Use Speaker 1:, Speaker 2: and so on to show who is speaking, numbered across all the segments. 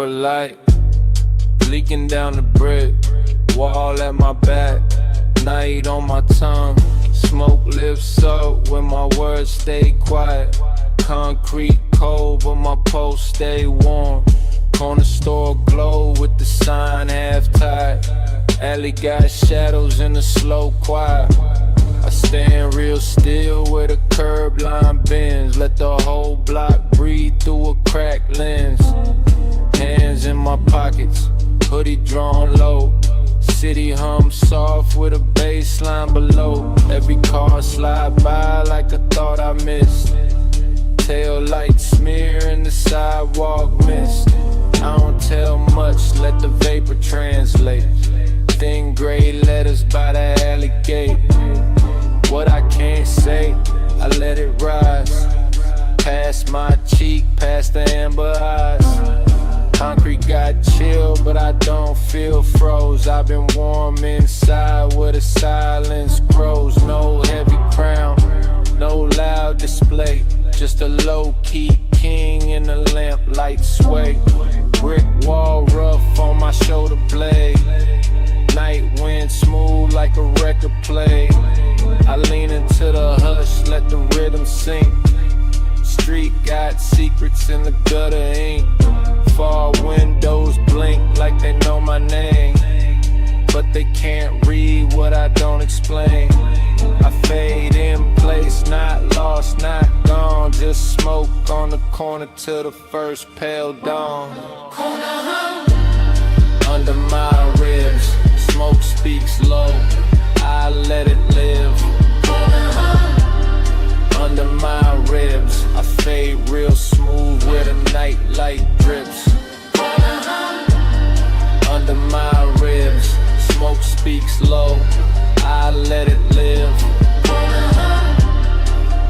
Speaker 1: amber light leaking down the brick wall at my back, night on my tongue. Smoke lifts up when my words stay quiet. Concrete cold but my pulse stay warm. Corner store glow with the sign half tied. Alley got shadows in the slow quiet. I stand real still where the curb line bends. Let the whole block breathe through a cracked lens. Hands in my pockets, hoodie drawn low. City hum soft with a bass line below. Every car slide by like I thought I missed. Tail lights smear in the sidewalk mist. I don't tell much, let the vapor translate. Thin gray letters by the alley gate. What I can't say, I let it rise. Past my cheek, past the amber eyes. Concrete got chill, but I don't feel froze. I've been warm inside where the silence grows. No heavy crown, no loud display. Just a low-key king in the lamplight sway. Brick wall rough on my shoulder blade. Night wind smooth like a record play. I lean into the hush, let the rhythm sink. Street got secrets in the gutter ink. Far windows blink like they know my name, but they can't read what I don't explain. I fade in place, not lost, not gone. Just smoke on the corner till the first pale dawn. Under my ribs, smoke speaks low, I let it live. Under my ribs, I fade real smooth where the night light drips. Under my ribs, smoke speaks low, I let it live.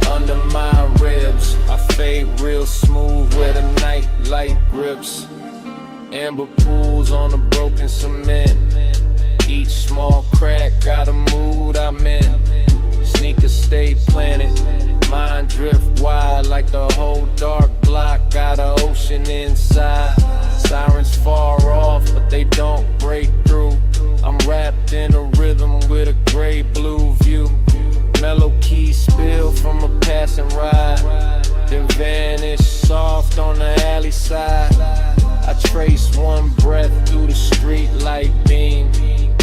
Speaker 1: Under my ribs, I fade real smooth where the night light grips. Amber pools on the broken cement. Each small crack got a mood I'm in. Sneakers stay planted, mind drift wide like the whole dark block got an ocean inside. Sirens far off, but they don't break through. I'm wrapped in a rhythm with a gray blue view. Mellow keys spill from a passing ride, then vanish soft on the alley side. I trace one breath through the street light beam.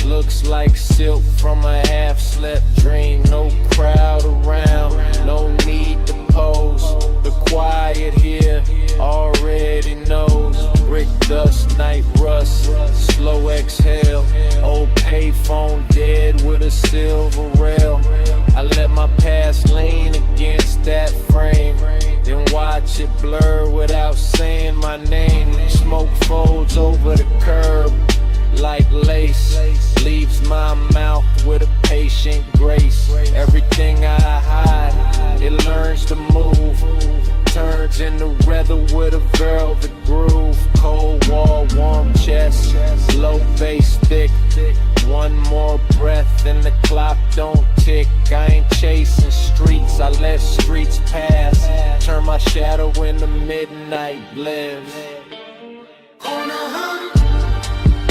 Speaker 1: Looks like silk from a half-slept dream. No crowd around, no need to pose. The quiet here already knows. Brick dust, night rust, slow exhale. Old payphone dead with a silver rail. I let my past lean against that frame, then watch it blur without saying my name. Smoke folds over the curb like lace, leaves my mouth with a patient grace. Everything I hide, it learns to move, turns into leather with a velvet groove. Cold wall, warm chest, low bass thick. One more breath and the clock don't tick. I ain't chasing streets, I let streets pass. Turn my shadow into midnight lives.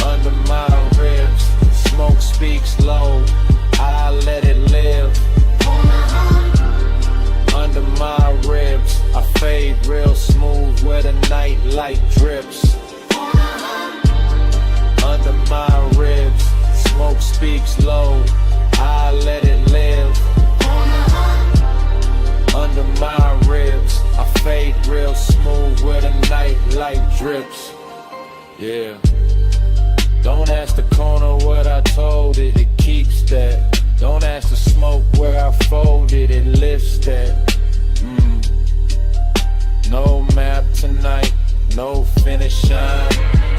Speaker 1: Under my ribs, smoke speaks low, I let it live. Under my ribs, I fade real smooth where the night light drips. Under my ribs, smoke speaks low, I let it live. Under my ribs, I fade real smooth where the night light drips. Yeah. Don't ask the corner what I told it, it keeps that. Don't ask the smoke where I folded, it lifts that. No map tonight, no finish shine,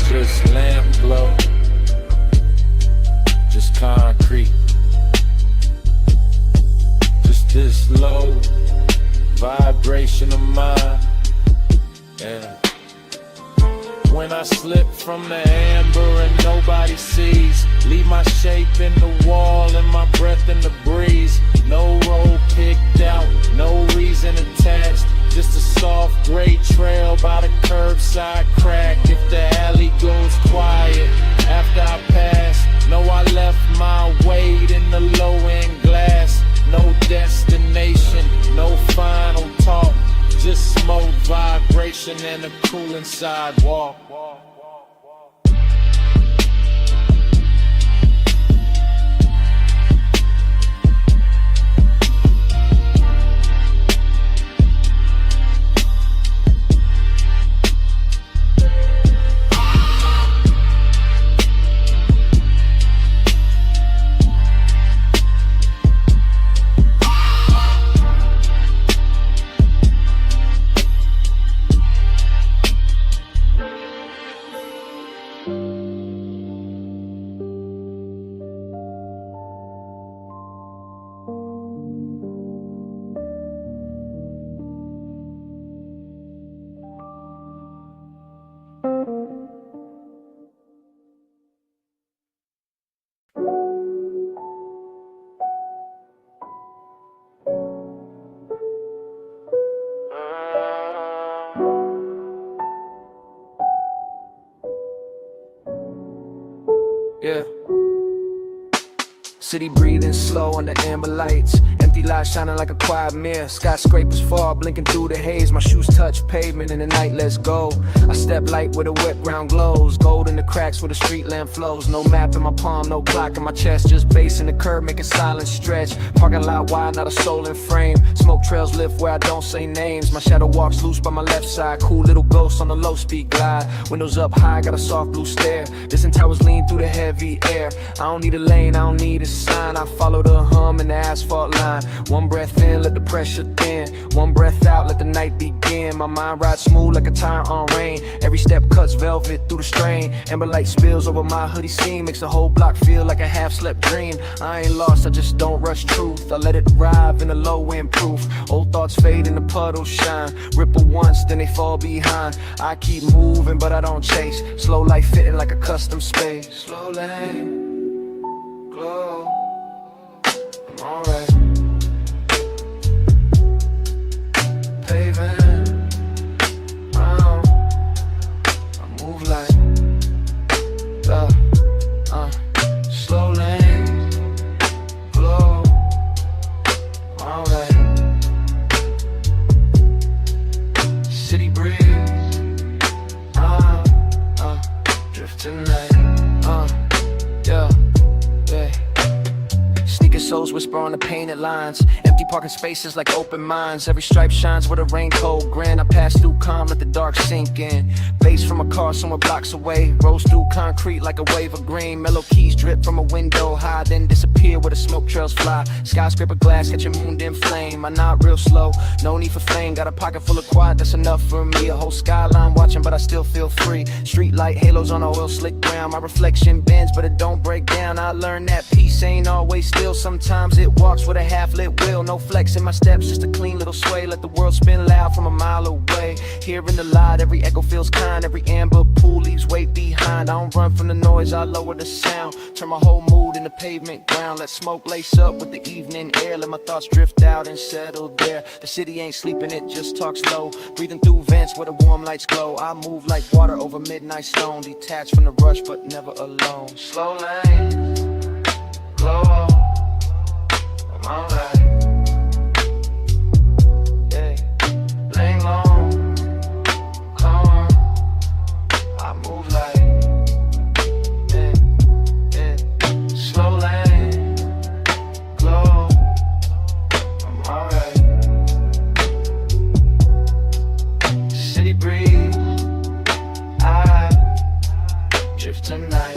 Speaker 1: just lamp glow, just concrete, just this low vibration of mine. Yeah. When I slip from the amber and nobody sees, leave my shape in the wall and my breath in the breeze. No road picked out, no reason attached, Just a soft gray trail by the curbside crack. If the alley goes quiet after I pass, know I left my weight in the low-end glass. No destination, no final talk, just smoke, vibration, and a cooling sidewalk. Yeah. City breathing slow under amber lights. Empty lights shining like a quiet mirror. Skyscrapers fall, blinking through the haze. My shoes touch pavement in the night, let's go. I step light where the wet ground glows. Gold in the cracks where the street lamp flows. No map in my palm, no clock in my chest. Just bass in the curb, making silence stretch. Parking lot wide, not a soul in frame. Smoke trails lift where I don't say names. My shadow walks loose by my left side. Cool little ghost on the low speed glide. Windows up high, got a soft blue stare. Distant towers lean through the heavy air. I don't need a lane, I don't need a sign. I follow the hum in the asphalt line. One breath in, let the pressure thin. One breath out, let the night begin. My mind rides smooth like a tire on rain. Every step cuts velvet through the strain. Amber light spills over my hoodie seam. Makes the whole block feel like a half-slept dream. I ain't lost, I just don't rush truth. I let it arrive in a low-end proof. Old thoughts fade and the puddles shine. Ripple once, then they fall behind. I keep moving, but I don't chase. Slow life fitting like a custom space. Slow lane, glow, I'm alright. Paving round, I move like slow lane, glow, I'm alright. City breeze, drift tonight, yeah. Sneaker soles whisper on the painted lines. Empty parking spaces like open minds. Every stripe shines with a raincoat grin. I pass through calm, let the dark sink in. Bass from a car somewhere blocks away. Rolls through concrete like a wave of green. Mellow keys drip from a window high, then disappear where the smoke trails fly. Skyscraper glass catching moon in flame. I nod real slow, no need for fame. Got a pocket full of quiet, that's enough for me. A whole skyline watching, but I still feel free. Street light halos on a oil slick ground. My reflection bends, but it don't break down. I learned that peace ain't always still. Sometimes it walks with a half-lit wheel. No flex in my steps, just a clean little sway. Let the world spin loud from a mile away. Hearing the light, every echo feels kind. Every amber pool leaves weight behind. I don't run from the noise, I lower the sound. Turn my whole mood into pavement ground. Let smoke lace up with the evening air. Let my thoughts drift out and settle there. The city ain't sleeping, it just talks low. Breathing through vents where the warm lights glow. I move like water over midnight stone. Detached from the rush, but never alone. Slow lane, glow, I'm alright. Yeah, lane long, calm. I move like, slow lane, glow, I'm alright. City breeze, I drift tonight.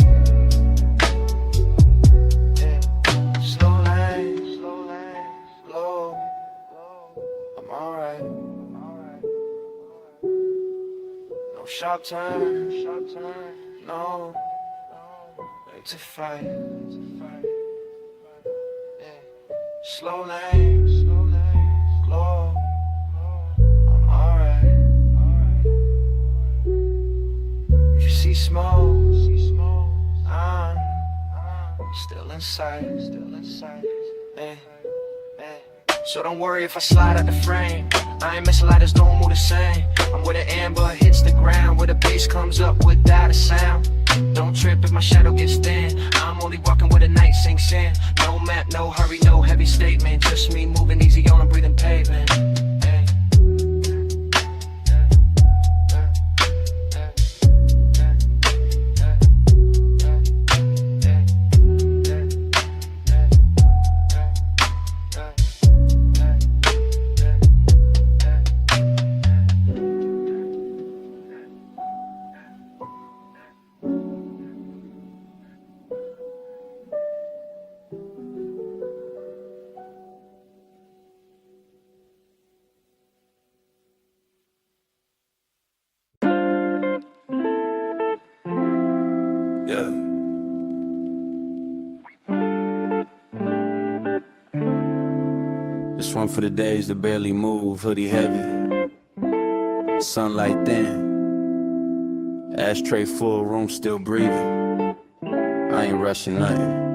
Speaker 1: Slow lane, glow, I'm alright. No sharp turn, no way to fight. Slow lane, glow, I'm alright. If you see smoke, I'm still inside. So don't worry if I slide out the frame.
Speaker 2: I ain't missing lighters, don't move the same. I'm where the amber hits the ground, where the bass comes up without a sound. Don't trip if my shadow gets thin. I'm only walking where the night sinks in. No map, no hurry, no heavy statement. Just me moving easy on a breathing pavement.
Speaker 1: Yeah. This one for the days that barely move, hoodie heavy, sunlight thin, ashtray full, room still breathing. I ain't rushing nothing.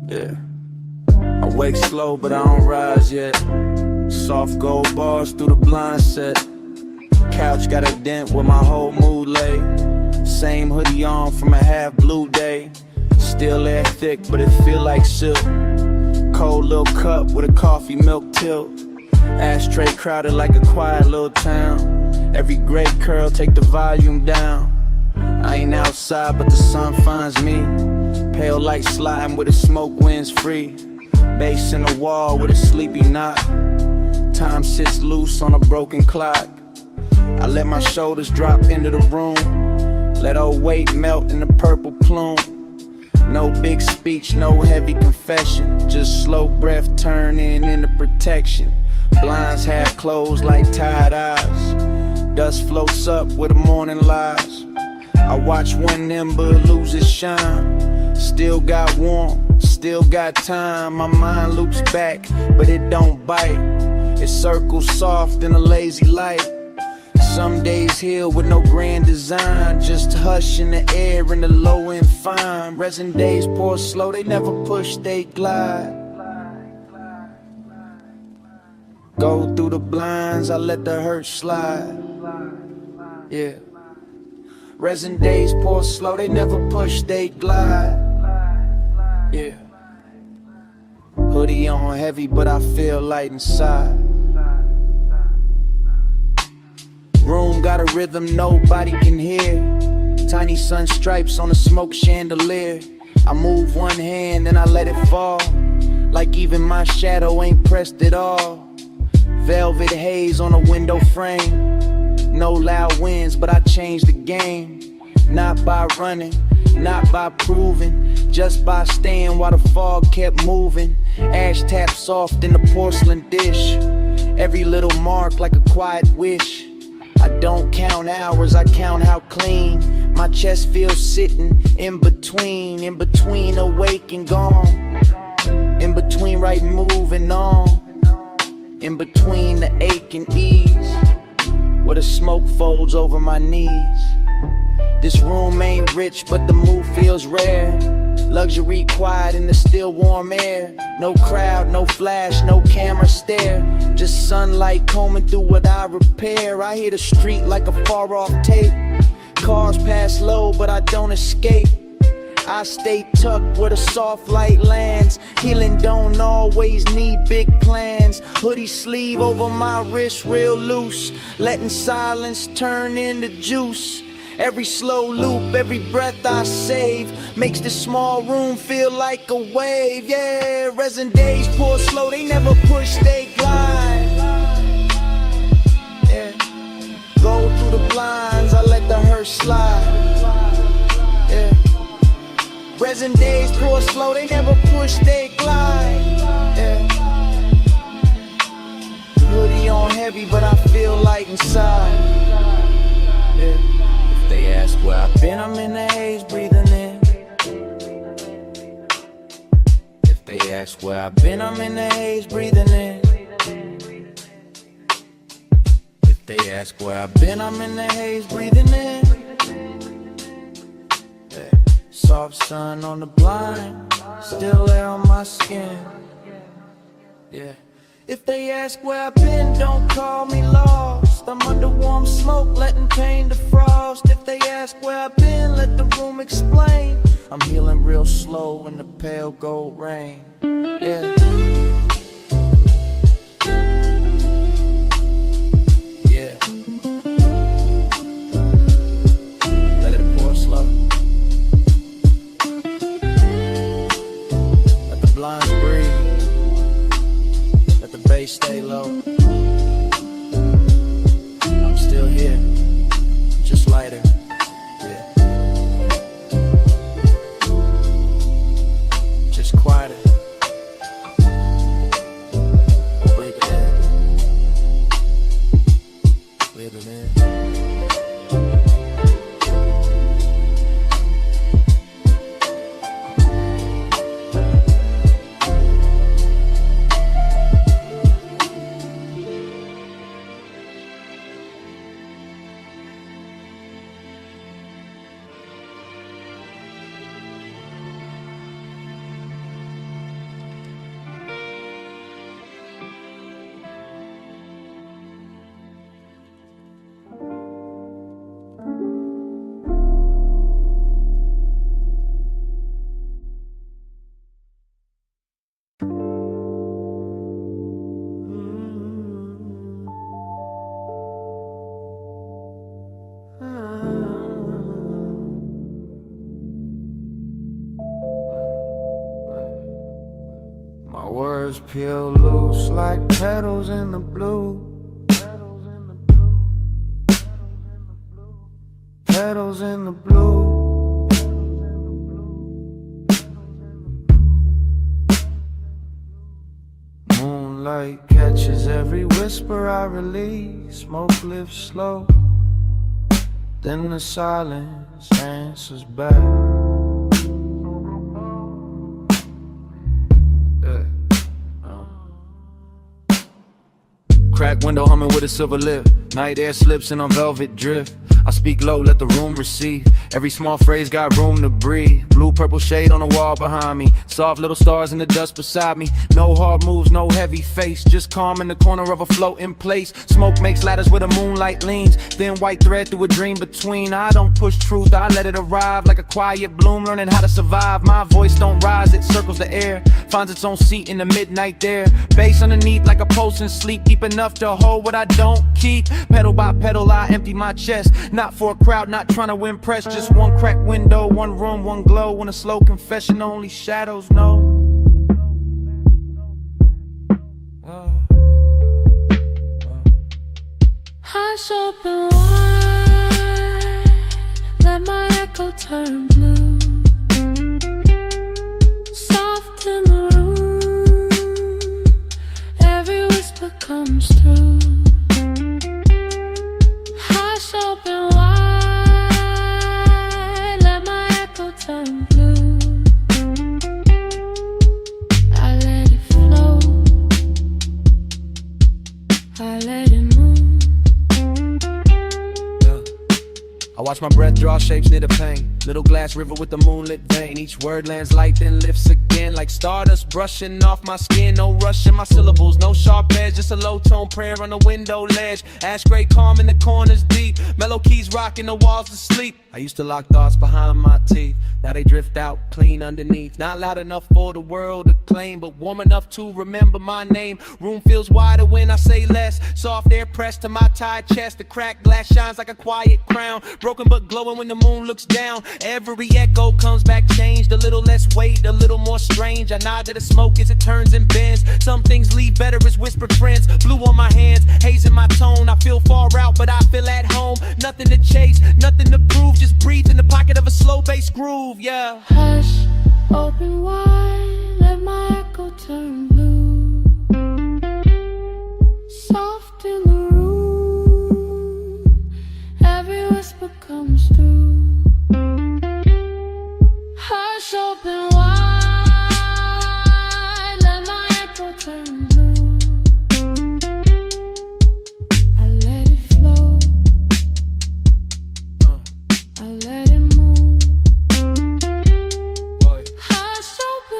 Speaker 1: Yeah. I wake slow, but I don't rise yet. Soft gold bars through the blind set. Couch got a dent where my whole mood lay. Same hoodie on from a half blue day. Still air thick, but it feel like silk. Cold little cup with a coffee milk tilt. Ashtray crowded like a quiet little town. Every gray curl take the volume down. I ain't outside, but the sun finds me. Pale light sliding with the smoke winds free. Bass in the wall with a sleepy knot. Time sits loose on a broken clock. I let my shoulders drop into the room. Let old weight melt in the purple plume. No big speech, no heavy confession. Just slow breath turning into protection. Blinds half closed like tired eyes. Dust floats up where the morning lies. I watch one ember lose its shine. Still got warmth, still got time. My mind loops back, but it don't bite. It circles soft in a lazy light. Some days heal with no grand design. Just hush in the air and the low and fine. Resin days pour slow, they never push, they glide. Go through the blinds, I let the hurt slide. Yeah. Resin days pour slow, they never push, they glide. Yeah. Hoodie on heavy, but I feel light inside. Room got a rhythm nobody can hear. Tiny sun stripes on a smoke chandelier. I move one hand and I let it fall. Like even my shadow ain't pressed at all. Velvet haze on a window frame. No loud winds, but I changed the game. Not by running, not by proving, just by staying while the fog kept moving. Ash tapped soft in the porcelain dish. Every little mark like a quiet wish. I don't count hours, I count how clean my chest feels sitting in between awake and gone. In between right moving on. In between the ache and ease. Where the smoke folds over my knees. This room ain't rich, but the mood feels rare. Luxury quiet in the still warm air. No crowd, no flash, no camera stare. Just sunlight combing through what I repair. I hear the street like a far off tape. Cars pass low, but I don't escape. I stay tucked where the soft light lands. Healing don't always need big plans. Hoodie sleeve over my wrist real loose. Letting silence turn into juice. Every slow loop, every breath I save makes this small room feel like a wave. Yeah, resin days pour slow, they never push, they glide. Yeah, go through the blinds, I let the hurt slide. Yeah, resin days pour slow, they never push, they glide. Yeah, hoodie on heavy, but I feel light inside. Yeah. They ask where I've been, I'm in the haze, breathing in. If they ask where I've been, I'm in the haze, breathing in. If they ask where I've been, I'm in the haze, breathing in. Yeah. Soft sun on the blind, still air on my skin. Yeah. If they ask where I've been, don't call me lost. I'm under warm smoke, letting pain defrost. If they ask where I've been, let the room explain. I'm healing real slow in the pale gold rain. Yeah. Yeah. Let it pour slow. Let the blinds breathe. Let the bass stay low. I'm still here, just lighter. Yeah. Just quieter. Breathe it in. Breathe it in. My words peel loose like petals in the blue. Petals in the blue. Moonlight catches every whisper I release. Smoke lifts slow, then the silence answers back. Crack window humming with a silver lip. Night air slips in on velvet drift. I speak low, let the room receive. Every small phrase got room to breathe. Blue purple shade on the wall behind me. Soft little stars in the dust beside me. No hard moves, no heavy face. Just calm in the corner of a floating place. Smoke makes ladders where the moonlight leans. Thin white thread through a dream between. I don't push truth, I let it arrive. Like a quiet bloom, learning how to survive. My voice don't rise, it circles the air. Finds its own seat in the midnight there. Bass underneath like a pulse in sleep. Deep enough to hold what I don't keep. Pedal by pedal, I empty my chest. Not for a crowd, not trying to impress. Just one cracked window, one room, one glow. When a slow confession only shadows know.
Speaker 3: Hush open wide, let my echo turn blue. Soft in the room, every whisper comes through. Hush open wide, let my echo turn blue. I let it flow, I let it move.
Speaker 1: I watch my breath draw shapes near the pain. Little glass river with the moonlit vein. Each word lands light then lifts again. Like stardust brushing off my skin. No rush in my syllables, no sharp edge. Just a low tone prayer on the window ledge. Ash gray calm in the corners deep. Mellow keys rocking the walls to sleep. I used to lock thoughts behind my teeth. Now they drift out clean underneath. Not loud enough for the world to claim, but warm enough to remember my name. Room feels wider when I say less. Soft air pressed to my tired chest. The cracked glass shines like a quiet crown. Broken but glowing when the moon looks down. Every echo comes back changed. A little less weight, a little more strange. I nod to the smoke as it turns and bends. Some things leave better as whispered friends. Blue on my hands, haze in my tone. I feel far out, but I feel at home. Nothing to chase, nothing to prove. Just breathe in the pocket of a slow bass groove, yeah.
Speaker 3: Hush, open wide, let my echo turn blue. Soft in the room, every whisper comes through. Hush, open wide, let my echo turn blue. I let it flow, I let it move. Hush, open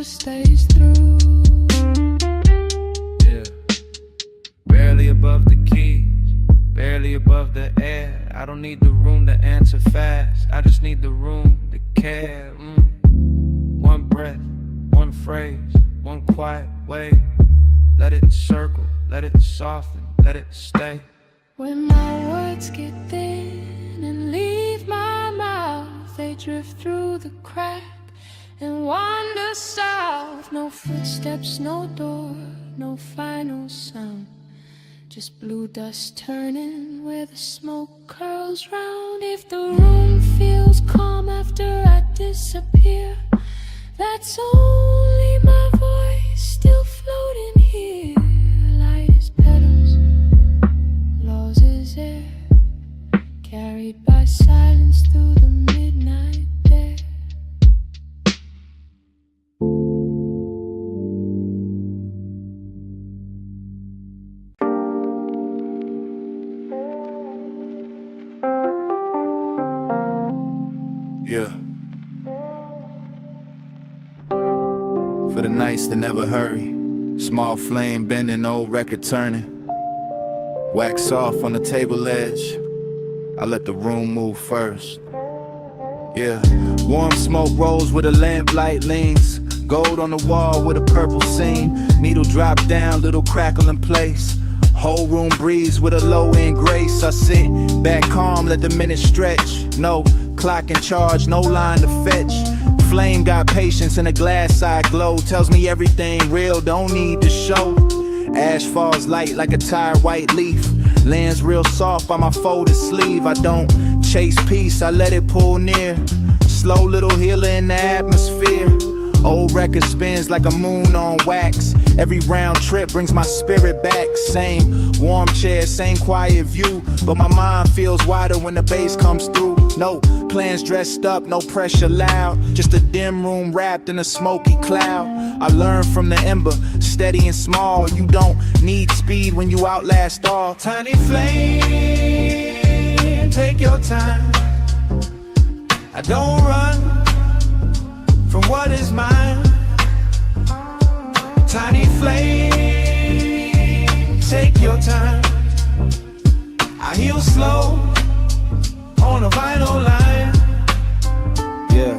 Speaker 3: filter stays through.
Speaker 1: Yeah. Barely above the keys, barely above the air. I don't need the room to answer fast, I just need the room to care. One breath, one phrase, one quiet way. Let it circle, let it soften, let it stay.
Speaker 3: When my words get thin and leave my mouth, they drift through the crack and wander south. No footsteps, no door, no final sound, just blue dust turning where the smoke curls round. If the room feels calm after I disappear, that's only my voice still floating here. Light as petals, lost as air, carried by silence through the midnight air.
Speaker 4: Yeah. For the nights that never hurry, small flame bending, old record turning. Wax off on the table edge, I let the room move first. Yeah, warm smoke rolls where the lamplight leans, gold on the wall with a purple seam. Needle drop down, little crackle in place. Whole room breeze with a low end grace. I sit back calm, let the minutes stretch. No clock in charge, no line to fetch. Flame got patience and a glass eye glow. Tells me everything real, don't need to show. Ash falls light like a tired white leaf. Lands real soft by my folded sleeve. I don't chase peace, I let it pull near. Slow little healer in the atmosphere. Old record spins like a moon on wax. Every round trip brings my spirit back. Same warm chair, same quiet view, but my mind feels wider when the bass comes through. No plans dressed up, no pressure loud, just a dim room wrapped in a smoky cloud. I learned from the ember, steady and small. You don't need speed when you outlast all. Tiny flame, take your time. I don't run from what is mine. Tiny flame, take your time. I heal slow on a vinyl line. Yeah,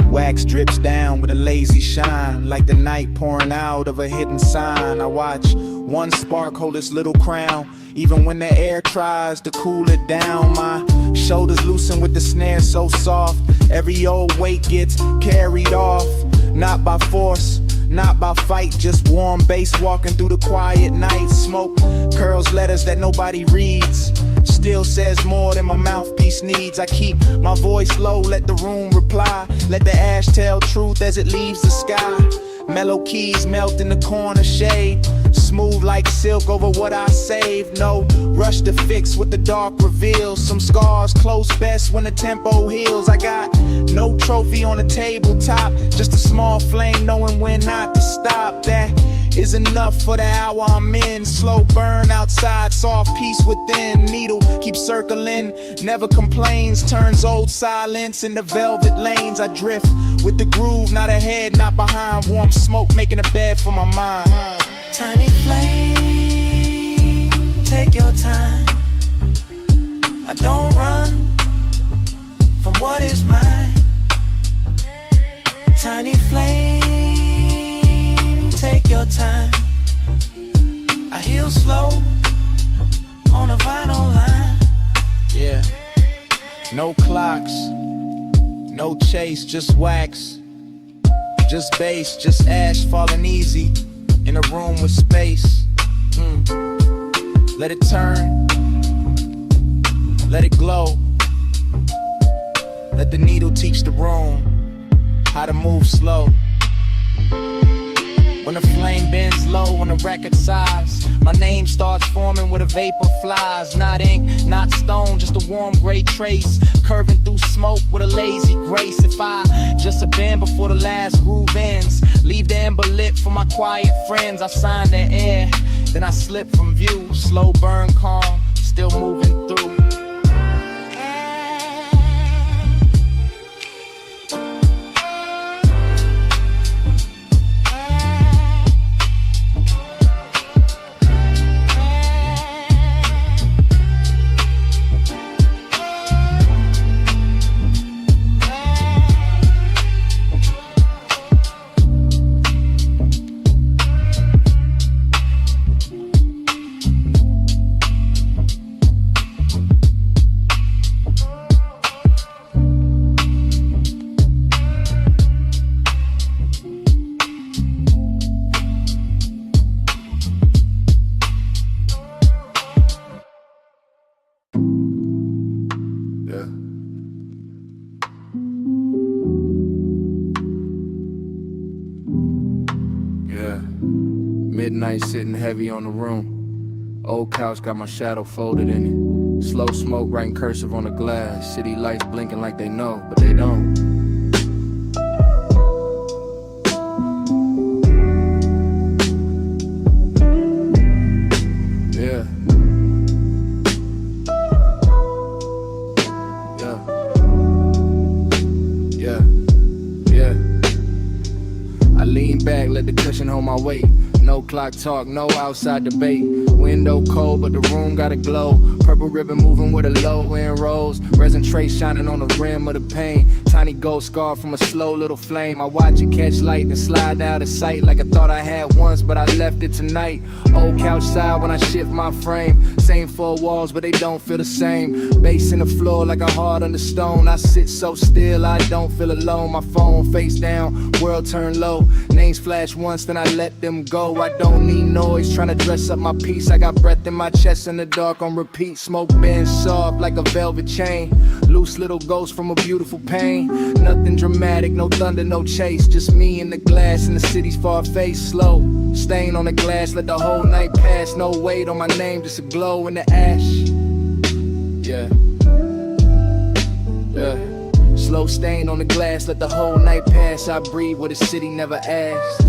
Speaker 4: wax drips down with a lazy shine, like the night pouring out of a hidden sign. I watch one spark hold its little crown, even when the air tries to cool it down. My shoulders loosen with the snare so soft, every old weight gets carried off. Not by force, not by fight, just warm bass walking through the quiet night. Smoke curls letters that nobody reads, still says more than my mouthpiece needs. I keep my voice low, let the room reply. Let the ash tell truth as it leaves the sky. Mellow keys melt in the corner shade, smooth like silk over what I saved. No rush to fix what the dark reveals. Some scars close best when the tempo heals. I got no trophy on the tabletop, just a small flame knowing when not to stop. That is enough for the hour I'm in. Slow burn outside, soft peace within. Needle keeps circling, never complains. Turns old silence into velvet lanes. I drift with the groove, not ahead, not behind. Warm smoke making a bed for my mind.
Speaker 2: Tiny flame, take your time. I don't run from what is mine. Tiny flame, take your time. I heal slow on a vinyl line.
Speaker 4: Yeah, no clocks, no chase, just wax, just bass, just ash falling easy in a room with space. Let it turn, let it glow. Let the needle teach the room how to move slow. When the flame bends low on the record size, my name starts forming where the vapor flies. Not ink, not stone, just a warm gray trace, curving through smoke with a lazy grace. If I just a bend before the last groove ends, leave the ember lit for my quiet friends. I sign the air, then I slip from view. Slow burn calm, still moving through.
Speaker 1: Midnight sitting heavy on the room. Old couch got my shadow folded in it. Slow smoke writing cursive on the glass. City lights blinking like they know, but they don't. Yeah. Yeah. Yeah. I lean back, let the cushion hold my weight. No clock talk, no outside debate. Window cold, but the room got a glow. Purple ribbon moving with a low end rose. Resin tray shining on the rim of the pain. Tiny gold scar from a slow little flame. I watch it catch light and slide out of sight like I thought I had once, but I left it tonight. Old couch side when I shift my frame. Same four walls, but they don't feel the same. Bass in the floor like a heart under stone. I sit so still, I don't feel alone. My phone face down, world turn low. Names flash once, then I let them go. I don't need noise, trying to dress up my peace. I got breath in my chest in the dark on repeat. Smoke bends soft like a velvet chain. Loose little ghost from a beautiful pain. Nothing dramatic, no thunder, no chase. Just me and the glass in the city's far face. Slow, stain on the glass, let the whole night pass. No weight on my name, just a glow in the ash. Yeah. Yeah. Slow stain on the glass, let the whole night pass. I breathe what the city never asked.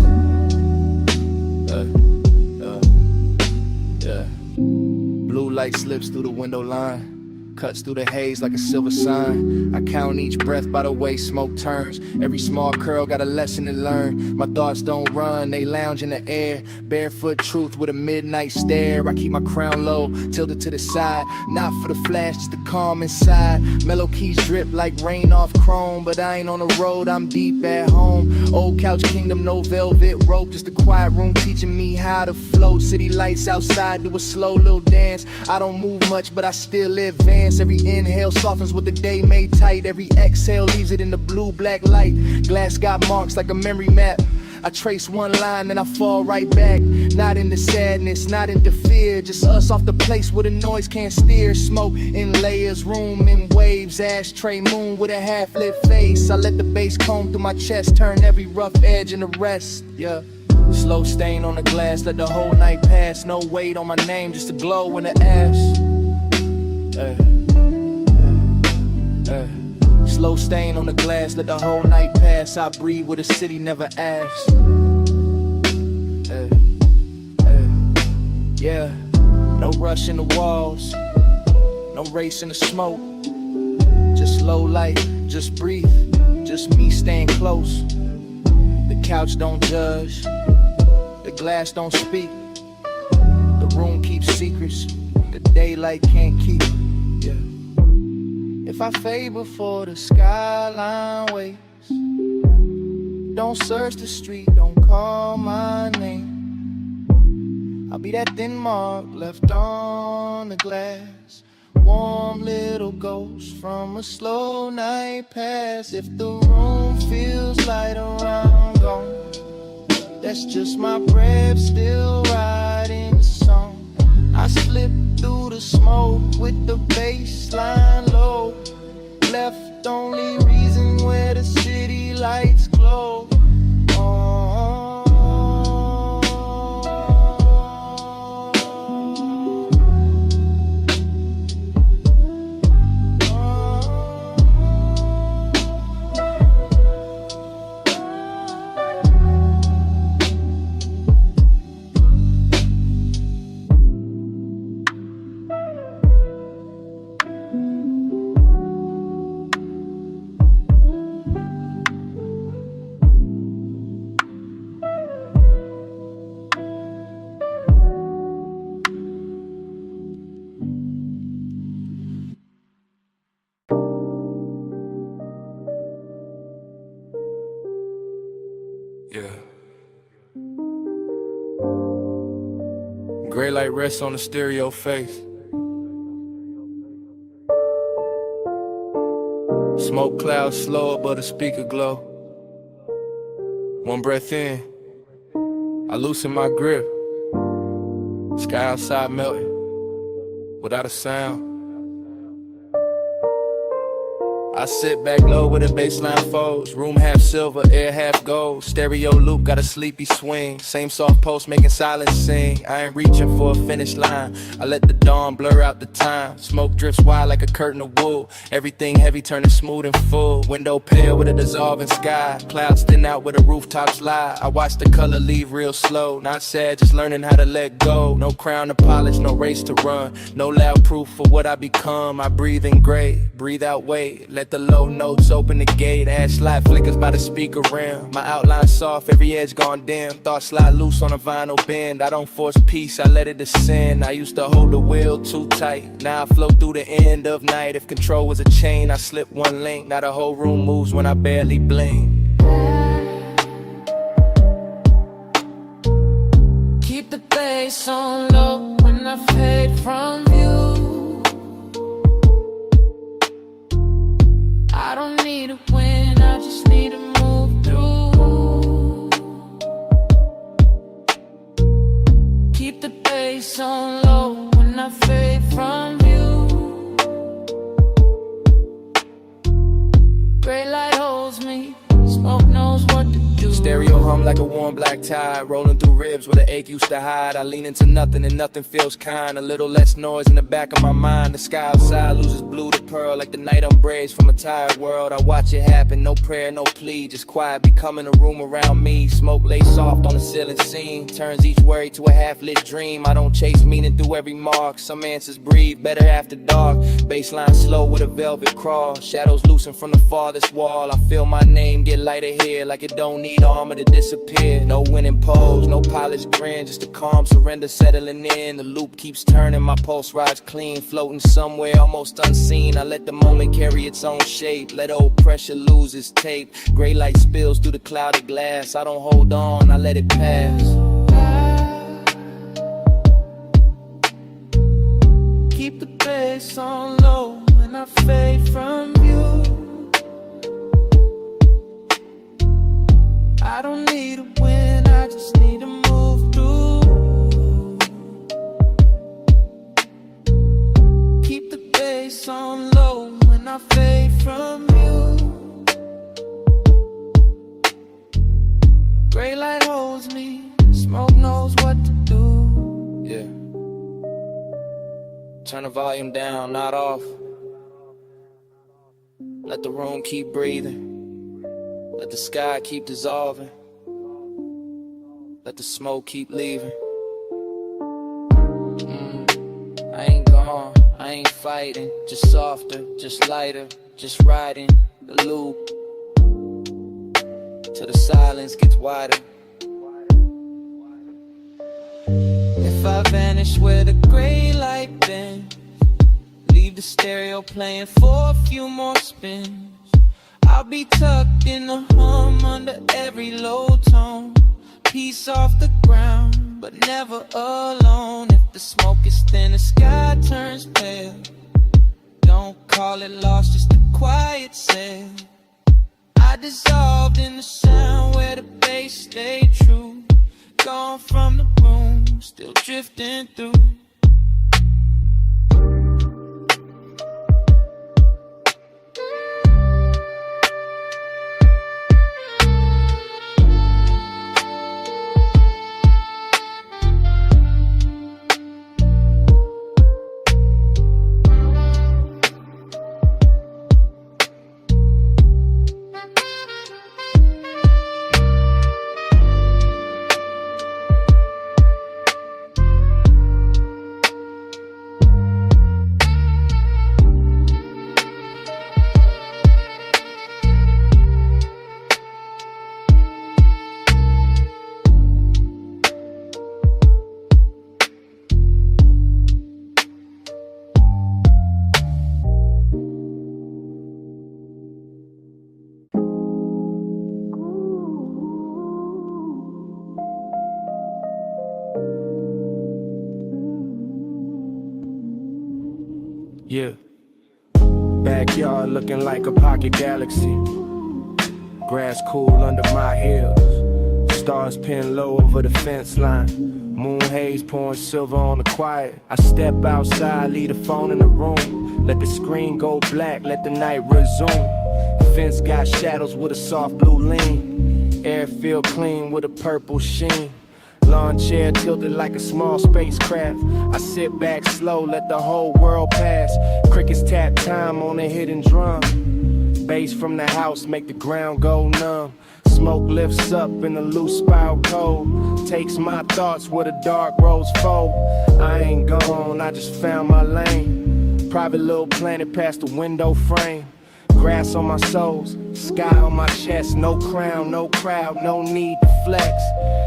Speaker 1: Yeah. Blue light slips through the window line, cuts through the haze like a silver sign. I count each breath by the way smoke turns. Every small curl got a lesson to learn. My thoughts don't run, they lounge in the air. Barefoot truth with a midnight stare. I keep my crown low, tilted to the side. Not for the flash, just the calm inside. Mellow keys drip like rain off chrome. But I ain't on the road, I'm deep at home. Old couch kingdom, no velvet rope. Just a quiet room teaching me how to float. City lights outside, do a slow little dance. I don't move much, but I still advance. Every inhale softens what the day made tight. Every exhale leaves it in the blue-black light. Glass got marks like a memory map. I trace one line, then I fall right back. Not into sadness, not into fear. Just us off the place where the noise can't steer. Smoke in layers, room in waves. Ashtray moon with a half-lit face. I let the bass comb through my chest, turn every rough edge into rest. Yeah. Slow stain on the glass, let the whole night pass. No weight on my name, just a glow in the ash. Slow stain on the glass, let the whole night pass. I breathe what the city never asked. Yeah, no rush in the walls, no race in the smoke. Just slow light, just breathe, just me staying close. The couch don't judge, the glass don't speak. The room keeps secrets, the daylight can't keep. Yeah. If I fade before the skyline waits, don't search the street, don't call my name. I'll be that thin mark left on the glass. Warm little ghost from a slow night pass. If the room feels light around gone, that's just my breath still riding the song. I slip through the smoke with the bass line low. Left only reason where the city lights glow. Yeah. Gray light rests on the stereo face. Smoke clouds slow above the speaker glow. One breath in, I loosen my grip. Sky outside melting, without a sound. I sit back low with a baseline folds. Room half silver, air half gold. Stereo loop, got a sleepy swing. Same soft post making silence sing. I ain't reaching for a finish line. I let the dawn blur out the time. Smoke drifts wide like a curtain of wool. Everything heavy turning smooth and full. Window pale with a dissolving sky. Clouds thin out where the rooftops lie. I watch the color leave real slow. Not sad, just learning how to let go. No crown to polish, no race to run. No loud proof for what I become. I breathe in gray, breathe out weight. Let the low notes open the gate. Ash light flickers by the speaker rim. My outline soft, every edge gone dim. Thoughts slide loose on a vinyl bend. I don't force peace, I let it descend. I used to hold the wheel too tight. Now I flow through the end of night. If control was a chain, I slip one link. Now the whole room moves when I barely blink.
Speaker 3: Keep the bass on low when I fade from view. I don't need a win, I just need to move through. Keep the bass on low when I fade from view. Gray light holds me, smoke knows what to do.
Speaker 1: Stereo hum like a warm black tide, rolling through ribs where the ache used to hide. I lean into nothing and nothing feels kind. A little less noise in the back of my mind. The sky outside loses blue to pearl like the night umbrage from a tired world. I watch it happen, no prayer, no plea, just quiet becoming a room around me. Smoke lay soft on the ceiling scene, turns each worry to a half-lit dream. I don't chase meaning through every mark. Some answers breathe better after dark. Baseline slow with a velvet crawl. Shadows loosen from the farthest wall. I feel my name get lighter here like it don't need armor to disappear. No winning pose, no polished grin, just a calm surrender settling in. The loop keeps turning, my pulse rides clean, floating somewhere almost unseen. I let the moment carry its own shape, let old pressure lose its tape. Gray light spills through the clouded glass. I don't hold on, I let it pass.
Speaker 3: Keep the bass on low when I fade from view. I don't need a win, I just need to move through. Keep the bass on low when I fade from you. Gray light holds me, smoke knows what to do.
Speaker 1: Yeah. Turn the volume down, not off. Let the room keep breathing. Let the sky keep dissolving. Let the smoke keep leaving. I ain't gone, I ain't fighting. Just softer, just lighter, just riding the loop till the silence gets wider.
Speaker 3: If I vanish where the gray light bends, leave the stereo playing for a few more spins, I'll be tucked in the hum under every low tone. Peace off the ground, but never alone. If the smoke is thin, the sky turns pale. Don't call it lost, just a quiet sail. I dissolved in the sound where the bass stayed true. Gone from the room, still drifting through.
Speaker 1: Yeah. Backyard looking like a pocket galaxy. Grass cool under my heels. Stars pin low over the fence line. Moon haze pouring silver on the quiet. I step outside, leave the phone in the room. Let the screen go black, let the night resume. Fence got shadows with a soft blue lean. Air feel clean with a purple sheen. Lawn chair tilted like a small spacecraft. I sit back slow, let the whole world pass. Crickets tap time on a hidden drum. Bass from the house make the ground go numb. Smoke lifts up in the loose spiral cold. Takes my thoughts where the dark roads fold. I ain't gone, I just found my lane. Private little planet past the window frame. Grass on my soles, sky on my chest. No crown, no crowd, no need to flex.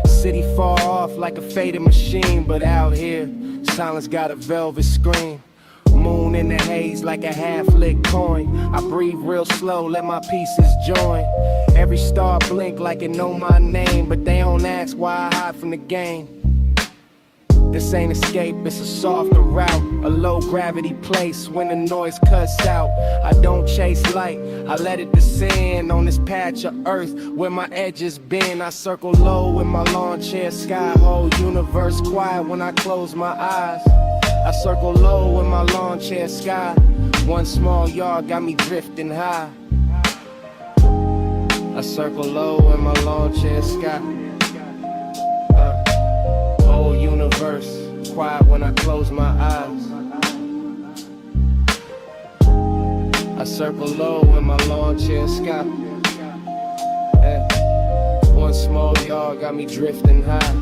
Speaker 1: City far off like a faded machine, but out here, silence got a velvet screen. Moon in the haze like a half-lit coin. I breathe real slow, let my pieces join. Every star blink like it know my name, but they don't ask why I hide from the game. This ain't escape, it's a softer route. A low gravity place when the noise cuts out. I don't chase light, I let it descend on this patch of earth where my edges bend. I circle low with my lawn chair sky. Whole universe quiet when I close my eyes. I circle low with my lawn chair sky. One small yard got me drifting high. I circle low in my lawn chair sky. Whole universe quiet when I close my eyes. I circle low in my lawn chair sky. One small yard got me drifting high.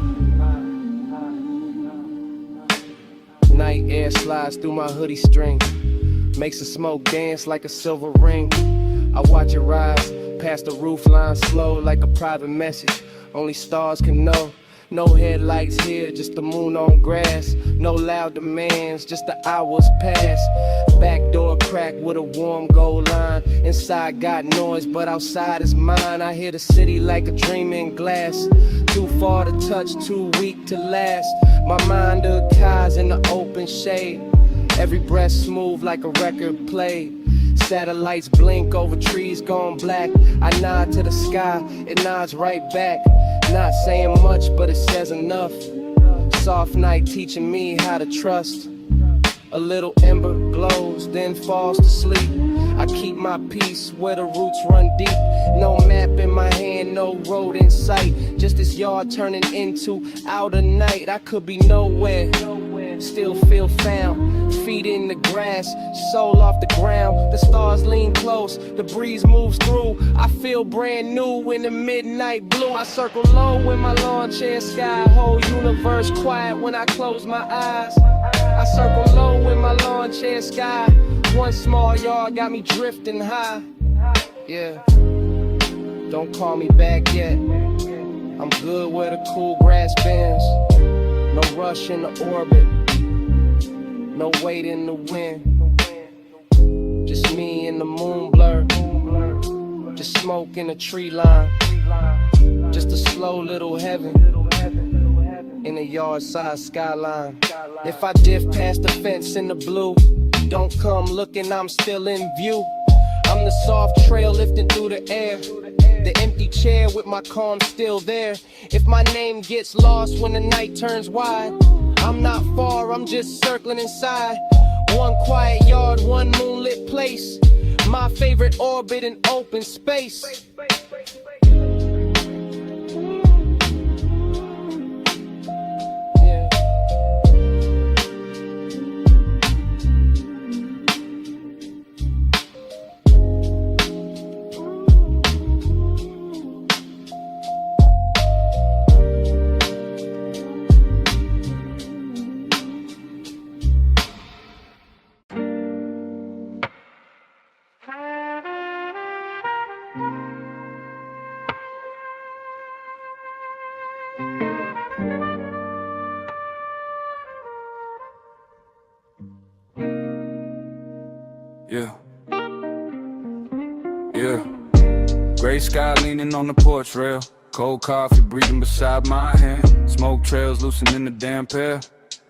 Speaker 1: Night air slides through my hoodie string. Makes the smoke dance like a silver ring. I watch it rise past the roof line slow like a private message. Only stars can know. No headlights here, just the moon on grass. No loud demands, just the hours pass. Back door crack with a warm gold line. Inside got noise, but outside is mine. I hear the city like a dream in glass. Too far to touch, too weak to last. My mind archives in the open shade. Every breath smooth like a record played. Satellites blink over trees gone black. I nod to the sky, it nods right back. Not saying much, but it says enough. Soft night teaching me how to trust. A little ember glows, then falls to sleep. I keep my peace where the roots run deep. No map in my hand, no road in sight. Just this yard turning into outer night. I could be nowhere, still feel found. Feet in the grass, soul off the ground. The stars lean close, the breeze moves through. I feel brand new in the midnight blue. I circle low in my lawn chair sky. Whole universe quiet when I close my eyes. I circle low in my lawn chair sky. One small yard got me drifting high. Yeah, don't call me back yet. I'm good where the cool grass bends. No rush in the orbit, no weight in the wind. Just me and the moon blur. Just smoke in the tree line. Just a slow little heaven in the yard side skyline. If I diff past the fence in the blue, don't come looking, I'm still in view. I'm the soft trail lifting through the air. The empty chair with my calm still there. If my name gets lost when the night turns wide, I'm not far, I'm just circling inside. One quiet yard, one moonlit place. My favorite orbit in open space.
Speaker 5: Yeah. Gray sky leaning on the porch rail. Cold coffee breathing beside my hand. Smoke trails loosening the damp air.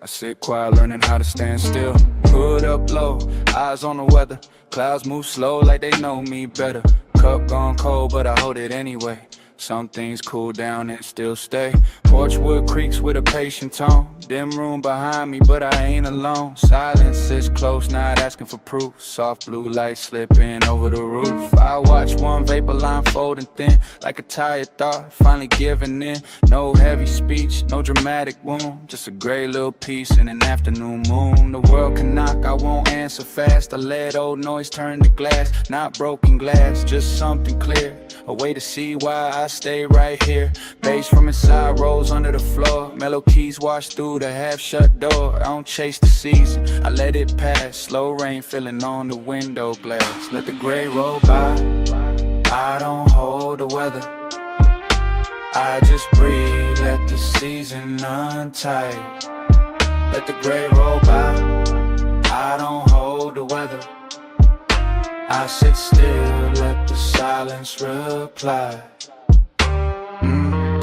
Speaker 5: I sit quiet learning how to stand still. Hood up low, eyes on the weather. Clouds move slow like they know me better. Cup gone cold but I hold it anyway. Some things cool down and still stay. Porchwood creaks with a patient tone. Dim room behind me, but I ain't alone. Silence is close, not asking for proof. Soft blue light slipping over the roof. I watch one vapor line folding thin, like a tired thought, finally giving in. No heavy speech, no dramatic wound, just a gray little piece in an afternoon moon. The world can knock, I won't answer fast. I let old noise turn to glass, not broken glass, just something clear. A way to see why I stay right here. Bass from inside rolls under the floor. Mellow keys wash through the half-shut door. I don't chase the season, I let it pass. Slow rain filling on the window glass. Let the gray roll by, I don't hold the weather. I just breathe, let the season untie. Let the gray roll by, I don't hold the weather. I sit still, let the silence reply.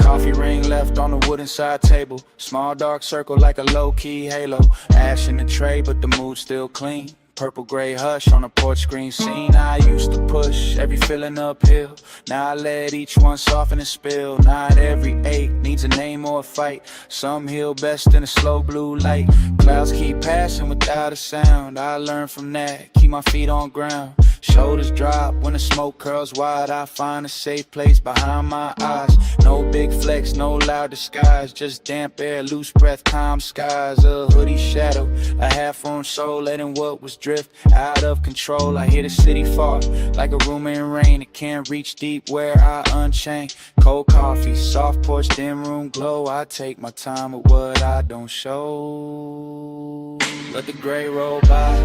Speaker 5: Coffee ring left on the wooden side table. Small dark circle like a low-key halo. Ash in the tray, but the mood's still clean. Purple gray hush on a porch screen scene. I used to push every feeling uphill. Now I let each one soften and spill. Not every ache needs a name or a fight. Some heal best in a slow blue light. Clouds keep passing without a sound. I learned from that, keep my feet on ground. Shoulders drop when the smoke curls wide. I find a safe place behind my eyes. No big flex, no loud disguise. Just damp air, loose breath, calm skies. A hoodie shadow, a half-formed soul, letting what was drift out of control. I hear the city fall like a room in rain. It can't reach deep where I unchain. Cold coffee, soft porch, dim room glow. I take my time with what I don't show. Let the gray roll by,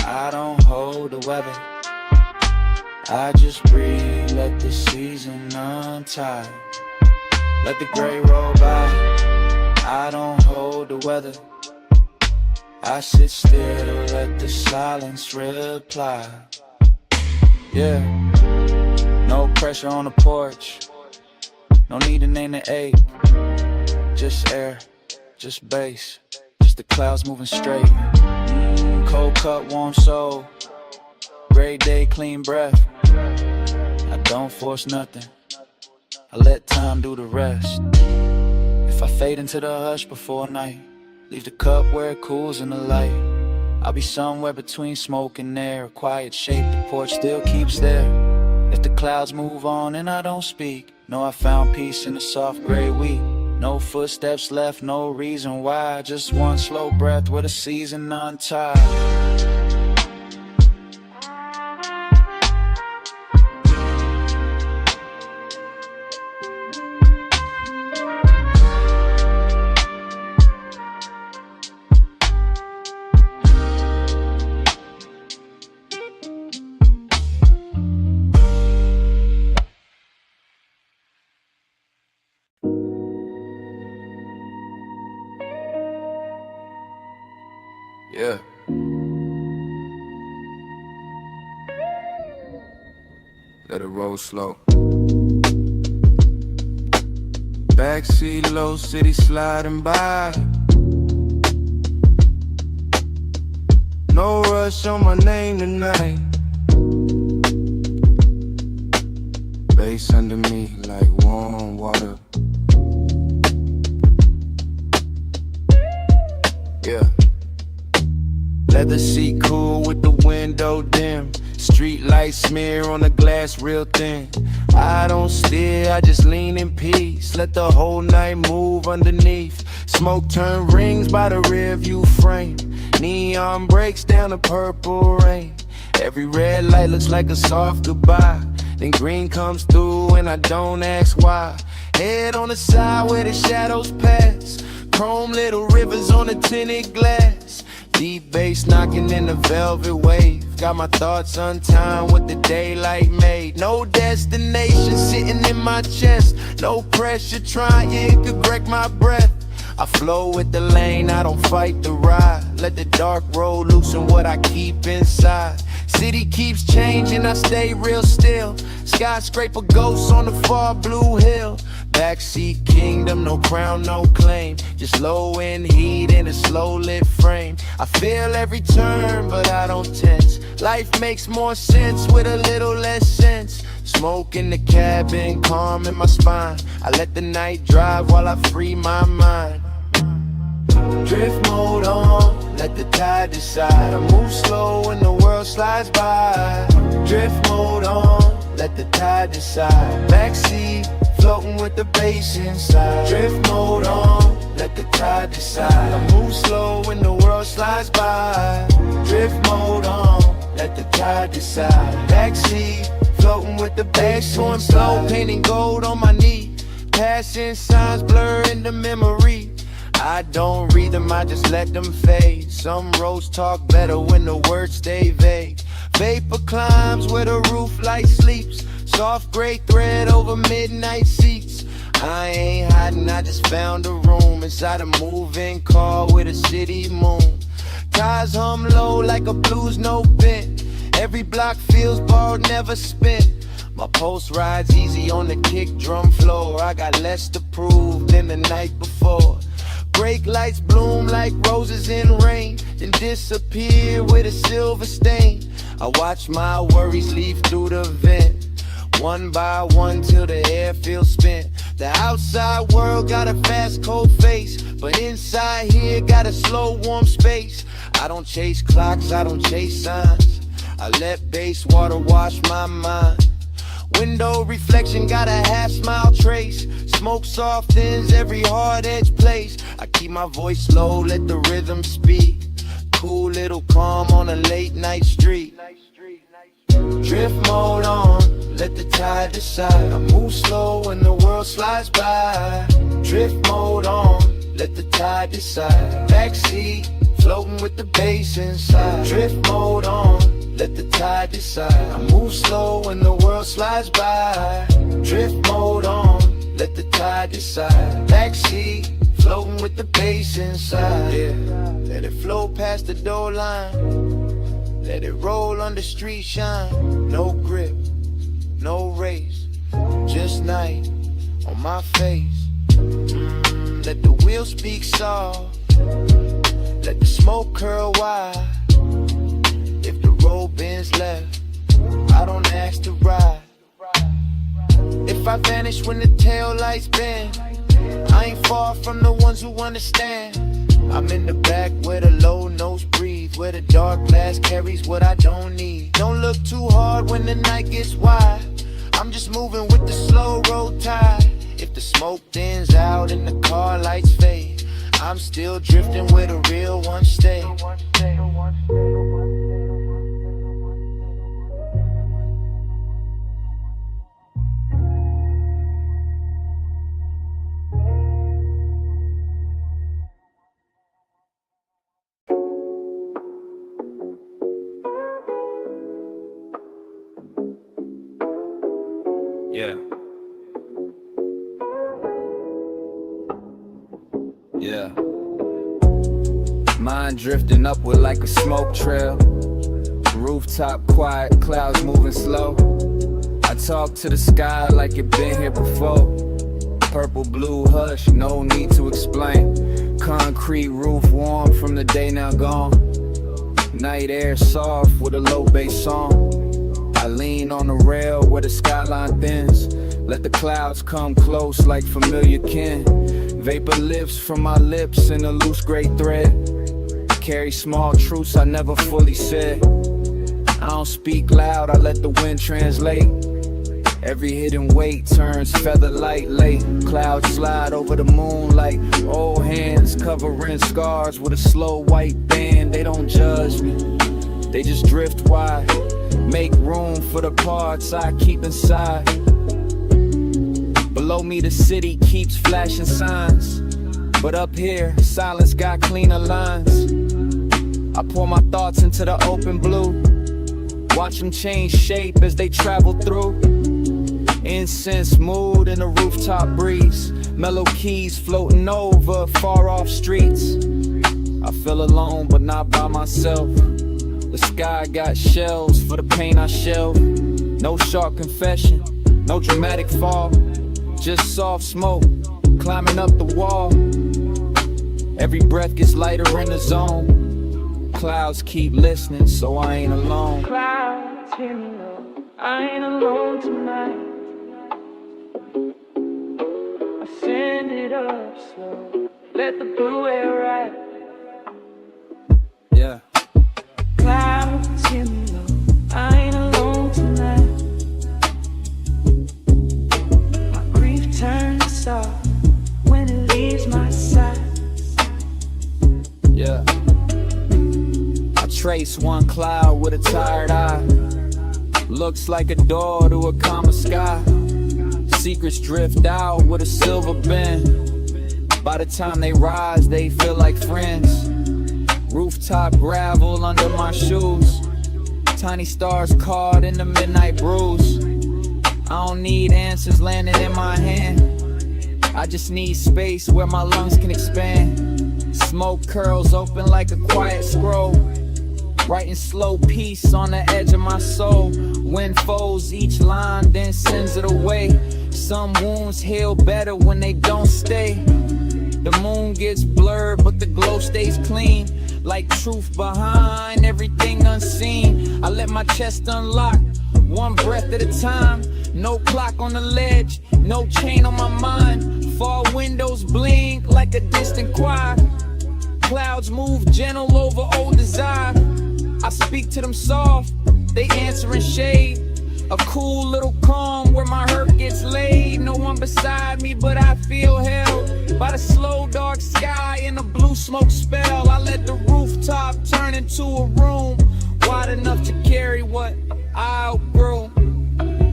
Speaker 5: I don't hold the weather. I just breathe, let the season untie. Let the gray roll by, I don't hold the weather. I sit still, let the silence reply. Yeah, no pressure on the porch. No need to name the ache. Just air, just bass, just the clouds moving straight. Cold cup, warm soul. Great day, clean breath. I don't force nothing, I let time do the rest. If I fade into the hush before night, leave the cup where it cools in the light. I'll be somewhere between smoke and air. A quiet shape, the porch still keeps there. If the clouds move on and I don't speak, know I found peace in the soft gray wheat. No footsteps left, no reason why. Just one slow breath with a season untied. Yeah. Let it roll slow. Backseat low, city sliding by. No rush on my name tonight. Bass under me like warm water. Yeah. Leather seat cool with the window dim. Street light smear on the glass real thin. I don't steer, I just lean in peace. Let the whole night move underneath. Smoke turn rings by the rear view frame. Neon breaks down the purple rain. Every red light looks like a soft goodbye. Then green comes through and I don't ask why. Head on the side where the shadows pass. Chrome little rivers on the tinted glass. Deep bass knocking in the velvet wave. Got my thoughts untimed with the daylight made. No destination sitting in my chest. No pressure trying to wreck my breath. I flow with the lane, I don't fight the ride. Let the dark road loosen what I keep inside. City keeps changing, I stay real still. Skyscraper ghosts on the far blue hill. Backseat kingdom, no crown, no claim. Just low end heat in a slow lit frame. I feel every turn, but I don't tense. Life makes more sense with a little less sense.
Speaker 4: Smoke in the cabin, calm in my spine. I let the night drive while I free my mind. Drift mode on, let the tide decide. I move slow when the world slides by. Drift mode on, let the tide decide. Backseat, floating with the bass inside. Drift mode on, let the tide decide. I move slow when the world slides by. Drift mode on, let the tide decide. Backseat, floating with the bass going slow, painting gold on my knee. Passing signs blur into memory. I don't read them, I just let them fade. Some roads talk better when the words stay vague. Vapor climbs where the roof light sleeps. Soft gray thread over midnight seats. I ain't hiding, I just found a room inside a moving car with a city moon. Tires hum low like a blues note bent. Every block feels borrowed, never spent. My pulse rides easy on the kick drum floor. I got less to prove than the night before. Brake lights bloom like roses in rain, then disappear with a silver stain. I watch my worries leave through the vent, one by one till the air feels spent. The outside world got a fast cold face, but inside here got a slow warm space. I don't chase clocks, I don't chase signs. I let base water wash my mind. Window reflection got a half smile trace. Smoke softens every hard edge place. I keep my voice low, let the rhythm speak. Cool little calm on a late night street. Drift mode on, let the tide decide. I move slow when the world slides by. Drift mode on, let the tide decide. Backseat, floating with the bass inside. Drift mode on, let the tide decide. I move slow when the world slides by. Drift mode on, let the tide decide. Backseat, floating with the bass inside. Yeah, let it flow past the door line. Let it roll under street shine. No grip, no race, just night on my face. Let the wheel speak soft. Let the smoke curl wide. If the road bends left, I don't ask to ride. If I vanish when the tail lights bend, I ain't far from the ones who understand. I'm in the back where the low notes breathe, where the dark glass carries what I don't need. Don't look too hard when the night gets wide. I'm just moving with the slow road tide. If the smoke thins out and the car lights fade, I'm still drifting where the real ones stay.
Speaker 5: Yeah. Yeah. Mind drifting upward like a smoke trail. Rooftop quiet, clouds moving slow. I talk to the sky like it been here before. Purple, blue, hush, no need to explain. Concrete roof warm from the day now gone. Night air soft with a low bass song. I lean on the rail where the skyline thins. Let the clouds come close like familiar kin. Vapor lifts from my lips in a loose gray thread. Carry small truths I never fully said. I don't speak loud, I let the wind translate. Every hidden weight turns feather light late. Clouds slide over the moon like old hands covering scars with a slow white band. They don't judge me, they just drift wide. Make room for the parts I keep inside. Below me the city keeps flashing signs, but up here silence got cleaner lines. I pour my thoughts into the open blue, watch them change shape as they travel through. Incense mood in the rooftop breeze, mellow keys floating over far off streets. I feel alone but not by myself. The sky got shells for the pain I shelve. No sharp confession, no dramatic fall. Just soft smoke climbing up the wall. Every breath gets lighter in the zone. Clouds keep listening, so I ain't alone.
Speaker 3: Clouds hear me low, I ain't alone tonight. I send it up slow, let the blue air ride.
Speaker 5: Yeah.
Speaker 3: Clouds in low, I ain't alone tonight. My grief turns soft when it leaves my side.
Speaker 5: Yeah. I trace one cloud with a tired eye. Looks like a door to a calmer sky. Secrets drift out with a silver bin. By the time they rise, they feel like friends. Rooftop gravel under my shoes. Tiny stars caught in the midnight breeze. I don't need answers landing in my hand. I just need space where my lungs can expand. Smoke curls open like a quiet scroll. Writing slow peace on the edge of my soul. Wind folds each line, then sends it away. Some wounds heal better when they don't stay. The moon gets blurred, but the glow stays clean. Like truth behind everything unseen. I let my chest unlock, one breath at a time. No clock on the ledge, no chain on my mind. Fall windows blink like a distant choir. Clouds move gentle over old desire. I speak to them soft, they answer in shade. A cool little calm where my hurt gets laid. No one beside me, but I feel held by the slow dark sky and the blue smoke spell. I let the rooftop turn into a room wide enough to carry what I outgrew.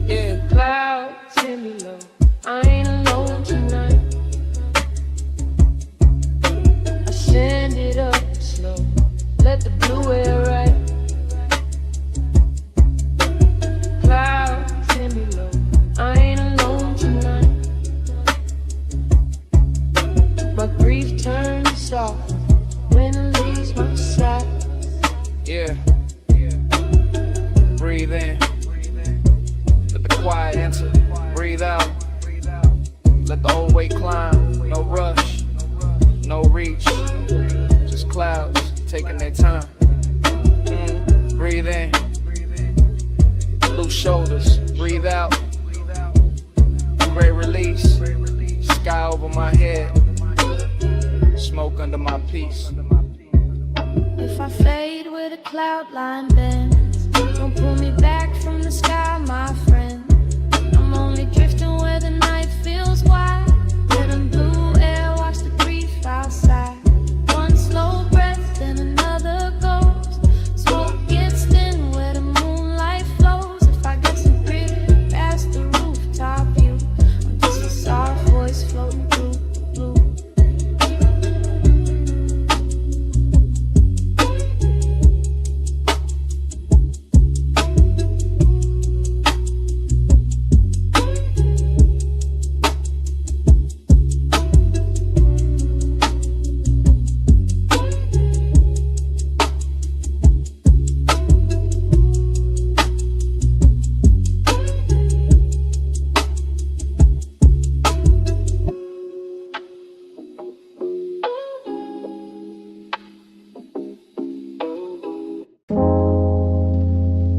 Speaker 5: Yeah.
Speaker 3: Clouds in me low, I ain't alone tonight. I send it up slow, let the blue air ride. Clouds in me low, I ain't alone tonight. My grief turns soft when it leaves my side.
Speaker 5: Yeah. Breathe in. Let the quiet enter. Breathe out. Let the old weight climb. No rush. No reach. Just clouds taking their time. Breathe in. Loose shoulders. Breathe out. Great release. Sky over my head. Smoke under my piece.
Speaker 3: If I fade where the cloud line bends, don't pull me back from the sky, my friend. I'm only drifting where the night feels wide. Let them blue air watch the grief outside. One slow breath, then another goes. Smoke gets thin where the moonlight flows. If I get some pretty past the rooftop view, I'm just a soft voice floating through the blue.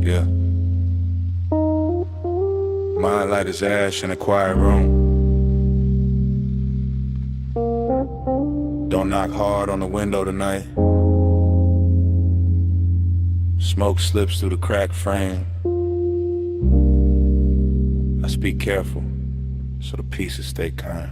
Speaker 6: Yeah. Mind light as ash in a quiet room. Don't knock hard on the window tonight. Smoke slips through the cracked frame. I speak careful, so the pieces stay kind.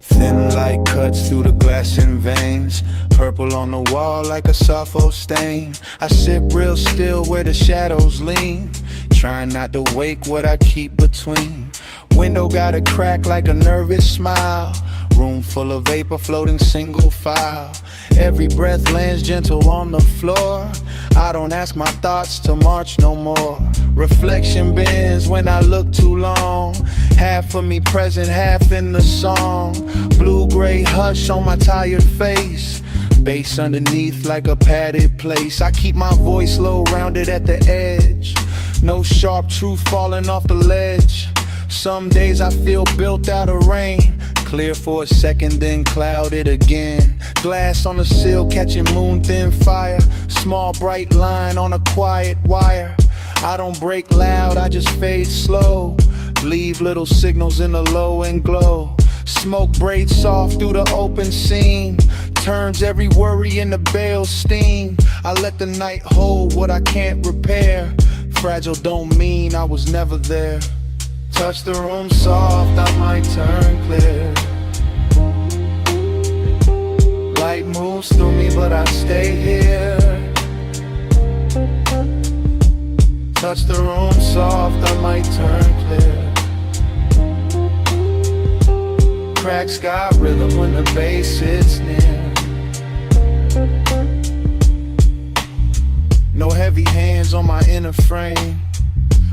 Speaker 6: Thin light cuts through the glass in veins. Purple on the wall like a Sappho stain. I sit real still where the shadows lean, trying not to wake what I keep between. Window got a crack like a nervous smile. Room full of vapor floating single file. Every breath lands gentle on the floor. I don't ask my thoughts to march no more. Reflection bends when I look too long. Half of me present, half in the song. Blue-gray hush on my tired face. Bass underneath like a padded place. I keep my voice low, rounded at the edge. No sharp truth falling off the ledge. Some days I feel built out of rain. Clear for a second, then clouded again. Glass on the sill catching moon thin fire. Small bright line on a quiet wire.
Speaker 4: I don't break loud, I just fade slow. Leave little signals in the low and glow. Smoke braids soft through the open seam. Turns every worry into bale steam. I let the night hold what I can't repair. Fragile don't mean I was never there. Touch the room soft, I might turn clear. Light moves through me, but I stay here. Touch the room soft, I might turn clear. Cracks got rhythm when the bass hits near. No heavy hands on my inner frame.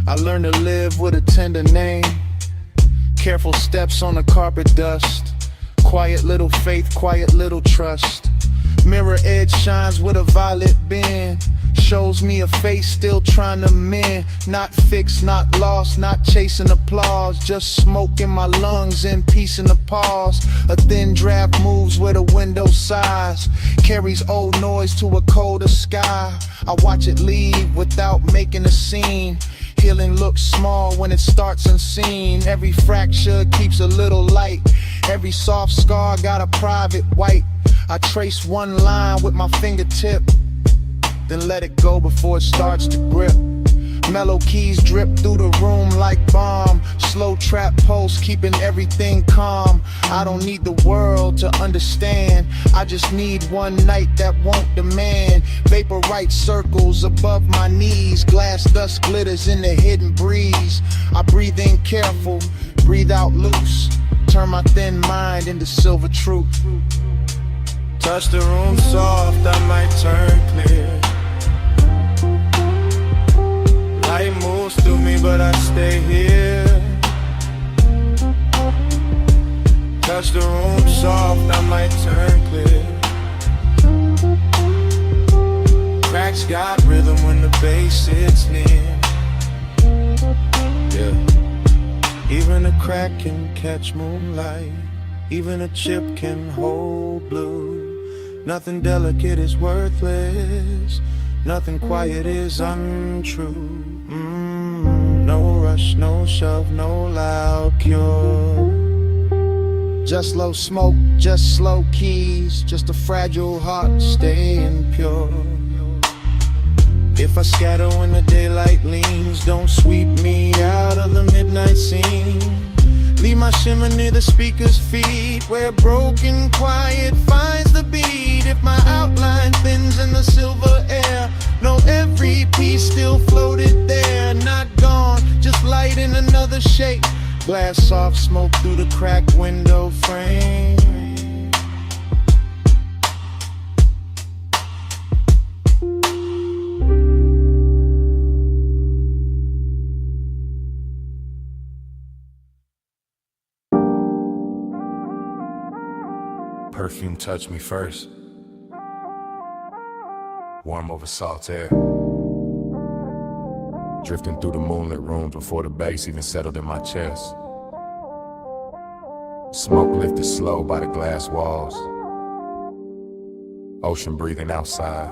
Speaker 4: I learned to live with a tender name. Careful steps on the carpet dust. Quiet little faith, quiet little trust. Mirror edge shines with a violet bend. Shows me a face still trying to mend. Not fixed, not lost, not chasing applause. Just smoke in my lungs and peace in the pause. A thin draft moves where the window sighs. Carries old noise to a colder sky. I watch it leave without making a scene. Healing looks small when it starts unseen. Every fracture keeps a little light. Every soft scar got a private white. I trace one line with my fingertip, then let it go before it starts to grip. Mellow keys drip through the room like balm. Slow trap pulse keeping everything calm. I don't need the world to understand. I just need one night that won't demand. Vaporite circles above my knees. Glass dust glitters in the hidden breeze. I breathe in careful, breathe out loose. Turn my thin mind into silver truth. Touch the room soft, I might turn clear. Light moves through me, but I stay here. Touch the room soft, I might turn clear. Cracks got rhythm when the bass hits near. Yeah. Even a crack can catch moonlight. Even a chip can hold blue. Nothing delicate is worthless. Nothing quiet is untrue. No rush, no shove, no loud cure. Just low smoke, just slow keys. Just a fragile heart staying pure. If I scatter when the daylight leans, don't sweep me out of the midnight scene. Leave my shimmer near the speaker's feet, where broken quiet finds the beat. If my outline thins in the silver air, know every piece still floated there. Not gone, just light in another shape. Blast soft smoke through the cracked window frame.
Speaker 6: Perfume touched me first. Warm over salt air. Drifting through the moonlit room before the bass even settled in my chest. Smoke lifted slow by the glass walls. Ocean breathing outside.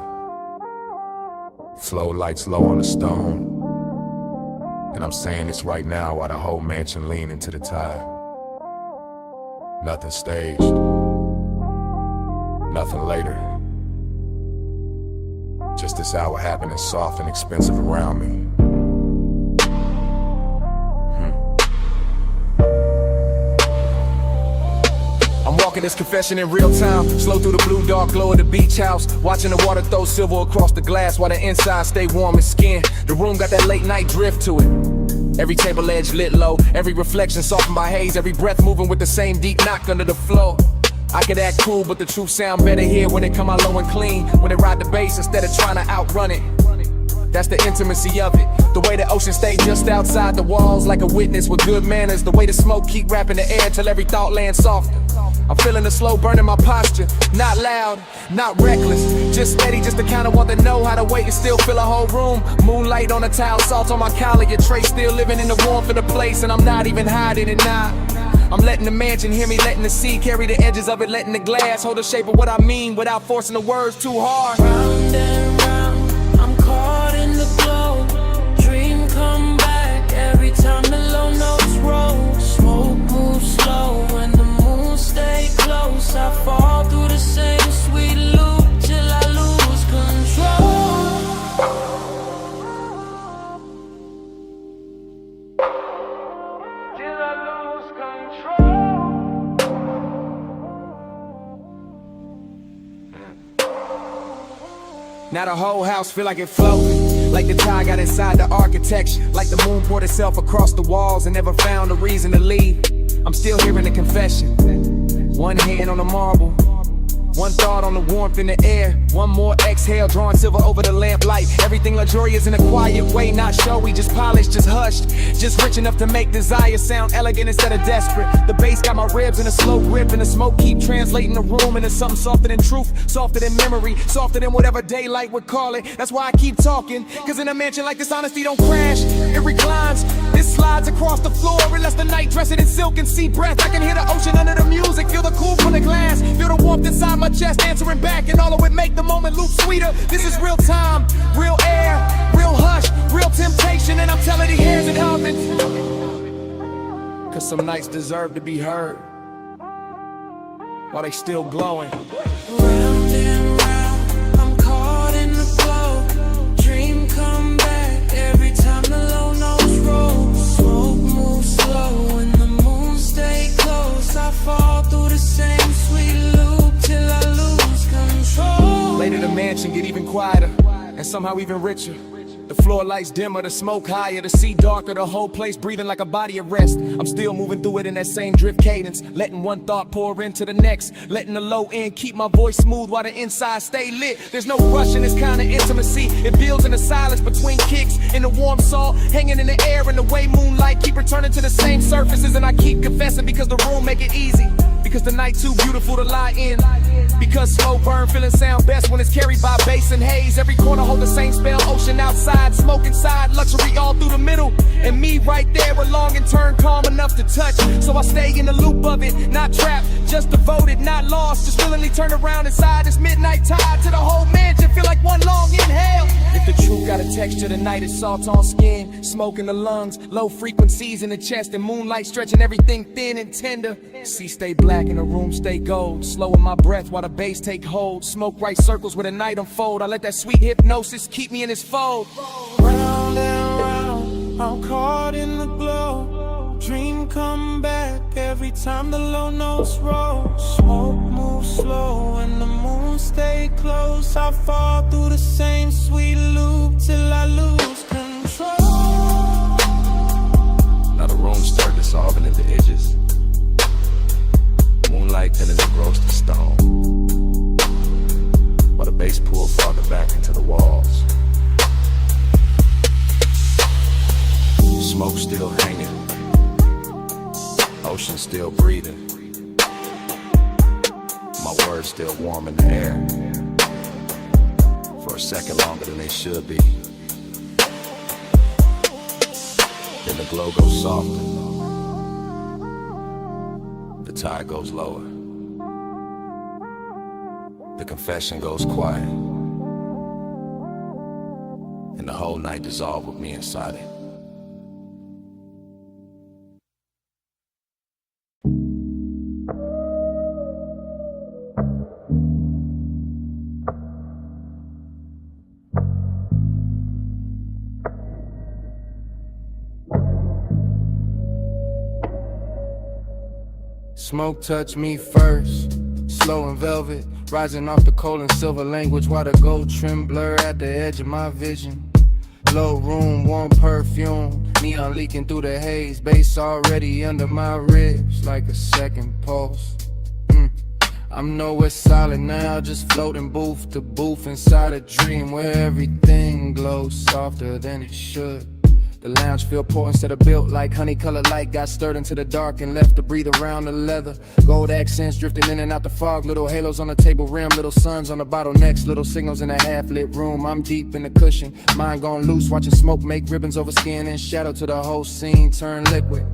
Speaker 6: Flow lights low on the stone. And I'm saying this right now while the whole mansion lean into the tide. Nothing staged. Nothing later. Just this hour happening soft and expensive around me.
Speaker 7: I'm walking this confession in real time. Slow through the blue dark glow of the beach house. Watching the water throw silver across the glass while the inside stay warm and skin. The room got that late night drift to it. Every table edge lit low. Every reflection softened by haze. Every breath moving with the same deep knock under the floor. I could act cool, but the truth sound better here when it come out low and clean. When they ride the bass instead of trying to outrun it. That's the intimacy of it. The way the ocean stay just outside the walls like a witness with good manners. The way the smoke keep wrapping the air till every thought lands softer. I'm feeling the slow burn in my posture. Not loud, not reckless. Just steady, just to kinda want to know how to wait and still fill a whole room. Moonlight on the towel, salt on my collar. Your tray still living in the warmth of the place, and I'm not even hiding it now. I'm letting the mansion hear me, letting the sea carry the edges of it, letting the glass hold the shape of what I mean without forcing the words too hard.
Speaker 3: Round and round, I'm caught in the glow. Dream
Speaker 7: Now the whole house feel like it floating, like the tide got inside the architecture, like the moon poured itself across the walls and never found a reason to leave. I'm still hearing the confession. One hand on the marble, one thought on the warmth in the air, one more exhale drawing silver over the lamplight. Everything luxurious in a quiet way, not showy, just polished, just hushed, just rich enough to make desire sound elegant instead of desperate. The bass got my ribs in a slow grip, and the smoke keep translating the room into something softer than truth, softer than memory, softer than whatever daylight would call it. That's why I keep talking, cause in a mansion like this, honesty don't crash, it reclines. This slides across the floor, it lets the night dress it in silk and sea breath. I can hear the ocean under the music, feel the cool from the glass, feel the warmth inside my chest answering back, and all of it make the moment loop sweeter. This is real time, real air, real hush, real temptation, and I'm telling the hairs it humming. Cause some nights deserve to be heard while they still glowing.
Speaker 3: Round and round, I'm caught in the flow. Dream come back every time the low notes roll. Smoke moves slow and the moon stay close. I fall through the same sweet loop till I lose control.
Speaker 7: Later the mansion get even quieter and somehow even richer. The floor lights dimmer, the smoke higher, the sea darker, the whole place breathing like a body of rest. I'm still moving through it in that same drift cadence, letting one thought pour into the next, letting the low end keep my voice smooth while the inside stay lit. There's no rush in this kind of intimacy, it builds in the silence between kicks, in the warm salt hanging in the air, and the way moonlight keep returning to the same surfaces. And I keep confessing because the room make it easy, because the night too beautiful to lie in, because slow burn feeling sound best when it's carried by bass and haze. Every corner hold the same spell, ocean outside, smoke inside, luxury all through the middle, and me right there along and turn calm enough to touch. So I stay in the loop of it, not trapped, just devoted, not lost, just willingly turn around inside this midnight tide to the whole mansion, feel like one long inhale. If the truth got a texture tonight, it's salt on skin, smoke in the lungs, low frequencies in the chest, and moonlight stretching everything thin and tender. Sea stay black and the room stay gold, slowing my breath while the bass take hold. Smoke right circles where the night unfold, I let that sweet hypnosis keep me in its fold.
Speaker 4: Round and round, I'm caught in the glow. Dream come back every time the low notes roll. Smoke moves slow and the moon stay close. I fall through the same sweet loop till I lose control.
Speaker 5: Now the room start dissolving into edges, moonlight turning to roasted stone, while the bass pulled farther back into the walls. Smoke still hanging, ocean still breathing, my words still warm in the air, for a second longer than they should be. Then the glow goes softer, the tide goes lower, the confession goes quiet, and the whole night dissolved with me inside it.
Speaker 7: Smoke touch me first, slow and velvet, rising off the coal and silver language, while the gold trim blur at the edge of my vision. Low room, warm perfume, neon leaking through the haze, bass already under my ribs like a second pulse. I'm nowhere solid now, just floating booth to booth inside a dream where everything glows softer than it should. The lounge feel poor instead of built like honey-colored light got stirred into the dark and left to breathe around the leather. Gold accents drifting in and out the fog, little halos on the table rim, little suns on the bottlenecks, little signals in a half-lit room. I'm deep in the cushion, mind gone loose, watching smoke make ribbons over skin and shadow to the whole scene turn liquid.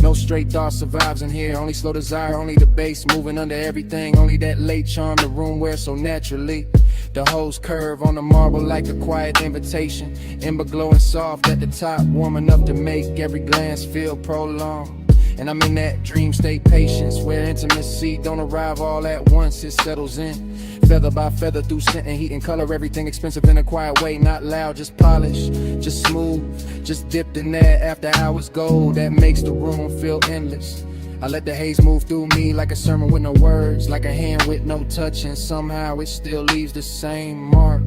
Speaker 7: No straight thought survives in here, only slow desire, only the bass moving under everything, only that late charm the room wears so naturally. The hose curve on the marble like a quiet invitation, ember glowing soft at the top, warm enough to make every glance feel prolonged. And I'm in that dream state patience, where intimacy don't arrive all at once, it settles in. Feather by feather through scent and heat and color, everything expensive in a quiet way, not loud, just polished, just smooth, just dipped in that after hours gold that makes the room feel endless. I let the haze move through me like a sermon with no words, like a hand with no touch, and somehow it still leaves the same mark.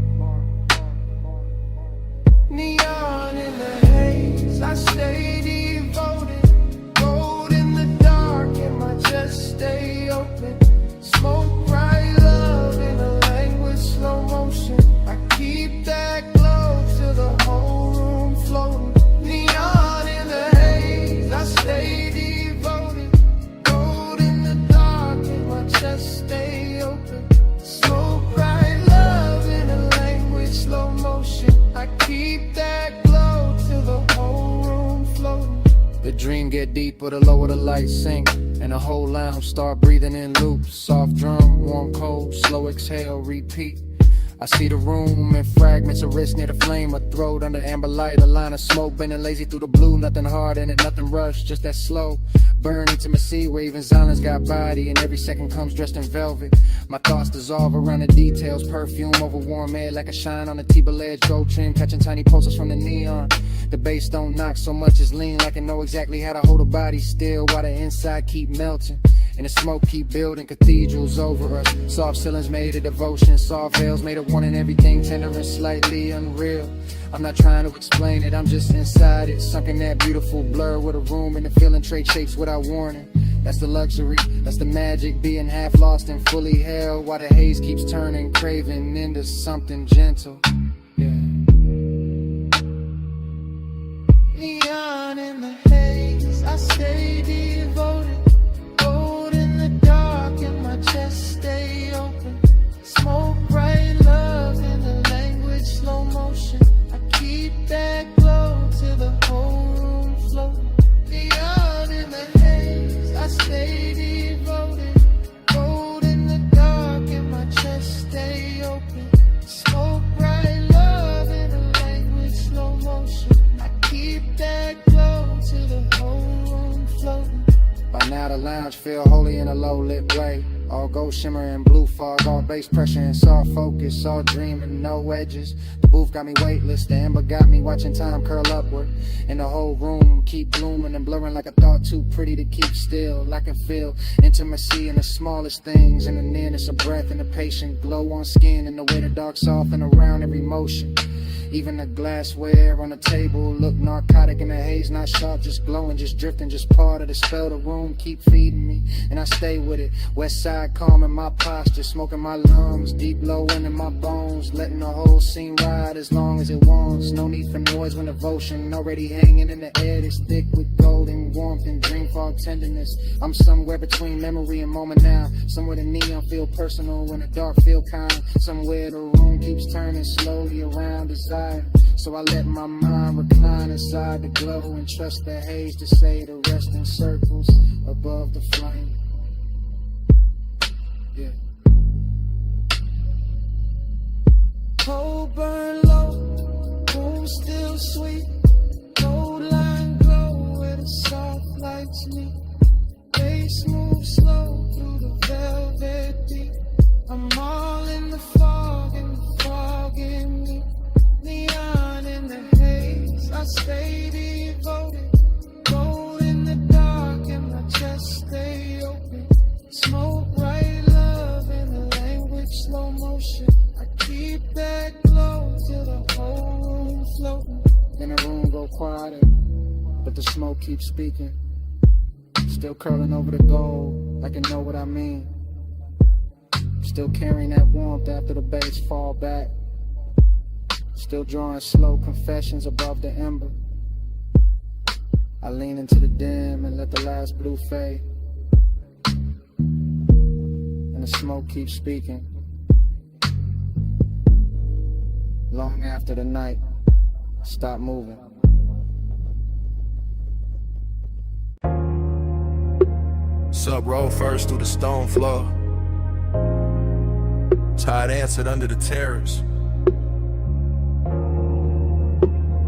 Speaker 3: stay open. Smoke bright love in a language slow motion. I keep that glow till the whole room floating. Neon in the haze, I stay devoted. Gold in the dark and my chest stay open. Smoke bright love in a language slow motion. I keep that glow till the whole room floating. The dream get deeper the lower the lights sink, and the whole lounge start breathing in loops. Soft drum, warm cold, slow exhale, repeat. I see the room in fragments, a wrist near the flame, a throat under amber light, a line of smoke bending lazy through the blue. Nothing hard in it, nothing rushed, just that slow burn intimacy where even silence got body, and every second comes dressed in velvet. My thoughts dissolve around the details, perfume over warm air like a shine on a T-bill edge, gold trim catching tiny pulses from the neon. The bass don't knock so much as lean, like I know exactly how to hold a body still while the inside keep melting. And the smoke keep building cathedrals over us. Soft ceilings made of devotion, soft veils made of wanting everything tender and slightly unreal. I'm not trying to explain it, I'm just inside it, sunk in that beautiful blur with a room and the feeling trade shapes without warning. That's the luxury, that's the magic, being half lost and fully held while the haze keeps turning, craving into something gentle. Yeah. Neon in the haze, I stay devoted. Gold in the dark and my chest stay open. Smoke bright love in the language slow motion. I keep that glow till the whole room floating. Neon in the haze, I stay devoted. Gold in the dark and my chest stay open. Smoke bright love in the language slow motion. I keep that glow till the whole room floating. By now the lounge feel holy in a low-lit way. All gold shimmer and blue fog, all bass pressure and soft focus, all dreaming, no edges. The booth got me weightless, the amber got me watching time curl upward. And the whole room keep blooming and blurring like a thought too pretty to keep still. I can feel intimacy in the smallest things, in the nearness of breath and the patient glow on skin, and the way the dark soften around every motion. Even the glassware on the table look narcotic in the haze, not sharp, just glowing, just drifting, just part of the spell. The room keep feeding me, and I stay with it. West side calm in my posture, smoking my lungs, deep low in my bones, letting the whole scene ride as long as it wants. No need for noise when devotion already hanging in the air. It's thick with golden warmth and dream fog tenderness. I'm somewhere between memory and moment now, somewhere the neon feel personal when the dark feel kind, somewhere the room keeps turning slowly around desire. So I let my mind recline inside the glow and trust the haze to say the rest in circles above the flame. Yeah. Cold burn low, room still sweet. Gold line glow where the soft lights meet. Bass move slow through the velvet deep. I'm all in the fog and the fog in me. Neon in the haze, I stay devoted. Gold in the dark and my chest stay open. Smoke bright love in the language slow motion. I keep that glow till the whole room floating. Then the room go quieter, but the smoke keeps speaking. Still curling over the gold, like it know what I mean. Still carrying that warmth after the bass fall back. Still drawing slow confessions above the ember. I lean into the dim and let the last blue fade. And the smoke keeps speaking. Long after the night, stop moving.
Speaker 6: Sub roll first through the stone floor. Tied answered under the terrace.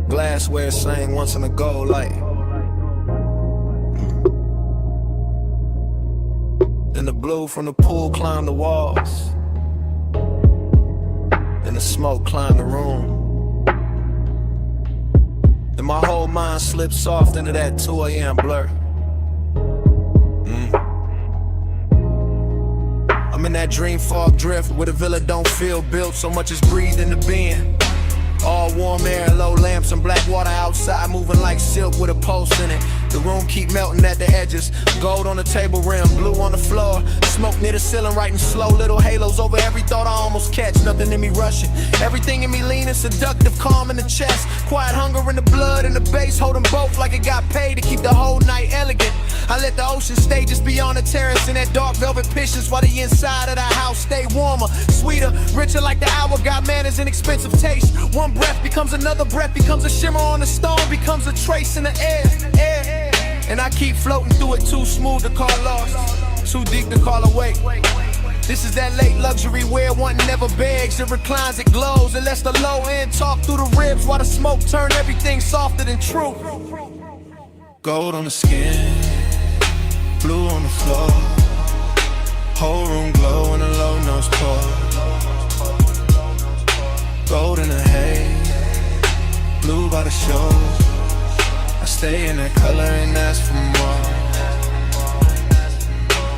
Speaker 6: Glassware sang once in a gold light. And the blue from the pool climbed the walls. And the smoke climbed the room. And my whole mind slipped soft into that 2 a.m. blur. I'm in that dream fog drift where the villa don't feel built, so much is breathed in the being. All warm air, low lamps and black water outside, moving like silk with a pulse in it.
Speaker 4: The room keep melting at the edges. Gold on the table rim, blue on the floor. Smoke near the ceiling, writing slow little halos over every thought I almost catch. Nothing in me rushing, everything in me leaning, seductive, calm in the chest. Quiet hunger in the blood and the bass, holding both like it got paid to keep the whole night elegant. I let the ocean stay just beyond the terrace in that dark velvet pishes, while the inside of the house stay warmer, sweeter, richer like the hour. Got manners and expensive taste. One breath becomes another breath, becomes a shimmer on the stone, becomes a trace in the air. And I keep floating through it, too smooth to call lost, too deep to call awake. This is that late luxury where one never begs, it reclines, it glows, it lets the low end talk through the ribs while the smoke turn everything softer than truth.
Speaker 6: Gold on the skin, blue on the floor. Whole room glow in a low nose pour. Gold in the haze, blue by the shore. I stay in that color and ask for more.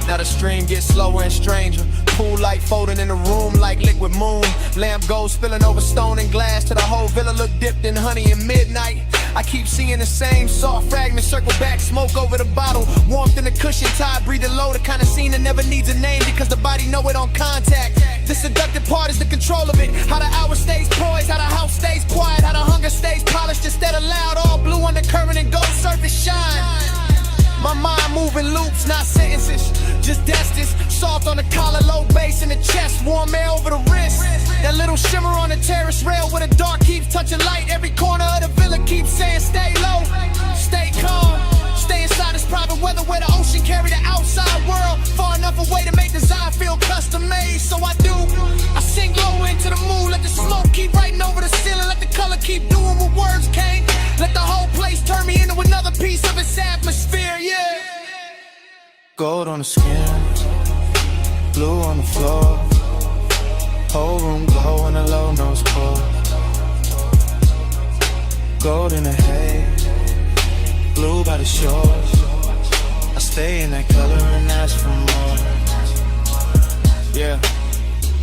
Speaker 4: Now the stream gets slower and stranger. Pool light folding in the room like liquid moon. Lamp gold spilling over stone and glass till the whole villa look dipped in honey at midnight. I keep seeing the same soft fragments circle back, smoke over the bottle. Warmth in the cushion, tide breathing low. The kind of scene that never needs a name because the body know it on contact. The seductive part is the control of it. How the hour stays poised, how the house stays quiet, how the hunger stays polished instead of loud. All blue undercurrent and gold surface shine. My mind moving loops, not sentences, just destins. Soft on the collar, low bass in the chest, warm air over the wrist. That little shimmer on the terrace rail where the dark keeps touching light. Every corner of the villa keeps saying stay low, stay calm. Stay inside this private weather where the ocean carry the outside world. Far enough away to make design feel custom made. So I do, I sink low into the moon. Let the smoke keep writing over the ceiling. Let the color keep doing what words can't. Let the whole place turn me into another piece of its atmosphere, yeah.
Speaker 6: Gold on the skin, blue on the floor. Whole room glow in a low nose pour. Gold in the haze, blue by the shore. I stay in that color and ask for more.
Speaker 4: Yeah,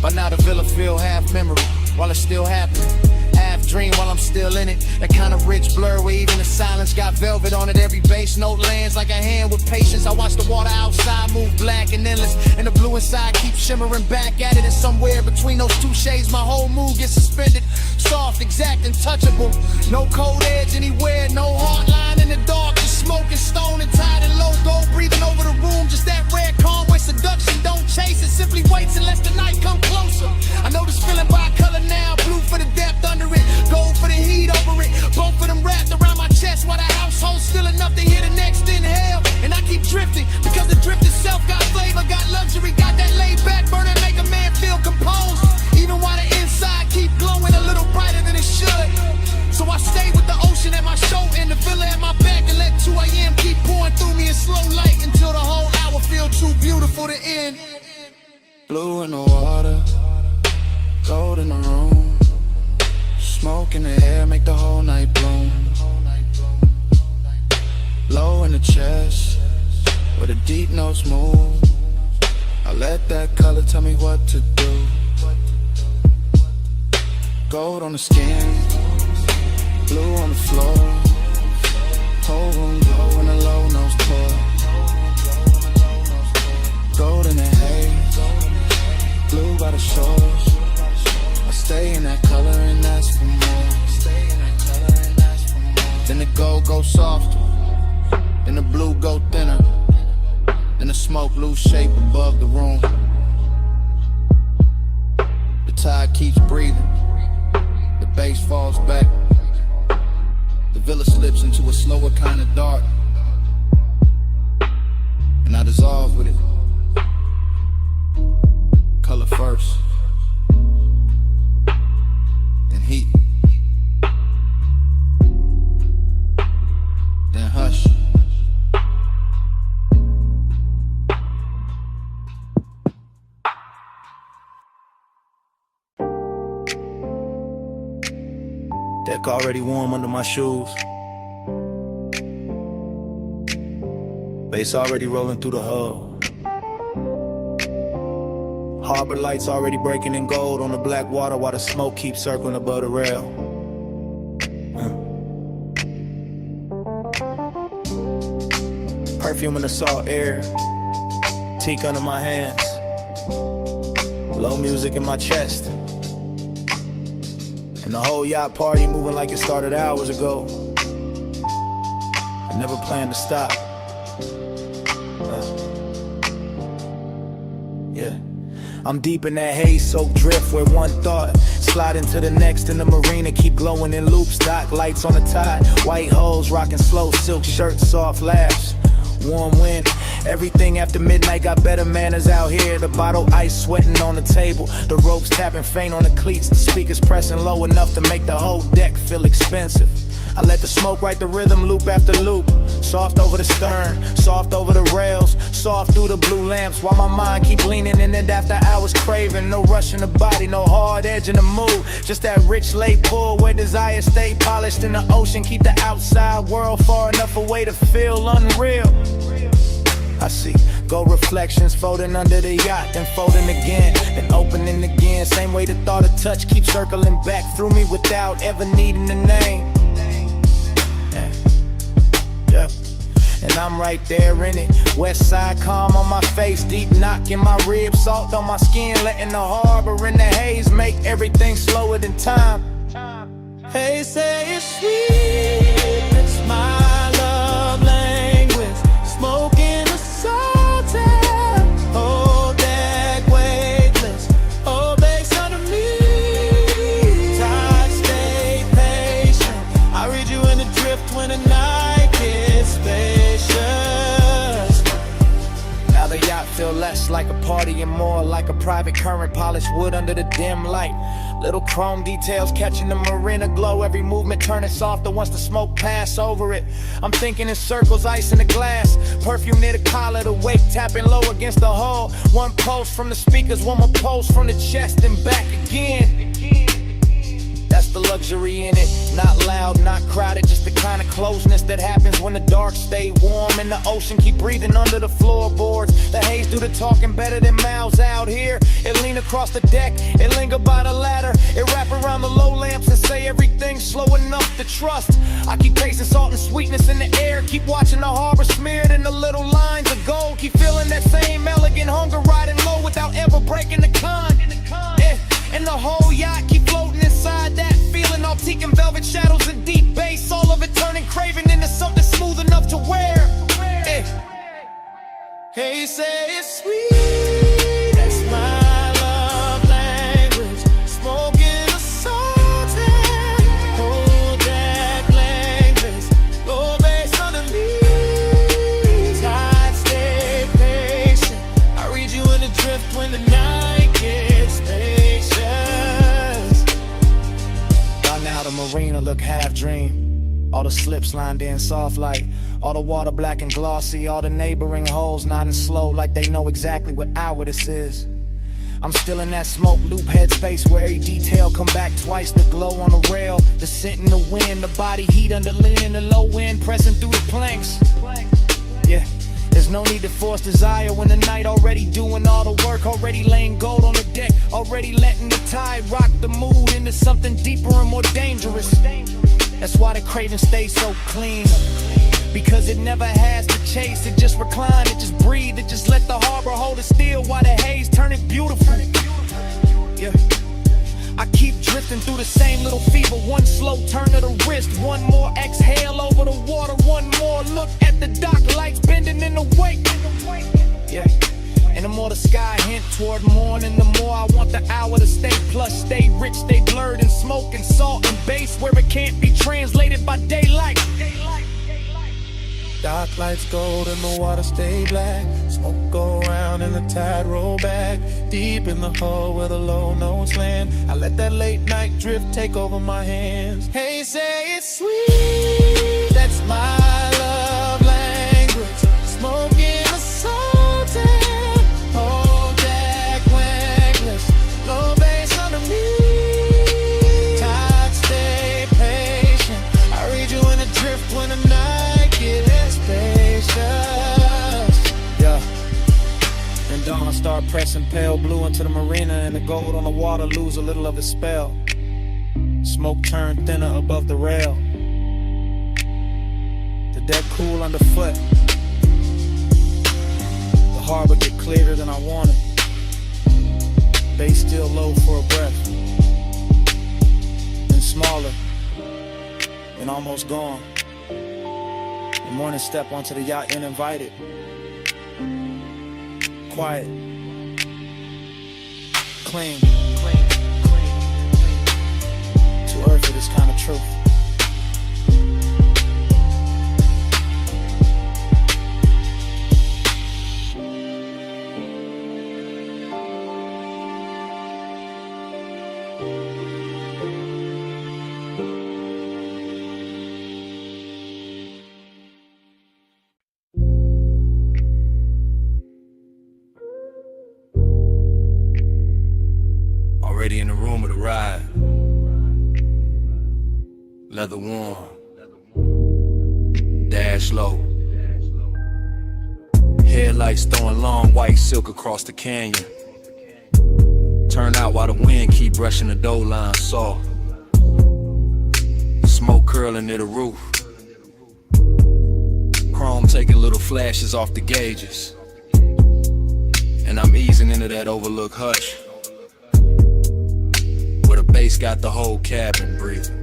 Speaker 4: by now the villa feel half memory while it's still happening. Half dream while I'm still in it. That kind of rich blur where even the silence got velvet on it. Every bass note lands like a hand with patience. I watch the water outside move black and endless, and the blue inside keeps shimmering back at it. And somewhere between those two shades my whole mood gets suspended. Soft, exact, and touchable. No cold edge anywhere, no hard line in the dark. Just smoking, stone and tied and low gold breathing over the room. Just that rare calm where seduction don't chase it, simply waits unless the night come closer. I know this feeling by color now, blue for the depth under it, gold for the heat over it. Both of them wrapped around my chest while the household's still enough to hear the next inhale. And I keep drifting because the drift itself got flavor, got luxury, got that laid back burn and make a man feel composed. Even while the inside keep glowing a little brighter than it should. So I stay with the ocean at my shoulder and the villa at my back, and let 2 a.m. keep pouring through me in slow light until the whole hour feel too beautiful to end.
Speaker 6: Blue in the water, gold in the room. Smoke in the air make the whole night bloom. Low in the chest, where the deep notes move. I let that color tell me what to do. Gold on the skin, blue on the floor. Whole room glow in a low nose pour. Gold in the haze, blue by the shores. I stay in that color and ask for more. Then the gold go softer, then the blue go thinner, then the smoke lose shape above the room. The tide keeps breathing, the bass falls back. The villa slips into a slower kind of dark, and I dissolve with it. Color first, then heat, then hush. Deck already warm under my shoes. Bass already rolling through the hull. Harbor lights already breaking in gold on the black water while the smoke keeps circling above the rail.
Speaker 4: perfume in the salt air, teak under my hands, low music in my chest, and the whole yacht party moving like it started hours ago. I never planned to stop. Yeah, I'm deep in that haze-soaked drift where one thought slide into the next in the marina, keep glowing in loops, dock lights on the tide, white hoes rocking slow, silk shirts, soft laughs, warm wind. Everything after midnight got better manners out here. The bottle ice sweating on the table, the ropes tapping faint on the cleats, the speakers pressing low enough to make the whole deck feel expensive. I let the smoke write the rhythm loop after loop, soft over the stern, soft over the rails, soft through the blue lamps, while my mind keep leaning in it after hours craving. No rush in the body, no hard edge in the mood, just that rich late pull where desire stay polished in the ocean. Keep the outside world far enough away to feel unreal. I see gold reflections folding under the yacht, then folding again, then opening again. Same way the thought of touch keeps circling back through me without ever needing a name. Yeah. And I'm right there in it, west side calm on my face, deep knock in my ribs, salt on my skin, letting the harbor in the haze make everything slower than time. Hey, say it's sweet, it's my love language, smoking the salt air, hold that weightless, oh base under me, tide stay patient, I read you in the drift when the night gets spacious. Now the yacht feel less like a party and more like a private current, polished wood under the dim light. Little chrome details catching the marina glow, every movement turning softer once the smoke pass over it. I'm thinking in circles, ice in the glass, perfume near the collar, the wake tapping low against the hull. One pulse from the speakers, one more pulse from the chest and back again. That's the luxury in it, not loud, not crowded, just the kind of closeness that happens when the dark stay warm and the ocean keep breathing under the floorboards. The haze do the talking better than mouths out here. It lean across the deck, it linger by the ladder, it wrap around the low lamps and say everything slow enough to trust. I keep tasting salt and sweetness in the air, keep watching the harbor smeared in the little lines of gold, keep feeling that same elegant hunger riding low without ever breaking the con. Yeah. And the whole yacht keep floating inside that feeling, all teak and velvet shadows and deep bass, all of it turning craving into something smooth enough to wear. Hey, say it's sweet, that's my love language, smoking the salt air, hold that language, low bass under me, tide stay patient, I read you in the drift when the night gets spacious. By now the marina look half dream, all the slips lined in soft light, all the water black and glossy, all the neighboring holes nodding slow like they know exactly what hour this is. I'm still in that smoke loop headspace where every detail come back twice, the glow on the rail, the scent in the wind, the body heat under leaning, the low wind pressing through the planks. Yeah, there's no need to force desire when the night already doing all the work, already laying gold on the deck, already letting the tide rock the mood into something deeper and more dangerous. That's why the craving stays so clean, because it never has to chase, it just recline, it just breathe, it just let the harbor hold it still while the haze turn it beautiful. Yeah, I keep drifting through the same little fever, one slow turn of the wrist, one more exhale over the water, one more look at the dock lights bending in the wake. Yeah, and the more the sky hint toward morning, the more I want the hour to stay plush, stay rich, stay blurred in smoke and salt and bass where it can't be translated by daylight. Dark lights gold and the water stay black, smoke go round and the tide roll back, deep in the hull where the low notes land, I let that late night drift take over my hands. Hey, say it's sweet, that's my love language, smoking the salt air, hold that wangless, low bass under me, tide stay patient, I read you in the drift when the night gets spacious. Yeah, and dawn start pressing pale blue into the marina, and the gold on the water lose a little of its spell. Smoke turn thinner above the rail, the deck cool underfoot, harbor get clearer than I wanted. Bass still low for a breath. Then smaller. And almost gone. The morning step onto the yacht uninvited. Quiet. Clean. Too earth for this kind of truth.
Speaker 5: Already in the room of the ride. Leather warm. Dash low. Headlights throwing long white silk across the canyon. Turn out while the wind keep brushing the dough line soft. Smoke curling near the roof. Chrome taking little flashes off the gauges. And I'm easing into that overlooked hush. Bass got the whole cabin breathing.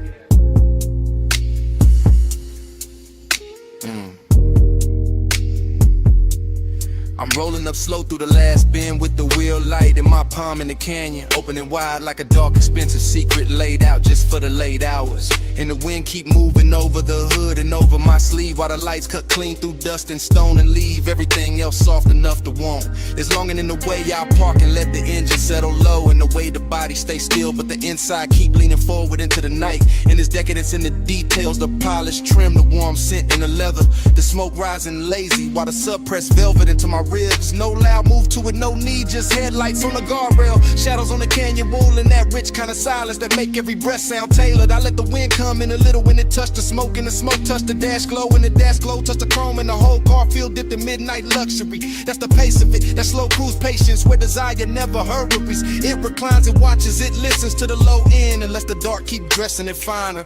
Speaker 5: I'm rolling up slow through the last bend with the wheel light in my palm in the canyon, opening wide like a dark expensive secret laid out just for the late hours. And the wind keep moving over the hood and over my sleeve while the lights cut clean through dust and stone and leave everything else soft enough to want. There's longing in the way I park and let the engine settle low, and the way the body stay still but the inside keep leaning forward into the night. And there's decadence in the details, the polished trim, the warm scent in the leather, the smoke rising lazy while the suppressed velvet into my ribs. No loud move to it, no need, just headlights on the guardrail, shadows on the canyon wall, and that rich kind of silence that make every breath sound tailored. I let the wind come in a little when it touched the smoke, and the smoke touched the dash glow, and the dash glow touched the chrome, and the whole car feel dipped in midnight luxury. That's the pace of it, that slow cruise patience where desire never hurries. It reclines and watches, it listens to the low end and lets the dark keep dressing it finer.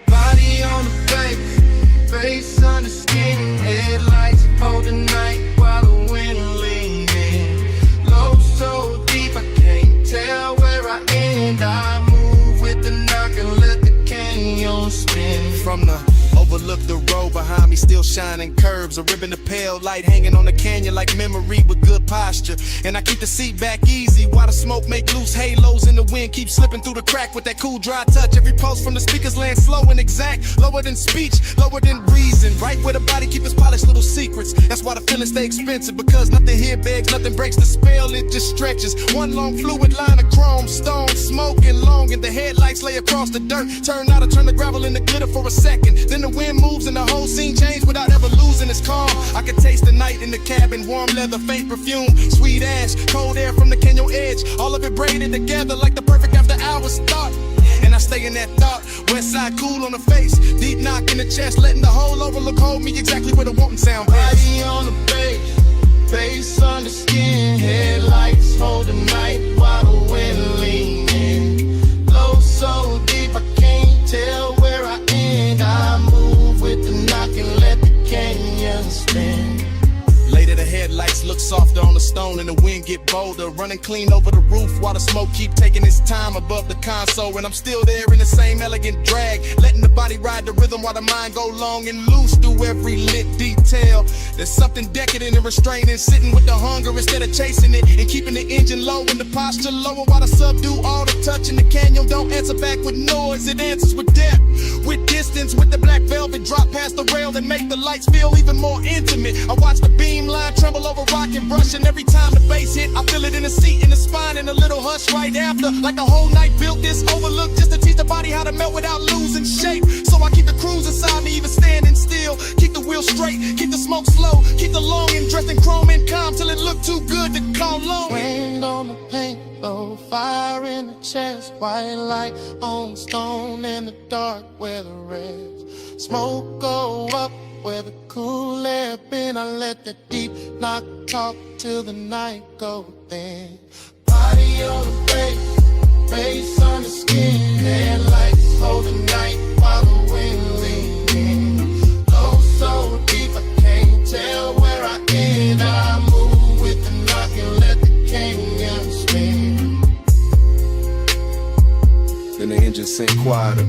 Speaker 8: Body on the bass, face under skin, headlights hold the night while the wind lean in. Low so deep I can't tell where I end. I move with the knock and let the canyon spin.
Speaker 5: From the overlook the road behind me, still shining curves, a ribbon of pale light hanging on the canyon like memory with good posture. And I keep the seat back easy while the smoke make loose halos in the wind keep slipping through the crack with that cool dry touch. Every pulse from the speakers land slow and exact, lower than speech, lower than reason, right where the body keep its polished little secrets. That's why the feelings stay expensive, because nothing here begs, nothing breaks the spell, it just stretches. One long fluid line of chrome, stone, smoking long, and the headlights lay across the dirt. Turn out to turn the gravel into glitter for a second, then the wind moves and the whole scene changed without ever losing its calm. I could taste the night in the cabin, warm leather, faint perfume, sweet ash, cold air from the canyon edge, all of it braided together like the perfect after hours thought. And I stay in that thought, west side cool on the face, deep knock in the chest, letting the whole overlook hold me exactly where the wanting sound
Speaker 8: body on the bass, face under skin, headlights hold the night while the wind lean in. Low so deep I can't tell where I end. I move with the knock and let the canyon spin.
Speaker 5: Later the headlights look softer on the stone and the wind get bolder, running clean over the roof while the smoke keep taking its time above the console. And I'm still there in the same elegant drag, letting the body ride the rhythm while the mind go long and loose through every lit detail. There's something decadent and restraining, sitting with the hunger instead of chasing it, and keeping the engine low and the posture lower while the subdue all the touch. And the canyon don't answer back with noise, it answers with depth, with distance, with the black velvet drop past the rail that make the lights feel even more intimate. I watch the beam line tremble over rock and brush, and every time the bass hit I feel it in the seat, in the spine, and a little hush right after, like the whole night built this overlook just to teach the body how to melt without losing shape. So I keep the cruise inside me even standing still, keep the wheel straight, keep the smoke slow, keep the longing dressed in chrome and calm till it look too good to call long.
Speaker 8: Wind on the paint, low fire in the chest, white light on stone in the dark where the rest. Smoke go up where the cool air been. I let the deep knock talk till the night go thin. Body on the bass, face on the skin, headlights hold the night while the wind lean in. Low so deep tell where I end. I move with the knock and let the canyon spin.
Speaker 9: Then the engine sink quieter,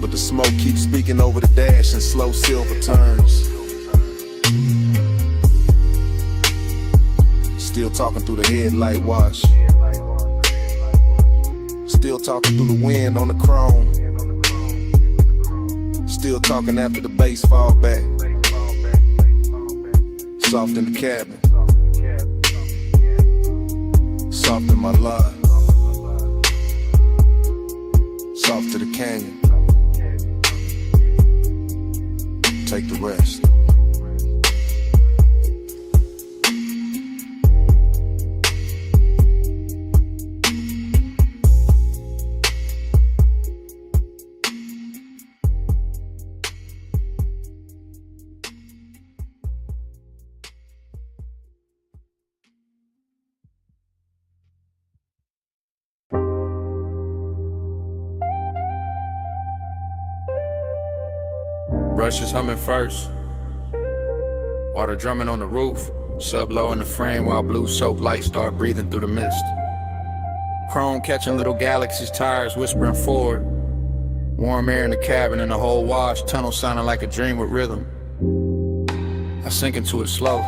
Speaker 9: but the smoke keeps speaking over the dash in slow silver turns. Still talking through the headlight wash, still talking through the wind on the chrome, still talking after the bass fall back. Soft in the cabin, soft in my life, soft to the canyon. Take the rest.
Speaker 5: Brushes humming first, water drumming on the roof, sub low in the frame while blue soap lights start breathing through the mist. Chrome catching little galaxies, tires whispering forward. Warm air in the cabin and the whole wash, tunnel sounding like a dream with rhythm. I sink into it slow.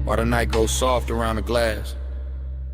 Speaker 5: While the night goes soft around the glass.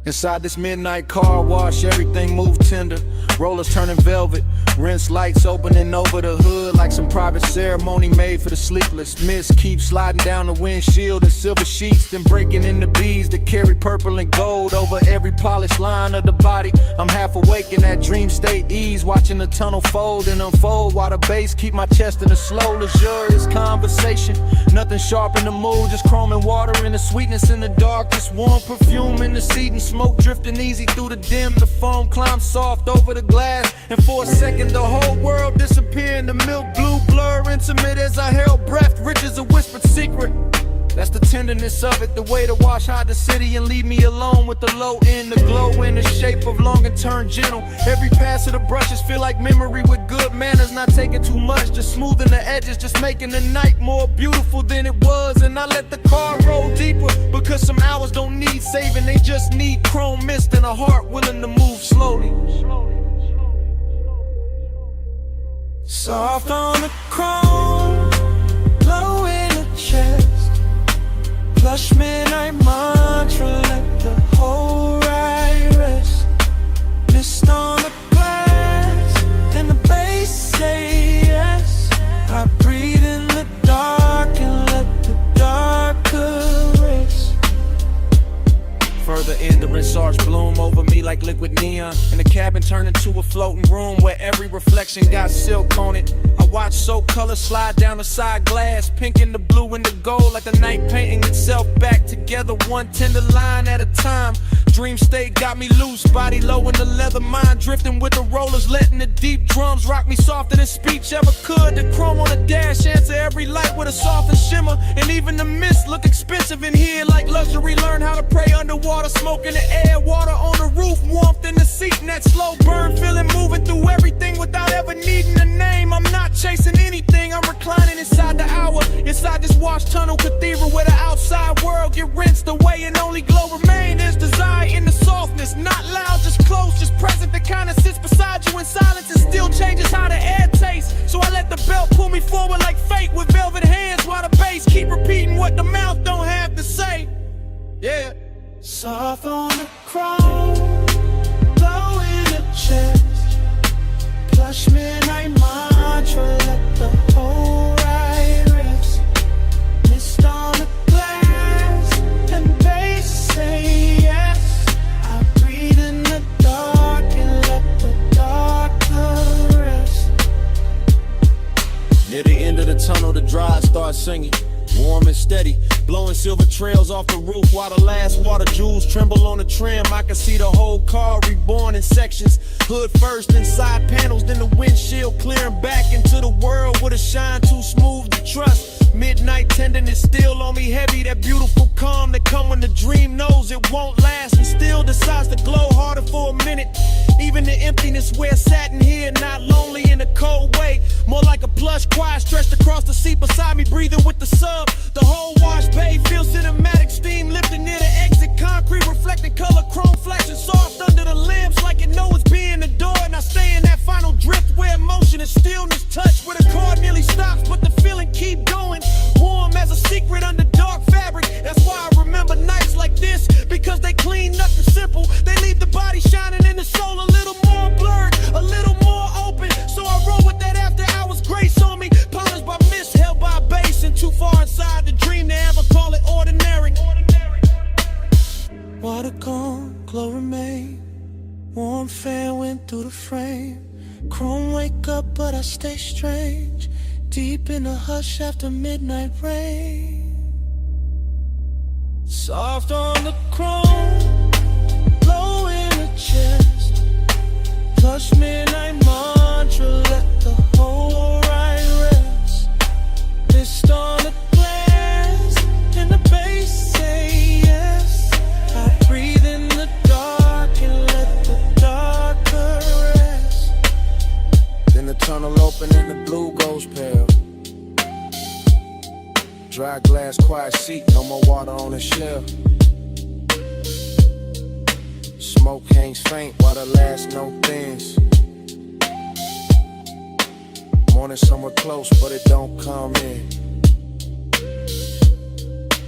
Speaker 5: Inside this midnight car wash, everything move tender. Rollers turning velvet, rinse lights opening over the hood like some private ceremony made for the sleepless. Mist keeps sliding down the windshield in silver sheets, then breaking into beads that carry purple and gold over every polished line of the body. I'm half awake in that dream state ease, watching the tunnel fold and unfold while the bass keep my chest in a slow, luxurious conversation. Nothing sharp in the mood, just chrome and water and the sweetness in the dark. Just warm perfume in the seat and smoke drifting easy through the dim. The foam climbs soft over the glass, and for a second the whole world disappeared in the milk blue blur, intimate as I held breath, rich as a whispered secret. That's the tenderness of it, the way to wash hide the city and leave me alone with the low end, the glow in the shape of long and turn gentle. Every pass of the brushes feel like memory with good manners, not taking too much, just smoothing the edges, just making the night more beautiful than it was. And I let the car roll deeper, because some hours don't need saving, they just need chrome mist and a heart willing to move slowly.
Speaker 4: Soft on the chrome, glow in the chest, plush midnight mantra, let the whole ride rest. Mist on the glass, and the bass say yes. I breathe in the dark and let the dark caress.
Speaker 1: Further in, the rinse bloom over me like liquid neon, and the cabin turned into a floating room where every reflection got silk on it. I watch soap color slide down the side glass, pink and the blue and the gold, like the night painting itself back together, one tender line at a time. Dream state got me loose, body low in the leather, mind drifting with the rollers, letting the deep drums rock me softer than speech ever could. The chrome on the dash answer every light with a softer shimmer, and even the mist look expensive in here like luxury. Learn how to pray underwater, smoke in the air, water on the roof, warmth in the seat, and that slow burn feeling moving through everything without ever needing a name. I'm not chasing anything, I'm reclining inside the hour, inside this wash tunnel cathedral where the outside world get rinsed away and only glow remain. There's desire in the softness, not loud, just close, just present, that kind of sits beside you in silence and still changes how the air tastes. So I let the belt pull me forward like fate with velvet hands, while the bass keep repeating what the mouth don't have to say. Yeah.
Speaker 4: Soft on the chrome, glow in the chest, plush midnight mantra, let the whole ride rest. Mist on the glass, and bass say yes. I breathe in the dark and let the dark caress.
Speaker 1: Near the end of the tunnel, the drive starts singing, warm and steady, blowing silver trails off the roof while the last water jewels tremble on the trim. I can see the whole car reborn in sections, hood first and side panels, then the windshield clearing back into the world with a shine too smooth to trust. Midnight tenderness still on me heavy, that beautiful calm that come when the dream knows it won't last and still decides to glow harder for a minute. Even the emptiness where satin here, not
Speaker 4: across the seat beside me, breathing with the sub. The whole wash bay feels cinematic, steam lifting near the exit. Concrete reflecting color, chrome flashing soft under the limbs like it knows it's being adored. And I stay in that final drift where emotion and stillness touch, where the car nearly stops, but the feeling keep going. Warm as a secret under dark fabric. That's why I remember nights like this, because they clean nothing simple. They leave the body shining and the soul a little more blurred, a little more open. So I roll with that after hours grace on me, polished by mist, held by bass, and too far inside the dream to ever call it ordinary. Water gone, glow remain. Warm fan went through the frame. Chrome wake up, but I stay strange. Deep in the hush after midnight rain. Soft on the chrome, low in the chest. Plush midnight mantra, let the whole ride rest. Mist on the glass, and the bass say yes. I breathe in the dark and let the darker rest.
Speaker 1: Then the tunnel open and the blue goes pale. Dry glass, quiet seat, no more water on the shelf. Smoke hangs faint while the last note thins. Morning somewhere close, but it don't come in.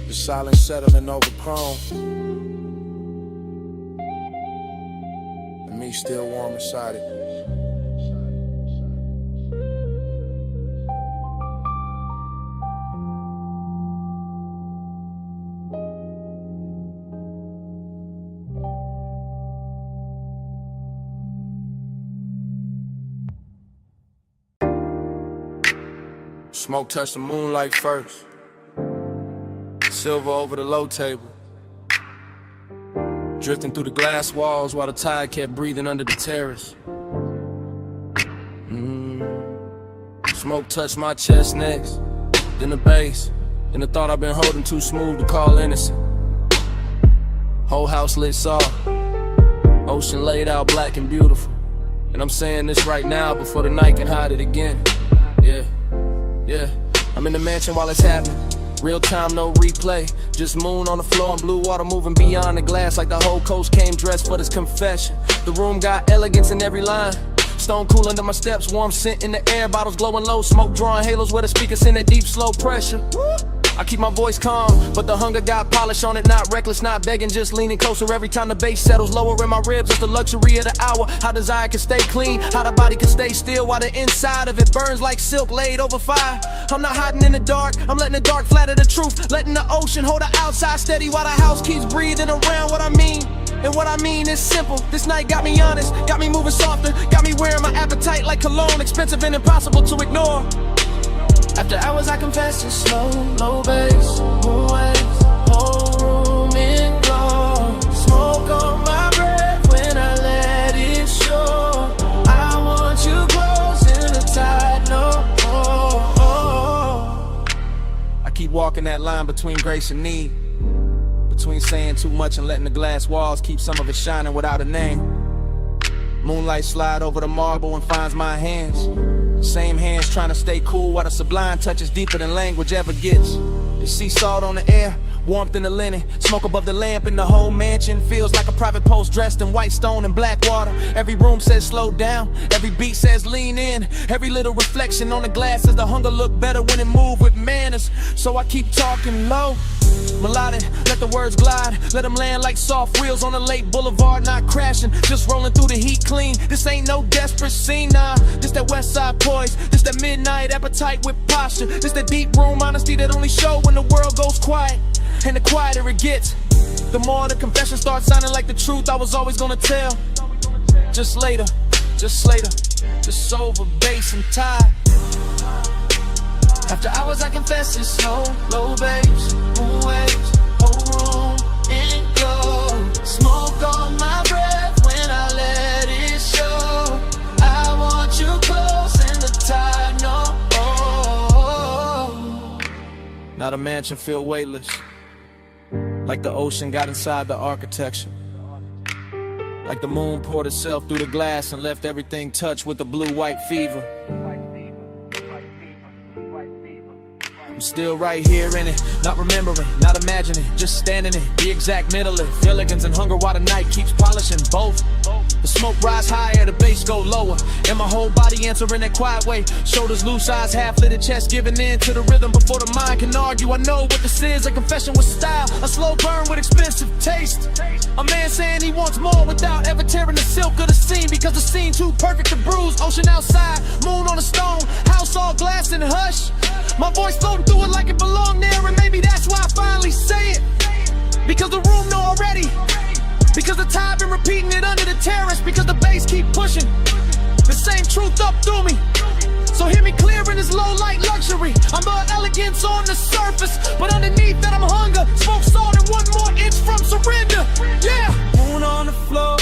Speaker 1: The silence settling over chrome, and me still warm inside it. Smoke touched the moonlight first. Silver over the low table. Drifting through the glass walls while the tide kept breathing under the terrace. Smoke touched my chest next, then the bass, and the thought I've been holding too smooth to call innocent. Whole house lit soft, ocean laid out black and beautiful. And I'm saying this right now before the night can hide it again. Yeah, I'm in the mansion while it's happening. Real time, no replay. Just moon on the floor and blue water moving beyond the glass, like the whole coast came dressed for this confession. The room got elegance in every line. Stone cool under my steps, warm scent in the air, bottles glowing low, smoke drawing halos where the speakers send that deep slow pressure. I keep my voice calm, but the hunger got polish on it. Not reckless, not begging, just leaning closer every time the bass settles lower in my ribs. It's the luxury of the hour, how desire can stay clean, how the body can stay still while the inside of it burns like silk laid over fire. I'm not hiding in the dark, I'm letting the dark flatter the truth, letting the ocean hold the outside steady while the house keeps breathing around what I mean. And what I mean is simple. This night got me honest, got me moving softer, got me wearing my appetite like cologne, expensive and impossible to ignore. After hours I confess it's slow, low bass, moon waves, whole room in glow. Smoke on my breath when I let it show. I want you close in the tide, no. I keep walking that line between grace and need, between saying too much and letting the glass walls keep some of it shining without a name. Moonlight slide over the marble and finds my hands. Same hands trying to stay cool while the sublime touches deeper than language ever gets. The sea salt on the air, warmth in the linen, smoke above the lamp in the whole mansion. Feels like a private post dressed in white stone and black water. Every room says slow down, every beat says lean in. Every little reflection on the glass says the hunger look better when it move with manners. So I keep talking low, melodic, let the words glide, let them land like soft wheels on a late boulevard, not crashing, just rolling through the heat clean. This ain't no desperate scene, nah, this that west side poise, this that midnight appetite with posture, this that deep room honesty that only show when the world goes quiet. And the quieter it gets, the more the confession starts sounding like the truth I was always gonna tell. Just later, just over bass and tide. After hours I confess it's slow, low bass, moon waves, whole room in glow. Smoke on my breath when I let it show. I want you close in the tide, no. Now the mansion feel weightless, like the ocean got inside the architecture. Like the moon poured itself through the glass and left everything touched with the blue-white fever.
Speaker 4: I'm still right here in it, not remembering, not imagining, just standing in the exact middle of elegance and hunger while the night keeps polishing both. The smoke rise higher, the bass go lower, and my whole body answering that quiet way. Shoulders loose, eyes half-lit, chest giving in to the rhythm before the mind can argue. I know what this is, a confession with style, a slow burn with expensive taste. A man saying he wants more without ever tearing the silk of the scene, because the scene too perfect to bruise. Ocean outside, moon on a stone, house all glass and hush. My voice floating through it like it belonged there, and maybe that's why I finally say it. Because the room know already. Because the tide been repeating it under the terrace. Because the bass keep pushing the same truth up through me. So hear me clear in this low light luxury. I'm the elegance on the surface, but underneath that I'm hunger. Smoke salt and 1 more inch from surrender. Yeah. Moon on the floor,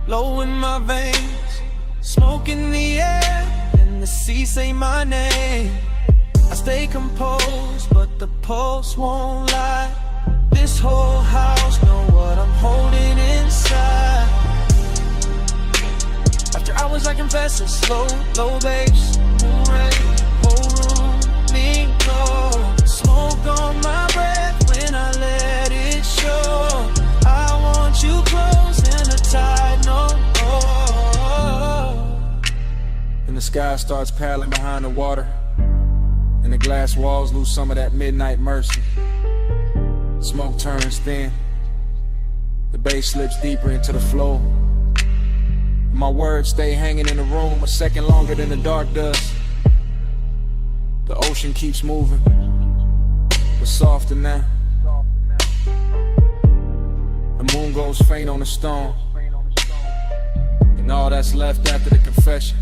Speaker 4: low in my veins, smoke in the air, and the sea say my name. I stay composed, but the pulse won't lie. This whole house know what I'm holding inside. After hours I confess it's slow, low bass, moon rain, whole room, me glow. Smoke on my breath when I let it show. I want you close in the tide, no more.
Speaker 5: And the sky starts paddling behind the water, and the glass walls lose some of that midnight mercy. Smoke turns thin, the bass slips deeper into the flow. My words stay hanging in the room a second longer than the dark does. The ocean keeps moving, but softer now. The moon goes faint on the stone, and all that's left after the confession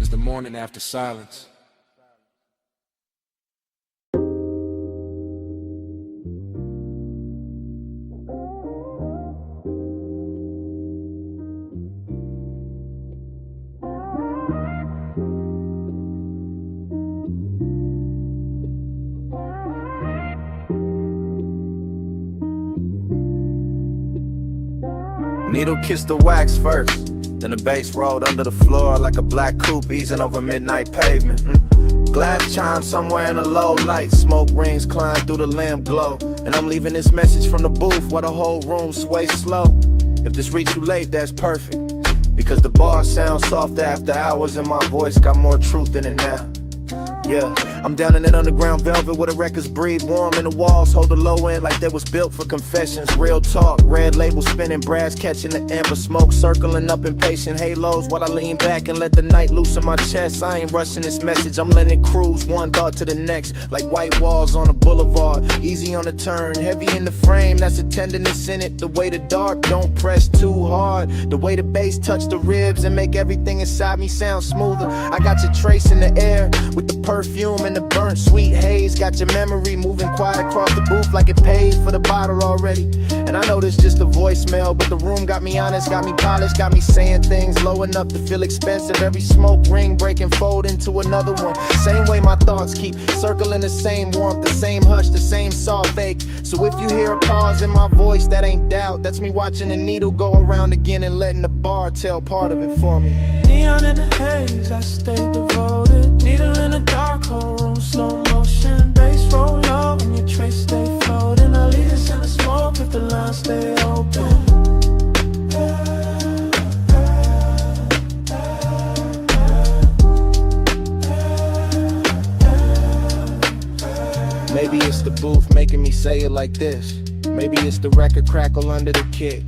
Speaker 5: is the morning after silence.
Speaker 6: Needle kissed the wax first, then the bass rolled under the floor like a black coupe easing over midnight pavement. Glass chimes somewhere in the low light, smoke rings climb through the lamp glow, and I'm leaving this message from the booth while the whole room sways slow. If this reach you late, that's perfect, because the bar sounds softer after hours and my voice got more truth in it now. Yeah, I'm down in that underground velvet where the records breathe warm and the walls hold the low end like they was built for confessions. Real talk, red label spinning, brass catching the amber smoke, circling up impatient halos while I lean back and let the night loose in my chest. I ain't rushing this message, I'm letting it cruise one thought to the next, like white walls on a boulevard, easy on the turn, heavy in the frame, that's a tenderness in it. The way the dark don't press too hard, the way the bass touch the ribs and make everything inside me sound smoother. I got your trace in the air with the perfume and the burnt sweet haze. Got your memory moving quiet across the booth like it paid for the bottle already. And I know this just a voicemail, but the room got me honest, got me polished, got me saying things low enough to feel expensive. Every smoke ring break and fold into another one. Same way my thoughts keep circling the same warmth, the same hush, the same soft ache. So if you hear a pause in my voice, that ain't doubt. That's me watching the needle go around again and letting the bar tell part of it for me.
Speaker 4: Neon in the haze, I stay devoted. Needle in the dark, whole room slow motion. Bass roll low and your trace stay floating. I leave us in the smoke if the lines stay open. Maybe it's the booth making me say it like this. Maybe it's the record crackle under the kick.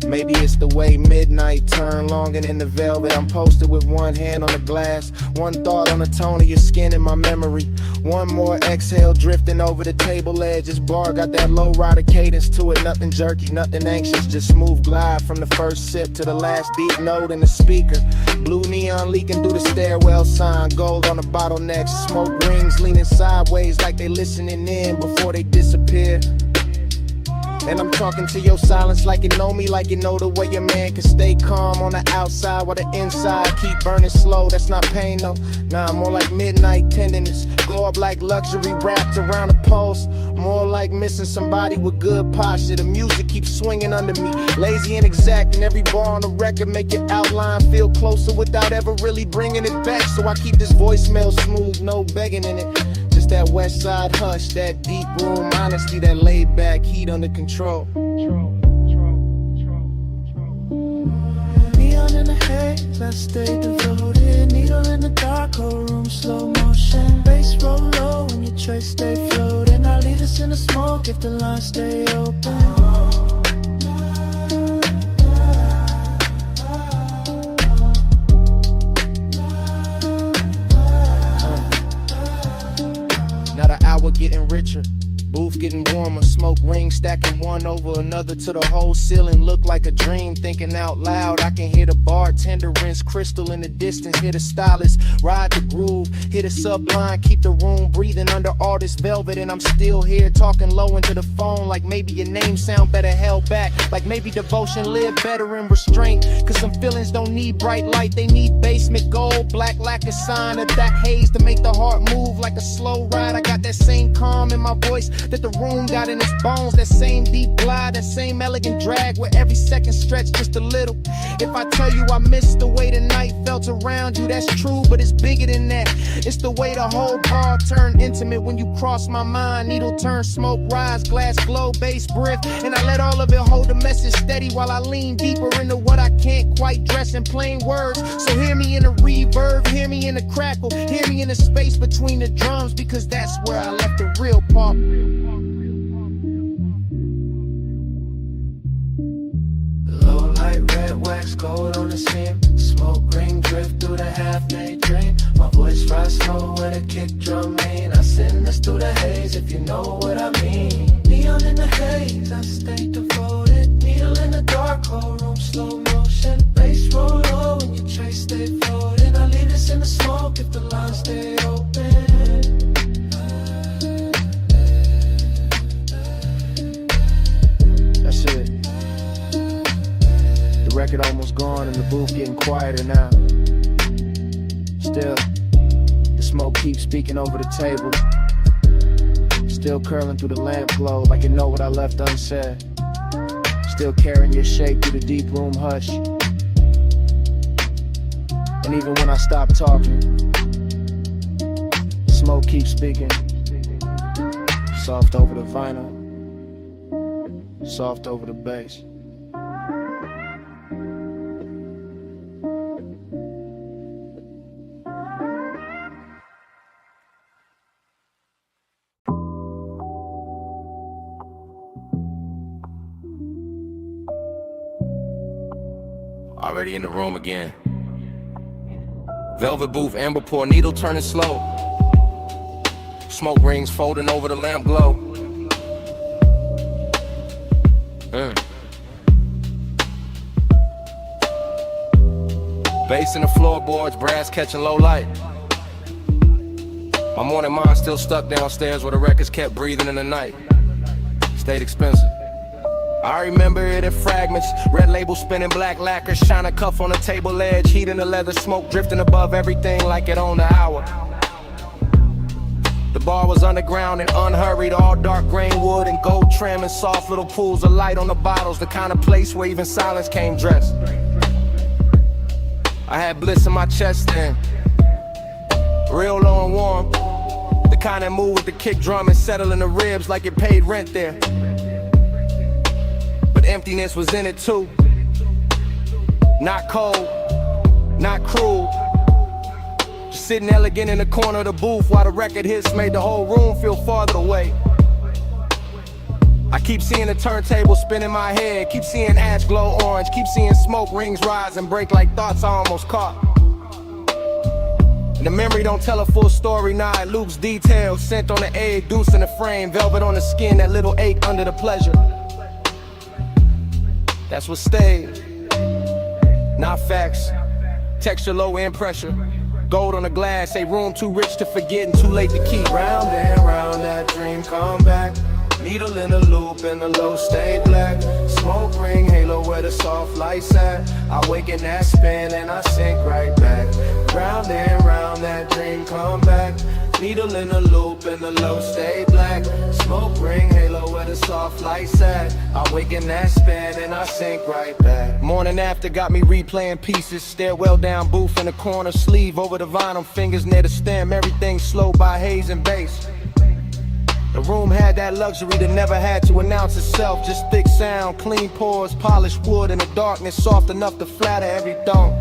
Speaker 4: Maybe it's the way midnight turn long and in the velvet. I'm posted with one hand on the glass, one thought on the tone of your skin in my memory. One more exhale drifting over the table edge. This bar got that low rider cadence to it. Nothing jerky, nothing anxious, just smooth glide from the first sip to the last deep note in the speaker. Blue neon leaking through the stairwell sign, gold on the bottlenecks. Smoke rings leaning sideways like they listening in before they disappear. And I'm talking to your silence like you know me, like you know the way your man can stay calm on the outside while the inside keep burning slow. That's not pain though, nah, more like midnight tenderness. Glow up like luxury wrapped around the pulse. More like missing somebody with good posture. The music keeps swinging under me, lazy and exact, and every bar on the record make your outline feel closer without ever really bringing it back. So I keep this voicemail smooth, no begging in it. Just that west side hush, that deep room honesty, that laid back heat under control.
Speaker 8: Neon in the haze, I stay devoted. Needle in the dark, whole room slow motion. Bass roll low when your trace stay floating. I leave us in the smoke if the lines stay open.
Speaker 4: Now the hour getting richer, booth getting warmer, smoke rings stacking one over another to the whole ceiling look like a dream. Thinking out loud, I can hear the bartender rinse crystal in the distance, hear the stylist ride the groove, hear the subline keep the room breathing under all this velvet. And I'm still here talking low into the phone like maybe your name sound better held back, like maybe devotion live better in restraint. Cause some feelings don't need bright light, they need basement gold, black lacquer sign of that haze to make the heart move like a slow ride. I got that same calm in my voice that the room got in its bones, that same deep glide, that same elegant drag where every second stretch just a little. If I tell you I miss the way the night felt around you, that's true, but it's bigger than that. It's the way the whole bar turned intimate when you cross my mind. Needle turn, smoke rise, glass glow, bass brief, and I let all of it hold the message steady while I lean deeper into what I can't quite dress in plain words. So hear me in the reverb, hear me in the crackle, hear me in the space between the drums, because that's where I left the real part.
Speaker 8: Low light, red wax, gold on the seam. Smoke ring drift through the half-made dream. My voice rise slow with a kick drum mean. I send us through the haze if you know what I mean. Neon in the haze, I stay devoted. Needle in the dark, whole room slow motion. Bass roll low and your trace stay floating. I leave this in the smoke if the lines stay open.
Speaker 4: That's it. The record almost gone and the booth getting quieter now. Still, the smoke keeps speaking over the table. Still curling through the lamp glow like you know what I left unsaid. Still carrying your shape through the deep room hush. And even when I stop talking, smoke keeps speaking. Soft over the vinyl, soft over the bass.
Speaker 7: Already in the room again. Velvet booth, amber pour, needle turning slow. Smoke rings folding over the lamp glow. Bass in the floorboards, brass catching low light. My morning mind still stuck downstairs where the records kept breathing in the night. Stayed expensive. I remember it in fragments. Red label spinning, black lacquer, shine a cuff on the table edge, heat in the leather, smoke drifting above everything like it owned the hour. The bar was underground and unhurried, all dark grain wood and gold trim and soft little pools of light on the bottles, the kind of place where even silence came dressed. I had bliss in my chest then, real low and warm, the kind that moved with the kick drum and settle in the ribs like it paid rent there. Emptiness was in it too. Not cold, not cruel. Just sitting elegant in the corner of the booth while the record hits made the whole room feel farther away. I keep seeing the turntable spin in my head, keep seeing ash glow orange, keep seeing smoke rings rise and break like thoughts I almost caught. And the memory don't tell a full story, nah, it loops details. Scent on the egg, deuce in the frame, velvet on the skin, that little ache under the pleasure. That's what stayed, not facts. Texture low and pressure, gold on the glass, a room too rich to forget and too late to keep.
Speaker 8: Round and round that dream come back.
Speaker 1: Needle in the loop and the low stay black. Smoke ring, halo where the soft lights at. I wake in that spin and I sink right back. Round and round, that dream come back. Needle in the loop and the low stay black. Smoke ring, halo where the soft lights at. I wake in that spin and I sink right back. Morning after got me replaying pieces. Stairwell down booth in the corner, sleeve over the vinyl, fingers near the stem. Everything slow by haze and bass. The room had that luxury that never had to announce itself. Just thick sound, clean pours, polished wood in the darkness, soft enough to flatter every thought.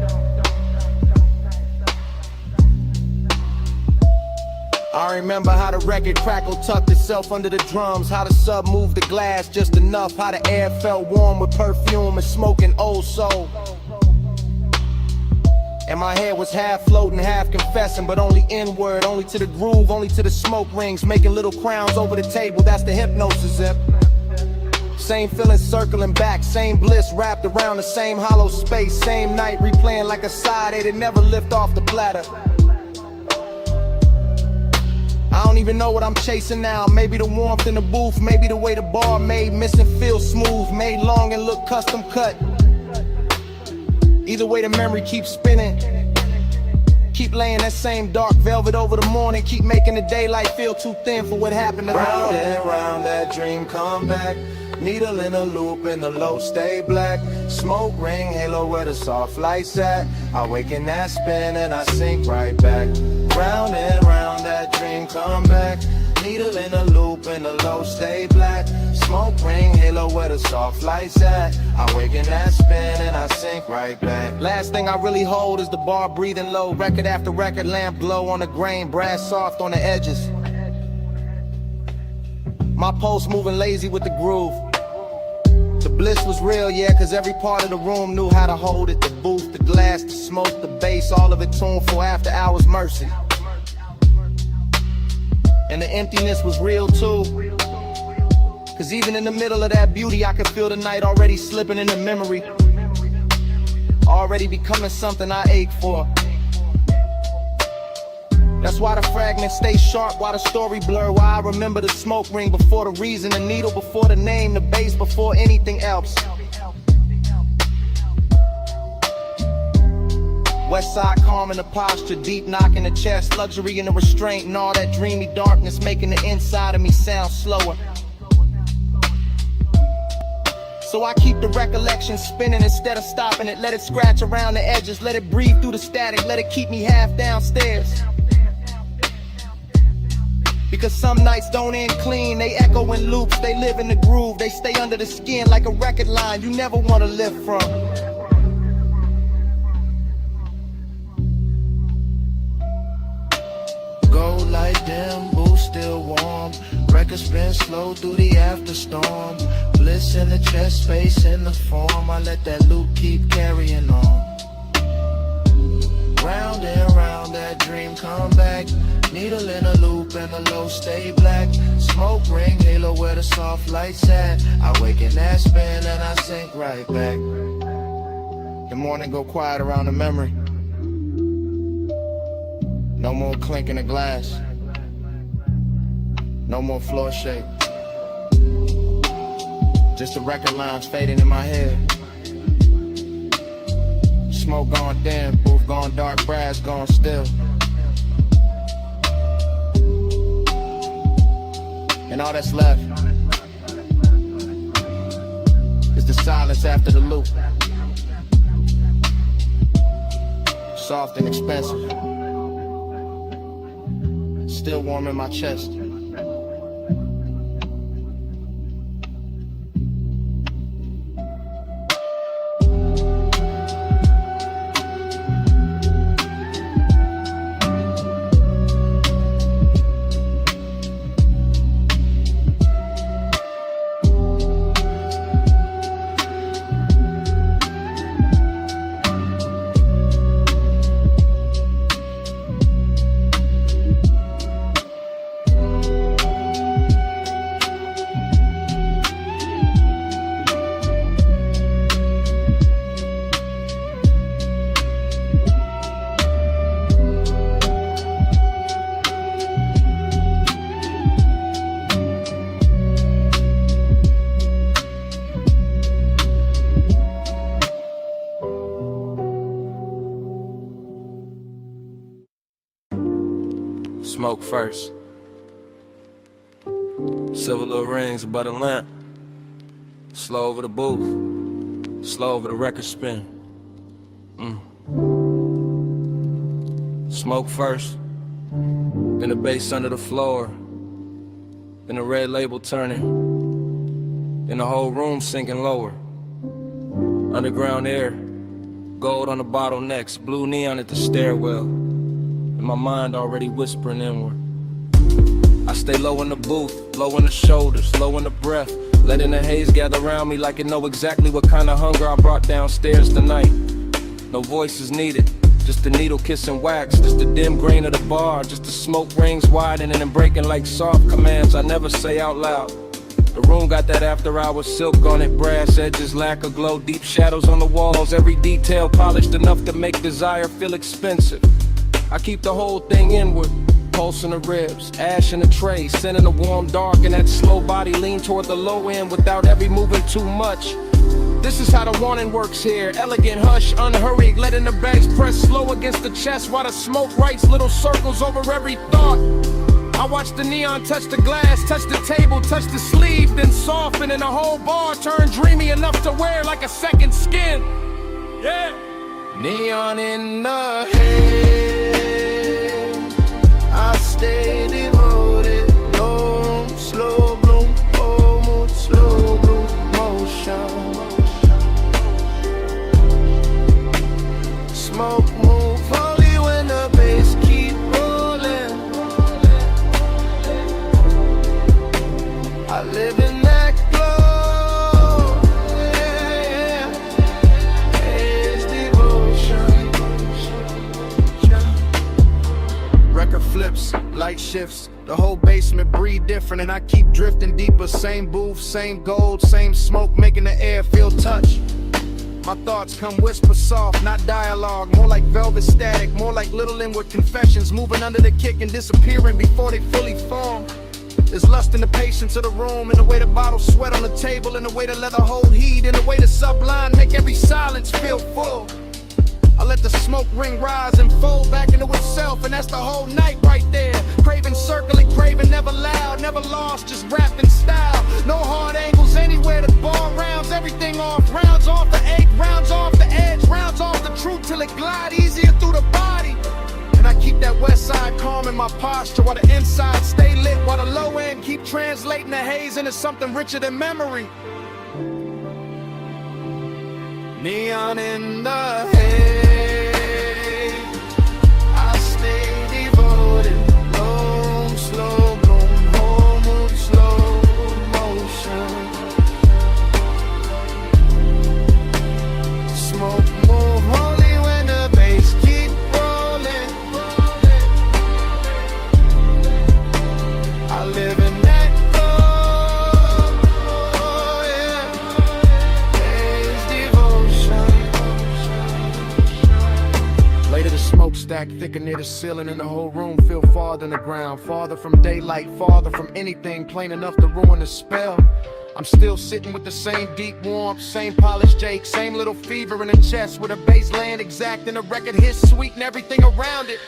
Speaker 1: I remember how the record crackle tucked itself under the drums, how the sub moved the glass just enough, how the air felt warm with perfume and smoking old soul. And my head was half floating, half confessing, but only inward, only to the groove, only to the smoke rings, making little crowns over the table. That's the hypnosis zip. Same feeling circling back, same bliss wrapped around the same hollow space, same night replaying like a side A that never lift off the platter. I don't even know what I'm chasing now. Maybe the warmth in the booth, maybe the way the bar made missing feel smooth, made long and look custom cut. Either way the memory keeps spinning. Keep laying that same dark velvet over the morning. Keep making the daylight feel too thin for what happened to me. Round and round that dream come back. Needle in a loop and the low stay black. Smoke ring, halo where the soft lights at. I wake in that spin and I sink right back. Round and round that dream come back. Needle in a loop and the low stay black. Smoke ring, halo where the soft lights at. I wake in that spin and I sink right back. Last thing I really hold is the bar breathing low. Record after record, lamp glow on the grain, brass soft on the edges. My pulse moving lazy with the groove. The bliss was real, yeah, cause every part of the room knew how to hold it. The booth, the glass, the smoke, the bass, all of it tuned for after hours mercy. And the emptiness was real too. Cause even in the middle of that beauty, I could feel the night already slipping into memory. Already becoming something I ache for. That's why the fragments stay sharp, why the story blur, why I remember the smoke ring before the reason, the needle before the name, the bass before anything else. West side calm in the posture, deep knock in the chest, luxury in the restraint, and all that dreamy darkness making the inside of me sound slower. So I keep the recollection spinning instead of stopping it. Let it scratch around the edges, let it breathe through the static, let it keep me half downstairs. Because some nights don't end clean, they echo in loops, they live in the groove, they stay under the skin like a record line you never want to live from. Gold light dim, booth still warm. Record spin slow through the afterstorm. Bliss in the chest space in the form. I let that loop keep carrying on. Round and round that dream come back. Needle in a loop and the low stay black. Smoke ring, halo where the soft lights at. I wake in that spin and I sink right back. The morning go quiet around the memory. No more clinking of glass. No more floor shake. Just the record lines fading in my head. Smoke gone dim, booth gone dark, brass gone still. And all that's left is the silence after the loop. Soft and expensive. Still warm in my chest. Smoke first. Silver little rings above the lamp. Slow over the booth. Slow over the record spin. Smoke first. Then the bass under the floor. Then the red label turning. Then the whole room sinking lower. Underground air. Gold on the bottlenecks. Blue neon at the stairwell. And my mind already whispering inward. I stay low in the booth, low in the shoulders, low in the breath. Letting the haze gather around me like it know exactly what kind of hunger I brought downstairs tonight. No voices needed, just the needle kissing wax, just the dim grain of the bar, just the smoke rings widening and breaking like soft commands I never say out loud. The room got that after hours silk on it, brass edges, lack of glow, deep shadows on the walls, every detail polished enough to make desire feel expensive. I keep the whole thing inward. Pulse in the ribs, ash in the tray, sending the warm dark and that slow body lean toward the low end without every moving too much. This is how the warning works here. Elegant hush, unhurried, letting the bags press slow against the chest while the smoke writes little circles over every thought. I watch the neon touch the glass, touch the table, touch the sleeve, then soften and the whole bar turn dreamy enough to wear like a second skin. Yeah. Neon in the head. I stay devoted, no slow bloom, oh, slow bloom motion. Smoke move only when the bass keep rolling. I live in that glow, yeah, it's devotion. Record flips, light shifts, the whole basement breathe different, and I keep drifting deeper. Same booth, same gold, same smoke, making the air feel touch. My thoughts come whisper soft, not dialogue, more like velvet static, more like little inward confessions, moving under the kick and disappearing before they fully form. There's lust in the patience of the room, in the way the bottles sweat on the table, in the way the leather hold heat, in the way the sublime make every silence feel full. I let the smoke ring rise and fold back into itself, and that's the whole night right there. Craving, circling, craving, never loud, never lost, just wrapped in style. No hard angles anywhere, the ball rounds everything off. Rounds off the egg, rounds off the edge, rounds off the truth till it glide easier through the body. And I keep that west side calm in my posture, while the inside stay lit, while the low end keep translating the haze into something richer than memory. Neon in the head, I stay devoted, long, slow bloom, whole mood, slow motion. Smoke move only when the bass keep rolling. I live in that glow, yeah. Later the smokestack thicker near the ceiling, and the whole room feel farther than the ground, farther from daylight, farther from anything plain enough to ruin the spell. I'm still sitting with the same deep warmth, same polished Jake, same little fever in the chest, with a bass laying exact and a record hit sweet and everything around it.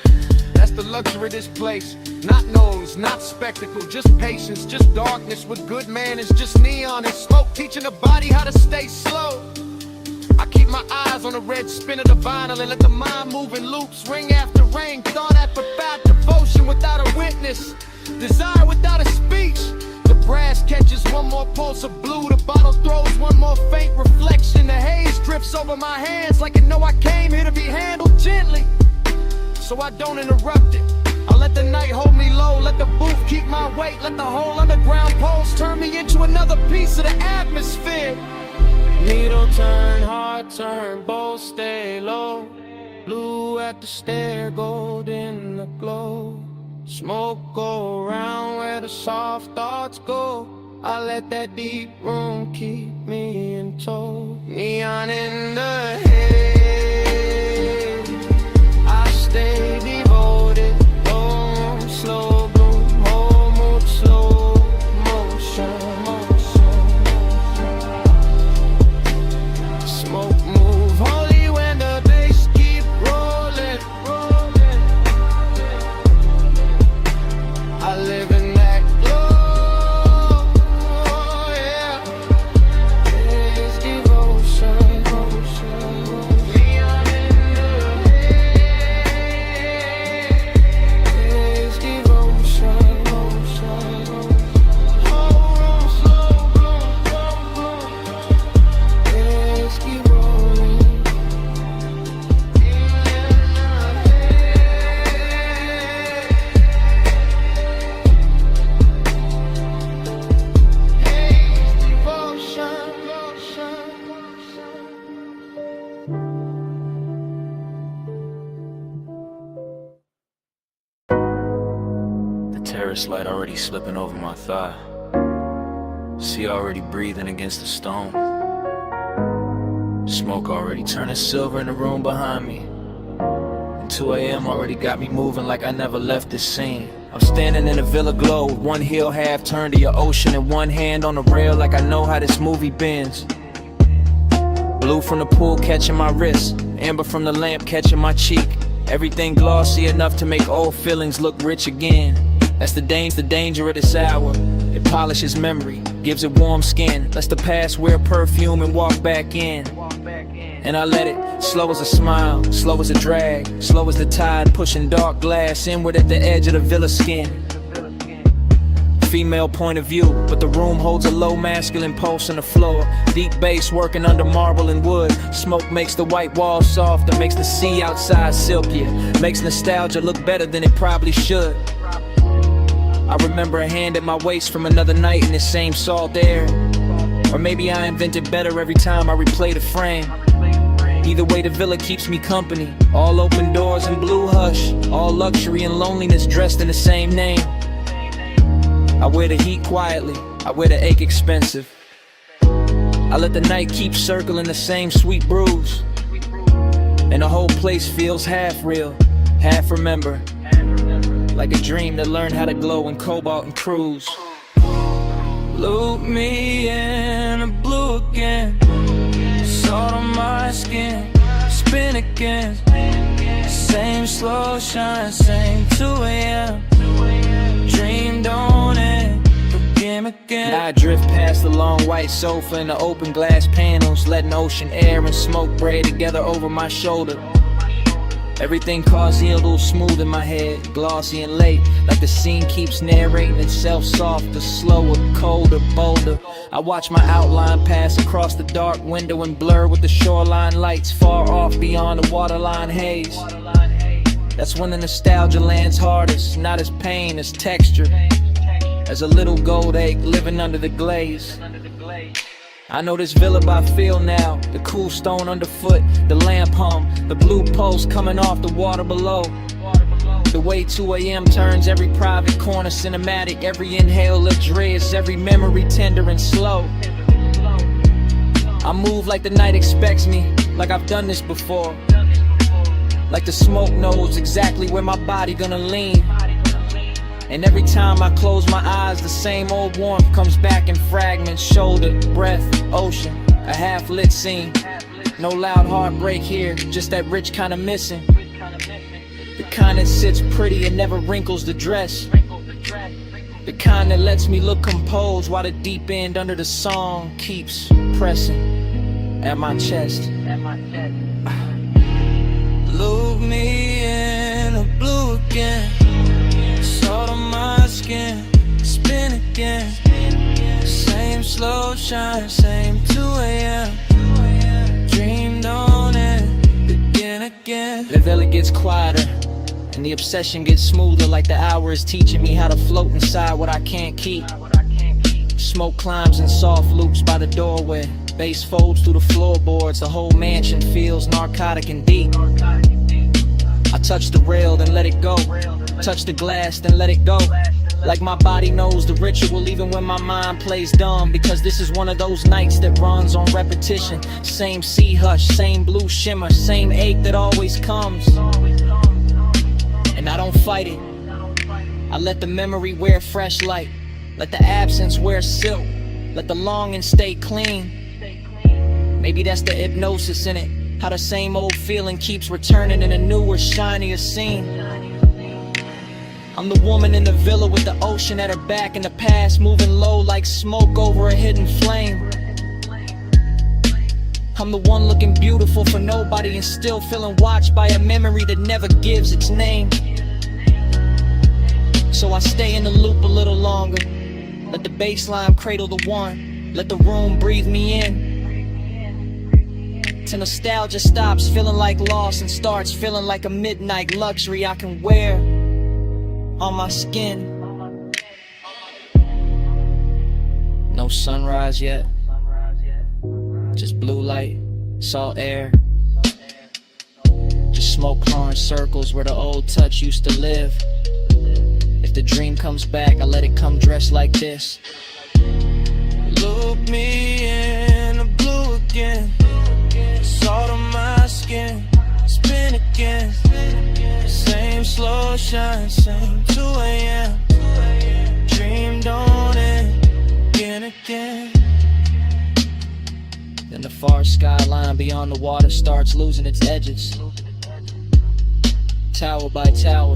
Speaker 1: That's the luxury of this place. Not noise, not spectacle, just patience, just darkness with good manners, just neon and smoke teaching the body how to stay slow. I keep my eyes on the red spin of the vinyl and let the mind move in loops, ring after ring, thought after thought, devotion without a witness, desire without a speech. The brass catches one more pulse of blue, the bottle throws one more faint reflection, the haze drifts over my hands like it know I came here to be handled gently, so I don't interrupt it. I let the night hold me low, let the booth keep my weight, let the whole underground pulse turn me into another piece of the atmosphere. Needle turn, heart turn, both stay low. Blue at the stair, gold in the glow. Smoke go around where the soft thoughts go. I let that deep room keep me in tow. Neon in the head, I stay devoted. Long, slow bloom, whole mood, slow motion. Smoke move only when the bass keep rolling. Terrace light already slipping over my thigh. Sea already breathing against the stone. Smoke already turning silver in the room behind me. And 2 a.m. already got me moving like I never left this scene. I'm standing in a villa glow, one heel half turned to your ocean, and one hand on the rail like I know how this movie bends. Blue from the pool catching my wrist, amber from the lamp catching my cheek. Everything glossy enough to make old feelings look rich again. That's the danger of this hour. It polishes memory, gives it warm skin, lets the past wear perfume and walk back in. And I let it, slow as a smile, slow as a drag, slow as the tide pushing dark glass inward at the edge of the villa skin. Female point of view, but the room holds a low masculine pulse on the floor. Deep bass working under marble and wood. Smoke makes the white walls softer, makes the sea outside silkier, makes nostalgia look better than it probably should. I remember a hand at my waist from another night in this same salt air. Or maybe I invented better every time I replay the frame. Either way, the villa keeps me company. All open doors and blue hush, all luxury and loneliness dressed in the same name. I wear the heat quietly, I wear the ache expensive. I let the night keep circling the same sweet brews. And the whole place feels half real, half remember. Like a dream that learned how to glow in cobalt and cruise. Loop me in the blue again, salt on my skin, spin again. Same slow shine, same 2 a.m. Dream don't end, forgive me again. I drift past the long white sofa and the open glass panels, letting ocean air and smoke braid together over my shoulder. Everything causey, a little smooth in my head, glossy and late, like the scene keeps narrating itself softer, slower, colder, bolder. I watch my outline pass across the dark window and blur with the shoreline lights far off beyond the waterline haze. That's when the nostalgia lands hardest, not as pain, as texture, as a little gold egg living under the glaze. I know this villa by feel now, the cool stone underfoot, the lamp hum, the blue pulse coming off the water below. The way 2 a.m. turns every private corner cinematic, every inhale luxurious, every memory tender and slow. I move like the night expects me, like I've done this before. Like the smoke knows exactly where my body gonna lean. And every time I close my eyes, the same old warmth comes back in fragments. Shoulder, breath, ocean, a half-lit scene. No loud heartbreak here, just that rich kind of missing. The kind that sits pretty and never wrinkles the dress. The kind that lets me look composed while the deep end under the song keeps pressing at my chest. Look me in the blue again, salt on my skin, spin again. Same slow shine, same 2 a.m. Dream don't end, begin again. The villa gets quieter and the obsession gets smoother, like the hour is teaching me how to float inside what I can't keep. Smoke climbs in soft loops by the doorway, bass folds through the floorboards, the whole mansion feels narcotic and deep. I touch the rail, then let it go. Touch the glass, then let it go. Like my body knows the ritual even when my mind plays dumb. Because this is one of those nights that runs on repetition. Same sea hush, same blue shimmer, same ache that always comes. And I don't fight it, I let the memory wear fresh light. Let the absence wear silk, let the longing stay clean. Maybe that's the hypnosis in it, how the same old feeling keeps returning in a newer, shinier scene. I'm the woman in the villa with the ocean at her back and the past moving low like smoke over a hidden flame. I'm the one looking beautiful for nobody and still feeling watched by a memory that never gives its name. So I stay in the loop a little longer, let the bassline cradle the one, let the room breathe me in. Till nostalgia stops feeling like loss and starts feeling like a midnight luxury I can wear on my skin. No sunrise yet, just blue light, salt air. Just smoke pouring circles where the old touch used to live. If
Speaker 2: the dream comes back, I let it come dressed like this.
Speaker 1: Look me in the blue again. Salt on my skin, spin again. Same slow shine, same 2 a.m. Dream don't end, again.
Speaker 2: Then the far skyline beyond the water starts losing its edges. Tower by tower,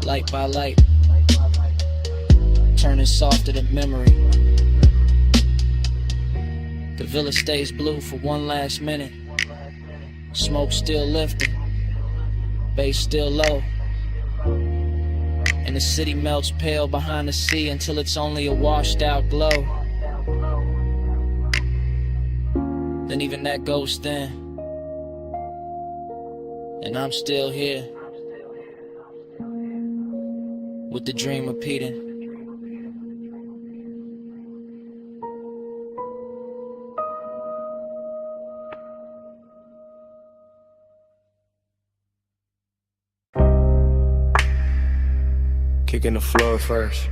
Speaker 2: light by light, turning softer than memory. The villa stays blue for one last minute. Smoke still lifting, bass still low, and the city melts pale behind the sea until it's only a washed out glow. Then even that goes thin, and I'm still here with the dream repeating.
Speaker 6: Kicking the floor first.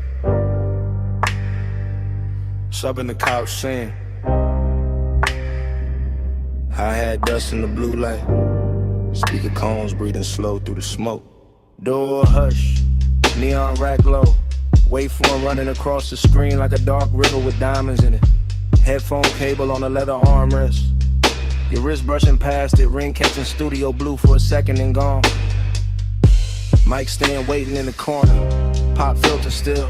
Speaker 6: Subbing the couch saying I had dust in the blue light. Speaker cones breathing slow through the smoke. Door hush, neon rack low. Waveform running across the screen like a dark river with diamonds in it. Headphone cable on a leather armrest. Your wrist brushing past it, ring catching studio blue for a second and gone. Mic stand waiting in the corner, pop filter still.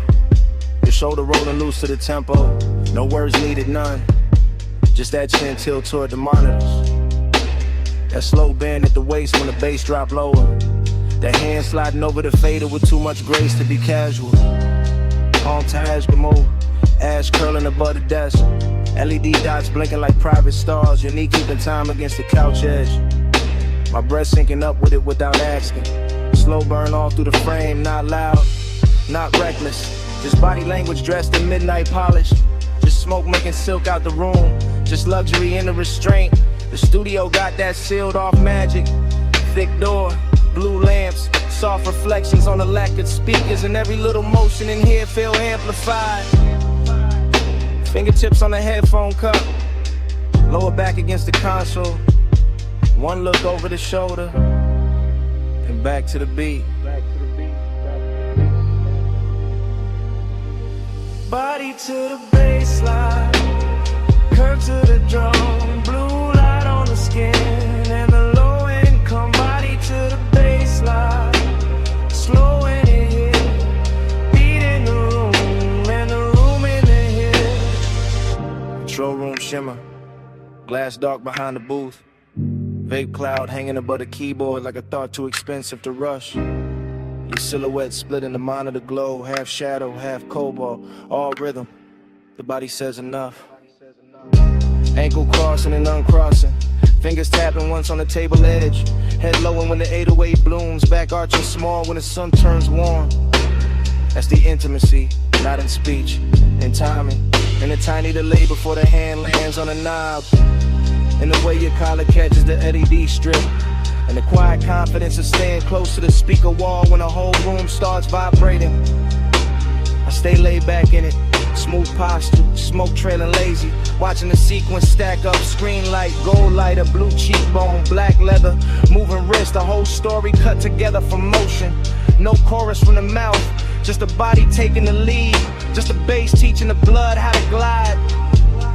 Speaker 6: Your shoulder rolling loose to the tempo, no words needed, none. Just that chin tilt toward the monitors. That slow bend at the waist when the bass drop lower. That hand sliding over the fader with too much grace to be casual. Palm ties can move, ash curling above the desk. LED dots blinking like private stars, your knee keeping time against the couch edge. My breath sinking up with it without asking. Slow burn all through the frame, not loud, not reckless. Just body language dressed in midnight polish. Just smoke making silk out the room. Just luxury in the restraint. The studio got that sealed off magic. Thick door, blue lamps, soft reflections on the lacquered speakers, and every little motion in here feel amplified. Fingertips on the headphone cup, lower back against the console. One look over the shoulder, and back to the beat. Body to the baseline, curve to the drum, blue light on the skin, and the low end come. Body to the baseline, slow in it here, beat in the room, and the room in the here. Control room shimmer, glass dark behind the booth. Vape cloud hanging above the keyboard like a thought too expensive to rush. Your silhouette split in the monitor glow, half shadow, half cobalt, all rhythm. The body says enough. Ankle crossing and uncrossing, fingers tapping once on the table edge. Head lowering when the 808 blooms, back arching small when the sun turns warm. That's the intimacy, not in speech, in timing. And a tiny delay before the hand lands on the knob. And the way your collar catches the LED strip. And the quiet confidence of staying close to the speaker wall when the whole room starts vibrating. I stay laid back in it, smooth posture, smoke trailing lazy. Watching the sequence stack up, screen light, gold lighter, blue cheekbone, black leather, moving wrist, the whole story cut together from motion. No chorus from the mouth, just the body taking the lead. Just the bass teaching the blood how to glide.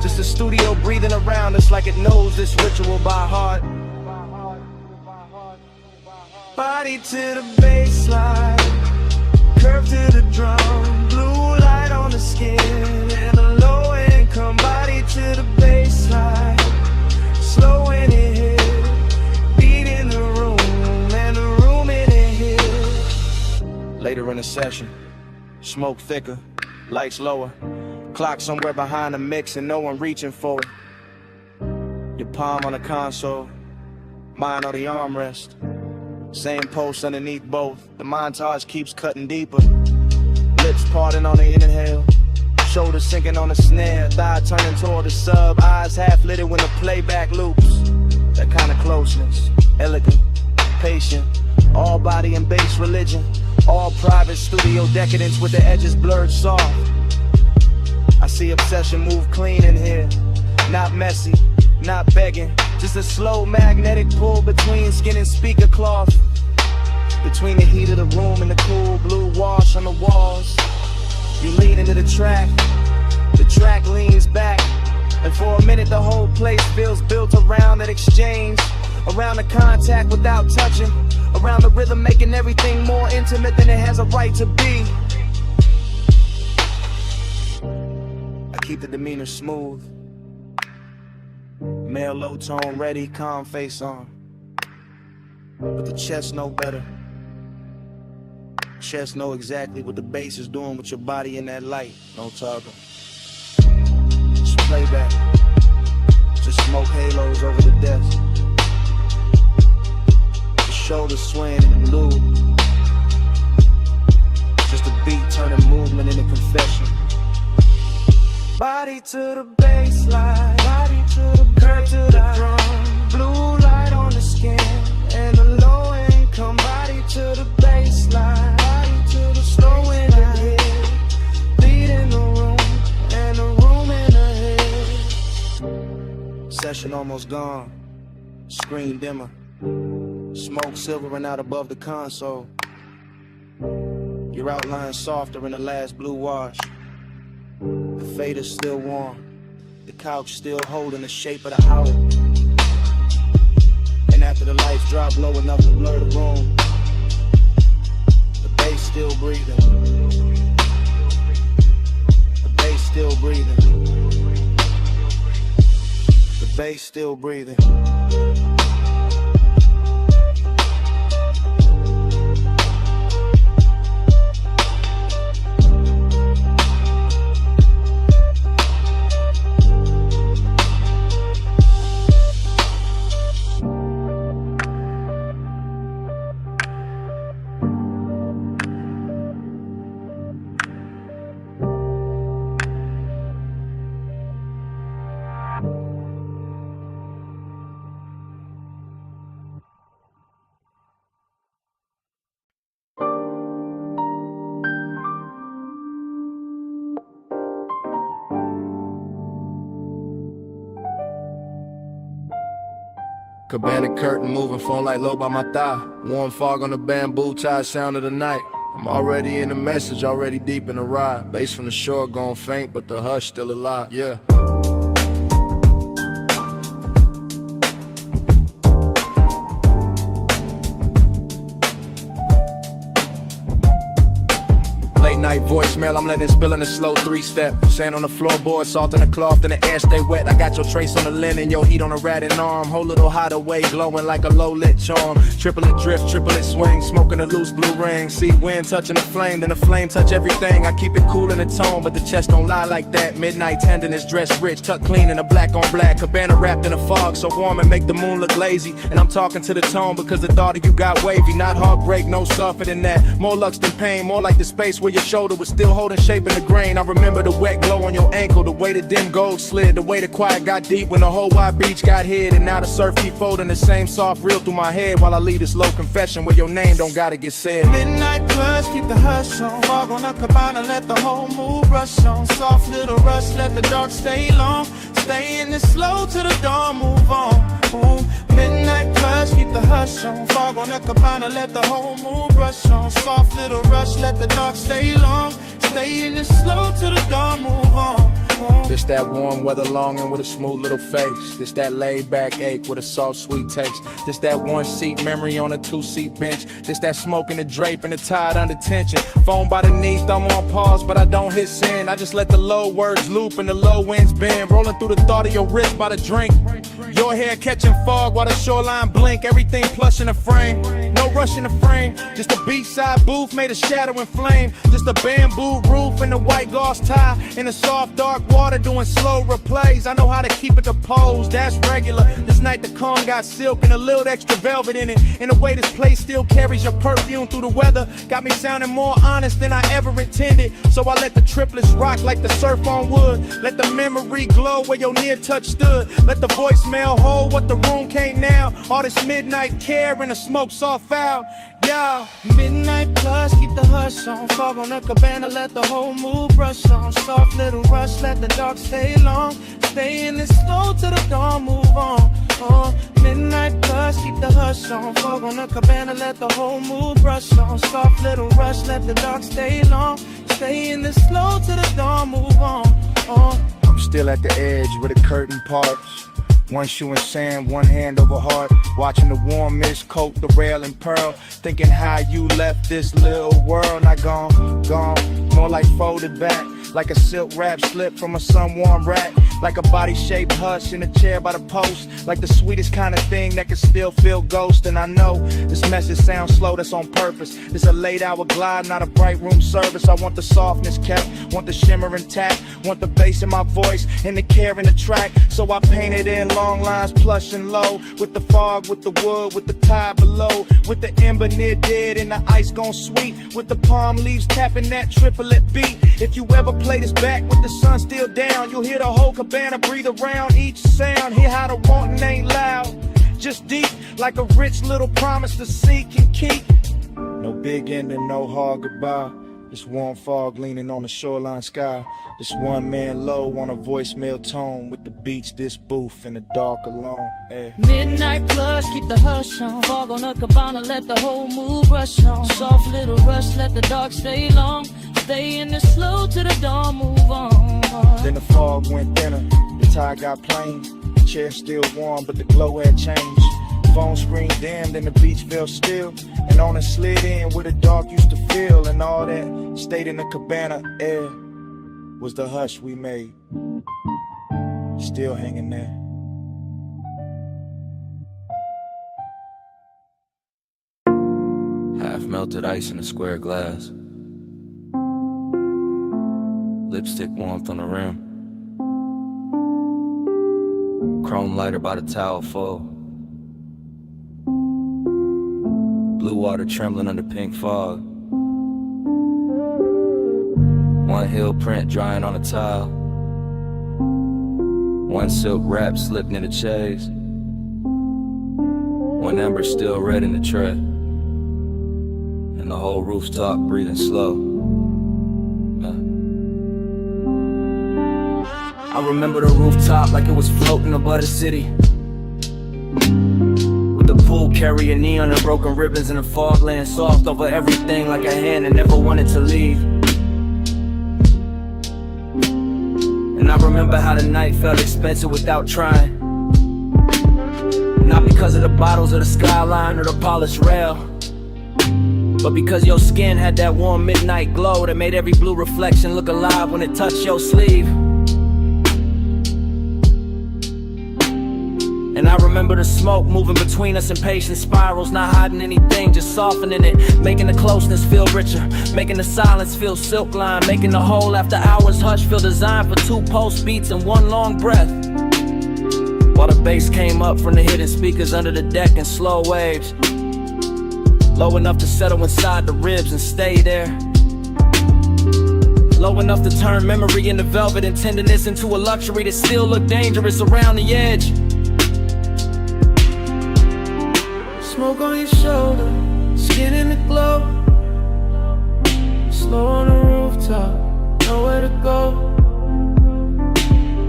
Speaker 6: Just the studio breathing around us like it knows this ritual by heart. Body to the baseline, curve to the drum, blue light on the skin, and the low end come. Body to the baseline, slow in it here, beat in the room, and the room in it here. Later in the session, smoke thicker, lights lower, clock somewhere behind the mix and no one reaching for it. Your palm on the console, mine on the armrest. Same post underneath both, the montage keeps cutting deeper. Lips parting on the inhale, shoulders sinking on the snare, thigh turning toward the sub, eyes half lit when the playback loops. That kind of closeness, elegant, patient, all body and bass religion, all private
Speaker 4: studio decadence with the edges blurred soft. I see obsession move clean in here. Not messy, not begging. Just a slow magnetic pull between skin and speaker cloth. Between the heat of the room and the cool blue wash on the walls. You lean into the track leans back. And for a minute the whole place feels built around that exchange. Around the contact without touching. Around the rhythm making everything more intimate than it has a right to be. I keep the demeanor smooth. Male low tone ready, calm face on. But the chest know better. Chest know exactly what the bass is doing with your body in that light. No talking. Just playback. Just smoke halos over the desk. The shoulders swaying in the loop. Just a beat turning movement into confession. Body to the baseline, body to the curve to the drum. Blue light on the skin and the low income. Body to the baseline, body to the slow in the head. Beat in the room and the room in the head. Session almost gone, screen dimmer. Smoke silvering out above the console. Your outline softer in the last blue wash. The fader's still warm. The couch still holding the shape of the owl. And after the lights drop low enough to blur the room, the bass still breathing. The bass still breathing. The bass still breathing.
Speaker 7: Cabana curtain moving, phone light low by my thigh. Warm fog on the bamboo tie, sound of the night. I'm already in the message, already deep in the ride. Bass from the shore gone faint, but the hush still alive, yeah. Night voicemail, I'm letting it spill in a slow 3-step. Sand on the floorboard, salt in the cloth, and the air stay wet. I got your trace on the linen, your heat on a ratted arm. Whole little hideaway, glowing like a low-lit charm. Triplet drift, triplet swing, smoking a loose blue ring. See wind touching the flame, then the flame touch everything. I keep it cool in the tone, but the chest don't lie like that. Midnight tenderness, dressed rich, tucked clean in a black on black. Cabana wrapped in a fog, so warm and make the moon look lazy. And I'm talking to the tone because the thought of you got wavy. Not heartbreak, no softer than that. More lux than pain, more like the space where your shoulder was still holding shape in the grain. I remember the wet glow on your ankle, the way the dim gold slid, the way the quiet got deep when the whole wide beach got hid. And now the surf keep folding the same soft reel through my head while I leave this low confession where your name don't gotta get said.
Speaker 4: Midnight plush, keep the hush on. Fog on the cabana, let the whole mood rush on. Soft little rush, let the dark stay long. Stay in this slow till the dawn, move on. Boom. Midnight plush, keep the hush on. Fog on the cabana, let the whole mood rush on. Soft little rush, let the dark stay long. Stay in this slow till the dawn, move on.
Speaker 7: This that warm weather longing with a smooth little face. This that laid back ache with a soft sweet taste. This that one seat memory on a 2-seat bench. This that smoke in the drape and the tide under tension. Phone by the knee, thumb on pause, but I don't hit send. I just let the low words loop and the low winds bend. Rolling through the thought of your wrist by the drink. Your hair catching fog while the shoreline blink. Everything plush in the frame, no rush in the frame. Just a beachside booth made of shadow and flame. Just a bamboo roof and a white gauze tie. In the soft dark water doing slow replays. I know how to keep it composed, that's regular. This night the calm got silk and a little extra velvet in it. And the way this place still carries your perfume through the weather got me sounding more honest than I ever intended. So I let the triplets rock like the surf on wood. Let the memory glow where your near touch stood. Let the voicemail hold what the room can't now. All this midnight care and the smoke soft foul.
Speaker 4: Yo, midnight plus, keep the hush on. Fog on the cabana, let the whole mood brush on. Soft little rush, let the dark stay long. Stay in this slow till the dawn, move on. Oh, midnight plus, keep the hush on. Fog on the cabana, let the whole mood brush on. Soft little rush, let the dark stay long. Stay in this slow till the dawn, move on. Oh,
Speaker 6: I'm still at the edge where the curtain parts. One shoe in sand, one hand over heart. Watching the warm mist coat the rail and pearl. Thinking how you left this little world. Not gone, more like folded back. Like a silk wrap slip from a sun-warm rack. Like a body-shaped hush in a chair by the post. Like the sweetest kind of thing that can still feel ghost. And I know this message sounds slow, that's on purpose. It's a late hour glide, not a bright room service. I want the softness kept, want the shimmer intact. Want the bass in my voice and the care in the track. So I painted in long lines, plush and low. With the fog, with the wood, with the tide below. With the ember near dead and the ice gone sweet. With the palm leaves tapping that triplet beat. If you ever play this back with the sun still down, you'll hear the whole cabana breathe around each sound. Hear how the wanting ain't loud, just deep, like a rich little promise to seek and keep. No big ending, no hard goodbye. This warm fog leaning on the shoreline sky. This one man low on a voicemail tone. With the beach, this booth in the dark alone. Yeah.
Speaker 3: Midnight plus, keep the hush on. Fog on the cabana, let the whole mood rush on. Soft little rush, let the dark stay long. Stay in the slow till the dawn, move on.
Speaker 6: Then the fog went thinner, the tide got plain. The chair still warm, but the glow had changed. Phone screen dimmed and the beach felt still. And on it slid in where the dark used to feel. And all that stayed in the cabana air was the hush we made. Still hanging there.
Speaker 10: Half melted ice in a square glass. Lipstick warmth on the rim. Chrome lighter by the towel full. Blue water trembling under pink fog. One heel print drying on a tile. One silk wrap slipped near the chaise. One ember still red in the tray. And the whole rooftop breathing slow. I remember the rooftop like it was floating above the city. With the pool carrying neon and broken ribbons and the fog laying soft over everything like a hand that never wanted to leave. And I remember how the night felt expensive without trying. Not because of the bottles or the skyline or the polished rail, but because your skin had that warm midnight glow that made every blue reflection look alive when it touched your sleeve. And I remember the smoke moving between us in patient spirals, not hiding anything, just softening it, making the closeness feel richer, making the silence feel silk line, making the whole after hours hush feel designed for 2 pulse beats and 1 long breath. While the bass came up from the hidden speakers under the deck in slow waves, low enough to settle inside the ribs and stay there. Low enough to turn memory into velvet and tenderness into a luxury that still looked dangerous around the edge. Smoke on your shoulder, skin in the glow. Slow on the rooftop, nowhere to go.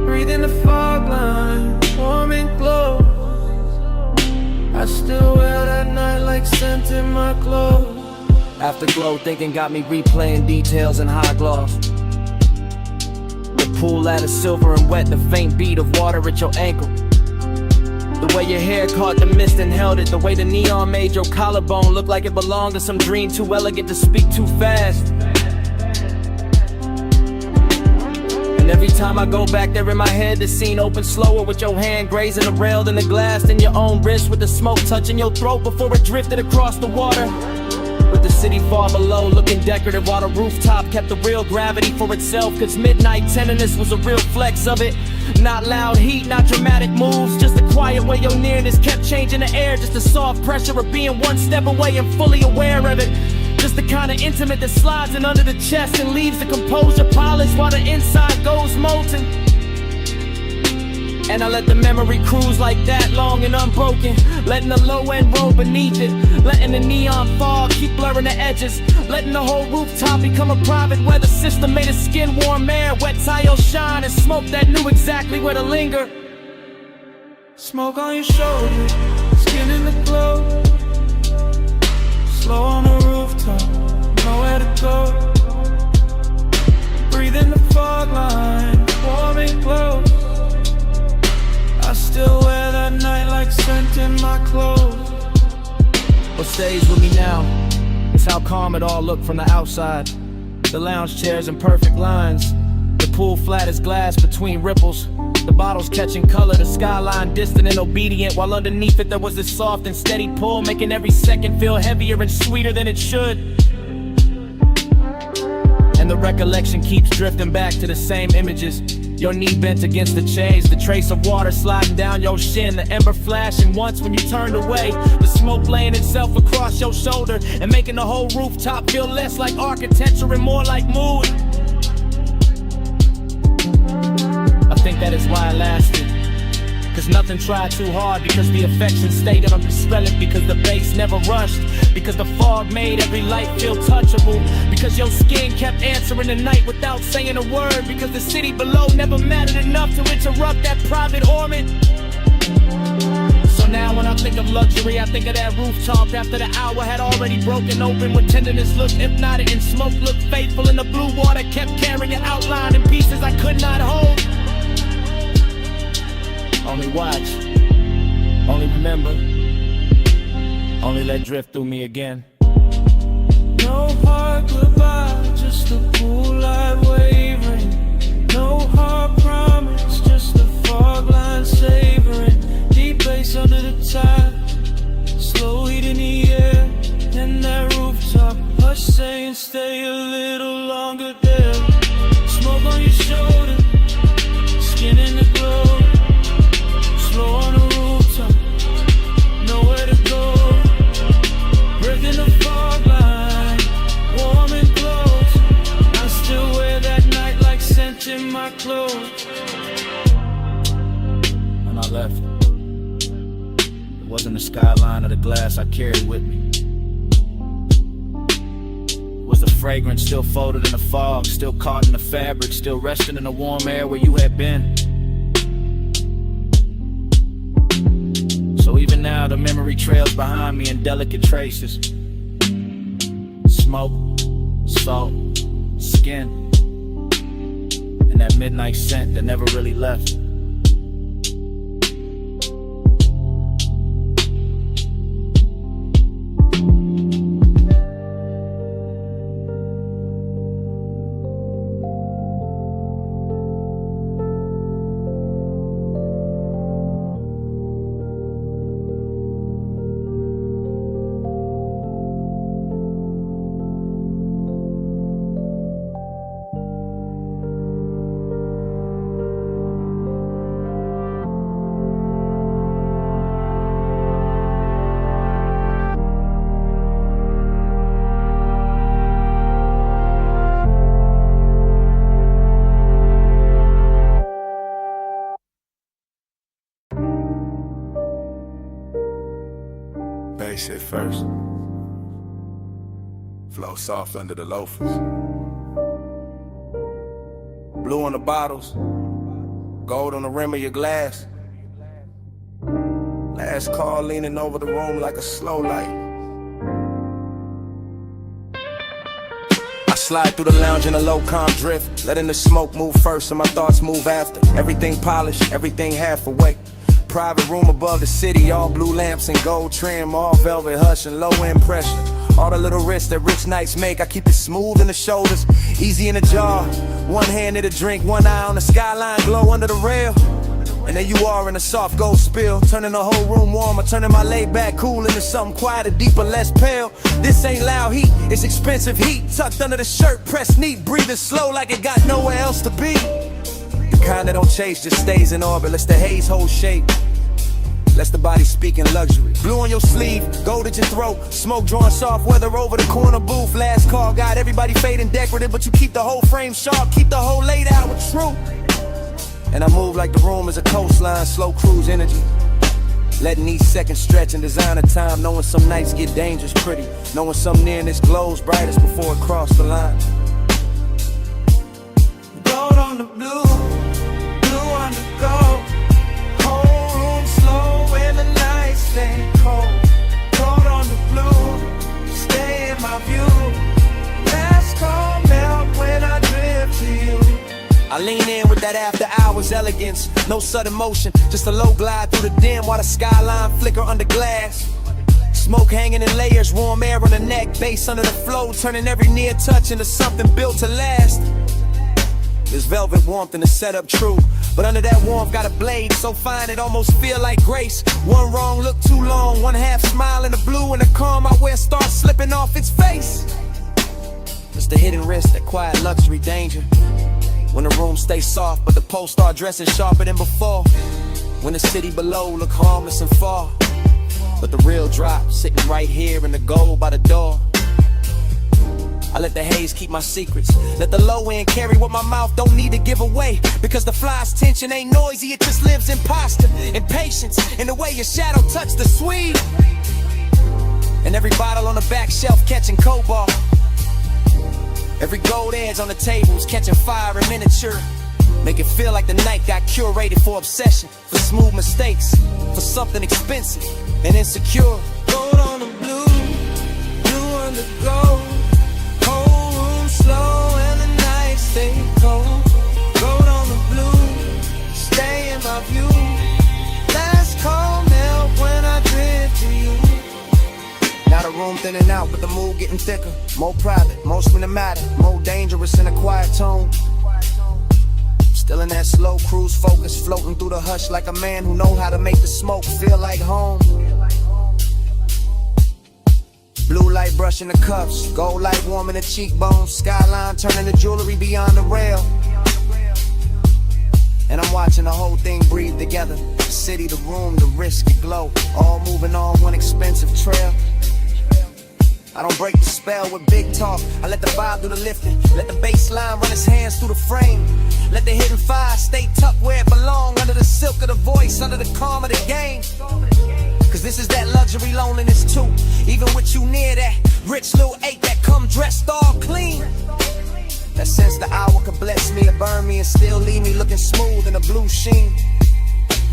Speaker 10: Breathe in the fog line, warm and glow. I still wear that night like scent in my clothes. Afterglow thinking got me replaying details in high gloss. The pool ladder silver and wet, the faint beat of water at your ankle. The way your hair caught the mist and held it. The way the neon made your collarbone look like it belonged to some dream too elegant to speak too fast. And every time I go back there in my head, the scene opens slower with your hand grazing the rail and the glass in your own wrist, with the smoke touching your throat before it drifted across the water. With the city far below looking decorative while the rooftop kept the real gravity for itself. Cause midnight tenderness was a real flex of it. Not loud heat, not dramatic moves, just the quiet way your nearness kept changing the air. Just the soft pressure of being 1 step away and fully aware of it. Just the kind of intimate that slides in under the chest and leaves the composure polished while the inside goes molten. And I let the memory cruise like that, long and unbroken. Letting the low end roll beneath it. Letting the neon fog keep blurring the edges. Letting the whole rooftop become a private weather system. Made of skin warm air, wet tile shine, and smoke that knew exactly where to linger.
Speaker 1: Smoke on your shoulder, skin in the glow. Slow on the rooftop, nowhere to go. Breathe in the fog line, warm and close. I still wear that night like scent in my clothes.
Speaker 10: What stays with me now is how calm it all looked from the outside. The lounge chairs in perfect lines, the pool flat as glass between ripples. The bottles catching color, the skyline distant and obedient, while underneath it there was this soft and steady pull, making every second feel heavier and sweeter than it should. And the recollection keeps drifting back to the same images. Your knee bent against the chains, the trace of water sliding down your shin, the ember flashing once when you turned away, the smoke laying itself across your shoulder and making the whole rooftop feel less like architecture and more like mood. I think that is why I lasted. Cause nothing tried too hard, because the affection stayed undispelled, because the bass never rushed, because the fog made every light feel touchable, because your skin kept answering the night without saying a word, because the city below never mattered enough to interrupt that private orbit. So now when I think of luxury, I think of that rooftop after the hour had already broken open, when tenderness looked hypnotic and smoke looked faithful, and the blue water kept carrying an outline in pieces I could not hold. Only watch, only remember, only let drift through me again.
Speaker 1: No hard goodbye, just a cool light wavering. No hard promise, just a fog line savoring. Deep bass under the tide, slow heat in the air, and that rooftop hush saying stay a little longer there. Smoke on your shoulder, skin in the glow. Slow on the rooftop, nowhere to go. Breaking the fog line, warm and close. I still wear that night like scent in my clothes.
Speaker 10: When I left, it wasn't the skyline or the glass I carried with me. It was the fragrance still folded in the fog, still caught in the fabric, still resting in the warm air where you had been. So even now the memory trails behind me in delicate traces. Smoke, salt, skin, and that midnight scent that never really left.
Speaker 9: Bass hit first. Flow soft under the loafers. Blue on the bottles, gold on the rim of your glass. Last call leaning over the room like a slow light. I slide through the lounge in a low calm drift, letting the smoke move first and my thoughts move after. Everything polished, everything half awake. Private room above the city, all blue lamps and gold trim, all velvet hush and low end pressure. All the little risks that rich nights make, I keep it smooth in the shoulders, easy in the jaw. One hand in the drink, one eye on the skyline glow under the rail. And there you are in a soft gold spill, turning the whole room warmer, turning my laid back cool into something quieter, deeper, less pale. This ain't loud heat, it's expensive heat, tucked under the shirt, pressed neat, breathing slow like it got nowhere else to be. The kind that don't chase, just stays in orbit, lets the haze hold shape, lets the body speak in luxury. Blue on your sleeve, gold at your throat, smoke drawing soft weather over the corner booth. Last call, got everybody fading decorative, but you keep the whole frame sharp, keep the whole laid out with truth. And I move like the room is a coastline, slow cruise energy. Letting each second stretch and designer time. Knowing some nights get dangerous pretty. Knowing some nearness glows brightest before it crossed the line.
Speaker 4: Gold on the blue, blue on the gold. Whole room slow when the nights stay cold. Gold on the blue, stay in my view. Last call melt when I drift to you.
Speaker 9: I lean in with that after hours elegance. No sudden motion, just a low glide through the dim while the skyline flicker under glass. Smoke hanging in layers, warm air on the neck, bass under the flow, turning every near touch into something built to last. There's velvet warmth in the setup, true, but under that warmth got a blade so fine it almost feel like grace. One wrong look too long, one half smile in the blue, and the calm I wear starts slipping off its face. It's the hidden risk, that quiet luxury danger. When the room stays soft, but the post start dressing sharper than before. When the city below look harmless and far, but the real drop sitting right here in the gold by the door. I let the haze keep my secrets. Let the low end carry what my mouth don't need to give away. Because the fly's tension ain't noisy, it just lives in posture, in patience, in the way your shadow touch the sweet. And every bottle on the back shelf catching cobalt. Every gold edge on the tables catching fire in miniature. Make it feel like the night got curated for obsession, for smooth mistakes, for something expensive and insecure.
Speaker 4: Gold on the blue, blue on the gold. Whole room slow and the night stay cold. Gold on the blue, stay in my view. Last call melt when I drift to you.
Speaker 9: Now the room thinning out, but the mood getting thicker. More private, more cinematic, more dangerous in a quiet tone. Still in that slow cruise focus, floating through the hush like a man who know how to make the smoke feel like home. Blue light brushing the cuffs, gold light warming the cheekbones, skyline turning the jewelry beyond the rail. And I'm watching the whole thing breathe together. The city, the room, the risk, the glow, all moving on one expensive trail. I don't break the spell with big talk. I let the vibe do the lifting. Let the bass line run its hands through the frame. Let the hidden fire stay tucked where it belong, under the silk of the voice, under the calm of the game. Cause this is that luxury loneliness too. Even with you near that rich little ache that come dressed all clean. That sense the hour could bless me or burn me and still leave me looking smooth in a blue sheen.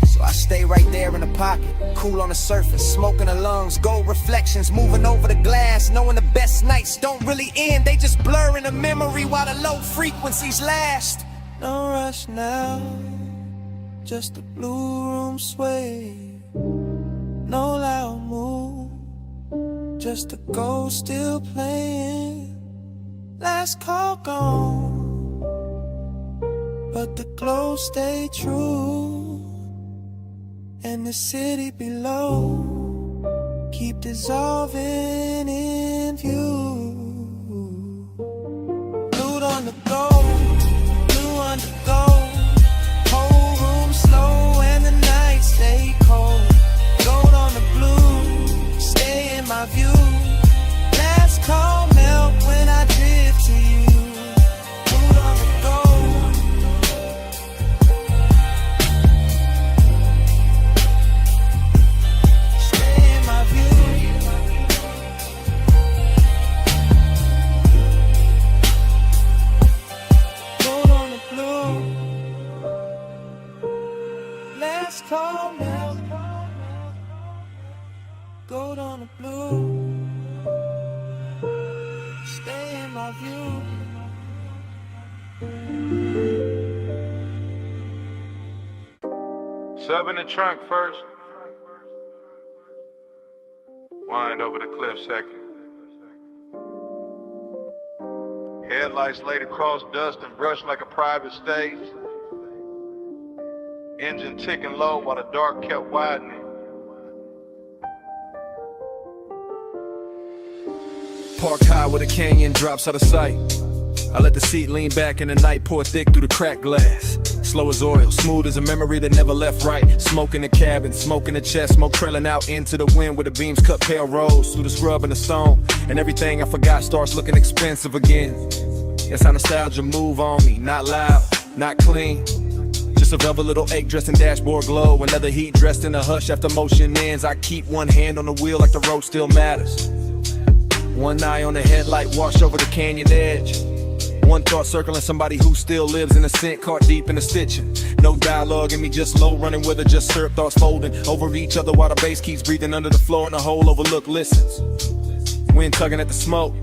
Speaker 9: So I stay right there in the pocket, cool on the surface, smoking the lungs, gold reflections moving over the glass, knowing the best nights don't really end, they just blur in the memory while the low frequencies last.
Speaker 4: No rush now, just the blue room sway. No loud move, just a ghost still playing. Last call gone, but the glow stay true. And the city below keep dissolving in view. Blue on the gold, blue on the gold. Whole room slow and the night stay cold. Gold on the blue, stay in my view. Last call melt when I drift to you. Blue on the gold. Stay in my view. Gold on the blue. Last call melt. Gold on the blue. Stay in my view.
Speaker 6: Sub in the trunk first. Wind over the cliff second. Headlights laid across dust and brushed like a private stage. Engine ticking low while the dark kept widening.
Speaker 7: Parked high where the canyon drops out of sight. I let the seat lean back and the night pour thick through the cracked glass. Slow as oil, smooth as a memory that never left right. Smoke in the cabin, smoke in the chest, smoke trailing out into the wind where the beams cut pale roads through the scrub and the stone. And everything I forgot starts looking expensive again. That's how nostalgia move on me, not loud, not clean. Just Just a velvet little ache dressed in dashboard glow. Another heat dressed in a hush after motion ends. I keep one hand on the wheel like the road still matters. One eye on the headlight, washed over the canyon edge. One thought circling somebody who still lives in a scent, caught deep in the stitching. No dialogue in me, just low running with her, just syrup thoughts folding over each other while the bass keeps breathing under the floor and the whole overlook listens. Wind tugging at the smoke,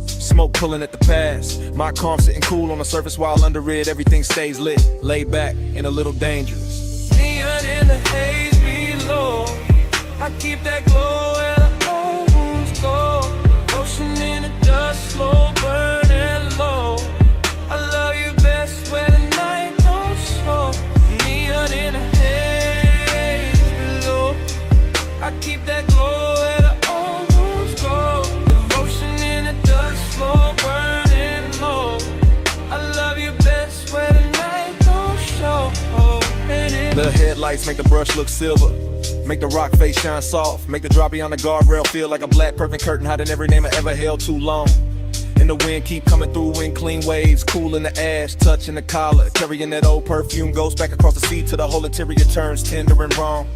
Speaker 7: smoke pulling at the past. My calm sitting cool on the surface while under it everything stays lit, laid back and a little dangerous.
Speaker 1: Neon in the haze below, I keep that glow and I almost go. Ocean in the dust, slow burning low. I love you best when the night don't show. Neon in the haze below, I keep that glow and I almost go. Devotion in the dust, slow burning low. I love you best when the night don't show.
Speaker 7: The headlights make the brush look silver, make the rock face shine soft, make the drop beyond the guardrail feel like a black perfect curtain hiding every name I ever held too long. And the wind keep coming through in clean waves, cool in the ash, touching the collar, carrying that old perfume, goes back across the sea till the whole interior turns tender and wrong.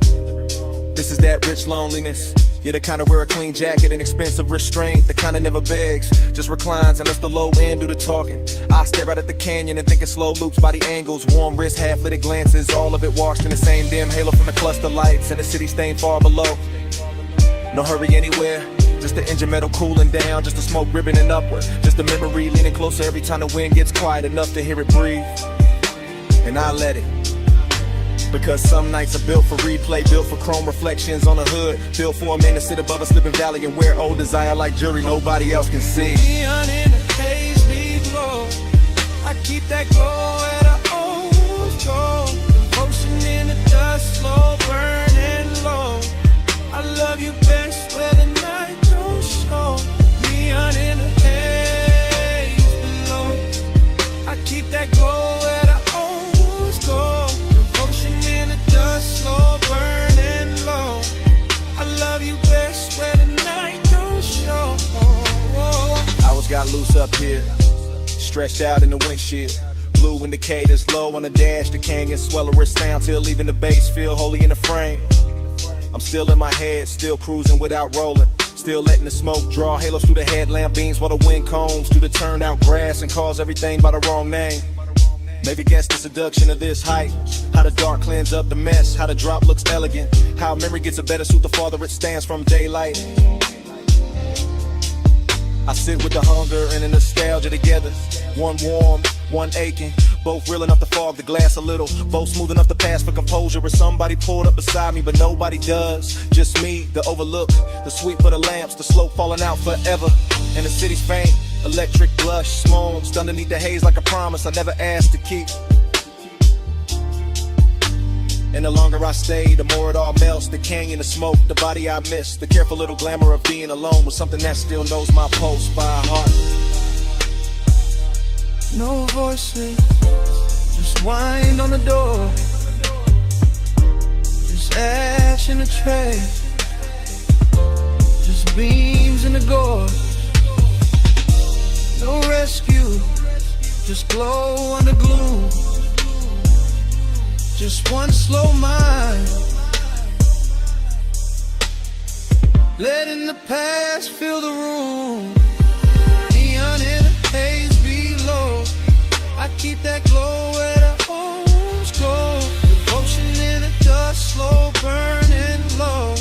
Speaker 7: This is that rich loneliness. You're the kind of wear a clean jacket and expensive restraint, the kind that never begs, just reclines and lets the low end do the talking. I stare out at the canyon and think in slow loops, body angles, warm wrists, half-lit glances, all of it washed in the same dim halo from the cluster lights and the city stained far below. No hurry anywhere, just the engine metal cooling down, just the smoke ribboning upward, just the memory leaning closer every time the wind gets quiet enough to hear it breathe. And I let it. Because some nights are built for replay, built for chrome reflections on the hood, built for a man to sit above a slipping valley and wear old desire like jewelry nobody else can see.
Speaker 1: Neon in the haze below, I keep that glow and I almost go. Devotion in the dust, slow burning low. I love you best when the night don't show. Neon in the haze below, I keep that glow and I almost go. Slow burning low. I love you best when the night don't show.
Speaker 7: Hours got loose up here, stretched out in the windshield. Blue indicators low on the dash, the canyon swell a wrist down till leaving the base feel holy in the frame. I'm still in my head, still cruising without rolling, still letting the smoke draw halos through the headlamp beams while the wind combs through the turned out grass and calls everything by the wrong name. Maybe guess the seduction of this height, how the dark cleans up the mess, how the drop looks elegant, how memory gets a better suit the farther it stands from daylight. I sit with the hunger and the nostalgia together, one warm, one aching, both real enough to fog the glass a little, both smooth enough to pass for composure. If somebody pulled up beside me, but nobody does, just me, the overlook, the sweep of the lamps, the slope falling out forever, and the city's faint. Electric blush, smokes underneath the haze like a promise I never asked to keep. And the longer I stay, the more it all melts. The canyon, the smoke, the body I miss, the careful little glamour of being alone with something that still knows my pulse by heart.
Speaker 1: No voices, just wind on the door, just ash in the tray, just beams in the gore. No rescue, just glow under gloom, just one slow mind, letting the past fill the room. Neon in the haze below, I keep that glow at I almost go. Devotion in the dust, slow burning low.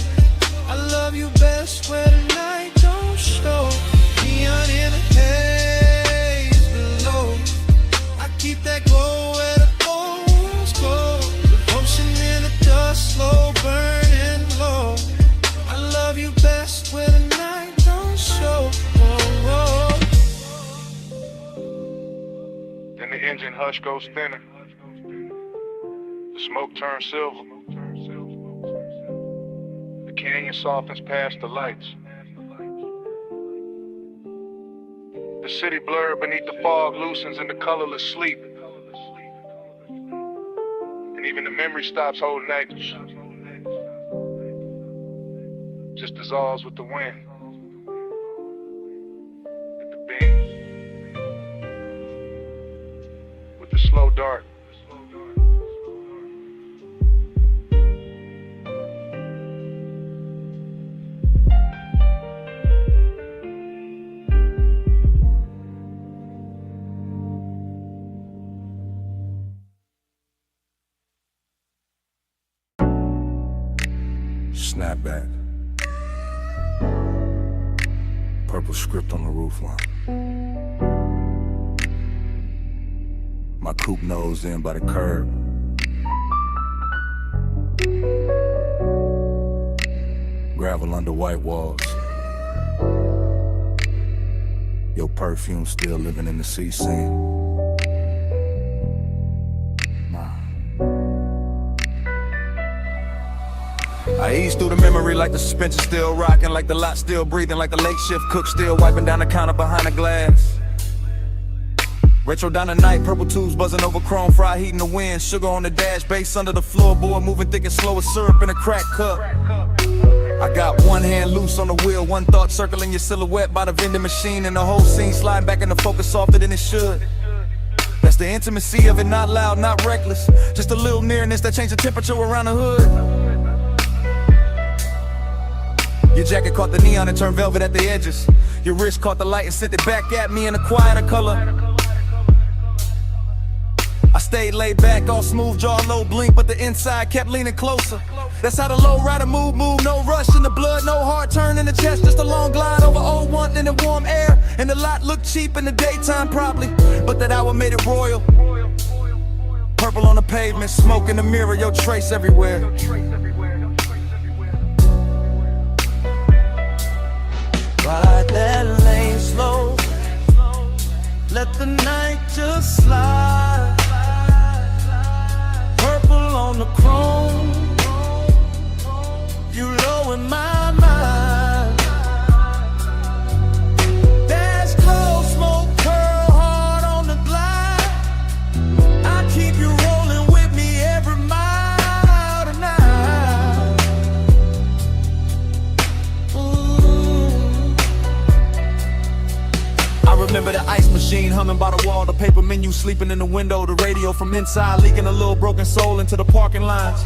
Speaker 1: I love you best when the night don't show. Neon in the haze below, I keep that glow at I almost go. Devotion in the dust, slow burning low. I love you best when the night don't show.
Speaker 11: Then the engine hush goes thinner, the smoke turns silver, the canyon softens past the lights. The city blurred beneath the fog loosens into colorless sleep. And even the memory stops holding anchors, just dissolves with the wind. With the beam, with the slow dart,
Speaker 5: Snapback. Purple script on the roofline. My coupe nose in by the curb. Gravel under white walls. Your perfume still living in the sea scene. I ease through the memory like the suspension still rocking, like the lot still breathing, like the late shift cook still wiping down the counter behind the glass. Retro down the night, purple tubes buzzing over chrome, fry heat in the wind, sugar on the dash, bass under the floorboard, moving thick and slow as syrup in a crack cup. I got one hand loose on the wheel, one thought circling your silhouette by the vending machine, and the whole scene sliding back into focus softer than it should. That's the intimacy of it, not loud, not reckless, just a little nearness that changed the temperature around the hood. Your jacket caught the neon and turned velvet at the edges. Your wrist caught the light and sent it back at me in a quieter color. I stayed laid back, all smooth jaw, low blink, but the inside kept leaning closer. That's how the low rider move, no rush in the blood, no hard turn in the chest, just a long glide over old one in the warm air. And the lot looked cheap in the daytime probably, but that hour made it royal. Purple on the pavement, smoke in the mirror, your trace everywhere.
Speaker 12: Ride that lane slow, let the night just slide. Purple on the chrome, you low in my mind. Dash close, smoke, curl hard on the glide. I keep you rolling with me every mile tonight.
Speaker 7: I remember the ice machine humming by the wall, the paper menu sleeping in the window, the radio from inside leaking a little broken soul into the parking lines.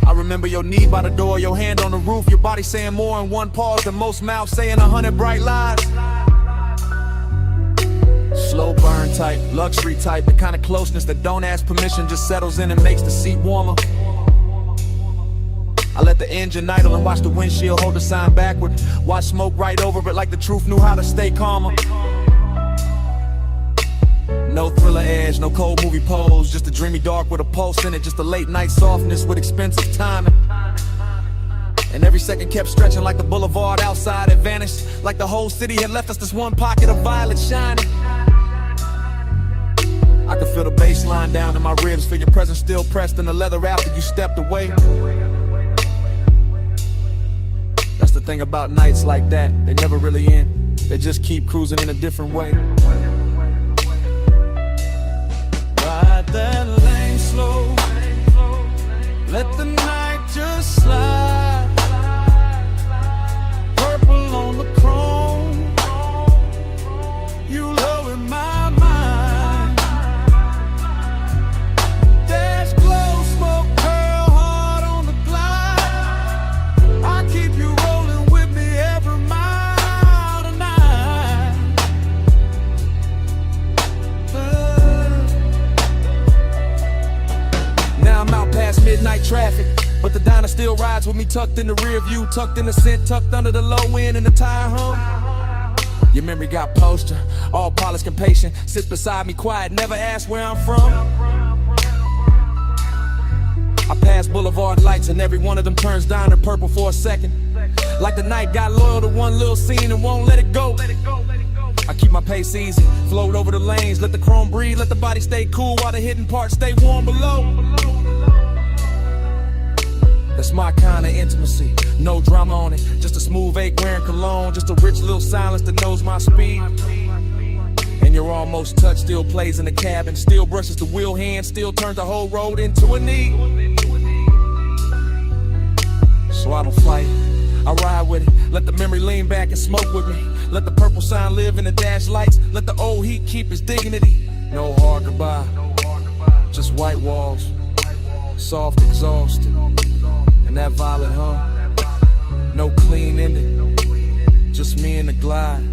Speaker 7: I remember your knee by the door, your hand on the roof, your body saying more in one pause than most mouths saying 100 bright lies. Slow burn type, luxury type, the kind of closeness that don't ask permission, just settles in and makes the seat warmer. I let the engine idle and watch the windshield hold the sign backward. Watch smoke right over it like the truth knew how to stay calmer. No thriller edge, no cold movie pose, just a dreamy dark with a pulse in it, just a late night softness with expensive timing. And every second kept stretching like the boulevard outside had vanished, like the whole city had left us this one pocket of violet shining. I could feel the bass line down in my ribs, feel your presence still pressed in the leather after you stepped away. That's the thing about nights like that, they never really end, they just keep cruising in a different way.
Speaker 12: Ride that lane slow, let the night just slide. Purple on the chrome, you low in my mind. Dash close, smoke, curl hard on the glide. I keep you rolling with me every mile tonight.
Speaker 7: Now I'm out past midnight traffic, but the diner still rides with me tucked in the rear view, tucked in the scent, tucked under the low end and the tire hum. Your memory got poster, all polished and patient, sits beside me quiet, never asked where I'm from. I pass boulevard lights and every one of them turns down to purple for a second, like the night got loyal to one little scene and won't let it go. I keep my pace easy, float over the lanes, let the chrome breathe, let the body stay cool while the hidden parts stay warm below. That's my kind of intimacy, no drama on it, just a smooth ache wearing cologne, just a rich little silence that knows my speed. And your almost touch still plays in the cabin, still brushes the wheel hand, still turns the whole road into a knee. So I don't fight, I ride with it, let the memory lean back and smoke with me. Let the purple sign live in the dash lights, let the old heat keep its dignity. No hard goodbye, just white walls, soft exhaust, and that violet hum. No clean ending, just me and the glide.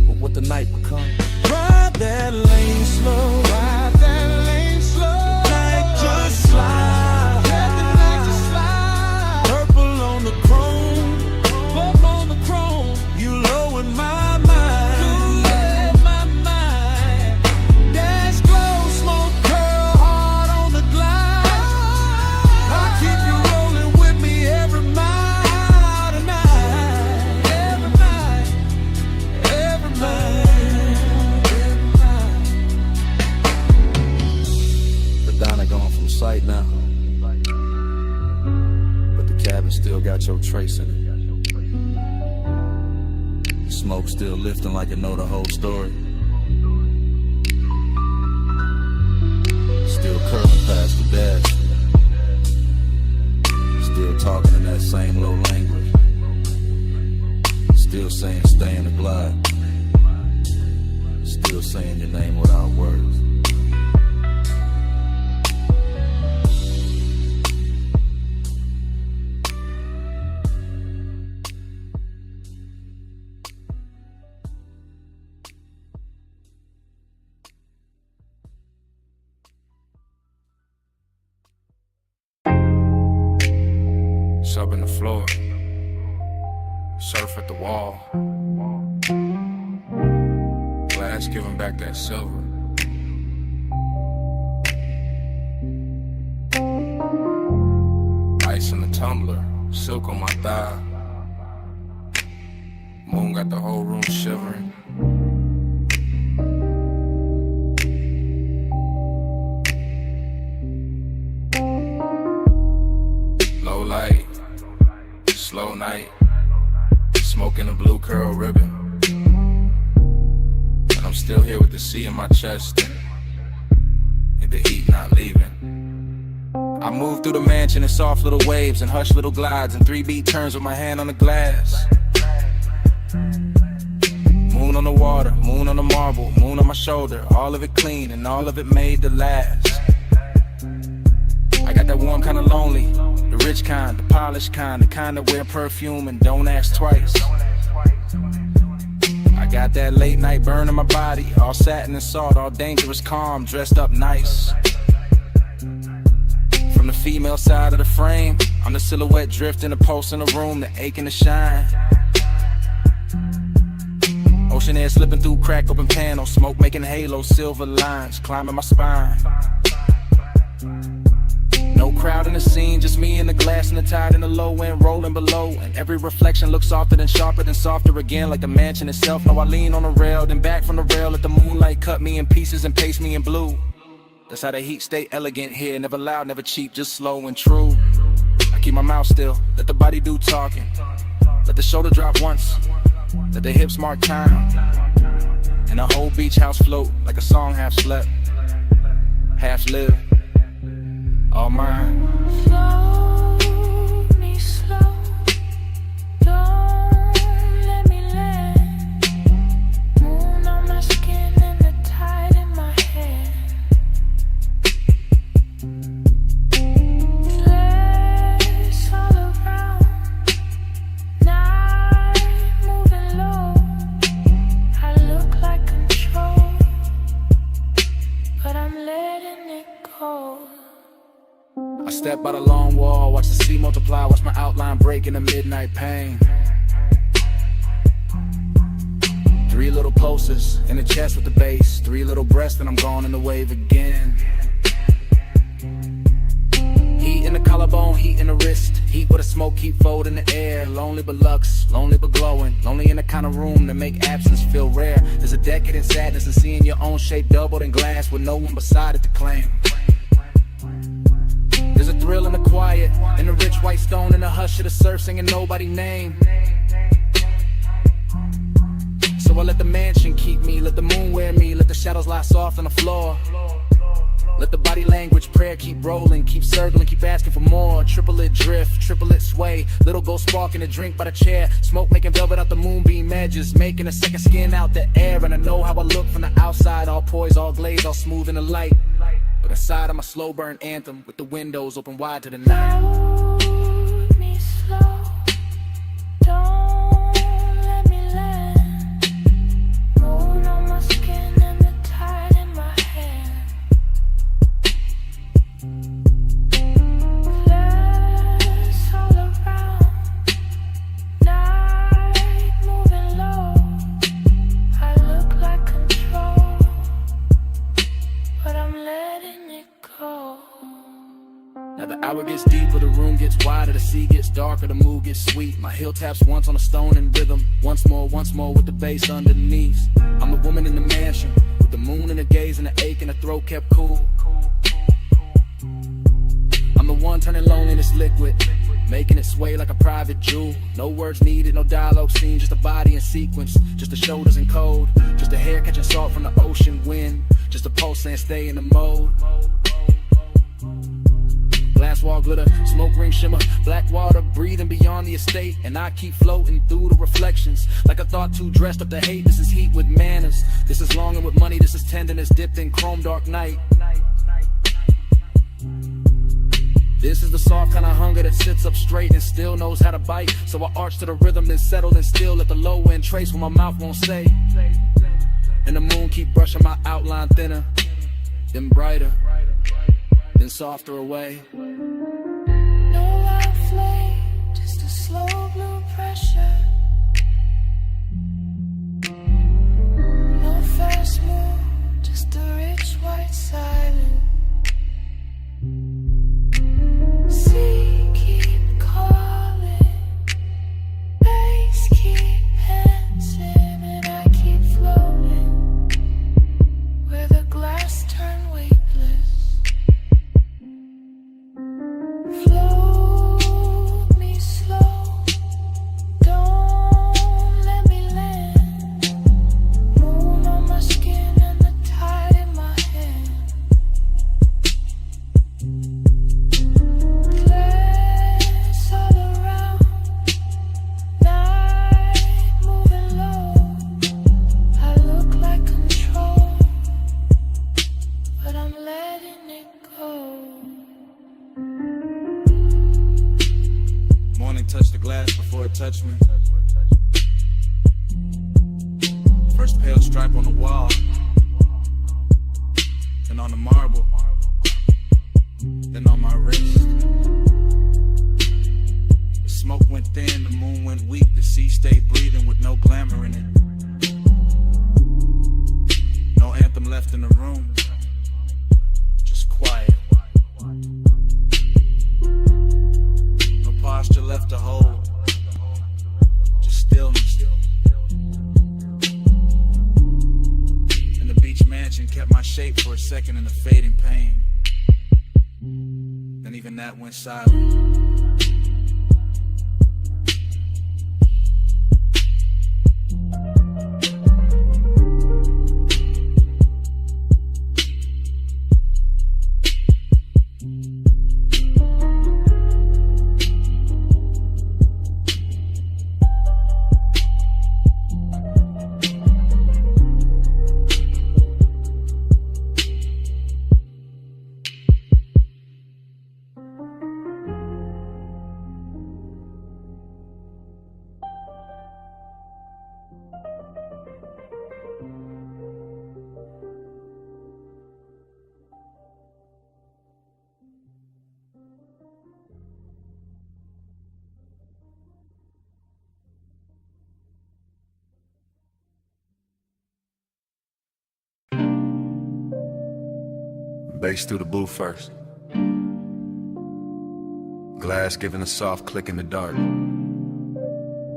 Speaker 7: But what the night becomes.
Speaker 12: Ride that lane slow, ride that lane slow. Night just slide. Let the night just
Speaker 13: got your trace in it. Smoke still lifting like it know the whole story. Still curling past the dash. Still talking in that same low language. Still saying stay in the glide. Still saying your name without words.
Speaker 5: Sub in the floor, surf at the wall. Glass giving back that silver. Ice in the tumbler, silk on my thigh. Moon got the whole room shivering. Low light, slow night, smoking a blue curl ribbon. And I'm still here with the sea in my chest and the heat not leaving. I move through the mansion in soft little waves and hush little glides and 3-beat turns with my hand on the glass. Moon on the water, moon on the marble, moon on my shoulder, all of it clean and all of it made to last. I got that warm kind of lonely, the rich kind, the polished kind, the kind that wear perfume and don't ask twice. I got that late night burn in my body, all satin and salt, all dangerous calm, dressed up nice. From the female side of the frame, I'm the silhouette drifting, a pulse in the room, the aching to shine. Ocean air slipping through crack open panels, smoke making halos, silver lines climbing my spine. No crowd in the scene, just me and the glass and the tide and the low end rolling below. And every reflection looks softer than sharper than softer again, like the mansion itself. Now I lean on the rail, then back from the rail, let the moonlight cut me in pieces and paste me in blue. That's how the heat stay elegant here, never loud, never cheap, just slow and true. I keep my mouth still, let the body do talking. Let the shoulder drop once, let the hips mark time. And the whole beach house float like a song half slept, half lived. All mine.
Speaker 3: Slow me slow, don't let me land. Moon on my skin and the tide in my hair. Flares all around, night moving low. I look like control, but I'm letting it go.
Speaker 5: I step by the long wall, watch the sea multiply, watch my outline break in the midnight pain. 3 little pulses in the chest with the bass, 3 little breaths and I'm gone in the wave again. Heat in the collarbone, heat in the wrist, heat with a smoke keep fold in the air. Lonely but lux, lonely but glowing, lonely in the kind of room that make absence feel rare. There's a decadent sadness in seeing your own shape doubled in glass with no one beside it to claim. There's a thrill in the quiet, in the rich white stone, in the hush of the surf singing nobody's name. So I let the mansion keep me, let the moon wear me, let the shadows lie soft on the floor. Let the body language prayer keep rolling, keep circling, keep asking for more. Triplet drift, triplet sway, little gold spark in a drink by the chair. Smoke making velvet out the moonbeam edges, making a second skin out the air. And I know how I look from the outside, all poised, all glazed, all smooth in the light. But inside I'm a slow burn anthem with the windows open wide to the night.
Speaker 3: Hold me slow, don't let me land. Moon on my skin and the tide in my hair. Flares all around, night moving low. I look like control, but I'm letting it go.
Speaker 5: Now the hour gets deeper, the room gets wider, the sea gets darker, the mood gets sweet. My heel taps once on a stone in rhythm, once more with the bass underneath. I'm the woman in the mansion, with the moon in the gaze and the ache in the throat kept cool. I'm the one turning loneliness liquid,
Speaker 10: making it sway like a private jewel. No words needed, no dialogue scene, just a body in sequence, just the shoulders in code, just a hair catching salt from the ocean wind, just a pulse saying stay in the mode. Glass wall glitter, smoke ring shimmer, black water breathing beyond the estate, and I keep floating through the reflections like a thought too dressed up to hate. This is heat with manners, this is longing with money, this is tenderness dipped in chrome dark night. This is the soft kind of hunger that sits up straight and still knows how to bite. So I arch to the rhythm, then settle and still let the low end trace what my mouth won't say. And the moon keep brushing my outline thinner, then brighter, then softer away.
Speaker 3: No loud flame, just a slow blue pressure. No fast move, just a rich white silence. Sea keep calling, bass keep dancing, and I keep floating where the glass turn weightless. Float me slow, don't let me land. Moon on my skin and the tide in my hand. Glass all around, night moving low. I look like control, but I'm letting it go.
Speaker 5: Morning touched the glass before it touched me. First pale stripe on the wall, then on the marble, then on my wrist. The smoke went thin, the moon went weak, the sea stayed breathing with no glamour in it. No anthem left in the room, just quiet. No posture left to hold, just stillness. And the beach mansion kept my shape for a second in the fading pain. Then even that went silent.
Speaker 6: Bass through the booth first. Glass giving a soft click in the dark.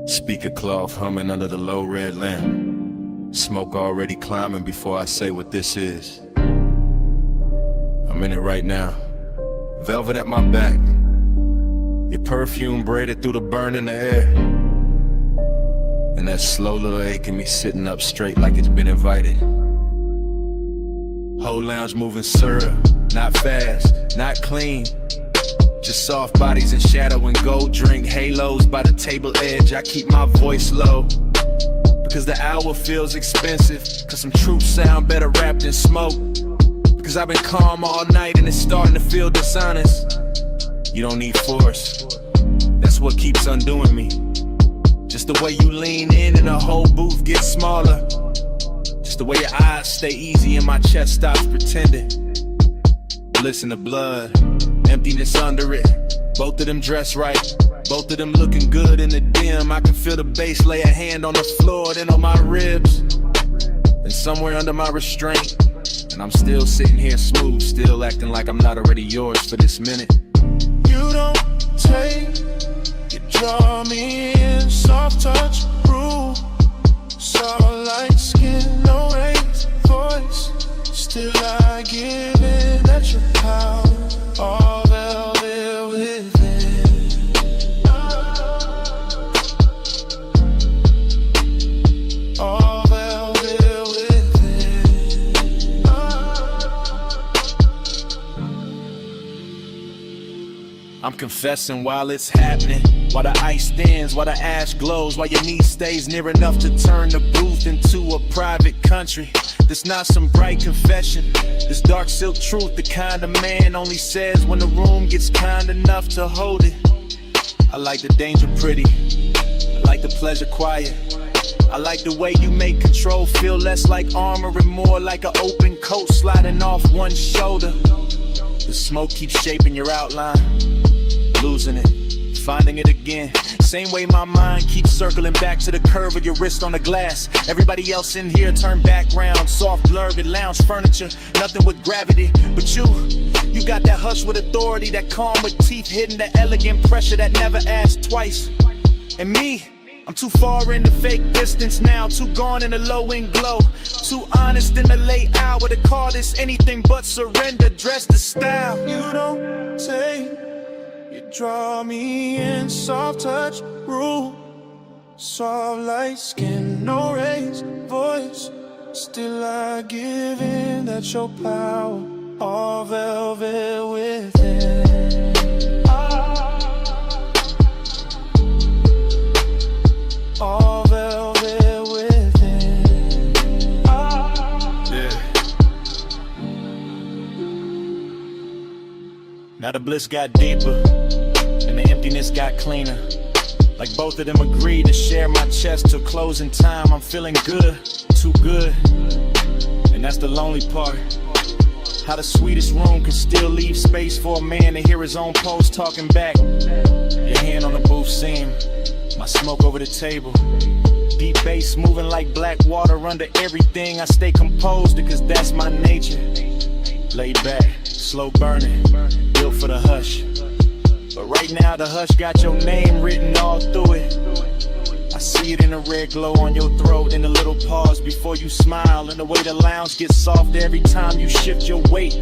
Speaker 6: Speaker cloth humming under the low red lamp. Smoke already climbing before I say what this is. I'm in it right now. Velvet at my back. Your perfume braided through the burn in the air. And that slow little ache in me sitting up straight like it's been invited. Whole lounge moving syrup, not fast, not clean. Just soft bodies in shadow and gold drink halos by the table edge. I keep my voice low because the hour feels expensive, cause some truth sound better wrapped in smoke. Because I've been calm all night and it's starting to feel dishonest. You don't need force, that's what keeps undoing me. Just the way you lean in and the whole booth gets smaller. Just the way your eyes stay easy and my chest stops pretending. Listen to blood, emptiness under it. Both of them dressed right, both of them looking good in the dim. I can feel the bass lay a hand on the floor, then on my ribs, and somewhere under my restraint. And I'm still sitting here smooth, still acting like I'm not already yours for this minute.
Speaker 8: You don't take, you draw me in, soft touch, groove. Soft like skin, no raised voice. Still I give in at your power, all velvet within.
Speaker 4: I'm confessing while it's happening, while the ice thins, while the ash glows, while your knee stays near enough to turn the booth into a private country. This not some bright confession, this dark silk truth, the kind of man only says when the room gets kind enough to hold it. I like the danger pretty, I like the pleasure quiet. I like the way you make control feel less like armor and more like an open coat sliding off one shoulder. The smoke keeps shaping your outline, losing it, finding it again. Same way my mind keeps circling back to the curve of your wrist on the glass. Everybody else in here turn background, soft blurred lounge furniture, nothing with gravity. But you got that hush with authority, that calm with teeth hidden, that elegant pressure that never asks twice. And me, I'm too far in the fake distance now, too gone in the low-end glow, too honest in the late hour to call this anything but surrender, dressed to style.
Speaker 8: You don't say, you draw me in, soft touch, rule, soft light skin, no raised voice, still I give in, that's your power, all velvet within. All velvet within.
Speaker 4: Yeah. Now the bliss got deeper and the emptiness got cleaner. Like both of them agreed to share my chest till closing time. I'm feeling good, too good, and that's the lonely part. How the sweetest room can still leave space for a man to hear his own pulse talking back. Your hand on the booth seam, my smoke over the table. Deep bass moving like black water under everything. I stay composed because that's my nature. Laid back, slow burning, built for the hush. But right now the hush got your name written all through it. I see it in the red glow on your throat, in the little pause before you smile, and the way the lounge gets softer every time you shift your weight.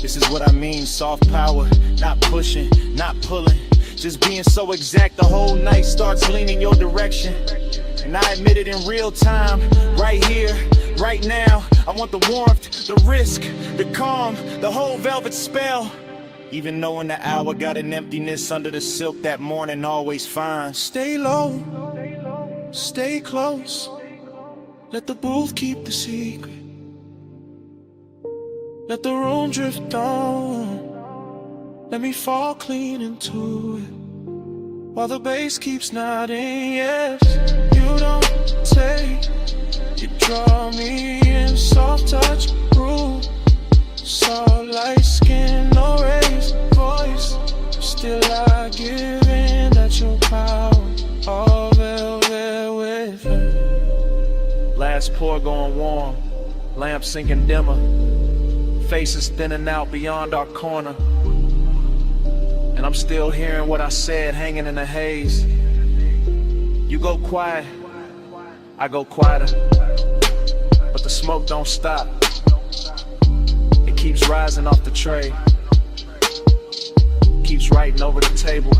Speaker 4: This is what I mean, soft power, not pushing, not pulling, just being so exact the whole night starts leaning your direction. And I admit it in real time, right here, right now. I want the warmth, the risk, the calm, the whole velvet spell. Even knowing the hour got an emptiness under the silk that morning always finds.
Speaker 8: Stay low, stay close, let the booth keep the secret, let the room drift on, let me fall clean into it, while the bass keeps nodding, yes. You don't take, you draw me in, soft touch, rule, soft light skin, no raised voice, still I give in, that's your power, all velvet within.
Speaker 4: Last pour going warm, lamp sinking dimmer, faces thinning out beyond our corner. And I'm still hearing what I said hanging in the haze. You go quiet, I go quieter, but the smoke don't stop. It keeps rising off the tray, keeps writing over the table,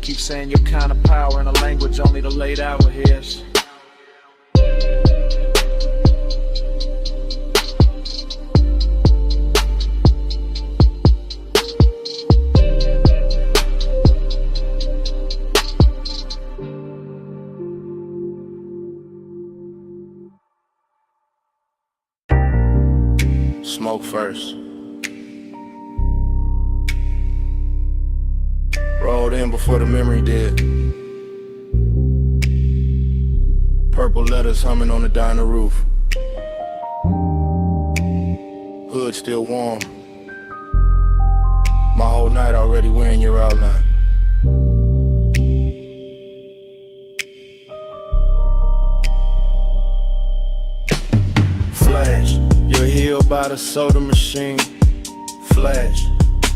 Speaker 4: keeps saying your kind of power in a language only the late hour hears.
Speaker 6: Smoke first. Rolled in before the memory did. Purple letters humming on the diner roof. Hood still warm. My whole night already wearing your outline. Flash, you're healed by the soda machine. Flash,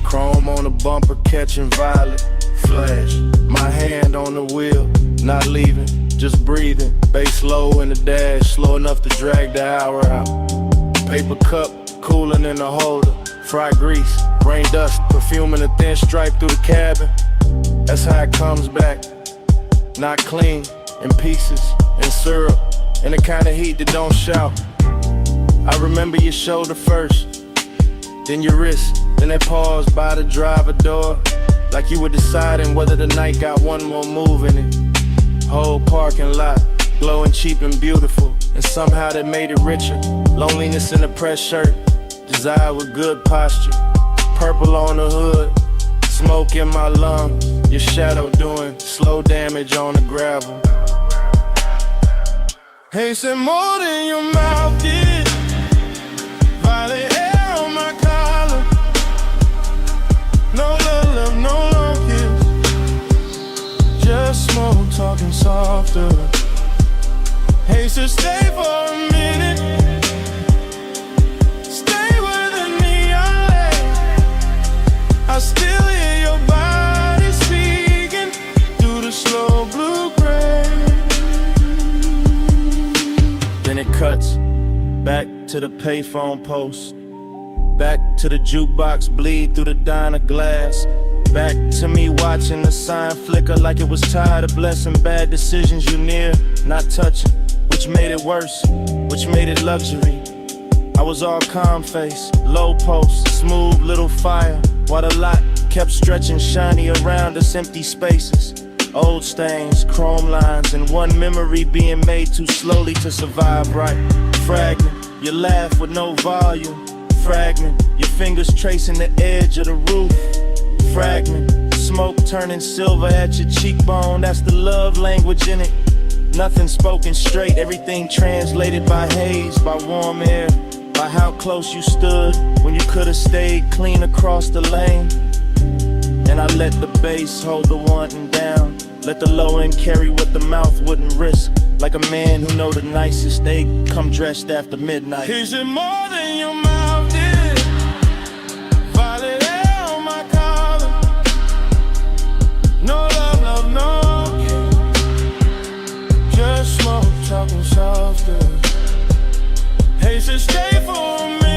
Speaker 6: chrome on the bumper catching violet. Flash, my hand on the wheel, not leaving, just breathing. Bass low in the dash, slow enough to drag the hour out. Paper cup, cooling in the holder. Fried grease, rain dust, perfume in a thin stripe through the cabin. That's how it comes back. Not clean, in pieces, in syrup, in the kind of heat that don't shout. I remember your shoulder first.
Speaker 1: then your wrist, then that pause by the driver door. Like you were deciding whether the night got one more move in it. Whole parking lot, glowing cheap and beautiful, and somehow that made it richer. Loneliness in a pressed shirt, desire with good posture. Purple on the hood, smoke in my lungs. Your shadow doing slow damage on the gravel.
Speaker 8: Hey, said more than your mouth did. Violet hair on my collar. No love, no long kiss. Just smoke talking softer. Hey, so stay for a minute. Stay where the neon light. I still hear your body speaking through the slow blue-gray.
Speaker 1: Then it cuts back to the payphone post, back to the jukebox bleed through the diner glass, back to me watching the sign flicker like it was tired of blessing bad decisions you near not touching, which made it worse, which made it luxury. I was all calm face, low post, smooth little fire, while the lot kept stretching shiny around us, empty spaces. Old stains, chrome lines, and one memory being made too slowly to survive right. Fragment, you laugh with no volume. Fragment, your fingers tracing the edge of the roof. Fragment, smoke turning silver at your cheekbone. That's the love language in it. Nothing spoken straight, everything translated by haze, by warm air, by how close you stood when you could have stayed clean across the lane. And I let the bass hold the wanting down, let the low end carry what the mouth wouldn't risk. Like a man who know the nicest, they come dressed after midnight.
Speaker 8: Is it more than your mouth did? Violet hair on my collar. No love, no kiss. Just smoke talking softer. Hey, so stay for a minute.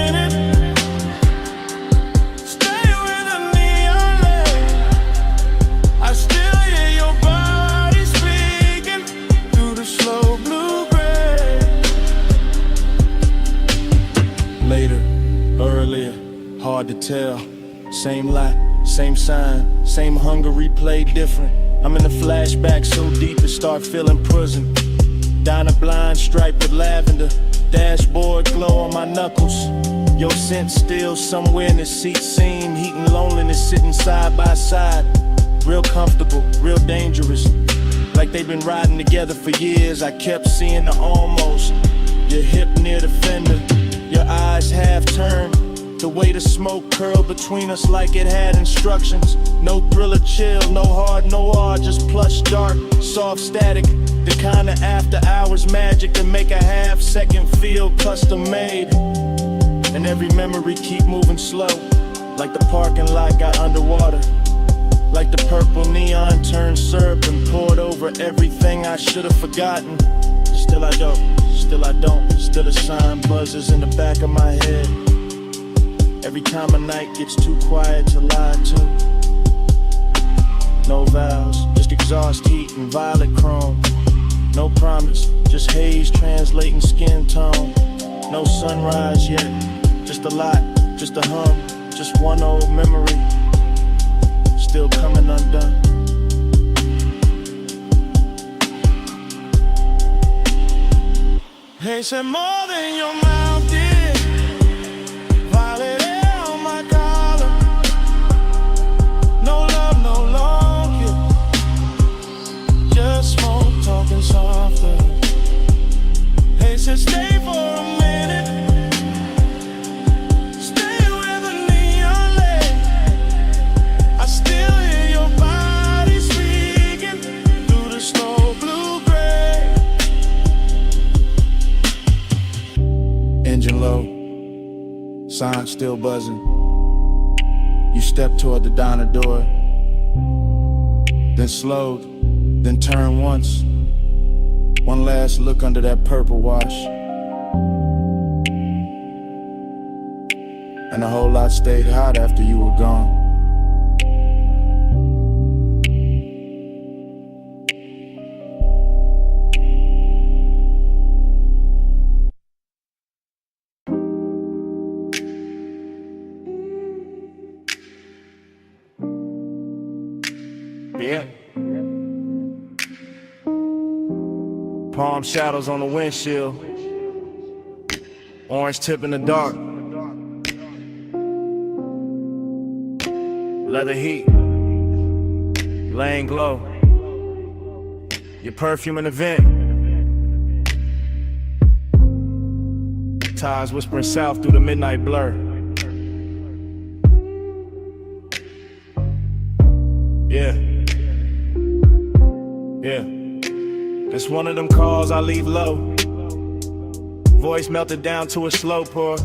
Speaker 1: Hard to tell, same lot, same sign, same hunger replayed different. I'm in a flashback so deep it start feeling prison. Down a blind stripe with lavender, dashboard glow on my knuckles. Your scent still somewhere in the seat seam, heat and loneliness sitting side by side. Real comfortable, real dangerous, like they've been riding together for years. I kept seeing the almost, your hip near the fender, your eyes half turned. The way the smoke curled between us like it had instructions. No thriller chill, no hard noir, just plush dark, soft static. The kind of after hours magic that make a half second feel custom made. And every memory keep moving slow, like the parking lot got underwater. Like the purple neon turned syrup and poured over everything I should have forgotten. Still I don't, still a sign buzzes in the back of my head. Every time a night gets too quiet to lie to. No vows, just exhaust heat and violet chrome. No promise, just haze translating skin tone. No sunrise yet, just a lot, just a hum, just one old memory, still coming undone.
Speaker 8: Hey, said more than your mouth did. Violet hair on my collar. No love, no long kiss. Just smoke talking softer. Hey, said stay for a minute. Stay where the neon lay. I still hear your body speaking through the slow blue-gray.
Speaker 1: Engine low, sign still buzzing. You step toward the diner door, then slowed, then turn once. One last look under that purple wash, and a whole lot stayed hot after you were gone.
Speaker 14: Yeah. Palm shadows on the windshield. Orange tip in the dark. Leather heat. Laying glow. Your perfume in the vent. Tides whispering south through the midnight blur. Yeah. Yeah. It's one of them calls I leave low. Voice melted down to a slow pour.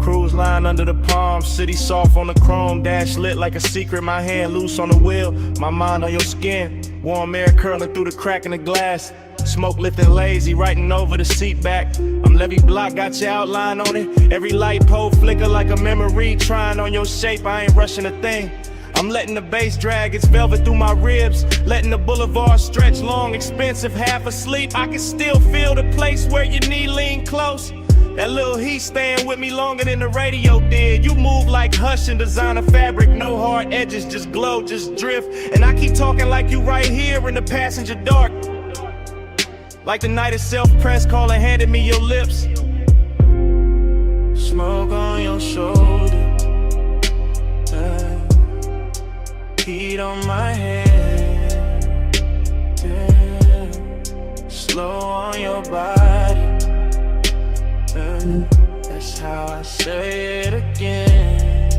Speaker 14: Cruise line under the palm, city soft on the chrome. Dash lit like a secret, my hand loose on the wheel. My mind on your skin, warm air curling through the crack in the glass. Smoke lifting lazy, writing over the seat back. I'm Levy Block, got your outline on it. Every light pole flicker like a memory. Trying on your shape, I ain't rushing a thing. I'm letting the bass drag its velvet through my ribs. Letting the boulevard stretch long, expensive, half asleep. I can still feel the place where your knee lean close. That little heat staying with me longer than the radio did. You move like Hush and designer fabric. No hard edges, just glow, just drift. And I keep talking like you right here in the passenger dark. Like the night itself, press call and handed me your lips. Smoke on your shoulder. Heat on my head. Slow on your body. That's how I say it again.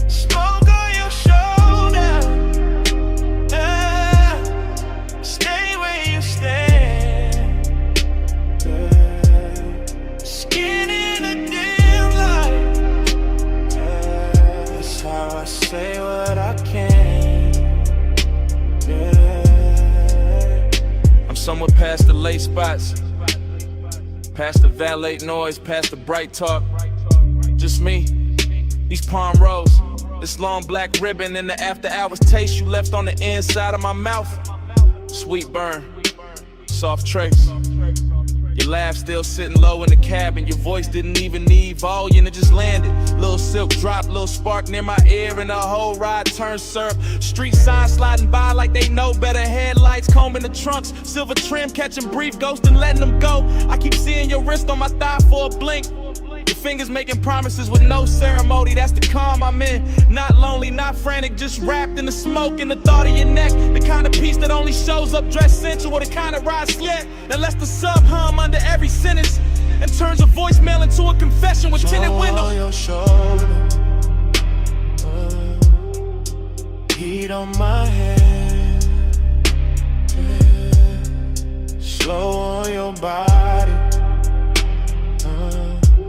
Speaker 14: Smoke on your shoulder. Stay where you stand. Skin in a dim light. That's how I say what I can. I'm somewhere past the late spots. Past the valet noise, past the bright talk. Just me, these palm rows, this long black ribbon, and the after hours taste you left on the inside of my mouth. Sweet burn, soft trace. Your laugh still sitting low in the cabin. Your voice didn't even need volume, it just landed. Little silk drop, little spark near my ear, and the whole ride turned syrup. Street signs sliding by like they know better. Headlights combing the trunks, silver trim catching brief, ghosting, letting them go. I keep seeing your wrist on my thigh for a blink. Your fingers making promises with no ceremony. That's the calm I'm in. Not lonely, not frantic, just wrapped in the smoke and the thought of your neck. The kind of peace that only shows up dressed sensual, the kind of ride scared that lets the sub hum under every sentence and turns a voicemail into a confession with tinted windows. On your shoulder, heat on my head, slow on your body.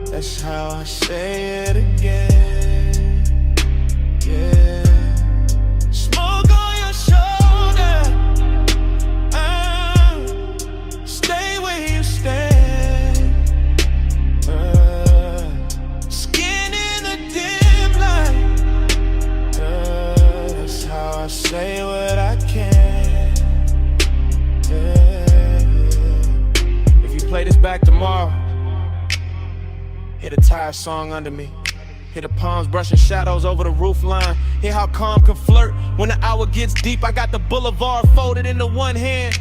Speaker 14: That's how I say it again. Yeah. Smoke on your shoulder. Stay where you stand. Skin in a dim light. That's how I say what I can. Yeah. If you play this back tomorrow, hear the tire song under me. Hear the palms brushing shadows over the roof line. Hear how calm can flirt when the hour gets deep. I got the boulevard folded into one hand,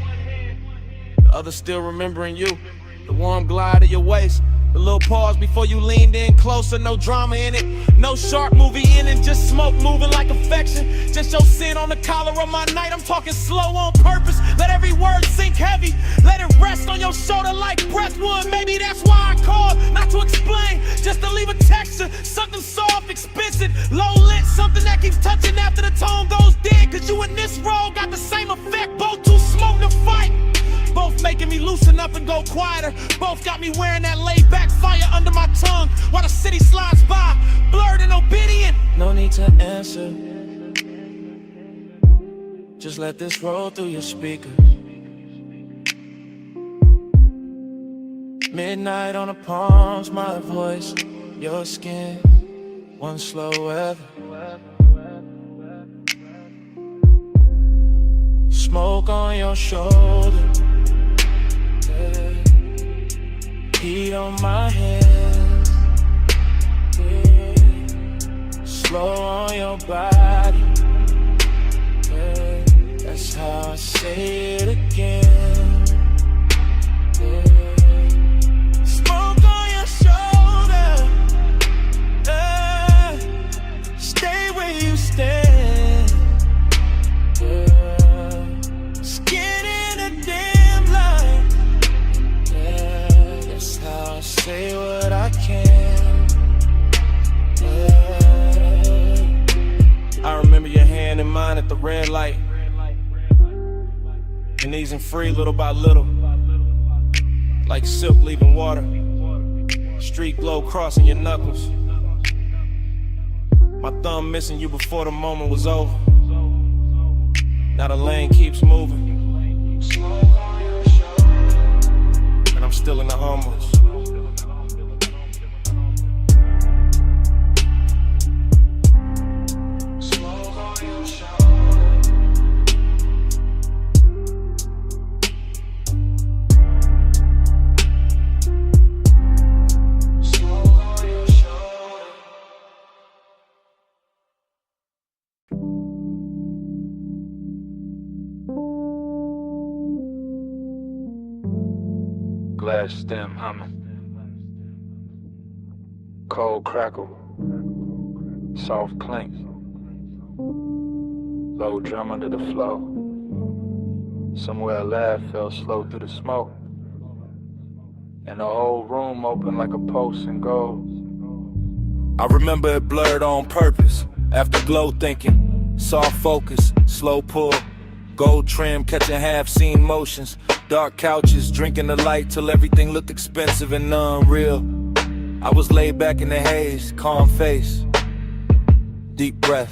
Speaker 14: the other still remembering you. The warm glide of your waist, the little pause before you leaned in closer. No drama in it, no sharp movie in it. Just smoke moving like affection. Just your sin on the collar of my night. I'm talking slow on purpose. Let every word sink heavy. Let it rest on your shoulder like breath would. Maybe that's why I called, not to explain, just to leave a texture. Something soft, expensive, low lit. Something that keeps touching after the tone goes dead. Cause you and this role got the same effect. Both too smoke to fight. Both making me loosen up and go quieter. Both got me wearing that laid back fire under my tongue while the city slides by, blurred and obedient. No need to answer. Just let this roll through your speaker. Midnight on the palms, my voice, your skin, one slow weather. Smoke on your shoulder. Heat on my head, slow on your body. That's how I say it again. Yeah. Smoke on your shoulder. Stay where you stand. Yeah. Skin in a damn light. Yeah. That's how I say what I can. Yeah. I remember your hand in mine at the red light. And easing free little by little, like silk leaving water. Street glow crossing your knuckles. My thumb missing you before the moment was over. Now the lane keeps moving, and I'm still in the hummus.
Speaker 5: Glass stem humming, cold crackle, soft clink, low drum under the flow. Somewhere a laugh fell slow through the smoke, and the whole room opened like a pulse in gold. I remember it blurred on purpose, after glow thinking, soft focus, slow pull, gold trim catching half-seen motions. Dark couches, drinking the light till everything looked expensive and unreal. I was laid back in the haze, calm face, deep breath,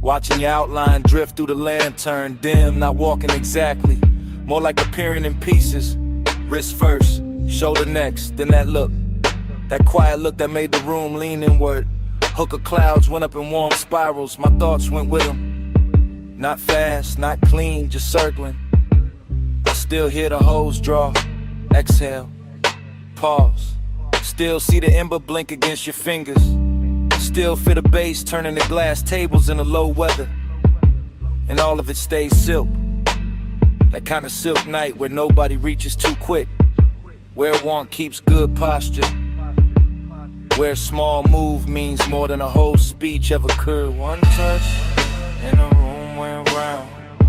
Speaker 5: watching your outline drift through the lantern, dim, not walking exactly, more like appearing in pieces. Wrist first, shoulder next, then that look, that quiet look that made the room lean inward. Hook of clouds went up in warm spirals, my thoughts went with them. Not fast, not clean, just circling. Still hear the hose draw, exhale, pause. Still see the ember blink against your fingers. Still feel the bass turning the glass tables in the low weather. And all of it stays silk. That kind of silk night where nobody reaches too quick. Where one keeps good posture. Where a small move means more than a whole speech ever could. One touch, and the room went round.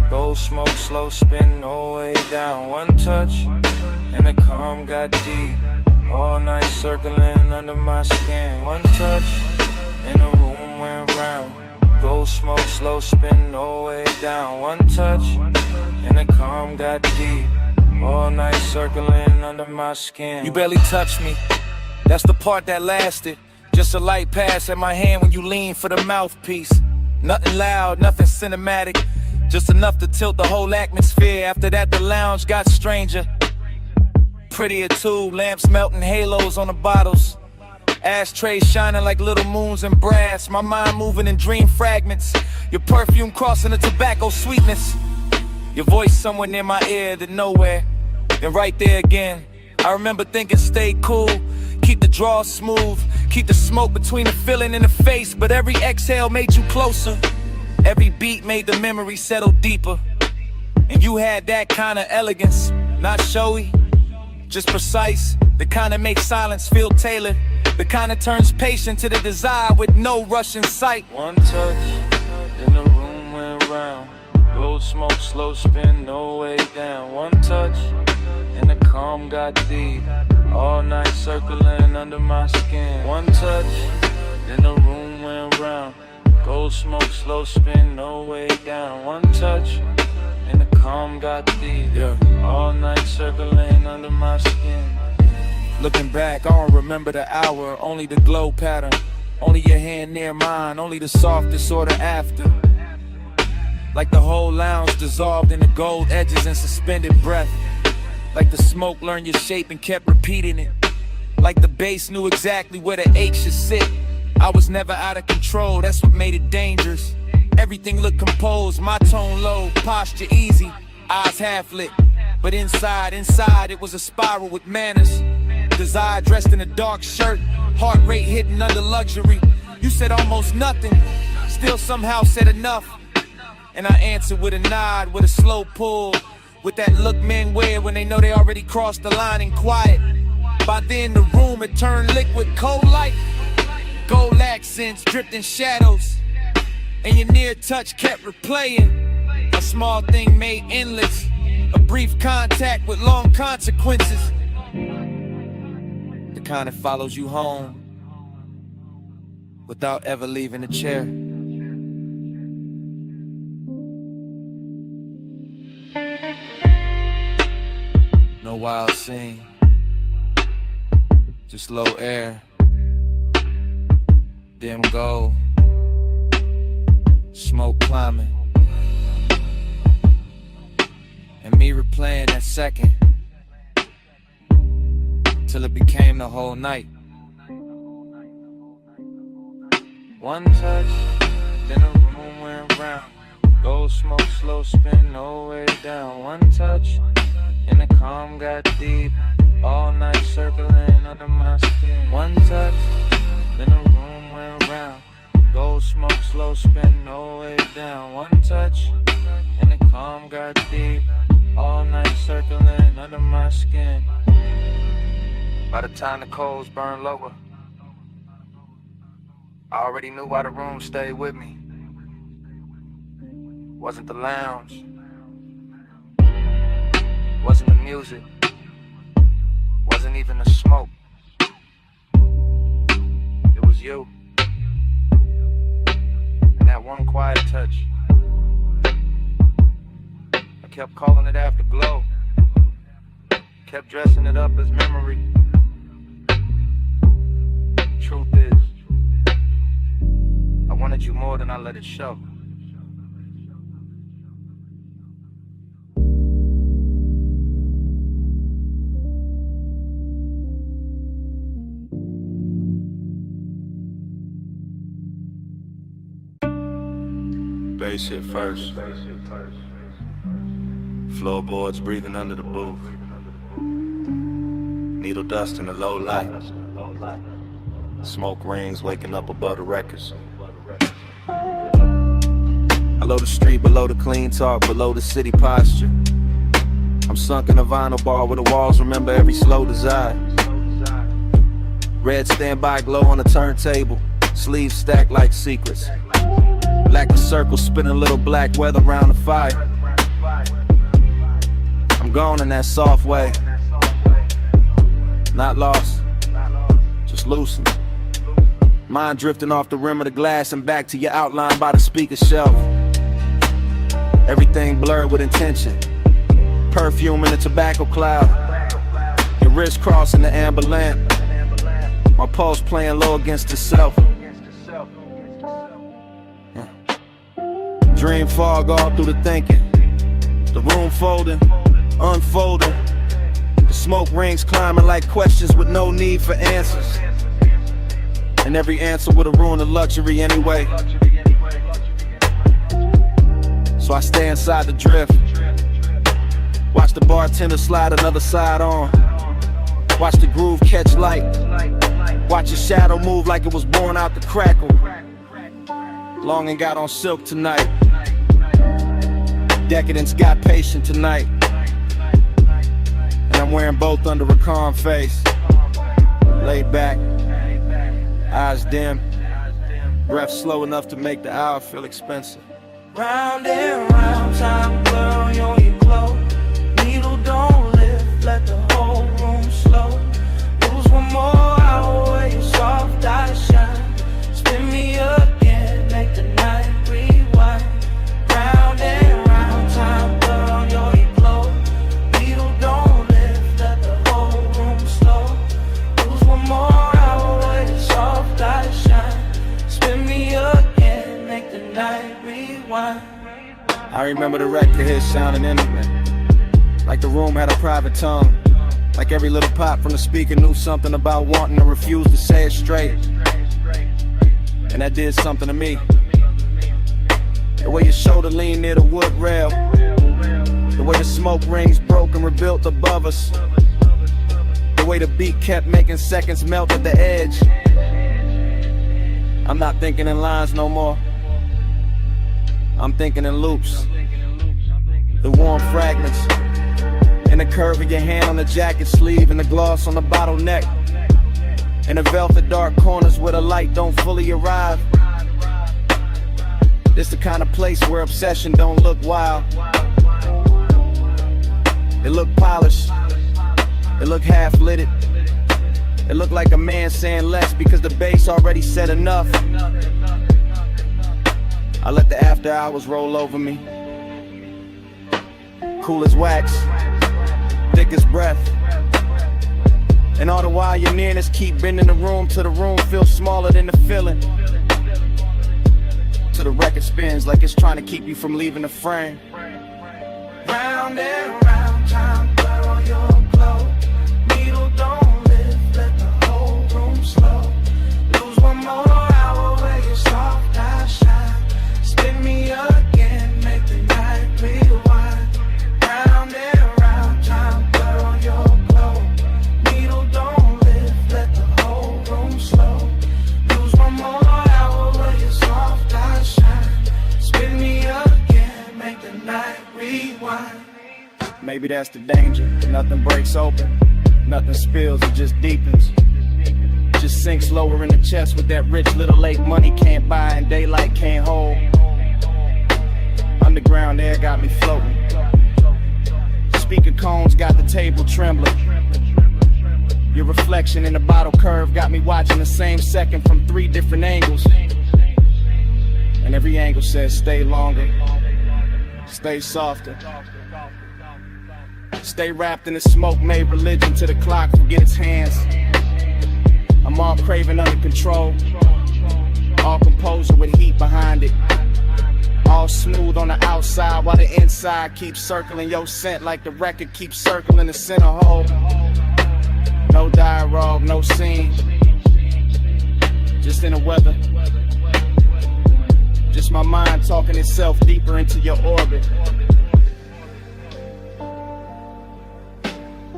Speaker 5: Gold smoke, slow spin, no way down. One touch, and the calm got deep. All night circling under my skin. One touch, and the room went round. Gold smoke, slow spin, no way down. One touch, and the calm got deep. All night circling under my skin. You barely touched me, that's the part that lasted. Just a light pass at my hand when you lean for the mouthpiece. Nothing loud, nothing cinematic, just enough to tilt the whole atmosphere. After that the lounge got stranger. Prettier too, lamps melting halos on the bottles. Ashtrays shining like little moons in brass. My mind moving in dream fragments. Your perfume crossing the tobacco sweetness. Your voice somewhere near my ear, then nowhere, then right there again. I remember thinking stay cool, keep the draw smooth, keep the smoke between the feeling and the face. But every exhale made you closer. Every beat made the memory settle deeper. And you had that kind of elegance, not showy, just precise. The kind that makes silence feel tailored. The kind that turns patient to the desire with no rush in sight. One touch, then the room went round. Gold smoke, slow spin, no way down. One touch, and the calm got deep. All night circling under my skin. One touch, then the room went round. Gold smoke, slow spin, no way down. One touch, and the calm got deep. Yeah. All night circling under my skin. Looking back, I don't remember the hour, only the glow pattern. Only your hand near mine, only the softest order after. Like the whole lounge dissolved in the gold edges and suspended breath. Like the smoke learned your shape and kept repeating it. Like the bass knew exactly where the H should sit. I was never out of control, that's what made it dangerous. Everything looked composed, my tone low, posture easy, eyes half lit. But inside it was a spiral with manners. Desire dressed in a dark shirt, heart rate hidden under luxury. You said almost nothing, still somehow said enough.
Speaker 1: and I answer with a nod, with a slow pull, with that look men wear when they know they already crossed the line and quiet. By then the room had turned liquid, cold light, gold accents dripped in shadows, and your near touch kept replaying. A small thing made endless, a brief contact with long consequences. The kind that follows you home without ever leaving the chair. No wild scene, just low air, dim gold, smoke climbing, and me replaying that second till it became the whole night. One touch, then the room went round. Gold smoke, slow spin, no way down. One touch, and the calm got deep. All night circling under my skin. One touch, then the room went round. Gold smoke, slow spin, no way down. One touch, and the calm got deep. All night circling under my skin. By the time the coals burned lower, I already knew why the room stayed with me. Wasn't the lounge, wasn't the music, wasn't even the smoke. It was you, and that one quiet touch. I kept calling it afterglow, kept dressing it up as memory. Truth is, I wanted you more than I let it show.
Speaker 6: Bass hit first. Floorboards breathing under the booth. Needle dust in the low light. Smoke rings waking up above the records. Below the street, below the clean talk, below the city posture. I'm sunk in a vinyl bar where the walls remember every slow desire. Red standby glow on the turntable, sleeves stacked like secrets. Black the circle spinning little black weather around the fire. I'm gone in that soft way. Not lost, just loosened. Mind drifting off the rim of the glass and back to your outline by the speaker shelf. Everything blurred with intention. Perfume in the tobacco cloud. Your wrist crossing the amber lamp. My pulse playing low against itself. Dream fog all through the thinking. The room folding, unfolding. The smoke rings climbing like questions with no need for answers. And every answer would have ruined the luxury anyway. So I stay inside the drift. Watch the bartender slide another side on. Watch the groove catch light. Watch your shadow move like it was born out the crackle. Longing got on silk tonight. Decadence got patient tonight. And I'm wearing both under a calm face. Laid back, eyes dim, breath slow enough to make the hour feel expensive.
Speaker 12: Round and round, time blurring on your glow. Needle don't lift, let the whole room slow. Lose one more hour where your soft eyes shine. Spin me again, make the night rewind. Round and round, time blur on your glow. Needle don't lift, let the whole room slow. Lose one more hour where your soft eyes shine. Spin me again, make the night rewind.
Speaker 6: I remember the record hit sounding intimate, like the room had a private tongue. Like every little pop from the speaker knew something about wanting to refuse to say it straight. And that did something to me. The way your shoulder leaned near the wood rail. The way the smoke rings broke and rebuilt above us. The way the beat kept making seconds melt at the edge. I'm not thinking in lines no more.
Speaker 9: I'm thinking in loops. The warm fragments, and the curve of your hand on the jacket sleeve, and the gloss on the bottleneck, and the velvet dark corners where the light don't fully arrive. This the kind of place where obsession don't look wild. It look polished, it look half-lit. It look like a man saying less because the bass already said enough. I let the after hours roll over me. Cool as wax, thick as breath. And all the while your nearness keep bending the room till the room feels smaller than the feeling. Till the record spins like it's trying to keep you from leaving the frame.
Speaker 12: Round and round, time blur on your glow. Needle don't lift, let the whole room slow. Lose one more hour where your soft eyes shine. Spin me again, make the night rewind. Round and round, time blur on your glow. Needle don't lift, let the whole room slow. Lose one more hour where your soft eyes shine. Spin me again, make the night rewind.
Speaker 9: Maybe that's the danger. Nothing breaks open, nothing spills, it just deepens. Just sinks lower in the chest with that rich little lake money can't buy and daylight can't hold. Underground air got me floating. Speaker cones got the table trembling. Your reflection in the bottle curve got me watching the same second from 3 different angles. And every angle says stay longer, stay softer. Stay wrapped in the smoke, made religion to the clock forget its hands. I'm all craving under control, all composure with heat behind it. All smooth on the outside while the inside keeps circling your scent like the record keeps circling the center hole. No dialogue, no scene, just in the weather. Just my mind talking itself deeper into your orbit.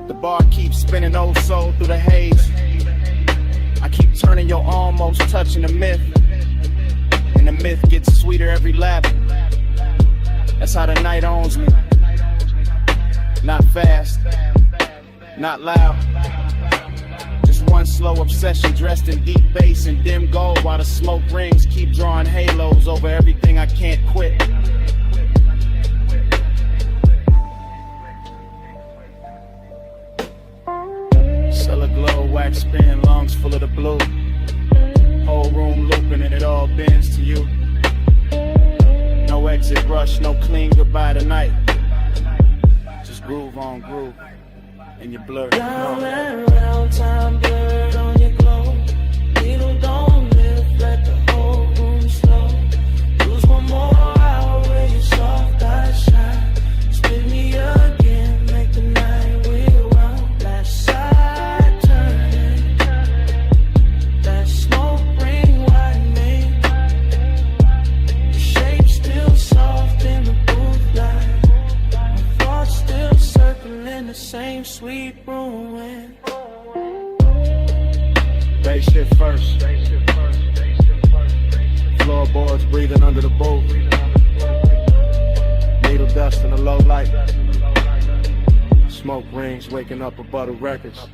Speaker 9: The bar keeps spinning oh so through the haze. I keep turning your almost touching the myth. And the myth gets sweeter every lap. That's how the night owns me. Not fast, not loud. Just one slow obsession dressed in deep bass and dim gold, while the smoke rings keep drawing halos over everything I can't quit. Cellar glow, wax spin, lungs full of the blue. Whole room looping and it all bends to you. No exit rush, no clean goodbye tonight. Just groove on groove, and you blur.
Speaker 12: Round and round, time blurred on your glow. Needle don't lift, let the whole room slow. Lose one more hour where your soft eyes shine. Spin me again, make the night rewind. Last side turning, that smoke ring widening. The shape still soft in the booth light. My thoughts still circling the same sweet ruin.
Speaker 9: Bass shit first. Floorboards breathing under the boat. Needle dust in the low light. Smoke rings waking up above the records.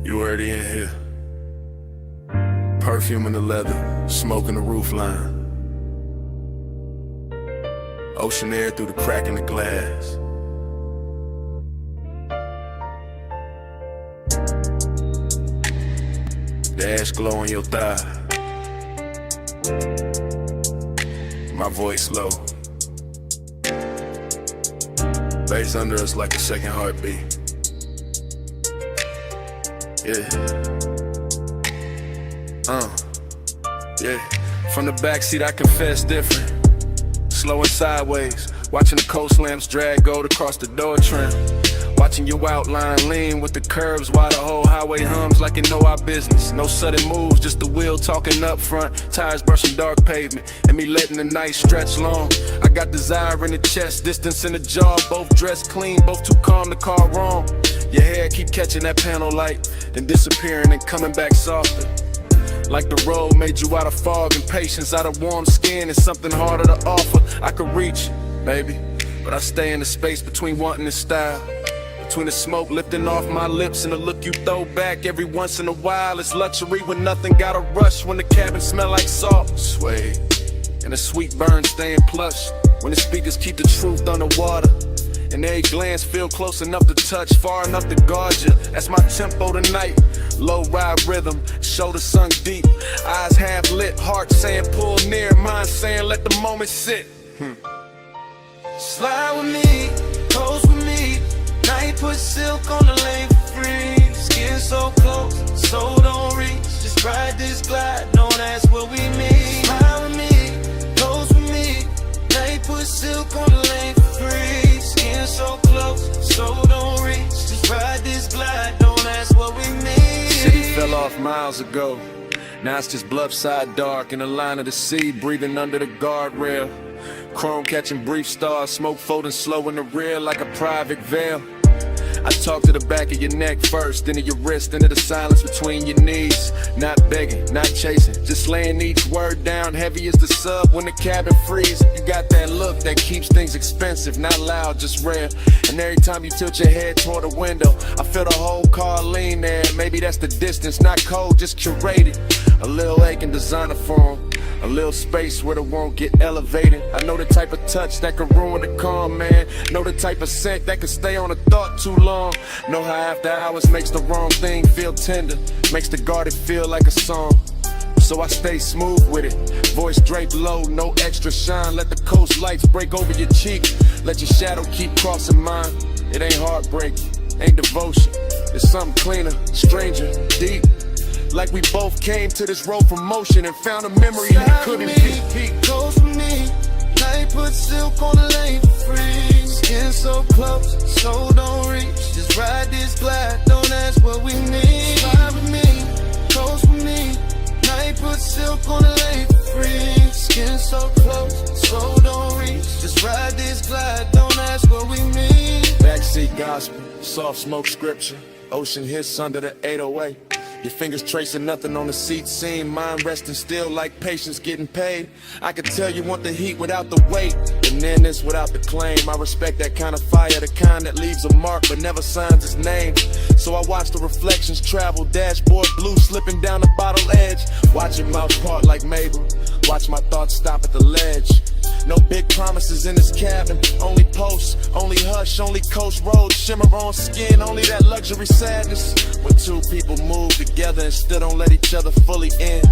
Speaker 6: You already in here. Perfume in the leather, smoke in the roof line. Ocean air through the crack in the glass. The ash glow on your thigh. My voice low. Bass under us like a second heartbeat. Yeah. Yeah. From the backseat I confess different. Slow and sideways, watching the coast lamps drag gold across the door trim. Watching
Speaker 1: watching your outline lean with the curves while the whole highway hums like it know our business. No sudden moves, just the wheel talking up front, tires brushing dark pavement, and me letting the night stretch long. I got desire in the chest, distance in the jaw, both dressed clean, both too calm to call wrong. Your hair keep catching that panel light, then disappearing and coming back softer. Like the road made you out of fog and patience, out of warm skin and something harder to offer. I could reach, baby, but I stay in the space between wanting and style. Between the smoke lifting off my lips and the look you throw back every once in a while. It's luxury when nothing gotta rush, when the cabin smell like salt. Sway, and the sweet burn staying plush, when the speakers keep the truth underwater. And every glance feel close enough to touch, far enough to guard you. That's my tempo tonight. Low ride rhythm, shoulders sunk deep, eyes half lit, heart saying pull near, mind saying let the moment sit.
Speaker 12: Slide with me, close with me. Night put silk on the lane for free. Skin so close, so don't reach. Just ride this glide, don't ask what we meet. Slide with me, close with me. Night put silk on the lane for free. Skin so close, so don't reach. Just ride this glide, don't ask what we meet.
Speaker 1: City fell off miles ago. Now it's just bluffside dark in the line of the sea, breathing under the guardrail. Chrome catching brief stars, smoke folding slow in the rear like a private veil. I talk to the back of your neck first, then to your wrist, then to the silence between your knees. Not begging, not chasing, just laying each word down heavy as the sub when the cabin freezes. You got that look that keeps things expensive, not loud, just rare. And every time you tilt your head toward the window, I feel the whole car lean there. Maybe that's the distance, not cold, just curated. A little aching designer form, a little space where the won't get elevated. I know the type of touch that can ruin the calm, man. Know the type of scent that can stay on a thought too long. Know how after hours makes the wrong thing feel tender, makes the guarded feel like a song. So I stay smooth with it, voice draped low, no extra shine. Let the coast lights break over your cheek, let your shadow keep crossing mine. It ain't heartbreak, ain't devotion, it's something cleaner, stranger, deep. Like we both came to this road from motion and found a memory that couldn't be.
Speaker 12: Close with me, night put silk on the lane for free. Skin so close, so don't reach. Just ride this glide, don't ask what we need. Slide with me, close with me. Night put silk on the lane for free. Skin so close, so don't reach. Just ride this glide, don't ask what we need.
Speaker 1: Backseat gospel, soft smoke scripture, ocean hits under the 808. Your fingers tracing nothing on the seat seam, mind resting still like patience getting paid. I could tell you want the heat without the weight, and then this without the claim. I respect that kind of fire, the kind that leaves a mark but never signs its name. So I watch the reflections travel, dashboard blue slipping down the bottle edge. Watch your mouth part like Mabel, watch my thoughts stop at the ledge. No big promises in this cabin, only posts, only hush, only coast road, shimmer on skin, only that luxury sadness. When two people move together and still don't let each other fully in.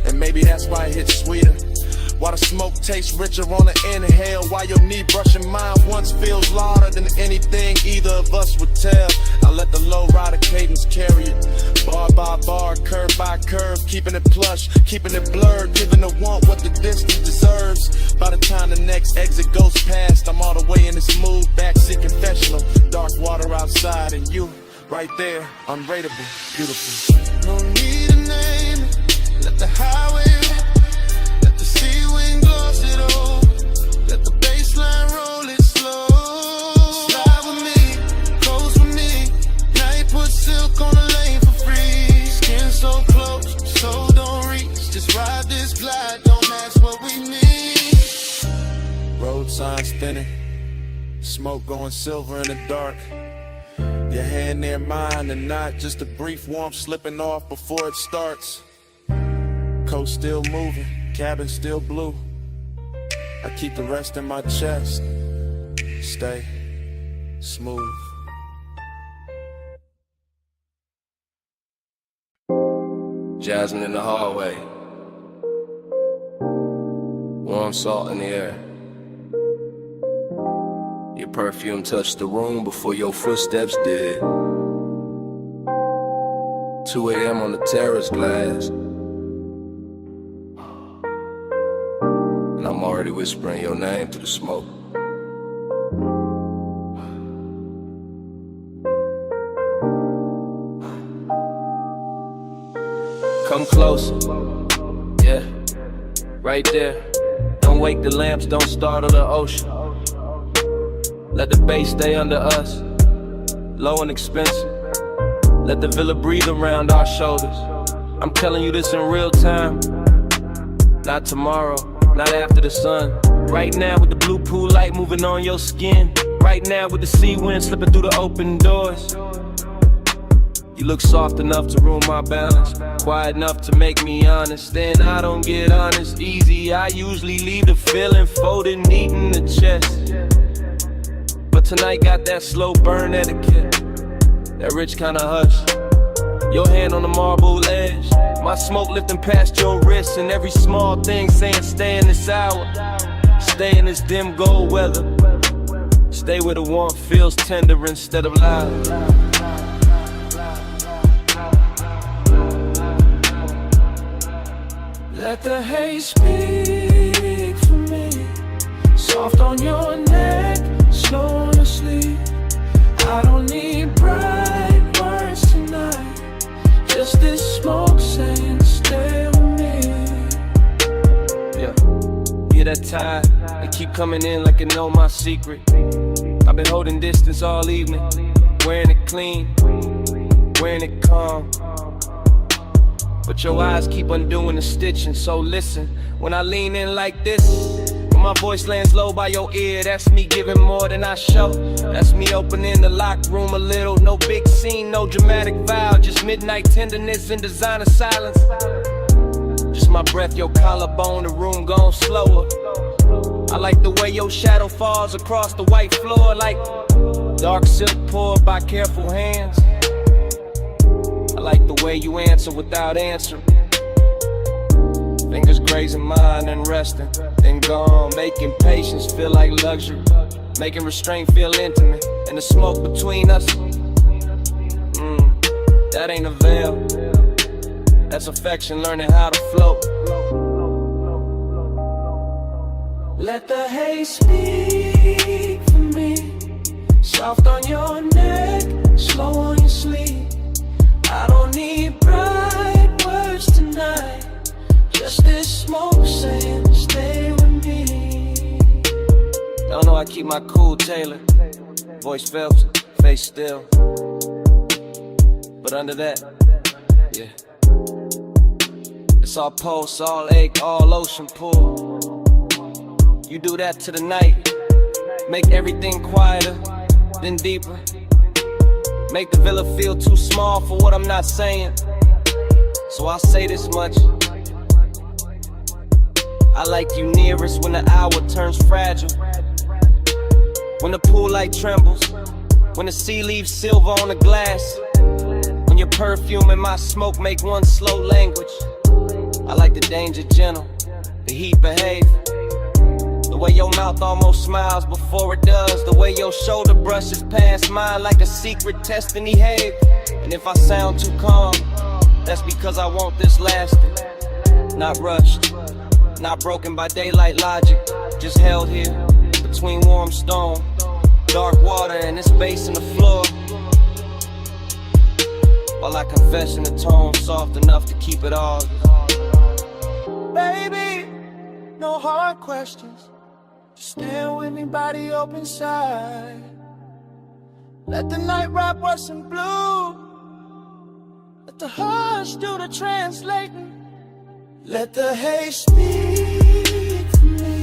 Speaker 1: And maybe that's why it hits sweeter. Why the smoke tastes richer on the inhale. Why your knee brushing mine once feels louder than anything either of us would tell. I let the low rider cadence carry it, bar by bar, curve by curve, keeping it plush, keeping it blurred, giving the want what the distance deserves. By the time the next exit goes past, I'm all the way in this mood, backseat confessional, dark water outside and you right there, unrateable, beautiful.
Speaker 12: No need to name it, let the highway rip, let the sea wind gloss it over, let the baseline roll it slow. Slide with me, close with me, night put silk on the lane for free. Skin so close, so don't reach, just ride this glide, don't ask what we need.
Speaker 1: Road signs thinning, smoke going silver in the dark. Your hand near mine and not just a brief warmth slipping off before it starts. Coast still moving, cabin still blue. I keep the rest in my chest. Stay smooth. Jasmine in the hallway, warm salt in the air. Your perfume touched the room before your footsteps did. 2 a.m. on the terrace glass, and I'm already whispering your name through the smoke. come closer. Yeah, right there. Don't wake the lamps, don't startle the ocean. Let the bass stay under us, low and expensive. Let the villa breathe around our shoulders. I'm telling you this in real time. Not tomorrow, not after the sun. Right now with the blue pool light moving on your skin. Right now with the sea wind slipping through the open doors. You look soft enough to ruin my balance, quiet enough to make me honest. Then I don't get honest easy. I usually leave the feeling folded neat in the chest. But tonight got that slow burn etiquette, that rich kind of hush. Your hand on the marble edge, my smoke lifting past your wrist, and every small thing saying stay in this hour, stay in this dim gold weather, stay where the warmth feels tender instead of loud.
Speaker 12: Let the haze speak for me. Soft on your neck, slow on your sleep. I don't need bright words tonight, just this smoke saying stay with me.
Speaker 1: Yeah, hear that tide, they keep coming in like it know my secret. I've been holding distance all evening, wearing it clean, wearing it calm. But your eyes keep undoing the stitching, so listen. When I lean in like this, when my voice lands low by your ear, that's me giving more than I show. That's me opening the locked room a little. No big scene, no dramatic vow, just midnight tenderness and designer silence. Just my breath, your collarbone, the room gone slower. I like the way your shadow falls across the white floor, like dark silk poured by careful hands. I like the way you answer without answering. Fingers grazing mine and resting, then gone, making patience feel like luxury, making restraint feel intimate, and the smoke between us, that ain't a veil, that's affection learning how to float.
Speaker 12: Let the haze speak for me. Soft on your neck, slow on your sleep. I don't need bright words tonight, just this smoke saying stay with me.
Speaker 1: Y'all know I keep my cool tailored, voice felt, face still. But under that, yeah, it's all pulse, all ache, all ocean pull. You do that to the night, make everything quieter, then deeper. Make the villa feel too small for what I'm not saying. So I'll say this much: I like you nearest when the hour turns fragile, when the pool light trembles, when the sea leaves silver on the glass, when your perfume and my smoke make one slow language. I like the danger gentle, the heat behave, the way your mouth almost smiles before it does, the way your shoulder brushes past mine like a secret test and behave. And if I sound too calm, that's because I want this lasting, not rushed, not broken by daylight logic, just held here between warm stone, dark water, and this bass in the floor, while I confess in a tone soft enough to keep it all.
Speaker 12: Baby, no hard questions, just stand with me, body open side. Let the night rap what's in blue, let the hush do the translating. Let the haze speak for me.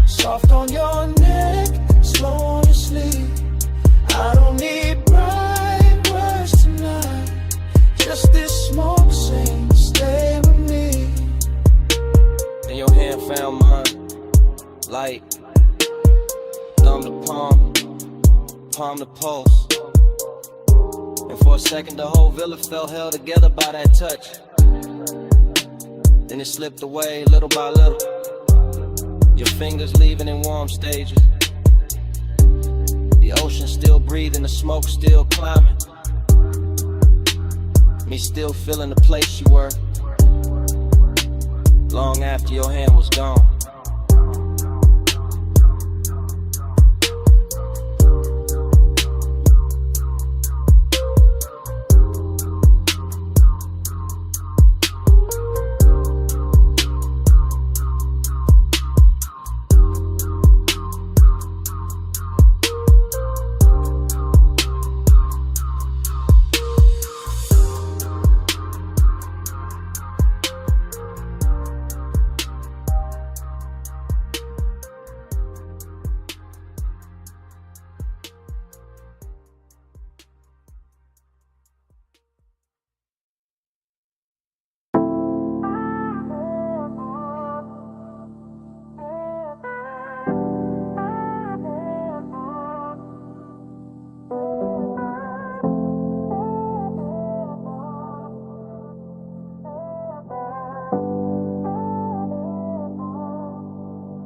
Speaker 12: Soft on your neck, slow on your sleep. I don't need bright words tonight, just this smoke saying stay with me.
Speaker 1: And your hand found mine, light, thumb to palm, palm to pulse. And for a second the whole villa felt held together by that touch. Then it slipped away little by little, your fingers leaving in warm stages. The ocean still breathing, the smoke still climbing, me still feeling the place you were, long after your hand was gone.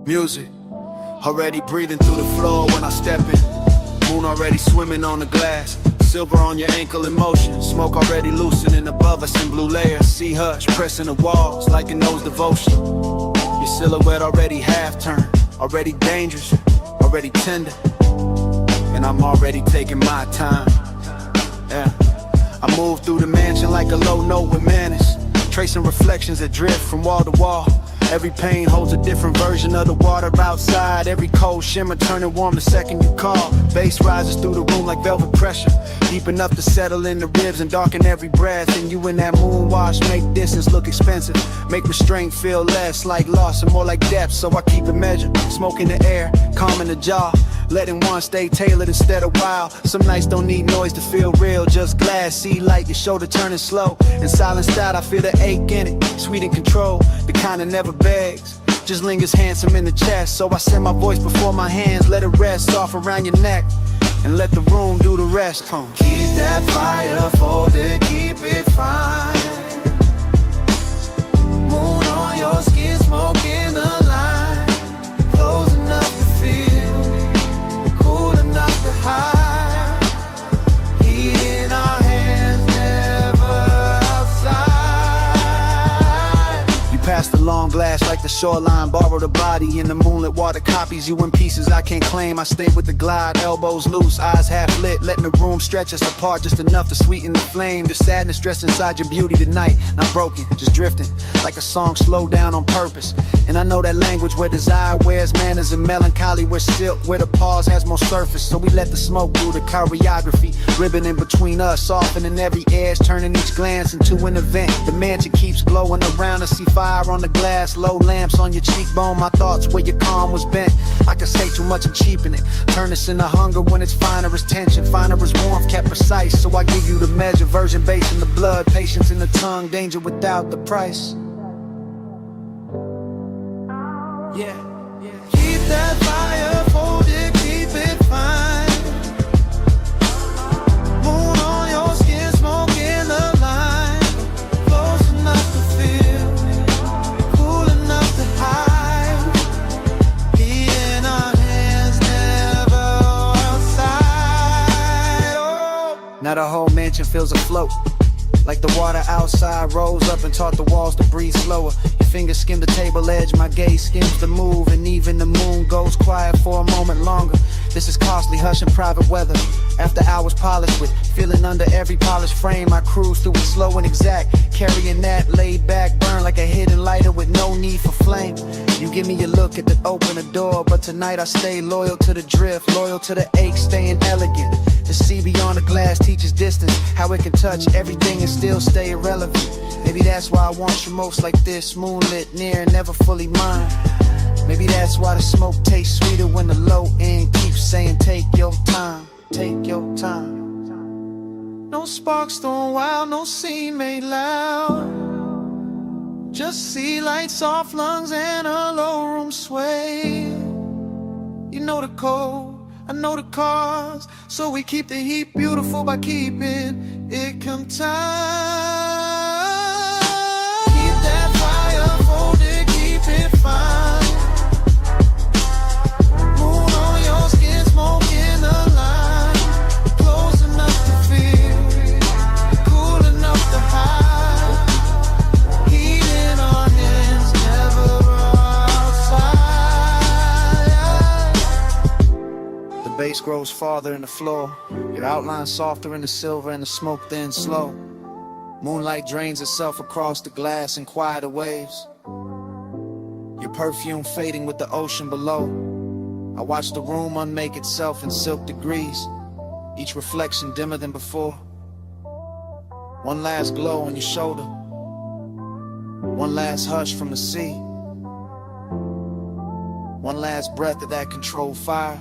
Speaker 6: Music, already breathing through the floor when I step in. Moon already swimming on the glass. Silver on your ankle in motion. Smoke already loosening above us in blue layers. Sea hush pressing the walls like it knows devotion. Your silhouette already half turned. Already dangerous, already tender. And I'm already taking my time. Yeah, I move through the mansion like a low note with manners. Tracing reflections that drift from wall to wall. Every pane holds a different version of the water outside. Every cold shimmer turning warm the second you call. Bass rises through the room like velvet pressure, deep enough to settle in the ribs and darken every breath. And you in that moon wash make distance look expensive, make restraint feel less like loss and more like depth. So I keep it measured, smoke in the air, calm in the jaw, letting one stay tailored instead of wild. Some nights don't need noise to feel real, just glass, see light, your shoulder turning slow. In silenced out, I feel the ache in it, sweet in control, the kind that never begs, just lingers handsome in the chest. So I send my voice before my hands, let it rest off around your neck, and let the room do the rest.
Speaker 4: Keep that fire folded, keep it fine. Moon on your skin, smoke in the line. Close enough to feel, cool enough to hide. Heat in our hands, never outside.
Speaker 6: You pass the long glass like the shoreline, borrow the body in the moonlit water, copies you in pieces I can't claim. I stay with the glide, elbows loose, eyes half lit, letting the room stretch us apart just enough to sweeten the flame. The sadness dressed inside your beauty tonight, not broken, just drifting like a song slowed down on purpose. And I know that language where desire wears manners and melancholy where silk, where the pause has more surface. So we let the smoke do the choreography, ribbon in between us, softening every edge, turning each glance into an event. The mansion keeps glowing around us, see fire on the glass, low lamps on your cheekbone. My thoughts where your calm was bent. I could say too much and cheapen it, turn this into hunger when it's finer as tension, finer as warmth, kept precise. So I give you the measure, virgin base in the blood, patience in the tongue, danger without the price.
Speaker 4: Yeah, keep that fire folded, keep it fine. Moon on your skin, smoke in the line. Close enough to feel, cool enough to hide. Heat in our hands, never outside. Oh.
Speaker 6: Now the whole mansion feels afloat, like the water outside rose up and taught the walls to breathe slower. Your fingers skim the table edge, my gaze skims the move, and even the moon goes quiet for a moment longer. This is costly, hush and private weather. After hours polished with feeling under every polished frame, I cruise through it slow and exact, carrying that laid back burn like a hidden lighter with no need for flame. You give me a look at the open a door, but tonight I stay loyal to the drift, loyal to the ache, staying elegant. To see beyond the glass teaches distance, how it can touch everything and still stay irrelevant. Maybe that's why I want you most like this, moonlit, near and never fully mine. Maybe that's why the smoke tastes sweeter when the low end keeps saying take your time, take your time.
Speaker 4: No sparks thrown wild, no scene made loud. Just sea lights, soft lungs, and a low room sway. You know the code, I know the cause, so we keep the heat beautiful by keeping it contained. Keep that fire folded, keep it fine. Moon on your skin, smoke in the line. Close enough to feel, cool enough to hide. Heat in our hands, never outside.
Speaker 6: The bass grows farther in the floor, your outline softer in the silver and the smoke thin slow. Moonlight drains itself across the glass in quieter waves, your perfume fading with the ocean below. I watch the room unmake itself in silk degrees, each reflection dimmer than before. One last glow on your shoulder, one last hush from the sea, one last breath of that controlled fire.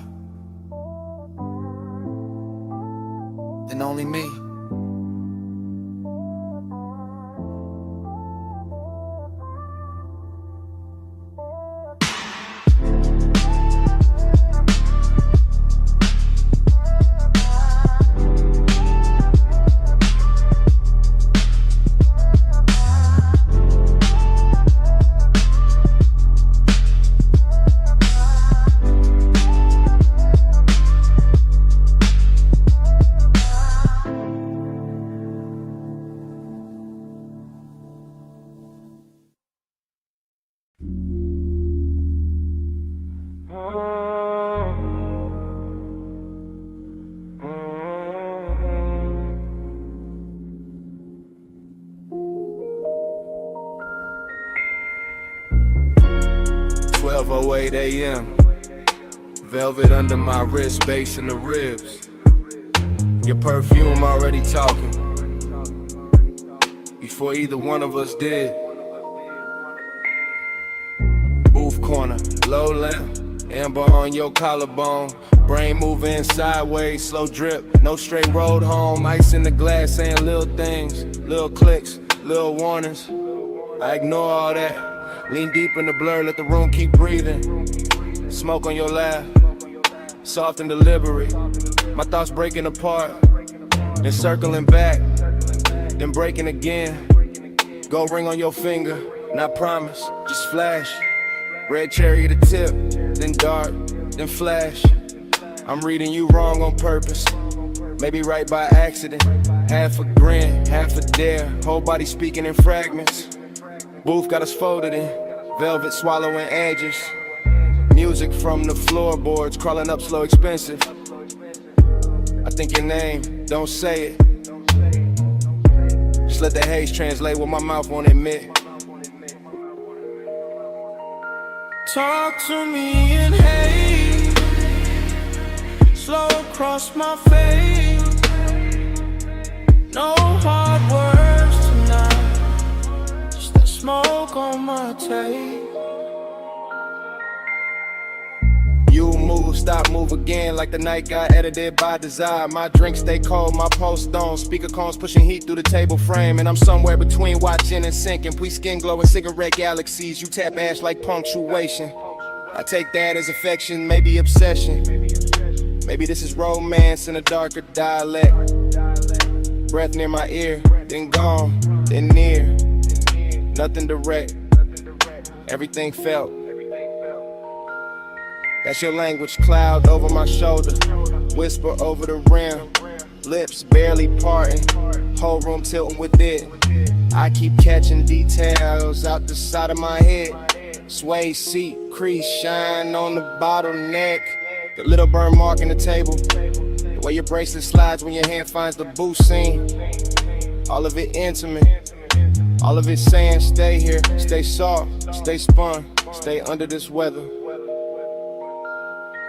Speaker 6: And only me.
Speaker 1: 12:08 a.m. Velvet under my wrist, bass in the ribs. Your perfume already talking before either one of us did. Booth corner, low lamp, amber on your collarbone. Brain moving sideways, slow drip, no straight road home. Ice in the glass saying little things, little clicks, little warnings. I ignore all that, lean deep in the blur, let the room keep breathing. Smoke on your lap, soft and deliberate. My thoughts breaking apart, then circling back, then breaking again. Gold ring on your finger, not promise, just flash. Red cherry to tip, then dark, then flash. I'm reading you wrong on purpose, maybe right by accident. Half a grin, half a dare, whole body speaking in fragments. Booth got us folded in, velvet swallowing edges. Music from the floorboards, crawling up slow expensive. I think your name, don't say it. Just let the haze translate what my mouth won't admit.
Speaker 12: Talk to me in haze, slow across my face. No hard words tonight, just that smoke on my tape.
Speaker 1: You move, stop, move again, like the night got edited by desire. My drink stay cold, my post on. Speaker cones pushing heat through the table frame. And I'm somewhere between watching and sinking. We skin glowing cigarette galaxies. You tap ash like punctuation. I take that as affection, maybe obsession. Maybe this is romance in a darker dialect. Breath near my ear, then gone, then near. Nothing direct, everything felt. That's your language, cloud over my shoulder, whisper over the rim, lips barely parting, whole room tilting with it. I keep catching details out the side of my head. Sway seat, crease, shine on the bottleneck. The little burn mark in the table, the way your bracelet slides when your hand finds the boost seam. All of it intimate, all of it saying stay here, stay soft, stay spun, stay under this weather.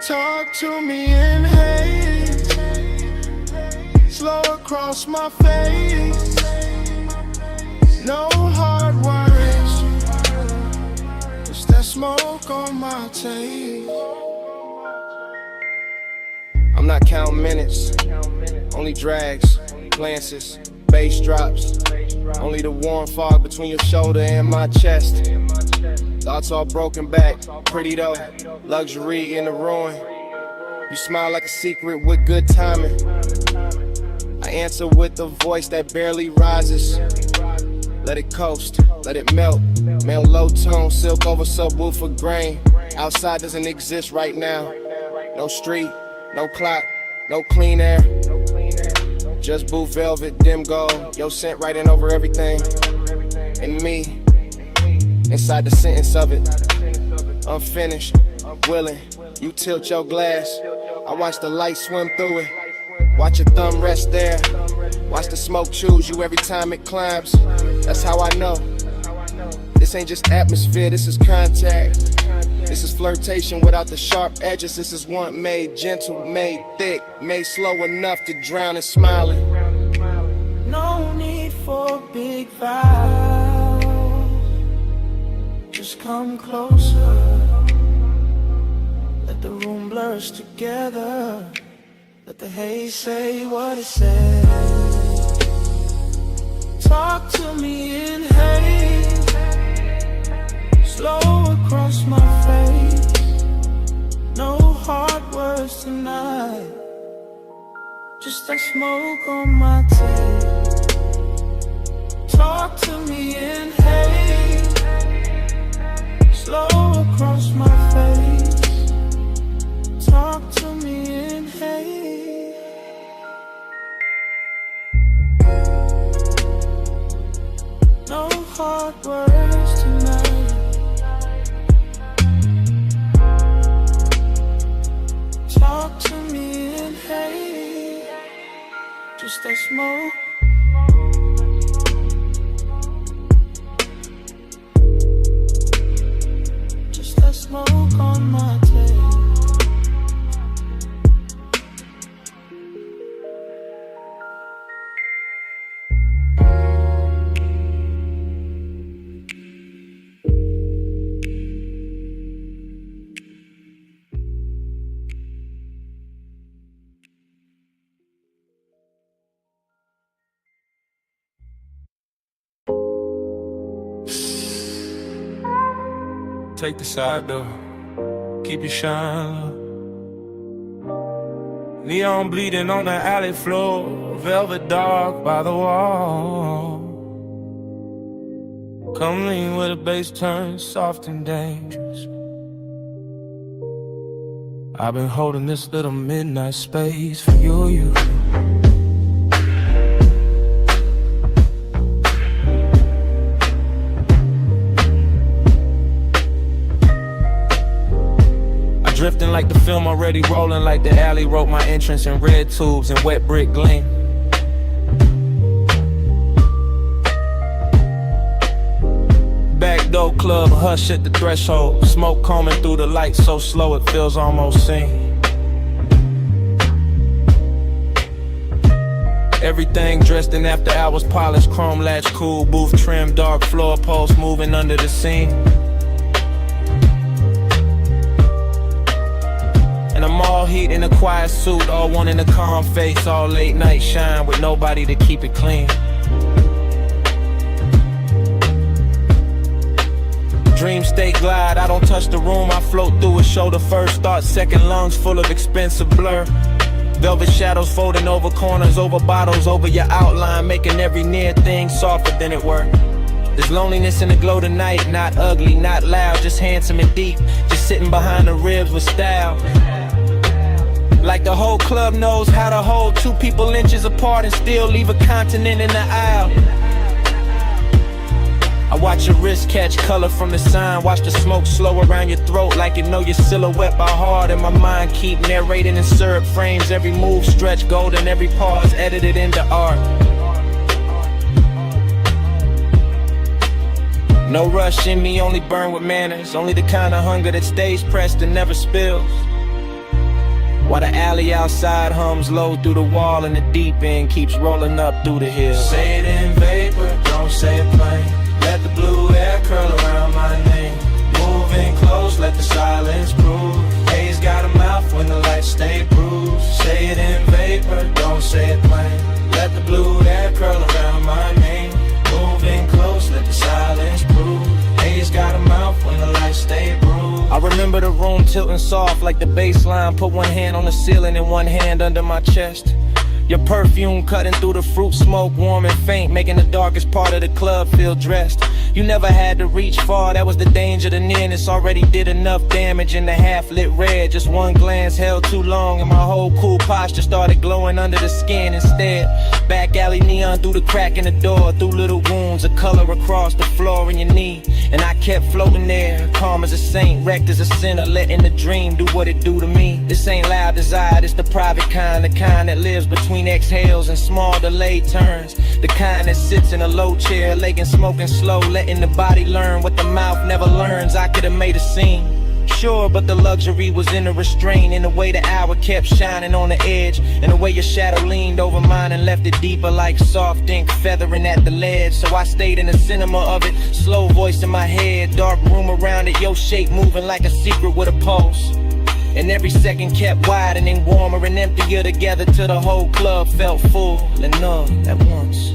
Speaker 12: Talk to me in haze, slow across my face. No hard words, just that smoke on my tape.
Speaker 1: I'm not counting minutes, only drags, glances, bass drops. Only the warm fog between your shoulder and my chest. Thoughts all broken back, pretty though, luxury in the ruin. You smile like a secret with good timing. I answer with a voice that barely rises. Let it coast, let it melt. Male low tone, silk over subwoofer grain. Outside doesn't exist right now. No street, no clock, no clean air. Just blue velvet, dim gold. Your scent writing over everything. And me, inside the sentence of it. Unfinished, willing. You tilt your glass. I watch the light swim through it. Watch your thumb rest there. Watch the smoke choose you every time it climbs. That's how I know. This ain't just atmosphere, this is contact. This is flirtation without the sharp edges. This is one made gentle, made thick, made slow enough to drown in smiling.
Speaker 12: No need for big vows, just come closer. Let the room blur us together. Let the haze say what it says. Talk to me in haze, slow across my face. No hard words tonight, just that smoke on my tape. Talk to me in haze, slow across my face. Talk to me in haze. No hard words tonight. Talk to me in haze, just that smoke. Just that smoke my taste.
Speaker 1: Take the side door, keep your shine low. Neon bleeding on the alley floor, velvet dark by the wall. Come lean where the bass turns soft and dangerous. I've been holding this little midnight space for you. Drifting like the film already rolling, like the alley wrote my entrance in red tubes and wet brick gleam. Back door club, hush at the threshold. Smoke combing through the lights so slow it feels almost seen. Everything dressed in after hours, polished, chrome latch, cool, booth trim, dark floor posts moving under the scene. And I'm all heat in a quiet suit, all one in a calm face, all late night shine with nobody to keep it clean. Dream state glide, I don't touch the room, I float through it, shoulder first, thought second, lungs full of expensive blur. Velvet shadows folding over corners, over bottles, over your outline, making every near thing softer than it were. There's loneliness in the glow tonight, not ugly, not loud, just handsome and deep, just sitting behind the ribs with style. Like the whole club knows how to hold two people inches apart and still leave a continent in the aisle. I watch your wrist catch color from the sign, watch the smoke slow around your throat like you know your silhouette by heart. And my mind keep narrating in syrup frames, every move stretch golden, every pause edited into art. No rush in me, only burn with manners, only the kind of hunger that stays pressed and never spills. While the alley outside hums low through the wall and the deep end keeps rolling up through the hills.
Speaker 12: Say it in vapor, don't say it plain. Let the blue air curl around my name. Moving close, let the silence prove. Haze got a mouth when the lights stay bruised. Say it in vapor, don't say it plain. Let the blue air curl around my name. Moving close, let the silence prove. Haze got a mouth when the lights stay bruised.
Speaker 1: I remember the room tilting soft like the bass line. Put one hand on the ceiling and one hand under my chest. Your perfume cutting through the fruit smoke, warm and faint, making the darkest part of the club feel dressed. You never had to reach far, that was the danger. The nearness already did enough damage in the half-lit red. Just one glance held too long and my whole cool posture started glowing under the skin instead. Back alley neon through the crack in the door, through little wounds of color across the floor in your knee. And I kept floating there, calm as a saint, wrecked as a sinner, letting the dream do what it do to me. This ain't loud desire, it's the private kind, the kind that lives between exhales and small delayed turns. The kind that sits in a low chair, laying smoking slow, letting the body learn what the mouth never learns. I could've made a scene, sure, but the luxury was in the restraint, in the way the hour kept shining on the edge, and the way your shadow leaned over mine and left it deeper like soft ink feathering at the ledge. So I stayed in the cinema of it, slow voice in my head, dark room around it, your shape moving like a secret with a pulse. And every second kept widening, warmer and emptier together till the whole club felt full and numb at once.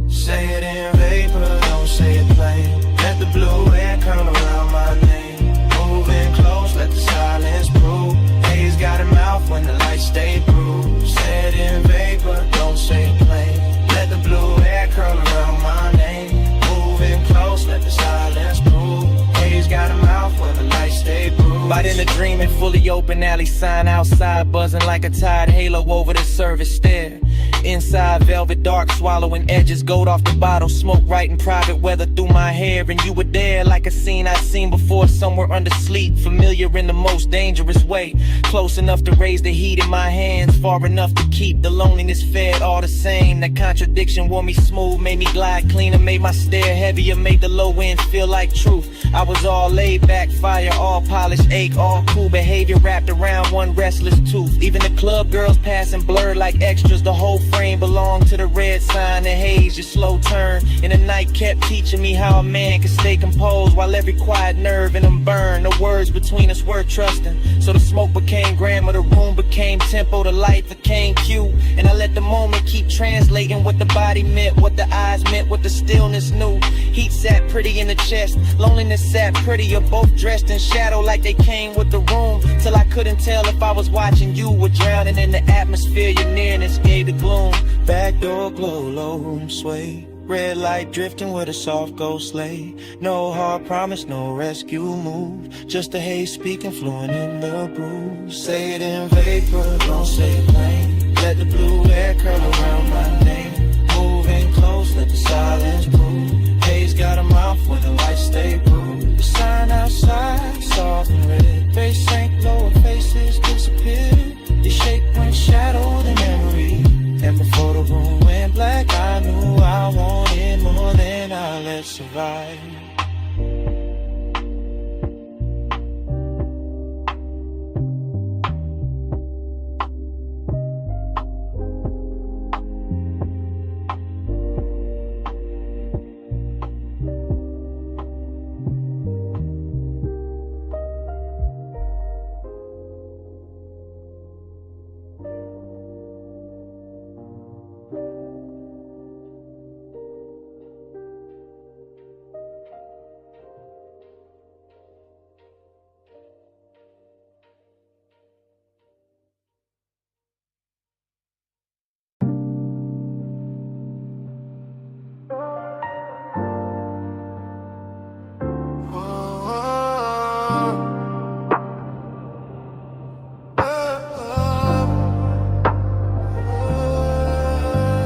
Speaker 12: Say it in vapor, don't say it plain. Let the blue air curl around my name. Moving close, let the silence prove. Haze got a mouth when the lights stay bruised. Say it in vapor, don't say it plain. Let the blue air curl around my name. Moving close, let the silence prove. Haze got a mouth when the lights stay bruised.
Speaker 1: Right in the dreaming, fully open alley sign outside, buzzing like a tired halo over the service stair.
Speaker 10: Inside velvet dark, swallowing edges, gold off the bottle. Smoke right in private weather through my hair. And you were there like a scene I'd seen before, somewhere under sleep. Familiar in the most dangerous way. Close enough to raise the heat in my hands, far enough to keep the loneliness fed all the same. That contradiction wore me smooth, made me glide cleaner, made my stare heavier, made the low end feel like truth. I was all laid back, fire, all polished, ache, all cool behavior wrapped around one restless tooth. Even the club girls passing blurred like extras. The whole frame belonged to the red sign, the haze, your slow turn. And the night kept teaching me how a man can stay composed while every quiet nerve in him burned. The words between us were trusting, so the smoke became grammar, the room became tempo, the light became cue. And I let the moment keep translating what the body meant, what the eyes meant, what the stillness knew. Heat sat pretty in the chest, loneliness sat prettier, both dressed in shadow like they came with the room. Till I couldn't tell if I was watching you or drowning in the atmosphere. Your nearness gave the gloom. Back door glow, low room sway. Red light drifting with a soft ghost lay. No hard promise, no rescue move. Just a haze speaking fluent in the brew. Say it in vapor, don't say it plain. Let the blue air curl around my name. Moving close, let the silence prove. Haze got a mouth when the lights stay blue. The sign outside, soft and red. Face sank lower, faces disappeared. The shape went shadowed in memory. And before the room went black, I knew I wanted more than I let survive.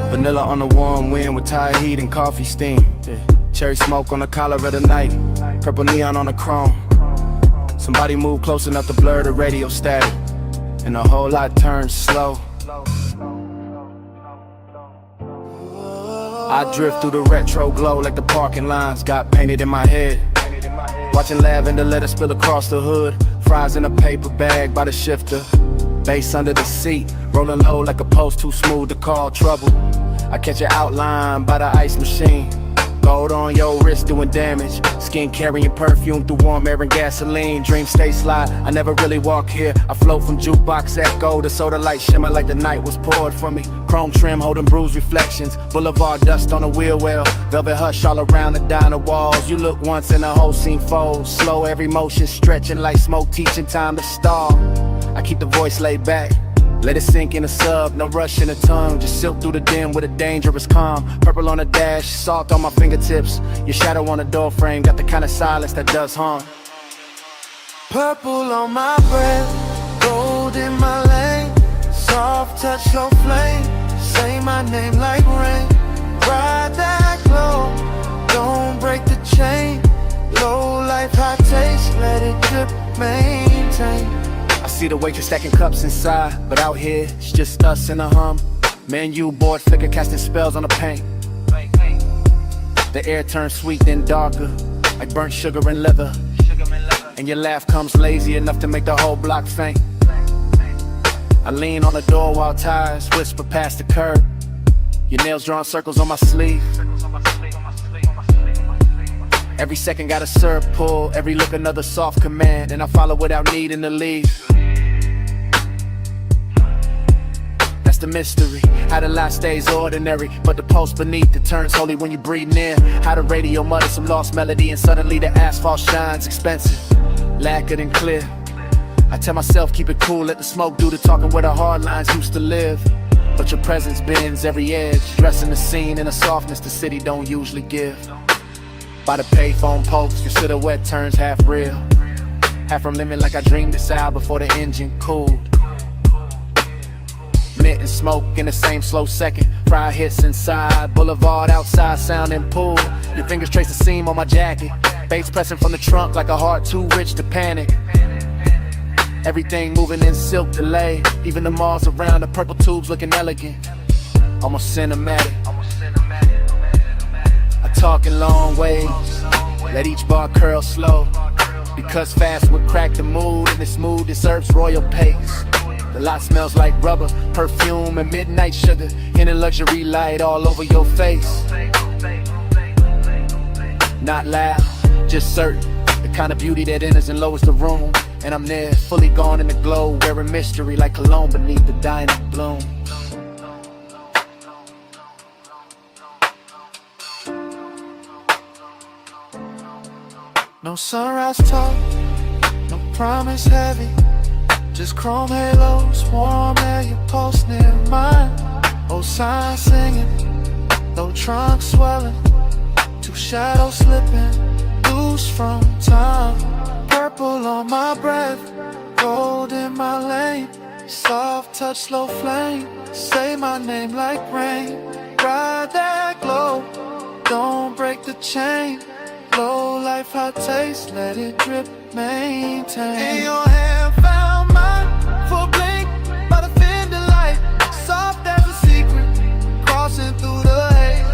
Speaker 9: Vanilla on the warm wind with Thai heat and coffee steam. Cherry smoke on the collar of the night. Purple neon on the chrome. Somebody move close enough to blur the radio static, and a whole lot turns slow. I drift through the retro glow like the parking lines got painted in my head. Watching lavender letters spill across the hood. Fries in a paper bag by the shifter. Bass under the seat, rolling low like a post too smooth to call trouble. I catch an outline by the ice machine. Gold on your wrist doing damage. Skin carrying perfume through warm air and gasoline. Dreams stay slide, I never really walk here. I float from jukebox echo to soda light shimmer like the night was poured for me. Chrome trim holding bruised reflections. Boulevard dust on the wheel well. Velvet hush all around the diner walls. You look once and the whole scene folds. Slow every motion stretching like smoke teaching time to stall. I keep the voice laid back. Let it sink in a sub, no rush in the tongue. Just silk through the dim with a dangerous calm. Purple on the dash, salt on my fingertips. Your shadow on the door frame, got the kind of silence that does harm.
Speaker 8: Purple on my breath, gold in my lane. Soft touch, slow flame. Say my name like rain. Ride that glow, don't break the chain. Low life, high taste, let it drip, maintain.
Speaker 9: I see the waitress stacking cups inside, but out here, it's just us in a hum. Menu board flicker casting spells on the paint. The air turns sweet then darker, like burnt sugar and leather. And your laugh comes lazy enough to make the whole block faint. I lean on the door while tires whisper past the curb. Your nails drawing circles on my sleeve. Every second got a syrup pull, every look another soft command, and I follow without needing to leave. That's the mystery, how the light stays ordinary, but the pulse beneath it turns holy when you breathe near. How the radio mutters some lost melody, and suddenly the asphalt shines expensive, lacquered and clear. I tell myself keep it cool, let the smoke do the talking where the hard lines used to live. But your presence bends every edge, dressing the scene in a softness the city don't usually give. By the payphone post, your silhouette turns half real. Half from living like I dreamed this out before the engine cooled.
Speaker 10: mint and smoke in the same slow second. Fry hits inside, boulevard outside, sounding pool. Your fingers trace the seam on my jacket. Bass pressing from the trunk like a heart too rich to panic. Everything moving in silk delay. Even the malls around, the purple tubes looking elegant. Almost cinematic. I talk in long waves. Let each bar curl slow. Because fast would crack the mood, and this mood deserves royal pace. The lot smells like rubber, perfume, and midnight sugar. In a luxury light all over your face. Not loud, just certain. The kind of beauty that enters and lowers the room. And I'm there, fully gone in the glow, wearing mystery like cologne beneath the dying bloom.
Speaker 8: No sunrise talk, no promise heavy. Just chrome halos, warm air, you pulse near mine. Old signs singing, no trunk swelling. Two shadows slipping, loose from time. Purple on my breath, gold in my lane. Soft touch, slow flame, say my name like rain. Ride that glow, don't break the chain. Low life, hot taste, let it drip, maintain. In your hand, found mine, for a blink, by the fender light. Soft as a secret, crossing through the haze.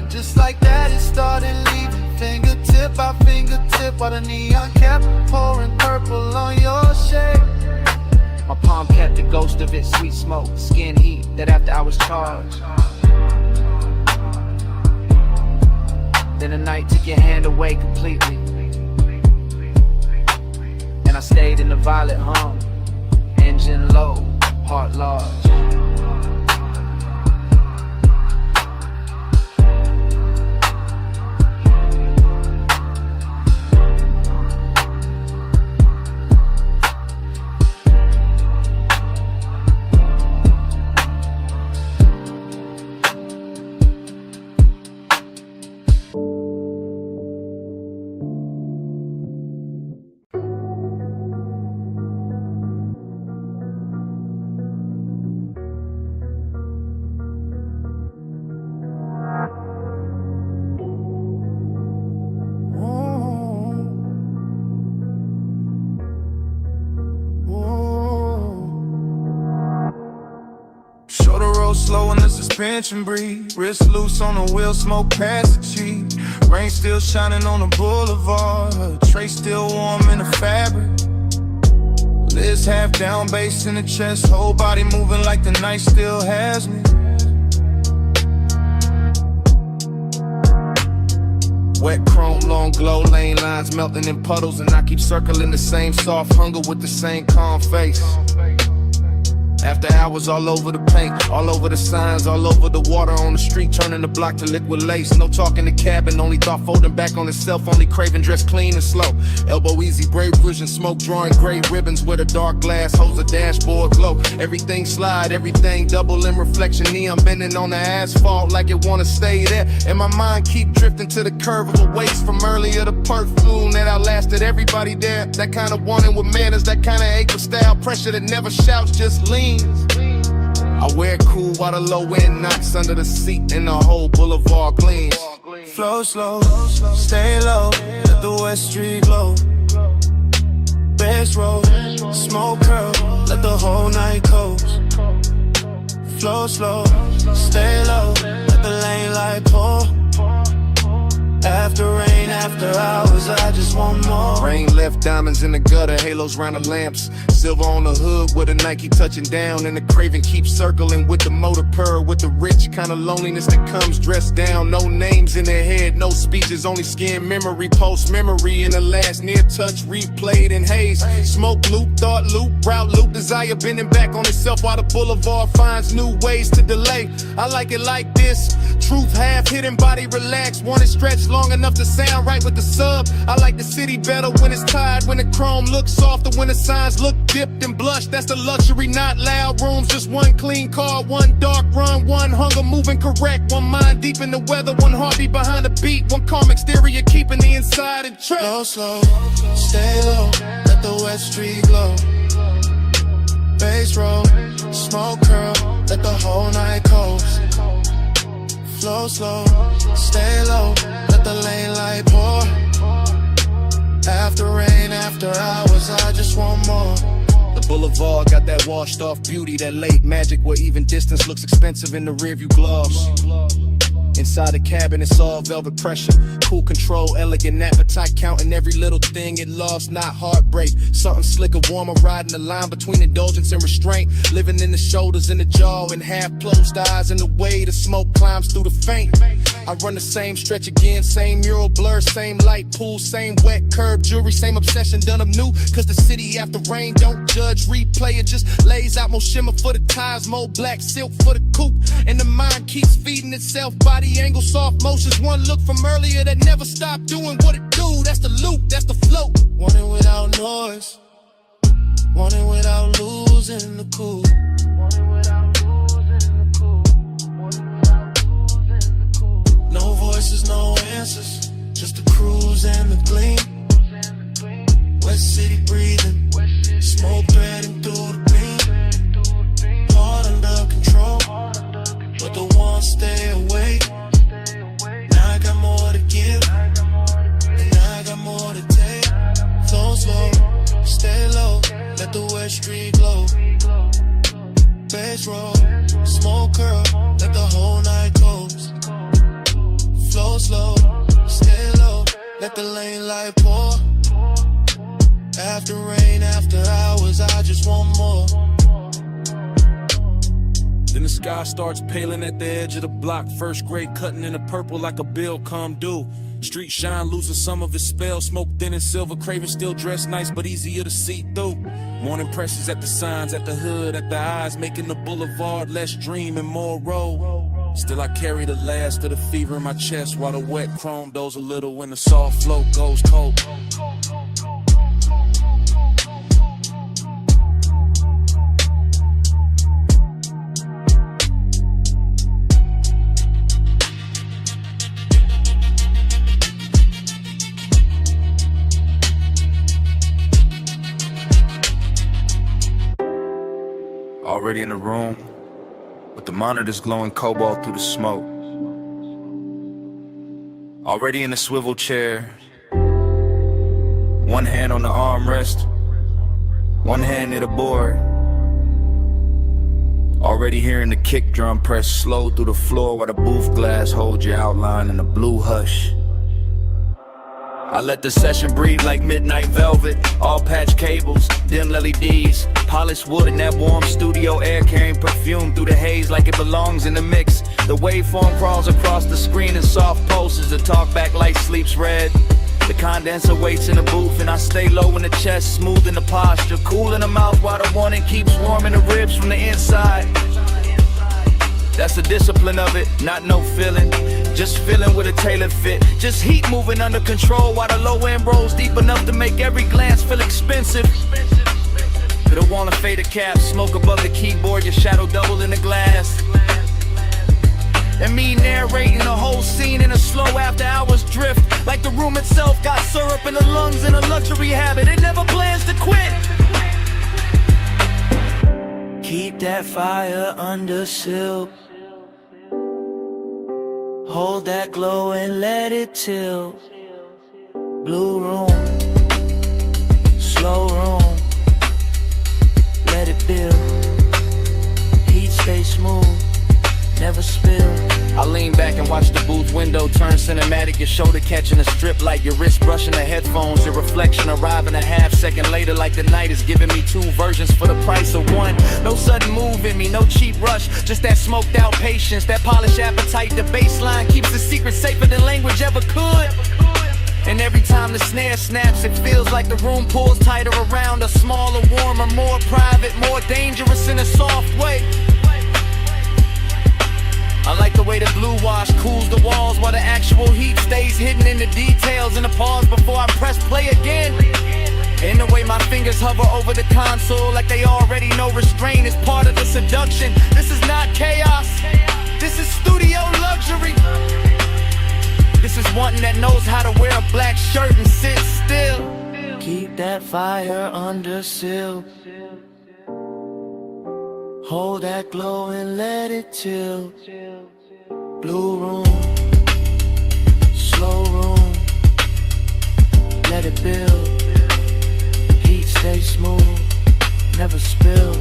Speaker 8: And just like that, it started leaving. Fingertip by fingertip, while the neon kept pouring purple on your shade.
Speaker 10: My palm kept the ghost of it, sweet smoke, skin heat, that after I was charged. Then the night took your hand away completely. And I stayed in the violet hum, engine low, heart large.
Speaker 4: Slow in the suspension breathe. Wrist loose on the wheel, smoke past the cheek. Rain still shining on the boulevard. Her tray still warm in the fabric. Liz half down, bass in the chest. Whole body moving like the night still has me. Wet chrome, long glow, lane lines melting in puddles. And I keep circling the same soft hunger with the same calm face. After hours all over the paint, all over the signs, all over the water on the street, turning the block to liquid lace. No talk in the cabin, only thought folding back on itself, only craving dress clean and slow. Elbow easy, brave vision, smoke drawing gray ribbons with a dark glass, holds a dashboard glow. Everything slide, everything double in reflection, neon bending on the asphalt like it wanna stay there. And my mind keep drifting to the curve of a waist from earlier, the perfume that outlasted everybody there. That kind of wanting with manners, that kind of ache with style, pressure that never shouts, just lean. I wear it cool while the low end knocks under the seat and the whole boulevard gleams.
Speaker 8: Flow slow, stay low, let the West Street glow. Bass roll, smoke curl, let the whole night coast. Flow slow, stay low, let the lane light pour. After rain, after hours, I just want more.
Speaker 9: Rain left diamonds in the gutter, halos round the lamps. Silver on the hood with a Nike touching down. And the craving keeps circling with the motor purr. With the rich kind of loneliness that comes dressed down. No names in their head, no speeches, only skin memory. Post memory in the last near touch, replayed in haze. Smoke loop, thought loop, route loop. Desire bending back on itself while the boulevard finds new ways to delay. I like it like this. Truth half hidden, body relaxed. Want it stretched long enough to sound right with the sub. I like the city better when it's tired, when the chrome looks softer, when the signs look dipped and blushed. That's the luxury, not loud rooms. Just one clean car, one dark run, one hunger moving correct. One mind deep in the weather, one heartbeat behind the beat. One calm exterior keeping the inside in check.
Speaker 8: Slow, slow, stay low, let the West Street glow. Bass roll, smoke curl, whole night coast. Flow slow, stay low, let the lane light pour. After rain, after hours, I just want more.
Speaker 9: The boulevard got that washed off beauty, that late magic where even distance looks expensive in the rearview gloss. Inside the cabin, it's all velvet pressure. Cool control, elegant appetite, counting every little thing it lost, not heartbreak. Something slicker, warmer, riding the line between indulgence and restraint. Living in the shoulders, in the jaw, and half closed eyes. And the way the smoke climbs through the faint. I run the same stretch again, same mural blur, same light pool, same wet curb jewelry, same obsession done up new. Cause the city after rain don't judge, replay it, just lays out more shimmer for the tires, more black silk for the coupe. And the mind keeps feeding itself, body angle, soft motions. One look from earlier that never stopped doing what it do. That's the loop, that's the flow.
Speaker 8: Want it without noise, want it without losing the cool. No voices, no answers, just the cruise and the gleam. West City breathing, smoke threading through the beam. Heart under control, but the one stay awake. Now I got more to give, and I got more to take. Flow slow, stay low, let the West Street glow. Bass roll, smoke curl, let the whole night coast. Flow slow, stay low, let the lane light pour. After rain, after hours, I just want more.
Speaker 5: Then the sky starts paling at the edge of the block. First grade cutting in the purple like a bill come due. Street shine losing some of its spell. Smoke thin and silver, craving still dressed nice but easier to see through. Morning presses at the signs, at the hood, at the eyes, making the boulevard less dream and more road. Still I carry the last of the fever in my chest, while the wet chrome does a little when the soft flow goes cold. Already in the room, with the monitors glowing cobalt through the smoke. Already in the swivel chair, one hand on the armrest, one hand near the board. Already hearing the kick drum press slow through the floor while the booth glass holds your outline in a blue hush. I let the session breathe like midnight velvet. All patch cables, dim LEDs, polished wood and that warm studio air carrying perfume through the haze like it belongs in the mix. The waveform crawls across the screen in soft pulses. The talkback light sleeps red. The condenser waits in the booth and I stay low in the chest, smooth in the posture, cool in the mouth while the warning keeps warming the ribs from the inside. That's the discipline of it, not no feeling. Just feeling with a tailored fit. Just heat moving under control while the low end rolls deep enough to make every glance feel expensive. Could've worn a fader cap, smoke above the keyboard, your shadow double in the glass. And me narrating the whole scene in a slow after hours drift. Like the room itself got syrup in the lungs in a luxury habit. It never plans to quit.
Speaker 12: Keep that fire under silk. Hold that glow and let it tilt. Blue room, slow room, let it build. Heat stay smooth, never spill.
Speaker 10: I lean back and watch the booth window turn cinematic. Your shoulder catching a strip light, your wrist brushing the headphones. Your reflection arriving a half second later, like the night is giving me two versions for the price of one. No sudden move in me, no cheap rush, just that smoked out patience, that polished appetite. The baseline keeps the secret safer than language ever could. And every time the snare snaps, it feels like the room pulls tighter around us. Smaller, warmer, more private, more dangerous in a soft way. I like the way the blue wash cools the walls while the actual heat stays hidden in the details. And the pause before I press play again. And the way my fingers hover over the console like they already know restraint is part of the seduction. This is not chaos, this is studio luxury. This is one that knows how to wear a black shirt and sit still.
Speaker 12: Keep that fire under seal. Hold that glow and let it chill. Blue room, slow room, let it build. Heat stay smooth, never spill.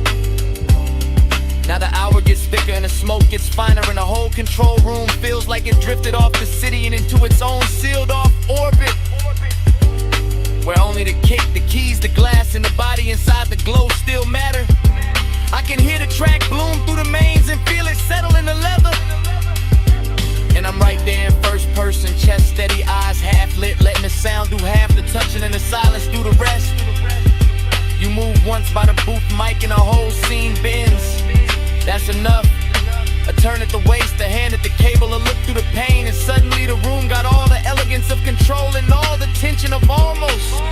Speaker 10: Now the hour gets thicker and the smoke gets finer, and the whole control room feels like it drifted off the city and into its own sealed off orbit, where only the kick, the keys, the glass, and the body inside the glow still matter. I can hear the track bloom through the mains and feel it settle in the leather. And I'm right there in first person, chest steady, eyes half lit, letting the sound do half the touching and the silence do the rest. You move once by the booth mic and the whole scene bends. That's enough. A turn at the waist, a hand at the cable, a look through the pain, and suddenly the room got all the elegance of control and all the tension of almost.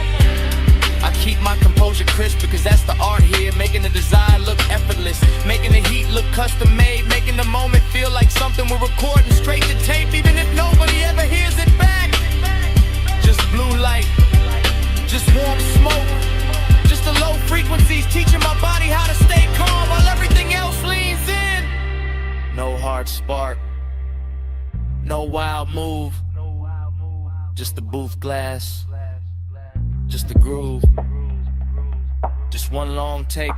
Speaker 10: I keep my composure crisp because that's the art here, making the design look effortless, making the heat look custom made, making the moment feel like something we're recording straight to tape, even if nobody ever hears it back. Just blue light, just warm smoke, just the low frequencies teaching my body how to stay calm while everything else leans in. No hard spark, no wild move, just the booth glass, just the groove, just one long take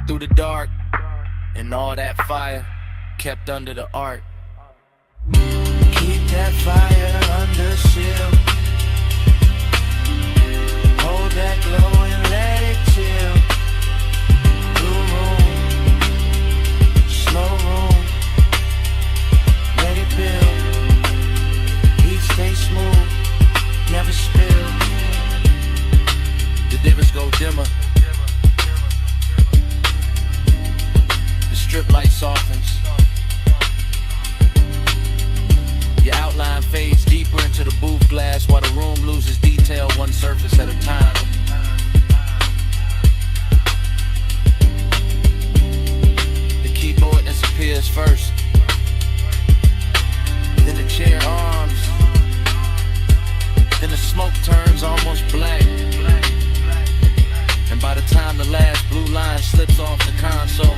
Speaker 10: through the dark, and all that fire kept under the art.
Speaker 12: Keep that fire under shield. Hold that glow and let it chill. Blue room, slow room, let it build. Heat stay smooth, never spill.
Speaker 10: The divots go dimmer, the strip light softens, your outline fades deeper into the booth glass while the room loses detail one surface at a time. The keyboard disappears first, then the chair arms, then the smoke turns almost black, and by the time the last blue line slips off the console,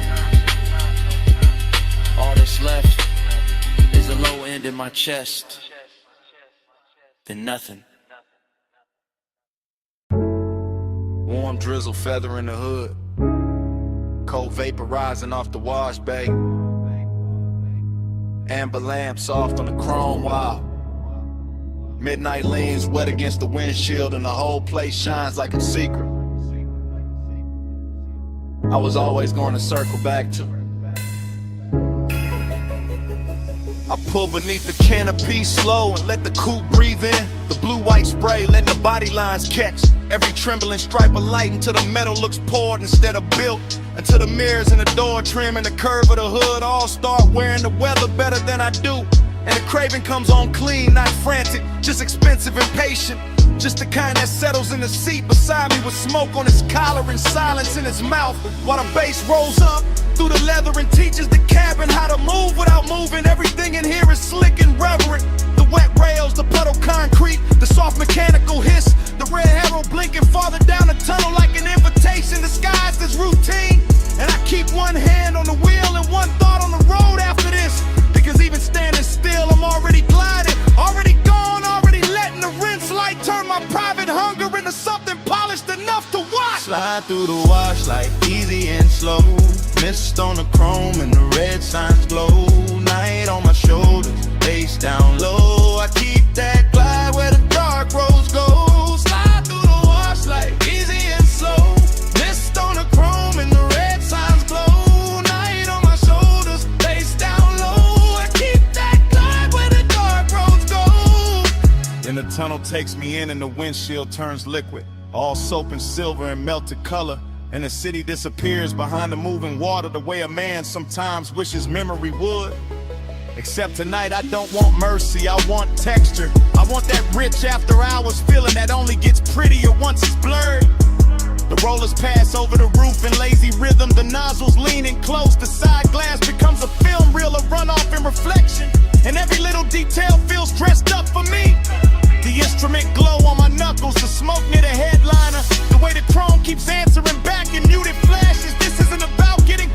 Speaker 10: all that's left is a low end in my chest, then nothing.
Speaker 15: Warm drizzle feathering the hood, cold vaporizing off the wash bay, amber lamp soft on the chrome wall. Midnight leans wet against the windshield and the whole place shines like a secret I was always going to circle back to. I pull beneath the canopy slow and let the coupe breathe in. The blue-white spray letting the body lines catch every trembling stripe of light until the metal looks poured instead of built, until the mirrors and the door trim and the curve of the hood all start wearing the weather better than I do. And the craving comes on clean, not frantic, just expensive and patient. Just the kind that settles in the seat beside me with smoke on his collar and silence in his mouth, while the bass rolls up through the leather and teaches the cabin how to move without moving. Everything in here is slick and reverent. The wet rails, the puddle concrete, the soft mechanical hiss, the red arrow blinking farther down the tunnel like an invitation disguised as routine. And I keep one hand on the wheel and one thought on the road after this, because even standing still I'm already gliding, already gone, already letting the rinse light turn my private hunger into something polished enough to watch.
Speaker 4: Slide through the wash like easy and slow, mist on the chrome and the red signs glow. Night on my shoulders, face down low. I keep that glide where the dark roads go. Slide through the wash like easy and slow, mist on the chrome and the red signs glow. Night on my shoulders, face down low. I keep that glide where the dark roads go.
Speaker 15: Then the tunnel takes me in and the windshield turns liquid, all soap and silver and melted color. And the city disappears behind the moving water the way a man sometimes wishes memory would. Except tonight I don't want mercy, I want texture. I want that rich after hours feeling that only gets prettier once it's blurred. The rollers pass over the roof in lazy rhythm, the nozzles leaning close, the side glass becomes a film reel of runoff and reflection. And every little detail feels dressed up for me. The instrument glow on my knuckles, the smoke near the headliner, the way the chrome keeps answering back in muted flashes. This isn't about getting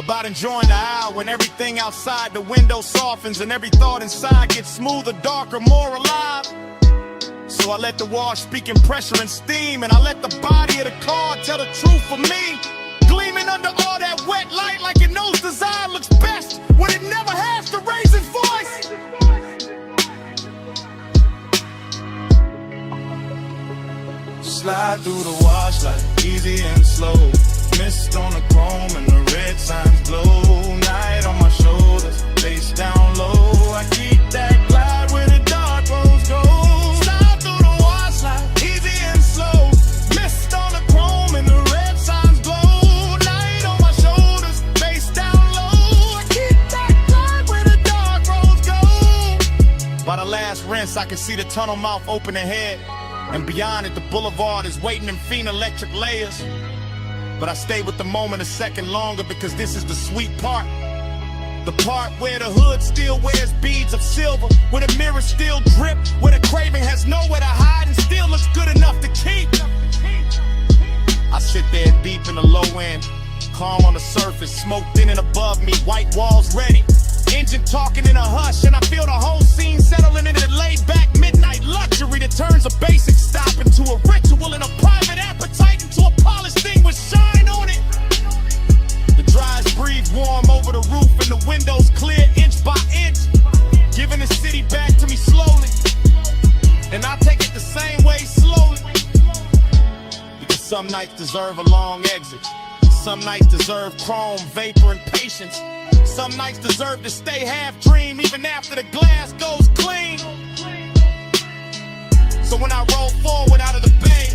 Speaker 15: About enjoying the hour when everything outside the window softens and every thought inside gets smoother, darker, more alive. So I let the wall speak in pressure and steam, and I let the body of the car tell the truth for me. Gleaming under all that wet light like it knows design looks best when it never has to raise its voice.
Speaker 4: Slide through the wash like easy and slow. Mist on the chrome and the red signs glow. Night on my shoulders, face down low. I keep that glide where the dark roads go. Slide through the wash like easy and slow. Mist on the chrome and the red signs glow. Night on my shoulders, face down low. I keep that glide where the dark roads go.
Speaker 15: By the last rinse, I can see the tunnel mouth open ahead. And beyond it, the boulevard is waiting in fiend electric layers. But I stay with the moment a second longer because this is the sweet part. The part where the hood still wears beads of silver, where the mirrors still drip, where the craving has nowhere to hide and still looks good enough to keep. I sit there deep in the low end, calm on the surface, smoke thin and above me, white walls ready. Engine talking in a hush, and I feel the whole scene settling into laid back midnight luxury that turns a basic stop into a ritual and a private appetite into a polished thing with shine on it. The dries breathe warm over the roof and the windows clear inch by inch, giving the city back to me slowly. And I take it the same way slowly, because some nights deserve a long exit. Some nights deserve chrome, vapor, and patience. Some nights deserve to stay half dream even after the glass goes clean. So when I roll forward out of the bay,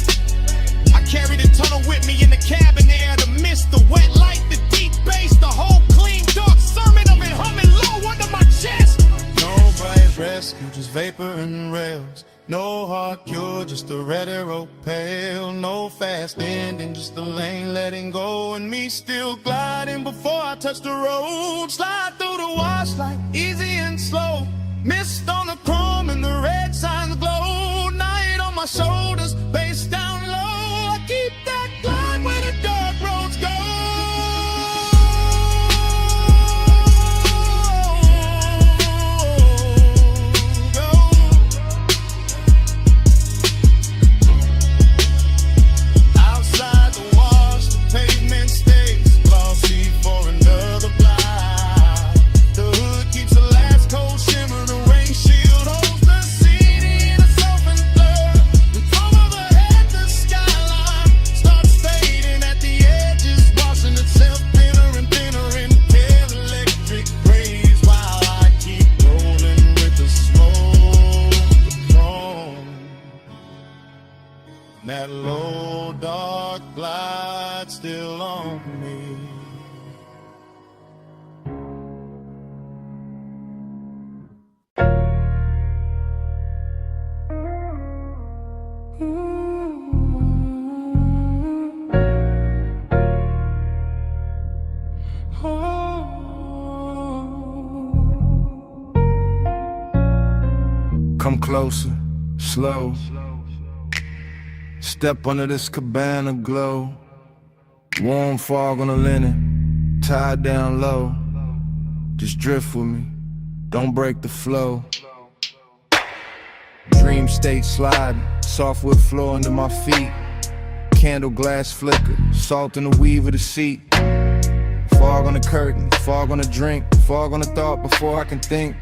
Speaker 15: I carry the tunnel with me in the cabin air. The mist, the wet light, the deep bass, the whole clean dark sermon of it humming low under my chest.
Speaker 4: No bright rescue, just vapor and rails. No hard cure, just a red arrow pale. No fast ending, just the lane letting go. And me still gliding before I touch the road. Slide through the wash like easy and slow. Mist on the chrome and the red signs glow. Night on my shoulders, face down low. I keep that glide where the dark roads go. That low dark glide still on me.
Speaker 6: Come closer, slow. Step under this cabana glow. Warm fog on the linen, tied down low. Just drift with me, don't break the flow. Dream state sliding, softwood floor under my feet. Candle glass flicker, salt in the weave of the seat. Fog on the curtain, fog on the drink, fog on the thought before I can think.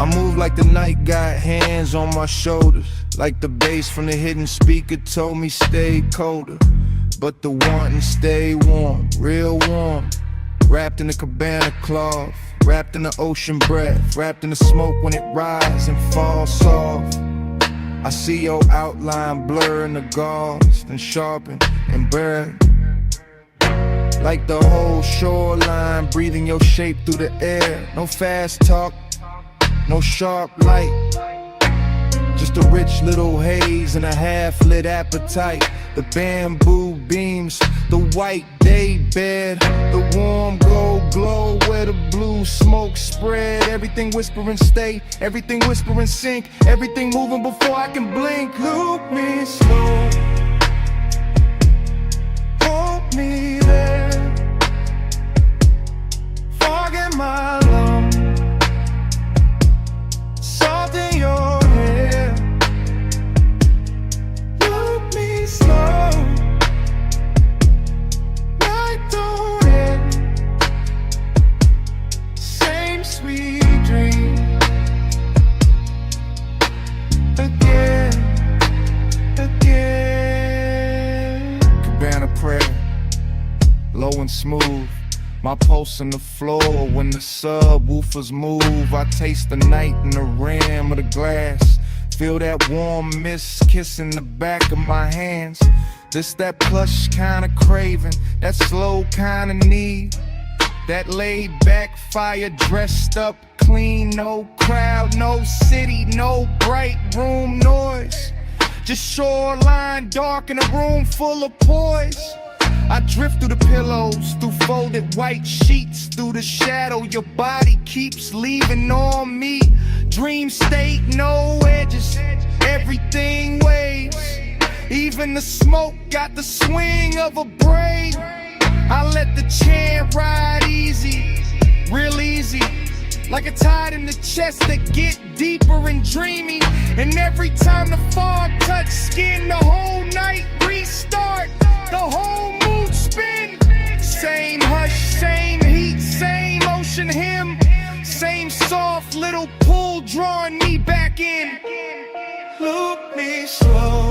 Speaker 6: I move like the night got hands on my shoulders, like the bass from the hidden speaker told me stay colder. But the wanting stay warm, real warm. Wrapped in the cabana cloth, wrapped in the ocean breath, wrapped in the smoke when it rises and falls soft. I see your outline blur in the gauze, then sharpen and burn. Like the whole shoreline, breathing your shape through the air. No fast talk, no sharp light, just a rich little haze and a half-lit appetite. The bamboo beams, the white day bed, the warm gold glow where the blue smoke spread. Everything whispering stay, everything whispering sink, everything moving before I can blink. Loop me slow, hold me prayer, low and smooth. My pulse on the floor when the subwoofers move. I taste the night in the rim of the glass. Feel that warm mist kissing the back of my hands. This that plush kind of craving, that slow kind of need. That laid back fire dressed up clean. No crowd, no city, no bright room noise. Just shoreline dark in a room full of poise. I drift through the pillows, through folded white sheets, through the shadow your body keeps leaving on me. Dream state, no edges, everything waves. Even the smoke got the swing of a braid. I let the chant ride easy, real easy. Like a tide in the chest that get deeper and dreamy. And every time the fog touch skin, the whole night restart, the whole mood spin. Same hush, same heat, same ocean hymn. Same soft little pull drawing me back in. Look me slow.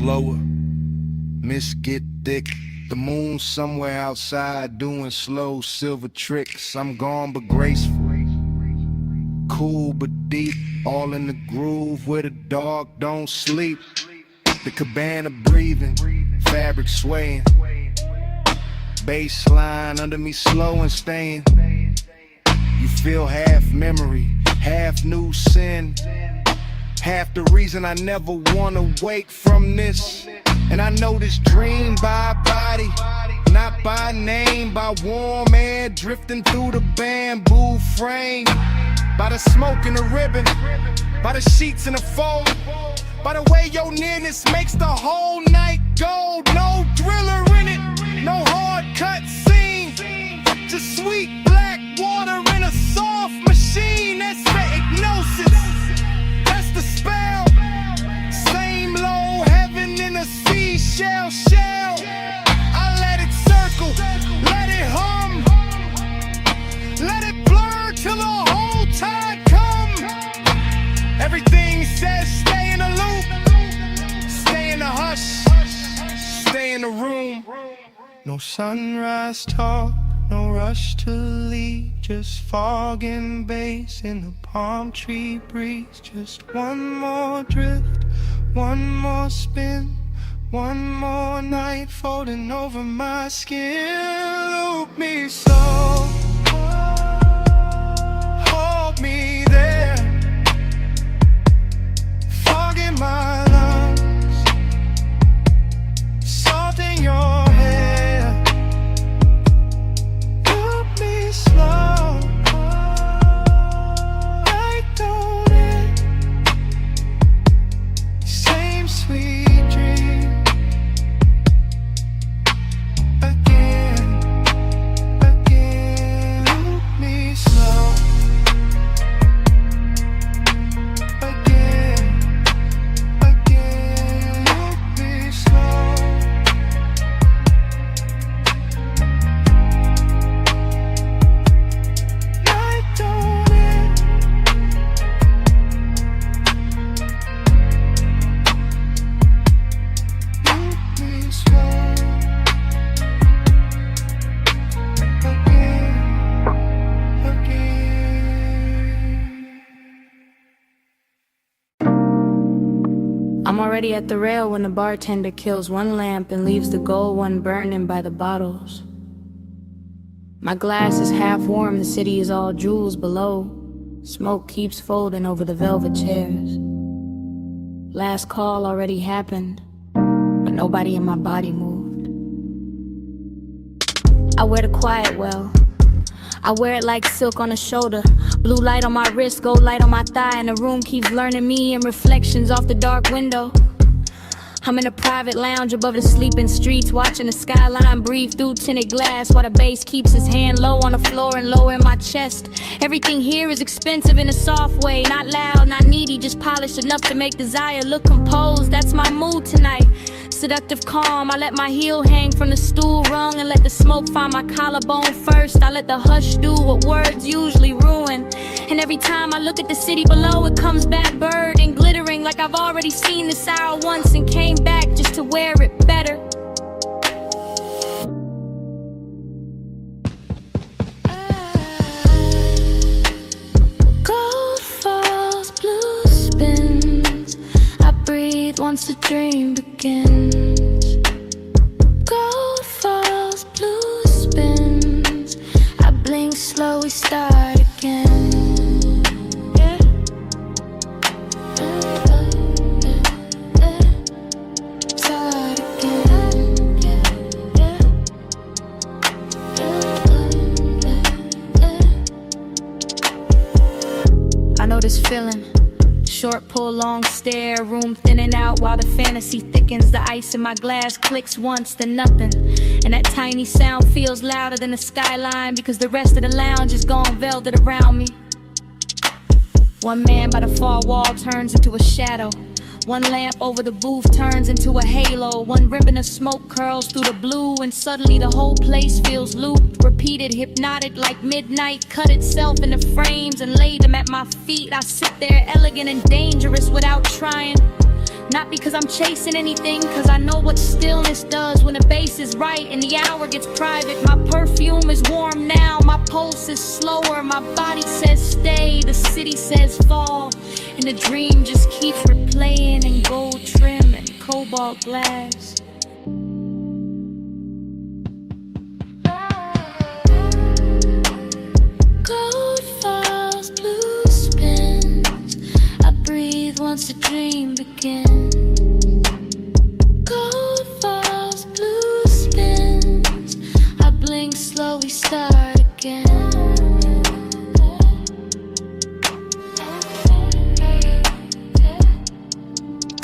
Speaker 6: Lower, mist get thick. The moon somewhere outside doing slow silver tricks. I'm gone but graceful, cool but deep, all in the groove where the dog don't sleep. The cabana breathing, fabric swaying, baseline under me slow and staying. You feel half memory, half new sin. Half the reason I never wanna wake from this. And I know this dream by body, not by name, by warm air drifting through the bamboo frame. By the smoke in the ribbon, by the sheets in the fold, by the way your nearness makes the whole night gold. No thriller in it, no hard cut scene, just sweet black water in a soft machine. That's the hypnosis, the spell, same low heaven in a seashell shell. I let it circle, let it hum, let it blur till the whole tide come. Everything says stay in the loop, stay in the hush, stay in the room. No sunrise talk, no rush to leave, just fog and bass in the palm tree breeze. Just one more drift, one more spin, one more night folding over my skin. Loop me slow, hold me there, fog in my lungs, salt in your hair. Loop me slow, I don't end. Same sweet dream again, again. Loop me slow again, again. Loop me slow. Night don't end. Loop me slow again, again.
Speaker 3: I'm already at the rail when the bartender kills one lamp and leaves the gold one burning by the bottles. My glass is half warm, the city is all jewels below. Smoke keeps folding over the velvet chairs. Last call already happened, but nobody in my body moved. I wear the quiet well, I wear it like silk on a shoulder. Blue light on my wrist, gold light on my thigh, and the room keeps learning me and reflections off the dark window. I'm in a private lounge above the sleeping streets, watching the skyline breathe through tinted glass, while the bass keeps his hand low on the floor and low in my chest. Everything here is expensive in a soft way, not loud, not needy, just polished enough to make desire look composed. That's my mood tonight. Seductive calm, I let my heel hang from the stool rung and let the smoke find my collarbone first. I let the hush do what words usually ruin. And every time I look at the city below, it comes back bird and glittering like I've already seen this hour once and came back just to wear it better. Gold falls, blue spins. I breathe once the dream begins. Gold falls, blue spins. I blink slow, we start again. Start again. I know this feeling. Short pull, long stare, room thinning out while the fantasy thickens. The ice in my glass clicks once, then nothing. And that tiny sound feels louder than the skyline because the rest of the lounge is gone velvet around me. One man by the far wall turns into a shadow. One lamp over the booth turns into a halo. One ribbon of smoke curls through the blue, and suddenly the whole place feels looped, repeated, hypnotic like midnight. Cut itself into frames and laid them at my feet. I sit there elegant and dangerous without trying. Not because I'm chasing anything, cause I know what stillness does when the bass is right and the hour gets private. My perfume is warm now, my pulse is slower. My body says stay, the city says fall. And the dream just keeps replaying in gold trim and cobalt glass. Gold falls, blue spins. I breathe once the dream begins. Gold falls, blue spins. I blink slow, we start again.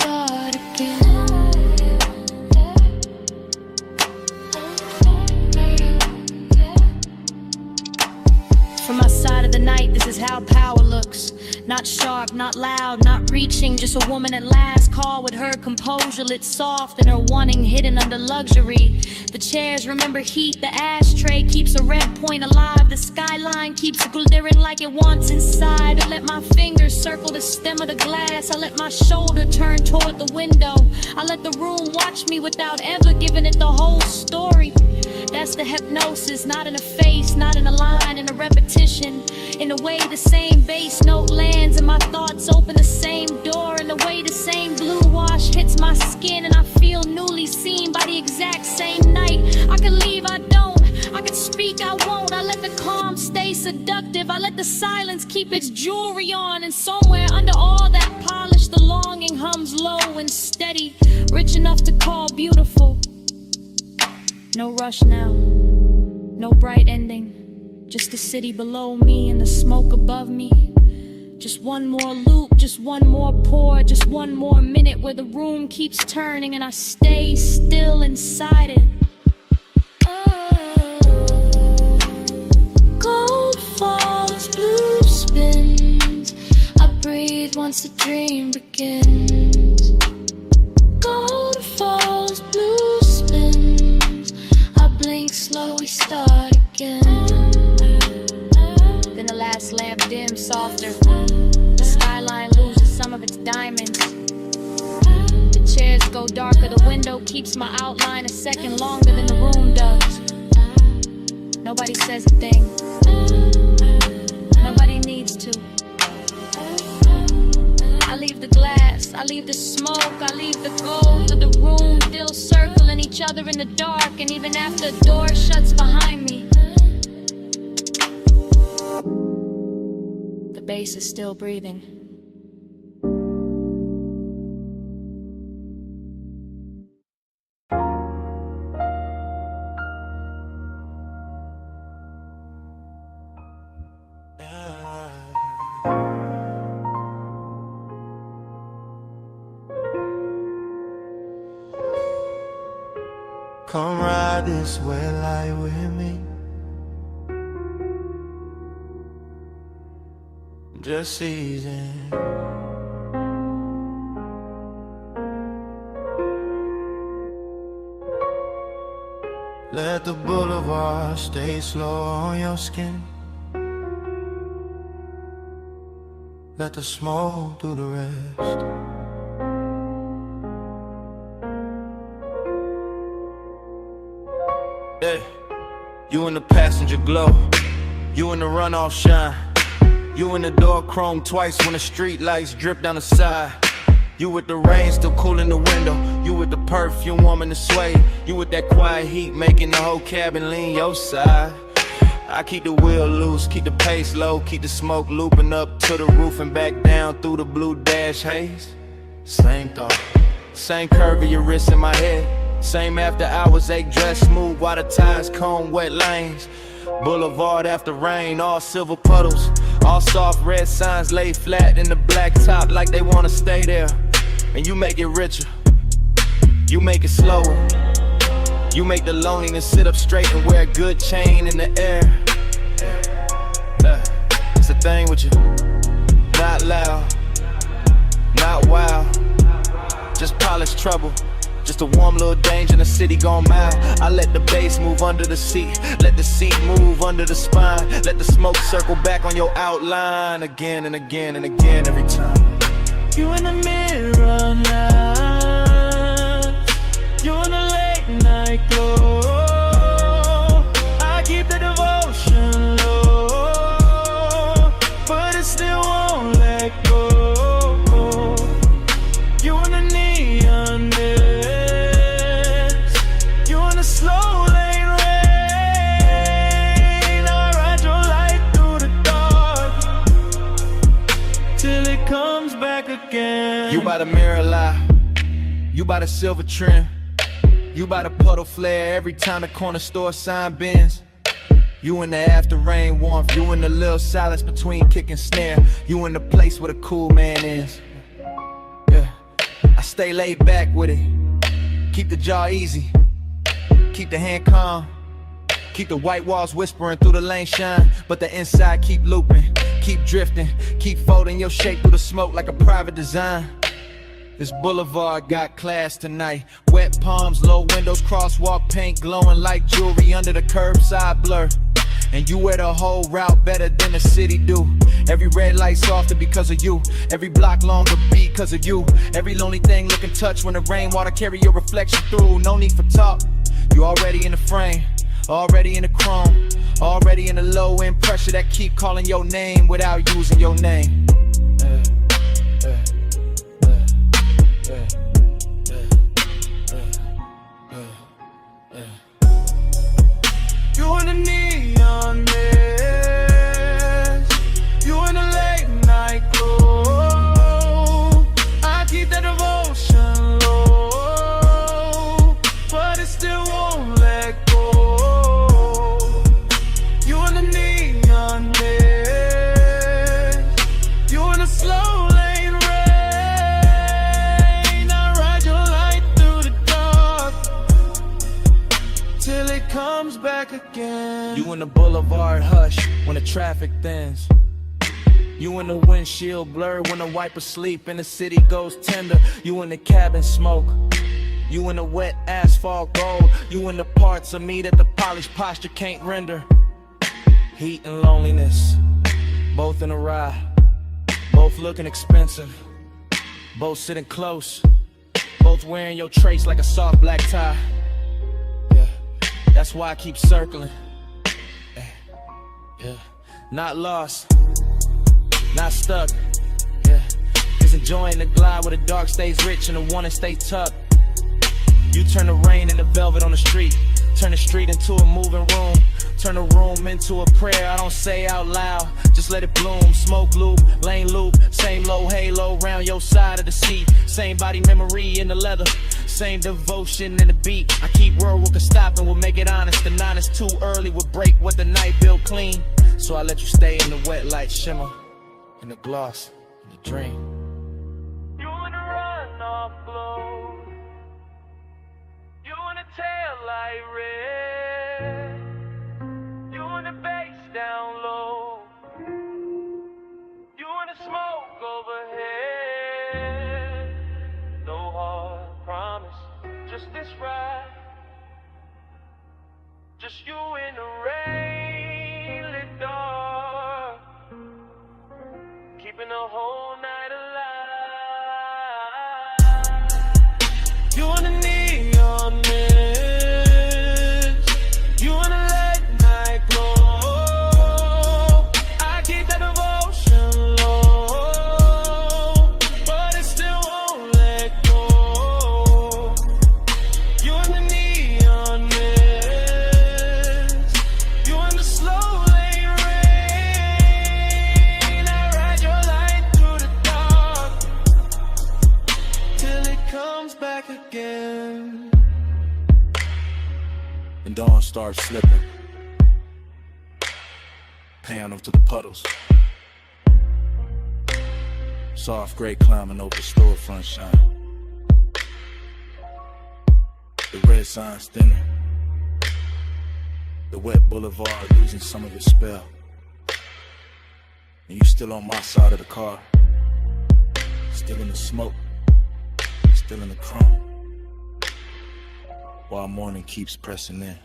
Speaker 3: Start again. From my side of the night, this is how power looks. Not sharp, not loud, not reaching, just a woman at last call with her composure lit soft and her wanting hidden under luxury. The chairs remember heat, the ashtray keeps a red point alive. The skyline keeps glittering like it wants inside. I let my fingers circle the stem of the glass. I let my shoulder turn toward the window. I let the room watch me without ever giving it the whole story. That's the hypnosis, not in a face, not in a line, in a repetition. In the way the same bass note lands and my thoughts open the same door. In the way the same blue wash hits my skin and I feel newly seen by the exact same night. I can leave, I don't. I can speak, I won't. I let the calm stay seductive. I let the silence keep its jewelry on. And somewhere under all that polish, the longing hums low and steady, rich enough to call beautiful. No rush now, no bright ending, just the city below me and the smoke above me. Just one more loop, just one more pour, just one more minute where the room keeps turning and I stay still inside it. Gold falls, blue spins. I breathe once the dream begins. Gold falls, blue spins. I blink slow, we start again. Then the last lamp dims softer. The skyline loses some of its diamonds. The chairs go darker. The window keeps my outline a second longer than the room does. Nobody says a thing. Nobody needs to. I leave the glass, I leave the smoke, I leave the gold of the room still circling each other in the dark. And even after the door shuts behind me, the bass is still breathing.
Speaker 12: Come ride this red light with me. Just season. Let the boulevard stay slow on your skin. Let the smoke do the rest.
Speaker 14: Yeah. You in the passenger glow, you in the runoff shine, you in the door chrome twice when the street lights drip down the side. You with the rain still cool in the window, you with the perfume warming the sway, you with that quiet heat making the whole cabin lean your side. I keep the wheel loose, keep the pace low, keep the smoke looping up to the roof and back down through the blue dash haze. Same thought, same curve of your wrist in my head, same after hours ache dress smooth while the tires comb wet lanes. Boulevard after rain, all silver puddles, all soft red signs laid flat in the black top like they wanna stay there. And you make it richer, you make it slower, you make the loneliness sit up straight and wear a good chain in the air. It's the thing with you, not loud, not wild, just polished trouble. Just a warm little danger in the city gone mild. I let the bass move under the seat, let the seat move under the spine, let the smoke circle back on your outline again and again and again every time.
Speaker 12: You in the mirror now, you in the late night glow. I keep the devotion low, but it still won't let go. You in the neon mist, you in the slow lane rain. I ride your light through the dark till it comes back again.
Speaker 14: You by the mirror lie, you by the silver trim, you by the puddle flare every time the corner store sign bends. You in the after rain warmth, you in the little silence between kick and snare, you in the place where the cool man is. Yeah, I stay laid back with it, keep the jaw easy, keep the hand calm, keep the white walls whispering through the lane shine, but the inside keep looping, keep drifting, keep folding your shape through the smoke like a private design. This boulevard got class tonight, wet palms, low windows, crosswalk paint glowing like jewelry under the curbside blur. And you wear the whole route better than the city do. Every red light softer because of you, every block longer because of you, every lonely thing looking touch when the rainwater carry your reflection through. No need for talk, you already in the frame, already in the chrome, already in the low end pressure that keep calling your name without using your name.
Speaker 12: You in the neon mist, you in the late night glow. I keep that devotion low, but it still won't let go. You in the neon mist, you in the slow lane rain. I ride your light through the dark till it comes back again.
Speaker 10: You in the boulevard hush when the traffic thins. You in the windshield blur when the wipers sleep and the city goes tender. You in the cabin smoke, you in the wet asphalt gold. You in the parts of me that the polished posture can't render. Heat and loneliness, both in a ride, both looking expensive, both sitting close, both wearing your trace like a soft black tie. That's why I keep circling. Yeah. Not lost, not stuck. Yeah. Just enjoying the glide where the dark stays rich and the warning stays tucked. You turn the rain into velvet on the street, turn the street into a moving room, turn the room into a prayer I don't say out loud, just let it bloom. Smoke loop, lane loop, same low halo round your side of the seat, same body memory in the leather, same devotion in the beat. I keep world what could stop and we'll make it honest. The nine is too early, we'll break what the night built clean. So I let you stay in the wet light shimmer, in the gloss, in the dream.
Speaker 12: You in the runoff glow, you in the tail like red. You and the bass down low. You and the smoke overhead. No hard promise, just this ride. Just you in the rain, lit dark. Keeping the whole night alive. You on the neon mist. You on the late night glow. I keep that devotion low, but it still won't let go. You on the neon mist. You on the slow lane rain. I ride your light through the dark till it comes back again.
Speaker 13: And dawn starts slipping, piano to the puddles. Soft gray climbing over the storefront shine. The red signs thinning. The wet boulevard losing some of its spell. And you still on my side of the car. Still in the smoke. Still in the chrome. While morning keeps pressing in.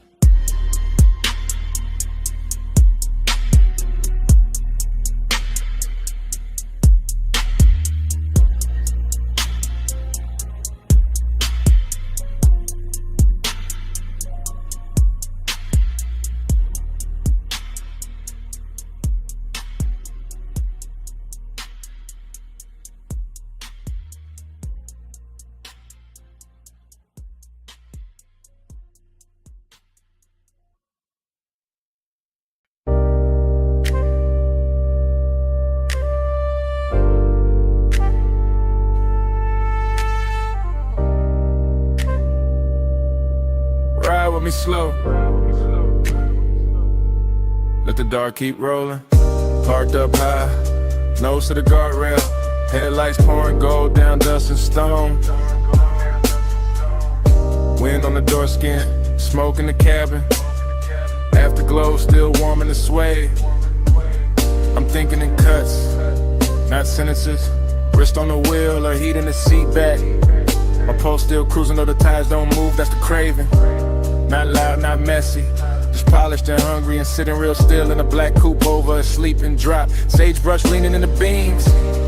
Speaker 1: Ride with me slow. Let the dark keep rolling. Parked up high, nose to the guardrail. Headlights pouring gold down dust and stone. Wind on the door skin, smoke in the cabin. Afterglow still warm in the suede. I'm thinking in cuts, not sentences. Wrist on the wheel or heat in the seat back. My pulse still cruising though the tires don't move, that's the craving. Not loud, not messy, just polished and hungry and sitting real still in a black coupe over a sleeping drop. Sagebrush leaning in the beams,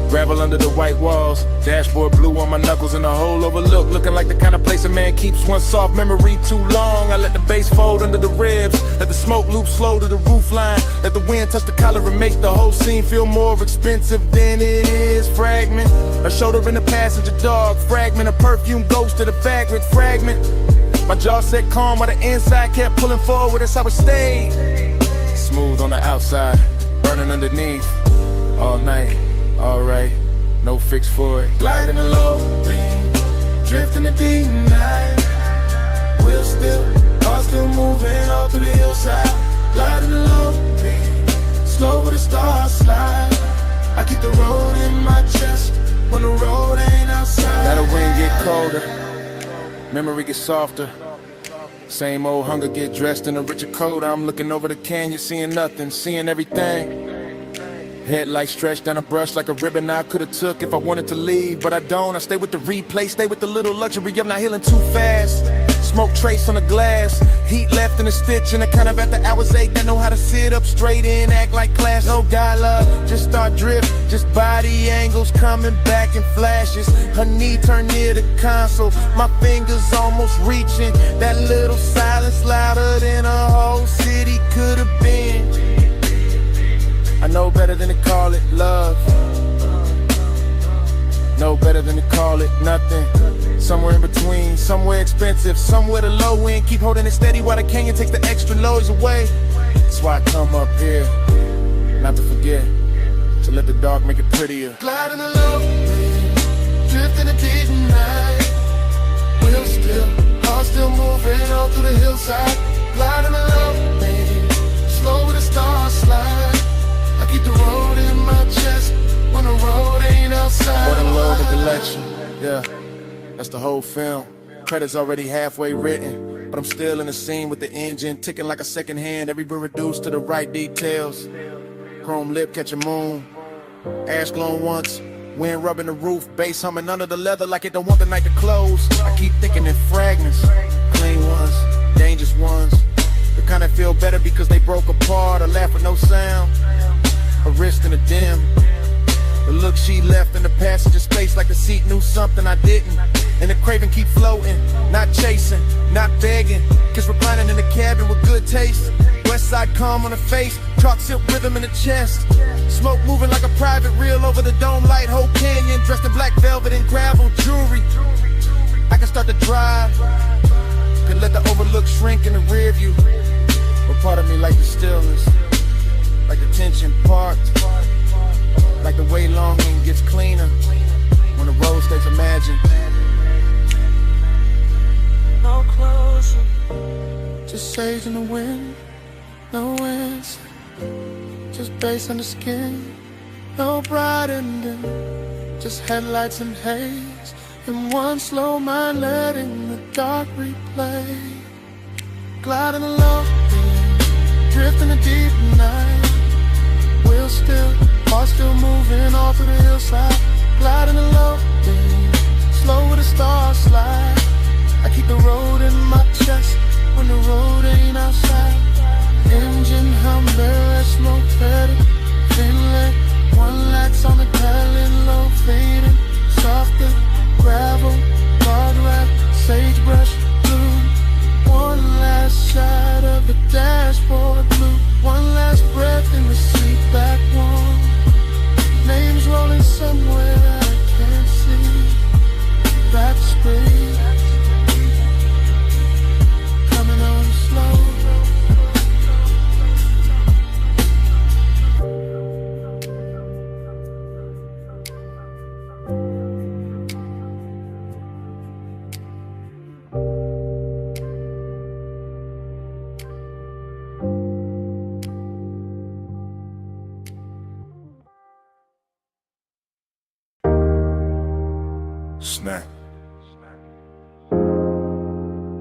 Speaker 1: gravel under the white walls. Dashboard blue on my knuckles and a hole overlooked, looking like the kind of place a man keeps one soft memory too long. I let the bass fold under the ribs, let the smoke loop slow to the roof line. Let the wind touch the collar and make the whole scene feel more expensive than it is. Fragment, a shoulder in the passenger dog. Fragment, a perfume ghost to the vagrant. Fragment, my jaw set calm while the inside kept pulling forward. That's how it stayed. Smooth on the outside, burning underneath. All night, alright, no fix for it.
Speaker 8: Gliding the low beam, drifting the deep night. Wheel still, car still moving all through the hillside. Gliding the low beam, slow with the stars slide. I keep the road in my chest when the road ain't outside.
Speaker 1: Now the wind get colder, memory gets softer. Same old hunger get dressed in a richer coat. I'm looking over the canyon, seeing nothing, seeing everything. Headlights stretched down a brush like a ribbon I could've took if I wanted to leave, but I don't. I stay with the replay, stay with the little luxury of not healing too fast. Smoke trace on the glass, heat left in a stitch, and the kind of after hours ache that know how to sit up straight and act like class. No dialogue, just start drift, just body angles coming back in flashes. Her knee turned near the console, my fingers almost reaching. That little silence louder than a whole city could've been. I know better than to call it love. Know better than to call it nothing. Somewhere in between, somewhere expensive, somewhere the low end. Keep holding it steady while the canyon takes the extra noise away. That's why I come up here, not to forget, to let the dark make it prettier.
Speaker 8: Gliding the low beam, drifting the deep night. Wheel still, car still moving all through the hillside. Gliding the low beam, slow with the stars slide. I keep the road in my chest when the road ain't outside.
Speaker 1: More than load the collection, yeah, that's the whole film. Credits already halfway written.
Speaker 9: but I'm still in the scene with the engine ticking like a second hand. Every bit reduced to the right details. Chrome lip catching moon, ash glowing once, wind rubbing the roof, bass humming under the leather like it don't want the night to close. I keep thinking in fragments, clean ones, dangerous ones. The kind that feel better because they broke apart, or laugh with no sound, a wrist in a dim. The look she left in the passenger space like the seat knew something I didn't. And the craving keep floating, not chasing, not begging. Kiss reclining in the cabin with good taste. West side calm on the face, chalk silk rhythm in the chest. Smoke moving like a private reel over the dome light, whole canyon. Dressed in black velvet and gravel jewelry. I can start to drive, could let the overlook shrink in the rear view. But part of me like the stillness, like the tension parked, like the way longing gets cleaner when the road stays imagined.
Speaker 8: No closer, just sage in the wind, no answer, just bass on the skin, no bright ending, just headlights and haze, and one slow mind letting the dark replay. Gliding along, drifting the deep night, wheels still, heart still moving all through the hillside. Gliding along, slow with a star slide. I keep the road in my chest when the road ain't outside. Engine hum, barrel smoke faded, inlet, one lights on the dial low fading. Softer gravel, guardrail, sagebrush blue. One last shot of the dashboard blue. One last breath in the seat back warm. Names rolling somewhere I can't see. Back screen.
Speaker 6: Snack.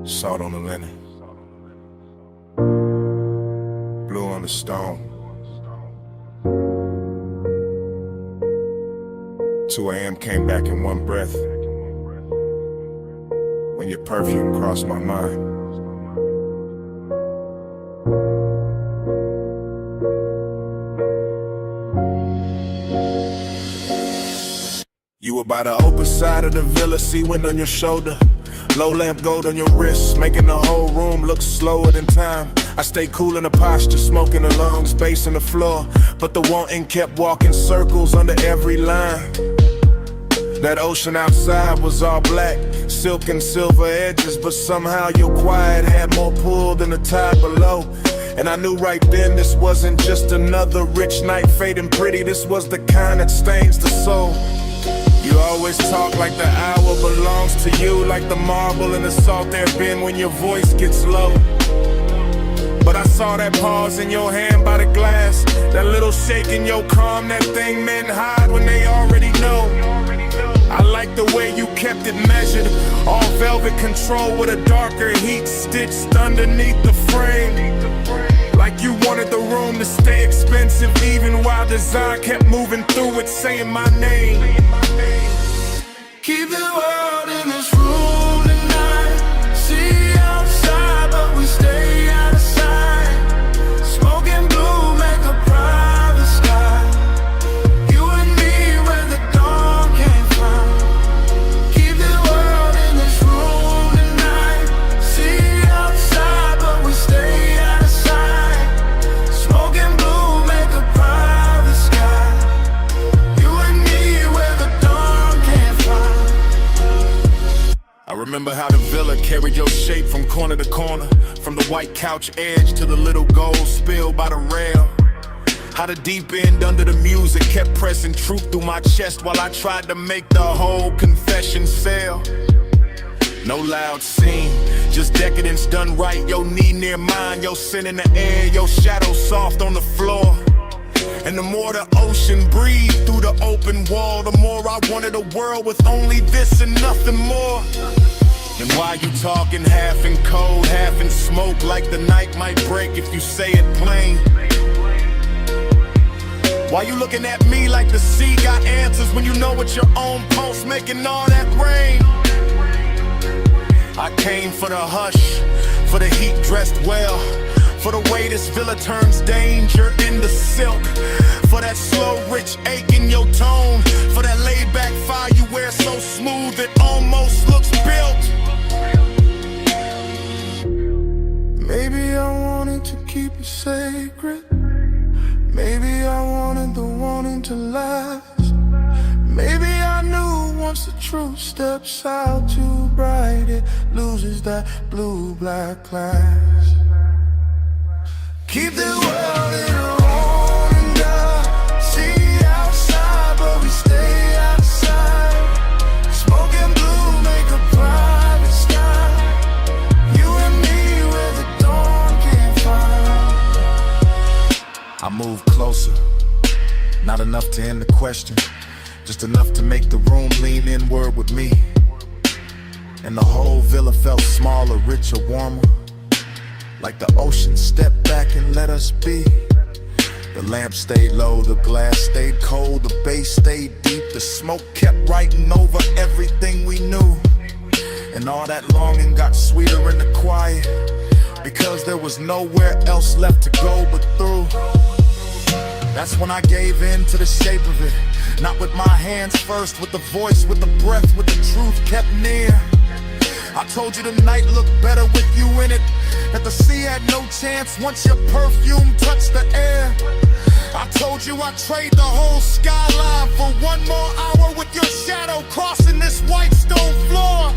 Speaker 6: Salt on the linen. Blue on the stone. 2 a.m. came back in one breath. When your perfume crossed my mind. You were by the open side of the villa, sea wind on your shoulder. Low lamp gold on your wrist, making the whole room look slower than time. I stayed cool in the posture, smoking the lungs, bass on the floor. But the wanting kept walking circles under every line. That ocean outside was all black, silk and silver edges. But somehow your quiet had more pull than the tide below. And I knew right then this wasn't just another rich night fading pretty. This was the kind that stains the soul. You always talk like the hour belongs to you, like the marble in the salt there been when your voice gets low. But I saw that pause in your hand by the glass, that little shake in your calm, that thing men hide when they already know. I like the way you kept it measured, all velvet control with a darker heat stitched underneath the frame. Like you wanted the room to stay expensive, even while design kept moving through it, saying my name.
Speaker 8: Keep the world in this room tonight. See outside, but we stay out of sight. Smoking blue, make a private sky. You and me where the dawn came from. Keep the world in this room tonight. See outside, but we stay out of sight. Smoking blue, make a private sky. You and me where the dawn came from.
Speaker 6: I remember how the villa carried your shape from corner to corner, from the white couch edge to the little gold spill by the rail. How the deep end under the music kept pressing truth through my chest while I tried to make the whole confession sell. No loud scene, just decadence done right. Your knee near mine, your sin in the air, your shadow soft on the floor. And the more the ocean breathed through the open wall, the more I wanted a world with only this and nothing more.
Speaker 15: And why you talking half in cold, half in smoke, like the night might break if you say it plain? Why you looking at me like the sea got answers when you know it's your own pulse making all that rain? I came for the hush, for the heat dressed well, for the way this villa turns danger into silk, for that slow rich ache in your tone, for that laid back fire you wear so smooth it almost looks built.
Speaker 8: Maybe I wanted to keep it sacred. Maybe I wanted the wanting to last. Maybe I knew once the truth steps out too bright, it loses that blue-black class. Keep the world in a rolling dial. See outside, but we stay outside. Smoke and blue make a private sky. You and me where the dawn can't find.
Speaker 4: I move closer, not enough to end the question, just enough to make the room lean inward with me. And the whole villa felt smaller, richer, warmer, like the ocean stepped back and let us be. The lamp stayed low, the glass stayed cold, the bass stayed deep, the smoke kept writing over everything we knew. And all that longing got sweeter in the quiet, because there was nowhere else left to go but through. That's when I gave in to the shape of it, not with my hands first, with the voice, with the breath, with the truth kept near. I told you the night looked better with you in it, that the sea had no chance once your perfume touched the air. I told you I'd trade the whole skyline for one more hour with your shadow crossing this white stone floor.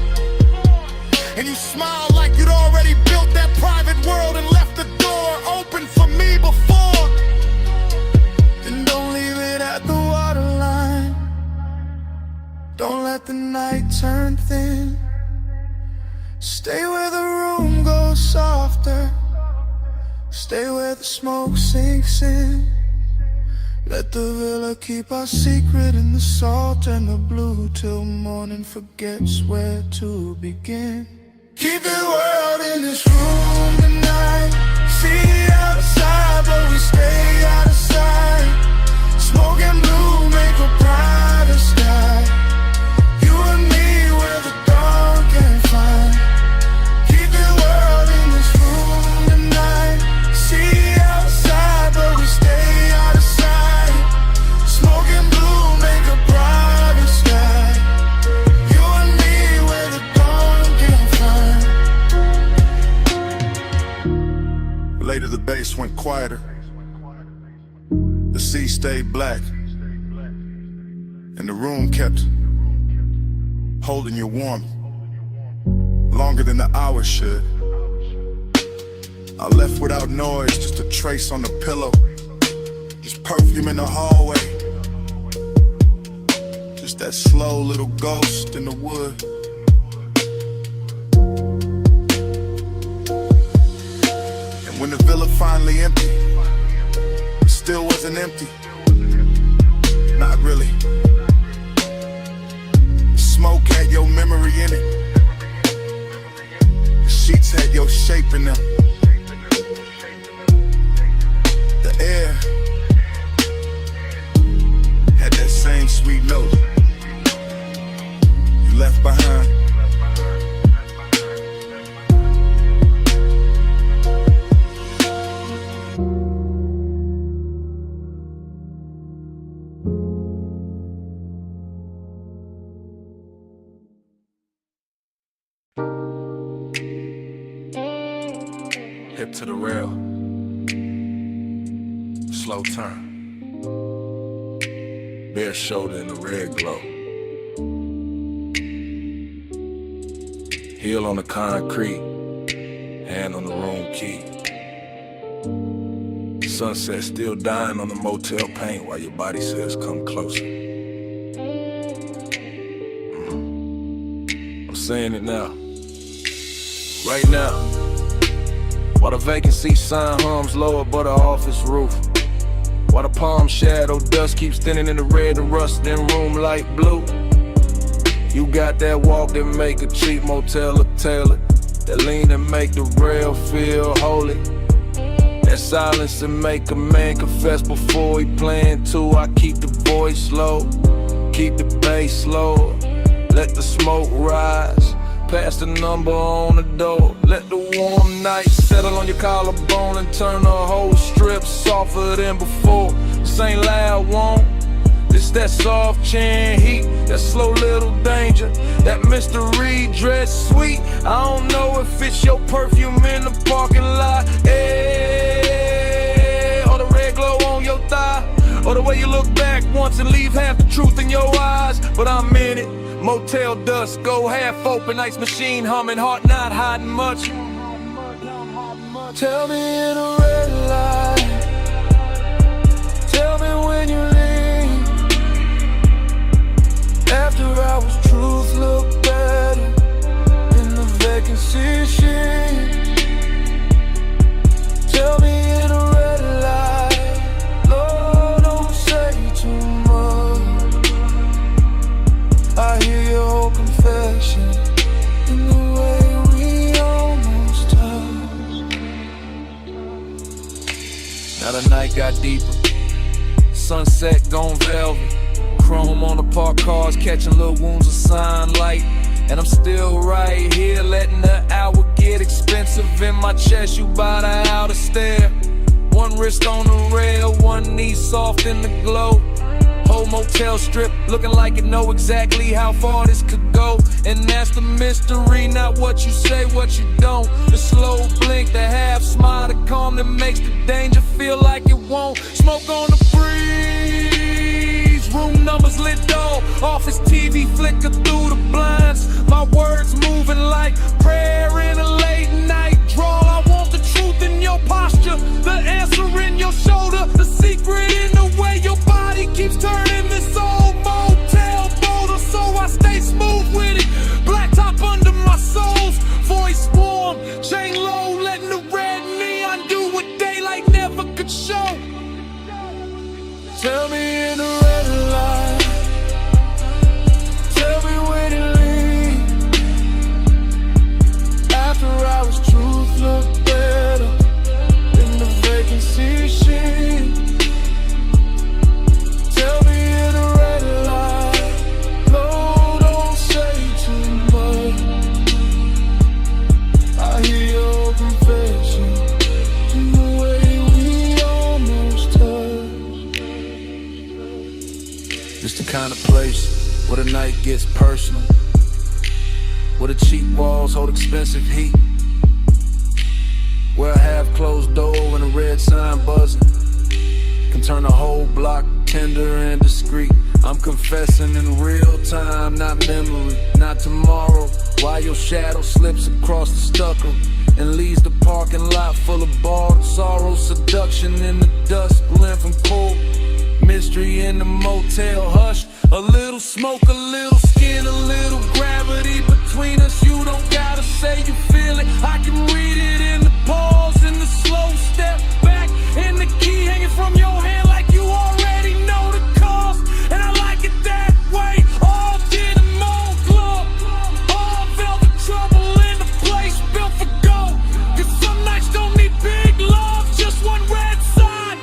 Speaker 4: And you smiled like you'd already built that private world and left the door open for me before. Then don't leave it at the waterline. Don't let the night turn thin. Stay where the room goes softer. Stay where the smoke sinks in. Let the villa keep our secret in the salt and the blue till morning forgets where to begin. Keep the world in this room tonight. See outside, but we stay out of sight. Smoke and blue make a brighter sky. You and me where the dawn can't find. Keep the world in this room tonight. See outside, but we stay out of sight. Smoke and blue make a brighter sky. You and me where the dawn can't find.
Speaker 15: Later the bass went quieter, the sea stayed black, and the room kept holding you warm, longer than the hours should. I left without noise, just a trace on the pillow, just perfume in the hallway, just that slow little ghost in the wood. And when the villa finally emptied, it still wasn't empty, not really. The smoke had your memory in it, the sheets had your shape in them. The air had that same sweet note you left behind.
Speaker 5: Hip to the rail, slow turn, bare shoulder in the red glow, heel on the concrete, hand on the room key. Sunset still dying on the motel paint while your body says come closer. I'm saying it now, right now. While the vacancy sign hums low above the office roof, while the palm shadow dust keeps thinning in the red and rust in room light blue.
Speaker 1: You got that walk that make a cheap motel a tailor. That lean that make the real feel holy. That silence that make a man confess before he playin' too. I keep the voice low, keep the bass low. Let the smoke rise, pass the number on the door. Let the warm night settle on your collarbone and turn the whole strip softer than before. This ain't loud, won't. This that soft chin heat, that slow little danger, that mystery dress sweet. I don't know if it's your perfume in the parking lot, or the red glow on your thigh, or the way you look back once and leave half the truth in your eyes. But I'm in it, motel dust, go half open, ice machine humming, heart not hiding much. Tell me in a red light, tell me when you leave. After hours, truth look better in the vacancy sheet. Tell me in a red light, Lord, don't say too much. I hear your whole confession in the way we almost touched. Now the night got deeper, sunset gone velvet. Chrome on the parked cars, catching little wounds of sunlight. And I'm still right here, letting the hour get expensive. In my chest, you by the outer stair. One wrist on the rail, one knee soft in the glow. Whole motel strip, looking like it know exactly how far this could go. And that's the mystery, not what you say, what you don't. The slow blink, the half smile, the calm that makes the danger feel like it won't. Smoke on the breeze, room numbers lit dull, office TV flicker through the blinds. My words moving like prayer in a late night drawl. I want the truth in your posture, the answer in your shoulder, the secret in the way your body keeps turning this old motel boulder. So I stay smooth with it, black top under my soles, voice warm, chain low, letting the red neon do what daylight never could show. Tell me in the red light, tell me when you leave. After hours, truth look better in the vacancy sheet. Tell me in the red light, Lord, don't say too much. I hear your confession in the way we almost touched. It's the kind of place where the night gets personal, where the cheap walls hold expensive heat, where a half-closed door and a red sign buzzing can turn a whole block tender and discreet. I'm confessing in real time, not memory, not tomorrow. While your shadow slips across the stucco and leaves the parking lot full of bald sorrow, seduction in the dust, glint from cold, mystery in the motel hush. A little smoke, a little skin, a little gravity between us. You don't gotta say you feel it, I can read it in the pause, in the slow step back, in the key hanging from your hand like you already know the cost. And I like it that way, all denim on club, all velvet trouble in the place built for gold. Cause some nights don't need big love, just one red sign,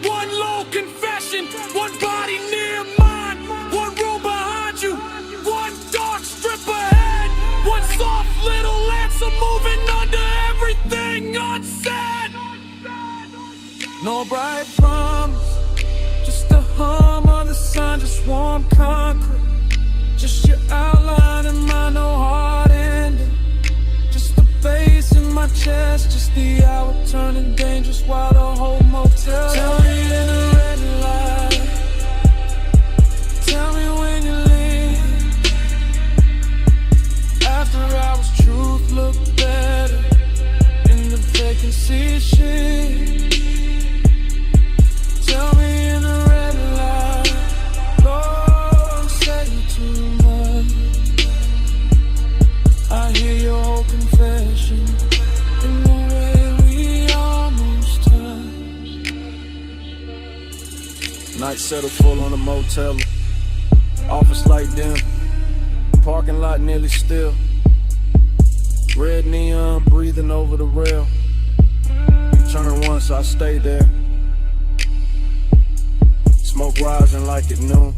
Speaker 1: one low confession, one body near mine, one room behind you, one dark strip ahead, one soft little answer moving under everything unsaid. No bright promise, just a hum of the sun, just warm concrete, just your outline in my no hard ending, just the bass in my chest, just the hour turning dangerous while the whole motel. Tell me in the red light, tell me when you leave. After hours, truth look better in the vacancy sheet. Tell me in the red light, Lord, say too much. I hear your whole confession in the way we almost touched.
Speaker 13: Night settled full on the motel, office light dim,
Speaker 1: Parking lot nearly still. Red neon breathing over the rail. You turn once, I stay there. Smoke rising like at noon.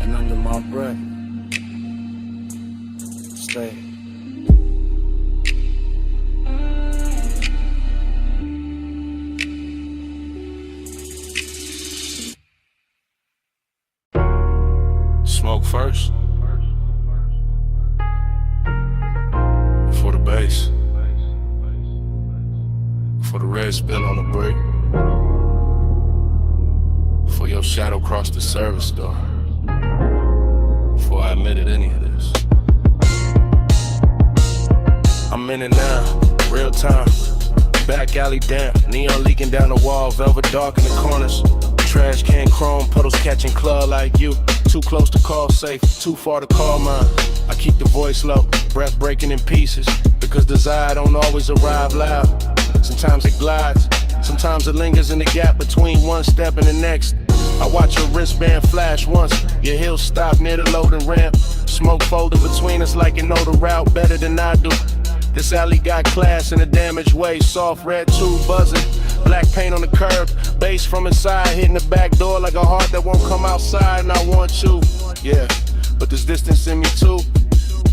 Speaker 1: And under my breath, stay.
Speaker 11: Smoke first. For the bass. For the red spill on the brick. For your shadow cross the service door. Before I admitted any of this. I'm in it now, real time. Back alley damp, neon leaking down the wall, velvet dark in the corners. Trash can chrome, puddles catching claw like you. Too close to call safe, too far to call mine. I keep the voice low, breath breaking in pieces. Because desire don't always arrive loud. Sometimes it glides, sometimes it lingers in the gap between one step and the next. I watch your wristband flash once, your heels stop near the loading ramp. Smoke folded between us like you know the route better than I do. This alley got class in a damaged way, soft red tube buzzing. Black paint on the curb, bass from inside, hitting the back door like a heart that won't come outside, and I want you. Yeah, but there's distance in me too.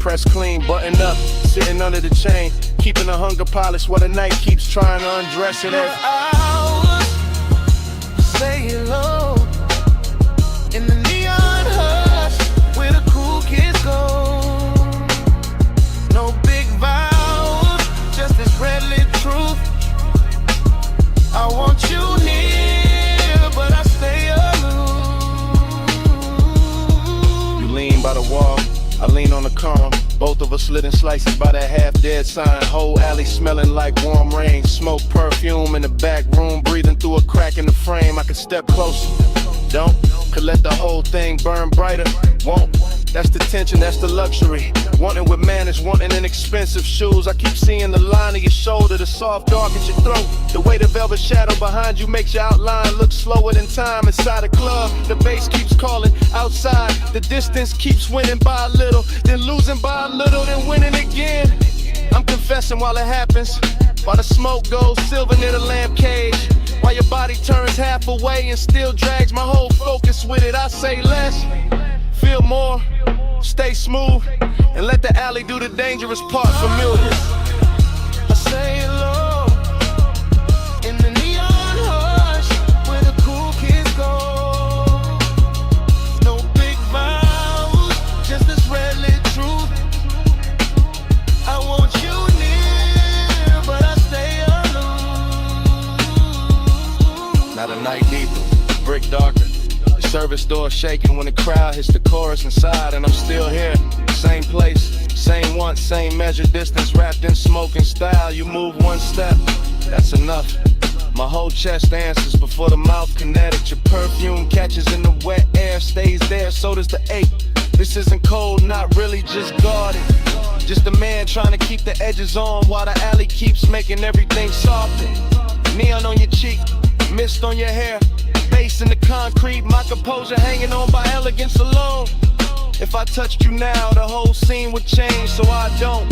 Speaker 11: Press clean, button up, sitting under the chain, keeping the hunger polished while the night keeps trying to undress it.
Speaker 12: Hours, say it low, in the neon hush, where the cool kids go. No big vows, just this red lit truth. I want you near, but I stay aloof.
Speaker 11: You lean by the wall, I lean on the calm. Both of us slitting slices by that half-dead sign. Whole alley smelling like warm rain. Smoke, perfume in the back room, breathing through a crack in the frame. I could step closer, don't. Could let the whole thing burn brighter, won't. That's the tension, that's the luxury. Wanting with manners, wanting in expensive shoes. I keep seeing the line of your shoulder, the soft dark at your throat. The way the velvet shadow behind you makes your outline look slower than time. Inside a club, the bass keeps calling. Outside, the distance keeps winning by a little, then losing by a little, then winning again. I'm confessing while it happens, while the smoke goes silver near the lamp cage. While your body turns half away and still drags my whole focus with it. I say less, feel more, stay smooth, and let the alley do the dangerous part familiar.
Speaker 12: I say it low, in the neon hush, where the cool kids go. No big vows, just this red lit truth. I want you near, but I stay aloof.
Speaker 11: Now the night deeper, brick darker. The service door shaking when the crowd hits the chorus inside, and I'm still here. Same place, same want, same measure, distance wrapped in smoke and style. You move one step, that's enough. My whole chest answers before the mouth kinetic. Your perfume catches in the wet air, stays there, so does the ache. This isn't cold, not really, just guarded. Just a man trying to keep the edges on while the alley keeps making everything softer. Neon on your cheek, mist on your hair, bass in the concrete, my composure hanging on by elegance alone. If I touched you now, the whole scene would change, so I don't.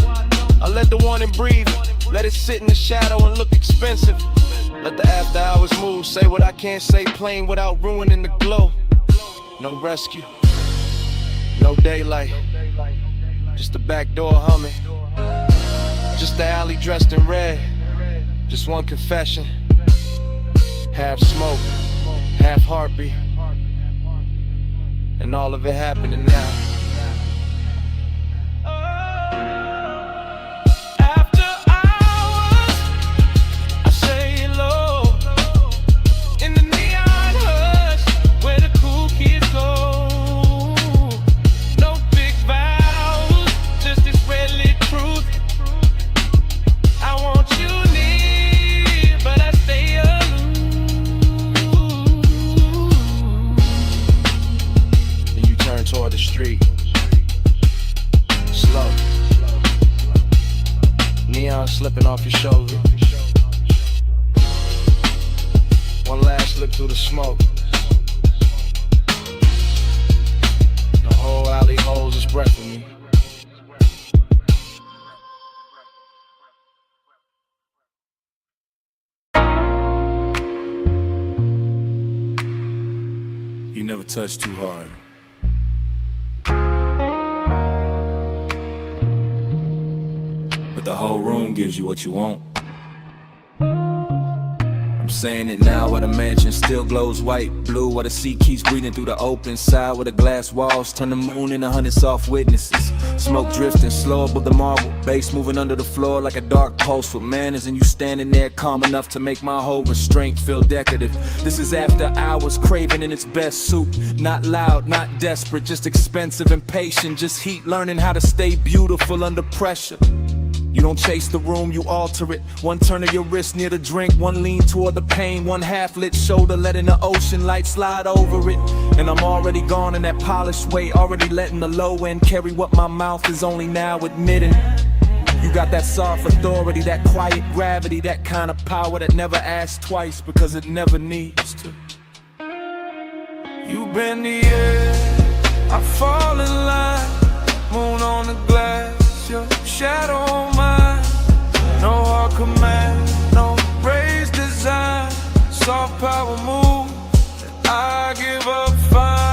Speaker 11: I let the warning breathe, let it sit in the shadow and look expensive. Let the after hours move, say what I can't say plain without ruining the glow. No rescue, no daylight, just the back door humming. Just the alley dressed in red, just one confession. Half smoke, half heartbeat, and all of it happening now.
Speaker 12: After hours, I say it low, in the neon hush, where the cool kids go. No big vows, just this red lit truth. I want you near, but I stay aloof.
Speaker 11: Then you turn toward the street, slow. Neon slipping off your shoulder. One last look through the smoke. Valley holds its breath for me.
Speaker 13: You never touch too hard. But the whole room gives you what you want.
Speaker 9: I'm saying it now while the mansion still glows white, blue, while the sea keeps breathing through the open side, where the glass walls turn the moon into 100 soft witnesses. Smoke drifting slow above the marble, bass moving under the floor like a dark pulse with manners, and you standing there calm enough to make my whole restraint feel decorative. This is after hours, craving in its best suit, not loud, not desperate, just expensive and patient, just heat, learning how to stay beautiful under pressure. You don't chase the room, you alter it. One turn of your wrist near the drink, one lean toward the pain, one half-lit shoulder letting the ocean light slide over it. And I'm already gone in that polished way, already letting the low end carry what my mouth is only now admitting. You got that soft authority, that quiet gravity, that kind of power that never asks twice because it never needs to.
Speaker 12: You bend the air, I fall in line, moon on the glass, your shadow on mine. No hard command, no raised design, soft power move, I give up fine.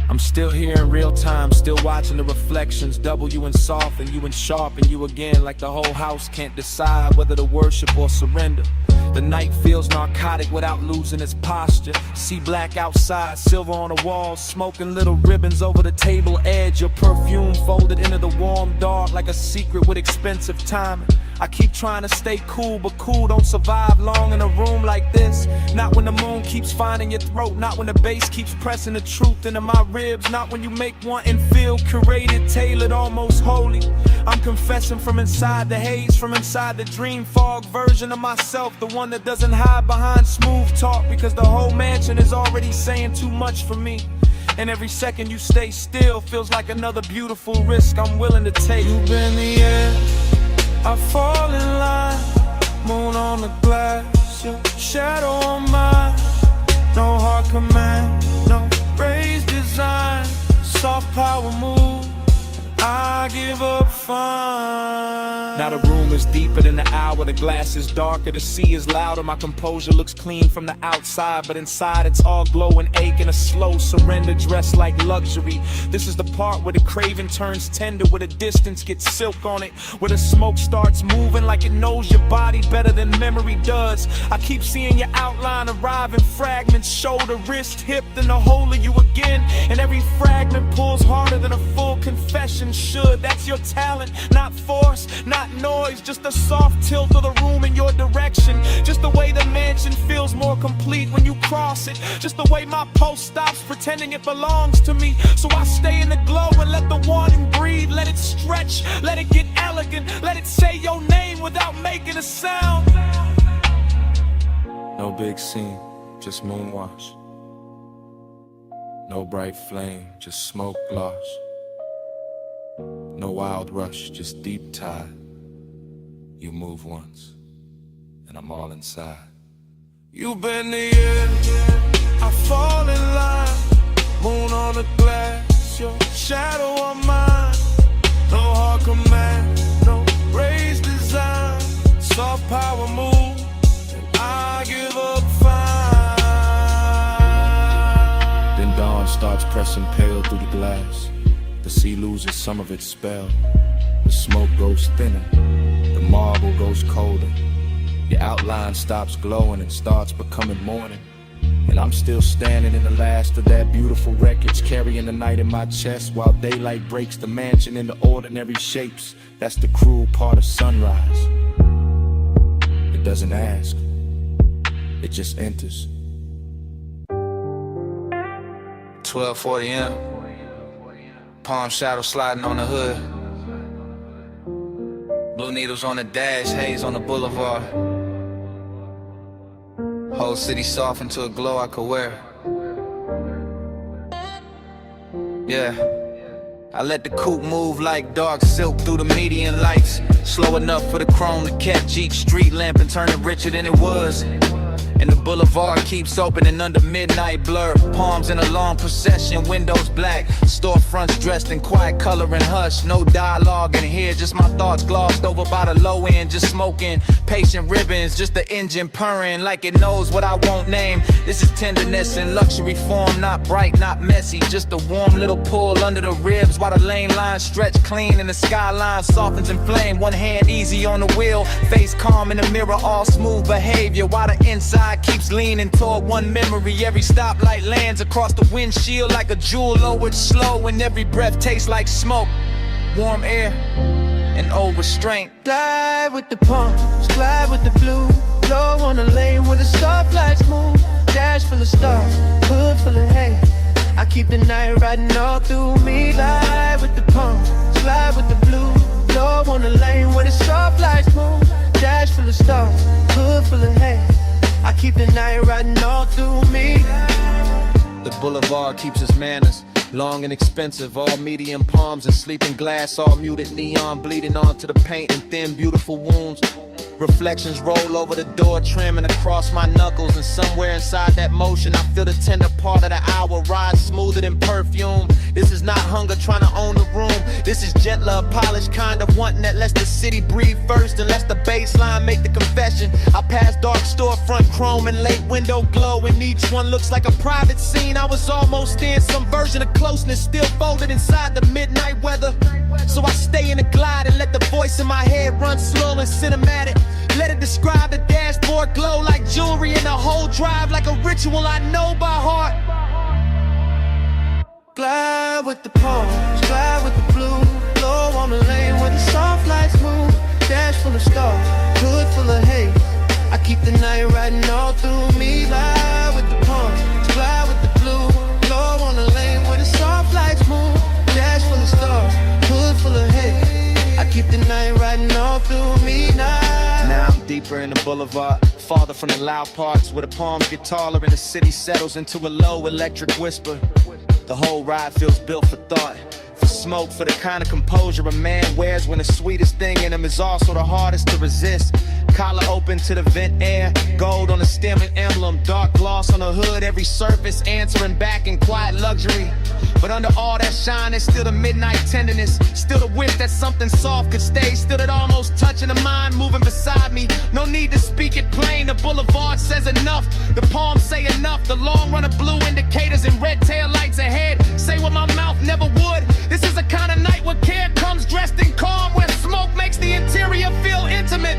Speaker 9: I'm still here in real time, still watching the reflections, double you and soft and you and sharp and you again, like the whole house can't decide whether to worship or surrender. The night feels narcotic without losing its posture. See black outside, silver on the walls, smoking little ribbons over the table edge. Your perfume folded into the warm dark like a secret with expensive timing. I keep trying to stay cool, but cool don't survive long in a room like this. Not when the moon keeps finding your throat, not when the bass keeps pressing the truth into my ribs, not when you make one and feel curated, tailored, almost holy. I'm confessing from inside the haze, from inside the dream fog version of myself, the one that doesn't hide behind smooth talk, because the whole mansion is already saying too much for me. And every second you stay still feels like another beautiful risk I'm willing to take.
Speaker 12: You bend the air, I fall in line, moon on the glass, your shadow on mine. No hard command, no raised design, soft power move, I give up fine.
Speaker 9: Now the room is deeper than the hour, the glass is darker, the sea is louder. My composure looks clean from the outside, but inside it's all glow and ache and a slow surrender dressed like luxury. This is the part where the craving turns tender, where the distance gets silk on it, where the smoke starts moving like it knows your body better than memory does. I keep seeing your outline arrive in fragments, shoulder, wrist, hip, then the whole of you again. And every fragment pulls harder than a full confession should. That's your talent, not force, not noise, just a soft tilt of the room in your direction. Just the way the mansion feels more complete when you cross it. Just the way my pulse stops pretending it belongs to me. So I stay in the glow and let the wanting breathe. Let it stretch, let it get elegant, let it say your name without making a sound. No big scene, just moonwash. No bright flame, just smoke gloss. No wild rush, just deep tide. You move once, and I'm all inside.
Speaker 12: You bend the air, I fall in line, moon on the glass, your shadow on mine. No hard command, no raised design, soft power move, and I give up fine.
Speaker 9: Then dawn starts pressing pale through the glass. The sea loses some of its spell. The smoke goes thinner, the marble goes colder. Your outline stops glowing and starts becoming morning. And I'm still standing in the last of that beautiful wreckage, carrying the night in my chest while daylight breaks the mansion into ordinary shapes. That's the cruel part of sunrise. It doesn't ask, it just enters.
Speaker 11: 12:40 a.m. Palm shadow sliding on the hood. Blue needles on the dash, haze on the boulevard. Whole city soft into a glow I could wear. Yeah,
Speaker 9: I let the coupe move like dark silk through the median lights. Slow enough for the chrome to catch each street lamp and turn it richer than it was. And the boulevard keeps opening under midnight blur. Palms in a long procession, windows black. Storefronts dressed in quiet color and hush. No dialogue in here, just my thoughts glossed over by the low end. Just smoking, patient ribbons, just the engine purring like it knows what I won't name. This is tenderness in luxury form, not bright, not messy. Just a warm little pull under the ribs while the lane lines stretch clean and the skyline softens in flame. One hand easy on the wheel, face calm in the mirror, all smooth behavior while the inside keeps leaning toward one memory. Every stoplight lands across the windshield like a jewel lowered slow, and every breath tastes like smoke, warm air, and old restraint.
Speaker 12: Glide with the palms, glide with the blue. Blow on the lane where the stoplights move. Dash full of stars, hood full of hay. I keep the night riding all through me. Glide with the palms, glide with the blue. Blow on the lane where the stoplights move. Dash full of stars, hood full of hay. I keep the night riding all through me.
Speaker 9: The boulevard keeps its manners, long and expensive, all medium palms and sleeping glass, all muted neon bleeding onto the paint and thin beautiful wounds. Reflections roll over the door trim and across my knuckles, and somewhere inside that motion I feel the tender part of the hour ride smoother than perfume. This is not hunger trying to own the room. This is gentler, polished kind of wanting that lets the city breathe first and lets the baseline make the confession. I pass dark storefront chrome and late window glow, and each one looks like a private scene. I was almost in some version of closeness, still folded inside the midnight weather. So I stay in the glide and let the voice in my head run slow and cinematic. Let it describe the dashboard glow like jewelry, and the whole drive like a ritual I know by heart.
Speaker 12: Glide with the palms, glide with the blue. Blow on the lane where the soft lights move. Dash full of stars, hood full of hay. I keep the night riding all through me. Glide with the palms, glide with the blue. Blow on the lane where the soft lights move. Dash full of stars, hood full of hay. I keep the night riding all through me now.
Speaker 9: Now I'm deeper in the boulevard, farther from the loud parts where the palms get taller and the city settles into a low electric whisper. The whole ride feels built for thought, for smoke, for the kind of composure a man wears when the sweetest thing in him is also the hardest to resist. Collar open to the vent air, gold on the stem and emblem, dark gloss on the hood, every surface answering back in quiet luxury. But under all that shine, there's still the midnight tenderness, still the wish that something soft could stay, still that almost touching the mind moving beside me. No need to speak it plain, the boulevard says enough, the palms say enough, the long run of blue indicators and red tail lights ahead say what my mouth never would. This is a kind of night where care comes dressed in calm, where smoke makes the interior feel intimate.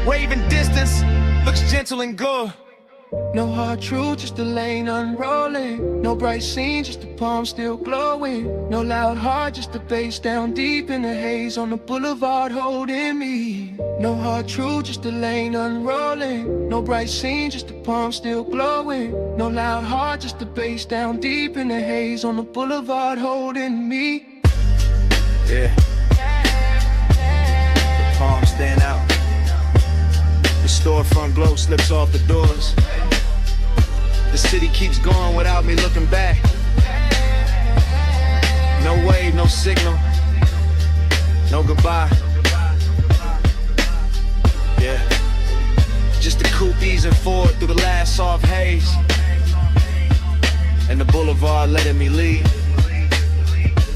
Speaker 9: Waving distance looks gentle and good.
Speaker 12: No hard truth, just a lane unrolling. No bright scene, just the palm still glowing. No loud heart, just the bass down deep in the haze on the boulevard holding me. No hard truth, just a lane unrolling. No bright scene, just the palm still glowing. No loud heart, just the bass down deep in the haze on the boulevard holding me.
Speaker 9: Yeah. The palms stand out. The storefront glow slips off the doors. The city keeps going without me looking back. No wave, no signal, no goodbye. Yeah, just the coupe easing forward through the last soft haze, and the boulevard letting me leave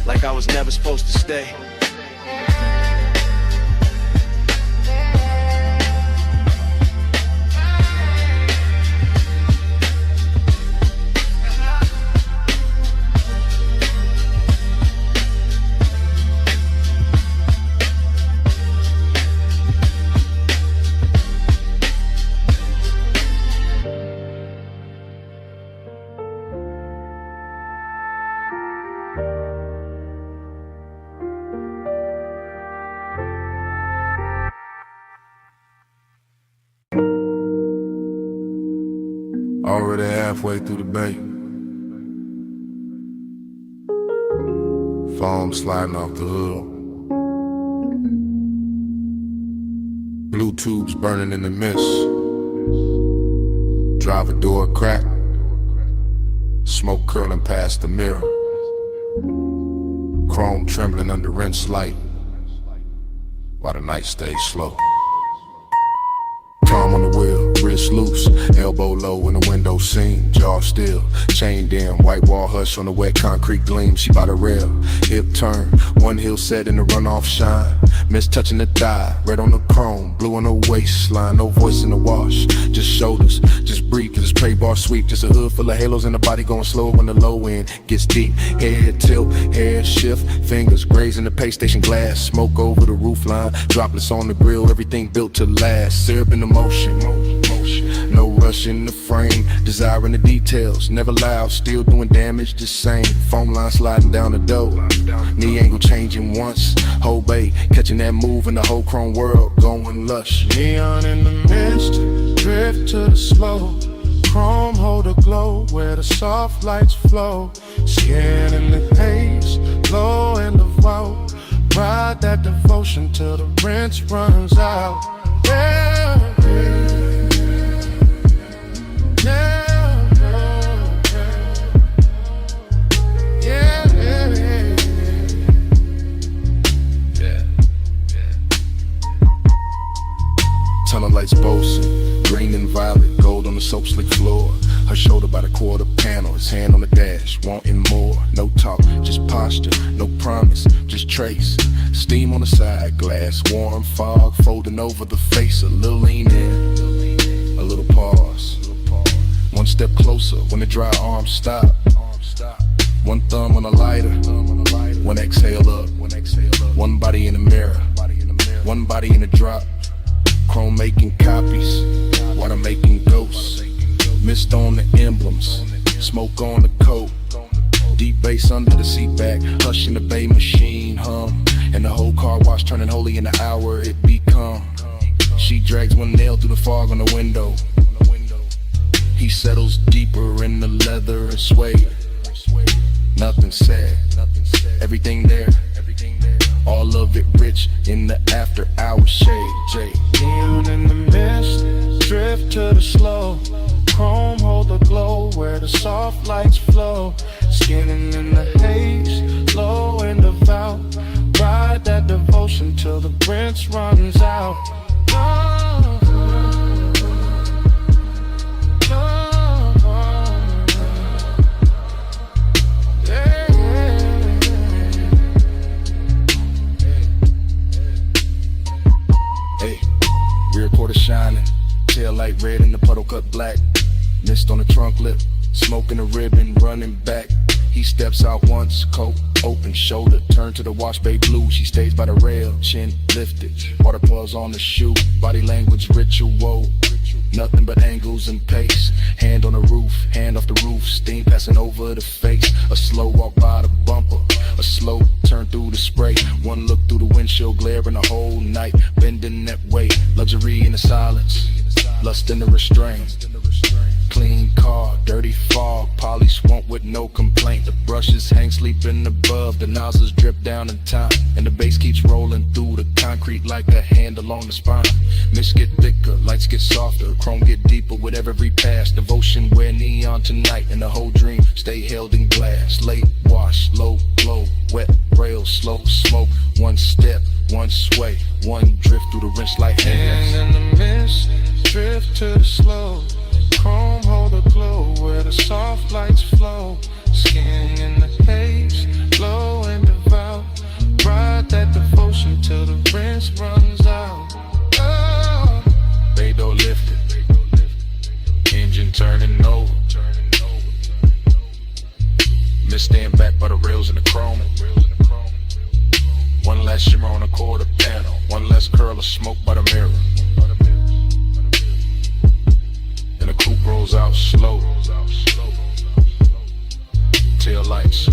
Speaker 9: like I was never supposed to stay.
Speaker 6: Already halfway through the bay. Foam sliding off the hood. Blue tubes burning in the mist. Driver door cracked. Smoke curling past the mirror. chrome trembling under rinse light, while the night stays slow. Palm on the wheel, wrist loose, elbow low in the window seam, jaw still, chained in, white wall hush on the wet concrete gleam. She by the rail, hip turn, one heel set in the runoff shine. Miss touching the thigh, red on the chrome, blue on the waistline. No voice in the wash, just shoulders, just breathe, cause it's prey bar sweep. Just a hood full of halos and the body going slow when the low end gets deep. Head tilt, hair shift, fingers grazing the pay station glass. Smoke over the roof line, droplets on the grill, everything built to last. Syrup in the motion, no rush in the frame, desiring the details, never loud, still doing damage the same. Foam line sliding down the door, knee angle changing once, whole bay catching that move in the whole chrome world going lush.
Speaker 8: Neon in the mist, drift to the slow, chrome hold a glow where the soft lights flow. Skin in the haze, low in the vault, ride that devotion till the rinse runs out. Yeah, yeah, yeah, yeah, yeah.
Speaker 6: Tunnel lights boasting, green and violet, gold on the soap slick floor. Her shoulder by the quarter panel, his hand on the dash, wanting more. No talk, just posture, no promise, just trace. Steam on the side, glass, warm fog, folding over the face. A little lean in, a little pause. One step closer when the dry arms stop. One thumb on the lighter, one exhale up. One body in the mirror, one body in the drop. Chrome making copies, water making ghosts. Mist on the emblems, smoke on the coat. Deep bass under the seat back, hush in the bay machine hum. And the whole car wash turning holy in the hour it become. She drags one nail through the fog on the window. He settles deeper in the leather and suede. Nothing said, everything there. All of it rich in the after hour shade. Jay.
Speaker 8: Neon in the mist, drift to the slow, chrome hold the glow where the soft lights flow. Skinning in the haze, low in the vow, ride that devotion till the rinse runs out. Oh, yeah,
Speaker 6: hey, rear quarter shining, tail light red and the puddle cut black. Mist on the trunk lip, smoking a ribbon, running back. He steps out once, coat open, shoulder turn to the wash bay blue. She stays by the rail, chin lifted, water pulls on the shoe. Body language ritual, nothing but angles and pace. Hand on the roof, hand off the roof, steam passing over the face. A slow walk by the bumper, a slow turn through the spray. One look through the windshield, glaring the whole night, bending that way. Luxury in the silence, lust in the restraint. Clean car, dirty fog, polish won't with no complaint. The brushes hang sleeping above, the nozzles drip down in time, and the bass keeps rolling through the concrete like a hand along the spine. Mist get thicker, lights get softer, chrome get deeper with every pass. Devotion wear neon tonight, and the whole dream stay held in glass. Late wash, low glow, wet rail, slow smoke. One step, one sway, one drift through the rinse like hands.
Speaker 8: and in the mist, drift to the slow, chrome hold a glow where the soft lights flow. Skin in the haze, low and devout, ride that devotion till the rinse runs out. Oh.
Speaker 6: Bay door lifted, engine turning over. Mist stand back by the rails in the chrome. One last shimmer on the quarter panel, one less curl of smoke by the mirror. And the coupe rolls out slow. Tail lights,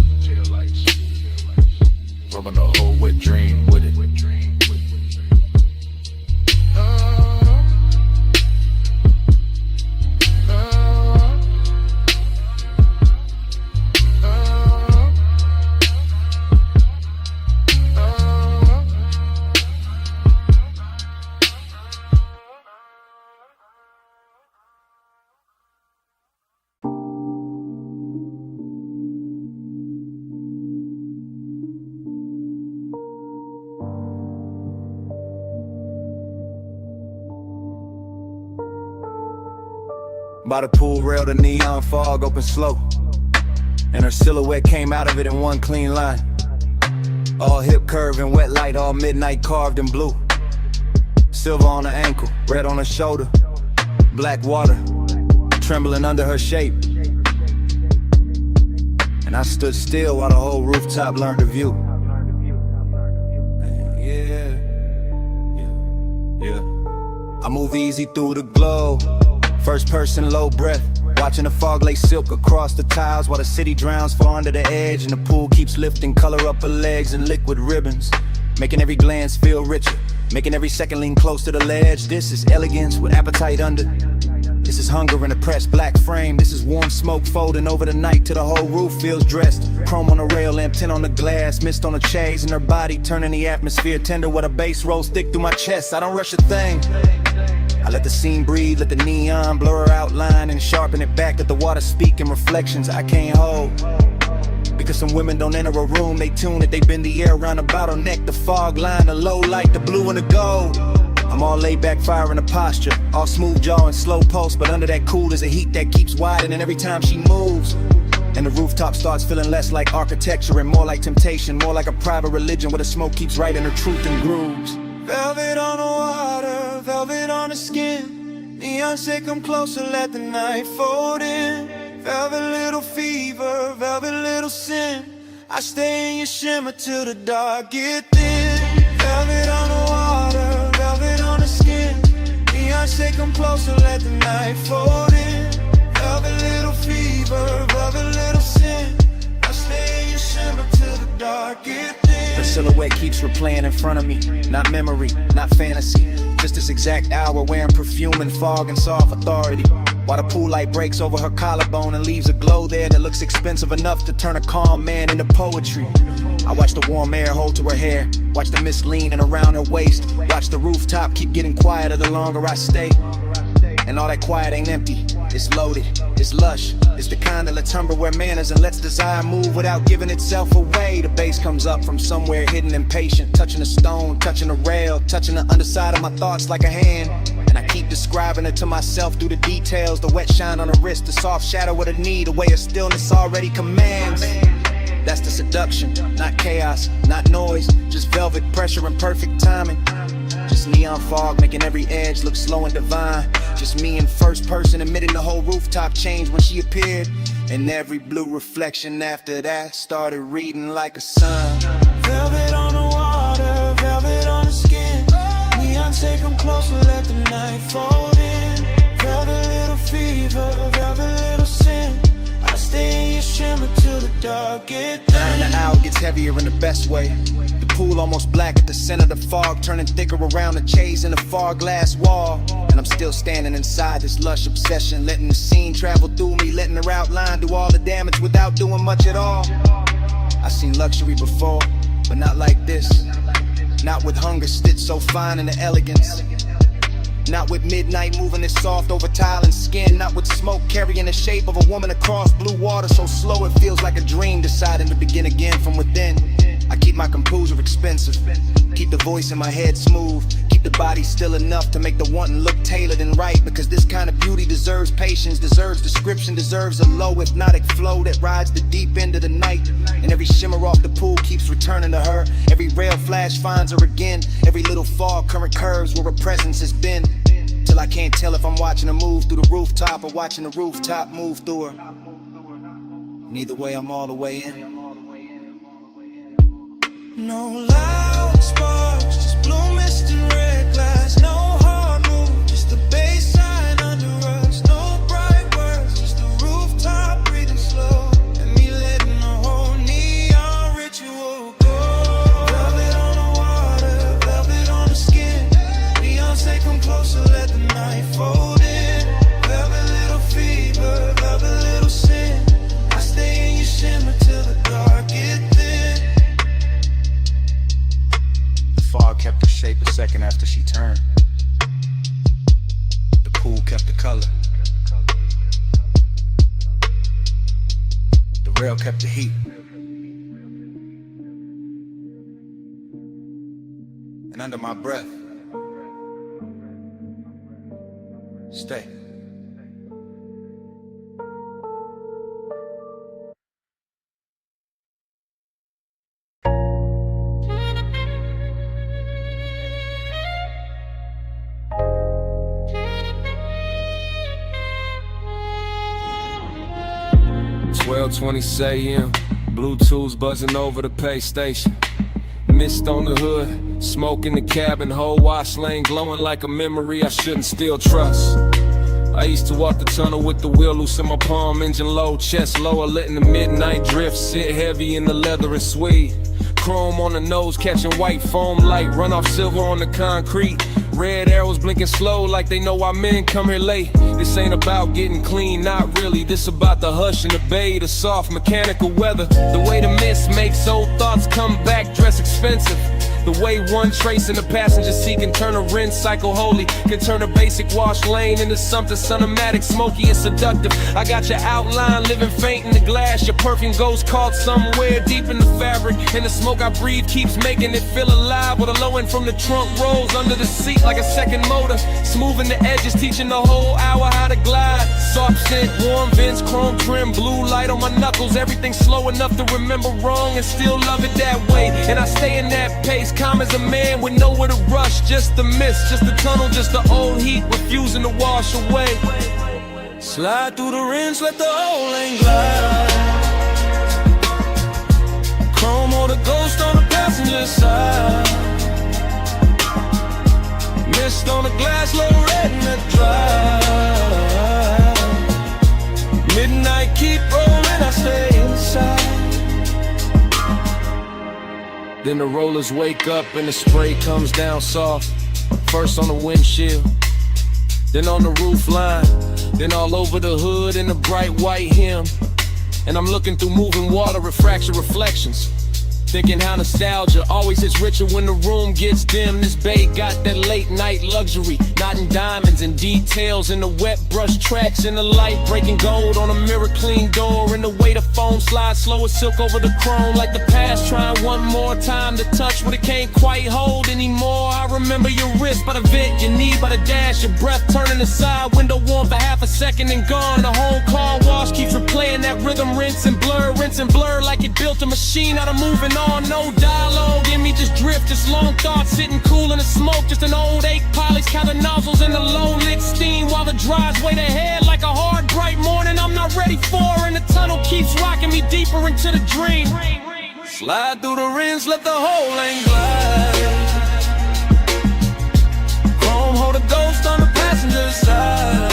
Speaker 6: rubbing the whole wet dream with it.
Speaker 9: By the pool rail, the neon fog opened slow, and her silhouette came out of it in one clean line. All hip curve and wet light, all midnight carved in blue. Silver on her ankle, red on her shoulder, black water trembling under her shape. And I stood still while the whole rooftop learned to view. I move easy through the glow, first person low breath, watching the fog lay silk across the tiles while the city drowns far under the edge, and the pool keeps lifting color up her legs in liquid ribbons, making every glance feel richer, making every second lean close to the ledge. This is elegance with appetite under. This is hunger in a pressed black frame. This is warm smoke folding over the night till the whole roof feels dressed. Chrome on the rail, lamp tint on the glass, mist on the chains, and her body turning the atmosphere tender with a bass rolls thick through my chest. I don't rush a thing. I let the scene breathe, let the neon blur her outline and sharpen it back. Let the water speak in reflections I can't hold. Because some women don't enter a room, they tune it, they bend the air around a bottleneck. The fog line, the low light, the blue and the gold. I'm all laid back, fire in a posture, all smooth jaw and slow pulse, but under that cool is a heat that keeps widening every time she moves. And the rooftop starts feeling less like architecture and more like temptation, more like a private religion where the smoke keeps writing her truth in grooves.
Speaker 12: Velvet on the water, velvet on the skin. Neon say come closer, let the night fold in. Velvet little fever, velvet little sin. I stay in your shimmer till the dark get thin. Velvet on the water, velvet on the skin. Neon say come closer, let the night fold in. Velvet little fever, velvet little sin. I stay in your shimmer till the dark get thin.
Speaker 9: The silhouette keeps replaying in front of me, not memory, not fantasy, just this exact hour wearing perfume and fog and soft authority. While the pool light breaks over her collarbone and leaves a glow there that looks expensive enough to turn a calm man into poetry. I watch the warm air hold to her hair, watch the mist leaning around her waist, watch the rooftop keep getting quieter the longer I stay. And all that quiet ain't empty, it's loaded, it's lush. It's the kind that lets hunger wear manners and lets desire move without giving itself away. The bass comes up from somewhere hidden impatient, touching a stone, touching a rail, touching the underside of my thoughts like a hand. And I keep describing it to myself through the details, the wet shine on the wrist, the soft shadow of the knee, the way of stillness already commands. That's the seduction, not chaos, not noise, just velvet pressure and perfect timing. Just neon fog making every edge look slow and divine. Just me in first person admitting the whole rooftop changed when she appeared. And every blue reflection after that started reading like a sun.
Speaker 12: Velvet on the water, velvet on the skin. Neon say come closer, let the night fold in. Velvet little fever, velvet little sin. I stay in your shimmer till the dark get thin.
Speaker 9: And the hour gets heavier in the best way. The pool almost black at the center of the fog, turning thicker around the chase in the far glass wall. And I'm still standing inside this lush obsession, letting the scene travel through me, letting her outline do all the damage without doing much at all. I've seen luxury before, but not like this. Not with hunger stitched so fine in the elegance. Not with midnight moving it soft over tile and skin. Not with smoke carrying the shape of a woman across blue water so slow it feels like a dream deciding to begin again from within. I keep my composure expensive, keep the voice in my head smooth, keep the body still enough to make the wanting look tailored and right. Because this kind of beauty deserves patience, deserves description, deserves a low hypnotic flow that rides the deep end of the night. And every shimmer off the pool keeps returning to her. Every rail flash finds her again. Every little fog current curves where her presence has been. Till I can't tell if I'm watching her move through the rooftop or watching the rooftop move through her. Neither way, I'm all the way in.
Speaker 12: No loud sparks, just blue mist and red glass. No hard move, just the bass line under us. No bright words, just the rooftop breathing slow. And me letting the whole neon ritual go. Velvet on the water, velvet on the skin. Neon say come closer, let the night fold in. Velvet little fever, velvet little sin. I stay in your shimmer till the dark get thin.
Speaker 9: Fog kept the shape a second after she turned. The pool kept the color. The rail kept the heat. And under my breath, stay.
Speaker 1: 12:20 a.m. Bluetooth buzzing over the pay station. Mist on the hood, smoke in the cabin, whole wash lane glowing like a memory I shouldn't still trust. I used to walk the tunnel with the wheel loose in my palm, engine low, chest lower, letting the midnight drift sit heavy in the leather and suede. Chrome on the nose, catching white foam light, run off silver on the concrete. Red arrows blinking slow like they know why men come here late. This ain't about getting clean, not really. This about the hush and the bay, the soft mechanical weather. The way the mist makes old thoughts come back, dress expensive. The way one trace in the passenger seat can turn a rinse cycle holy, can turn a basic wash lane into something cinematic, smoky and seductive. I got your outline living faint in the glass. Your perfume goes caught somewhere deep in the fabric, and the smoke I breathe keeps making it feel alive. With a low end from the trunk rolls under the seat like a second motor, smoothing the edges, teaching the whole hour how to glide. Soft scent, warm vents, chrome trim, blue light on my knuckles. Everything slow enough to remember wrong and still love it that way. And I stay in that pace, calm as a man with nowhere to rush. Just the mist, just the tunnel, just the old heat refusing to wash away. Slide through the rinse, let the whole lane glide. Chrome or the ghost on the passenger side. Mist on the glass, low red in the drive. Midnight keep rolling, I stay inside. Then the rollers wake up and the spray comes down soft. First on the windshield, then on the roof line, then all over the hood in the bright white hem. And I'm looking through moving water, refraction reflections, thinking how nostalgia always hits richer when the room gets dim. This bay got that late night luxury, knotting diamonds and details in the wet brush tracks, in the light breaking gold on a mirror clean door, and the way the foam slides slow as silk over the chrome, like the past trying one more time to touch what it can't quite hold anymore. I remember your wrist by the vent, your knee by the dash, your breath turning aside, window warm for half a second and gone. The whole car wash keeps replaying that rhythm, rinse and blur like it built a machine out of moving on. No dialogue in me, just drift, just long thoughts sitting cool in the smoke, just an old 8 polish, counting nozzles in the low lit steam while the drives wait ahead like a hard bright morning I'm not ready for, and the tunnel keeps rocking me deeper into the dream. Slide through the rinse, let the whole lane glide. Chrome hold a ghost on the passenger side.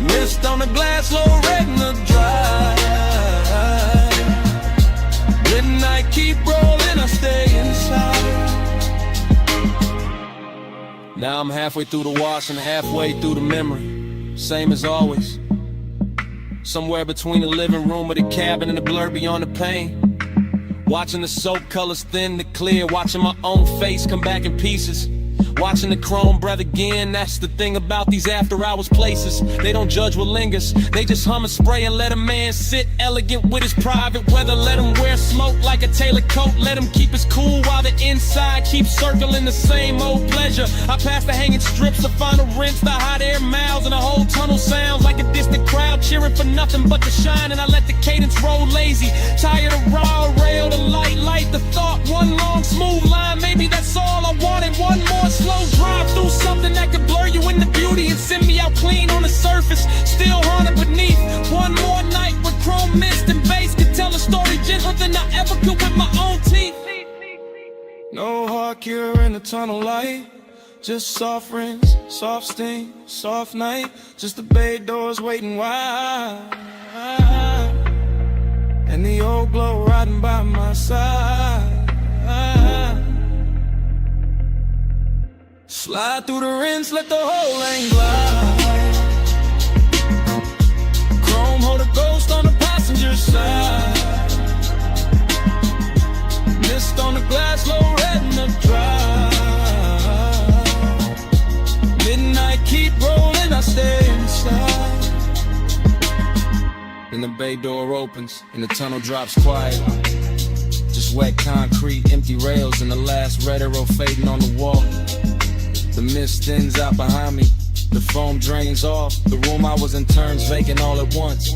Speaker 1: Mist on the glass, low red in the drive. Midnight keep rolling, I stay inside. Now I'm halfway through the wash and halfway through the memory. Same as always. Somewhere between the living room or the cabin and the blur beyond the pain. Watching the soap colors thin to clear, watching my own face come back in pieces. Watching the chrome breath again, that's the thing about these after hours places. They don't judge what lingers, they just hum and spray and let a man sit elegant with his private weather. Let him wear smoke like a tailored coat, let him keep his cool while the inside keeps circling the same old pleasure. I pass the hanging strips, the final rinse, the hot air miles, and the whole tunnel sounds like a distant crowd cheering for nothing but the shine. And I let the cadence roll lazy, tired of raw rail, the light, the thought, one long smooth line. Maybe that's all I wanted, one more slow drive through something that could blur you into beauty and send me out clean on the surface, still haunted beneath. One more night with chrome mist and bass could tell a story gentler than I ever could with my own teeth. No hard cure in the tunnel light, just soft rinse, soft sting, soft night, just the bay doors waiting wide, and the old glow riding by my side. Slide through the rinse, let the whole lane glide. Chrome hold a ghost on the passenger side. Mist on the glass, low red in the drive. Midnight keep rolling, I stay inside. Then the bay door opens and the tunnel drops quiet. Just wet concrete, empty rails, and the last red arrow fading on the wall. The mist thins out behind me, the foam drains off. The room I was in turns vacant all at once.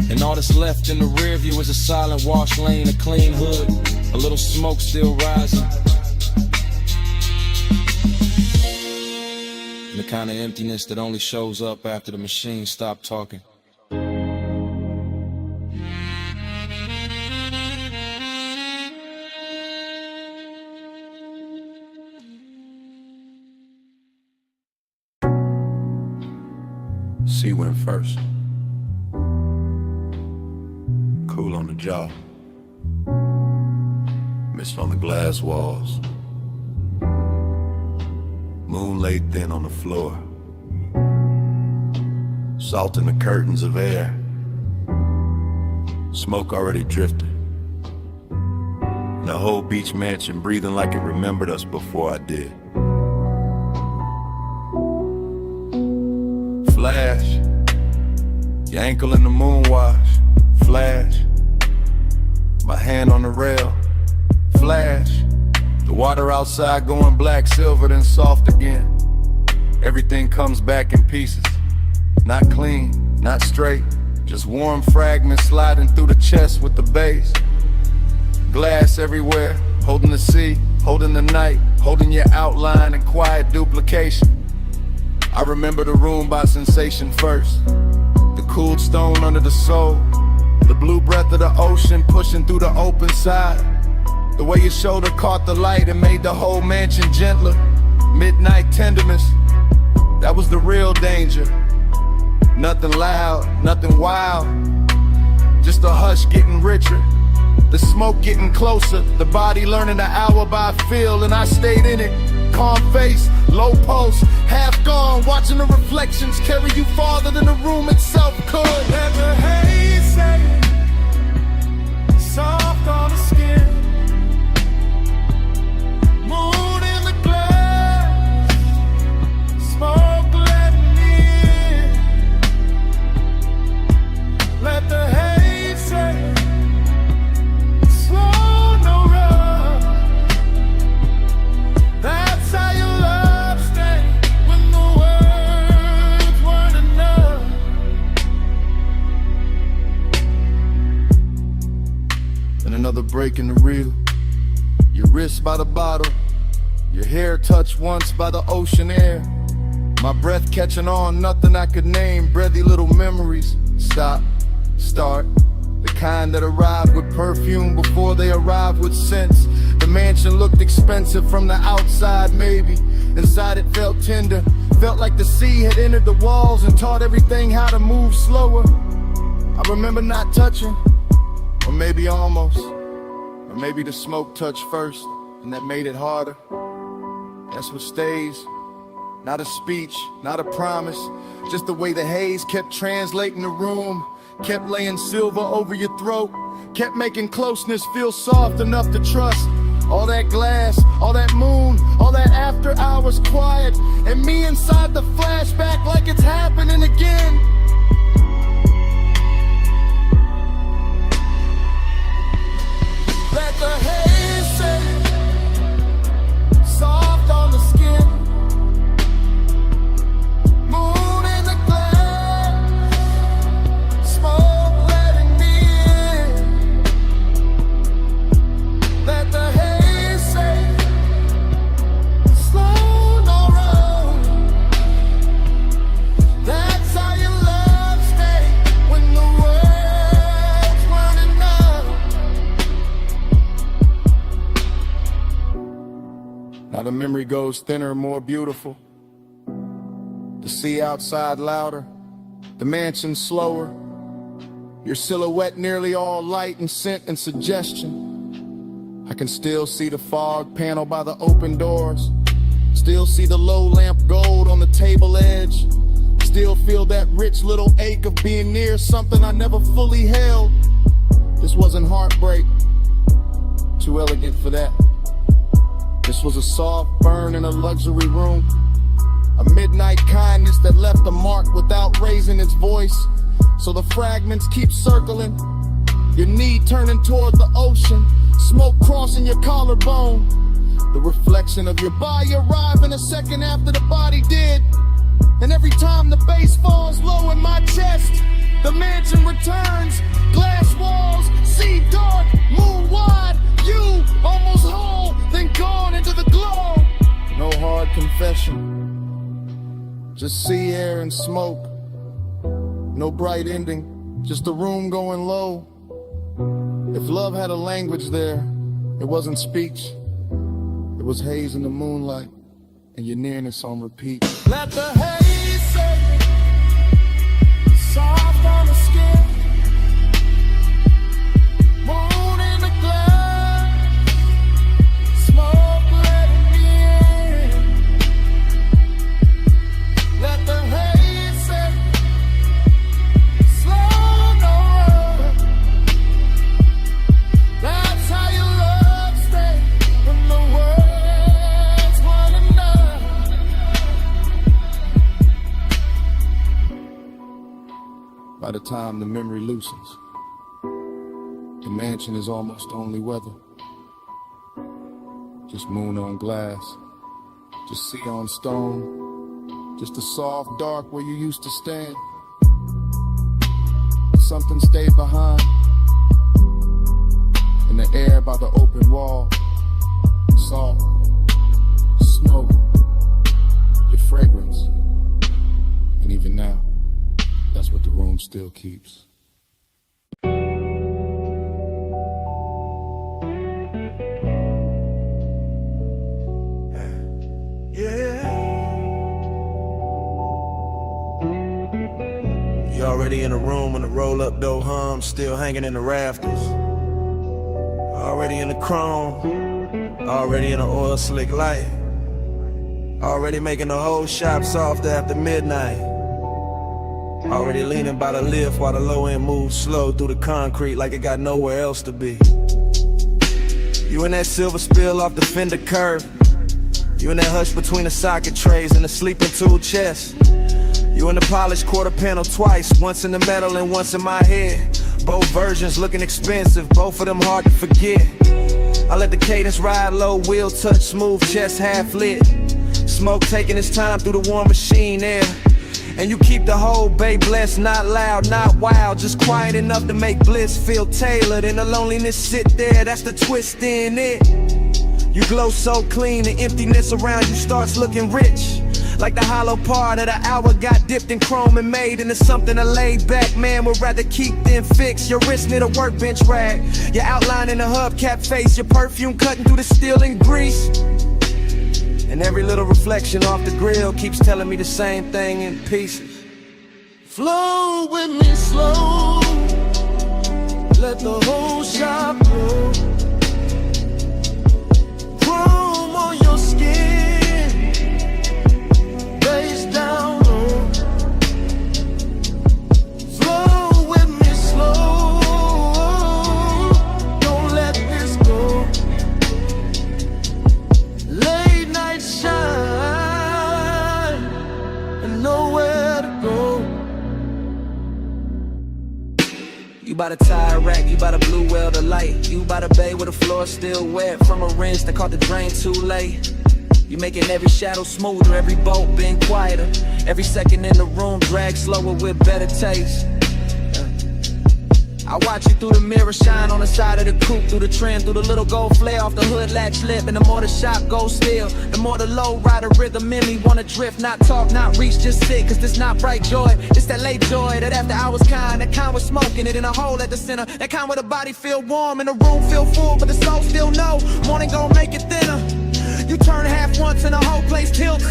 Speaker 1: And all that's left in the rear view is a silent wash lane, a clean hood, a little smoke still rising. And the kind of emptiness that only shows up after the machine stopped talking.
Speaker 6: C went first. Cool on the jaw. Mist on the glass walls. Moon laid thin on the floor. Salt in the curtains of air. Smoke already drifted. The whole beach mansion breathing like it remembered us before I did. Flash. Your ankle in the moon wash. Flash. My hand on the rail. Flash. The water outside going black, silver, then soft again. Everything comes back in pieces. Not clean, not straight. Just warm fragments sliding through the chest with the base. Glass everywhere, holding the sea, holding the night, holding your outline in quiet duplication. I remember the room by sensation first. The cooled stone under the soul. The blue breath of the ocean pushing through the open side. The way your shoulder caught the light and made the whole mansion gentler. Midnight tenderness, that was the real danger. Nothing loud, nothing wild, just a hush getting richer. The smoke getting closer, the body learning the hour by feel, and I stayed in it. Calm face, low pulse, half gone, watching the reflections carry you farther than the room itself could.
Speaker 8: Let the haze set soft on the skin. Moon in the glass, smoke letting in. Let the haze set slow, no rush. That's how your love stayed when the words weren't enough.
Speaker 6: And another break in the reel. Your wrist by the bottle, your hair touched once by the ocean air. My breath catching on, nothing I could name. Breathy little memories. Stop, start. The kind that arrived with perfume before they arrived with scents. The mansion looked expensive from the outside, maybe. Inside it felt tender. Felt like the sea had entered the walls and taught everything how to move slower. I remember not touching, or maybe almost. Or maybe the smoke touched first, and that made it harder. That's what stays. Not a speech, not a promise. Just the way the haze kept translating the room. Kept laying silver over your throat. Kept making closeness feel soft enough to trust. All that glass, all that moon, all that after hours quiet. And me inside the flashback like it's happening again.
Speaker 8: Let the haze set soft on the skin. Moon in the glass, smoke letting me in. Let the haze set slow, no rush. That's how your love stayed when the words weren't enough.
Speaker 6: Now the memory goes thinner, more beautiful. The sea outside louder, the mansion slower. Your silhouette nearly all light and scent and suggestion. I can still see the fog panel by the open doors. Still see the low lamp gold on the table edge. Still feel that rich little ache of being near something I never fully held. This wasn't heartbreak, too elegant for that. This was a soft burn in a luxury room. A midnight kindness that left a mark without raising its voice. So the fragments keep circling. Your knee turning toward the ocean. Smoke crossing your collarbone. The reflection of your body arriving a second after the body did. And every time the bass falls low in my chest, the mansion returns. Glass walls, sea dark, moon wide. You almost whole, then gone into the glow. No hard confession. Just sea air and smoke. No bright ending, just a room going low. If love had a language there, it wasn't speech. It was haze in the moonlight, and your nearness on repeat.
Speaker 8: Let the haze set soft on the skin. Moon in the glass, smoke letting me in. Let the haze set, slow no rush. That's how your love stays when the world's one enough.
Speaker 5: By the time the memory loosens, the mansion is almost only weather. Just moon on glass, just sea on stone, just a soft dark where you used to stand. Something stayed behind, in the air by the open wall, salt, smoke, your fragrance, and even now, that's what the room still keeps.
Speaker 14: You already in the room when the roll-up door hums, still hanging in the rafters. Already in the chrome, already in the oil slick light. Already making the whole shop soft after midnight. Already leaning by the lift while the low end moves slow through the concrete like it got nowhere else to be. You in that silver spill off the fender curve. You in that hush between the socket trays and the sleeping tool chest. You in the polished quarter panel twice, once in the metal and once in my head. Both versions looking expensive, both of them hard to forget. I let the cadence ride low, wheel touch smooth, chest half lit. Smoke taking its time through the warm machine air. And you keep the whole bay blessed, not loud, not wild, just quiet enough to make bliss feel tailored. And the loneliness sit there, that's the twist in it. You glow so clean, the emptiness around you starts looking rich. Like the hollow part of the hour got dipped in chrome and made into something a laid back man would rather keep than fix. Your wrist near the workbench rag, your outline in the hubcap face, your perfume cutting through the steel and grease. And every little reflection off the grill keeps telling me the same thing in pieces.
Speaker 8: Flow with me slow, let the whole shop blow. Chrome on your skin, face down low. Flow with me slow, don't let this go. Late night shine and nowhere to go.
Speaker 10: You by the tire rack, you by the blue well the light. You by the bay where the floor still wet from a rinse that caught the drain too late. You making every shadow smoother, every bolt being quieter. Every second in the room drag slower with better taste. I watch you through the mirror shine on the side of the coupe, through the trim, through the little gold flare off the hood latch lip. And the more the shop goes still, the more the low rider rhythm in me wanna drift, not talk, not reach, just sit. Cause this not bright joy, it's that late joy, that after hours kind, that kind with smoking it in a hole at the center, that kind where the body feel warm and the room feel full, but the soul still know morning gon' make it thinner. You turn half once and the whole place tilts.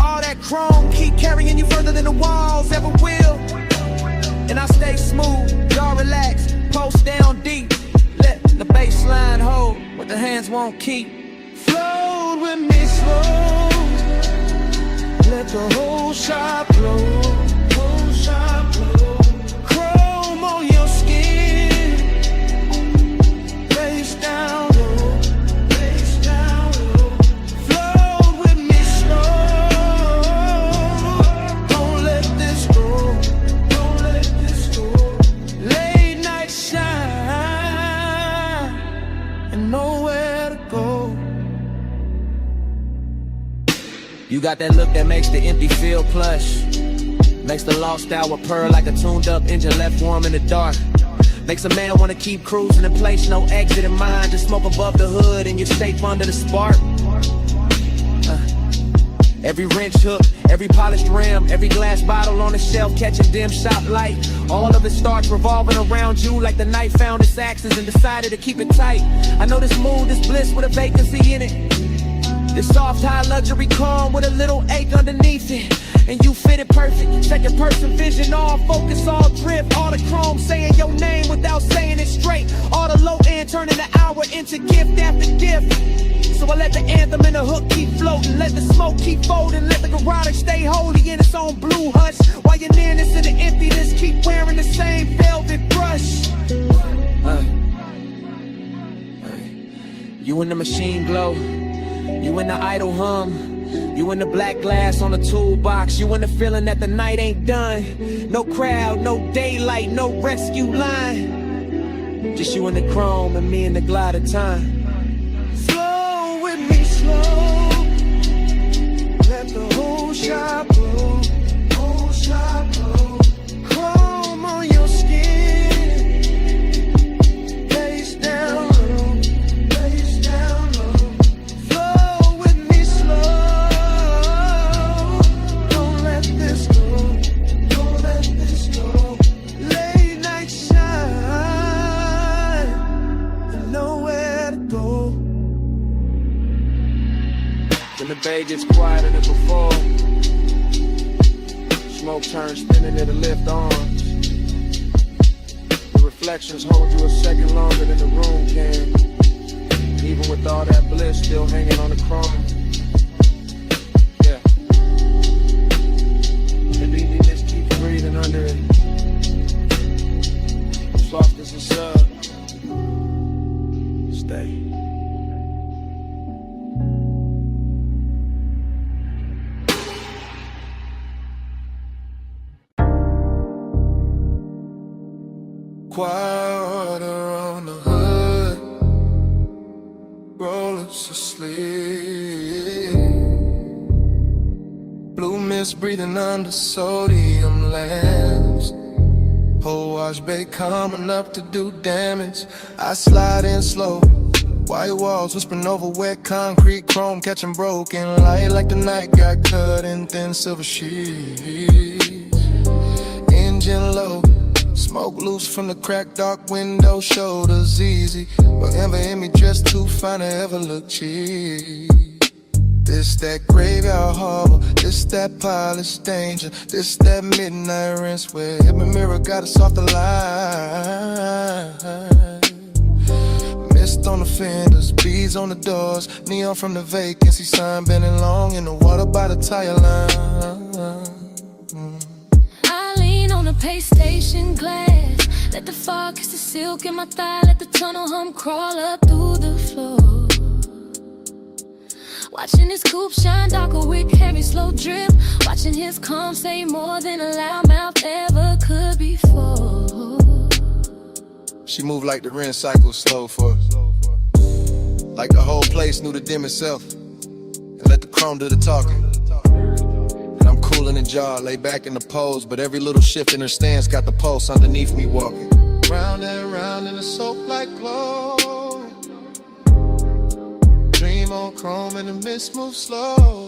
Speaker 10: All that chrome keep carrying you further than the walls ever will. And I stay smooth, y'all relax, post down deep. Let the baseline hold what the hands won't keep.
Speaker 8: Flow with me slow, let the whole shop blow. Whole shop blow. Chrome on your skin, face down low, face down low. Flow with me slow, don't let this go. Late night shine and nowhere to go.
Speaker 10: You got that look that makes the empty feel plush, makes the lost hour purr like a tuned up engine left warm in the dark. Makes a man wanna keep cruising in place, no exit in mind. Just smoke above the hood and you're safe under the spark. Every wrench hook, every polished rim, every glass bottle on the shelf catching dim shop light. All of it starts revolving around you like the night found its axis and decided to keep it tight. I know this mood is bliss with a vacancy in it. This soft high luxury calm with a little ache underneath it. And you fit it perfect, second person vision, all focus, all drift. All the chrome saying your name without saying it straight. All the low end turning the hour into gift after gift. So I let the anthem and the hook keep floating, let the smoke keep folding, let the garage stay holy in its own blue hush. While your nearness and the emptiness keep wearing the same velvet brush. You in the machine glow, you in the idle hum. You in the black glass on the toolbox. You in the feeling that the night ain't done. No crowd, no daylight, no rescue line. Just you in the chrome and me in the glide of time.
Speaker 12: Flow with me slow. Let the whole shop blow. Whole shop blow. Chrome on your skin. Face down low. Face down low. Flow with me slow.
Speaker 14: When the bay gets quieter than before, smoke turns thinner than the lift arms. The reflections hold you a second longer than the room can. Even with all that bliss still hanging on the chrome. Yeah. The leadiness keeps breathing under it. Soft as a sub. Stay.
Speaker 12: Quiet around the hood, rollers asleep. Blue mist breathing under sodium lamps. Whole wash bay coming up to do damage. I slide in slow, white walls whispering over wet concrete, chrome catching broken light like the night got cut in thin silver sheets. Engine low, smoke loose from the cracked dark window, shoulders easy. But ever in me dressed too fine to ever look cheap. This that graveyard harbor, this that polished danger, this that midnight rinse where every mirror got a softer line. Mist on the fenders, beads on the doors, neon from the vacancy sign, bending long in the water by the tire line.
Speaker 3: On the pay station glass, let the fog kiss the silk in my thigh, let the tunnel hum crawl up through the floor. Watching his coupe shine darker with heavy slow drip, watching his calm say more than a loudmouth ever could before.
Speaker 15: She moved like the rinse cycle slow for us. Like the whole place knew to dim itself and let the chrome do the talking. I'm cool in the jaw, lay back in the pose, but every little shift in her stance got the pulse underneath me walking.
Speaker 12: Round and round in a soap-like glow. Dream on chrome and the mist moves slow.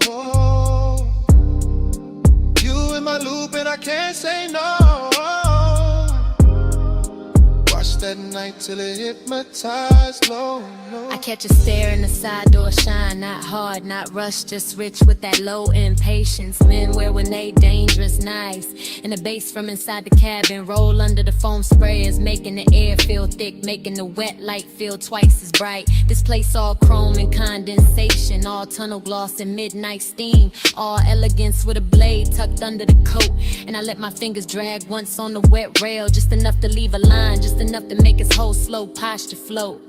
Speaker 12: You in my loop and I can't say no. Watch that night till it hypnotized low.
Speaker 3: I catch a stare in the side door shine, not hard, not rushed, just rich with that low impatience. Men wear when they dangerous, nice. And the bass from inside the cabin roll under the foam sprayers, making the air feel thick, making the wet light feel twice as bright. This place all chrome and condensation, all tunnel gloss and midnight steam, all elegance with a blade tucked under the coat. And I let my fingers drag once on the wet rail, just enough to leave a line, just enough to make his whole slow posture float.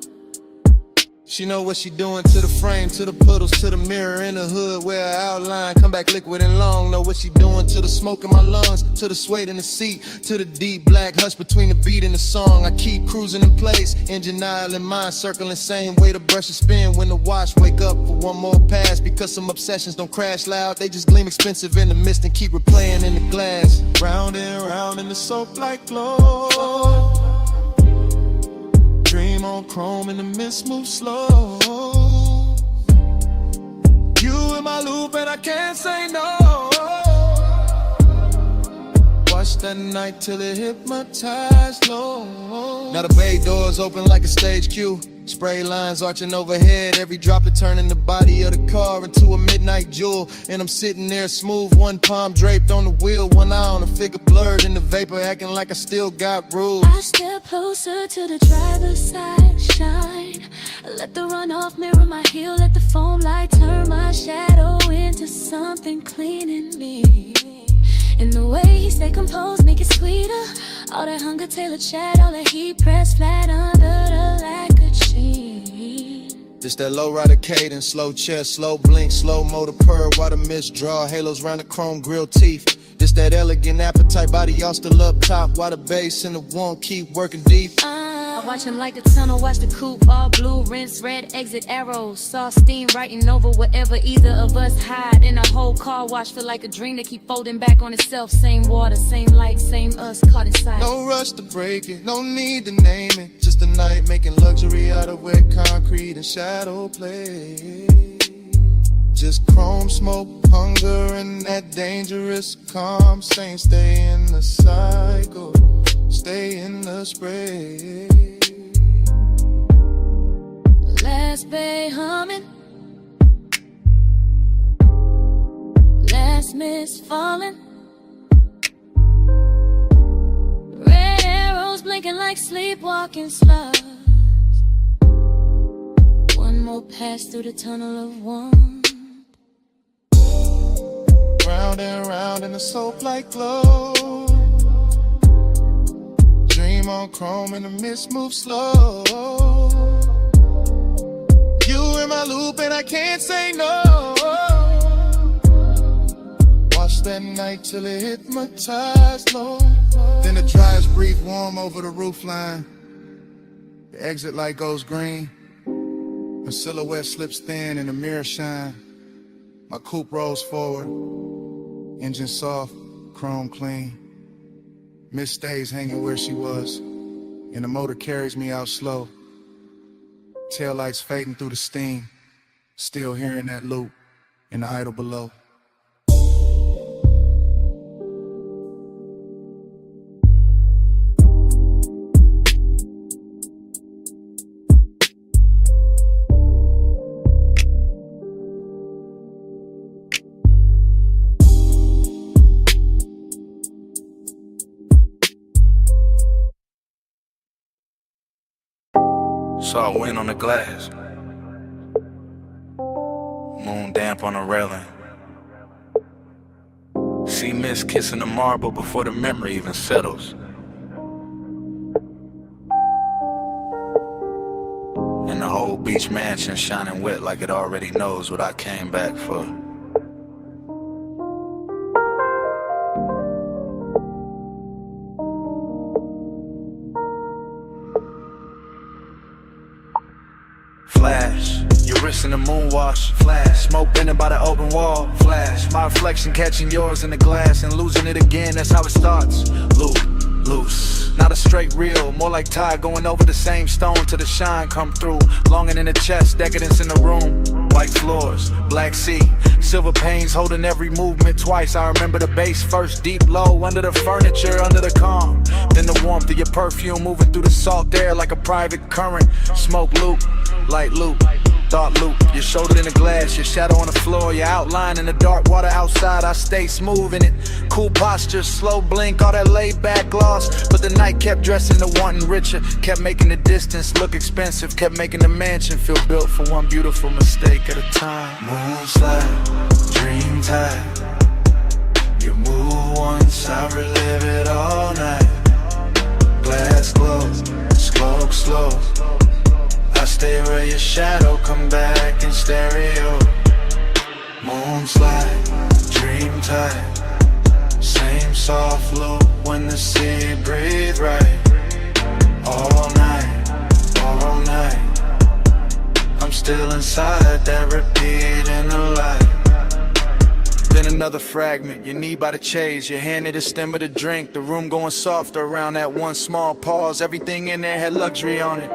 Speaker 15: She know what she doing to the frame, to the puddles, to the mirror in the hood where her outline come back liquid and long. Know what she doing to the smoke in my lungs, to the suede in the seat, to the deep black hush between the beat and the song. I keep cruising in place, engine aisle in mind, circling same way the brush is spin when the watch wake up for one more pass. Because some obsessions don't crash loud, they just gleam expensive in the mist and keep replaying in the glass.
Speaker 12: Round and round in the soap-like glow. Dream on chrome and the mist moves slow. You in my loop and I can't say no. Watch that night till it hypnotized low.
Speaker 15: Now the bay doors open like a stage cue.
Speaker 16: Spray lines arching overhead, every droplet turning the body of the car into a midnight jewel. And I'm sitting there smooth, one palm draped on the wheel, one eye on the figure blurred in the vapor, acting like I still got rules.
Speaker 3: I step closer to the driver's side, shine. Let the runoff mirror my heel, let the foam light turn my shadow into something clean in me. And the way he stay composed, make it sweeter. All that hunger, tailored chat, all that heat pressed flat under the lacquered sheet.
Speaker 16: Just that low rider cadence, slow chest, slow blink, slow motor purr, while the mist draw halos round the chrome grill teeth. Just that elegant appetite, body all still up top, while the bass and the warmth keep working deep.
Speaker 3: I watch him like the tunnel, watch the coupe, all blue, rinse red, exit arrows. Saw steam writing over wherever either of us hide. In a whole car wash, feel like a dream that keep folding back on itself. Same water, same light, same us, caught inside.
Speaker 16: No rush to break it, no need to name it. Just a night making luxury out of wet concrete and shadow play. Just chrome smoke, hunger, and that dangerous calm. Saying stay in the cycle, stay in the spray.
Speaker 3: Last bay humming, last miss falling. Red arrows blinking like sleepwalking slugs. One more pass through the tunnel of one.
Speaker 16: Round and round in the soap-like glow. Dream on chrome and the mist moves slow. You in my loop and I can't say no. Watch that night till it hypnotized low. Then the dryers breathe warm over the roofline. The exit light goes green. My silhouette slips thin and the mirror shine. My coupe rolls forward. Engine soft, chrome clean. Miss stays hanging where she was. And the motor carries me out slow. Taillights fading through the steam. Still hearing that loop in the idle below.
Speaker 6: Saw wind on the glass, moon damp on the railing. See mist kissing the marble before the memory even settles. And the whole beach mansion shining wet like it already knows what I came back for. Flash, your wrist in the moonwash. Flash, smoke bending by the open wall. Flash, my reflection catching yours in the glass and losing it again, that's how it starts. Loose, not a straight reel, more like tide going over the same stone till the shine come through. Longing in the chest, decadence in the room. White floors, black sea, silver panes holding every movement twice. I remember the bass first, deep low, under the furniture, under the calm. Then the warmth of your perfume moving through the salt air like a private current. Smoke loop, light loop, thought loop. Your shoulder in the glass, your shadow on the floor, your outline in the dark water outside. I stay smooth in it, cool posture, slow blink, all that laid back gloss. But the night kept dressing to wanting richer, kept making the distance look expensive, kept making the mansion feel built for one beautiful mistake at a time.
Speaker 12: Moonslide, dream tide. You move once, I relive it all night. Glass glows, smoke slow. I stay where your shadow come back in stereo. Moonslide, dream tide. Same soft loop when the sea breathe right. All night, all night. I'm still inside that repeat in the light.
Speaker 6: Then another fragment, your knee by the chase, your hand at the stem of the drink. The room going softer around that one small pause. Everything in there had luxury on it.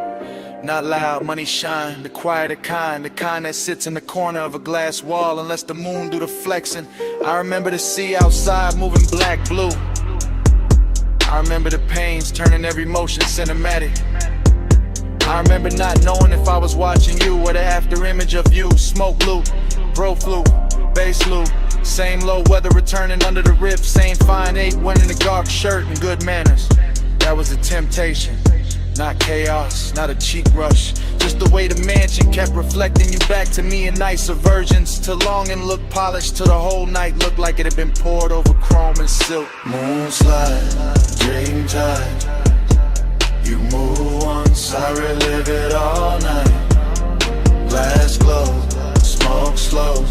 Speaker 6: Not loud, money shine, the quieter kind, the kind that sits in the corner of a glass wall and lets the moon do the flexing. I remember the sea outside moving black, blue. I remember the pains turning every motion cinematic.
Speaker 14: I remember not knowing if I was watching you or the after image of you. Smoke loop, bro fluke, bass loop. Same low weather returning under the rip. Same fine 8 winning the dark shirt and good manners. That was a temptation, not chaos, not a cheap rush. Just the way the mansion kept reflecting you back to me in nicer versions. To long and look polished, till the whole night looked like it had been poured over chrome and silk.
Speaker 6: Moonslide, dream tide. You move once, I relive it all night. Glass glow, smoke slow.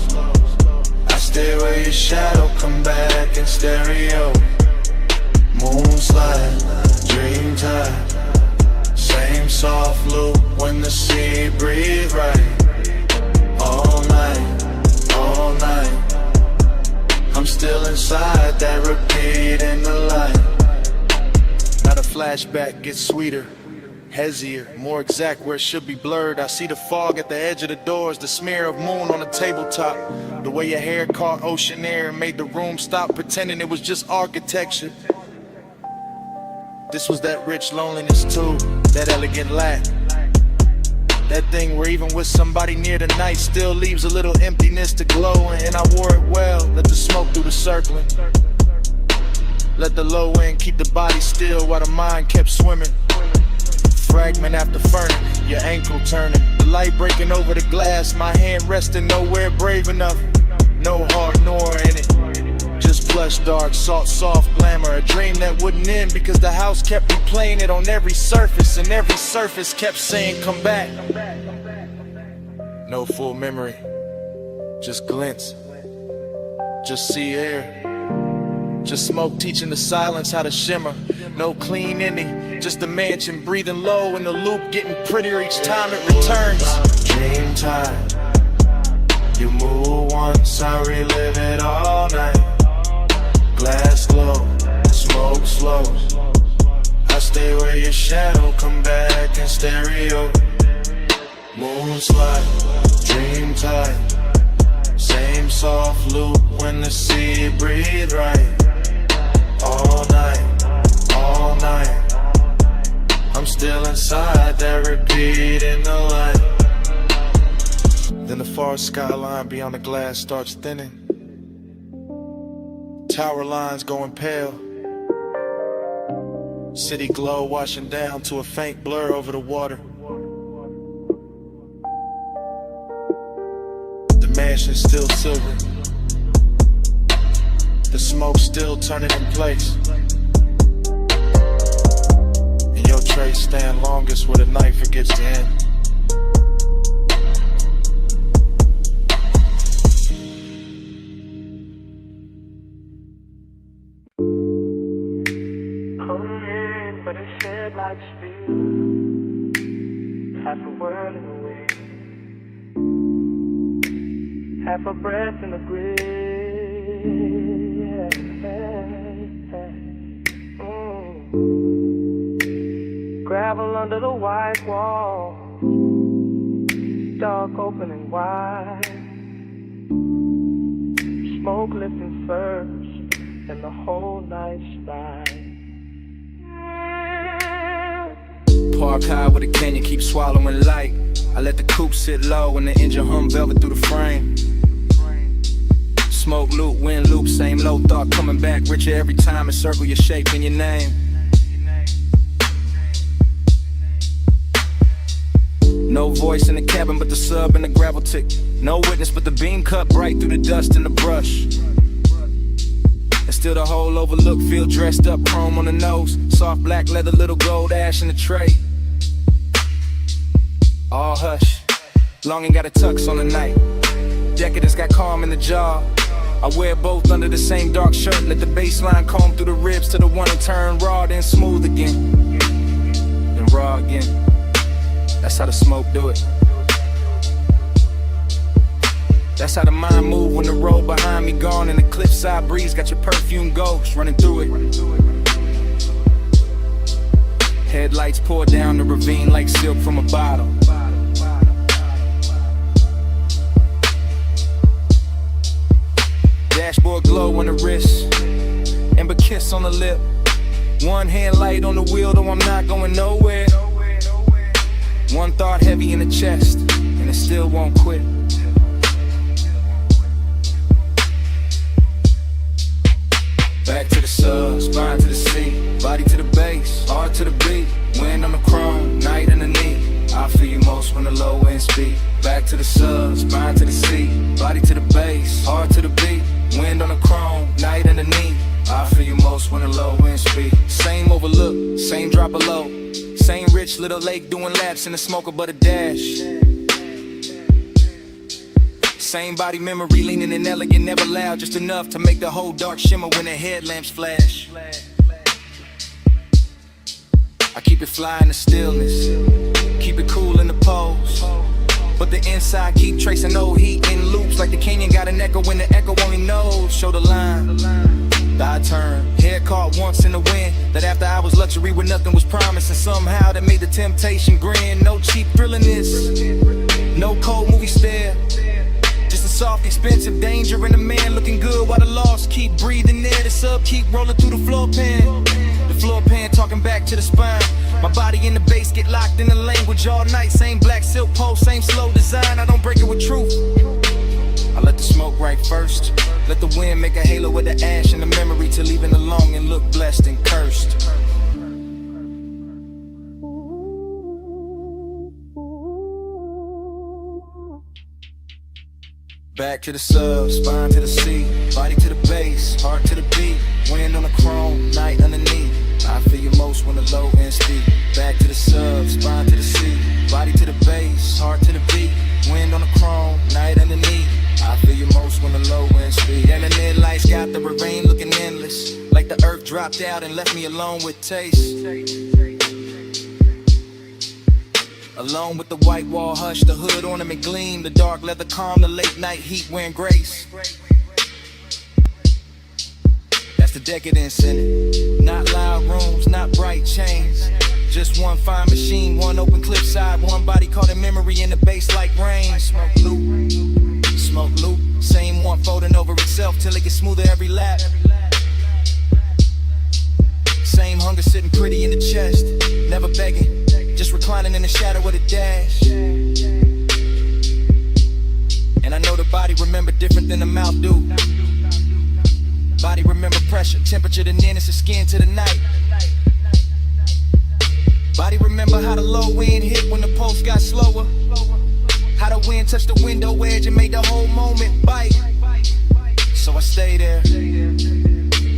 Speaker 6: I stay where your shadow come back in stereo. Moonslide, dream tide. Same soft loop when the sea breathe right. All night, all night. I'm still inside that repeat in the light.
Speaker 14: Now the flashback gets sweeter, hazier, more exact where it should be blurred. I see the fog at the edge of the doors, the smear of moon on the tabletop. The way your hair caught ocean air and made the room stop pretending it was just architecture. This was that rich loneliness too, that elegant lack. That thing where even with somebody near the night still leaves a little emptiness to glow. And I wore it well, let the smoke do the circling. Let the low end keep the body still while the mind kept swimming. Fragment after fragment, your ankle turning. The light breaking over the glass, my hand resting nowhere brave enough. No heart nor in it. Just plush dark, salt soft glamour. A dream that wouldn't end because the house kept replaying it on every surface. And every surface kept saying come back. No full memory, just glints. Just sea air. Just smoke teaching the silence how to shimmer. No clean ending, just a mansion breathing low in the loop, getting prettier each time it returns.
Speaker 6: Dream time. You move once, I relive it all night. Glass glow, smoke slow. I stay where your shadow come back in stereo. Moonslide, dream tide. Same soft loop when the sea breathe right. All night, all night. I'm still inside that repeat in the light.
Speaker 14: Then the far skyline beyond the glass starts thinning. Tower lines going pale. City glow washing down to a faint blur over the water. The mansion's still silver. The smoke still turning in place. And your trace stand longest where the night forgets to end.
Speaker 12: But it shed like steel. Half a world in the wind, half a breath in the grill. Gravel under the white wall, dark opening wide. Smoke lifting first, and the whole night's ride.
Speaker 7: Park high with a canyon, keep swallowing light. I let the coupe sit low and the engine hum velvet through the frame. Smoke loop, wind loop, same low thought coming back richer every time. And circle your shape and your name. No voice in the cabin but the sub and the gravel tick. No witness but the beam cut bright through the dust and the brush. And still the whole overlook, feel dressed up, chrome on the nose. Soft black leather, little gold ash in the tray. All hush, longing got a tux on the night. Decadence got calm in the jaw. I wear both under the same dark shirt. Let the baseline comb through the ribs to the one and turn raw, then smooth again. Then raw again. That's how the smoke do it. That's how the mind move when the road behind me gone and the cliffside breeze got your perfume ghost running through it. Headlights pour down the ravine like silk from a bottle. Dashboard glow on the wrist, amber kiss on the lip. One hand light on the wheel, though I'm not going nowhere.
Speaker 5: One thought heavy in the chest, and it still won't quit. Back to the sub, spine to the sea, body to the base, heart to the beat. Wind on the chrome, night underneath. I feel you most when the low end speed. Back to the sub, spine to the sea, body to the base, heart to the beat. Wind on the chrome, night underneath. I feel you most when the low end speed. Same overlook, same drop below. Same rich little lake doing laps in the smoker but a dash. Same body memory, leaning and elegant, never loud, just enough to make the whole dark shimmer when the headlamps flash. I keep it fly in the stillness, keep it cool in the pose, but the inside keep tracing old heat in loops like the canyon got an echo when the echo only knows. Show the line, I turn, head caught once in the wind. That after hours luxury where nothing was promised, and somehow that made the temptation grin. No cheap thrilling this, no cold movie stare. Just a soft, expensive danger and a man looking good while the lost keep breathing there. The sub keep rolling through the floor pan. The floor pan talking back to the spine. My body in the bass get locked in the language all night. Same black silk pole, same slow design. I don't break it with truth. I let the smoke right first. Let the wind make a halo with the ash and the memory to leaving alone and look blessed and cursed. Back to the sub, spine to the sea, body to the base, heart to the beat. Wind on the chrome, night underneath. I feel you most when the low end speed. Back to the sub, spine to the sea, body to the base, heart to the beat. Wind on the chrome, night underneath. I feel you most when the low end speed. And the mid lights got the rain looking endless, like the earth dropped out and left me alone with taste. Alone with the white wall hush, the hood ornament gleam, the dark leather calm, the late night heat wearing grace. That's the decadence in it. Not loud rooms, not bright chains. Just one fine machine, one open cliffside, one body caught in memory in the bass like rain. Smoke loop, same one folding over itself till it gets smoother every lap. Same hunger sitting pretty in the chest, never begging, just reclining in the shadow of the dash. And I know the body remember different than the mouth do. Body remember pressure, temperature, the nearness of skin to the night. Body remember how the low wind hit when the pulse got slower. How the wind touched the window edge and made the whole moment bite. So I stay there,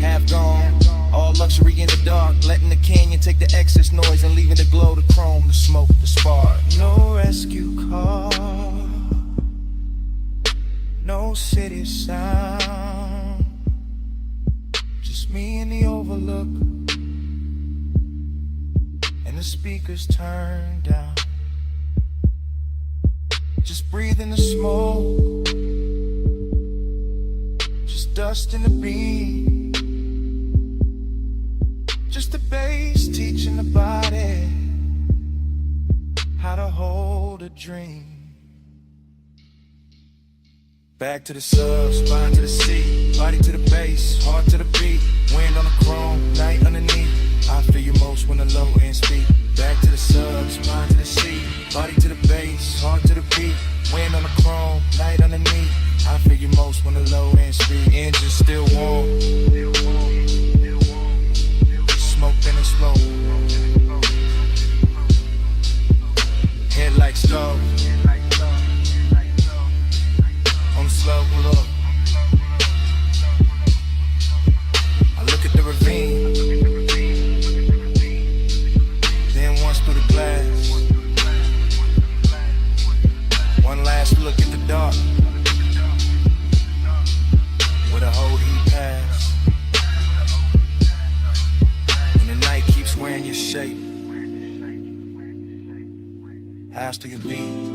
Speaker 5: half gone, all luxury in the dark, letting the canyon take the excess noise and leaving the glow, the chrome, the smoke, the spark.
Speaker 12: No rescue call, no city sound, just me in the overlook, and the speakers turned down. Just breathing the smoke, just dust in the beat, just the bass teaching the body how to hold a dream.
Speaker 5: Back to the sub, spine to the sea, body to the base, heart to the beat. Wind on the chrome, night underneath. I feel you most when the low end speed. Back to the sub, spine to the sea, body to the base, heart to the beat. Wind on the chrome, night underneath. I feel you most when the low end speed. Engine still warm, smoke in the slow. Headlights low, on the slow look. I look at the ravine, then once through the glass. One last look at the dark, where the whole heat pass. And the night keeps wearing your shape. House to your beat.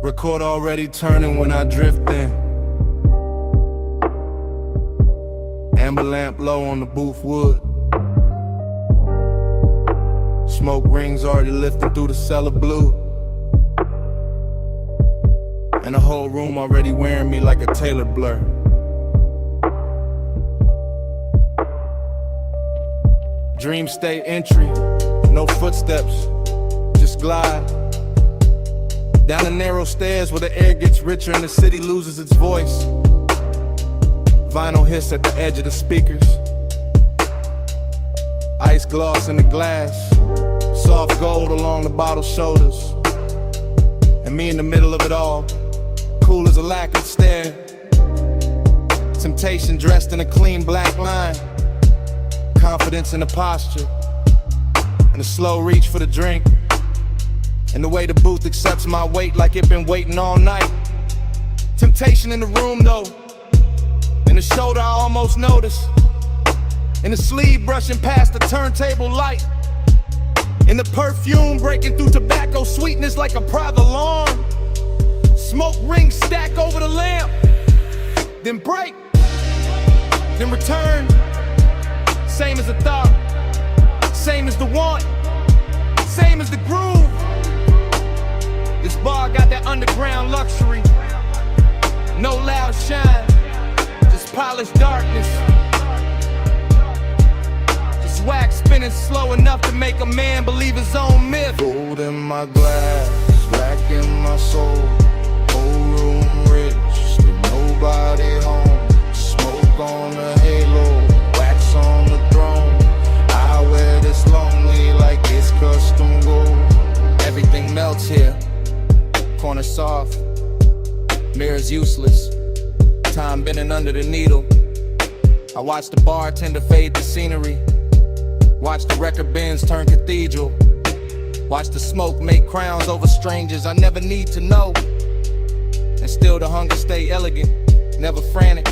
Speaker 6: Record already turning when I drift in. Amber lamp low on the booth wood. Smoke rings already lifting through the cellar blue. And the whole room already wearing me like a tailored blur. Dream state entry, no footsteps, just glide down the narrow stairs where the air gets richer and the city loses its voice. Vinyl hiss at the edge of the speakers. Ice gloss in the glass, soft gold along the bottle's shoulders. And me in the middle of it all, cool as a lacquered stare. Temptation dressed in a clean black line. Confidence in the posture, and a slow reach for the drink. And the way the booth accepts my weight like it been waiting all night. Temptation in the room though, in the shoulder I almost notice. In the sleeve brushing past the turntable light. In the perfume breaking through tobacco sweetness like a private alarm. Smoke rings stack over the lamp, then break, then return. Same as the thought, same as the want, same as the groove. This bar got that underground luxury. No loud shine, just polished darkness. Just wax spinning slow enough to make a man believe his own myth.
Speaker 4: Gold in my glass, black in my soul. Whole room rich, still nobody home. Smoke on the halo, wax on the throne. I wear this lonely like it's custom gold.
Speaker 7: Everything melts here. Corner soft, mirrors useless. Time bending under the needle. I watch the bartender fade the scenery. Watch the record bins turn cathedral. Watch the smoke make crowns over strangers I never need to know. And still the hunger stay elegant, never frantic.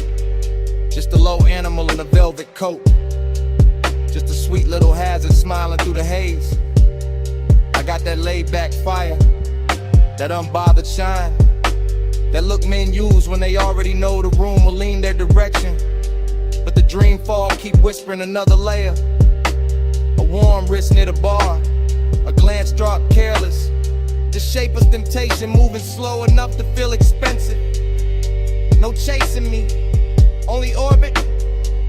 Speaker 7: Just a low animal in a velvet coat. Just a sweet little hazard smiling through the haze. I got that laid back fire, that unbothered shine, that look men use when they already know the room will lean their direction. But the dream fall keep whispering another layer. A warm wrist near the bar, a glance drop careless. The shape of temptation moving slow enough to feel expensive. No chasing me, only orbit,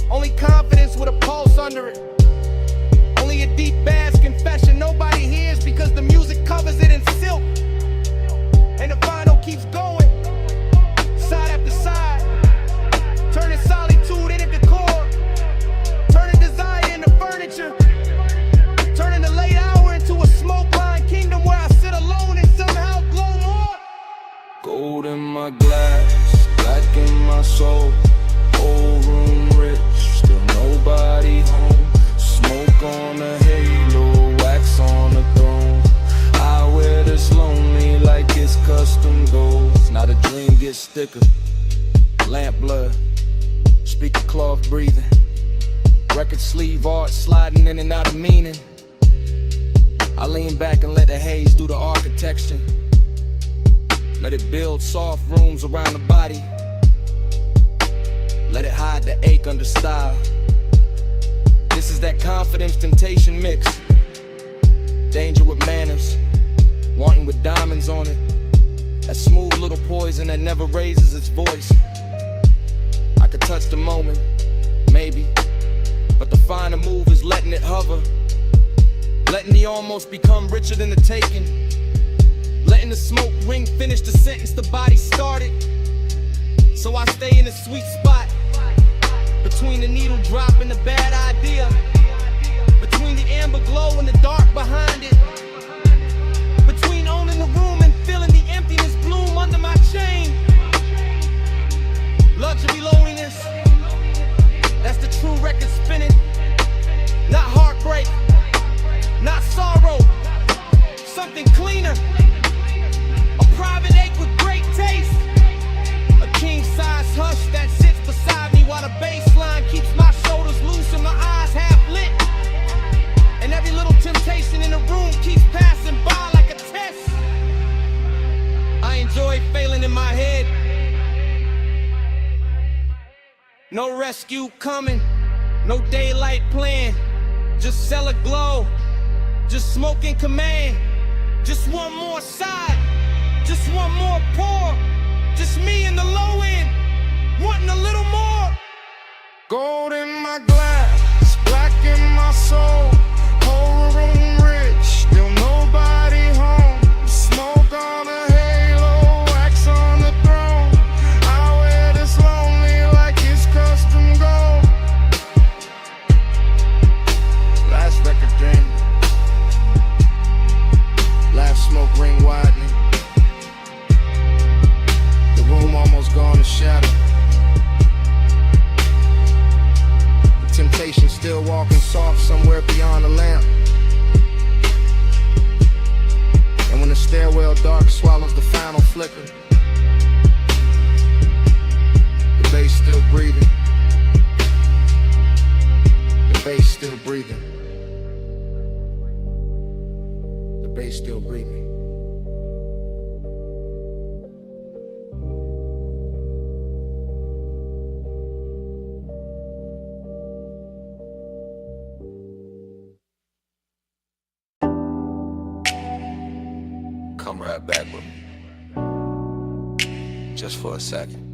Speaker 7: only confidence with a pulse under it. Only a deep bass confession nobody hears because the music covers it in silk. And the vinyl keeps going, side after side, turning solitude into decor, turning desire into furniture, turning the late hour into a smoke-lined kingdom where I sit alone and somehow glow more.
Speaker 4: Gold in my glass, black in my soul. Whole room rich, still nobody home. Smoke on the halo, wax on the throne. I wear this lonely like it's custom gold.
Speaker 7: Now the dream gets thicker, lamp blood, speaker cloth breathing, record sleeve art sliding in and out of meaning. I lean back and let the haze do the architecture. Let it build soft rooms around the body. Let it hide the ache under style. This is that confidence temptation mix. Danger with manners, wanting with diamonds on it. That smooth little poison that never raises its voice. I could touch the moment, maybe, but the finer move is letting it hover. Letting the almost become richer than the taking. Letting the smoke ring finish the sentence the body started. So I stay in a sweet spot, between the needle drop and the bad idea, between the amber glow and the dark behind it, between owning the room and feeling the emptiness bloom under my chain. Luxury loneliness, that's the true record spinning. Not heartbreak, not sorrow, something cleaner. A private ache with great taste. A king-size hush that sits beside me while the bass line keeps my shoulders loose and my eyes half lit. And every little temptation in the room keeps
Speaker 10: No rescue coming, no daylight plan. Just cellar glow, just smoke in command. Just one more side, just one more pour. Just me in the low end, wanting a little more.
Speaker 8: Gold in my glass, black in my soul. Whole room rich, still nobody home. Smoke on a halo, wax on the throne. I wear this lonely like it's custom gold. Last record dream, last smoke ring widening. The room almost gone to shadow. Temptation still walking soft somewhere beyond the lamp. And when the stairwell dark swallows the final flicker, the bass still breathing. The bass still breathing. The bass still breathing.
Speaker 9: Come right back with me, just for a second.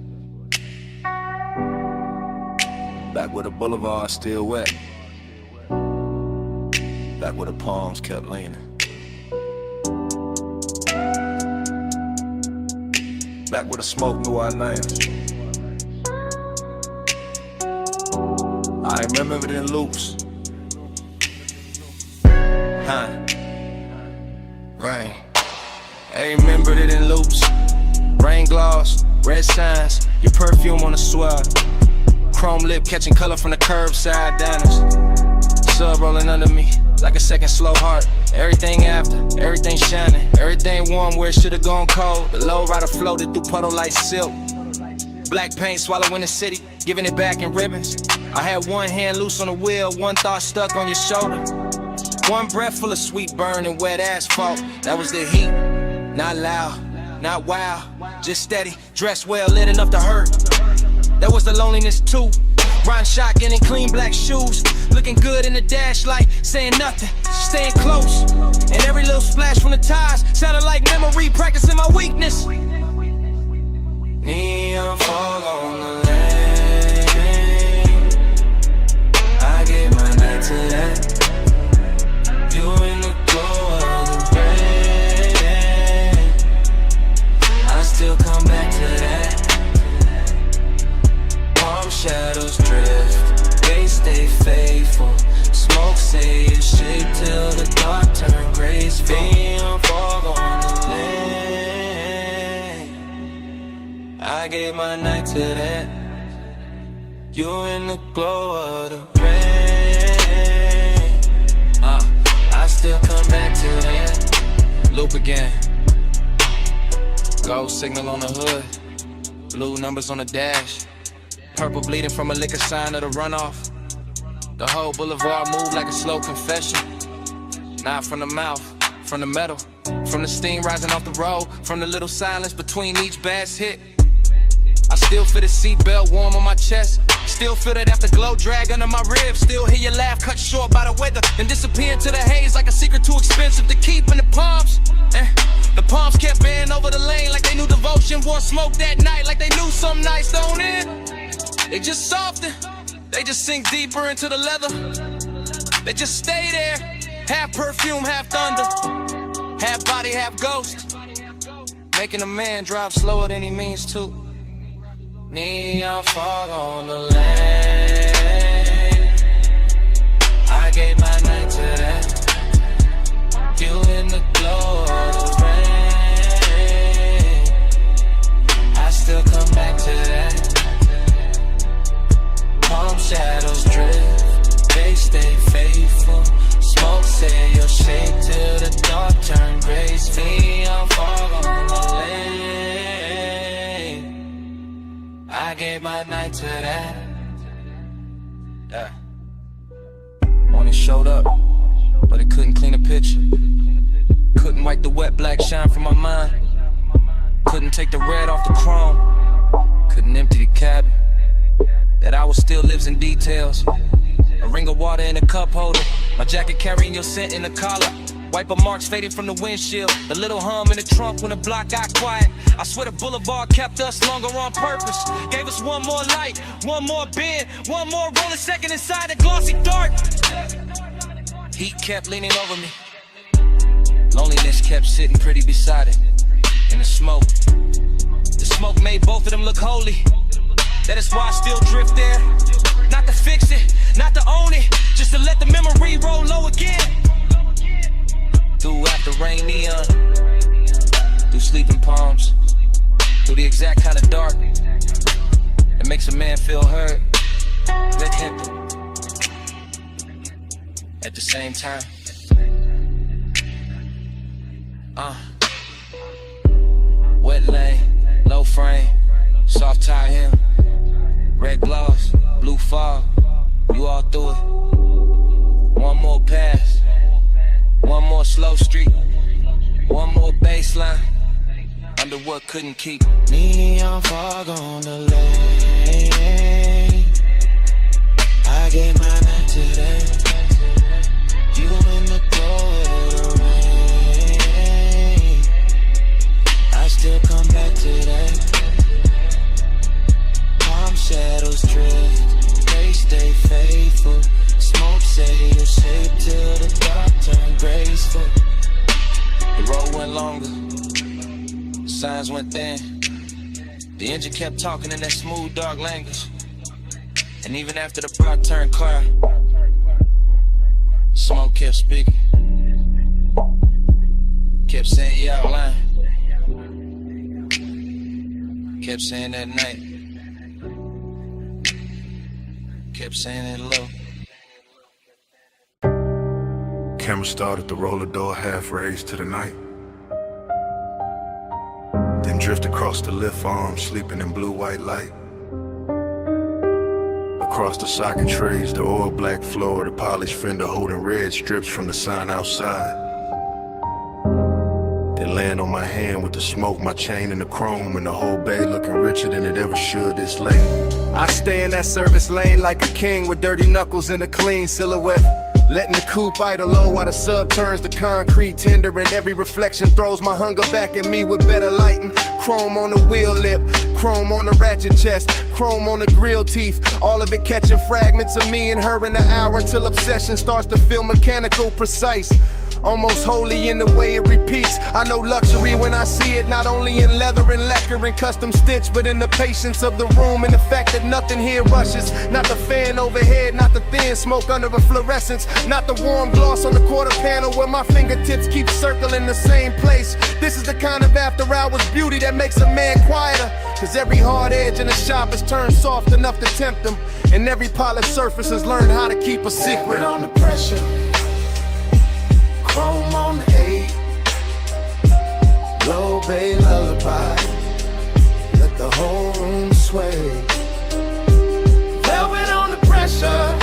Speaker 9: Back where the boulevard still wet, back where the palms kept leaning, back where the smoke knew our names. I remember it in loops. Rain. I remembered it in loops. Rain gloss, red signs, your perfume on the swell. Chrome lip catching color from the curbside diners. Sub rolling under me like a second slow heart. Everything after, everything shining, everything warm where it should've gone cold. The low rider floated through puddle like silk. Black paint swallowing the city, giving it back in ribbons. I had one hand loose on the wheel, one thought stuck on your shoulder. One breath full of sweet burn and wet asphalt. That was the heat. Not loud, not wild, just steady, dressed well, lit enough to hurt. That was the loneliness too. Riding shotgun in clean black shoes, looking good in the dash light, saying nothing, staying close. And every little splash from the tires sounded like memory, practicing my weakness. Neon fog on the lane, I gave my night to that. You in the glow of the rain, I still come back to that. Palm shadows drift, they stay faithful. Smoke say it's shake till the dark turn graceful. Neon fog on the lane, I gave my night to that. You in the glow of the rain, I still come back to that. Loop again. Gold signal on the hood, blue numbers on the dash. Purple bleeding from a liquor sign of the runoff. The whole boulevard moved like a slow confession. Not from the mouth, from the metal, from the steam rising off the road, from the little silence between each bass hit. I still feel the seatbelt warm on my chest. Still feel that afterglow drag under my ribs. Still hear your laugh cut short by the weather and disappear into the haze like a secret too expensive to keep in the palms. The palms kept bending over the lane like they knew devotion. Wore smoke that night like they knew some nights don't end. They just soften, they just sink deeper into the leather. They just stay there, half perfume, half thunder, half body, half ghost, making a man drive slower than he means to. Neon fog on the lane, I gave my night to that. You in the glow of the rain, I still come back to that. Palm shadows drift, they stay faithful. Smoke say you'll shake till the dark turn graceful. Neon fog on the lane, I gave my night to that. Yeah. Morning showed up, but it couldn't clean a picture. Couldn't wipe the wet black shine from my mind. Couldn't take the red off the chrome. Couldn't empty the cabin.
Speaker 10: That hour still lives in details. A ring of water in a cup holder. My jacket carrying your scent in the collar. Wiper marks fading from the windshield. The little hum in the trunk when the block got quiet. I swear the boulevard kept us longer on purpose. Gave us one more light, one more bend, one more rolling second inside the glossy dark. Heat kept leaning over me. Loneliness kept sitting pretty beside it. In the smoke. The smoke made both of them look holy. That is why I still drift there. Not to fix it, not to own it, just to let the memory roll low again. Through after rain neon, through sleeping palms, through the exact kind of dark that makes a man feel heard, let him. At the same time, wet lane, low frame, soft tie hem, red gloss, blue fog, you all through it. One more pass, one more slow street, one more baseline, under what couldn't keep.
Speaker 12: Neon fog on the lane. I get my night today. You in the glow of the rain. I still come back today. Palm shadows drift, they stay faithful. Smoke say you're safe till the dark turn graceful.
Speaker 10: The road went longer, the signs went thin. The engine kept talking in that smooth, dark language. And even after the block turned clear, Smoke kept speaking. Kept saying you out lying. Kept saying that night. Kept saying it low.
Speaker 6: Camera started to roll the door half raised to the night. Then drift across the lift arm, sleeping in blue-white light. Across the socket trays, the oil black floor, the polished fender holding red strips from the sign outside. Then land on my hand with the smoke, my chain and the chrome, and the whole bay looking richer than it ever should this late.
Speaker 9: I stay in that service lane like a king with dirty knuckles and a clean silhouette. Letting the coupe idle low while the sub turns to concrete tender, and every reflection throws my hunger back at me with better lighting. Chrome on the wheel lip, chrome on the ratchet chest, chrome on the grill teeth. All of it catching fragments of me and her in the hour till obsession starts to feel mechanical, precise. Almost holy in the way it repeats. I know luxury when I see it, not only in leather and lacquer and custom stitch, but in the patience of the room and the fact that nothing here rushes. Not the fan overhead, not the thin smoke under a fluorescence, not the warm gloss on the quarter panel where my fingertips keep circling the same place. This is the kind of after hours beauty that makes a man quieter, cause every hard edge in the shop is turned soft enough to tempt them, and every polished surface has learned how to keep a secret.
Speaker 12: Under pressure, chrome on the 8, low bay lullaby, let the whole room sway. Velvet on the pressure,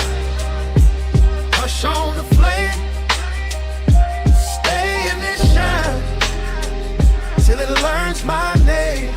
Speaker 12: hush on the flame, stay in this shine till it learns my name.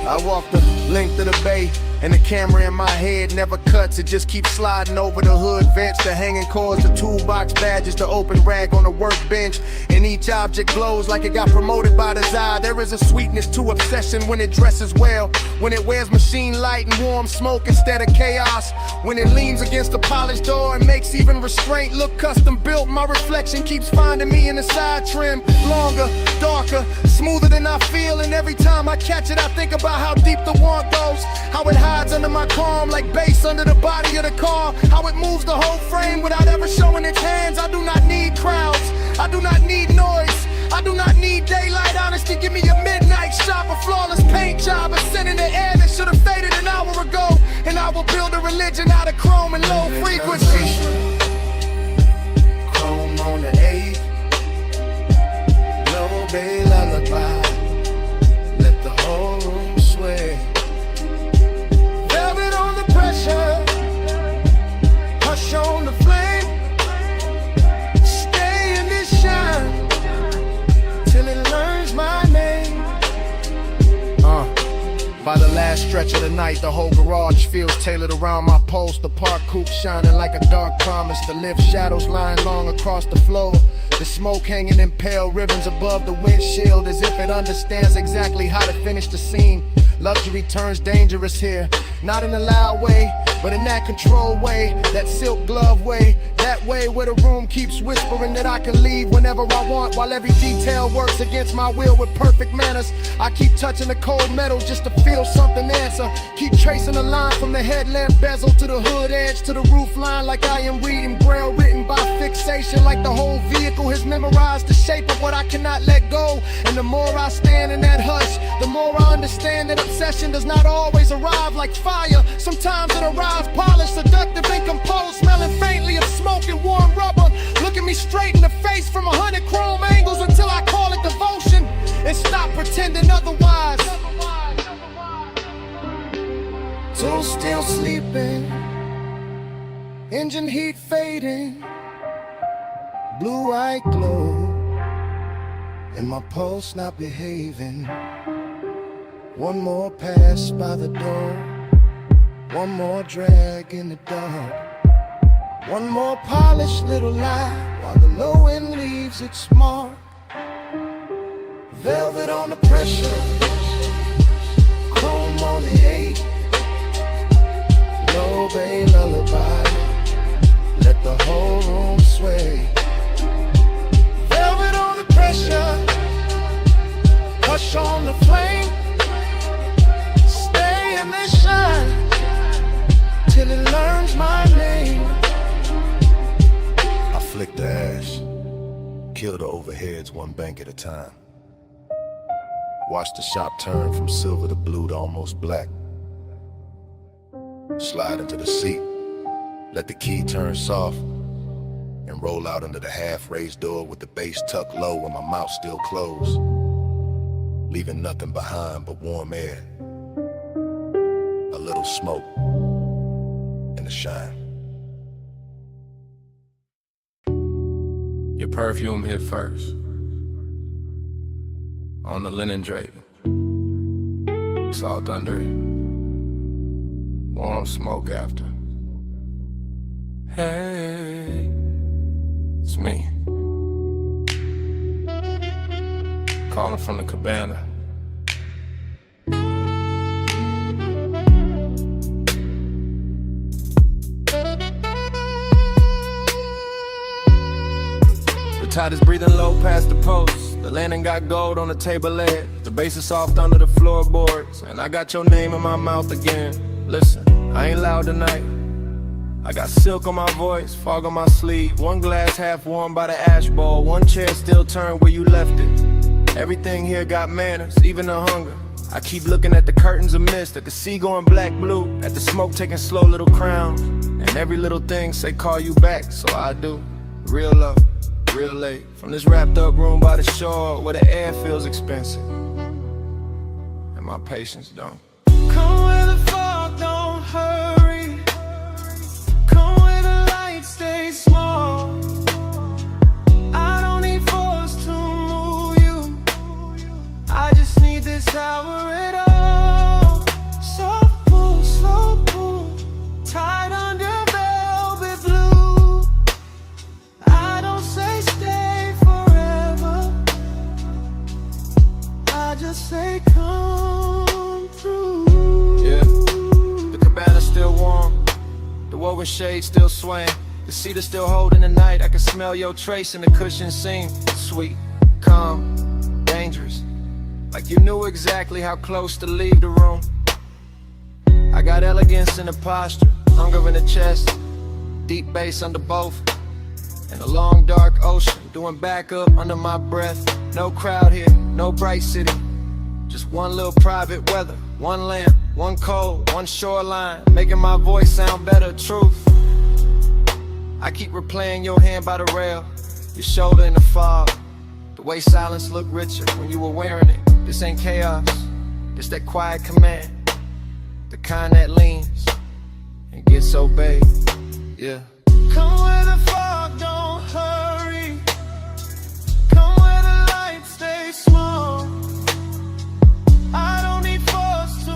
Speaker 9: I walk the length of the bay, and the camera in my head never cuts. It just keeps sliding over the hood vents, the hanging cords, the toolbox badges, the open rag on the workbench. And each object glows like it got promoted by desire. There is a sweetness to obsession when it dresses well, when it wears machine light and warm smoke instead of chaos, when it leans against the polished door and makes even restraint look custom built. My reflection keeps finding me in the side trim, longer, darker, smoother than I feel. And every time I catch it, I think about how deep the want goes, how it hides under my calm like bass under the body of the car, how it moves the whole frame without ever showing its hands. I do not need crowds, I do not need noise, I do not need daylight honesty. Give me a midnight shot, a flawless paint job, a scent in the air that should have faded an hour ago, and I will build a religion out of chrome and low frequency.
Speaker 12: Chrome on the 8, low bay lullaby, let the whole room sway. Velvet on the pressure, hush on the flame, stay in this shine till it learns my name.
Speaker 8: By the last stretch of the night, the whole garage feels tailored around my post. The park coupe shining like a dark promise. The lift shadows lying long across the floor. The smoke hanging in pale ribbons above the windshield, as if it understands exactly how to finish the scene. Luxury turns dangerous here, not in a loud way, but in that controlled way, that silk glove way, that way where the room keeps whispering that I can leave whenever I want, while every detail works against my will with perfect manners. I keep touching the cold metal just to feel something answer. Keep tracing a line from the headlamp bezel to the hood edge to the roof line, like I am reading braille written by fixation, like the whole vehicle has memorized the shape of what I cannot let go. And the more I stand in that hush, the more I understand that obsession does not always arrive like fire. Sometimes it arrives polished, seductive and composed, smelling faintly of smoke and warm rubber, looking me straight in the face from 100 chrome angles until I call it devotion and stop pretending otherwise. Till still sleeping, engine heat fading, blue-eyed glow, and my pulse not behaving. One more pass by the door, one more drag in the dark, one more polished little lie while the low end leaves its mark. Velvet on the pressure, chrome on the 8, low bay lullaby, let the whole room sway. Velvet on the pressure, hush on the flame, stay in the shine till it learns my name.
Speaker 6: I flick the ash, kill the overheads one bank at a time. Watch the shop turn from silver to blue to almost black. Slide into the seat, let the key turn soft, and roll out under the half-raised door with the base tucked low and my mouth still closed, leaving nothing behind but warm air, a little smoke, and the shine.
Speaker 1: Your perfume hit first on the linen drape. Salt under it, warm smoke after. Hey, it's me, calling from the cabana. The tide is breathing low past the post. The landing got gold on the table leg. The bass is soft under the floorboards, and I got your name in my mouth again. Listen, I ain't loud tonight. I got silk on my voice, fog on my sleeve. One glass half warm by the ash bowl, one chair still turned where you left it. Everything here got manners, even the hunger. I keep looking at the curtains of mist, at the sea going black-blue, at the smoke taking slow little crowns. And every little thing say call you back, so I do. Real love, real late. From this wrapped up room by the shore, where the air feels expensive and my patience don't.
Speaker 12: Come where the fog don't hurry, come where the lights stay small. I don't need force to move you, I just need this hour at all. Soft pull, slow pull, tied under velvet blue. I don't say stay forever, I just say come through.
Speaker 1: Yeah, the cabana's still warm, the woven shade still swaying, the cedar still holding the night. I can smell your trace in the cushion seam. Sweet, calm, dangerous, like you knew exactly how close to leave the room. I got elegance in the posture, hunger in the chest, deep bass under both, and a long dark ocean doing backup under my breath. No crowd here, no bright city, just one little private weather, one lamp, one cold, one shoreline, making my voice sound better. Truth, I keep replaying your hand by the rail, your shoulder in the fog, the way silence looked richer when you were wearing it. This ain't chaos, it's that quiet command, the kind that leans and gets obeyed. Yeah.
Speaker 12: Come where the fog don't hurry, come where the lights stay small. I don't need force to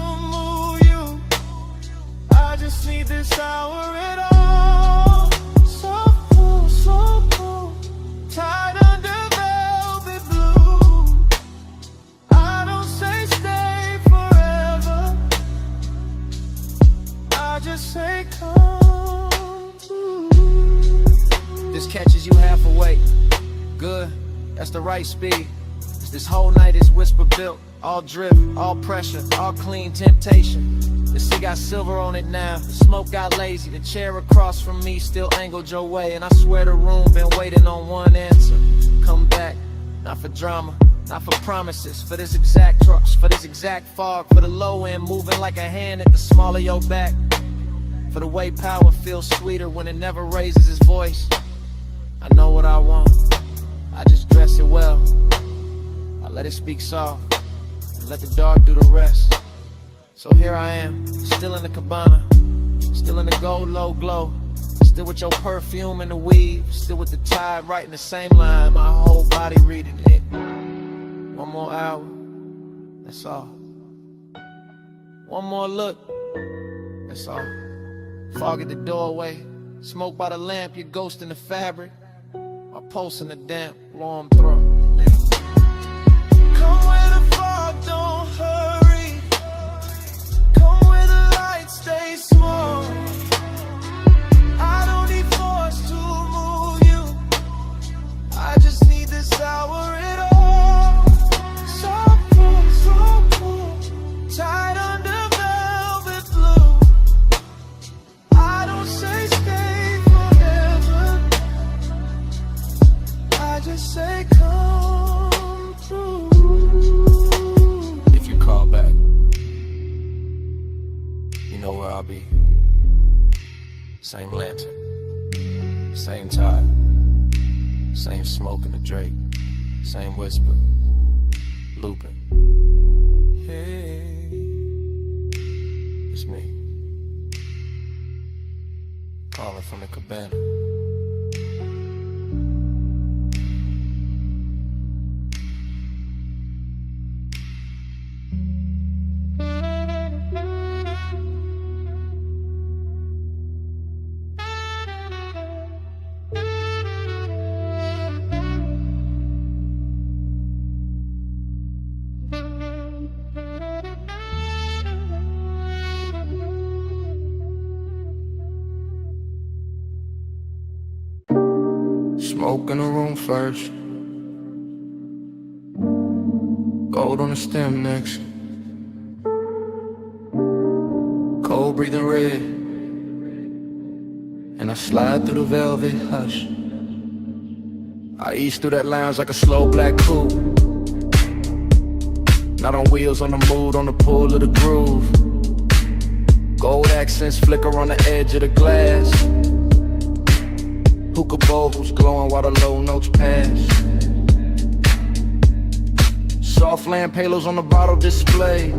Speaker 10: always catches you half awake. Good, that's the right speed. This whole night is whisper built. All drift, all pressure, all clean temptation. The sea got silver on it now. The smoke got lazy. The chair across from me still angled your way. And I swear the room been waiting on one answer. Come back, not for drama, not for promises. For this exact trust, for this exact fog. For the low end moving like a hand at the small of your back. For the way power feels sweeter when it never raises its voice. I know what I want, I just dress it well. I let it speak soft, and let the dark do the rest. So here I am, still in the cabana, still in the gold low glow, still with your perfume and the weave, still with the tide writing the same line, my whole body reading it. One more hour, that's all. One more look, that's all. Fog at the doorway, smoke by the lamp, your ghost in the fabric, my pulse in the damp, warm throat.
Speaker 12: Come where the fog don't hurry. Come where the lights stay small. I don't need force to move you. I just need this hour at all. So cool, tied under velvet blue. I don't say stay forever. I just say come through.
Speaker 10: If you call back, you know where I'll be. Same lantern, same tide, same smoke in the Drake, same whisper, looping. Hey, it's me, calling from the cabana.
Speaker 5: Smoke in the room first, gold on the stem next, cold breathing red, and I slide through the velvet hush. I ease through that lounge like a slow black coupe, not on wheels, on the mood, on the pull of the groove. Gold accents flicker on the edge of the glass. Hookah bowls glowing while the low notes pass. Soft lamp halos on the bottle display.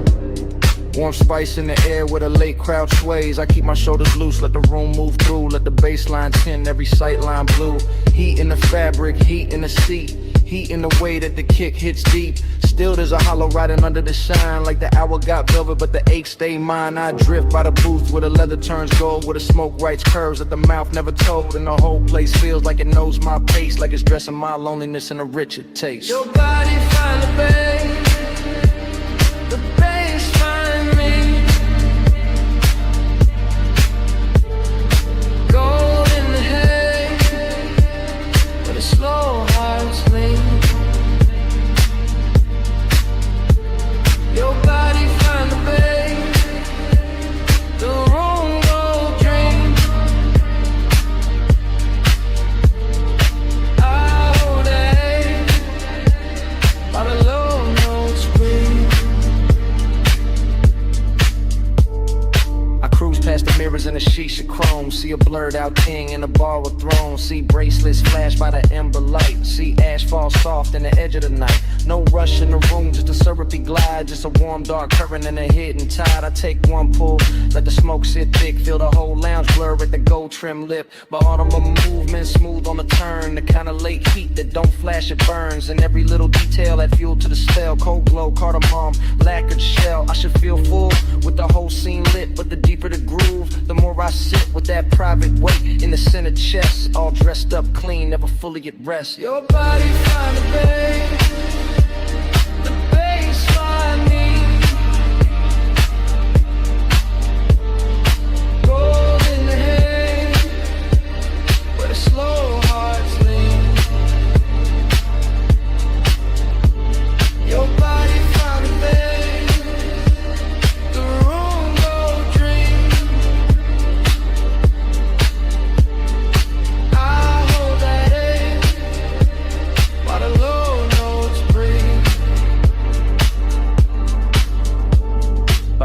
Speaker 5: Warm spice in the air where the late crowd sways. I keep my shoulders loose, let the room move through. Let the baseline tint every sightline blue. Heat in the fabric, heat in the seat. Heat in the way that the kick hits deep. Still there's a hollow riding under the shine. Like the hour got velvet but the ache stay mine. I drift by the booth where the leather turns gold, where the smoke writes curves that the mouth never told. And the whole place feels like it knows my pace, like it's dressing my loneliness in a richer taste.
Speaker 12: Your body find the bass find me. Gold in the hay, where the slow hearts lean. Your body find the bay, the room go dream. All day, by the low notes scream.
Speaker 10: I cruise past the mirrors in a shisha chrome. See a blurred out king in a bar with thrones. See bracelets flash by the ember light. See ash fall soft in the edge of the night. No rush in the room, just a syrupy glide. Just a warm dark current and a hidden tide. I take one pull, let the smoke sit thick. Feel the whole lounge blur at the gold trim lip. But autumn movement smooth on the turn. The kind of late heat that don't flash, it burns. And every little detail add fuel to the spell. Cold glow, cardamom, lacquered shell. I should feel full with the whole scene lit. But the deeper the groove, the more I sit with that private weight in the center chest. All dressed up clean, never fully at rest.
Speaker 12: Your body find the bay, the bass find me. Gold in the hay, where the slow heart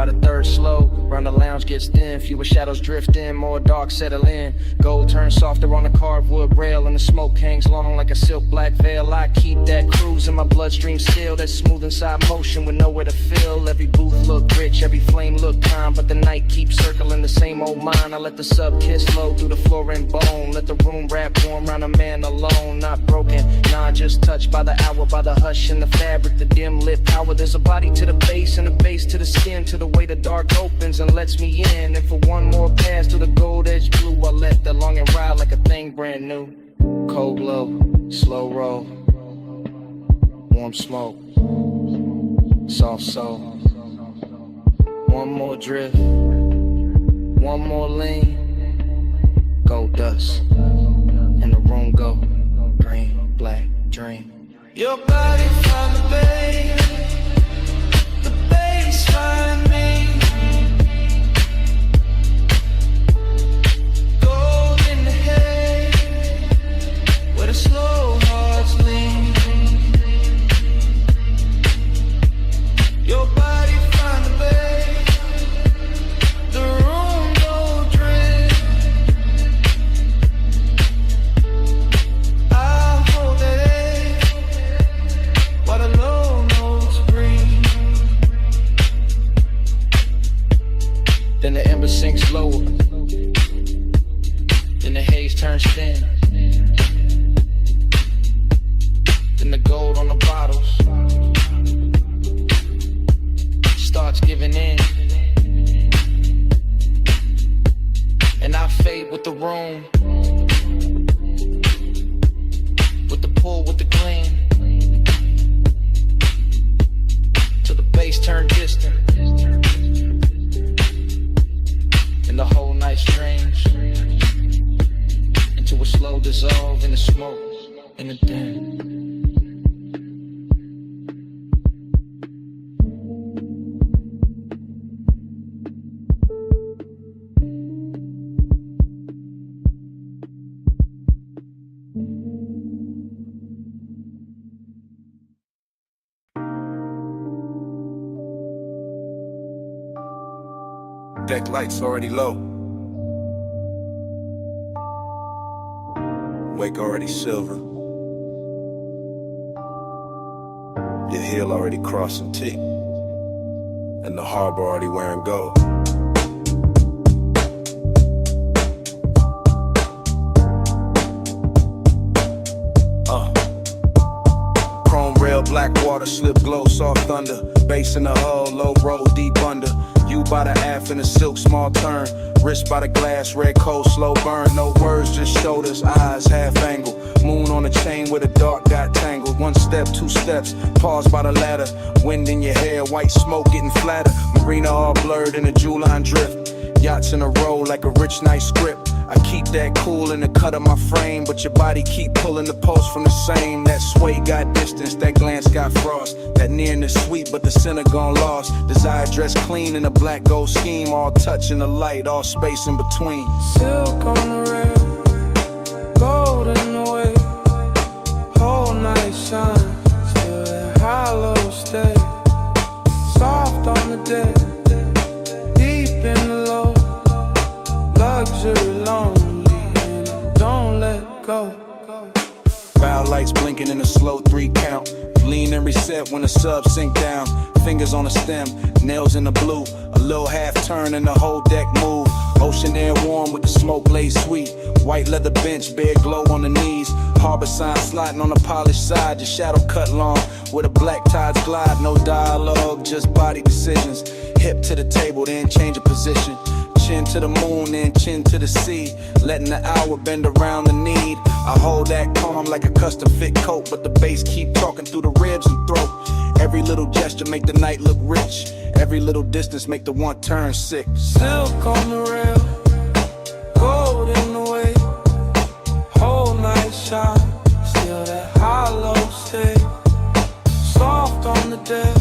Speaker 2: by the third slow. Round the lounge gets thin, fewer shadows drift in, more dark settle in. Gold turns softer on the carved wood rail, and the smoke hangs long like a silk black veil. I keep that cruise in my bloodstream still, that smooth inside motion with nowhere to feel. Every booth look rich, every flame look calm, but the night keeps circling the same old mind. I let the sub kiss flow through the floor and bone, let the room wrap warm round a man alone. Not broken, nah, just touched by the hour, by the hush in the fabric, the dim lit power. There's a body to the base and a base to the skin, to the way the dark opens and lets me in. And for one more pass to the gold edge blue, I let the longing ride like a thing brand new. Cold glow, slow roll, warm smoke, soft soul. One more drift, one more lean, gold dust, and the room go green, black, dream.
Speaker 12: Your body found the bass find me. Gold in the head, where the slow hearts lean. Your body found the bass, the room go drift. I'll hold that edge while the low notes breathe.
Speaker 2: Then the ember sinks lower, then the haze turns thin, then the gold on the bottles starts giving in, and I fade with the room, with the pull, with the gleam, till the bass turn distant, and the whole night strange, into a slow dissolve in the smoke, in the den.
Speaker 9: Deck lights already low. Wake already silver. Your heel already crossing T. And the harbor already wearing gold. Chrome rail, black water, slip glow, soft thunder. Bass in the hull, low roll, deep under. You by the aft in a silk, small turn. Wrist by the glass, red cold, slow burn. No words, just shoulders, eyes, half angle. Moon on a chain where the dark got tangled. One step, two steps, pause by the ladder. Wind in your hair, white smoke getting flatter. Marina all blurred in a Juline drift. Yachts in a row like a rich night script. I keep that cool in the cut of my frame, but your body keep pulling the pulse from the same. That sway got distance, that glance got frost. That nearness sweet, but the center gone lost. Desire dressed clean in a black gold scheme, all touch in the light, all space in between.
Speaker 12: Silk on the rail, gold in the way, whole night shine, still that hollow stay. Soft on the deck, deep in the low, luxury lonely, and don't let go.
Speaker 9: Bow lights blinking in a slow 3 count. Lean and reset when the sub sink down. Fingers on the stem, nails in the blue. A little half turn and the whole deck move. Ocean air warm with the smoke laid sweet. White leather bench, bare glow on the knees. Harbor sign sliding on the polished side. Your shadow cut long where the black tides glide. No dialogue, just body decisions. Hip to the table, then change of position. Chin to the moon, then chin to the sea. Letting the hour bend around the need. I hold that calm like a custom fit coat, but the bass keep talking through the ribs and throat. Every little gesture make the night look rich. Every little distance make the one turn sick.
Speaker 12: Silk on the rail, gold in the way, whole night shine, still that hollow stay. Soft on the deck,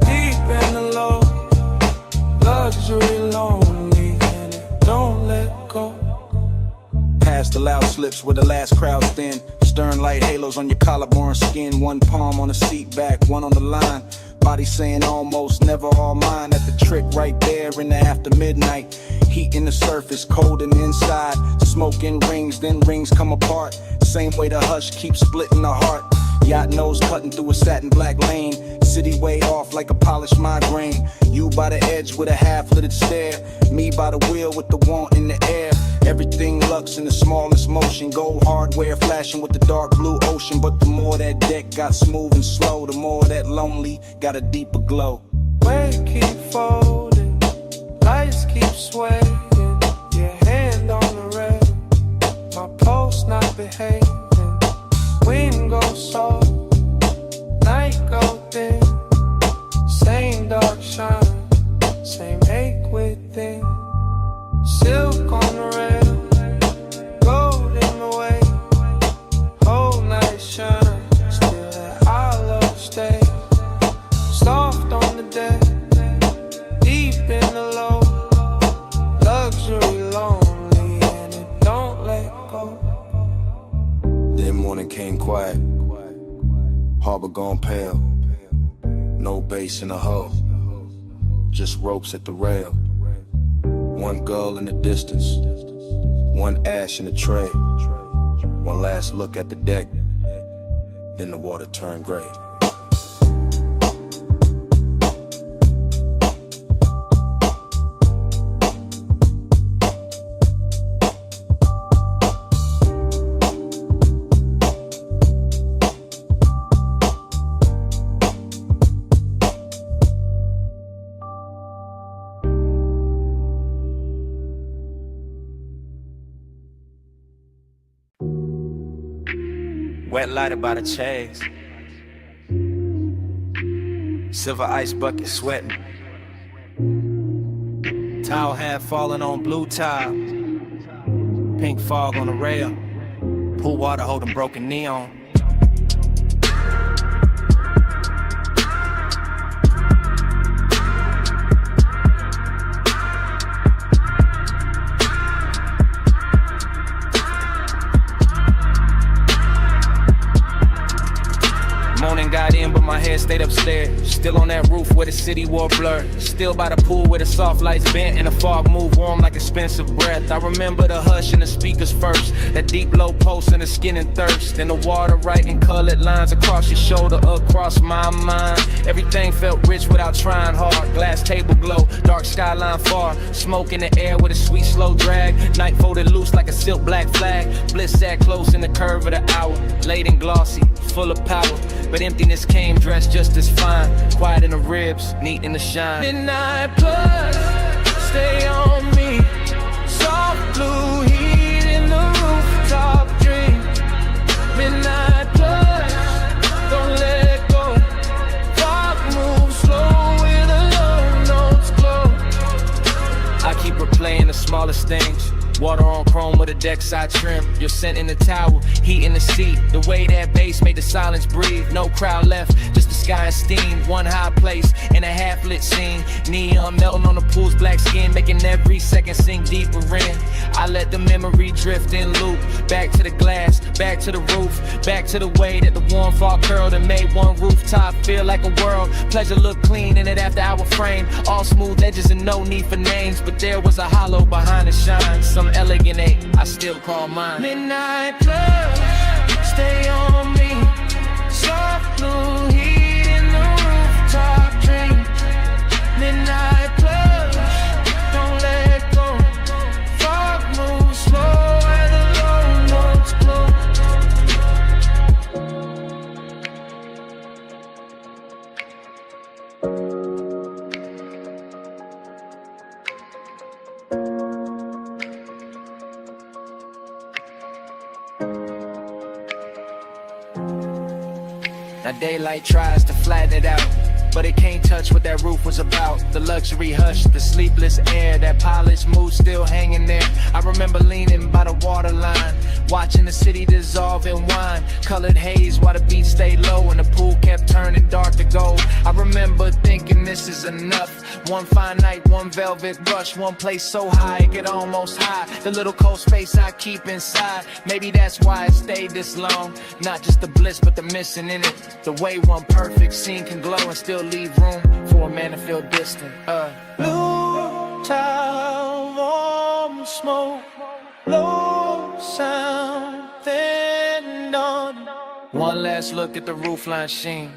Speaker 12: deep in the low, luxury lonely, and it don't let go.
Speaker 9: Past the loud slips where the last crowd's thin. Stern light halos on your collarbone skin. One palm on the seat back, one on the line. Somebody saying almost, never all mine. At the trick right there in the after midnight. Heat in the surface, cold in the inside. Smoke in rings, then rings come apart. Same way the hush keeps splitting the heart. Yacht nose cutting through a satin black lane. City way off like a polished migraine. You by the edge with a half-littered stare. Me by the wheel with the want in the air. Everything lux in the smallest motion. Gold hardware flashing with the dark blue ocean. But the more that deck got smooth and slow, the more that lonely got a deeper glow.
Speaker 12: Weight keep folding, lights keep swaying. Your hand on the rail, my pulse not behaving. Wind goes soft, night go thin. Same dark shine, same ache within. Silk on the rail, gold in the way. Whole night shine, still that I love stay. Soft on the deck, deep in the low. Luxury lonely and it don't let go.
Speaker 9: Then morning came quiet, harbor gone pale. No bass in the hull, just ropes at the rail. One gull in the distance, one ash in the tray. One last look at the deck, then the water turned gray.
Speaker 10: Wet lighted by the chase. Silver ice bucket sweating. Towel hat falling on blue tile. Pink fog on the rail. Pool water holding broken neon. Morning got in, but my head stayed upstairs. Still on that roof where the city wore blur. Still by the pool where the soft lights bent and the fog moved warm like expensive breath. I remember the hush in the speakers first. That deep low pulse in the skin and thirst. Then the water writing colored lines across your shoulder, across my mind. Everything felt rich without trying hard. Glass table glow, dark skyline far. Smoke in the air with a sweet slow drag. Night folded loose like a silk black flag. Bliss sat close in the curve of the hour. Late and glossy, full of power. But emptiness came dressed just as fine. Quiet in the ribs, neat in the shine.
Speaker 12: Midnight plus, stay on me. Soft blue heat in the rooftop dream. Midnight plus, don't let go. Fog moves slow with the low notes glow.
Speaker 10: I keep replaying the smallest things. Water on chrome with a deck side trim. Your scent in the towel, heat in the seat. The way that bass made the silence breathe. No crowd left, just the sky and steam. One high place in a half-lit scene. Neon melting on the pool's black skin, making every second sink deeper in. I let the memory drift in loop. Back to the glass, back to the roof. Back to the way that the warm fog curled and made one rooftop feel like a world. Pleasure looked clean in it after our frame. All smooth edges and no need for names. But there was a hollow behind the shine. Some elegant ache, I still call mine.
Speaker 12: Midnight plus, stay on me. Soft blue heat in the rooftop dream. Midnight plus, don't let go. Fog moves slow where the low notes glow.
Speaker 10: Now daylight tries to flatten it out, but it can't touch what that roof was about. The luxury hush, the sleepless air, that polished mood still hanging there. I remember leaning by the waterline, watching the city dissolve in wine. Colored haze while the beat stayed low and the pool kept turning dark to gold. I remember thinking this is enough. One fine night, one velvet brush, one place so high it could almost hide the little cold space I keep inside. Maybe that's why it stayed this long. Not just the bliss, but the missing in it. The way one perfect scene can glow and still
Speaker 2: still leave room for a man to feel distant.
Speaker 12: Blue tile, warm smoke, low sound, thin dawn.
Speaker 2: One last look at the roofline sheen.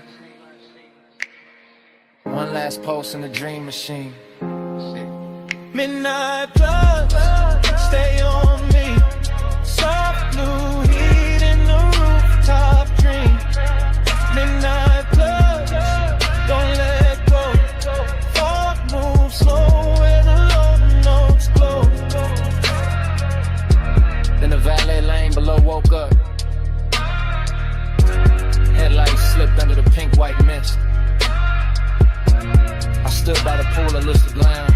Speaker 2: One last pulse in the dream machine.
Speaker 12: Midnight plus, stay on me. Soft blue heat in the rooftop dream. Midnight plus, don't let go. Thought move slow where the low notes glow.
Speaker 2: Then the valet lane below woke up. Headlights slipped under the pink-white mist. I stood by the pool of Lucid Lounge.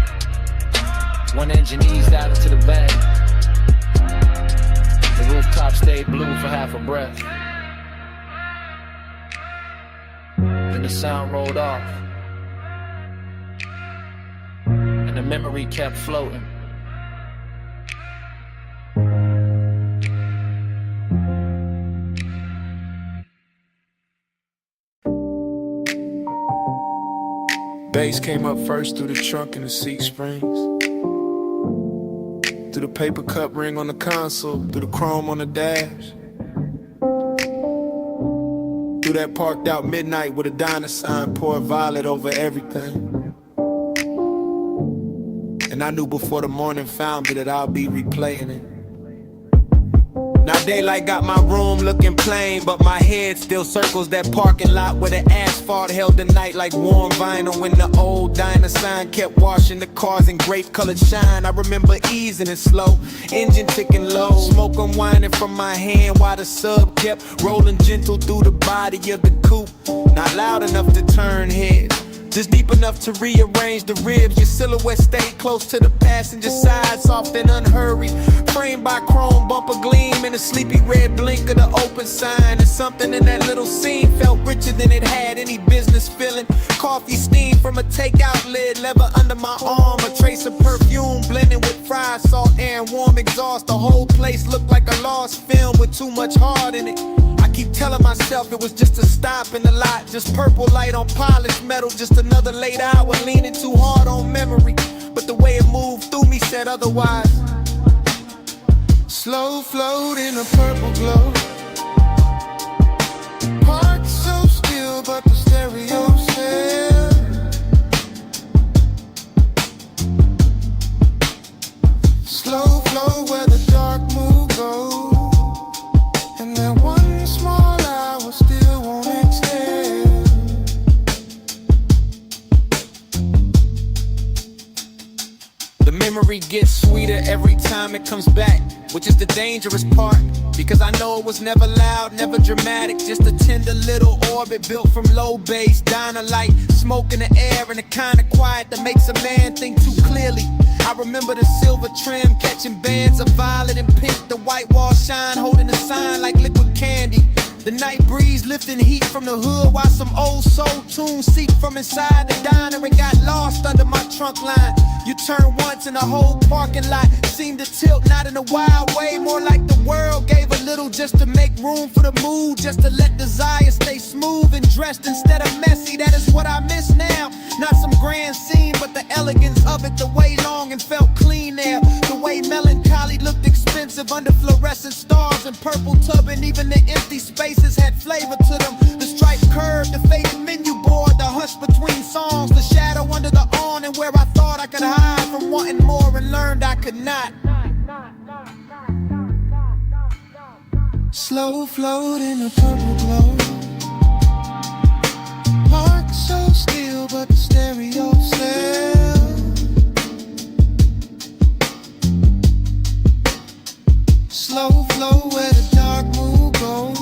Speaker 2: One engine eased out into the bay. The rooftop stayed blue for half a breath. Then the sound rolled off. And the memory kept floating.
Speaker 5: Bass came up first through the trunk and the seat springs. Through the paper cup ring on the console, through the chrome on the dash. Through that parked out midnight with a diner sign, pour violet over everything. And I knew before the morning found me that I'll be replaying it. Now daylight got my room looking plain, but my head still circles that parking lot where the asphalt held the night like warm vinyl. When the old diner sign kept washing the cars in grape colored shine. I remember easing it slow, engine ticking low, smoke unwinding from my hand while the sub kept rolling gentle through the body of the coupe. Not loud enough to turn heads, just deep enough to rearrange the ribs. Your silhouette stayed close to the passenger side, soft and unhurried, framed by chrome bumper gleam and a sleepy red blink of the open sign. And something in that little scene felt richer than it had any business feeling. Coffee steam from a takeout lid, leather under my arm, a trace of perfume blending with fried salt air and warm exhaust. The whole place looked like a lost film with too much heart in it. I keep telling myself it was just a stop in the lot, just purple light on polished metal, just another late hour leaning too hard on memory. But the way it moved through me said otherwise.
Speaker 8: Slow float in a purple glow. Parked so still, but the stereo said. Slow flow where the dark mood goes. And that one small hour still won't extend.
Speaker 7: The memory gets sweeter every time it comes back, which is the dangerous part, because I know it was never loud, never dramatic, just a tender little orbit built from low bass, diner light, smoke in the air, and the kind of quiet that makes a man think too clearly. I remember the silver trim catching bands of violet and pink, the white wall shine holding a sign like liquid candy. The night breeze lifting heat from the hood while some old soul tunes seep from inside the diner and got lost under my trunk line. You turn once and the whole parking lot seemed to tilt, not in a wild way, more like the world gave a little just to make room for the mood, just to let desire stay smooth and dressed instead of messy. That is what I miss now. Not some grand scene, but the elegance of it, the way long and felt clean there, the way melancholy looked expensive under fluorescent stars and purple tub, and even the empty spaces had flavor to them. The striped curve, the faded menu board, the hush between songs, the shadow under the awning where I thought I could hide from wanting more and learned I could not.
Speaker 8: Slow float in a purple glow. Parked so still, but the stereo said. Slow flow where the dark mood goes.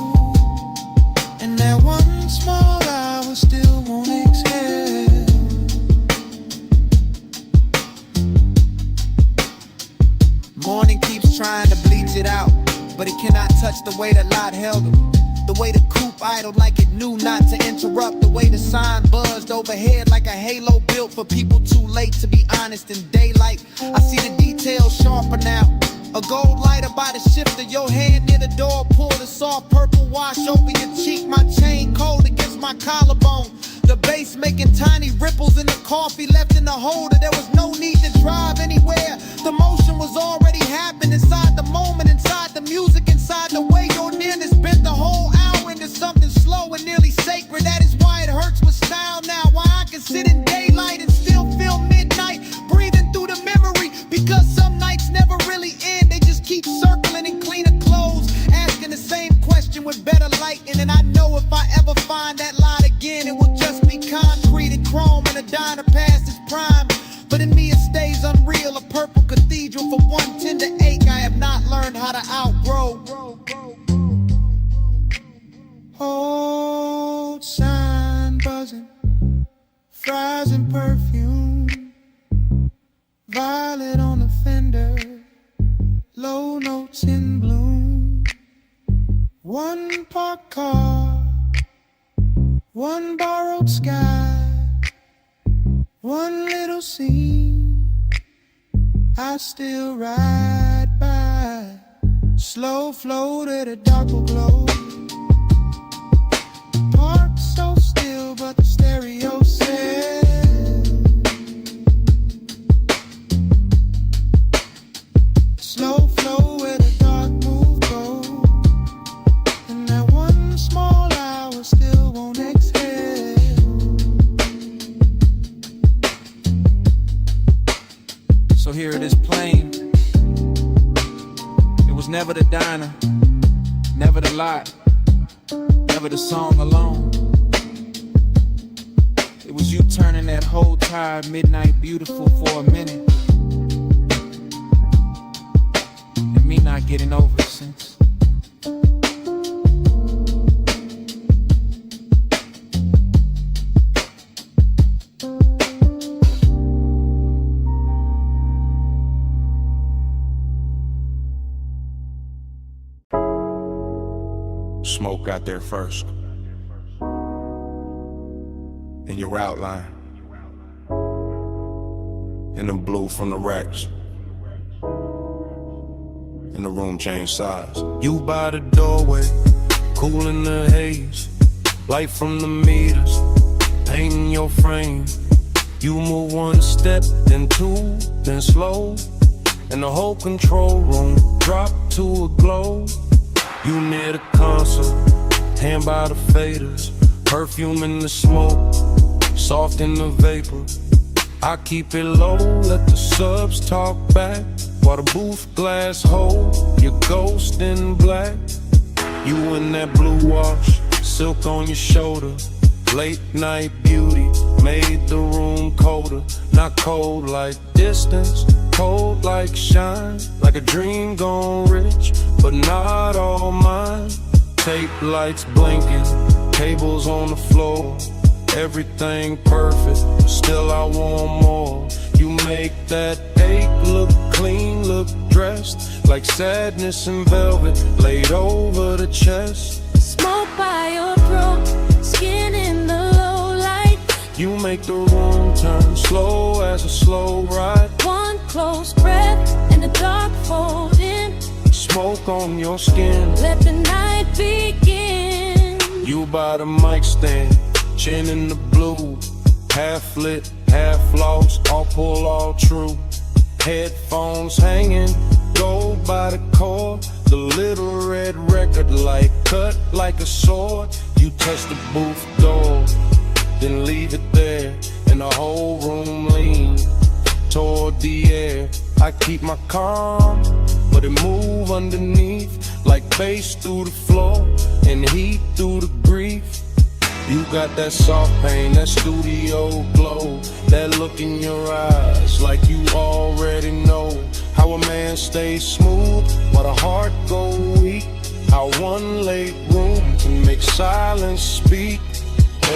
Speaker 8: And that one small hour still won't exhale.
Speaker 7: Morning keeps trying to bleach it out, but it cannot touch the way that lot held him. The way the coupe idled like it knew not to interrupt. The way the sign buzzed overhead like a halo built for people too late to be honest in daylight. I see the details sharper now. A gold lighter by the shifter, your hand near the door, pull the soft purple wash over your cheek. My chain cold against my collarbone. The bass make
Speaker 17: making tiny ripples in the coffee left in the holder. There was no need to drive anywhere. The motion was already happening inside the moment, inside the music, inside the way your nearness bent the whole hour into something slow and nearly sacred. That is why it hurts with style now. Why I can sit in daylight and still feel midnight, breathing through the memory. Because some nights never really end. They just keep circling in cleaner clothes, asking the same question with better lighting. And I know if I ever find that light again, it will just be concrete and chrome and a diner past its prime. But in me it stays unreal, a purple cathedral for one tender ache I have not learned how to outgrow. Old sign buzzing, fries and perfume, violet on the fender, low notes in bloom. One parked car, one borrowed sky, one little scene I still ride by. Slow flow to the dark will glow. Parked so still, but the stereo says slow flow where the dark move go. And that one small hour still won't exhale.
Speaker 4: So here it is plain. It was never the diner, never the lot, never the song alone. It was you turning that whole tired midnight beautiful for a minute, and me not getting over it since.
Speaker 6: Smoke got there first. In your outline. In the blue from the racks. And the room changed size. You by the doorway, cool in the haze. Light from the meters, painting your frame. You move one step, then two, then slow. And the whole control room dropped to a glow. You near the console, hand by the faders. Perfume in the smoke, soft in the vapor. I keep it low, let the subs talk back. While the booth glass hold your ghost in black. You in that blue wash, silk on your shoulder. Late night beauty made the room colder. Not cold like distance, cold like shine. Like a dream gone rich, but not all mine. Tape lights blinking, cables on the floor. Everything perfect, still I want more. You make that ache look clean, look dressed. Like sadness in velvet, laid over the chest.
Speaker 3: Smoke by your throat, skin in the low light.
Speaker 6: You make the room turn slow as a slow ride.
Speaker 3: One close breath and the dark fold in.
Speaker 6: Smoke on your skin,
Speaker 3: let the night begin.
Speaker 6: You by the mic stand, chin in the blue. Half lit, half lost, all pull, all true. Headphones hanging, gold by the cord. The little red record light cut like a sword. You touch the booth door, then leave it there. And the whole room lean toward the air. I keep my calm, but it move underneath. Like bass through the floor and heat through the grief. You got that soft pain, that studio glow. That look in your eyes like you already know. How a man stays smooth while the heart go weak. How one late room can make silence speak.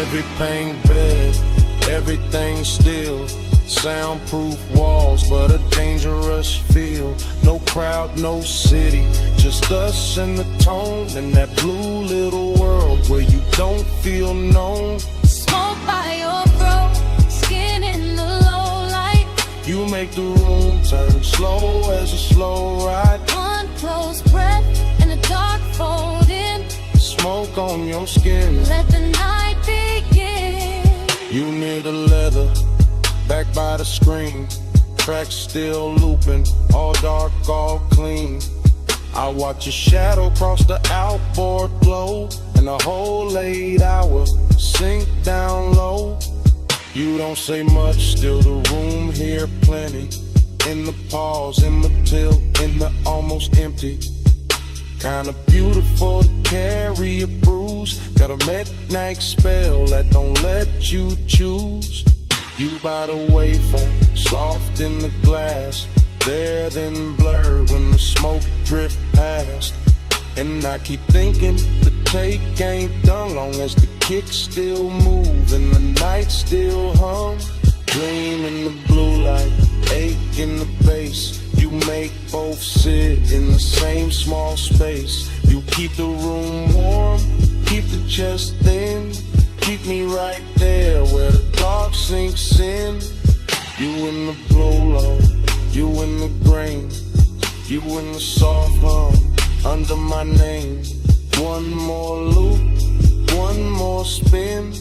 Speaker 6: Every pain bed, everything still. Soundproof walls, but a dangerous feel. No crowd, no city, just us and the tone. In that blue little world where you don't feel known.
Speaker 3: Smoke by your throat, skin in the low light.
Speaker 6: You make the room turn slow as a slow ride.
Speaker 3: One close breath and the dark fold in.
Speaker 6: Smoke on your skin,
Speaker 3: let the night begin.
Speaker 6: You near the leather, back by the screen. Tracks still looping, all dark, all clean. I watch your shadow cross the outboard glow, and the whole 8 hour sink down low. You don't say much, still the room here plenty. In the pause, in the tilt, in the almost empty. Kinda beautiful to carry a bruise. Got a midnight spell that don't let you choose. You by the waveform, soft in the glass. There then blurred when the smoke drift past. And I keep thinking the take ain't done long as the kicks still move and the night still hum. Dream in the blue light, ache in the bass. You make both sit in the same small space. You keep the room warm, keep the chest thin. Keep me right there where the dark sinks in. You in the blow-low, you in the grain. You in the soft hum, under my name. One more loop, one more spin.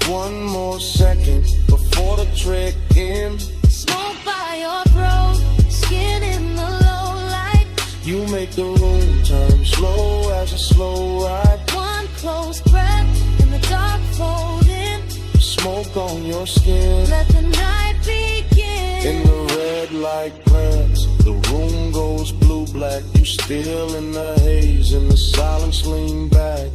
Speaker 6: One more second before the trek ends.
Speaker 3: Smoke by your throat, skin in the low light.
Speaker 6: You make the room turn slow as a slow ride.
Speaker 3: One close breath in the dark folding.
Speaker 6: Smoke on your skin.
Speaker 3: Let the night begin.
Speaker 6: In the red light glance, the room goes blue-black. You still in the haze, and the silence lean back.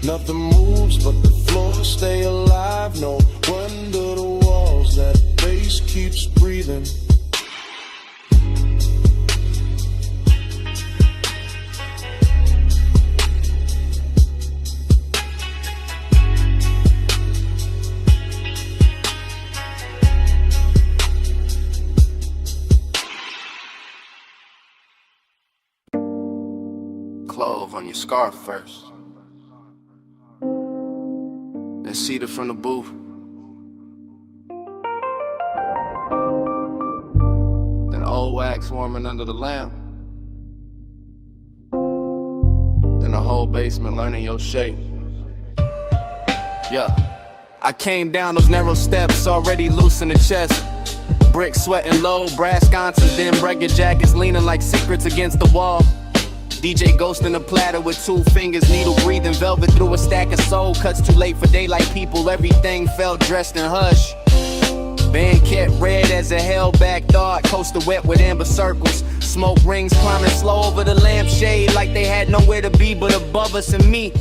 Speaker 6: Nothing moves but the floor stay alive. No wonder the walls, that bass keeps breathing.
Speaker 11: Clove on your scarf first. Then cedar from the booth. Then old wax warming under the lamp. Then the whole basement learning your shape.
Speaker 10: Yeah, I came down those narrow steps, already loose in the chest. Brick sweating low, brass sconces, then break your jackets leaning like secrets against the wall. DJ Ghost in a platter with 2 fingers, needle breathing, velvet through a stack of soul. Cuts too late for daylight people, everything felt dressed in hush. Band kept red as a held-back thought, coaster wet with amber circles. Smoke rings climbing slow over the lampshade like they had nowhere to be but above us and me.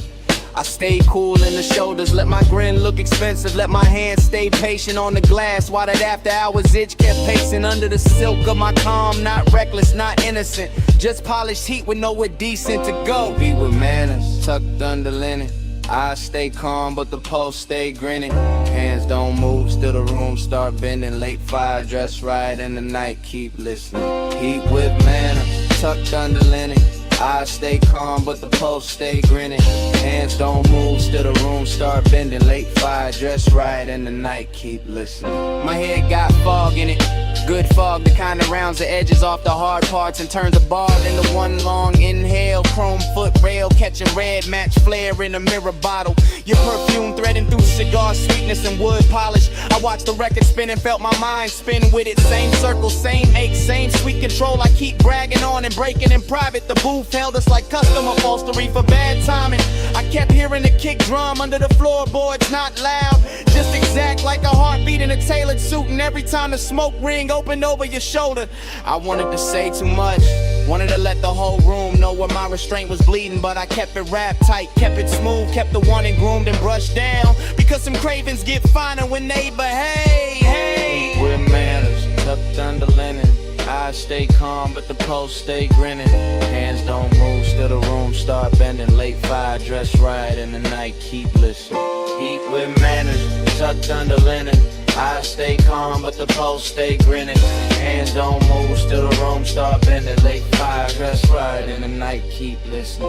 Speaker 10: I stayed cool in the shoulders, let my grin look expensive, let my hands stay patient on the glass while that after hours itch kept pacing under the silk of my calm. Not reckless, not innocent, just polished heat with nowhere decent to go.
Speaker 11: Be with manners, tucked under linen. I stay calm, but the pulse stay grinning. Hands don't move, still the room start bending. Late fire, dress right in the night, keep listening. Heat with manners, tucked under linen. I stay calm, but the pulse stay grinning. Hands don't move, still the room start bending. Late fire, dress right in the night, keep listening.
Speaker 10: My head got fog in it, good fog, the kind that rounds the edges off the hard parts and turns the ball into one long inhale. Chrome foot rail, catching red match flare in a mirror bottle. Your perfume threading through cigar sweetness and wood polish. I watched the record spin and felt my mind spin with it. Same circle, same ache, same sweet control. I keep bragging on and breaking in private. The booth held us like custom upholstery for bad timing. I kept hearing the kick drum under the floorboards, not loud, just exact like a heartbeat in a tailored suit. And every time the smoke ring opened over your shoulder, I wanted to say too much, wanted to let the whole room know where my restraint was bleeding, but I kept it wrapped tight, kept it smooth, kept the one and groomed and brushed down, because some cravens get finer when they behave. Hey,
Speaker 11: with manners, tucked under linen. I stay calm, but the pulse stay grinning. Hands don't move, still the room start bending. Late fire, dress right in the night, keep listening. Heat with manners, tucked under linen. I stay calm, but the pulse stay grinning. Hands don't move, still the room start bending. Late fire, dress right in the night, keep listening.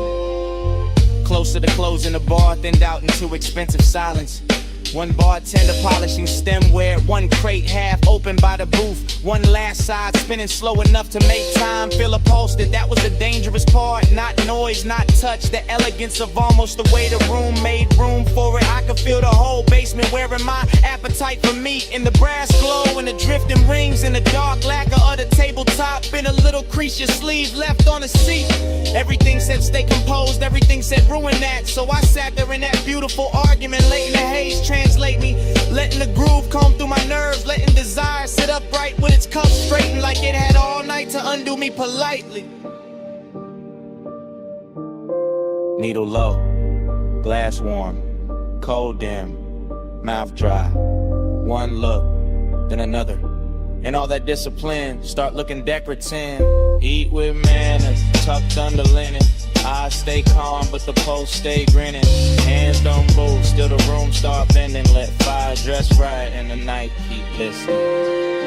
Speaker 10: Closer to closing the bar, thinned out into expensive silence. One bartender polishing stemware, one crate half open.
Speaker 14: open by the booth. One last side spinning slow enough to make time feel upholstered. That was the dangerous part. Not noise, not touch. The elegance of almost the way the room made room for it. I could feel the whole basement wearing my appetite for meat. In the brass glow and the drifting rings in the dark lacquer of the tabletop. In a little crease your sleeve left on the seat. Everything said stay composed, everything said ruin that. So I sat there in that beautiful argument, letting the haze translate me, letting the groove comb through my nerves, letting desire sit upright with its cuffs straightened like it had all night to undo me politely. Needle low, glass warm, cold dim, mouth dry. One look, then another. And all that discipline, start looking decorative. Eat with manners, tucked under linen. Eyes stay calm, but the pulse stay grinning. Hands don't move, still the room start bending. Let fire dress right and the night keep listening.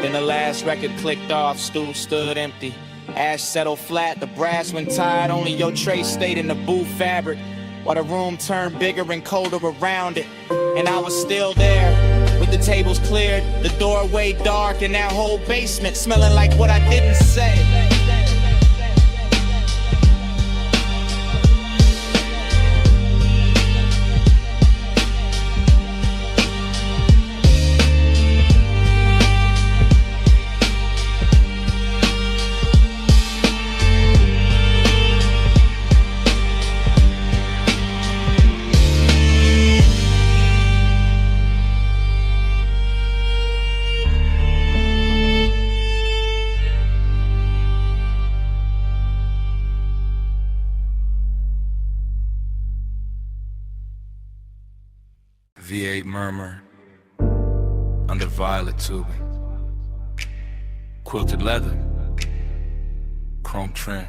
Speaker 14: Then the last record clicked off, stool stood empty. Ash settled flat, the brass went tired. Only your tray stayed in the booth fabric, while the room turned bigger and colder around it. And I was still there, with the tables cleared, the doorway dark, and that whole basement smelling like what I didn't say.
Speaker 5: V8 murmur under violet tubing, quilted leather, chrome trim,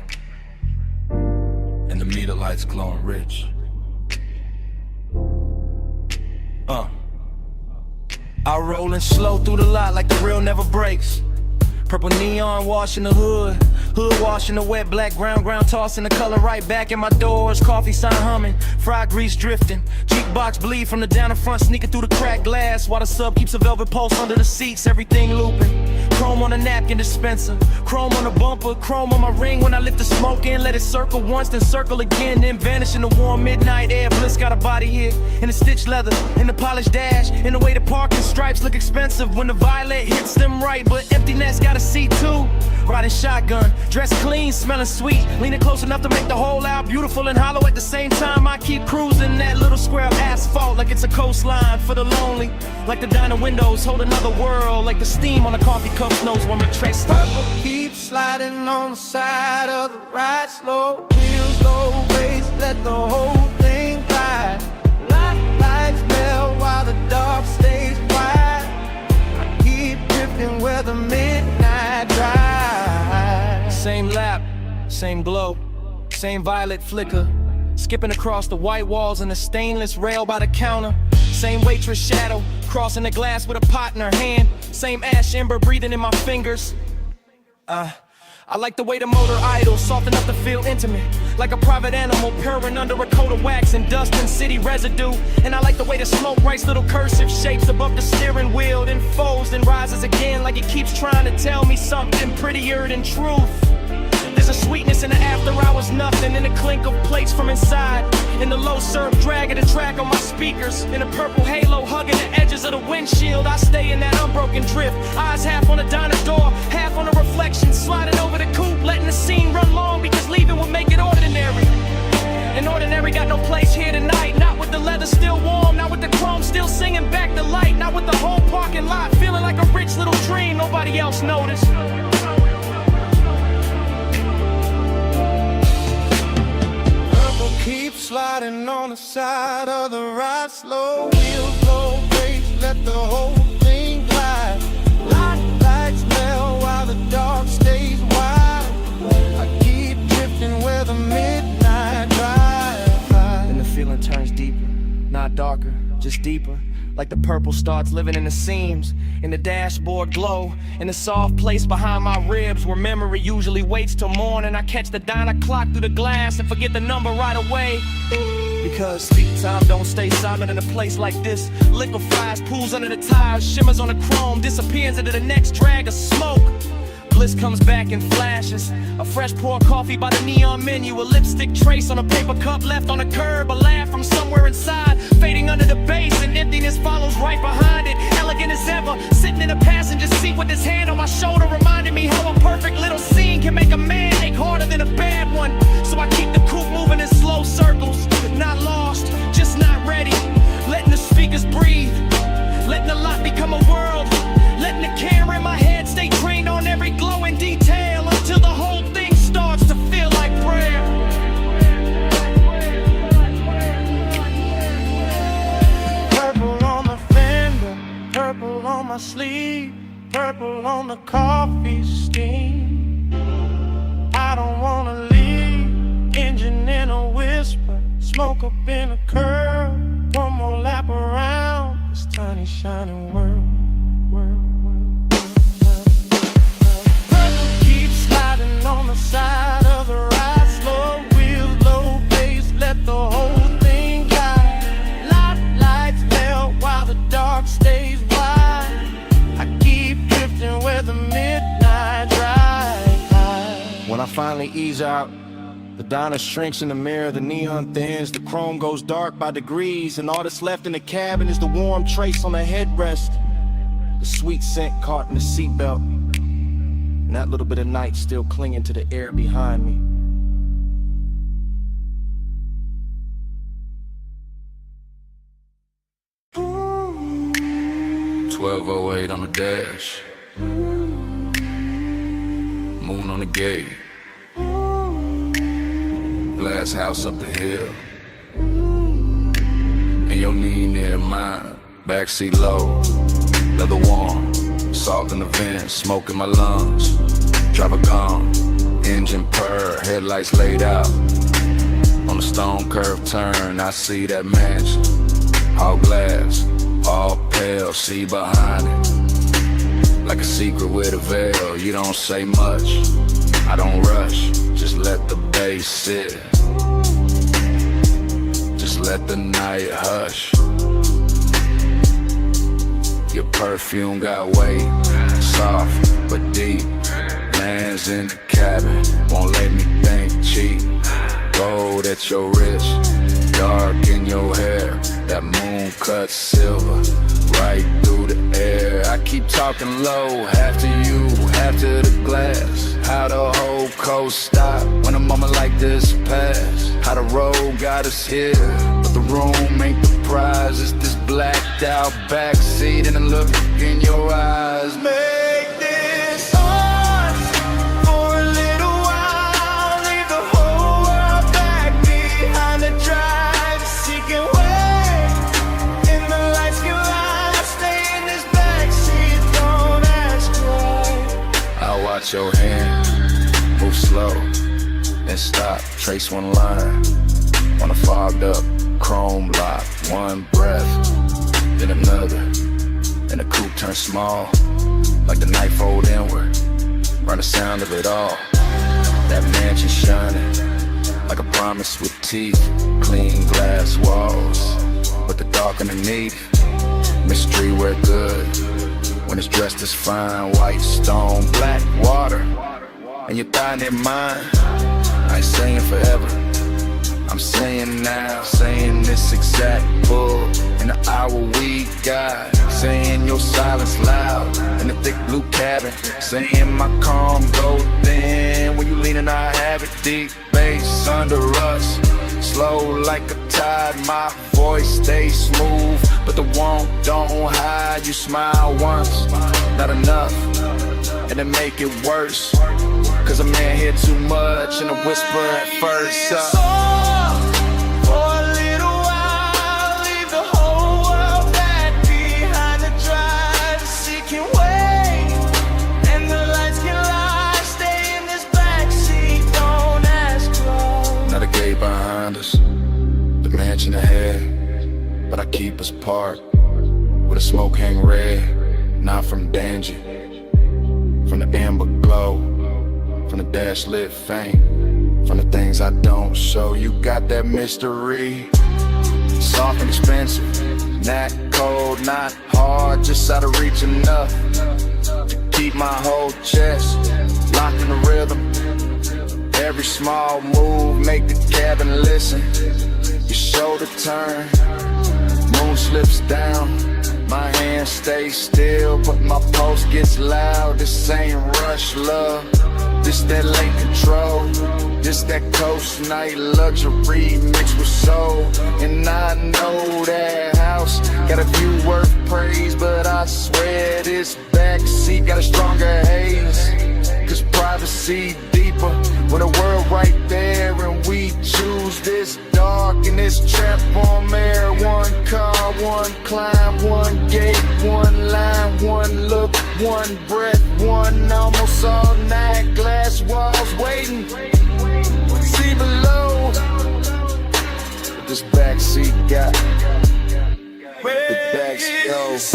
Speaker 5: and the meter lights glowing rich.
Speaker 10: I rollin' slow through the lot like the real never breaks. Purple neon washing the hood, hood washing the wet black ground tossing the color right back in my doors. Coffee sign humming, fried grease drifting, cheek box bleed from the down in front, sneaking through the cracked glass while the sub keeps a velvet pulse under the seats. Everything looping, chrome on the napkin dispenser, chrome on the bumper, chrome on my ring when I lift the smoke in. Let it circle once, then circle again, then vanish in the warm midnight air. Bliss got a body here in the stitched leather, in the polished dash, in the way the parking stripes look expensive when the violet hits them right, but emptiness got a seat too. Riding shotgun, dressed clean, smelling sweet, leaning close enough to make the whole out beautiful and hollow at the same time. I keep cruising that little square of asphalt like it's a coastline for the lonely, like the diner windows hold another world, like the steam on the coffee cups knows when we trace.
Speaker 12: Purple keeps sliding on the side of the ride, slow wheels, low race, let the whole thing ride. Lights melt while the dark stays quiet. I keep drifting where the midnight drive.
Speaker 10: Same lap, same glow, same violet flicker, skipping across the white walls and the stainless rail by the counter. Same waitress shadow, crossing the glass with a pot in her hand. Same ash ember breathing in my fingers. I like the way the motor idles, soft enough to feel intimate, like a private animal purring under a coat of wax and dust and city residue. And I like the way the smoke writes little cursive shapes above the steering wheel, then folds and rises again like it keeps trying to tell me something prettier than truth. There's a sweetness in the after hours, nothing in the clink of plates from inside, in the low surf dragging the track on my speakers, in a purple halo hugging the edges of the windshield. I stay in that unbroken drift, eyes half on the diner door, half on the reflection, sliding over the coupe, letting the scene run long because leaving would make it ordinary. And ordinary got no place here tonight, not with the leather still warm, not with the chrome still singing back the light, not with the whole parking lot feeling like a rich little dream nobody else noticed.
Speaker 12: Keep sliding on the side of the ride, slow wheels, low race, let the whole thing glide. Lights melt while the dark stays wide. I keep drifting where the midnight drive.
Speaker 10: Then the feeling turns deeper, not darker, just deeper. Like the purple starts living in the seams, in the dashboard glow, in the soft place behind my ribs where memory usually waits till morning. I catch the diner clock through the glass and forget the number right away. Because speak time don't stay silent in a place like this. Liquefies, pools under the tires, shimmers on the chrome, disappears into the next drag of smoke. Bliss comes back in flashes. A fresh pour of coffee by the neon menu. A lipstick trace on a paper cup left on the curb. A laugh from somewhere inside, fading under the bass, and emptiness follows right behind it. Elegant as ever, sitting in a passenger seat with his hand on my shoulder, reminding me how a perfect little scene can make a man ache harder than a bad one. So I keep the coupe moving in slow circles, not lost, just not ready. Letting the speakers breathe, letting the lot become a world, letting the camera in my head stay trained on every glowing detail until the whole thing starts to feel like prayer.
Speaker 12: Purple on the fender, purple on my sleeve, purple on the coffee steam. I don't wanna leave, engine in a whisper, smoke up in a curl. One more lap around this tiny shining world. Purple keeps sliding on the side of the ride, slow wheels, low pace, let the whole thing guide. Lights melt while the dark stays wide. I keep drifting where the midnight drive.
Speaker 14: When I finally ease out, the diner shrinks in the mirror, the neon thins, the chrome goes dark by degrees, and all that's left in the cabin is the warm trace on the headrest, the sweet scent caught in the seatbelt, and that little bit of night still clinging to the air behind me.
Speaker 5: "12:08 on the dash, moon on the gate, glass house up the hill, and your knee near mine, backseat low, leather warm, salt in the vents, smoke in my lungs, driver gone, engine purr, headlights laid out, on the stone curve turn, I see that mansion, all glass, all pale, see behind it, like a secret with a veil, you don't say much, I don't rush, just let the bass sit. Just let the night hush. Your perfume got weight, soft but deep. Lands in the cabin, won't let me think cheap. Gold at your wrist, dark in your hair. That moon cut silver, right through the air. I keep talking low, half to you, half to the glass. How the whole coast stop when a moment like this pass. How the road got us here, but the room ain't the prize. It's this blacked out backseat and a look in your eyes.
Speaker 12: Make this ours for a little while. Leave the whole world back behind the drive. Seeking way in the lights can lie. Stay in this backseat, don't ask why.
Speaker 5: I'll watch your hand move slow and stop, trace one line on a fogged up chrome lock. One breath, then another, and the coupe turns small, like the night fold inward, run the sound of it all. That mansion shining, like a promise with teeth, clean glass walls, but the dark underneath, mystery wear good, when it's dressed as fine, white stone, black water, and your thigh near mine. I ain't saying forever, I'm saying now, saying this exact pull in the hour we got, saying your silence loud in the thick blue cabin, saying my calm go thin when you lean and I have it, deep bass under us, slow like a tide, my voice stays smooth, but the want don't hide. You smile once, not enough, and then make it worse, cause a man hear too much and a whisper at first.
Speaker 12: For a little while, leave the whole world back behind the drive. Seeking way, and the lights can lie. Stay in this backseat, don't ask why.
Speaker 5: Now the gate behind us, the mansion ahead, but I keep us parked where the smoke hang red, not from danger, from the amber glow, from the dash lit faint,
Speaker 6: from the things I don't show. You got that mystery, soft and expensive, not cold, not hard, just out of reach enough to keep my whole chest locked in the rhythm. Every small move make the cabin listen. Your shoulder turn, moon slips down, my hand stays still, but my pulse gets loud. This ain't rush love, this that late control, this that coast night luxury mixed with soul. And I know that house got a view worth praise, but I swear this backseat got a stronger haze. Cause privacy deeper when the world right there, and we choose this dark and this trap on air. One car, one climb, one gate, one line, one look, one breath, one almost all night. Glass walls waiting, see below. But this backseat got the backseat goes.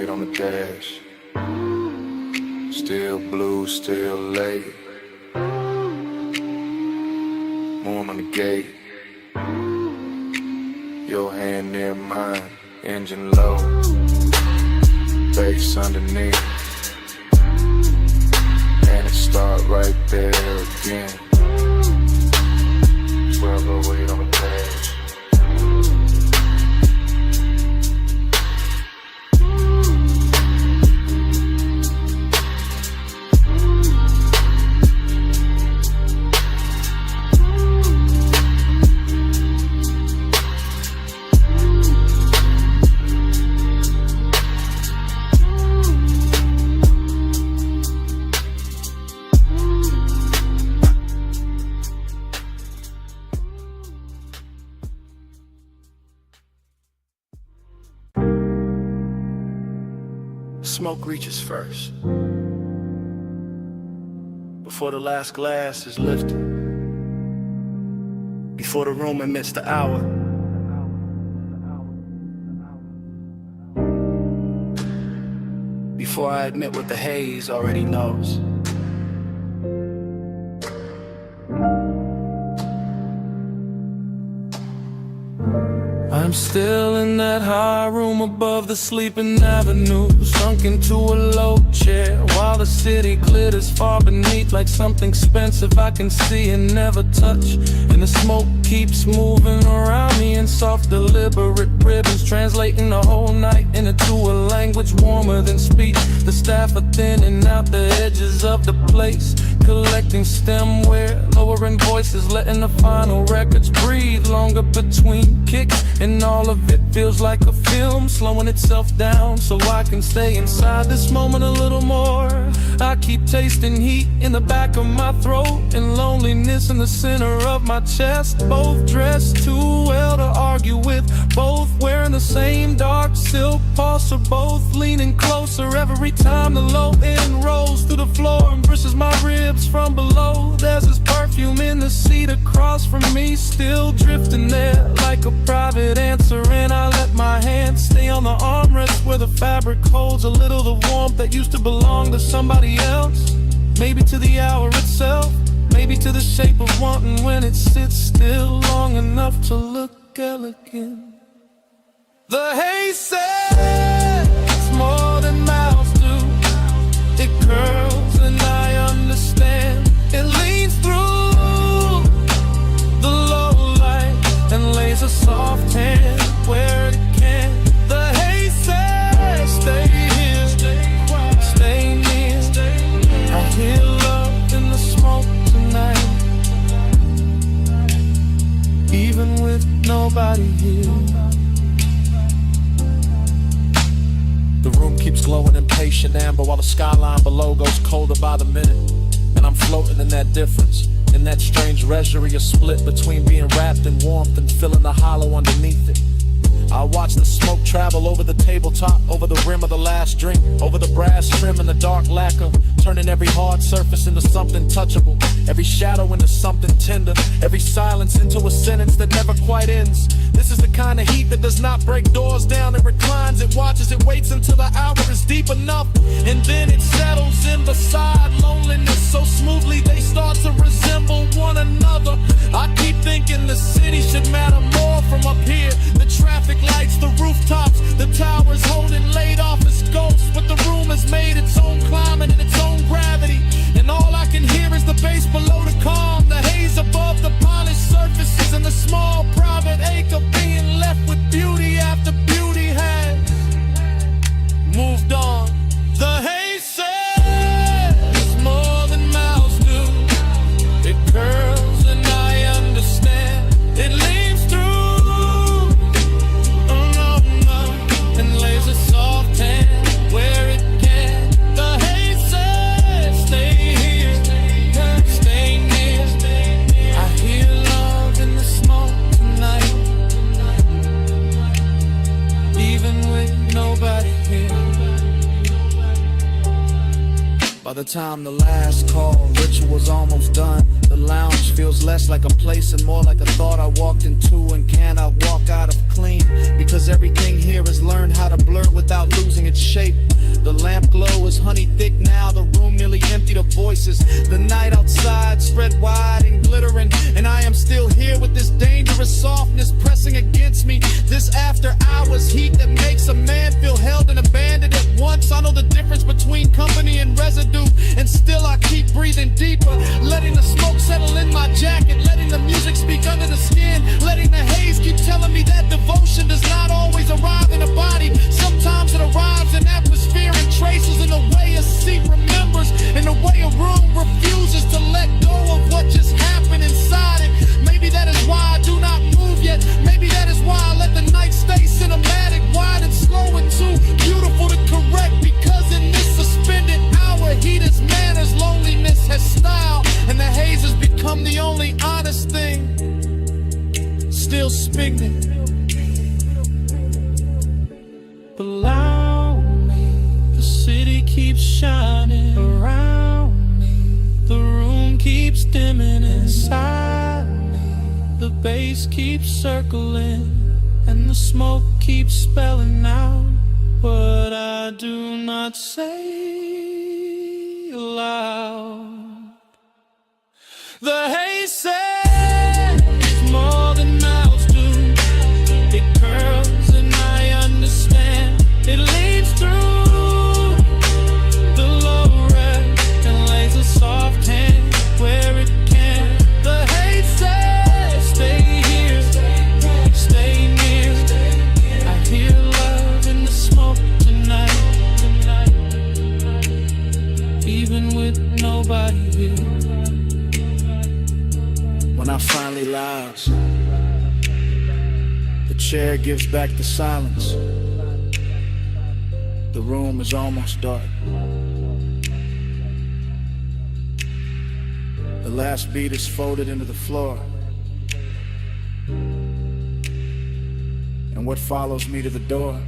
Speaker 6: On the dash, still blue, still late. Moon on the gate, your hand near mine, engine low, bass underneath, and it start right there again. 1208 on the dash.
Speaker 14: Smoke reaches first, before the last glass is lifted, before the room admits the hour. Before I admit what the haze already knows.
Speaker 1: I'm still in that high room above the sleeping avenue, sunk into a low chair while the city glitters far beneath like something expensive I can see and never touch. And the smoke keeps moving around me in soft deliberate ribbons, translating the whole night into a language warmer than speech. The staff are thinning out the edges of the place, collecting stemware, lowering voices, letting the final records breathe longer between kicks. And all of it feels like a film, slowing itself down so I can stay inside this moment a little more. I keep tasting heat in the back of my throat and loneliness in the center of my chest. Both dressed too well to argue with, both wearing the same dark silk pulse, or both leaning closer every time the low end rolls through the floor and brushes my ribs from below. There's this perfume in the seat across from me, still drifting there like a private answer, and I let my hand stay on the armrest where the fabric holds a little the warmth that used to belong to somebody else. Maybe to the hour itself, maybe to the shape of wanting when it sits still long enough to look elegant. The haze says it's more than mouths do. It curls and I understand. It leans through the low light and lays a soft hand where it can. The haze says stay here, stay near. I hear love in the smoke tonight, even with nobody here. The room keeps glowing impatient amber while the skyline below goes colder by the minute. And I'm floating in that difference, in that strange reverie, a split between being wrapped in warmth and feeling the hollow underneath it.
Speaker 13: I watch the smoke travel over the tabletop, over the rim of the last drink, over the brass trim and the dark lacquer, turning every hard surface into something touchable, every shadow into something tender, every silence into a sentence that never quite ends. This is the kind of heat that does not break doors down. It reclines, it watches, it waits until the hour is deep enough, and then it settles in beside loneliness so smoothly they start to resemble one another. I keep thinking the city should matter more from up here. The traffic lights, the rooftops, the towers holding laid office ghosts, but the room has made its own climate and its own gravity, and all I can hear is the bass below the calm, the haze above the polished surfaces, and the small private ache of being left with beauty after beauty had moved on. The haze says more than mouths do. It curls and I understand. It leaves through and lays a soft hand where it can. The haze says stay here, stay near. I hear love in the smoke tonight, even with nobody here. By the time the last call ritual's almost done, the lounge feels less like a place and more like a thought I walked into and cannot walk out of clean, because everything here has learned how to blur without losing its shape. The lamp glow is honey thick now, the room nearly emptied of voices. The night outside spread wide and glittering, and I am still here with this dangerous softness pressing against me. This after hours heat that makes a man feel held and abandoned at once. I know the difference between company and residue, and still I keep breathing deeper, letting the smoke settle in my jacket, letting the music speak under the skin, letting the haze keep telling me that devotion does not always arrive in a body. Sometimes it arrives in atmosphere and traces, in the way a seat remembers, in the way a room refuses to let go of what just happened inside it. Maybe that is why I do not move yet. Maybe that is why I let the night stay cinematic, wide and slow and too beautiful to correct, because in this suspended hour, heat is manners, loneliness has style, and the haze has become the only honest thing still spinning. Below me, the city keeps shining around me, the room keeps dimming inside me, the bass keeps circling, and the smoke keeps spelling out what I do not say aloud. The haze says more than mouths do. It curls and I understand. It leads through the low red and lays a soft hand where it can. The haze says stay here, stay near. I hear love in the smoke tonight, even with nobody here. When I finally lounge, the chair gives back the silence. The room is almost dark. The last beat is folded into the floor, and what follows me to the door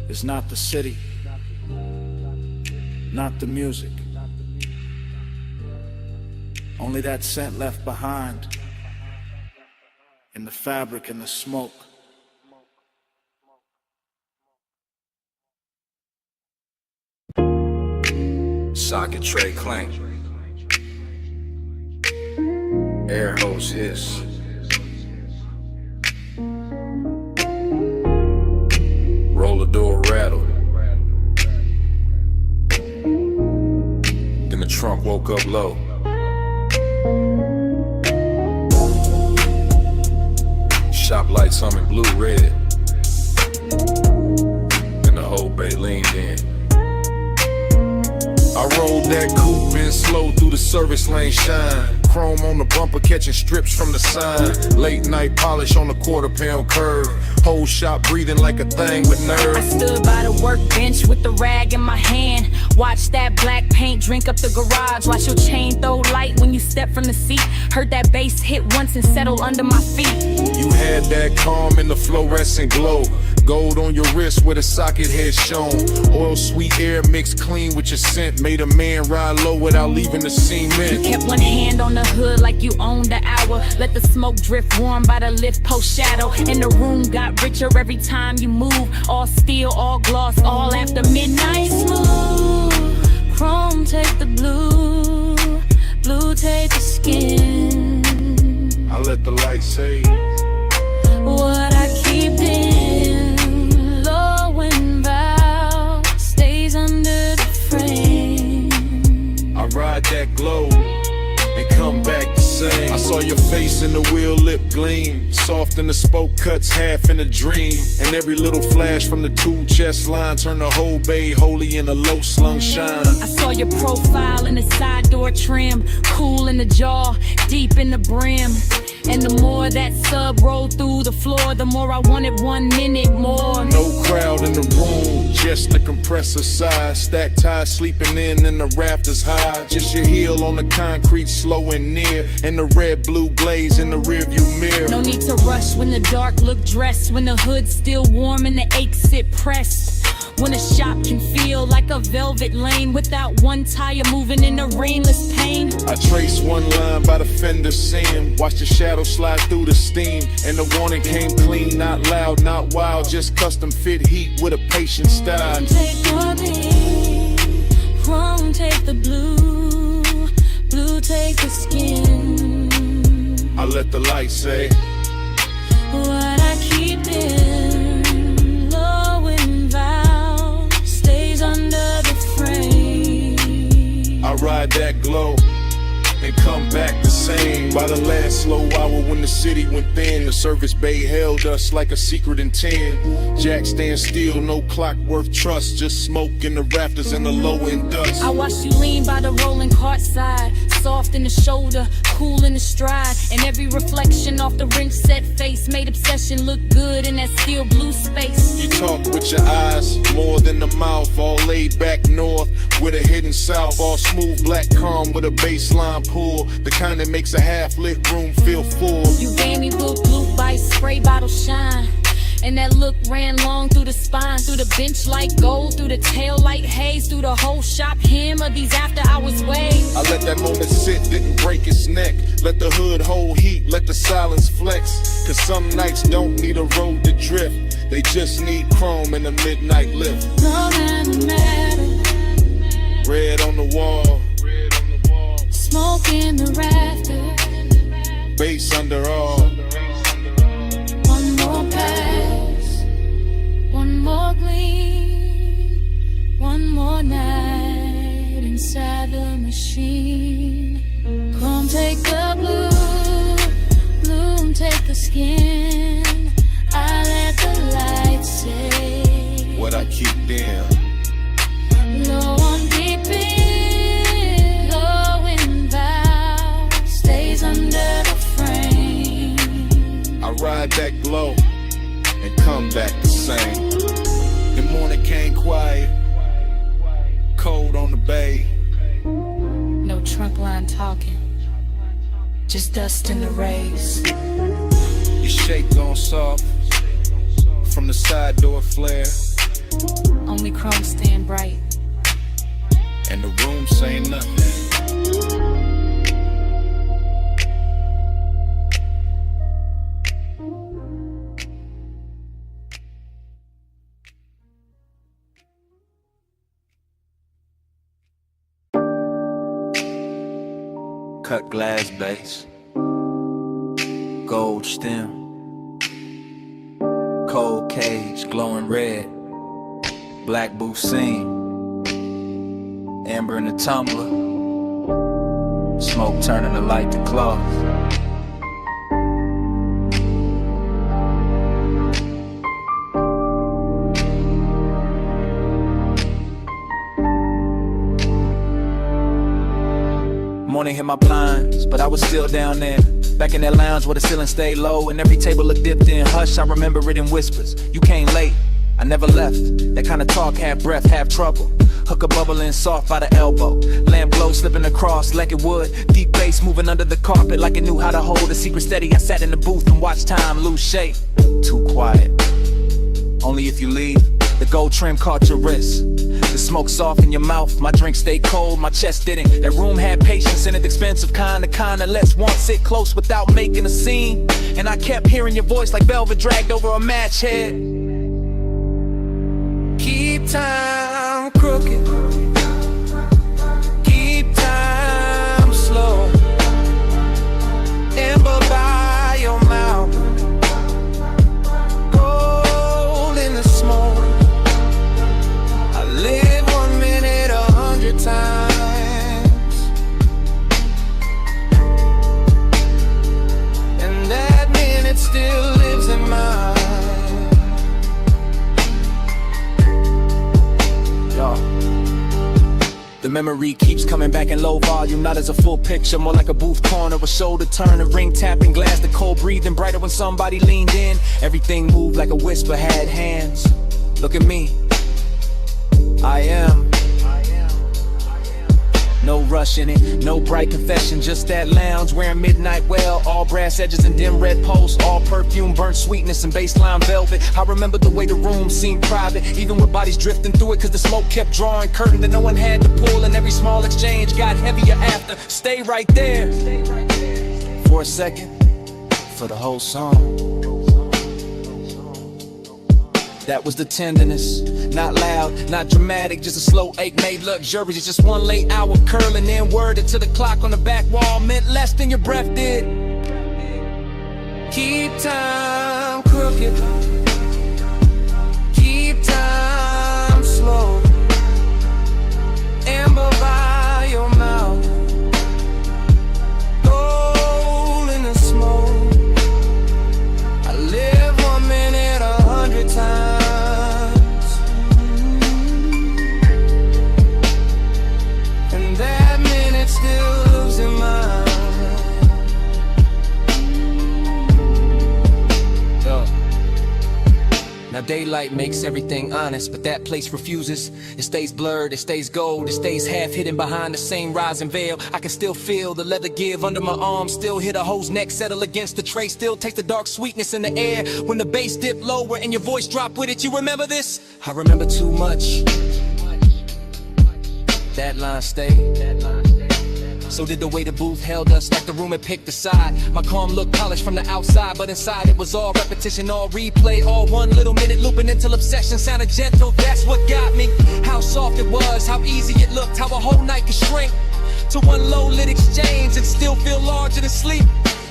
Speaker 13: is not the city, not the music, only that scent left behind in the fabric and the smoke.
Speaker 5: Socket tray clank, air hose hiss, roller door rattle, then the trunk woke up low. Shop lights humming blue red, and the whole bay leaned in. I rolled that coupe in slow through the service lane shine. Chrome on the bumper catching strips from the sign. Late night polish on the quarter-pound curve. Whole shop breathing like a thing with nerve.
Speaker 18: I stood by the workbench with the rag in my hand,
Speaker 3: Watch that black paint drink up the garage. Watch your chain throw light when you step from the seat. Heard that bass hit once and settle under my feet.
Speaker 5: You had that calm in the fluorescent glow. Gold on your wrist where the socket had shown. Oil sweet air mixed clean with your scent. Made a man ride low without leaving the cement.
Speaker 3: You kept one hand on the hood like you owned the hour. Let the smoke drift warm by the lift post shadow. And the room got richer every time you move. All steel, all gloss, all after midnight. Smooth, chrome take the blue, blue take the skin.
Speaker 5: I let the light say
Speaker 3: what I keep in, low and bow, stays under the frame.
Speaker 5: I ride that glow and come back the same. I saw your face in the wheel lip gleam, soft in the spoke cuts, half in a dream. And every little flash from the two chest line turned the whole bay holy in a low slung shine.
Speaker 3: I saw your profile in the side door trim, cool in the jaw, deep in the brim. And the more that sub rolled through the floor, the more I wanted 1 minute more.
Speaker 5: No crowd in the room, just the compressor side. Stacked ties sleeping in the rafters high. Just your heel on the concrete, slow and near. And the red blue glaze in the rearview mirror.
Speaker 3: No need to rush when the dark look dressed. When the hood's still warm and the aches sit pressed. When a shop can feel like a velvet lane without one tire moving in the rainless pain.
Speaker 5: I trace one line by the fender seam. Watch the shadow slide through the steam. And the warning came clean, not loud, not wild. Just custom fit heat with a patient style.
Speaker 3: Take the pink, chrome take the blue, blue take the skin.
Speaker 5: I let the light say
Speaker 3: what I keep in, low and vow, stays under the frame.
Speaker 5: I ride that glow and come back the same. By the last slow hour when the city went thin, the service bay held us like a secret in 10. Jack stand still, no clock worth trust, just smoke in the rafters and the low end dust.
Speaker 3: I watched you lean by the rolling cart side, soft in the shoulder, cool in the stride. And every reflection off the wrench set face made obsession look good in that steel blue space.
Speaker 5: You talk with your eyes, more than the mouth. All laid back north with a hidden south. All smooth black calm with a baseline pull, the kind that makes a half-lit room feel full.
Speaker 3: You gave me blue by spray bottle shine. And that look ran long through the spine, through the bench like gold, through the tail light haze, through the whole shop hem of these after hours waves.
Speaker 5: I let that moment sit, didn't break its neck. Let the hood hold heat, let the silence flex. Cause some nights don't need a road to drift, they just need chrome and a midnight lift.
Speaker 3: No matter,
Speaker 5: red on the wall,
Speaker 3: smoke in the rafters,
Speaker 5: bass under all.
Speaker 3: One more pass, one more gleam, one more night inside the machine. Come take the blue, bloom take the skin. I let the light say
Speaker 5: what I keep in.
Speaker 3: Low on deep in, low in vow, stays under the frame.
Speaker 5: I ride that glow and come back the same. The morning came quiet, cold on the bay.
Speaker 3: No trunk line talking, just dust in the rays.
Speaker 5: Your shake gone soft from the side door flare.
Speaker 3: Only chrome stand bright,
Speaker 5: and the room say nothing.
Speaker 9: Cut glass base, gold stem, cold cage glowing red, black booth scene, amber in the tumbler, smoke turning the light to cloth. Morning hit my blinds, but I was still down there. Back in that lounge where the ceiling stayed low and every table looked dipped in hush. I remember it in whispers. You came late, I never left. That kind of talk, half breath, half trouble.
Speaker 10: Hooker bubbling soft by the elbow. Lamp glow slipping across like it would. Deep bass moving under the carpet like it knew how to hold a secret steady. I sat in the booth and watched time lose shape. Too quiet. Only if you leave. The gold trim caught your wrist. The smoke soft in your mouth. My drink stayed cold, my chest didn't. That room had patience in it, expensive kinda lets one sit close without making a scene. And I kept hearing your voice like velvet dragged over a match head. Keep time crooked. Keep time slow. Amber by your mouth. Gold in the smoke. I live 1 minute 100 times. And that minute still lives in mine. The memory keeps coming back in low volume, not as a full picture, more like a booth corner, a shoulder turn, a ring tapping glass, the cold breathing brighter when somebody leaned in. Everything moved like a whisper had hands. Look at me, I am. No rush in it, no bright confession, just that lounge wearing midnight well, all brass edges and dim red posts, all perfume, burnt sweetness and baseline velvet. I remember the way the room seemed private, even with bodies drifting through it, cause the smoke kept drawing curtain that no one had to pull, and every small exchange got heavier after. Stay right there for a second, for the whole song. That was the tenderness, not loud, not dramatic, just a slow ache made luxurious. Just one late hour curling in, worded to the clock on the back wall, meant less than your breath did. Keep time crooked. Keep time slow. Amber by your mouth. Gold in the smoke. I live 1 minute 100 times. Now daylight makes everything honest, but that place refuses. It stays blurred, it stays gold, it stays half hidden behind the same rising veil. I can still feel the leather give under my arm, still hear the hoe's neck settle against the tray, still taste the dark sweetness in the air when the bass dipped lower and your voice dropped with it. You remember this? I remember too much. That line stayed. So did the way the booth held us, like the room had picked a side. My calm looked polished from the outside, but inside it was all repetition, all replay, all 1 little minute looping until obsession sounded gentle. That's what got me. How soft it was, how easy it looked, how a whole night could shrink to one low lit exchange and still feel larger than sleep.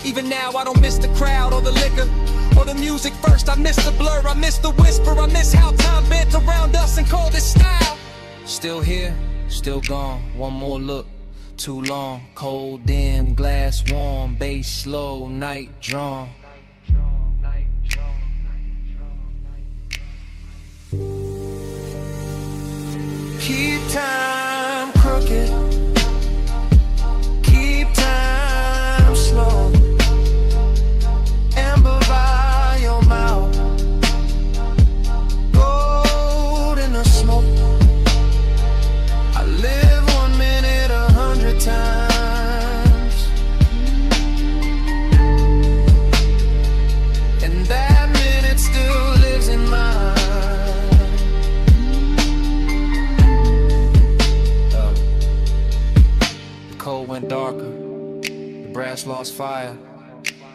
Speaker 10: Even now I don't miss the crowd or the liquor or the music first. I miss the blur, I miss the whisper, I miss how time bent around us and called it style. Still here, still gone, one more look. Too long, cold dim, glass warm, bass slow, night drawn. Keep time crooked. Keep time slow. Amber by your mouth. Gold in the smoke. I live 1 minute 100 times. And that minute still lives in mine. The cold went darker. The brass lost fire.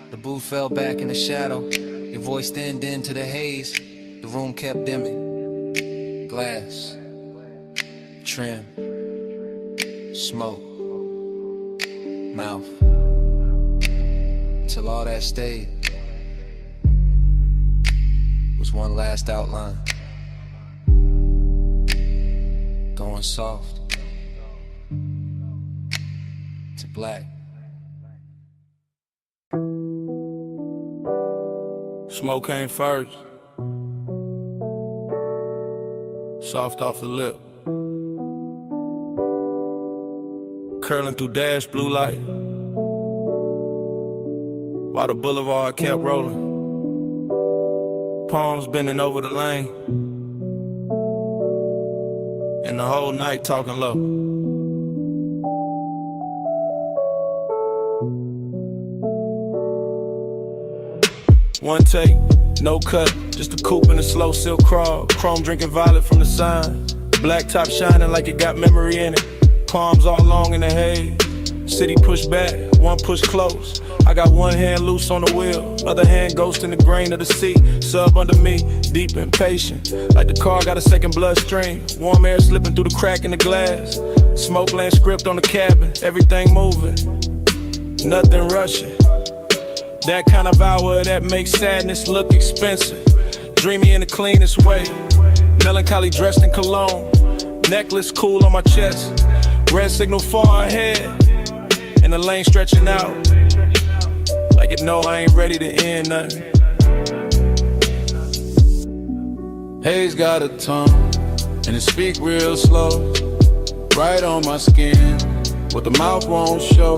Speaker 10: The booth fell back in the shadow. Your voice thinned into the haze. The room kept dimming. Glass. Trim. Smoke. Mouth. Till all that stayed was one last outline. Going soft to black.
Speaker 11: Smoke came first. Soft off the lip. Curling through dash blue light. While the boulevard kept rolling. Palms bending over the lane. and the whole night talking low. One take, no cut, just a coupe and a slow silk crawl. Chrome drinking violet from the sign. Black top shining like it got memory in it. Palms all long in the haze. City push back, one push close. I got one hand loose on the wheel, other hand ghost in the grain of the sea. Sub under me, deep and patient. Like the car got a second bloodstream. Warm air slipping through the crack in the glass. Smoke land script on the cabin, everything moving, nothing rushing. That kind of hour that makes sadness look expensive. Dreamy in the cleanest way. Melancholy dressed in cologne. Necklace cool on my chest. Red signal far ahead. And the lane stretching out. Like it know I ain't ready to end nothing. Haze got a tongue. And it speak real slow. Right on my skin. What the mouth won't show.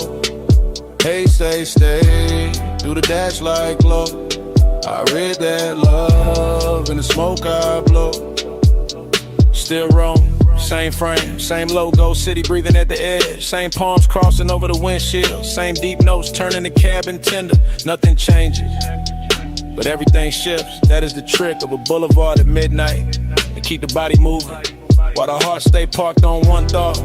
Speaker 11: Hey, say, stay. Do the dash like glow. I read that love in the smoke I blow. Still roam, same frame, same logo, city breathing at the edge. Same palms crossing over the windshield. Same deep notes turning the cabin tender. Nothing changes, but everything shifts. That is the trick of a boulevard at midnight. To keep the body moving, while the heart stay parked on one thought.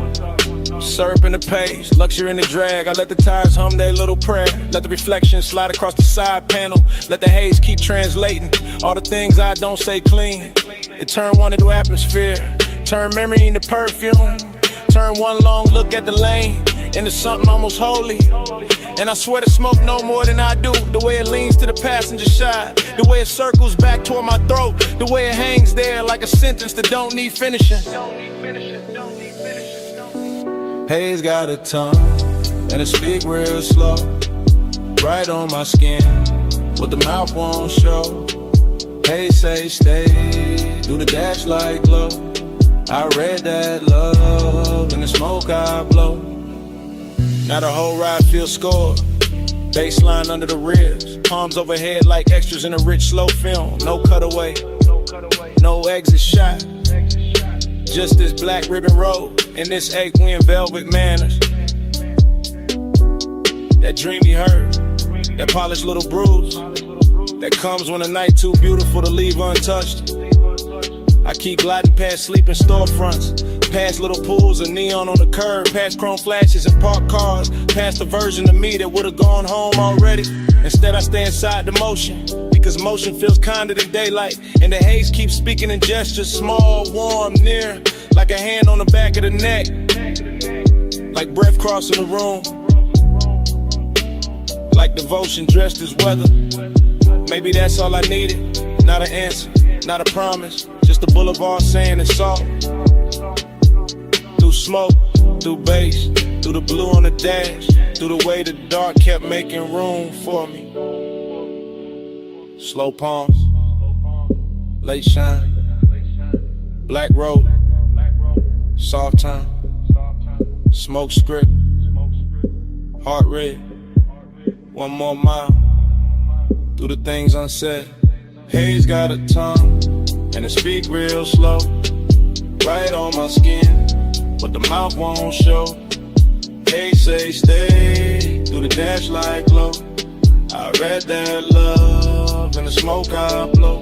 Speaker 11: Syrup in the page, luxury in the drag. I let the tires hum their little prayer. Let the reflection slide across the side panel. Let the haze keep translating all the things I don't say clean. It turn one into atmosphere, turn memory into perfume. Turn one long look at the lane into something almost holy. And I swear to smoke no more than I do. The way it leans to the passenger side, the way it circles back toward my throat, the way it hangs there like a sentence that don't need finishing. Haze got a tongue, and it speak real slow. Right on my skin, what the mouth won't show. Hey, say stay, do the dash like glow. I read that love in the smoke I blow. Now the whole ride feels scored. Baseline under the ribs, palms overhead like extras in a rich slow film. No cutaway, no exit shot. Just this black ribbon road and this ache-win velvet manners. That dreamy hurt, that polished little bruise that comes when a night too beautiful to leave untouched. I keep gliding past sleeping storefronts, past little pools of neon on the curb, past chrome flashes and parked cars, past the version of me that would've gone home already. Instead I stay inside the motion, because motion feels kinder than daylight. And the haze keeps speaking in gestures, small, warm, near, like a hand on the back of the neck, like breath crossing the room, like devotion dressed as weather. Maybe that's all I needed, not an answer, not a promise, just a boulevard saying it's all. Through smoke, through bass, through the blue on the dash, through the way the dark kept making room for me. Slow palms, late shine, black road, soft time, smoke script, heart red, one more mile, through the things unsaid. Haze got a tongue, and it speak real slow, right on my skin, but the mouth won't show. Hey, say stay, through the dash like glow. I read that love in the smoke I blow.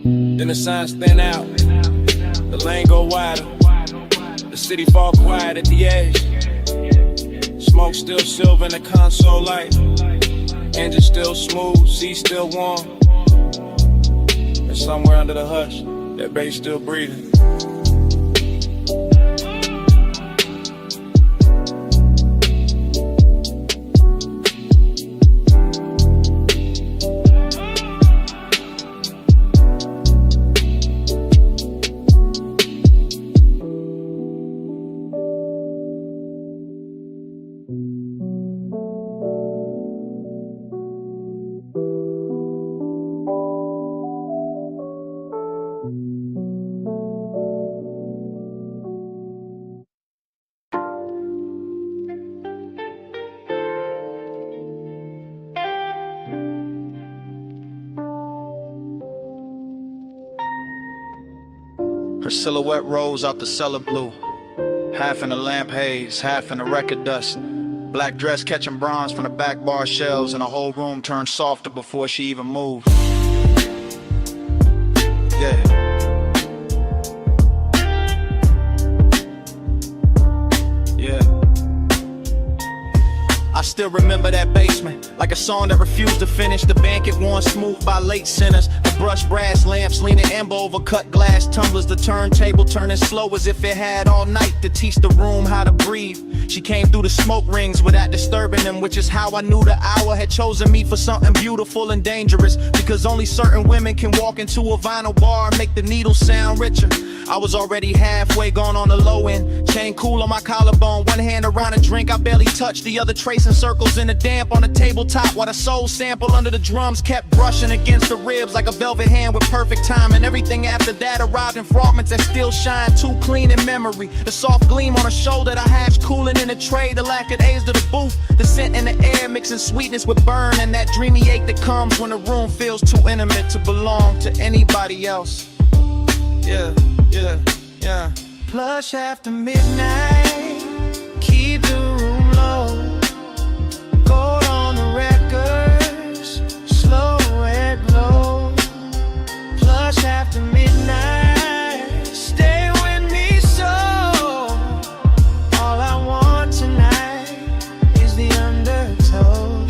Speaker 11: Then the signs thin out, the lane go wider, the city fall quiet at the edge. Smoke still silver in the console light, engine still smooth, seat still warm. And somewhere under the hush, that bass still breathing.
Speaker 4: Her silhouette rose out the cellar blue, half in the lamp haze, half in the record dust. Black dress catching bronze from the back bar shelves, and the whole room turned softer before she even moved. Yeah. I still remember that basement, like a song that refused to finish. The banquet worn smooth by late sinners. The brushed brass lamps leaning amber over cut glass tumblers. The turntable turning slow as if it had all night to teach the room how to breathe. She came through the smoke rings without disturbing them, which is how I knew the hour had chosen me for something beautiful and dangerous. Because only certain women can walk into a vinyl bar and make the needle sound richer. I was already halfway gone on the low end, chain cool on my collarbone, one hand around a drink I barely touched, the other tracing circles in the damp on the tabletop, while the soul sample under the drums kept brushing against the ribs like a velvet hand with perfect time. And everything after that arrived in fragments that still shine too clean in memory. The soft gleam on her shoulder, the hash cooling in the tray, the lackadays to the booth, the scent in the air mixing sweetness with burn, and that dreamy ache that comes when the room feels too intimate to belong to anybody else. Yeah, yeah, yeah.
Speaker 12: Plush after midnight, keep the room low. Gold on the records, slow red glow. Plush after midnight, stay with me so. All I want tonight is the undertow.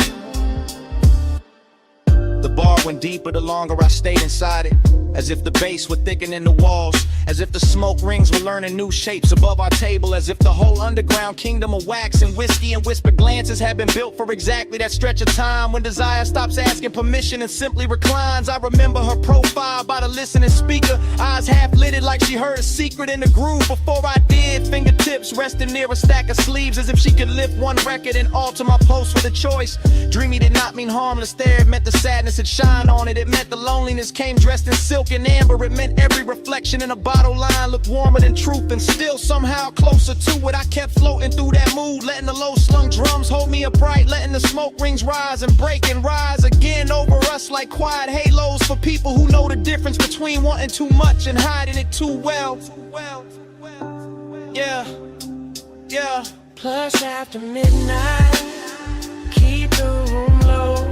Speaker 4: The bar went deeper the longer I stayed inside it, as if the bass were thickening the walls, as if the smoke rings were learning new shapes above our table, as if the whole underground kingdom of wax and whiskey and whispered glances had been built for exactly that stretch of time when desire stops asking permission and simply reclines. I remember her profile by the listening speaker, eyes half lidded like she heard a secret in the groove before I did, fingertips resting near a stack of sleeves as if she could lift one record and alter my post with a choice. Dreamy did not mean harmless there, it meant the sadness had shine on it, it meant the loneliness came dressed in silk and amber, it meant every reflection in a bottle line looked warmer than truth and still somehow closer to it. I kept floating through that mood, letting the low slung drums hold me upright, letting the smoke rings rise and break and rise again over us like quiet halos for people who know the difference between wanting too much and hiding it too well. Yeah, yeah.
Speaker 12: Plush after midnight, keep the room low.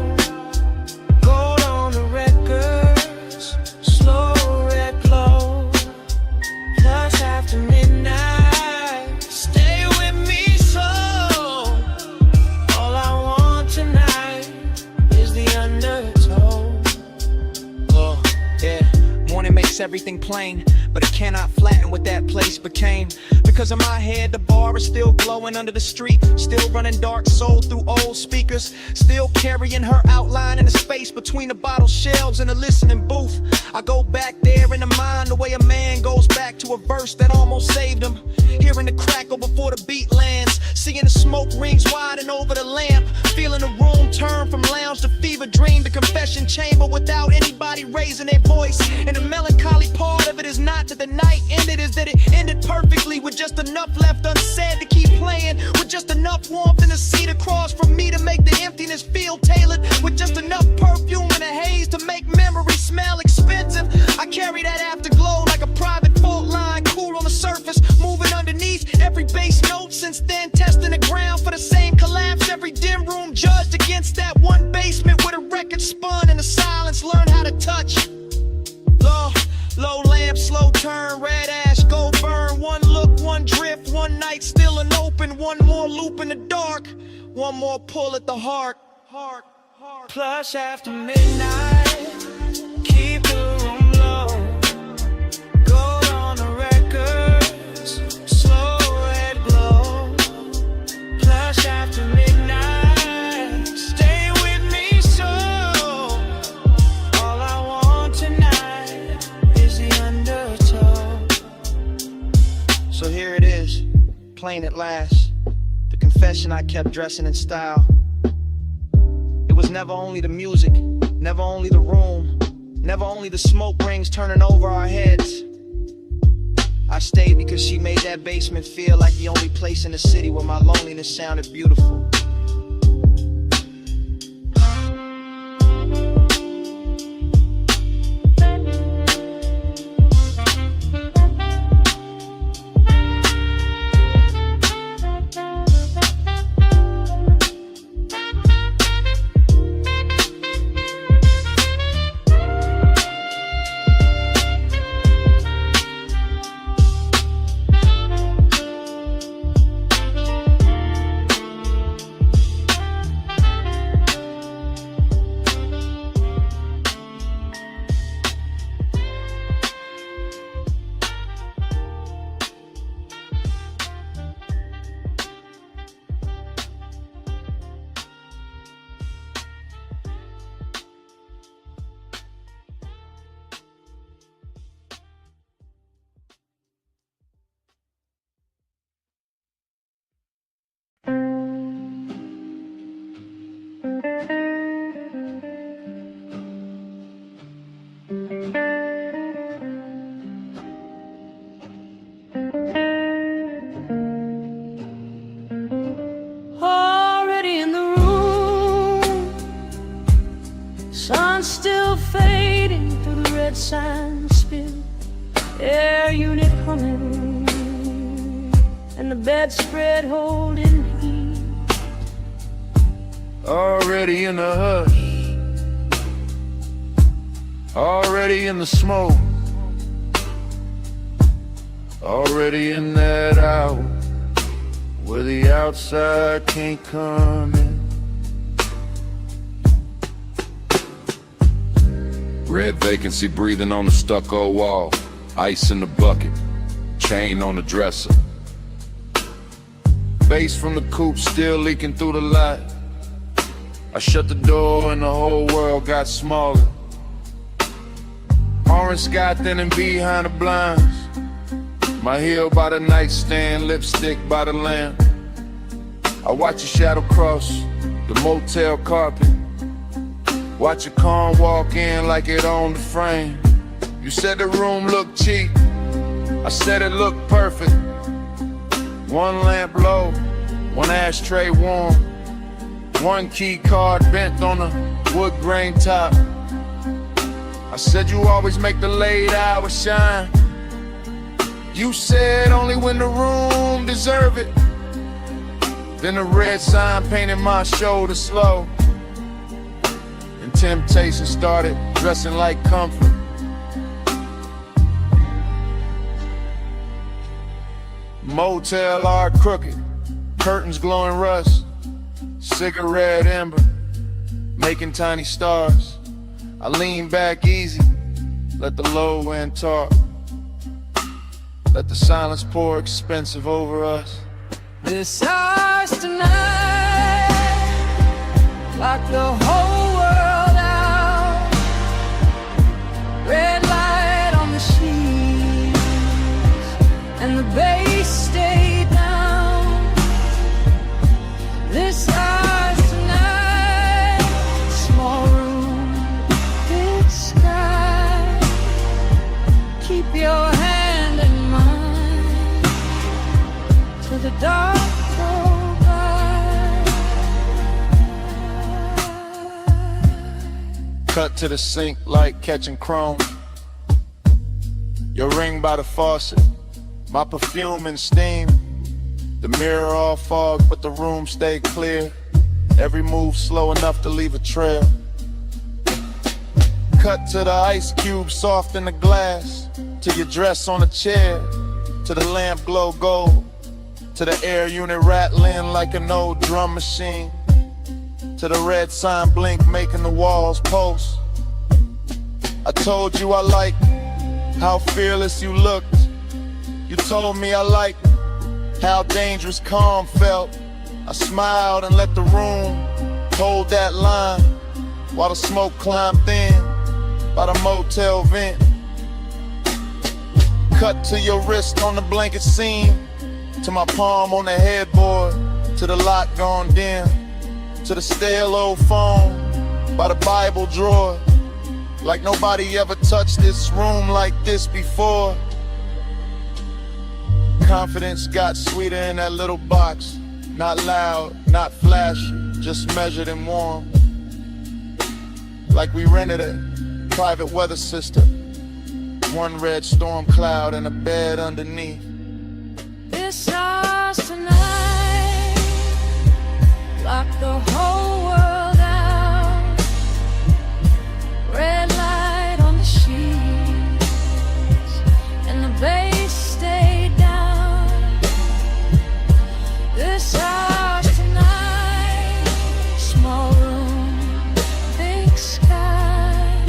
Speaker 12: Gold on the records, slow red glow. Plush after midnight, stay with me so. All I want tonight is the undertow.
Speaker 4: Oh, yeah. Morning makes everything plain, but it cannot flatten what that place became. Because in my head the bar is still glowing under the street, still running dark soul through old speakers, still carrying her outline in the space between the bottle shelves and the listening booth. I go back there in the mind the way a man goes back to a verse that almost saved him, hearing the crackle before the beat lands, seeing the smoke rings widen over the lamp, feeling the room turn from lounge to fever dream to confession chamber without anybody raising their voice. And the melancholy part of it is not that the night ended, is that it ended perfectly with just enough left unsaid to keep playing, with just enough warmth in the seat across from me to make the emptiness feel tailored, with just enough perfume and a haze to make memory smell expensive. I carry that afterglow like a private fault line, cool on the surface, moving underneath every bass note. Since then, testing the ground for the same collapse. Every dim room judged against that one basement where the record spun and the silence learned how to touch. Low lamp, slow turn, red ash, go burn. One look, one drift, one night still an open. One more loop in the dark, one more pull at the heart.
Speaker 12: Plush after midnight, keep the room low. Gold on the records, slow red glow. Plush after midnight, stay with me so. All I want tonight is the undertow.
Speaker 4: So here it is, plain at last, the confession I kept dressing in style. It was never only the music, never only the room, never only the smoke rings turning over our heads. I stayed because she made that basement feel like the only place in the city where my loneliness sounded beautiful.
Speaker 12: sign spilled, air unit humming, and the bedspread holding heat.
Speaker 6: Already in the hush, already in the smoke, already in that hour where the outside can't come in.
Speaker 18: Red vacancy breathing on the stucco wall, ice in the bucket, chain on the dresser.
Speaker 6: Bass from the coupe still leaking through the light. I shut the door and the whole world got smaller. Orange sky thinning behind the blinds. My heel by the nightstand, lipstick by the lamp. I watch your shadow cross the motel carpet. Watch your car walk in like it owned the frame. You said the room looked cheap, I said it looked perfect. One lamp low, one ashtray warm, one key card bent on the wood grain top. I said you always make the late hours shine. You said only when the room deserve it. Then the red sign painted my shoulder slow, and temptation started dressing like comfort. Motel art crooked, curtains glowing rust, cigarette ember, making tiny stars. I lean back easy, let the low end talk. Let the silence pour expensive over us.
Speaker 12: This house tonight, lock the whole world out. Red light on the sheets, and the bass stay down. This house tonight, small room, big sky. Keep your hand in mine till the dark go by.
Speaker 6: Cut to the sink like catching chrome. Your ring by the faucet, my perfume and steam. The mirror all fog, but the room stay clear. Every move slow enough to leave a trail. Cut to the ice cube soft in the glass, to your dress on a chair, to the lamp glow gold, to the air unit rattling like an old drum machine, to the red sign blink making the walls pulse. I told you I liked how fearless you looked. You told me I liked how dangerous calm felt. I smiled and let the room hold that line while the smoke climbed thin by the motel vent. Cut to your wrist on the blanket seam, to my palm on the headboard, to the light gone dim, to the stale old phone by the Bible drawer. Like nobody ever touched this room like this before. Confidence got sweeter in that little box. Not loud, not flashy, just measured and warm. Like we rented a private weather system. One red storm cloud and a bed underneath.
Speaker 12: This house tonight, lock the whole world out. Red light on the sheets, and the bass stay down. This house tonight, small room, big sky.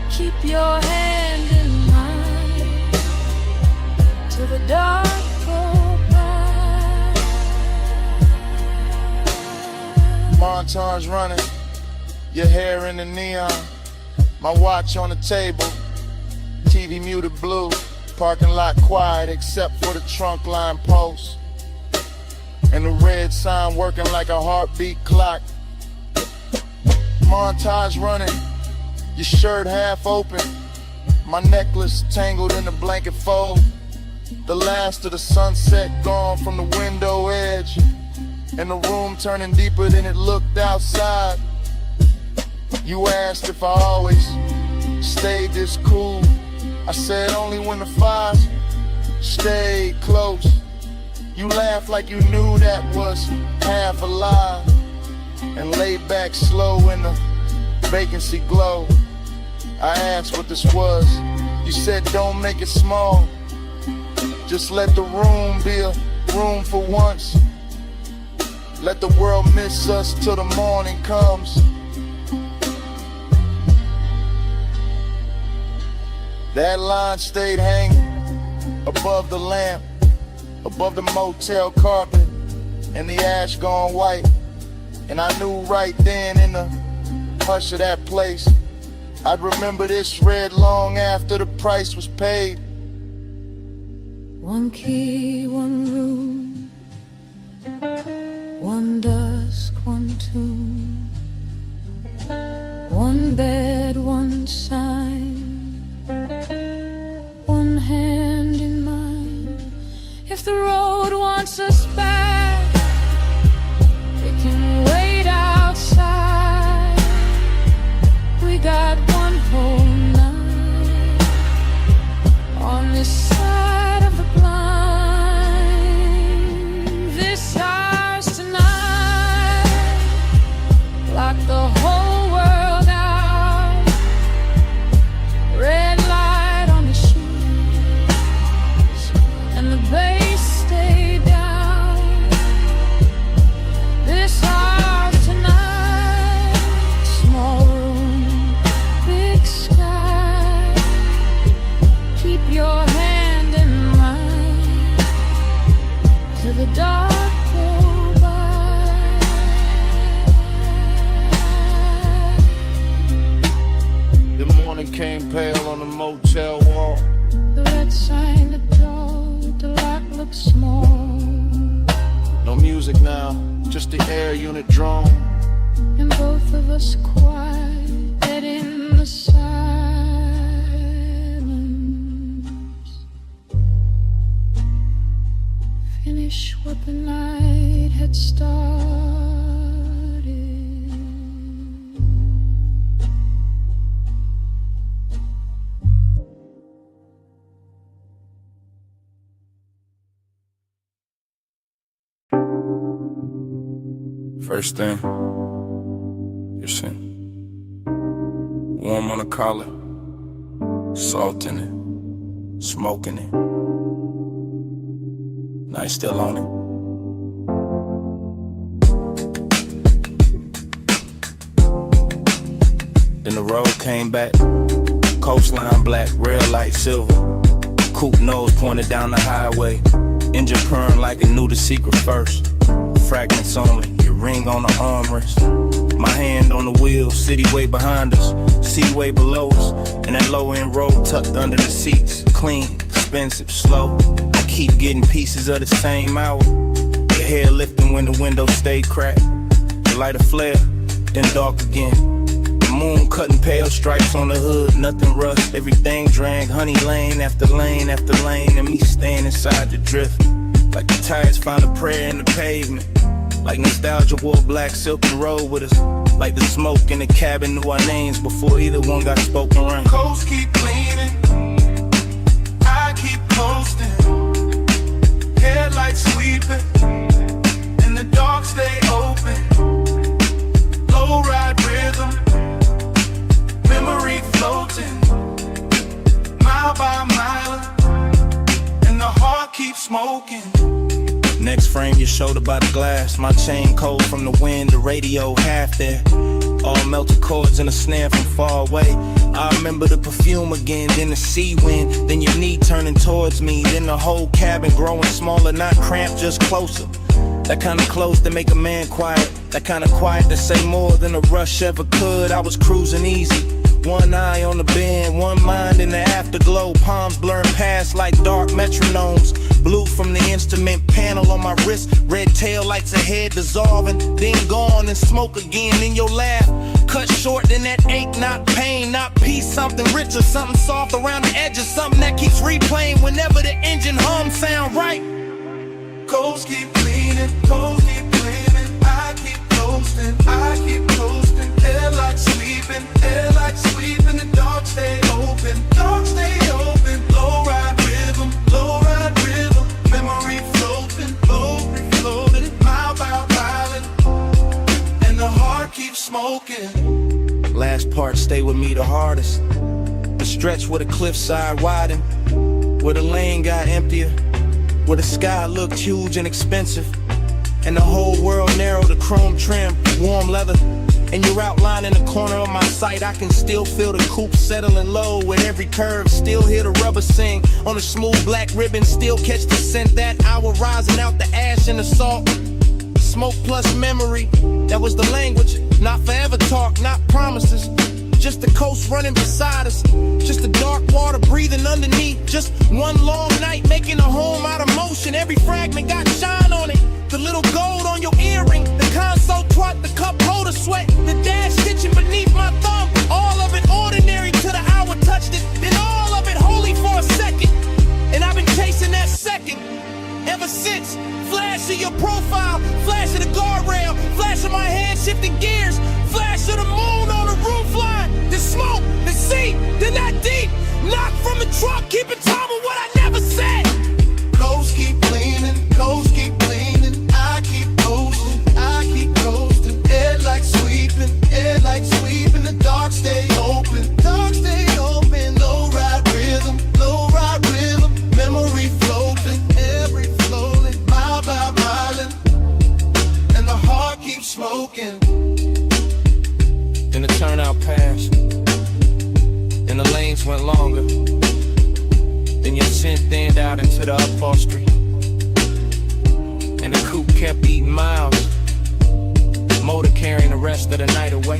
Speaker 12: Keep your hand in mine till the dark go by.
Speaker 6: Montage running, your hair in the neon, my watch on the table, TV muted blue, parking lot quiet except for the trunk line post, and the red sign working like a heartbeat clock. Montage running, your shirt half open, my necklace tangled in the blanket fold. The last of the sunset gone from the window edge, and the room turning deeper than it looked outside. You asked if I always
Speaker 15: stayed this cool. I said only when the fires stayed close. You laughed like you knew that was half a lie, and laid back slow in the vacancy glow. I asked what this was. You said don't make it small, just let the room be a room for once. Let the world miss us till the morning comes. That line stayed hanging above the lamp, above the motel carpet, and the ash gone white. And I knew right then in the hush of that place, I'd remember this red long after the price was paid.
Speaker 3: One key, one room, one dusk, one tomb, one bed, one sign, one hand in mine. If the road wants us back, it can wait outside. We got one whole night on this side of the blind. This house tonight, lock the whole world out. Red light on the shoes, and the bass stay down. This house tonight, small room, big sky. Keep your hand in mine till the dark go by.
Speaker 11: The morning came pale on the motel wall.
Speaker 3: The red sign, the door, the lock looks small.
Speaker 11: No music now, just the air unit drone.
Speaker 3: And both of us quiet in the silence. Finish what the night had started.
Speaker 5: First thing, your sin. Warm on the collar, salt in it, smoking it. Night still on it. Then the road came back, coastline black, rail light silver. Coupe nose pointed down the highway, engine purring like it knew the secret first. Fragments only, your ring on the armrest. My hand on the wheel, city way behind us, sea way below us. And that low end road tucked under the seats, clean, expensive, slow. I keep getting pieces of the same hour. Your hair lifting when the window stay cracked. The light a flare, then dark again. The moon cutting pale stripes on the hood, nothing rust. Everything drank, honey lane after lane after lane. And me staying inside the drift, like the tires found a prayer in the pavement. Like nostalgia wore black silk and rolled with us. Like the smoke in the cabin knew our names before either one got spoken right.
Speaker 15: Coast keep cleaning, I keep coasting. Headlights sweeping, and the dark stay open. Low ride rhythm, memory floating, mile by mile, and the heart keeps smoking.
Speaker 5: Next frame, your shoulder by the glass. My chain cold from the wind, the radio half there. All melted chords and a snare from far away. I remember the perfume again, then the sea wind. Then your knee turning towards me. Then the whole cabin growing smaller, not cramped, just closer. That kind of close to make a man quiet. That kind of quiet to say more than a rush ever could. I was cruising easy, one eye on the bend, one mind in the afterglow. Palms blurring past like dark metronomes. Blue from the instrument panel on my wrist. Red tail lights ahead dissolving, then gone and smoke again in your laugh. Cut short, then that ache, not pain, not peace. Something richer, something soft around the edges. Something that keeps replaying whenever the engine hum sound right.
Speaker 15: Coast keep cleaning, coast keep cleaning. I keep coasting, I keep coasting. Headlights sweeping, the dark stay
Speaker 9: smoking. Last part stay with me the hardest. The stretch where the cliffside widened, where the lane got emptier, where the sky looked huge and expensive, and the whole world narrow to chrome trim, warm leather. And you're outlining the corner of my sight. I can still feel the coupe settling low with every curve. Still hear the rubber sing on the smooth black ribbon. Still catch the scent that hour rising out the ash and the salt. Smoke plus memory, that was the language. Not forever talk, not promises. Just the coast running beside us. Just the dark water breathing underneath. Just one long night making a home out of motion. Every fragment got shine on it. The little gold on your earring, the console twat, the cup holder sweat, the dash stitching beneath my thumb. All of it ordinary till the hour touched it. Then all of it holy for a second. And I've been chasing that second ever since. Flash of your profile, flash of the guardrail, flash of my hand shifting gears, flash of the moon on the roof line, the smoke, the sea, then that deep knock from the truck, keeping time with what I never said.
Speaker 8: Ghosts keep cleaning, ghosts keep cleaning. I keep coasting. Headlights sweeping, the dark stay open. Low ride rhythm, memory floating, every flowing, mile by mile, and the heart keeps smoking.
Speaker 9: Then the turnout passed, and the lanes went longer. Then your scent thinned out into the upholstery, and the coupe kept eating miles. Motor carrying the rest of the night away.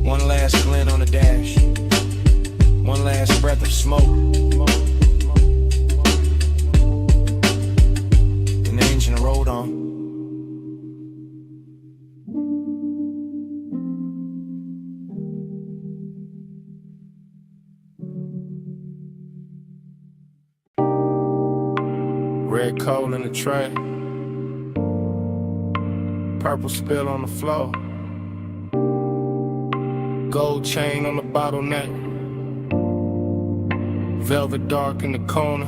Speaker 9: One last glint on the dash, one last breath of smoke, and the engine rolled on. Red coal in the tray, purple spill on the floor, gold chain on the bottleneck, velvet dark in the corner,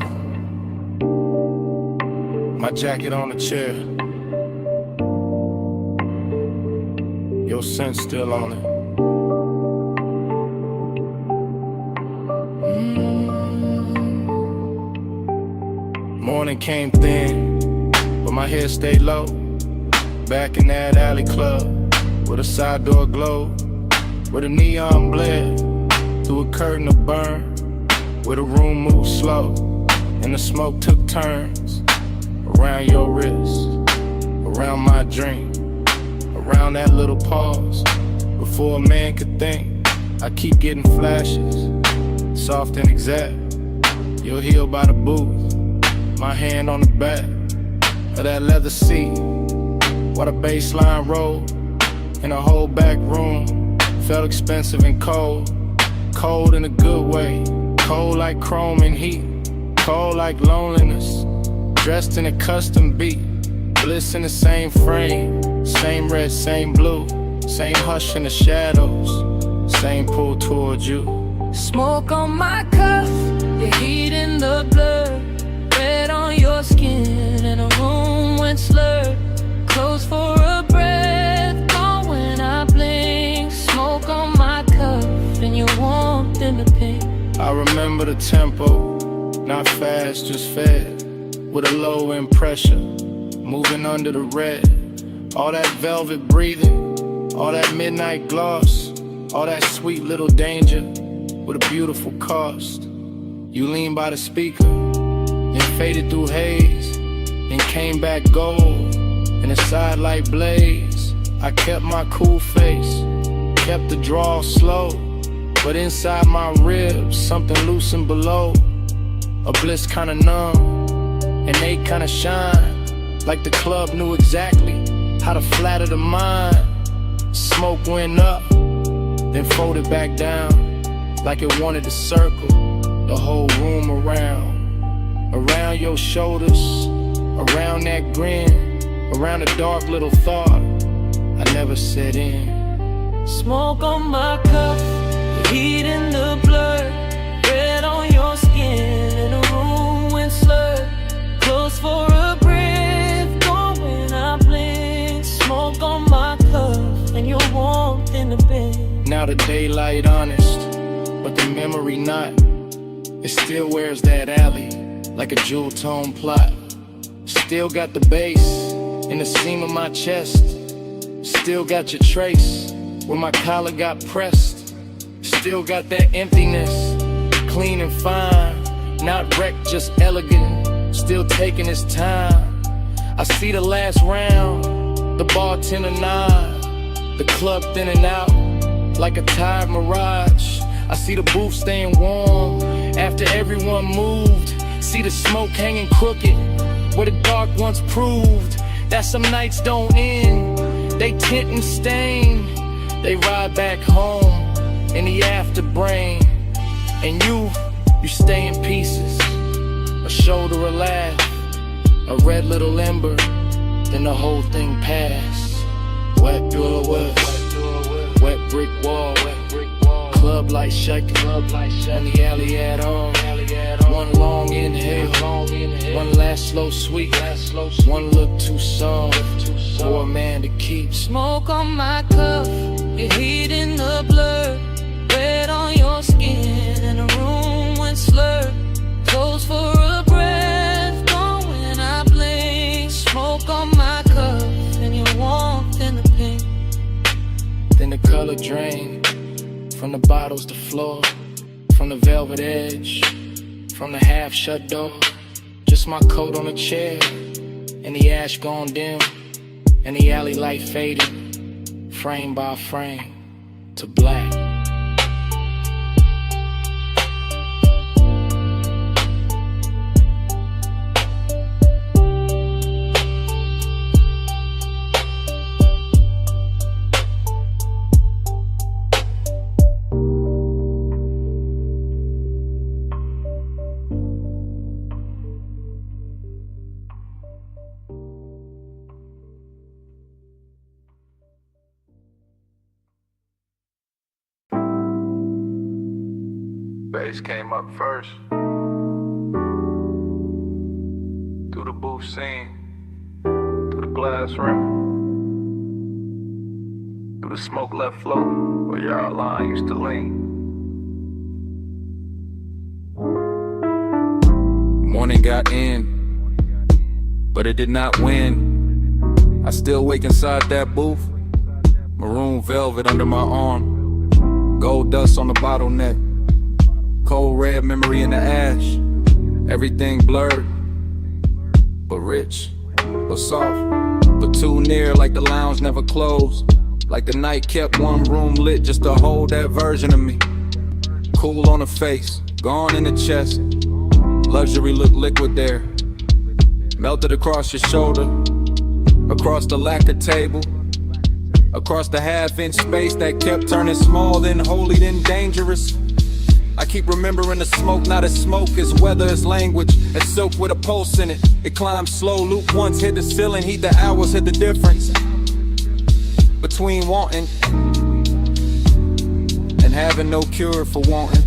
Speaker 9: my jacket on the chair, your scent still on it. Morning came thin, but my head stayed low. Back in that alley club, with a side door glowed, where the neon bled through a curtain of burn, where the room moved slow, and the smoke took turns around your wrist, around my drink, around that little pause. Before a man could think, I keep getting flashes, soft and exact. You'll heal by the booth. My hand on the back of that leather seat, while the bass line rolled, and the whole back room felt expensive and cold. Cold in a good way, cold like chrome and heat, cold like loneliness, dressed in a custom beat, bliss in the same frame, same red, same blue, same hush in the shadows, same pull towards you.
Speaker 3: Smoke on my cuff, the heat in the blood, red on your skin, and the room went slurred. Close for a breath, gone when I blink. Smoke on my cuff, and your warmth in the pink.
Speaker 9: I remember the tempo, not fast, just fed, with a low end pressure, moving under the red. All that velvet breathing, all that midnight gloss, all that sweet little danger, with a beautiful cost. You lean by the speaker, then faded through haze, then came back gold, in a sidelight blaze. I kept my cool face, kept the draw slow, but inside my ribs, something loosened below. A bliss kinda numb, and they kinda shine, like the club knew exactly how to flatter the mind. Smoke went up, then folded back down, like it wanted to circle the whole room around. Around your shoulders, around that grin, around a dark little thought I never set in.
Speaker 3: Smoke on my cuff, the heat in the blood, red on your skin, and the room went slurred. Close for
Speaker 14: the daylight honest, but the memory not. It still wears that alley like a jewel tone plot. Still got the bass in the seam of my chest. Still got your trace where my collar got pressed. Still got that emptiness, clean and fine. Not wrecked, just elegant. Still taking his time. I see the last round, the bartender nod, the club thinning out like a tired mirage. I see the booth staying warm after everyone moved. See the smoke hanging crooked where the dark once proved that some nights don't end. They tint and stain. They ride back home in the afterbrain. And you stay in pieces. A shoulder, a laugh, a red little ember, then the whole thing passed. Wet door west, wet brick wall, club light shaking, in the alley at all. One long inhale, one last slow sweet, one look too soft for a man to keep.
Speaker 3: Smoke on my cuff, your heat in the blur, red on your skin, and the room went slurred. Close for a breath, gone when I blink. Smoke on my cuff, and your warmth in the pink.
Speaker 14: Then the color drained from the bottles to floor, from the velvet edge, from the half-shut door. Just my coat on a chair, and the ash gone dim, and the alley light faded, frame by frame, to black.
Speaker 5: Bass came up first. Through the booth scene, through the glass rim, through the smoke left float where your line used to lean. Morning got in, but it did not win. I still wake inside that booth, maroon velvet under my arm, gold dust on the bottleneck. Cold red memory in the ash. Everything blurred, but rich, but soft, but too near, like the lounge never closed. Like the night kept one room lit just to hold that version of me. Cool on the face, gone in the chest. Luxury looked liquid there. Melted across your shoulder, across the lacquer table, across the half-inch space that kept turning small, then holy, then dangerous. I keep remembering the smoke, not as smoke, as weather, as language, as silk with a pulse in it. It climbs slow, loop once, hit the ceiling, heat the hours, hit the difference between wanting and having no cure for wanting.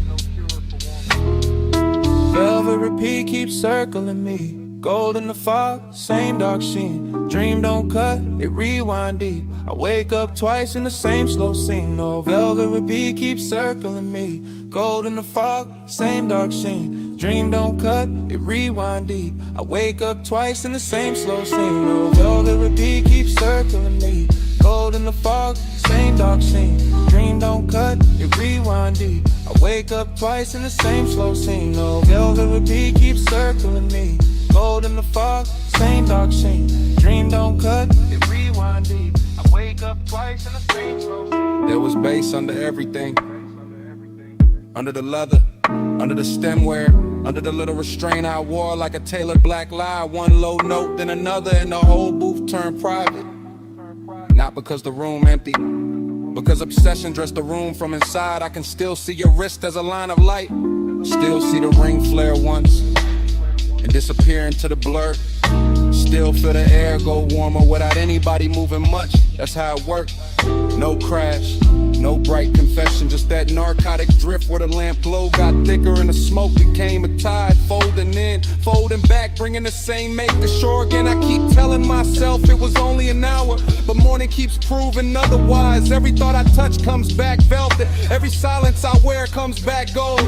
Speaker 12: Velvet repeat keeps circling me. Gold in the fog, same dark sheen. Dream don't cut, it rewind deep. I wake up twice in the same slow scene. No, velvet repeat keeps circling me. Gold in the fog, same dark sheen. Dream don't cut, it rewind deep. I wake up twice in the same slow scene. No, velvet repeat keeps circling me. Gold in the fog, same dark scene. Dream don't cut, it rewind deep. I wake up twice in the same slow scene. No, velvet repeat keeps circling me. Gold in the fog, same dark scene. Dream don't cut, it rewind deep. I wake up twice in the same slow scene.
Speaker 5: There was bass under everything, under the leather, under the stemware, under the little restraint I wore like a tailored black lie. One low note, then another, and the whole booth turned private. Not because the room empty, because obsession dressed the room from inside. I can still see your wrist as a line of light, still see the ring flare once and disappear into the blur. Still feel the air go warmer without anybody moving much. That's how it worked. No crash, No bright confession, just that narcotic drift where the lamp glow got thicker and the smoke became a tide. Folding in, folding back, bringing the same make to shore again. I keep telling myself it was only an hour, but morning keeps proving otherwise. Every thought I touch comes back velvet. Every silence I wear comes back gold.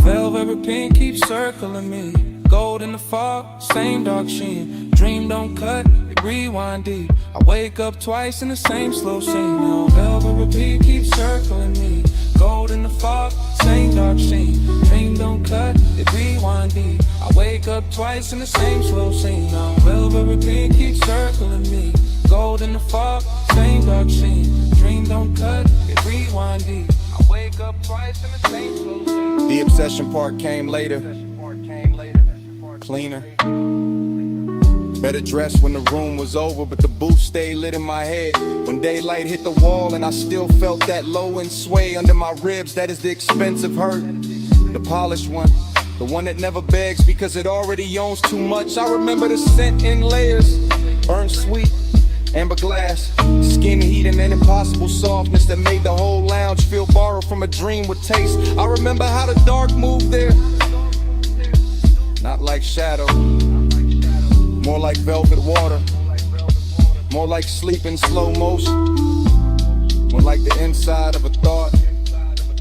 Speaker 12: Velvet pink keeps circling me. Gold in the fog, same dark sheen. Dream don't cut, it rewind deep. I wake up twice in the same slow scene. Now velvet repeat keeps circling me. Gold in the fog, same dark sheen. Dream don't cut, it rewind deep. I wake up twice in the same slow scene. Now velvet repeat keeps circling me. Gold in the fog, same dark sheen. Dream don't cut, it rewind deep. I wake up twice in the same slow scene.
Speaker 5: The obsession part came later. Cleaner, better dressed when the room was over, but the booth stayed lit in my head. When daylight hit the wall and I still felt that low end sway under my ribs, that is the expensive hurt. The polished one, the one that never begs because it already owns too much. I remember the scent in layers, burnt sweet, amber glass, skin heat and an impossible softness that made the whole lounge feel borrowed from a dream with taste. I remember how the dark moved there. Not like shadow, more like velvet water, more like sleep in slow motion, more like the inside of a thought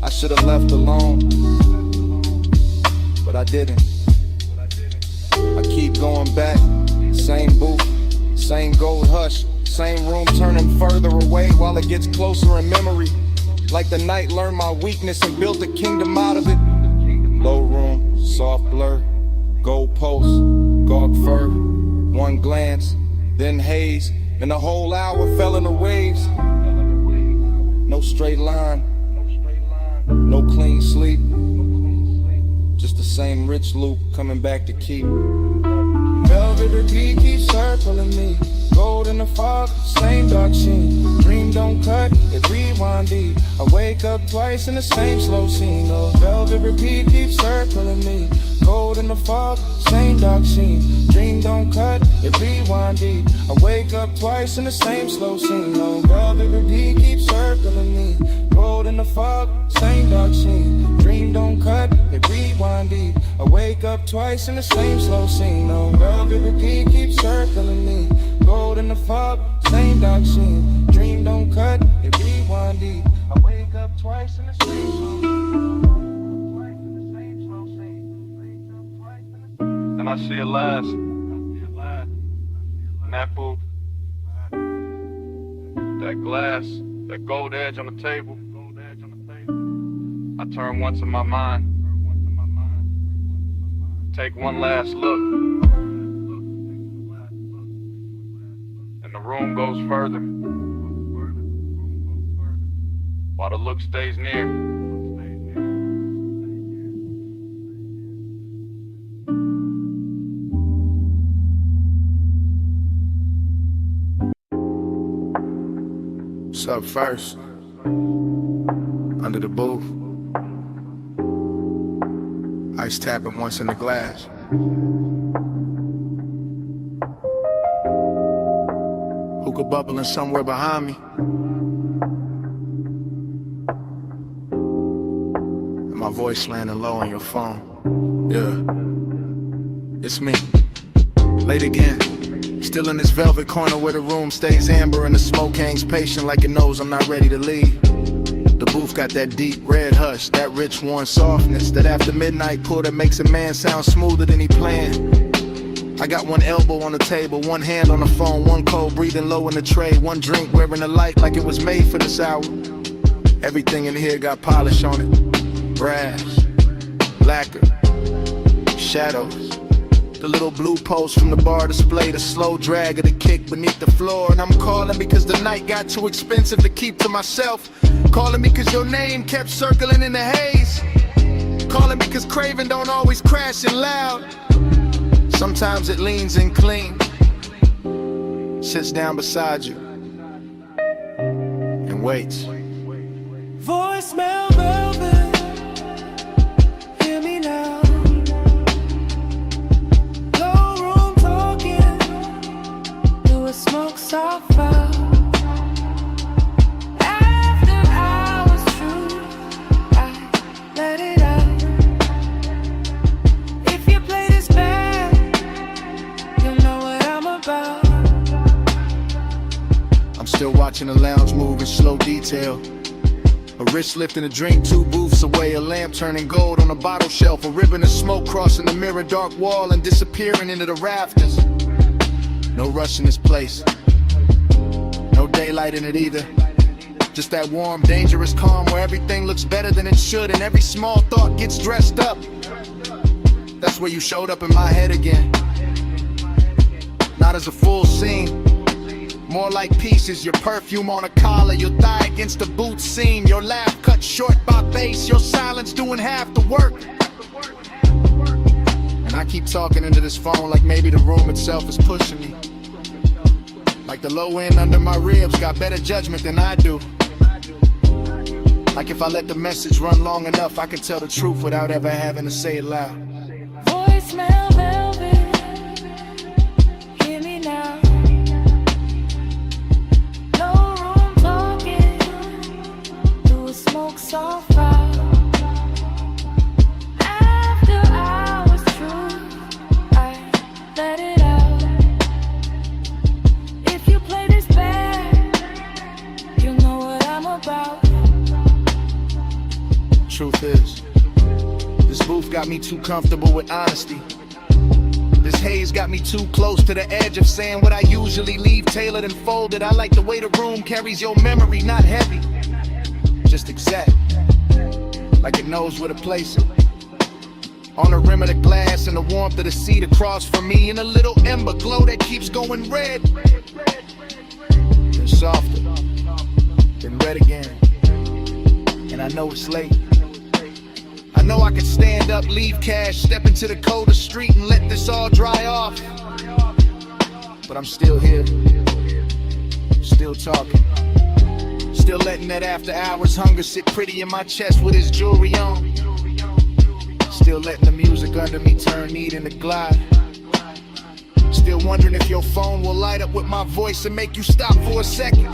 Speaker 5: I should have left alone, but I didn't. I keep going back, same booth, same gold hush, same room turning further away while it gets closer in memory, like the night learned my weakness and built a kingdom out of it. Low room, soft blur, gold post, gaunt fur, one glance, then haze, and the whole hour fell in the waves. No straight line, no clean sleep, just the same rich loop coming back to keep.
Speaker 12: Velvet repeat keeps circling me. Gold in the fog, same dark sheen. Dream don't cut, it rewind deep. I wake up twice in the same slow scene. Oh, velvet repeat keeps circling me. Gold in the fog, same dark sheen. Dream don't cut, it rewind deep. I wake up twice in the same slow scene. Oh, velvet repeat keeps circling me. Gold in the fog, same dark sheen. Dream don't cut, it rewind deep. I wake up twice in the same slow scene. Oh, velvet repeat keeps circling me. Gold in the fog, same dark sheen. Dream don't cut, it rewind deep. I wake up twice in the same slow scene.
Speaker 11: Then I see it last. In that booth. That glass, that gold edge on the table. I turn once in my mind. Take one last look. And the room goes further. While the look stays near.
Speaker 16: What's up first? Under the booth. Ice tapping once in the glass. Hookah bubbling somewhere behind me. And my voice landing low on your phone. Yeah, it's me. Late again. Still in this velvet corner where the room stays amber and the smoke hangs patient like it knows I'm not ready to leave. The booth got that deep red hush, that rich warm softness, that after midnight pull that makes a man sound smoother than he planned. I got one elbow on the table, one hand on the phone, one cold breathing low in the tray, one drink wearing a light like it was made for this hour. Everything in here got polish on it. Brass, lacquer, shadows. The little blue post from the bar display, the slow drag of the kick beneath the floor. And I'm calling because the night got too expensive to keep to myself. Calling because your name kept circling in the haze. Calling because craving don't always crash and loud. Sometimes it leans in clean, sits down beside you, and waits.
Speaker 12: Voicemail velvet, hear me now. Smoke so far. After
Speaker 4: watching the lounge move in slow detail. A wrist lifting a drink 2 booths away, a lamp turning gold on a bottle shelf, a ribbon of smoke crossing the mirror dark wall and disappearing into the rafters. No rush in this place, no daylight in it either. Just that warm, dangerous calm where everything looks better than it should and every small thought gets dressed up. That's where you showed up in my head again. Not as a full scene, more like pieces. Your perfume on a collar, your thigh against the boot seam, your laugh cut short by bass, your silence doing half the work. And I keep talking into this phone like maybe the room itself is pushing me. Like the low end under my ribs got better judgment than I do. Like if I let the message run long enough, I can tell the truth without ever having to say it loud.
Speaker 3: Voicemail velvet, hear me now. No room talking, through a smoke soft route. After hours true, I let it out. If you play this bad, you know what I'm about.
Speaker 4: Truth is, this booth got me too comfortable with honesty. This haze got me too close to the edge of saying what I usually leave tailored and folded. I like the way the room carries your memory, not heavy, just exact, like it knows where to place it. On the rim of the glass and the warmth of the seat across from me, and a little ember glow that keeps going red, then softer, then red again. And I know it's late. I know I could stand up, leave cash, step into the colder street and let this all dry off. But I'm still here, still talking, still letting that after hours hunger sit pretty in my chest with his jewelry on. Still letting the music under me turn neat into glide. Still wondering if your phone will light up with my voice and make you stop for a second.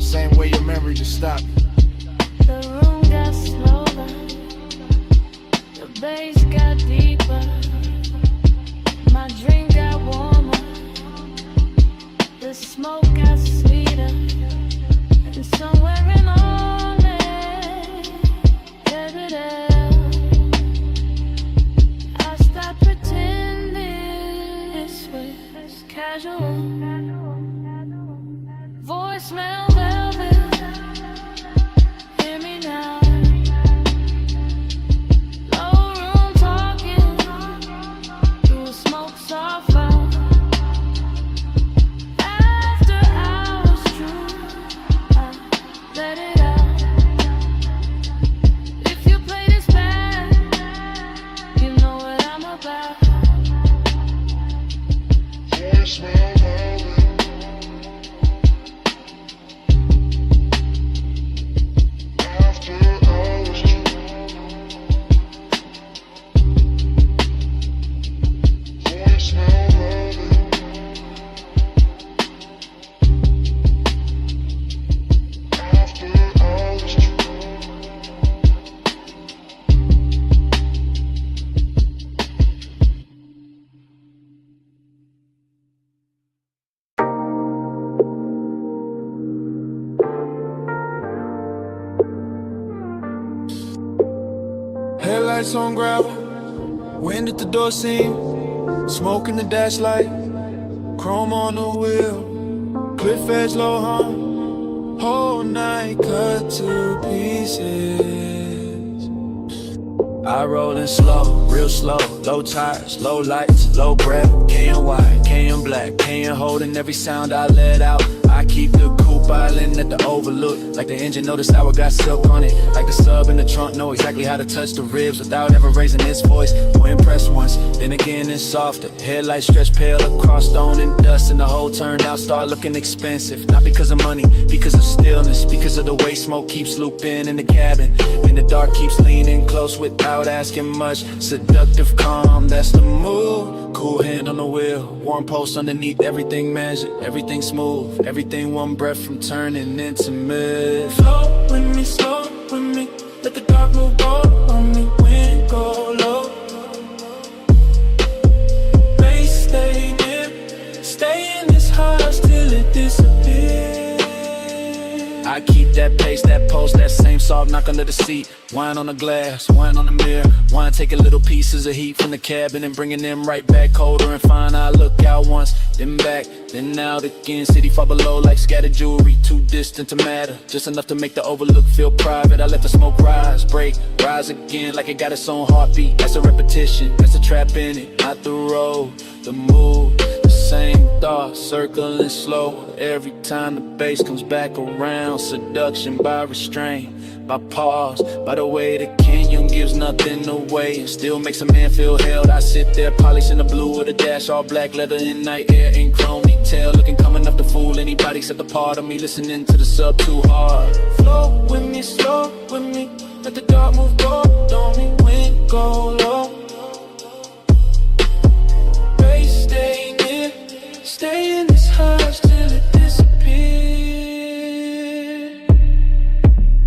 Speaker 4: Same way your memory just stopped.
Speaker 3: The room got slower, the bass got deeper, my drink got warmer, the smoke got sweeter, and somewhere in all it, I stopped pretending this was casual. Voicemail velvet, hear me now. Low room talking, through a smoke soft route. After hours true, I let it out. If you play this bad, you know what I'm about. Voicemail velvet.
Speaker 5: Headlights on gravel, wind at the door seam, smoke in the dash light, chrome on the wheel, cliff edge low hum, whole night cut to pieces. I rollin' slow, real slow, low tires, low lights, low breath, KN white, KN black, KN holding every sound I let out. I keep the coupe island at the overlook, like the engine know this hour got silk on it, like the sub in the trunk know exactly how to touch the ribs without ever raising its voice. We're impressed once, then again it's softer. Headlights stretch pale across stone and dust, and the whole turned out start looking expensive. Not because of money, because of stillness, because of the way smoke keeps looping in the cabin, and the dark keeps leaning close without asking much. Seductive calm, that's the move. Cool hand on the wheel, warm pulse underneath, everything measured, everything smooth, everything one breath from turning into mid.
Speaker 12: Flow with me, slow with me, let the dark move all on me, wind go low. Bass stay near, stay in this house till it
Speaker 10: that pace, that pulse, that same soft knock under the seat. Wine on the glass, wine on the mirror. Wine taking little pieces of heat from the cabin and bringing them right back colder and fine. I look out once, then back, then out again. City far below like scattered jewelry, too distant to matter, just enough to make the overlook feel private. I let the smoke rise, break, rise again like it got its own heartbeat. That's a repetition, that's a trap in it. Not the road, the move, the same thought, circling slow. Every time the bass comes back around, seduction by restraint, by pause, by the way the canyon gives nothing away and still makes a man feel held. I sit there polishing the blue of the dash, all black leather in night air in chrome detail, looking calm enough to fool anybody except the part of me listening to the sub too hard.
Speaker 12: Flow with me, slow with me, let the dark move gold on me, wind go low. Bass stay near, stay in this hush till it disappears.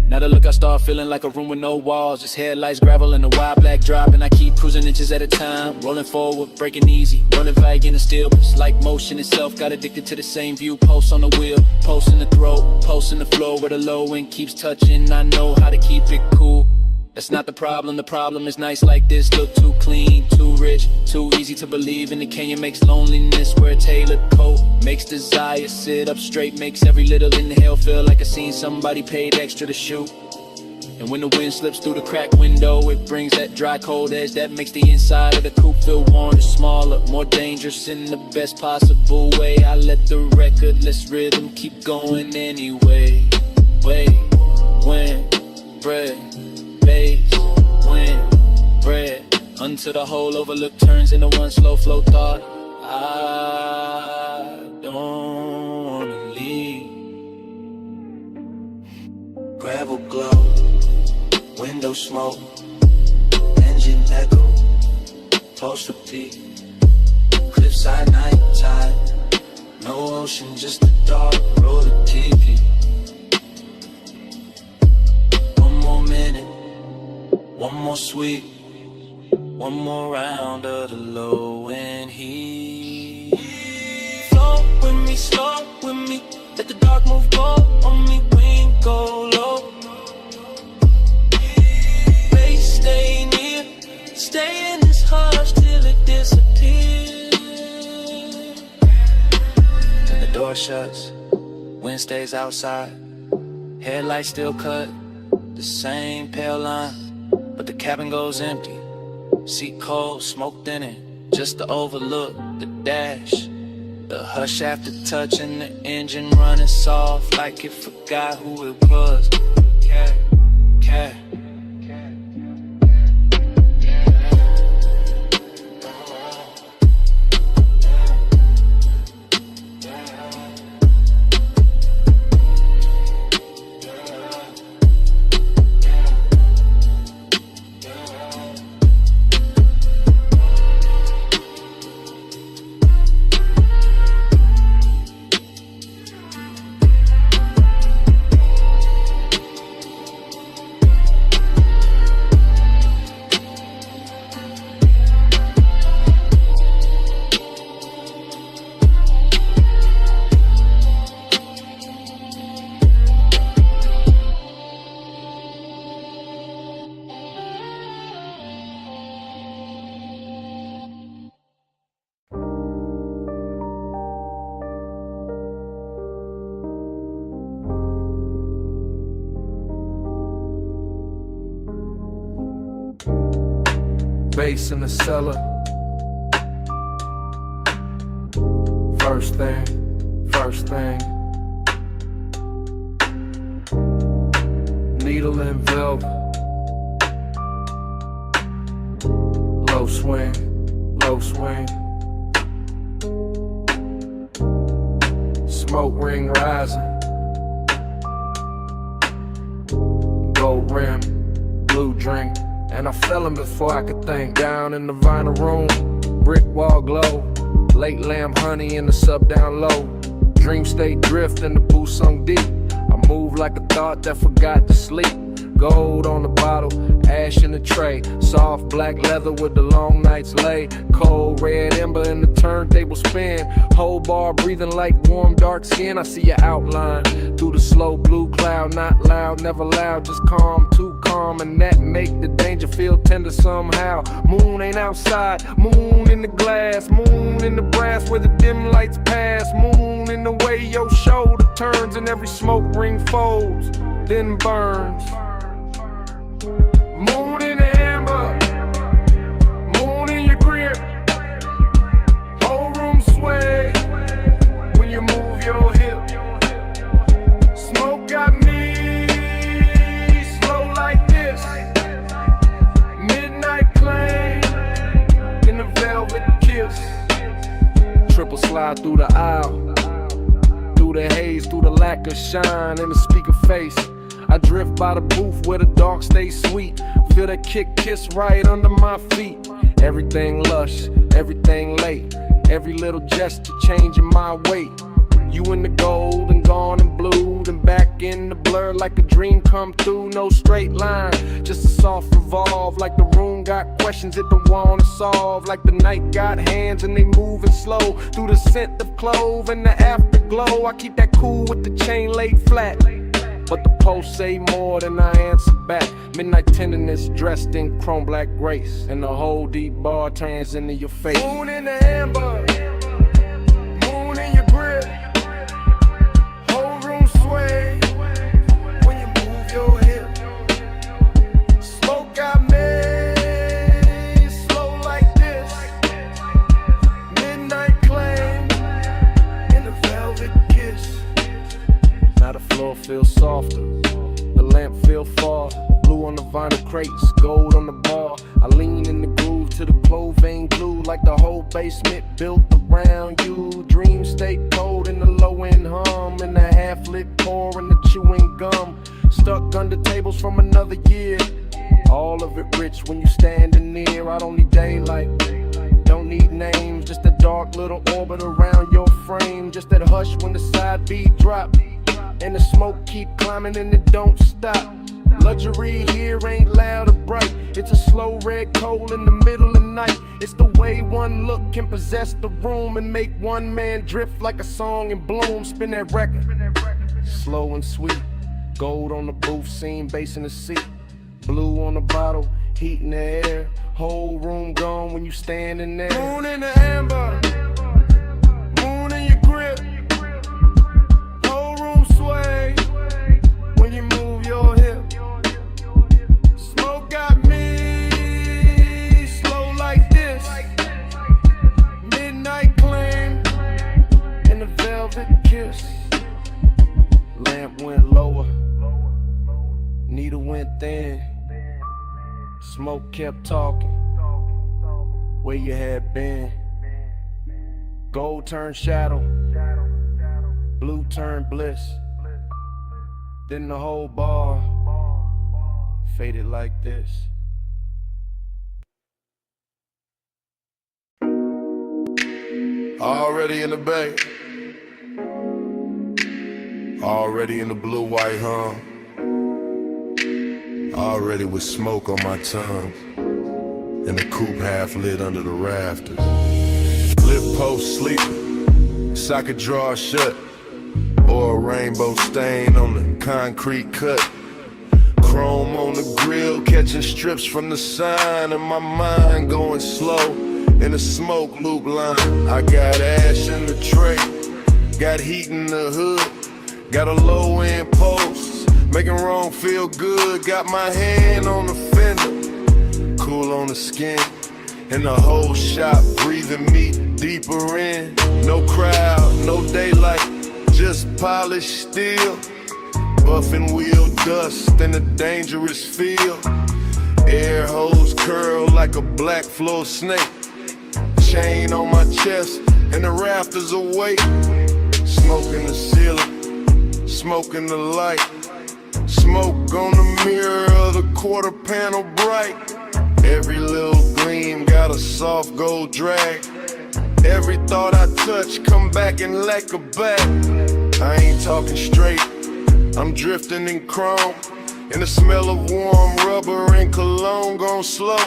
Speaker 10: Now the look I start feeling like a room with no walls, just headlights, gravel, and a wide black drop. And I keep cruising inches at a time, rolling forward, breaking easy, rolling vague and still. But it's like motion itself, got addicted to the same view. Post on the wheel, post in the throat, post in the floor where the low end keeps touching. I know how to keep it cool. That's not the problem is nice like this. Look too clean, too rich, too easy to believe in. The canyon makes loneliness wear a tailored coat, makes desire sit up straight, makes every little inhale feel like I seen somebody paid extra to shoot. And when the wind slips through the cracked window, it brings that dry cold edge that makes the inside of the coupe feel warmer, smaller, more dangerous in the best possible way. I let the recordless rhythm keep going anyway. Wait, when, bread, bass, wind, bread, until the whole overlook turns into one slow flow thought. I don't wanna leave.
Speaker 12: Gravel glow, window smoke, engine echo, postal T, cliffside night tide, no ocean, just a dark road of TV. One more minute, one more sweet, one more round of the low end heat. Flow with me, slow with me, let the dark move go on me, wind go low. Bass stay near, stay in this hush till it disappears.
Speaker 10: Then the door shuts, wind stays outside, headlights still cut, the same pale line, but the cabin goes empty. Seat cold, smoked in it, just to overlook the dash. The hush after touching the engine running soft like it forgot who it was. Cat, cat.
Speaker 14: Bass in the cellar. First thing. Needle and velvet. Low swing. Smoke ring rising. Gold rim, blue drink. And I fell him before I could think. Down in the vinyl room, brick wall glow. Late lamb honey in the sub down low. Dream state drift and the booth sunk deep. I move
Speaker 7: like a thought that forgot to sleep. Gold on the bottle, ash in the tray. Soft black leather with the long nights lay. Cold red ember in the turntable spin. Whole bar breathing like warm dark skin. I see your outline through the slow blue cloud. Not loud, never loud, just calm, too calm. And that make the danger feel tender somehow. Moon ain't outside, moon in the glass. Moon in the brass where the dim lights pass. Moon in the way your shoulder turns and every smoke ring folds, then burns. Moon in the amber, moon in your grip. Whole room sway when you move your hip. Smoke got me slow like this. Midnight claim in the velvet kiss. Triple slide through the aisle, through the haze, through the lack of shine in the speaker face. I drift by the booth where the dark stays sweet. Feel that kick kiss right under my feet. Everything lush, everything late. Every little gesture changing my weight. You in the gold and gone in blue, then back in the blur like a dream come through. No straight line, just a soft revolve. Like the room got questions it don't wanna solve. Like the night got hands and they moving slow through the scent of clove and the afterglow. I keep that cool with the chain laid flat, but the post say more than I answer back. Midnight tenderness dressed in chrome black grace, and the whole deep bar turns into your face. Moon in the amber, moon in your grip. Whole room sway when you move your hip. Smoke got me slow like this. Midnight claim in the velvet kiss. Now the floor feels softer, the lamp feel far. Blue on the vinyl crates, gold on the bar. I lean in the groove to the clothing glue, like the whole basement built around you. Dreams stay cold in the low end hum, and the half lit pour and the chewing gum. Stuck under tables from another year. All of it rich when you standing near. I don't need daylight, don't need names, just a dark little orbit around your frame. Just that hush when the side beat drop and the smoke keep climbing and it don't stop. Luxury here ain't loud or bright. It's a slow red coal in the middle of the night. It's the way one look can possess the room and make one man drift like a song in bloom. Spin that record, slow and sweet. Gold on the booth scene, bass in the seat. Blue on the bottle, heat in the air. Whole room gone when you standing there. Moon in the amber, moon in your grip. Whole room sway when you move your hip. Smoke got me slow like this. Midnight claim and the velvet kiss. Lamp went lower, needle went thin. Smoke kept talking, where you had been. Gold turned shadow, blue turned bliss. Then the whole bar faded like this.
Speaker 6: Already in the bay, already in the blue-white hum, already with smoke on my tongue, and the coupe half lit under the rafters. Lip post sleeping, socket drawer shut, or a rainbow stain on the concrete cut. Chrome on the grill, catching strips from the sign, and my mind going slow in the smoke loop line. I got ash in the tray, got heat in the hood, got a low end post, making wrong feel good. Got my hand on the fender, cool on the skin, and the whole shop breathing me deeper in. No crowd, no daylight, just polished steel. Buffing wheel dust and a dangerous feel. Air hose curl like a black floor snake. Chain on my chest and the rafters awake. Smoke in the ceiling, smoke in the light. Smoke on the mirror of the quarter panel bright. Every little gleam got a soft gold drag. Every thought I touch come back and lack a back. I ain't talking straight,
Speaker 15: I'm drifting in chrome, and the smell of warm rubber and cologne gone slow.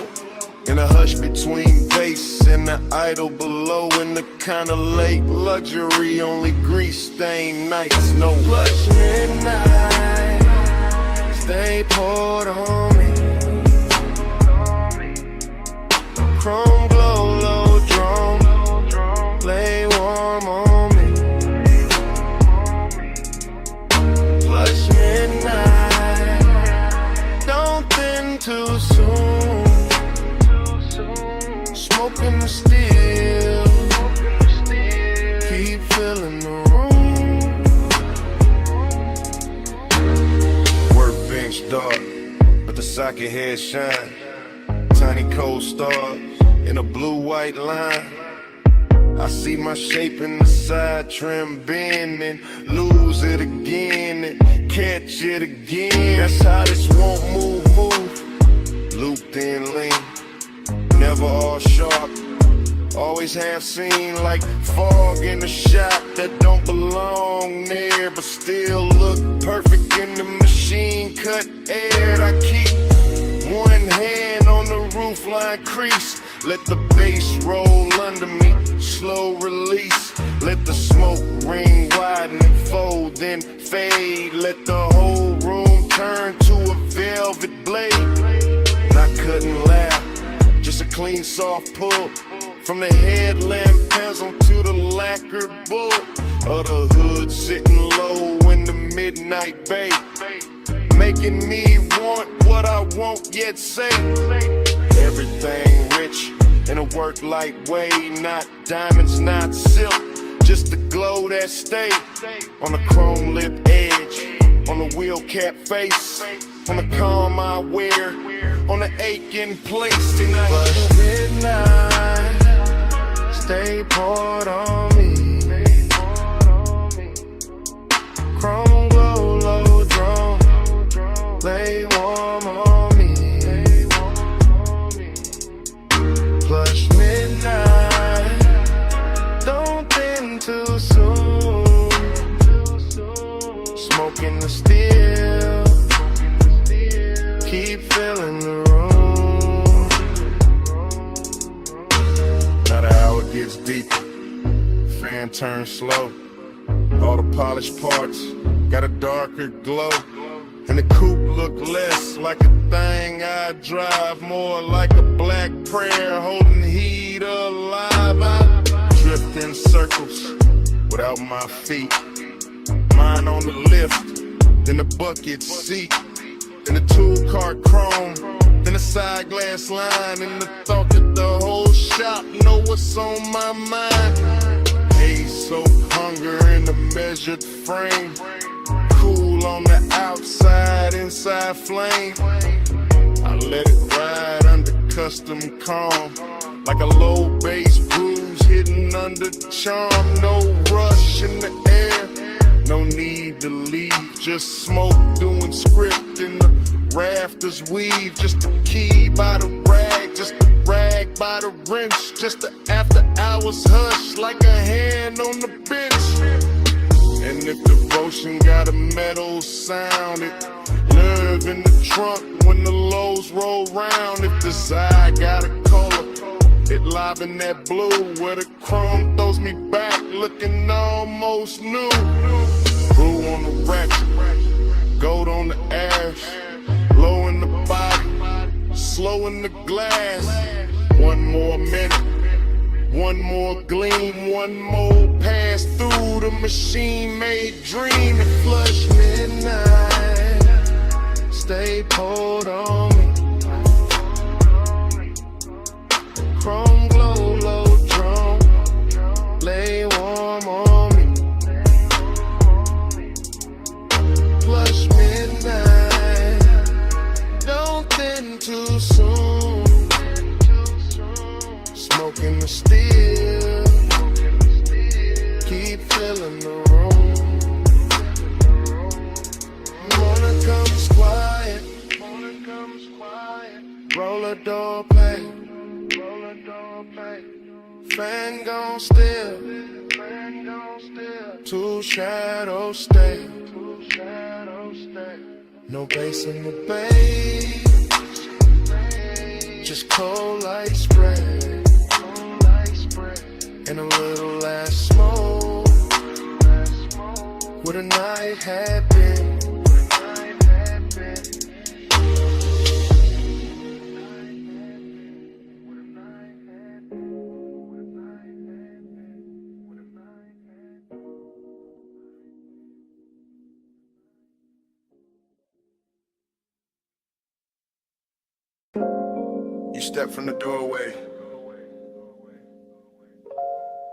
Speaker 15: In a hush between bass and the idol below, in the kinda late luxury, only grease stained nights, no
Speaker 12: Flush midnight, stay poured on me. Chrome glow, low drone, lay warm on me. Flush midnight, don't thin too soon. Smoking the steel, keep filling the room.
Speaker 15: Workbench dark, but the socket head shine. Tiny cold stars in a blue-white line. I see my shape in the side trim bend and lose it again and catch it again. That's how this won't move. Looped in lean, never all sharp. Always have seen like fog in the shop that don't belong there, but still look perfect in the machine cut air. I keep one hand on the roofline crease, let the bass roll under me, slow release. Let the smoke ring widen and fold, then fade. Let the whole room turn to a velvet blade. Not cutting loud, just a clean soft pull. From the headlamp pencil to the lacquered bull of the hood sitting low in the midnight bay, making me want what I won't yet say. Everything rich in a work light way, not diamonds, not silk, just the glow that stay on the chrome lip edge, on the wheel cap face, on the calm I wear, on the aching place tonight.
Speaker 12: Flush midnight, stay poured on me. Chrome glow, low drone, lay warm on me. Flush midnight, don't thin too soon. Smoking the steel, keep filling the room.
Speaker 15: Now the hour gets deeper, fan turns slow. All the polished parts got a darker glow, and the coupe look less like a thing I drive, more like a black prayer holding heat alive. I drift in circles without my feet, mine on the lift, then the bucket seat, then the tool cart chrome, then the side glass line, and the thought that the whole shop know what's on my mind. Haze soap, hunger in a measured frame, cool on the outside, inside flame. I let it ride under custom calm, like a low bass bruise hidden under charm. No rush in the air, no need to leave, just smoke doing script in the rafters weave. Just a key by the rag, just a rag by the wrench, just the after hours hush like a hand on the bench. And if devotion got a metal sound, it nerve in the trunk when the lows roll round. If desire got a color, it live in that blue where the chrome throws me back looking almost new. Brew on the ratchet, gold on the ash, low in the body, slow in the glass. One more minute, one more gleam, one more pass through the machine-made dream.
Speaker 12: And flush midnight, stay poured on me. Chrome glow, low drone, lay warm on me. Flush midnight, don't thin too soon. Smoking the steel, keep filling the room. Morning comes quiet, roll a door play, fan gon' still, two shadows stay.
Speaker 8: No bass in the bay, just cold light spray, and a little last smoke. What a night had been.
Speaker 15: You step from the doorway,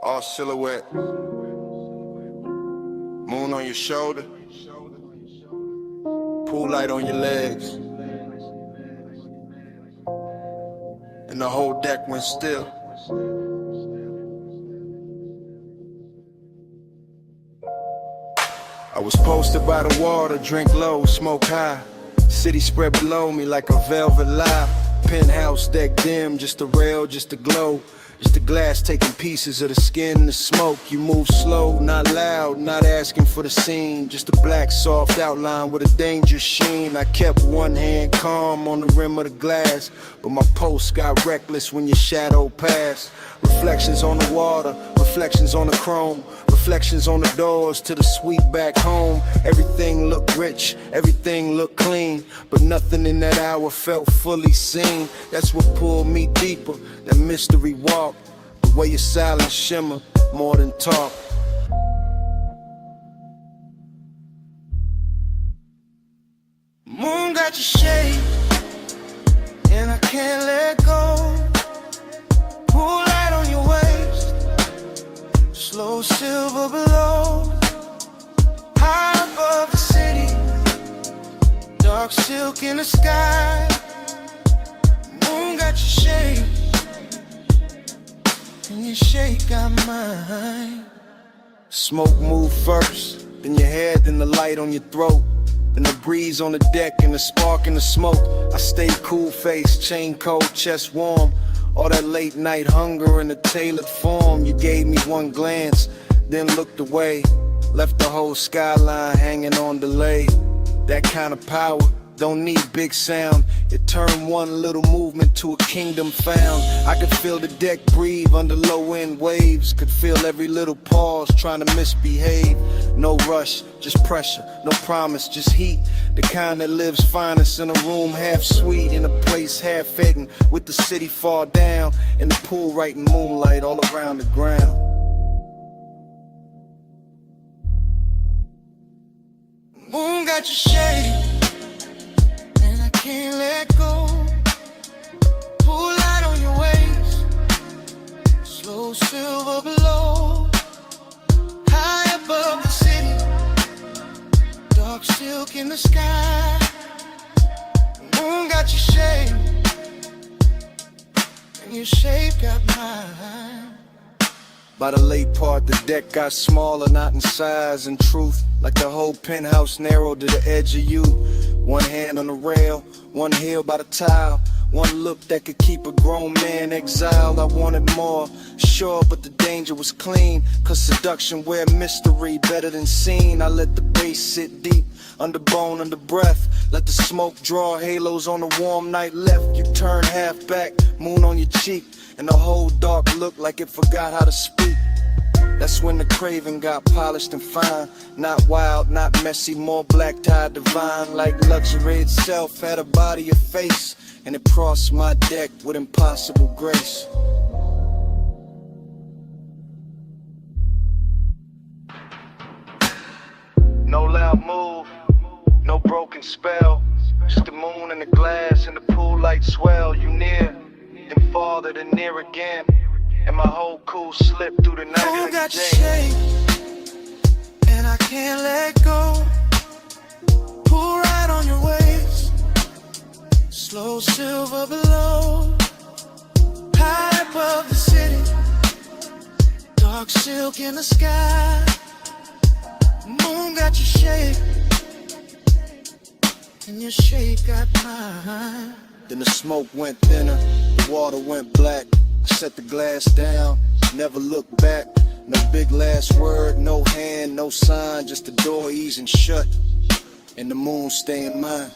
Speaker 15: all silhouette, moon on your shoulder, pool light on your legs, and the whole deck went still. I was posted by the water, drink low, smoke high. City spread below me like a velvet lie. Penthouse deck dim, just a rail, just a glow. Just the glass taking pieces of the skin and the smoke. You move slow, not loud, not asking for the scene. Just a black soft outline with a dangerous sheen. I kept one hand calm on the rim of the glass, but my pulse got reckless when your shadow passed. Reflections on the water, reflections on the chrome, reflections on the doors to the suite back home. Everything looked rich, everything looked clean, but nothing in that hour felt fully seen. That's what pulled me deeper, that mystery walk, the way your silence shimmer more than talk.
Speaker 8: Moon got your shade, and I can't let go. Pool light on your waist, slow silver below. High above the city, dark silk in the sky. Moon got your shade, and your shade got mine.
Speaker 15: Smoke move first, then your head, then the light on your throat. Then the breeze on the deck and the spark in the smoke. I stayed cool faced, chain cold, chest warm. All that late night hunger in a tailored form. You gave me one glance, then looked away. Left the whole skyline hanging on delay. That kind of power don't need big sound. It turned one little movement to a kingdom found. I could feel the deck breathe under low end waves. Could feel every little pause trying to misbehave. No rush, just pressure, no promise, just heat. The kind that lives finest in a room half sweet, in a place half hidden, with the city far down, and the pool right in moonlight all around the ground.
Speaker 8: Moon got your shade, and I can't let go. Pool light on your waist, slow silver below. High above the city, dark silk in the sky. Moon got your shade, and your shape got mine.
Speaker 15: By the late part, the deck got smaller, not in size and truth. Like the whole penthouse narrowed to the edge of you. One hand on the rail, one heel by the tile. One look that could keep a grown man exiled. I wanted more, sure, but the danger was clean. Cause seduction wear mystery better than seen. I let the bass sit deep, under bone, under breath. Let the smoke draw halos on a warm night left. You turn half back, moon on your cheek, and the whole dark looked like it forgot how to speak. That's when the craving got polished and fine. Not wild, not messy, more black tie divine. Like luxury itself had a body, a face, and it crossed my deck with impossible grace.
Speaker 11: No loud move, no broken spell. Just the moon and the glass and the pool light swell. You near, then farther, then near again. And my whole cool slip through the night.
Speaker 8: Moon got your shade, and I can't let go. Pull right on your waist, slow silver below. High above the city, dark silk in the sky. Moon got your shade, and your shade got mine.
Speaker 15: Then the smoke went thinner, the water went black. I set the glass down, never looked back. No big last word, no hand, no sign, just the door easing shut.
Speaker 4: and the moon stay in mind.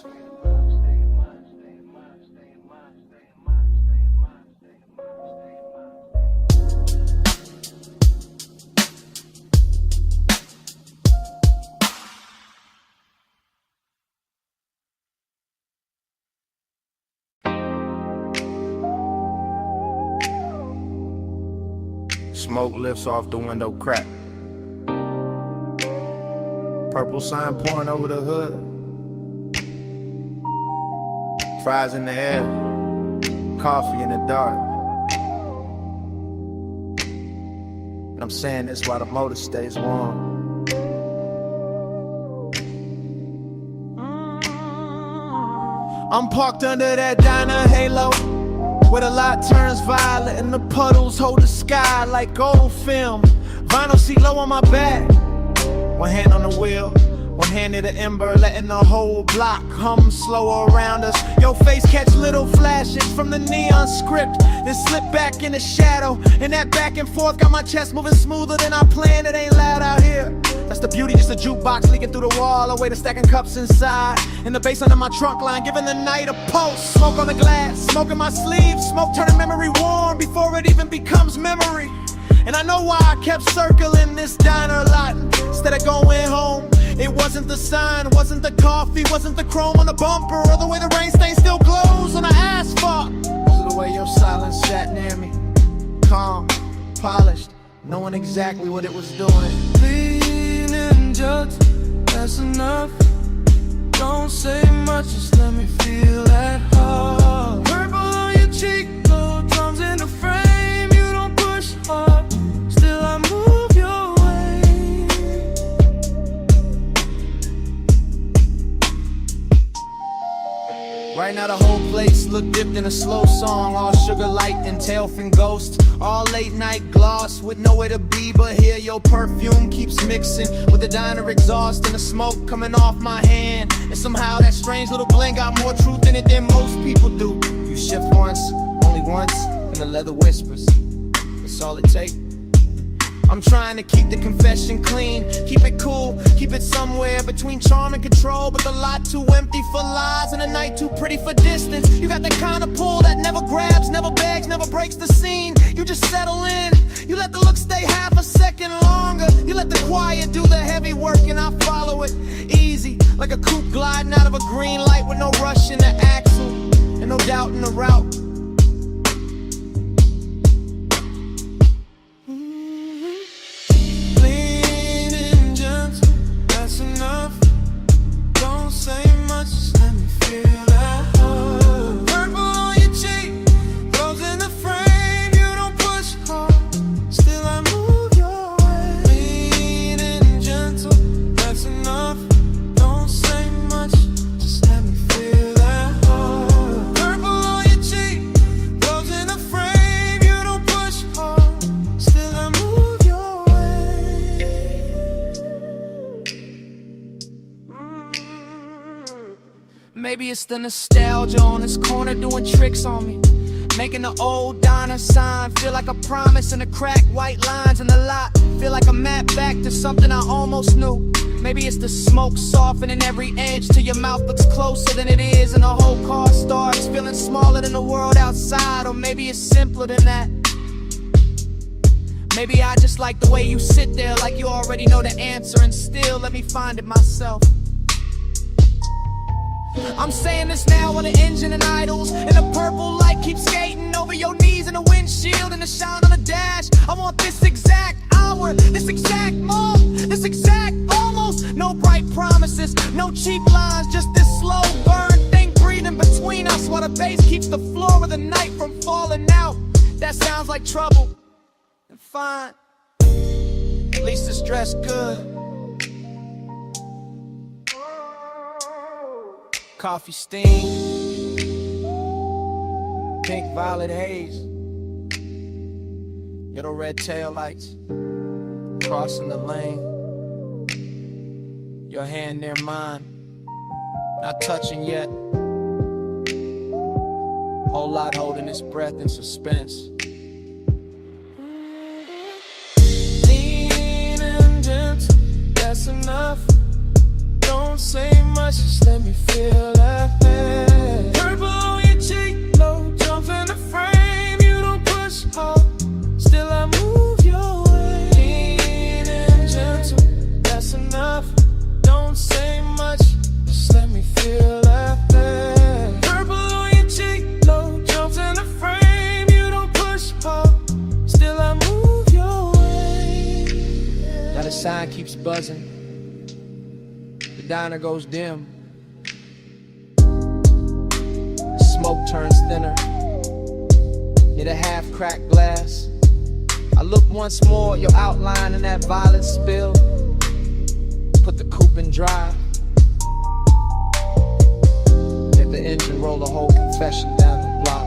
Speaker 14: Smoke lifts off the window crack. Purple sign pouring over the hood. Fries in the air, coffee in the dark. And I'm saying this while the motor stays warm. I'm parked under that diner halo, where the light turns violet and the puddles hold the sky like old film. Vinyl seat low on my back, one hand on the wheel, one hand near the ember, letting the whole block hum slow around us. Your face catch little flashes from the neon script, then slip back in the shadow, and that back and forth got my chest moving smoother than I planned. It ain't loud out here. That's the beauty, just a jukebox leaking through the wall, a way to stacking cups inside, and the bass under my trunk line, giving the night a pulse. Smoke on the glass, smoke in my sleeve, smoke turning memory warm before it even becomes memory. And I know why I kept circling this diner lot instead of going home. It wasn't the sign, wasn't the coffee, wasn't the chrome on the bumper, or the way the rain stain still glows on the asphalt. It was the way your silence sat near me, calm, polished, knowing exactly what it was doing.
Speaker 12: Just, that's enough. Don't say much, just let me feel that heart. Purple on your cheek, low drums in the frame. You don't push hard, still I move your way.
Speaker 14: Right now the whole place look dipped in a slow song, all sugar light and tailfin ghosts, all late night gloss with nowhere to be but here. Your perfume keeps mixing with the diner exhaust and the smoke coming off my hand, and somehow that strange little blend got more truth in it than most people do. You shift once, only once, and the leather whispers, that's all it takes. I'm trying to keep the confession clean, keep it cool, keep it somewhere between charm and control, but the lot too empty for lies and the night too pretty for distance. You got that kind of pull that never grabs, never begs, never breaks the scene. You just settle in, you let the look stay half a second longer, you let the quiet do the heavy work and I follow it easy, like a coupe gliding out of a green light with no rush in the axle and no doubt in the route.
Speaker 10: Maybe it's the nostalgia on this corner doing tricks on me, making the old diner sign feel like a promise, and the cracked white lines in the lot feel like a map back to something I almost knew. Maybe it's the smoke softening every edge till your mouth looks closer than it is, and the whole car starts feeling smaller than the world outside. Or maybe it's simpler than that. Maybe I just like the way you sit there like you already know the answer, and still let me find it myself. I'm saying this now when the engine and idles, and the purple light keeps skating over your knees in the windshield and the shine on the dash. I want this exact hour, this exact moment, this exact almost. No bright promises, no cheap lines, just this slow burn thing breathing between us while the bass keeps the floor of the night from falling out. That sounds like trouble, and fine, at least it's dressed good. Coffee steam, pink violet haze, yellow red taillights, crossing the lane, your hand near mine, not touching yet, whole lot holding its breath in suspense.
Speaker 12: Lean and gentle, that's enough, don't say much. much, just let me feel that thing. Purple on your cheek, low jump in the frame. You don't push hard, still I move your way. Lean and gentle, that's enough. Don't say much, just let me feel that thing. Purple on your cheek, low jumps in the frame. You don't push hard, still I move your way.
Speaker 10: Now the sign keeps buzzing, the diner goes dim, the smoke turns thinner, near the half-cracked glass. I look once more, your outline in that violet spill. Put the coupe in drive, hit the engine, roll the whole confession down the block.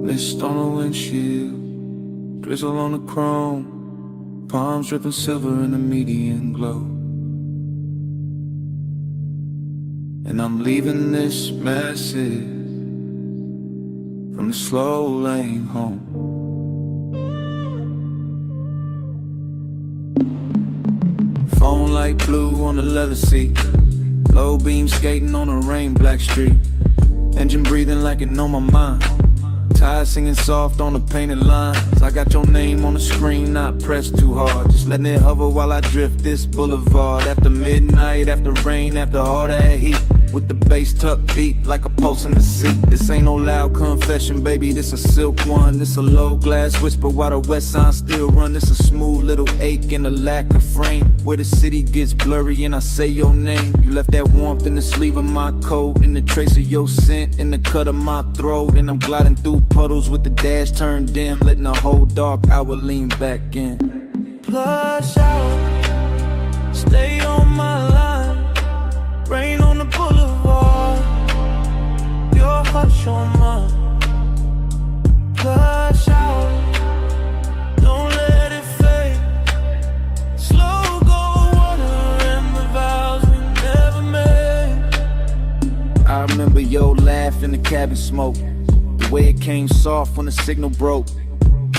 Speaker 6: Mist on the windshield, drizzle on the chrome, palms dripping silver in the median glow. And I'm leaving this message from the slow lane home. Phone light blue on the leather seat, low beam skating on a rain black street, engine breathing like it know my mind. Tires singing soft on the painted lines. I got your name on the screen, not pressed too hard, just letting it hover while I drift this boulevard. After midnight, after rain, after all that heat, with the bass tucked beat like a pulse in the seat. This ain't no loud confession, baby, this a silk one. This a low glass whisper while the west side still run. This a smooth little ache and a lack of frame, where the city gets blurry and I say your name. You left that warmth in the sleeve of my coat, in the trace of your scent in the cut of my throat. And I'm gliding through puddles with the dash turned dim, letting the whole dark hour lean back in.
Speaker 12: Plush out, stay on my line. Rain on the boulevard, your hush on mine. Plush out, don't let it fade. Slow go water and the vows we never made.
Speaker 6: I remember your laugh in the cabin smoke, the way it came soft when the signal broke.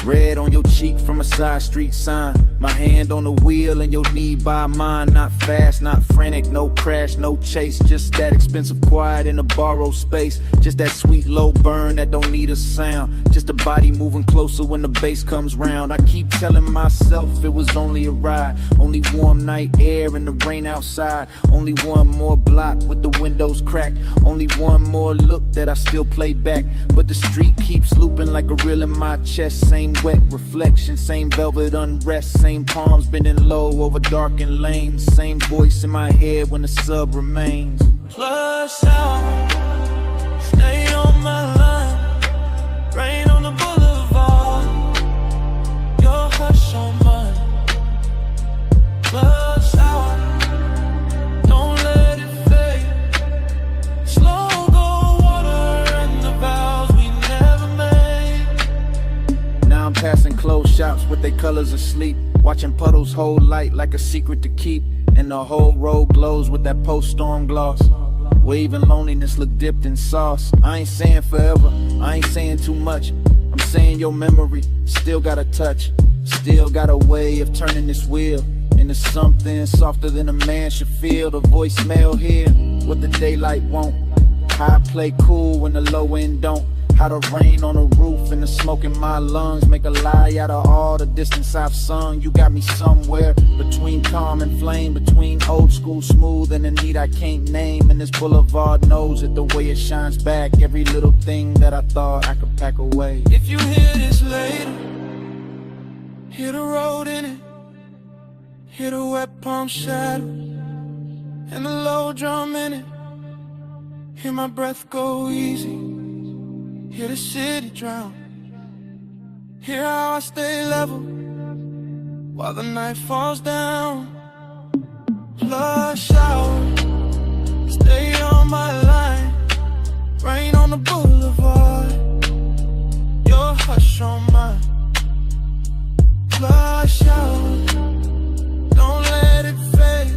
Speaker 6: Red on your cheek from a side street sign, my hand on the wheel and your knee by mine. Not fast, not frantic, no crash, no chase, just that expensive quiet in a borrowed space. Just that sweet low burn that don't need a sound, just a body moving closer when the bass comes round. I keep telling myself it was only a ride, only warm night air and the rain outside, only one more block with the windows cracked, only one more look that I still play back. But the street keeps looping like a reel in my chest. Same wet reflection, same velvet unrest, same palms bending low over darkened lanes, same voice in my head when the sub remains.
Speaker 12: Plush out, stay on my line. Rain on the boulevard, your hush on mine. Plush out, don't let it fade. Slow go water and the vows we never made.
Speaker 6: Now I'm passing closed shops with their colors asleep, watching puddles hold light like a secret to keep, and the whole road glows with that post-storm gloss. Waving loneliness look dipped in sauce. I ain't saying forever, I ain't saying too much, I'm saying your memory still got a touch, still got a way of turning this wheel into something softer than a man should feel. The voicemail here, what the daylight won't, how I play cool when the low end don't, how the rain on the roof and the smoke in my lungs make a lie out of all the distance I've sung. You got me somewhere between calm and flame, between old school smooth and the need I can't name. And this boulevard knows it, the way it shines back every little thing that I thought I could pack away.
Speaker 12: If you hear this later, hear the road in it, hear the wet palm shadow and the low drum in it. Hear my breath go easy, hear the city drown. Hear how I stay level while the night falls down. Flush out, stay on my line. Rain on the boulevard, your hush on mine. Flush out, don't let it fade.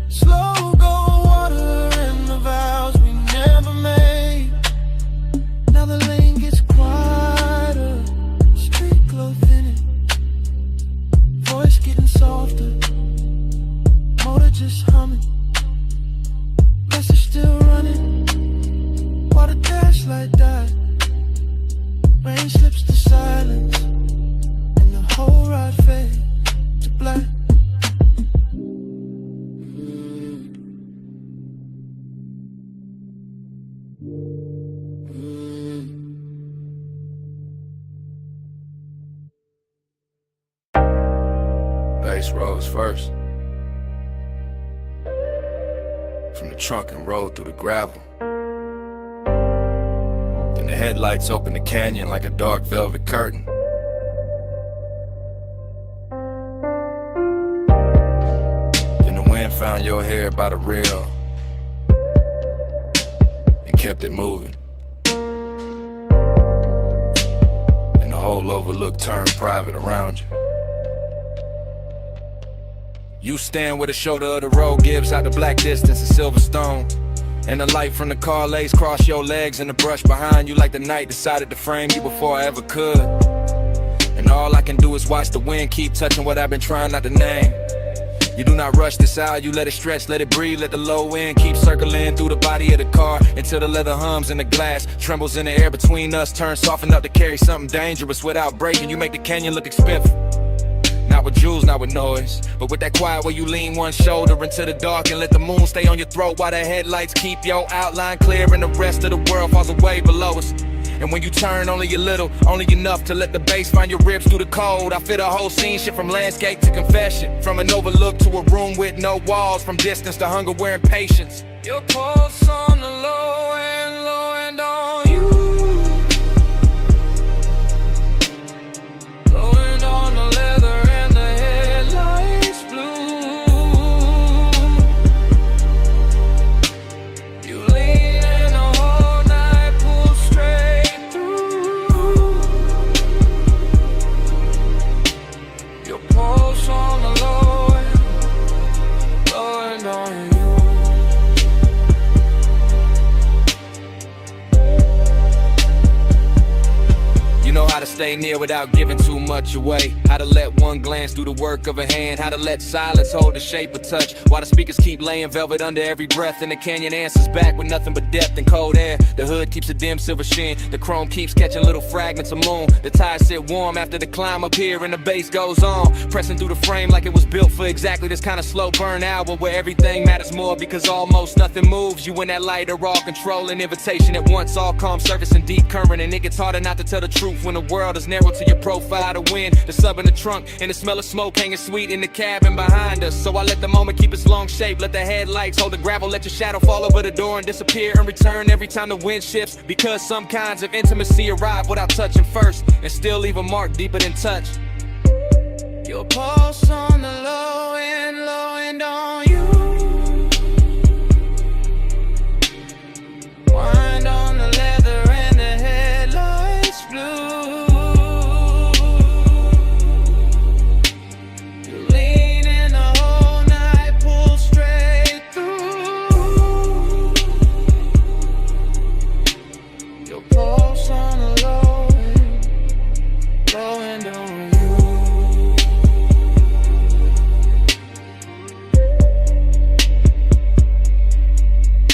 Speaker 12: Slow go water in the vows we never made. Now the lane gets quieter, street glow thinning, voice getting softer, motor just humming, message still running, while the dash light died. Rain slips to silence, and the whole ride fades to black.
Speaker 5: Bass rose first. From the trunk and rolled through the gravel. Then the headlights opened the canyon like a dark velvet curtain. Then the wind found your hair by the rail and kept it moving. And the whole overlook turned private around you. You stand where the shoulder of the road gives out the black distance of Silverstone. And the light from the car lays cross your legs and the brush behind you like the night decided to frame you before I ever could. And all I can do is watch the wind keep touching what I've been trying not to name. You do not rush this out, you let it stretch, let it breathe, let the low wind keep circling through the body of the car until the leather hums and the glass trembles in the air between us, turns soft enough to carry something dangerous without breaking. You make the canyon look expensive. Not with jewels, not with noise, but with that quiet where you lean one shoulder into the dark and let the moon stay on your throat while the headlights keep your outline clear and the rest of the world falls away below us. And when you turn only a little, only enough to let the bass find your ribs through the cold. I feel the whole scene shift from landscape to confession, from an overlook to a room with no walls, from distance to hunger wearing patience.
Speaker 12: Your pulse on the low and on you. Low end on the leather and the headlights blue. You lean and the whole night pull straight through. Your pulse on the low end on you.
Speaker 5: You know how to stay near without giving too much away. How to let one glance do the work of a hand. How to let silence hold the shape of touch, while the speakers keep laying velvet under every breath. And the canyon answers back with nothing but depth and cold air. The hood keeps a dim silver sheen. The chrome keeps catching little fragments of moon. The tires sit warm after the climb up here and the bass goes on, pressing through the frame like it was built for exactly this kind of slow burn hour where everything matters more because almost nothing moves. You and that light are all controlling invitation at once, all calm surface and deep current. And it gets harder not to tell the truth when the world is narrow to your profile. The wind, the sub in the trunk, and the smell of smoke hanging sweet in the cabin behind us. So I let the moment keep its long shape, let the headlights hold the gravel, let your shadow fall over the door and disappear and return every time the wind shifts. Because some kinds of intimacy arrive without touching first and still leave a mark deeper than touch.
Speaker 12: Your pulse on the low end on you. Wind on the leather and the headlights blue. You lean in the whole night, pull straight through. Your pulse on the low end on you.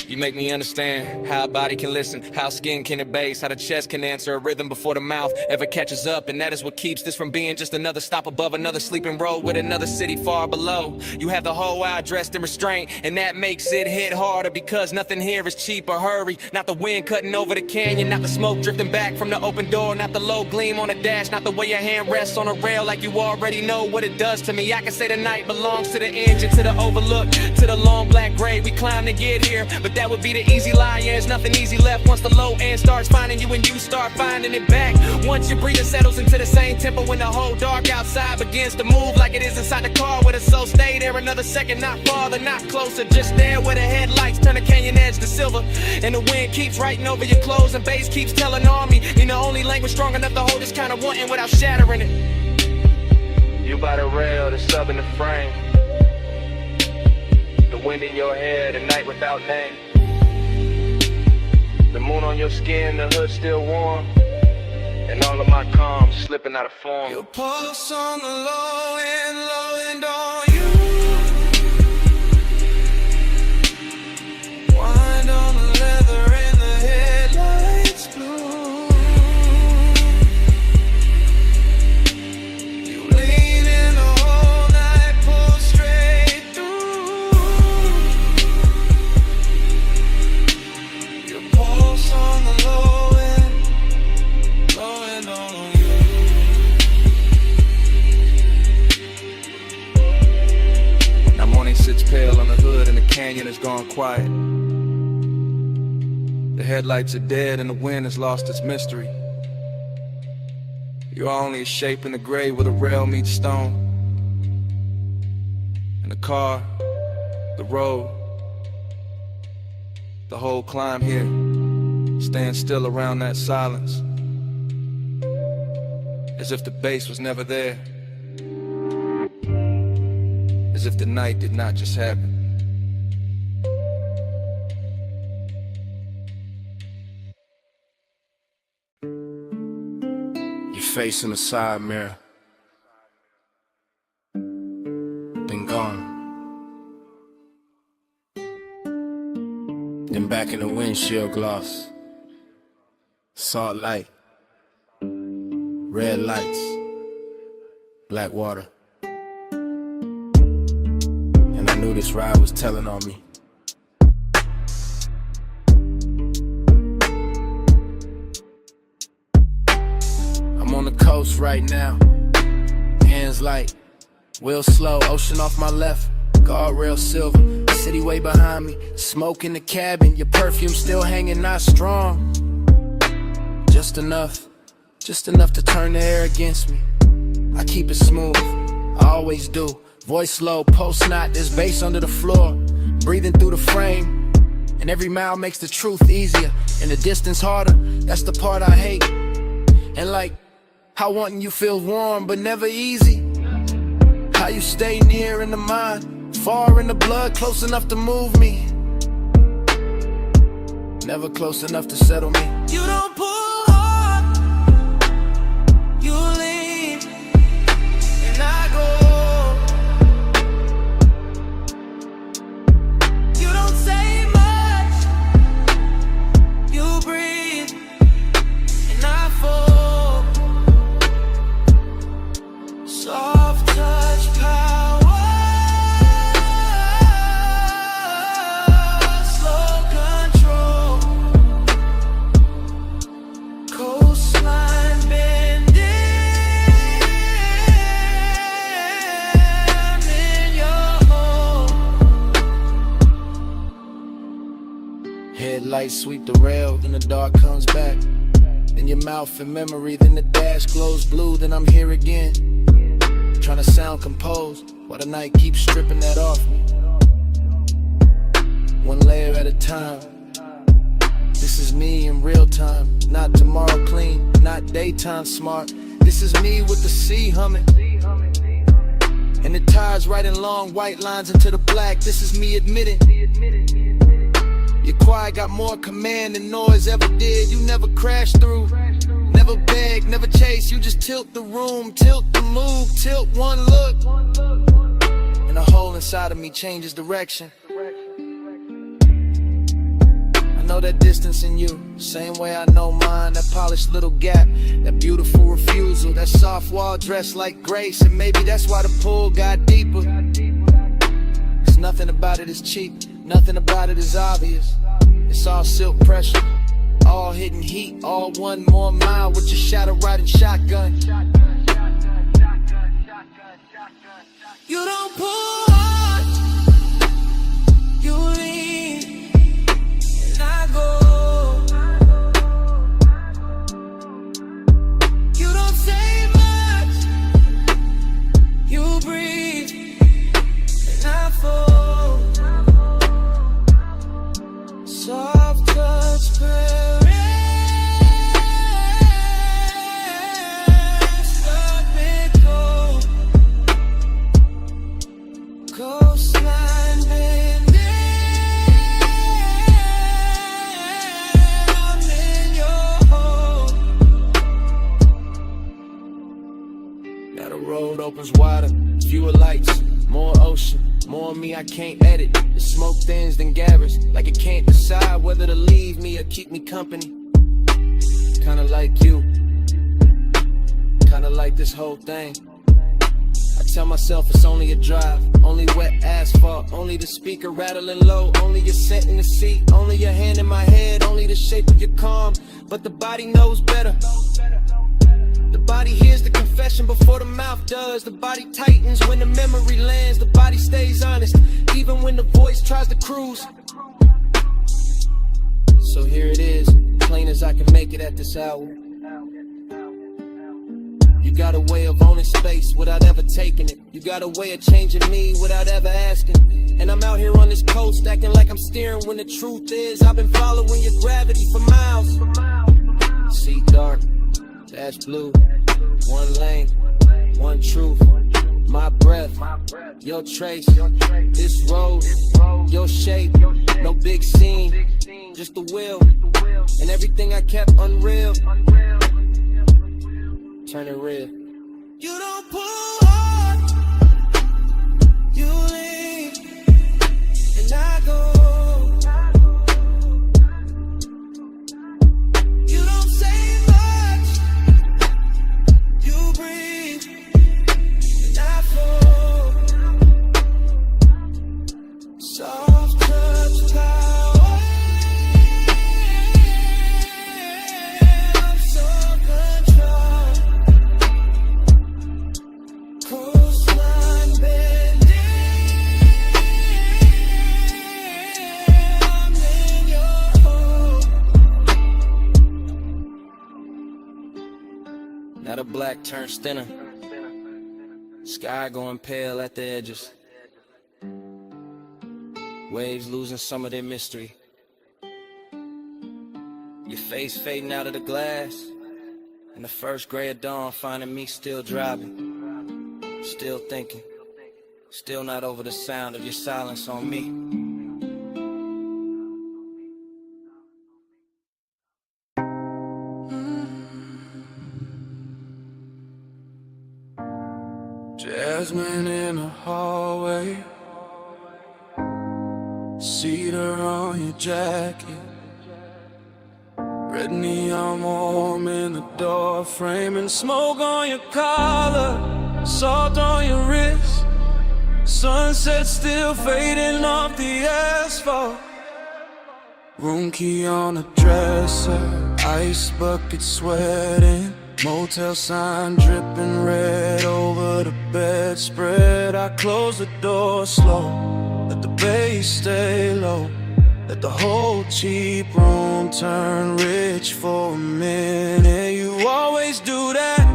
Speaker 5: You make me understand how a body can listen, how skin can abase, how the chest can answer a rhythm before the mouth ever catches up. And that is what keeps this from being just another stop above another sleeping road with another city far below. You have the whole eye dressed in restraint, and that makes it hit harder because nothing here is cheap or hurry. Not the wind cutting over the canyon, not the smoke drifting back from the open door, not the low gleam on the dash, not the way your hand rests on a rail like you already know what it does to me. I can say the night belongs to the engine, to the overlook, to the long black grave we climbed to get here, but that
Speaker 10: that would be the easy line. Yeah, there's nothing easy left once the low end starts finding you and you start finding it back. Once your breathing settles into the same tempo when the whole dark outside begins to move like it is inside the car with a soul. Stay there another second, not farther, not closer, just there where the headlights turn the canyon edge to silver. And the wind keeps writing over your clothes and bass keeps telling on me. You know, only language strong enough to hold this kind of wanting without shattering it.
Speaker 11: You by the rail, the sub in the frame. The wind in your hair, the night without name. The moon on your skin, the hood still warm. And all of my calm slipping out of form.
Speaker 12: Your pulse on the low end on you. Wind on the leather and the headlights blue. You lean in the whole night, pull straight through. Your pulse on the low end on you.
Speaker 5: Now morning sits pale on the hood and the canyon has gone quiet. The headlights are dead and the wind has lost its mystery. You're only a shape in the gray where the rail meets stone. And the car, the road, the whole climb here stands still around that silence, as if the bass was never there, as if the night did not just happen.
Speaker 11: Your face in the side mirror, been gone. Then back in the windshield gloss, salt light, red lights, black water. And I knew this ride was telling on me. I'm on the coast right now, hands light, wheel slow, ocean off my left, guardrail silver, city way behind me, smoke in the cabin, your perfume still hanging, not strong, just enough to turn the air against me. I keep it smooth, I always do, voice low, post knot, there's bass under the floor, breathing through the frame, and every mile makes the truth easier, and the distance harder, that's the part I hate. And like, how wanting you feels warm but never easy, how you stay near in the mind, far in the blood, close enough to move me, never close enough to settle me.
Speaker 12: You don't pull hard, you lean, and I go. You don't say much, you breathe, and I fall. Soft touch power, slow control, coastline bending in your home.
Speaker 11: Headlights sweep the rail, then the dark comes back. Then your mouth in memory, then the dash glows blue, then I'm here again. Trying to sound composed, while the night keeps stripping that off me. One layer at a time. This is me in real time, not tomorrow clean, not daytime smart. This is me with the sea humming, and the tides writing long white lines into the black. This is me admitting, your quiet got more command than noise ever did. You never crash through, never beg, never chase. You just tilt the room, tilt the move, tilt one look, and a hole inside of me changes direction. I know that distance in you, same way I know mine. That polished little gap, that beautiful refusal, that soft wall dressed like grace. And maybe that's why the pull got deeper. 'Cause nothing about it is cheap, nothing about it is obvious. It's all silk pressure, all hidden heat, all one more mile with your shadow riding shotgun.
Speaker 12: You don't pull hard, you lean,
Speaker 10: thins than gathers. Like it can't decide whether to leave me or keep me company. Kinda like you, kinda like this whole thing. I tell myself it's only a drive, only wet asphalt, only the speaker rattling low, only your scent in the seat, only your hand in my head, only the shape of your calm. But the body knows better. The body hears the confession before the mouth does. The body tightens when the memory lands. The body stays honest, even when the voice tries to cruise. So here it is, plain as I can make it at this hour. You got a way of owning space without ever taking it. You got a way of changing me without ever asking. And I'm out here on this coast acting like I'm steering when the truth is I've been following your gravity for miles. See dark, that's blue. One lane, one truth. My breath, your trace. This road, your shape. No big scene, just the will. And everything I kept unreal. Turn it real.
Speaker 12: You don't pull hard, you lean, and I go. You don't say much, you breathe, and I flow. Soft touch power, self control. Coastline bending, I'm in your home.
Speaker 10: Now the black turns thinner, sky going pale at the edges, waves losing some of their mystery, your face fading out of the glass, and the first gray of dawn finding me still driving. Still thinking, still not over the sound of your silence on me.
Speaker 5: Jasmine in the hallway, cedar on your jacket, red neon warm in the door frame, and smoke on your collar, salt on your wrist, sunset still fading off the asphalt. Room key on the dresser, ice bucket sweating, motel sign dripping red over the bedspread. I close the door slow, let the bass stay low, let the whole cheap room turn rich for a minute. You always do that,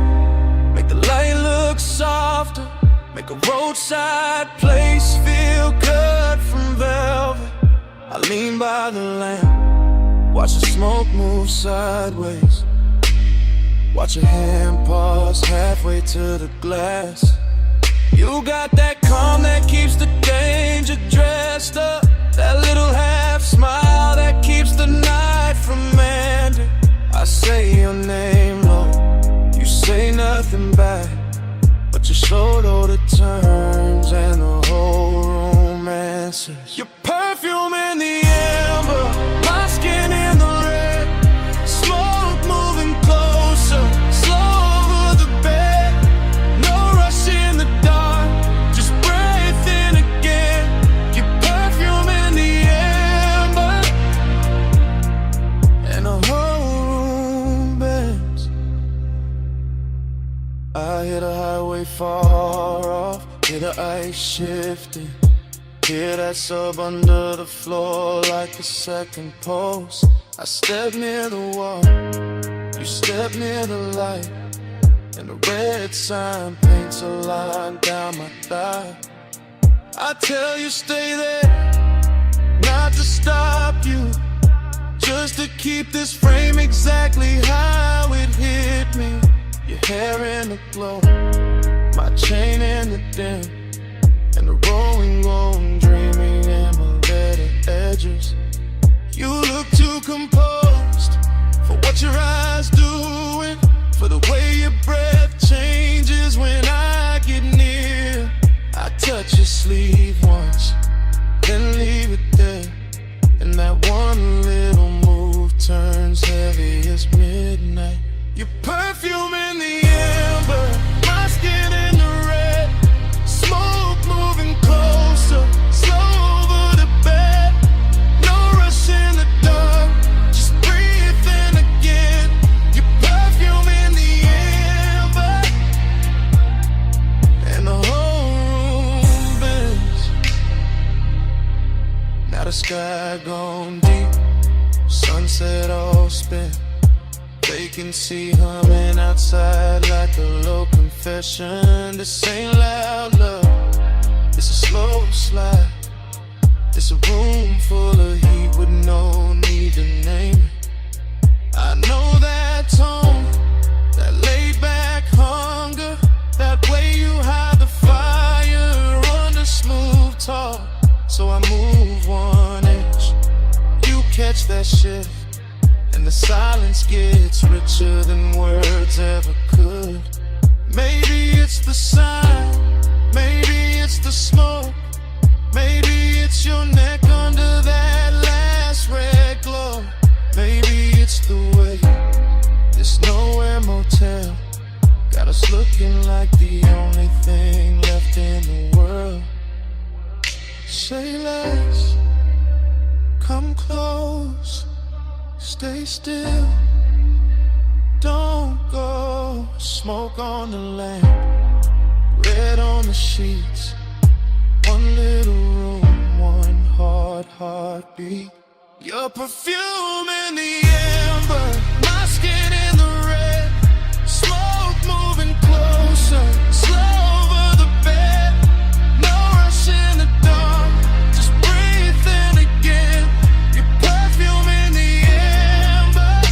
Speaker 5: make the light look softer, make a roadside place feel cut from velvet. I lean by the lamp, watch the smoke move sideways, watch a hand pause halfway to the glass. You got that calm that keeps the danger dressed up, that little half smile that keeps the night from ending. I say your name low, you say nothing back, but you're slow though the turns and the whole room answers. Your perfume in the amber, my skin in the red, smoke moving closer, slow over the bed. No rush in the dark, just breathe in again. Your perfume in the amber, and the whole room bends. I hear the highway far off, hear the ice shifting, hear that sub under the floor like a second pulse. I step near the wall, you step near the light, and the red sign paints a line down my thigh. I tell you stay there, not to stop you, just to keep this frame exactly how it hit me. Your hair in the glow, my chain in the dim, and the rolling gold dreaming in my letter edges. You look too composed for what your eyes doing, for the way your breath changes when I get near. I touch your sleeve once, then leave it there.
Speaker 8: arms heavy as midnight. Your perfume in the amber, my skin in the red. Smoke moving closer, slow over the bed. No rush in the dark, just breathe in again. Your perfume in the amber, and the whole room bends. Now the sky gone deep, sunset all spent. Vacancy humming outside like a low confession. This ain't loud love, it's a slow slide. It's a room full of heat with no need to name it. I know that tone, that laid back hunger, that way you hide the fire under smooth talk. So I move one inch, you catch that shift, and the silence gets richer than words ever could. Maybe it's the sign, maybe it's the smoke, maybe it's your neck under that last red glow. Maybe it's the way this nowhere motel got us looking like the only thing left in the world. Say less, come close, stay still, don't go. Smoke on the lamp, red on the sheets. One little room, one hard heartbeat. Your perfume in the amber, my skin in the red. Smoke moving closer, slow over the bed. No rush in the dark, just breathe in again. Your perfume in the amber,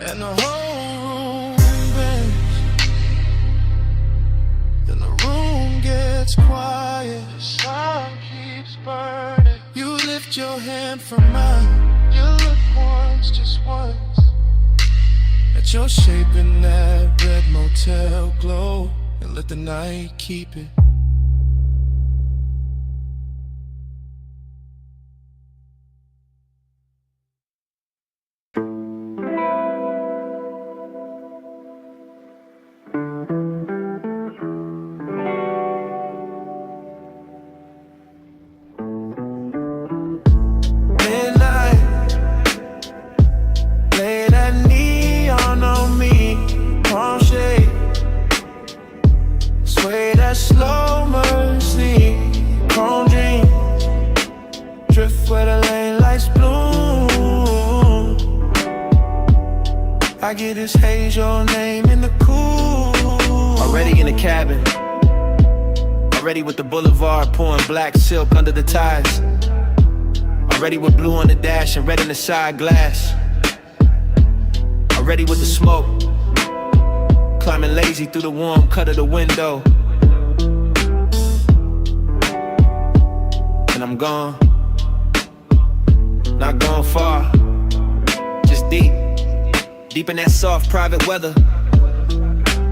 Speaker 8: and the whole room bends. Then the room gets quiet, the sun keeps burning. You lift your hand from mine, you look once, just once, at your shape in that red motel glow, and let the night keep it.
Speaker 12: Slow mercy, chrome dreams, drift where the lane lights bloom. I get this haze, your name in the cool.
Speaker 10: Already in the cabin, already with the boulevard pouring black silk under the ties. Already with blue on the dash and red in the side glass. Already with the smoke, climbing lazy through the warm cut of the window. And I'm gone, not gone far, just deep, deep in that soft private weather,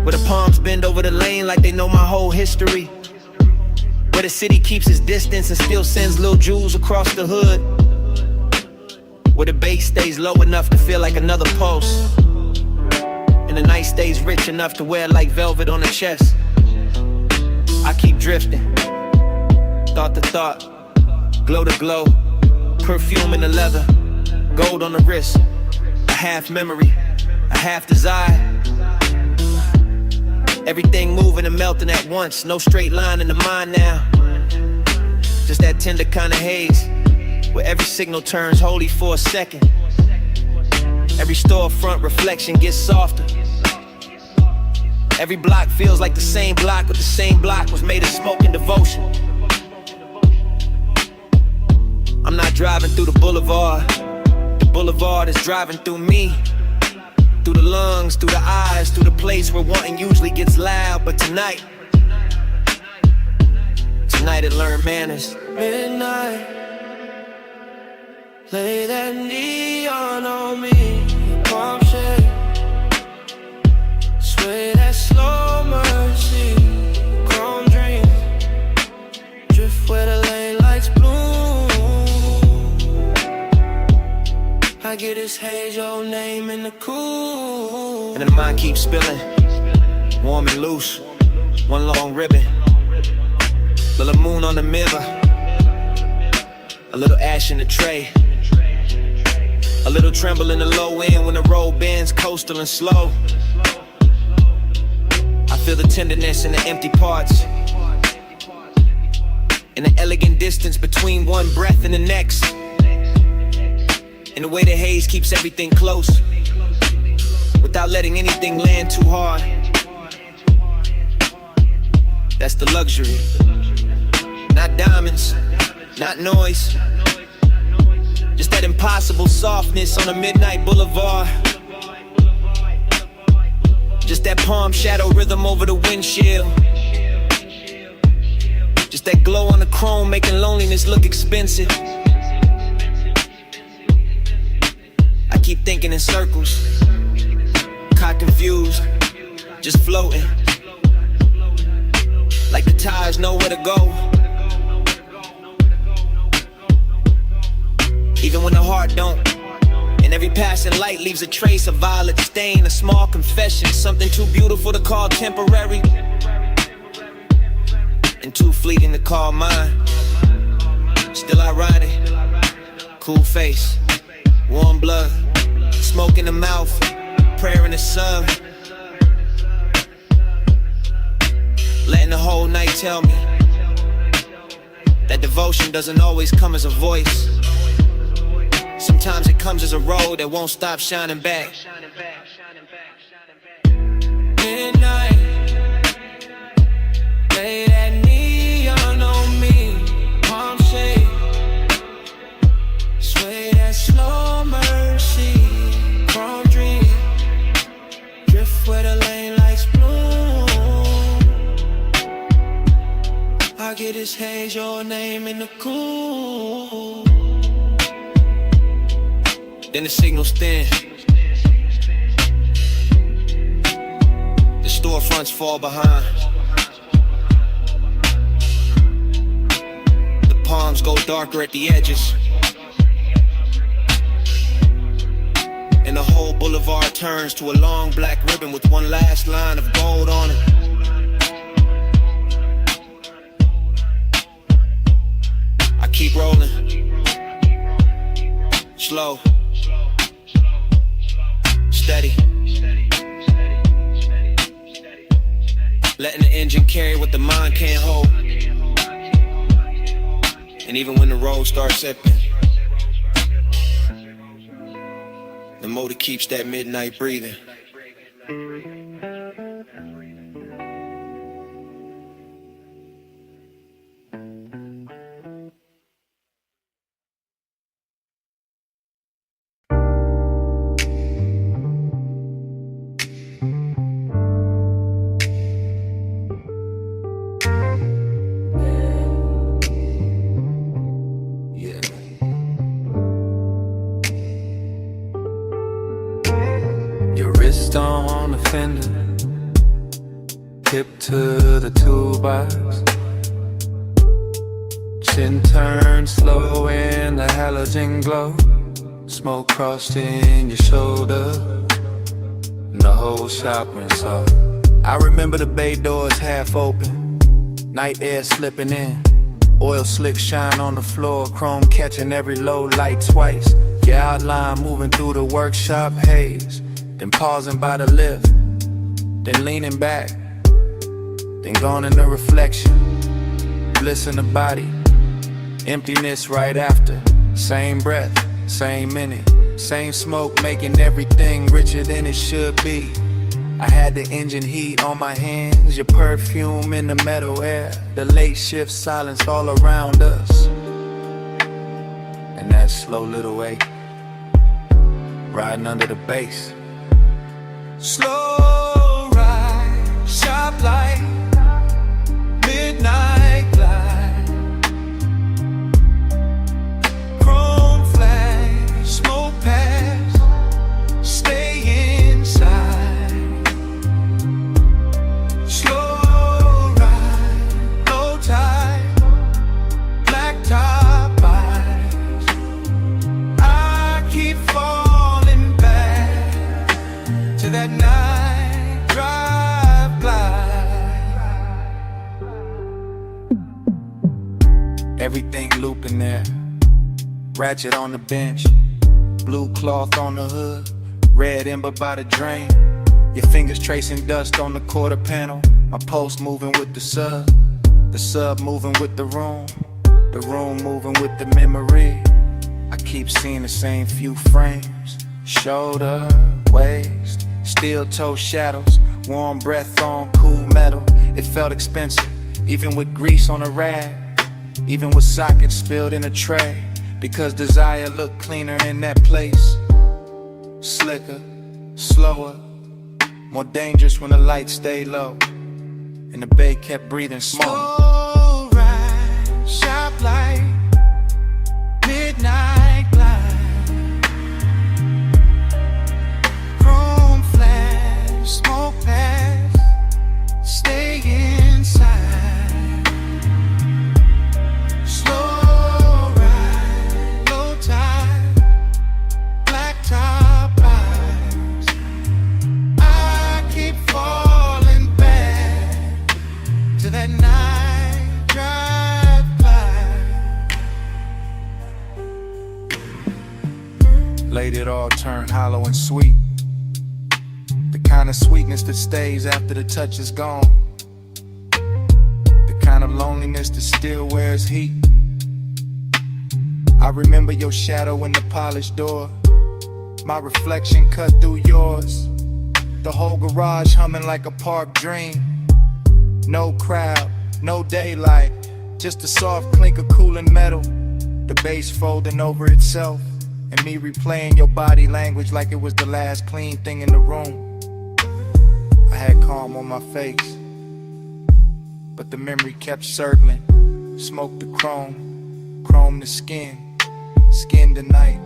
Speaker 10: where the palms bend over the lane like they know my whole history, where the city keeps its distance and still sends little jewels across the hood, where the bass stays low enough to feel like another pulse, and the night stays rich enough to wear like velvet on the chest. I keep drifting, thought to thought, glow to glow, perfume in the leather, gold on the wrist, a half memory, a half desire. Everything moving and melting at once, no straight line in the mind now. Just that tender kind of haze, where every signal turns holy for a second. Every storefront reflection gets softer. Every block feels like the same block, but the same block was made of smoke and devotion. I'm not driving through the boulevard is driving through me. Through the lungs, through the eyes, through the place where wanting usually gets loud. But tonight it learned manners.
Speaker 12: Midnight, lay that neon on me, palm shade, sway that slow mercy, chrome dreams, drift where the lane lights bloom. I I get this haze, your name in the cool.
Speaker 2: And then the mind keeps spilling, warm and loose, one long ribbon. Little moon on the mirror, a little ash in the tray, a little tremble in the low end when the road bends, coastal and slow. I feel the tenderness in the empty parts, in the elegant distance between one breath and the next, and the way the haze keeps everything close, without letting anything land too hard. That's the luxury. Not diamonds, not noise, just that impossible softness on a midnight boulevard. Just that palm shadow rhythm over the windshield. Just that glow on the chrome making loneliness look expensive. I keep thinking in circles, caught confused, just floating, like the tides know where to go. Even when the heart don't, and every passing light leaves a trace, a violet stain, a small confession, something too beautiful to call temporary, and too fleeting to call mine. Still ironic, cool face, warm blood, smoke in the mouth, prayer in the sun. Letting the whole night tell me that devotion doesn't always come as a voice. Sometimes it comes as a road that won't stop shining back.
Speaker 12: Midnight, lay that neon on me, palm shade, sway that slow mercy, from dream, drift where the lane lights bloom. I get this haze, your name in the cool.
Speaker 2: Then the signals thin, the storefronts fall behind, the palms go darker at the edges, and the whole boulevard turns to a long black ribbon with one last line of gold on it. I keep rolling, slow, steady, letting the engine carry what the mind can't hold. And even when the road starts sipping, the motor keeps that midnight breathing.
Speaker 1: On the fender, hip to the toolbox, chin turned slow in the halogen glow, smoke crossed in your shoulder, and the whole shop went soft. I remember the bay doors half open, night air slipping in, oil slick shine on the floor, chrome catching every low light twice, your outline moving through the workshop haze. Then pausing by the lift, then leaning back, then gone in the reflection, bliss in the body, emptiness right after, same breath, same minute, same smoke making everything richer than it should be. I had the engine heat on my hands, your perfume in the metal air, the late shift silence all around us, and that slow little wake, riding under the bass.
Speaker 12: Slow ride, sharp light, midnight glide, chrome flash, smoke pass, stay inside. Slow ride, low tide, black top eyes. I keep falling.
Speaker 4: ratchet on the bench, blue cloth on the hood, red ember by the drain. Your fingers tracing dust on the quarter panel. My post moving with the sub moving with the room moving with the memory. I keep seeing the same few frames. Shoulder, waist, steel toe shadows, warm breath on cool metal. It felt expensive, even with grease on a rag, even with sockets spilled in a tray, because desire looked cleaner in that place. Slicker, slower, more dangerous when the lights stay low, and the bay kept breathing smoke.
Speaker 12: Slow ride, sharp light, midnight glide, chrome flash, smoke pass, stay inside. Slow ride, low tide, black top eyes. I keep falling back to that night drive by.
Speaker 4: Late it all turned hollow and sweet, the kind of sweetness that stays after the touch is gone, the kind of loneliness that still wears heat. I remember your shadow in the polished door, my reflection cut through yours, the whole garage humming like a park dream. No crowd, no daylight, just the soft clink of cooling metal, the bass folding over itself, and me replaying your body language like it was the last clean thing in the room. I had calm on my face, but the memory kept circling. Smoke to chrome, chrome to skin, skin to night,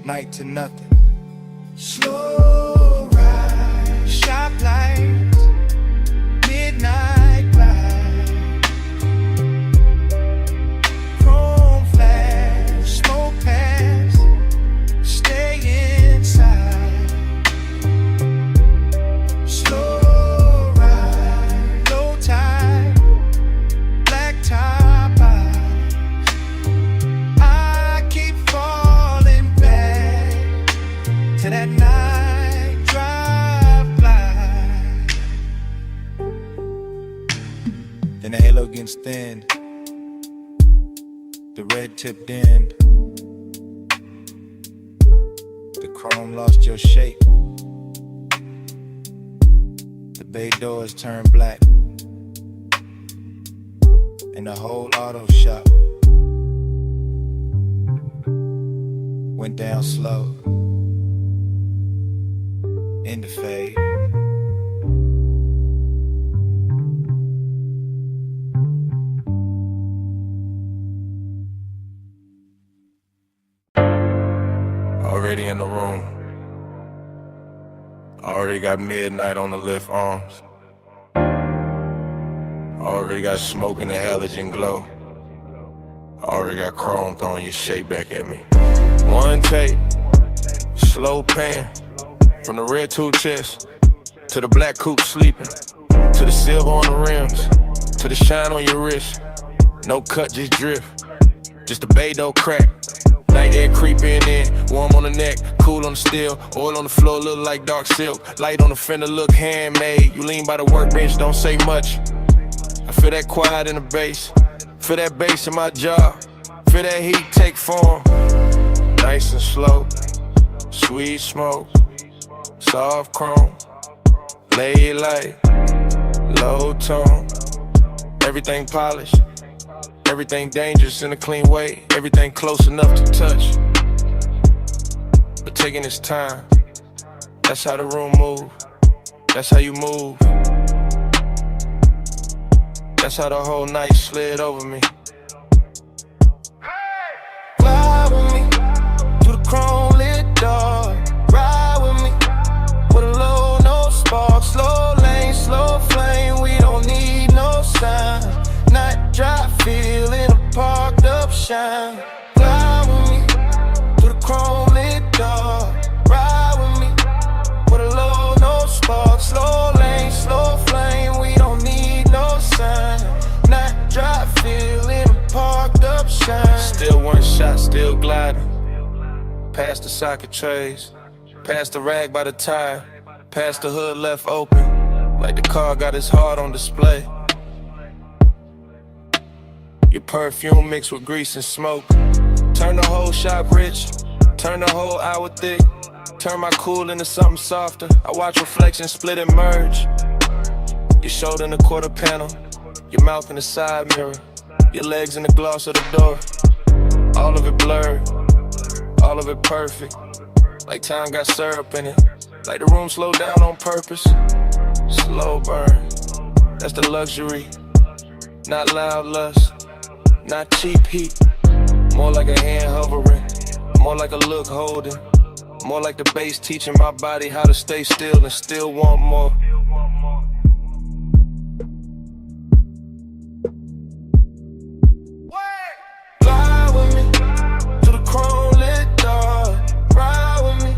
Speaker 4: night to nothing.
Speaker 12: Slow ride, sharp lights, midnight glide, chrome flash, smoke pass, stay inside. Slow ride, low tide, black top eyes. I keep falling back to that night drive by.
Speaker 4: Then the halo gets thin, the red tip dimmed, the chrome lost your shape, the bay doors turned black, and the whole auto shop went down slow, in the fade.
Speaker 11: Already in the room. Already got midnight on the lift arms. Already got smoke in the halogen glow. Already got chrome throwing your shape back at me. One take, slow pan, from the red tube chest to the black coupe sleeping, to the silver on the rims, to the shine on your wrist. No cut, just drift, just the bay dough crack. Night air creeping in, warm on the neck, cool on the steel, oil on the floor, look like dark silk. Light on the fender, look handmade. You lean by the workbench, don't say much. I feel that quiet in the bass, feel that bass in my jaw, feel that heat take form. Nice and slow, sweet smoke, soft chrome, lay light, low tone. Everything polished, everything dangerous in a clean way, everything close enough to touch, but taking its time. That's how the room move, that's how you move. That's how the whole night slid over me.
Speaker 12: Fly with me through the chrome lit door. Ride with me with a low, no spark. Slow lane, slow flame. We don't need no sign. Night drive, feeling a parked up shine. Fly with me through the chrome lit door. Ride with me with a low, no spark. Slow lane, slow flame. We don't need no sign. Night drive, feeling
Speaker 1: past the socket trays, past the rag by the tire, past the hood left open, like the car got its heart on display. Your perfume mixed with grease and smoke. Turn the whole shop rich, turn the whole hour thick. Turn my cool into something softer. I watch reflections split and merge. Your shoulder in the quarter panel, your mouth in the side mirror, your legs in the gloss of the door. All of it blurred, all of it perfect. Like time got syrup in it, like the room slowed down on purpose. Slow burn, that's the luxury. Not loud lust, not cheap heat. More like a hand hovering, more like a look holding. More like the bass teaching my body how to stay still and still want more. Fly with me to the chrome lit door. Ride with me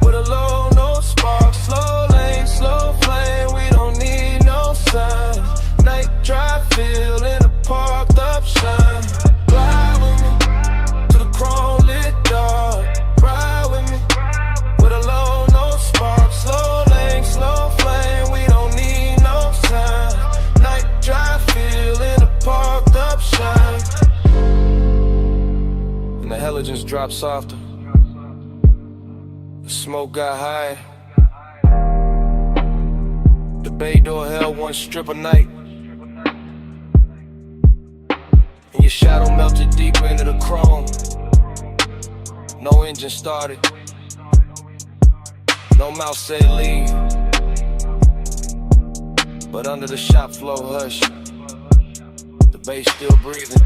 Speaker 1: with a low, no spark. Slow lane, slow flame, we don't need no signs. Night drive, feel in a parked up shine. Fly with me to the chrome lit door. Ride with me with a low, no spark. Slow lane, slow flame, we don't need no sign. Night drive, feel in a parked up shine. And the halogens dropped softer. The smoke got higher. The bay door held one strip a night. And your shadow melted deeper into the chrome. No engine started. No mouth said leave. But under the shop floor hush, the bass still breathing.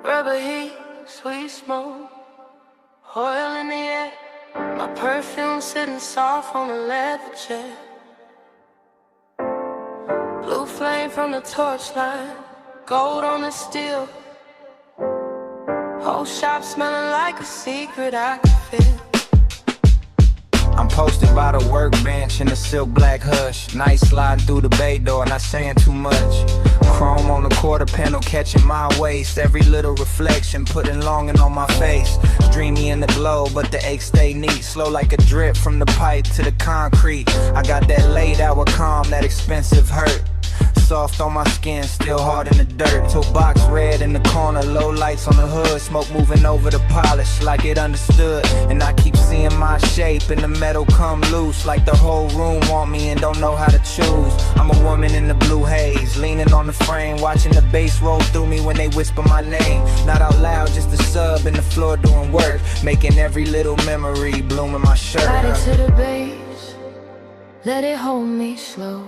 Speaker 3: Rubber heat, sweet smoke, oil in the air. My perfume sitting soft on a leather chair. Blue flame from the torchlight, gold on the steel. Whole shop smelling like a secret I could feel.
Speaker 9: I'm posted by the workbench in the silk black hush. Night sliding through the bay door, not saying too much. Chrome on the quarter panel catching my waist. Every little reflection putting longing on my face. Dreamy in the glow, but the aches stay neat. Slow like a drip from the pipe to the concrete. I got that late hour calm, that expensive hurt. Soft on my skin, still hard in the dirt. Toe box red in the corner, low lights on the hood. Smoke moving over the polish like it understood. And I keep seeing my shape and the metal come loose. Like the whole room want me and don't know how to choose. I'm a woman in the blue haze, leaning on the frame, watching the bass roll through me when they whisper my name. Not out loud, just a sub in the floor doing work, making every little memory bloom in my shirt.
Speaker 3: Body to the base, let it hold me slow.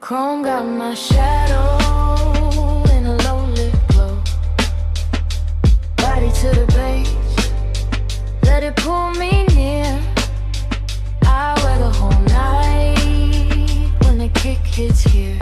Speaker 3: Chrome got my shadow in a low lit glow. Body to the base, let it pull me near. I wear the whole night when the kick hits here.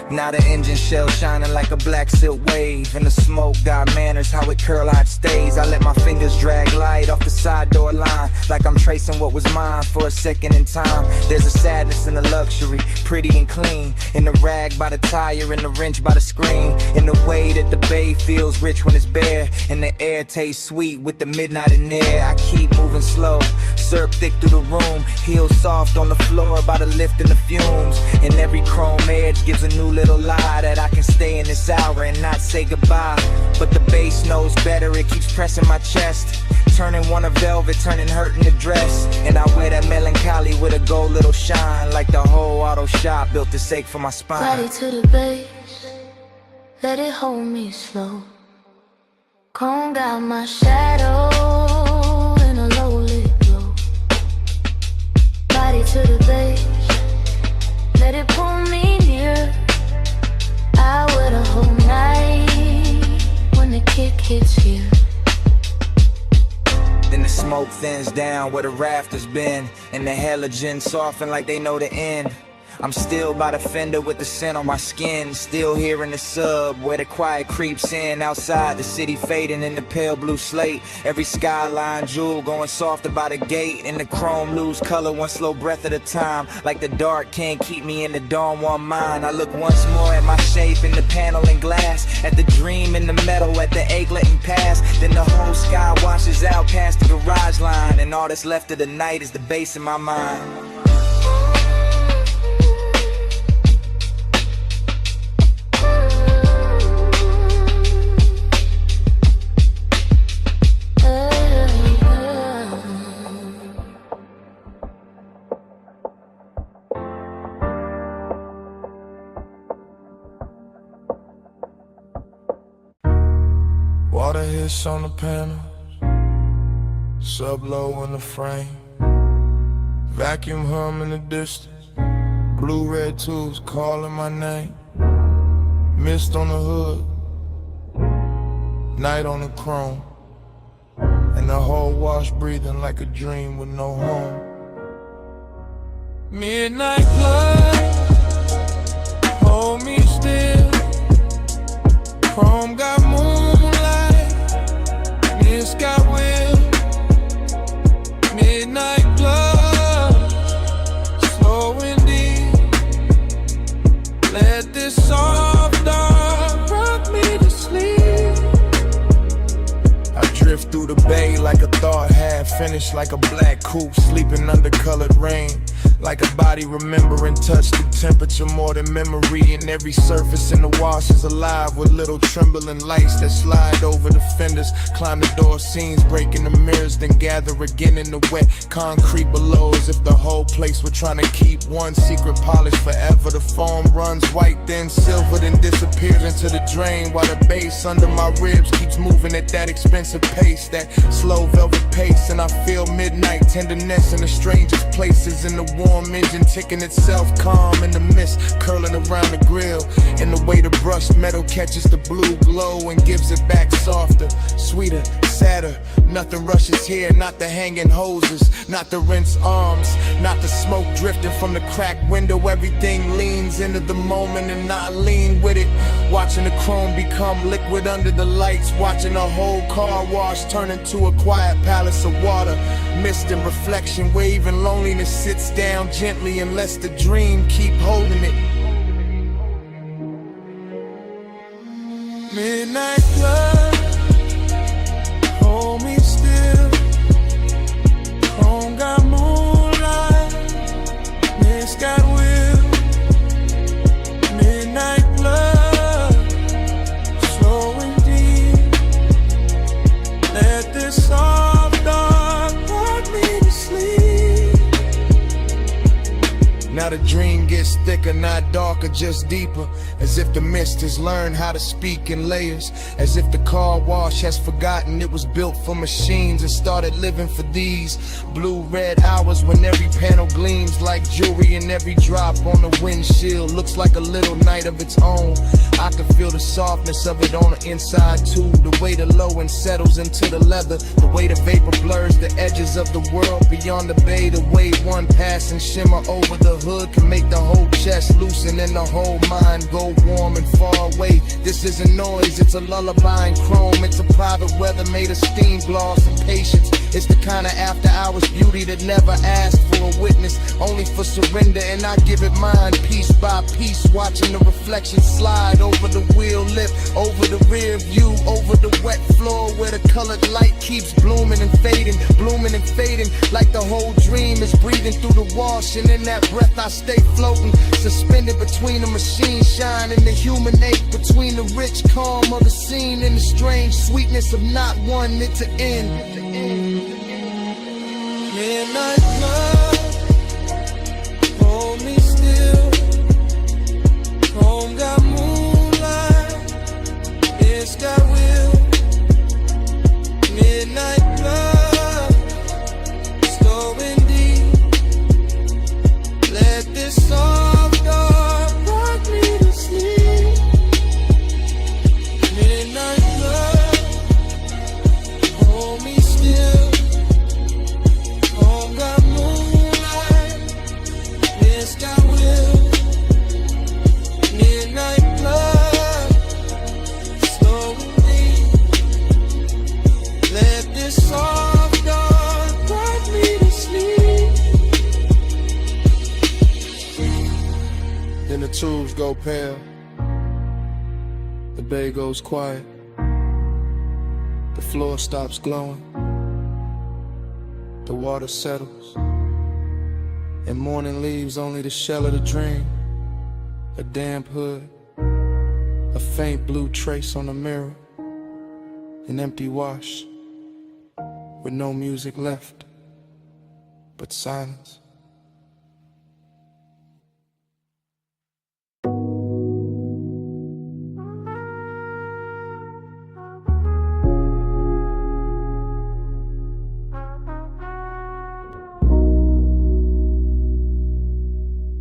Speaker 9: Now the engine shell shining like a black silk wave. And the smoke got manners, how it curl out stays. I let my fingers drag light off the side door line, like I'm tracing what was mine for a second in time. There's a sadness in the luxury, pretty and clean. In the rag by the tire, in the wrench by the screen. In the way that the bay feels rich when it's bare. And the air tastes sweet with the midnight in there. I keep moving slow, syrup thick through the room. Heels soft on the floor by the lift and the fumes. And every chrome edge gives a new little lie that I can stay in this hour and not say goodbye. But the bass knows better, it keeps pressing my chest, turning one a velvet, turning hurt in the dress. And I wear that melancholy with a gold little shine, like the whole auto shop built this ache for my spine.
Speaker 3: Body to the base, let it hold me slow. Chrome got my shadow in a low lit glow. Body to the base, let it pull me near. I wear the whole night music hits you.
Speaker 9: Then the smoke thins down where the rafters been, and the halogens soften like they know the end. I'm still by the fender with the scent on my skin. Still here in the sub where the quiet creeps in. Outside the city fading in the pale blue slate. Every skyline jewel going softer by the gate. And the chrome lose color one slow breath at a time. Like the dark can't keep me in the dawn one mind. I look once more at my shape in the panel and glass. At the dream in the metal, at the ache letting pass. Then the whole sky washes out past the garage line. And all that's left of the night is the bass in my mind.
Speaker 19: Water hits on the panels, sub-low in the frame. Vacuum hum in the distance, blue-red tubes calling my name. Mist on the hood, night on the chrome. And the whole wash breathing like a dream with no home. Midnight blood, hold me still. Chrome got moonlight, mist got will. Midnight blood, slow and deep. Let this soft dark rock me to sleep. I drift through the bay like a thought half finished, like a black coupe sleeping under colored rain. Like a body remembering touch the temperature more than memory. And every surface in the wash is alive with little trembling lights that slide over the fenders. Climb the door seams, breaking the mirrors, then gather again in the wet concrete below. As if the whole place were trying to keep one secret polish forever. The foam runs white, then silver, then disappears into the drain. While the bass under my ribs keeps moving at that expensive pace, that slow velvet pace. And I feel midnight tenderness in the strangest places. In the warm engine ticking itself calm in the mist curling around the grill. And the way the brushed metal catches the blue glow and gives it back softer, sweeter, sadder. Nothing rushes here, not the hanging hoses, not the rinse arms, not the smoke drifting from the cracked window. Everything leans into the moment and I lean with it. Watching the chrome become liquid under the lights. Watching a whole car wash turn into a quiet palace of water. Mist and reflection where even loneliness sits down gently and lets the dream keep holding it. Midnight blood, hold me still. Chrome got moonlight, mist got will. Midnight blood, slow and deep. Let this soft dark rock me to sleep. Now the dream gets thicker, not darker, just deeper. As if the mist has learned how to speak in layers. As if the car wash has forgotten it was built for machines and started living for these blue-red hours when every panel gleams like jewelry and every drop on the windshield looks like a little night of its own. I can feel the softness of it on the inside too. The way the low end settles into the leather. The way the vapor blurs the edges of the world beyond the bay. The way one passing shimmer over the hood can make the whole chest loosen and the whole mind go warm and far away. This isn't noise, it's a lullaby in chrome. It's a private weather made of steam, gloss and patience. It's the kind of after hours beauty that never asked for a witness, only for surrender, and I give it mine piece by piece. Watching the reflection slide over the wheel lip, over the rear view, over the wet floor where the colored light keeps blooming and fading, like the whole dream is breathing through the wash. And in that breath I stay floating, suspended between the machine shine and the human ache, between the rich calm of the scene and the strange sweetness of not wanting it to end. Midnight blood, hold me still. Chrome got moonlight, it's got will. Midnight blood, slow and deep. Let this soft dark rock me to sleep. Midnight blood, go pale. The bay goes quiet. The floor stops glowing. The water settles. And morning leaves only the shell of the dream. A damp hood. A faint blue trace on the mirror. An empty wash. With no music left. But silence.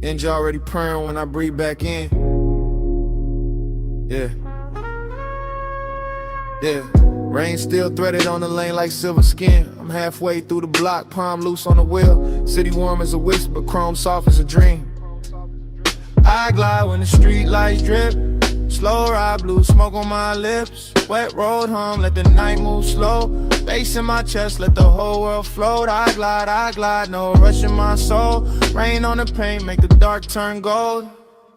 Speaker 19: Angel already praying when I breathe back in. Yeah. Yeah. Rain still threaded on the lane like silver skin. I'm halfway through the block, palm loose on the wheel. City warm as a whisper, chrome soft as a dream. I glide when the street lights drip. Slow ride, blue smoke on my lips. Wet road home, let the night move slow. Bass in my chest, let the whole world float. I glide, no rush in my soul. Rain on the paint, make the dark turn gold.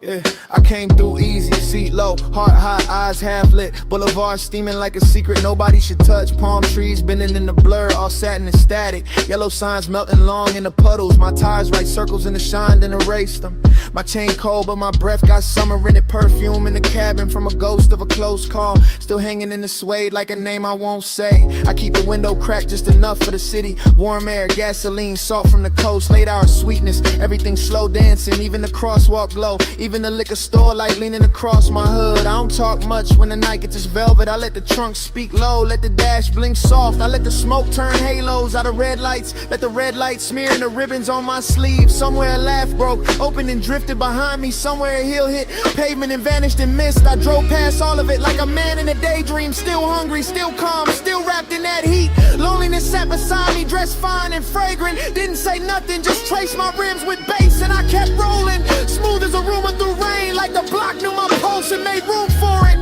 Speaker 19: Yeah, I came through easy, seat low, heart hot, eyes half lit. Boulevard steaming like a secret nobody should touch. Palm trees bending in the blur, all satin and static. Yellow signs melting long in the puddles. My tires write circles in the shine, then erase them. My chain cold, but my breath got summer in it. Perfume in the cabin from a ghost of a close call. Still hanging in the suede like a name I won't say. I keep the window cracked just enough for the city. Warm air, gasoline, salt from the coast. Late hour sweetness, everything slow dancing. Even the crosswalk glow. Even the liquor store light leaning across my hood. I don't talk much when the night gets velvet. I let the trunk speak low, let the dash blink soft. I let the smoke turn halos out of red lights. Let the red light smear the ribbons on my sleeve. Somewhere a laugh broke, opened and drifted behind me. Somewhere a hill hit pavement and vanished in mist. I drove past all of it like a man in a daydream. Still hungry, still calm, still wrapped in that heat. Loneliness sat beside me, dressed fine and fragrant. Didn't say nothing, just traced my rims with bass. And I kept rolling, smooth as a rumor through rain. Like the block knew my pulse and made room for it.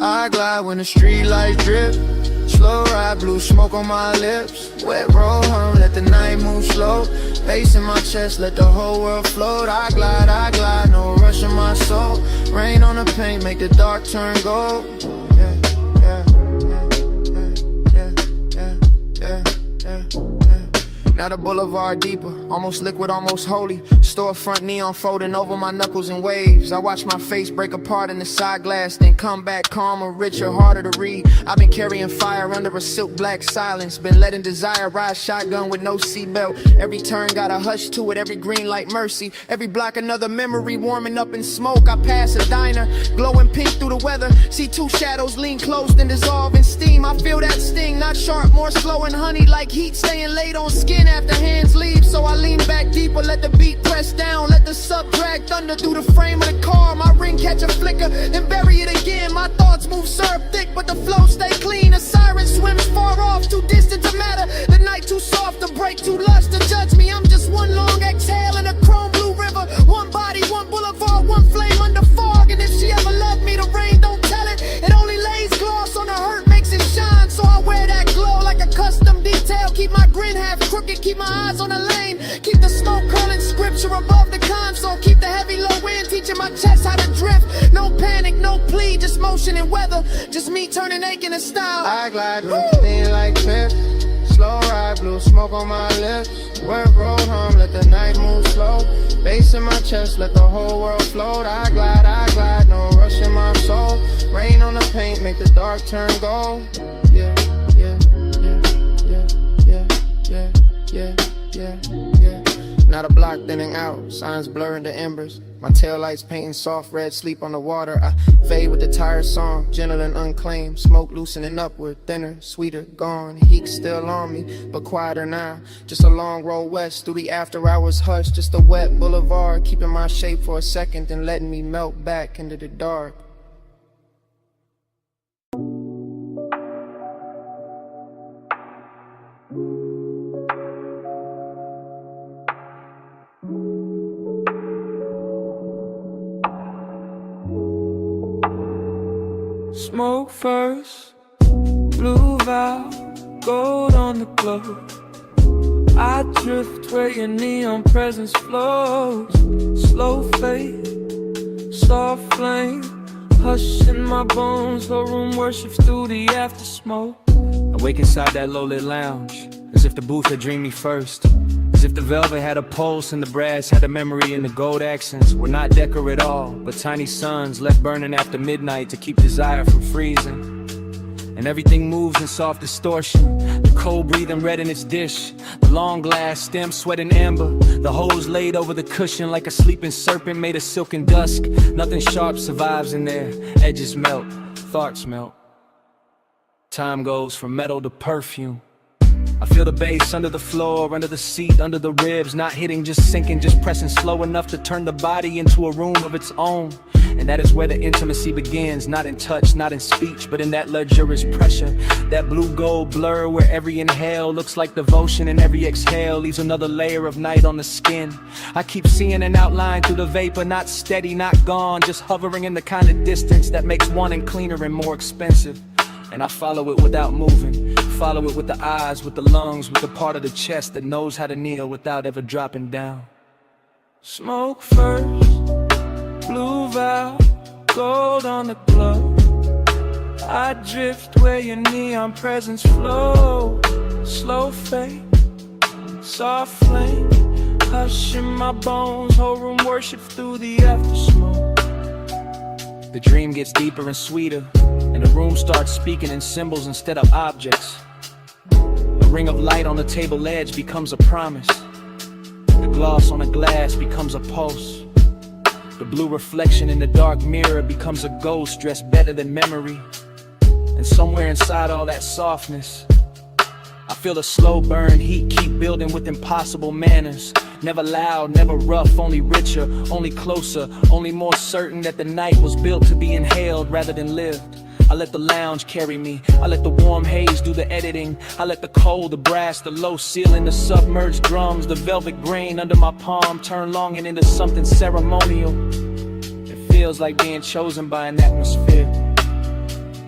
Speaker 19: I glide when the street lights drip. Slow ride, blue smoke on my lips. Wet road home, let the night move slow. Bass in my chest, let the whole world float. I glide, no rush in my soul. Rain on the paint, make the dark turn gold. Now the boulevard deeper, almost liquid, almost holy. Storefront neon folding over my knuckles in waves. I watch my face break apart in the side glass, then come back calmer, richer, harder to read. I've been carrying fire under a silk black silence. Been letting desire ride shotgun with no seatbelt. Every turn got a hush to it, every green light mercy. Every block another memory warming up in smoke. I pass a diner, glowing pink through the weather. See two shadows lean close, then dissolve in steam. I feel that sting, not sharp, more slow and honey. Like heat staying late on skin after hands leave. So I lean back deeper, let the beat press down. Let the sub drag thunder through the frame of the car. My ring catch a flicker, then bury it again. My thoughts move syrup thick, but the flow stay clean. A siren swims far off, too distant to matter. The night too soft to break, too lush to judge me. I'm just one long exhale in a chrome blue river. One body, one boulevard, one flame under fog. And if she ever loved me, the rain don't tell it. It only lays gloss on the hurt, makes it shine. So I wear that glow like a custom detail. Keep my grin half crooked, keep my eyes on the lane. Keep the smoke curling scripture above the console. Keep the heavy low wind, teaching my chest how to drift. No panic, no plea, just motion and weather. Just me turning ache into style. I glide through thin like cliff. Slow ride, blue smoke on my lips. Work road home, let the night move slow. Bass in my chest, let the whole world float. I glide, no rush in my soul. Rain on the paint, make the dark turn gold. Yeah. Now the block thinning out, signs blurring the embers. My taillights painting soft red, sleep on the water. I fade with the tired song, gentle and unclaimed. Smoke loosening upward, thinner, sweeter, gone. Heat still on me, but quieter now. Just a long road west through the after hours hush. Just a wet boulevard, keeping my shape for a second, then letting me melt back into the dark.
Speaker 12: Smoke first, blue vow, gold on the globe. I drift where your neon presence flows. Slow fade, soft flame, hush in my bones. Whole room worships through the after smoke.
Speaker 10: I wake inside that low-lit lounge, as if the booth had dreamed me first. As if the velvet had a pulse and the brass had a memory, and the gold accents were not decor at all, but tiny suns left burning after midnight to keep desire from freezing. And everything moves in soft distortion, the cold breathing red in its dish, the long glass stem sweating amber, the hose laid over the cushion like a sleeping serpent made of silken dusk. Nothing sharp survives in there, edges melt, thoughts melt. Time goes from metal to perfume. I feel the bass under the floor, under the seat, under the ribs, not hitting, just sinking, just pressing slow enough to turn the body into a room of its own. And that is where the intimacy begins, not in touch, not in speech, but in that luxurious pressure, that blue-gold blur where every inhale looks like devotion and every exhale leaves another layer of night on the skin. I keep seeing an outline through the vapor, not steady, not gone, just hovering in the kind of distance that makes wanting cleaner and more expensive. And I follow it without moving, follow it with the eyes, with the lungs, with the part of the chest that knows how to kneel without ever dropping down.
Speaker 12: Smoke first, blue valve, gold on the glove. I drift where your neon presence flow. Slow fade, soft flame, hush in my bones. Whole room worship through the after smoke.
Speaker 10: The dream gets deeper and sweeter, and the room starts speaking in symbols instead of objects. A ring of light on the table edge becomes a promise. The gloss on the glass becomes a pulse. The blue reflection in the dark mirror becomes a ghost dressed better than memory. And somewhere inside all that softness, I feel a slow burn heat keep building with impossible manners. Never loud, never rough, only richer, only closer, only more certain that the night was built to be inhaled rather than lived. I let the lounge carry me, I let the warm haze do the editing. I let the cold, the brass, the low ceiling, the submerged drums, the velvet grain under my palm turn longing into something ceremonial. It feels like being chosen by an atmosphere.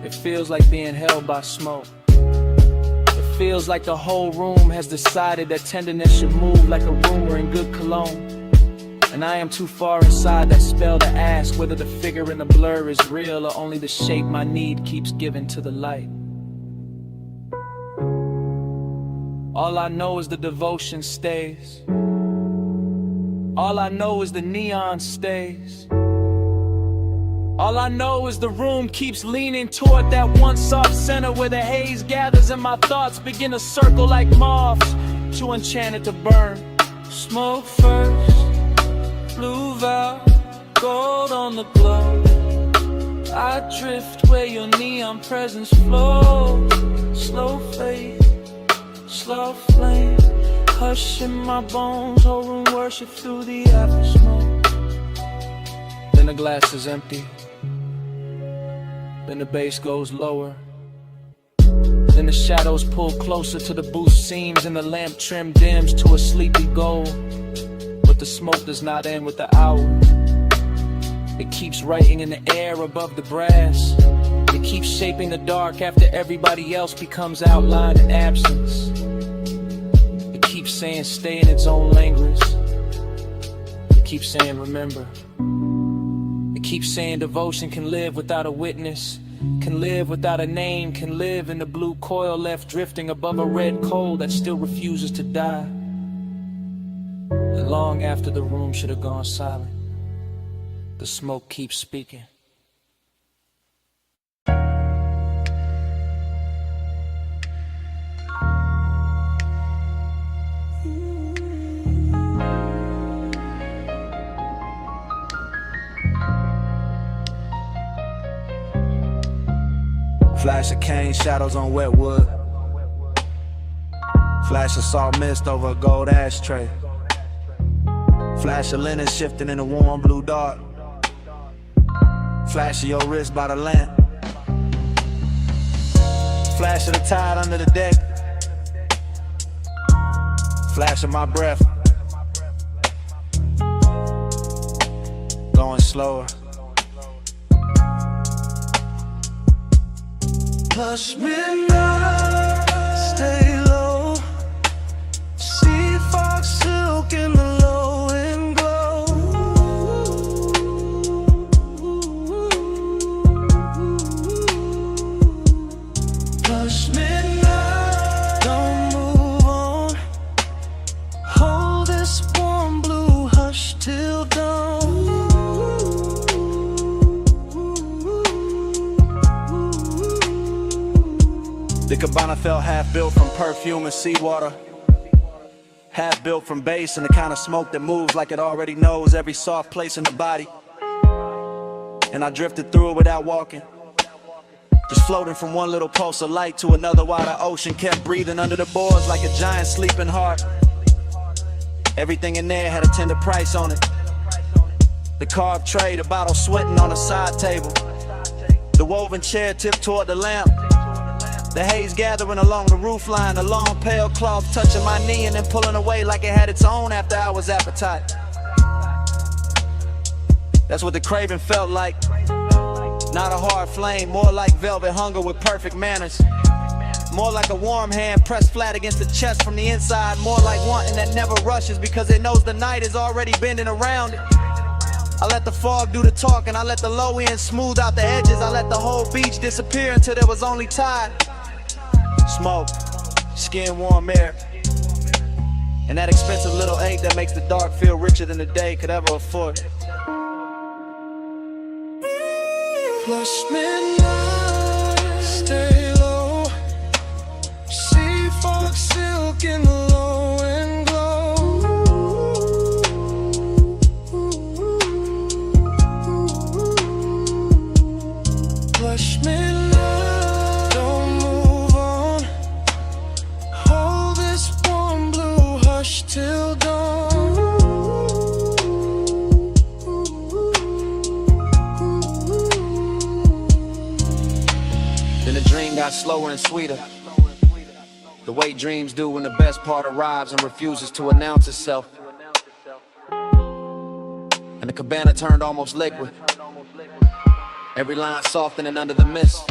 Speaker 10: It feels like being held by smoke. It feels like the whole room has decided that tenderness should move like a rumor in good cologne. And I am too far inside that spell to ask whether the figure in the blur is real or only the shape my need keeps giving to the light. All I know is the devotion stays. All I know is the neon stays. All I know is the room keeps leaning toward that one soft center where the haze gathers and my thoughts begin to circle like moths, too enchanted to burn.
Speaker 12: Smoke first, blue valve, gold on the glove. I drift where your neon presence flows. Slow fade, slow flame, hush in my bones. Whole room worship through the after smoke.
Speaker 10: Then the glass is empty. Then the bass goes lower. Then the shadows pull closer to the booth seams and the lamp trim dims to a sleepy gold. But the smoke does not end with the hour. It keeps writing in the air above the brass. It keeps shaping the dark after everybody else becomes outlined in absence. It keeps saying stay in its own language. It keeps saying remember. It keeps saying devotion can live without a witness, can live without a name, can live in the blue coil left drifting above a red coal that still refuses to die. And long after the room should have gone silent, the smoke keeps speaking.
Speaker 20: Flash of cane shadows on wet wood. Flash of salt mist over a gold ashtray. Flash of linen shifting in a warm blue dark. Flash of your wrist by the lamp. Flash of the tide under the deck. Flash of my breath. Going slower.
Speaker 12: Hush midnight, stay low. See
Speaker 20: The cabana felt half built from perfume and seawater, half built from bass and the kind of smoke that moves like it already knows every soft place in the body. And I drifted through it without walking, just floating from one little pulse of light to another while the ocean kept breathing under the boards like a giant sleeping heart. Everything in there had a tender price on it. The carved tray, the bottle sweating on the side table, the woven chair tipped toward the lamp, the haze gathering along the roofline, the long pale cloth touching my knee and then pulling away like it had its own after-hours appetite. That's what the craving felt like. Not a hard flame, more like velvet hunger with perfect manners. More like a warm hand pressed flat against the chest from the inside. More like wanting that never rushes because it knows the night is already bending around it. I let the fog do the talking, I let the low end smooth out the edges, I let the whole beach disappear until there was only tide. Smoke, skin warm air, and that expensive little ache that makes the dark feel richer than the day could ever afford.
Speaker 12: Plush midnight, stay low. Sea fog, silk in the low and glow. Plush midnight, don't move on. Hold this warm blue hush till dawn.
Speaker 9: Got slower and sweeter, the way dreams do when the best part arrives and refuses to announce itself. And the cabana turned almost liquid, every line softening under the mist,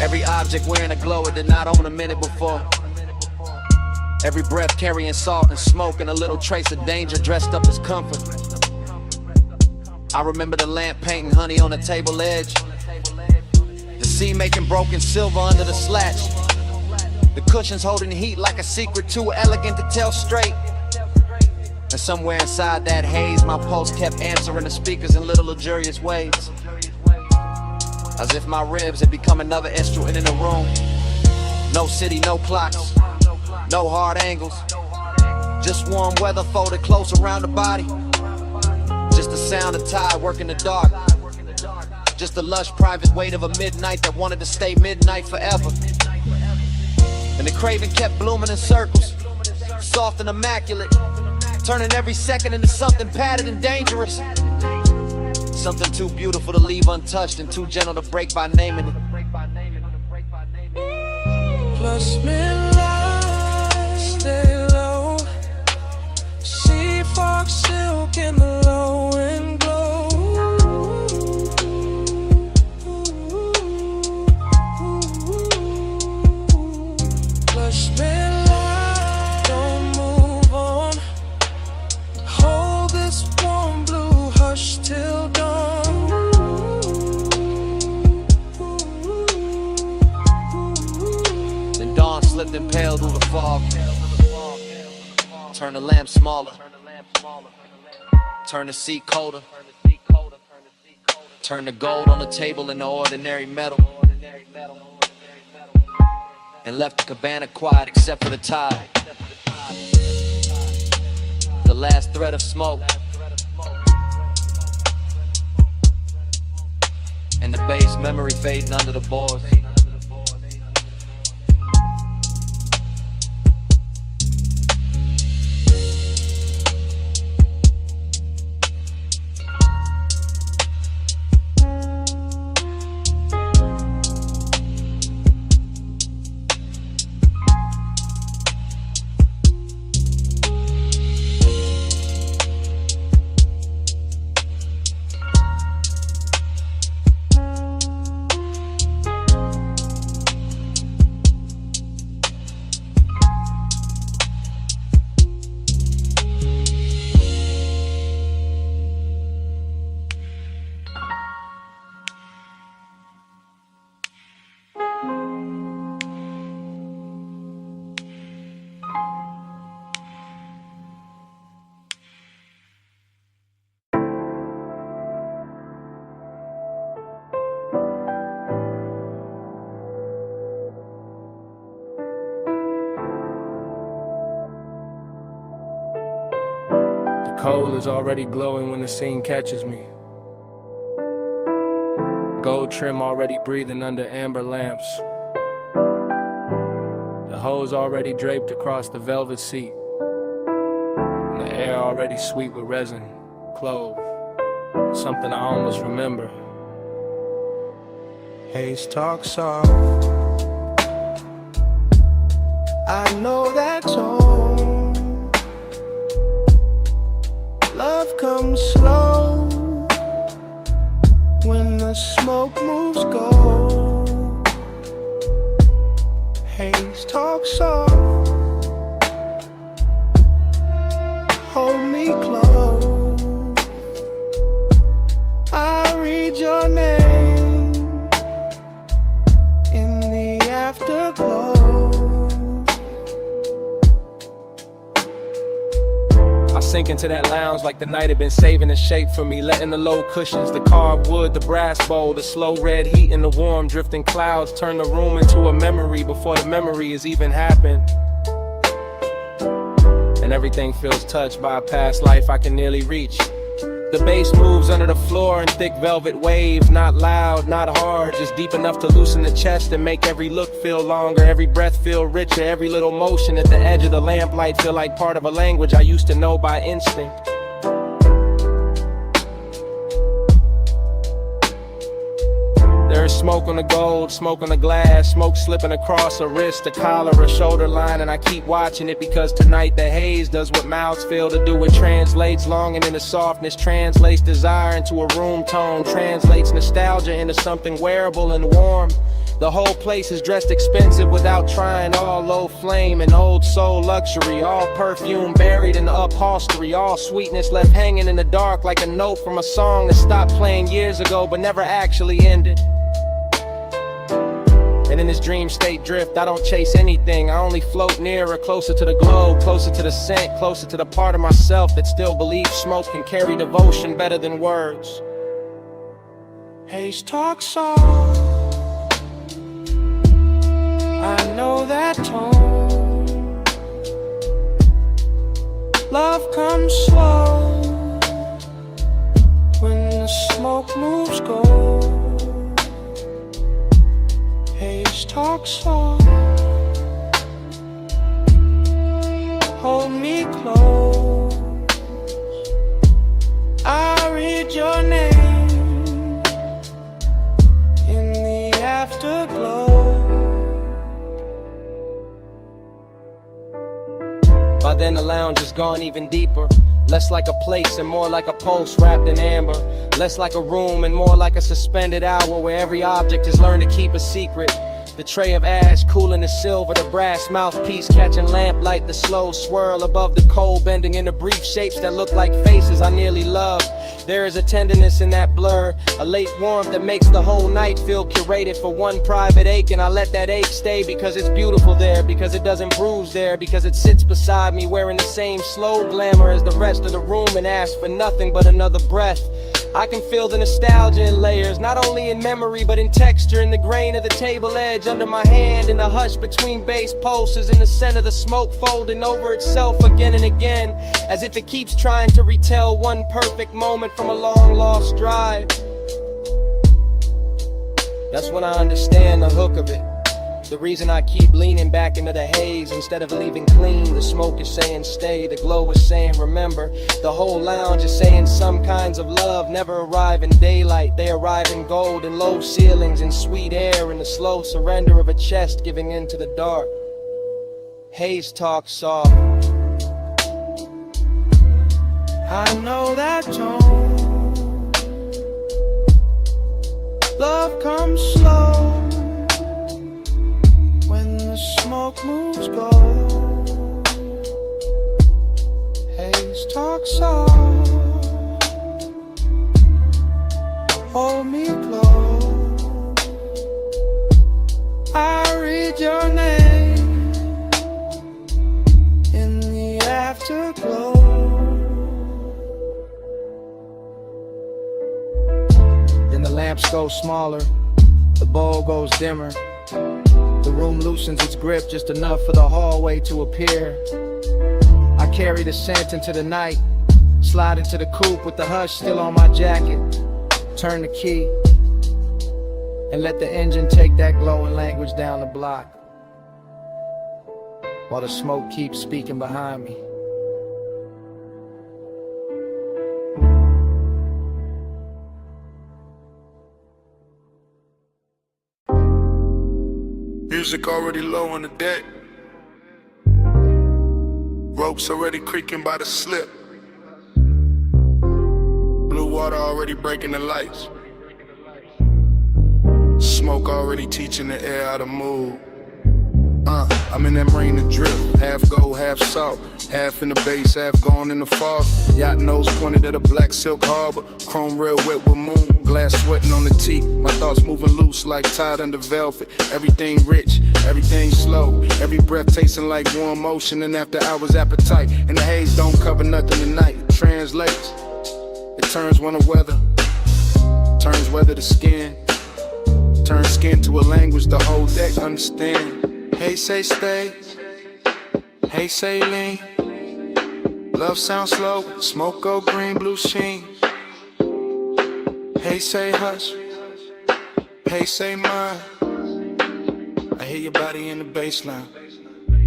Speaker 9: every object wearing a glow it did not own a minute before, every breath carrying salt and smoke and a little trace of danger dressed up as comfort. I remember the lamp painting honey on the table edge, the sea making broken silver under the slats, the cushions holding heat like a secret too elegant to tell straight. And somewhere inside that haze, my pulse kept answering the speakers in little luxurious ways, as if my ribs had become another instrument in the room. No city, no clocks, no hard angles, just warm weather folded close around the body, just the sound of tide working the dark, just the lush private weight of a midnight that wanted to stay midnight forever. And the craving kept blooming in circles, soft and immaculate, turning every second into something padded and dangerous, something too beautiful to leave untouched and too gentle to break by naming it.
Speaker 12: Plus midnight, stay low. Sea fog, silk in the low and glow. Plush midnight, don't move on. Hold this warm blue hush till dawn.
Speaker 9: Then dawn slipped and paled through the fog, turn the lamp smaller, turn the seat colder, turn the gold on the table into ordinary metal, and left the cabana quiet except for the tide, the last thread of smoke, and the bass memory fading under the boards.
Speaker 1: coal is already glowing when the scene catches me. Gold trim already breathing under amber lamps. The hose already draped across the velvet seat. And the air already sweet with resin, clove. Something I almost remember.
Speaker 19: Haze talk soft. I know that tone. Love comes slow when the smoke moves gold. Haze talk soft. Hold me close. I read your name in the afterglow.
Speaker 1: I sink into that lounge like the night had been saving a shape for me, letting the low cushions, the carved wood, the brass bowl, the slow red heat and the warm drifting clouds turn the room into a memory before the memory has even happened. And everything feels touched by a past life I can nearly reach. The bass moves under the floor in thick velvet waves, not loud, not hard, just deep enough to loosen the chest and make every look feel longer, every breath feel richer, every little motion at the edge of the lamplight feel like part of a language I used to know by instinct. There's smoke on the gold, smoke on the glass, smoke slipping across a wrist, a collar, a shoulder line, and I keep watching it because tonight the haze does what mouths fail to do. It translates longing into softness, translates desire into a room tone, translates nostalgia into something wearable and warm. The whole place is dressed expensive without trying, all low flame and old soul luxury, all perfume buried in the upholstery, all sweetness left hanging in the dark like a note from a song that stopped playing years ago but never actually ended. And in this dream state drift, I don't chase anything. I only float nearer, closer to the glow, closer to the scent, closer to the part of myself that still believes smoke can carry devotion better than words.
Speaker 19: Haze talk soft. I know that tone. Love comes slow when the smoke moves gold. Haze talk soft. Hold me close. I read your name in the afterglow.
Speaker 1: By then the lounge has gone even deeper. Less like a place and more like a pulse wrapped in amber. Less like a room and more like a suspended hour where every object has learned to keep a secret. The tray of ash cooling the silver, the brass mouthpiece catching lamplight, the slow swirl above the coal bending into brief shapes that look like faces I nearly love. There is a tenderness in that blur, a late warmth that makes the whole night feel curated for one private ache, and I let that ache stay because it's beautiful there, because it doesn't bruise there, because it sits beside me wearing the same slow glamour as the rest of the room and asks for nothing but another breath. I can feel the nostalgia in layers, not only in memory but in texture, in the grain of the table edge under my hand, in the hush between bass pulses, in the scent of the smoke folding over itself again and again, as if it keeps trying to retell one perfect moment from a long lost drive. That's when I understand the hook of it. The reason I keep leaning back into the haze instead of leaving clean. The smoke is saying stay, the glow is saying remember. The whole lounge is saying some kinds of love never arrive in daylight. They arrive in gold and low ceilings and sweet air, and the slow surrender of a chest giving in to the dark. Haze talk soft.
Speaker 19: I know that tone. Love comes slow when the smoke moves gold. Haze talk soft. Hold me close. I read your name in the afterglow.
Speaker 1: Then the lamps go smaller, the bowl goes dimmer. The room loosens its grip just enough for the hallway to appear. I carry the scent into the night,
Speaker 10: Slide into the coupe with the hush still on my jacket. Turn the key and let the engine take that glowing language down the block, while the smoke keeps speaking behind me.
Speaker 19: Music already low on the deck. Ropes already creaking by the slip. Blue water already breaking the lights. Smoke already teaching the air how to move. I'm in that marine to drift. Half gold, half salt. Half in the base, half gone in the fog. Yacht nose pointed at a black silk harbor. Chrome rail wet with moon. Glass sweating on the teak. My thoughts moving loose like tied under velvet. Everything rich, everything slow. Every breath tasting like warm motion. And after hours appetite. And the haze don't cover nothing tonight. It translates. It turns winter weather. Turns weather to skin. Turns skin to a language the whole deck understand. Hey, say stay. Hey, say lean. Love sounds slow. Smoke go green, blue sheen. Hey, say hush. Hey, say mine. I hear your body in the baseline.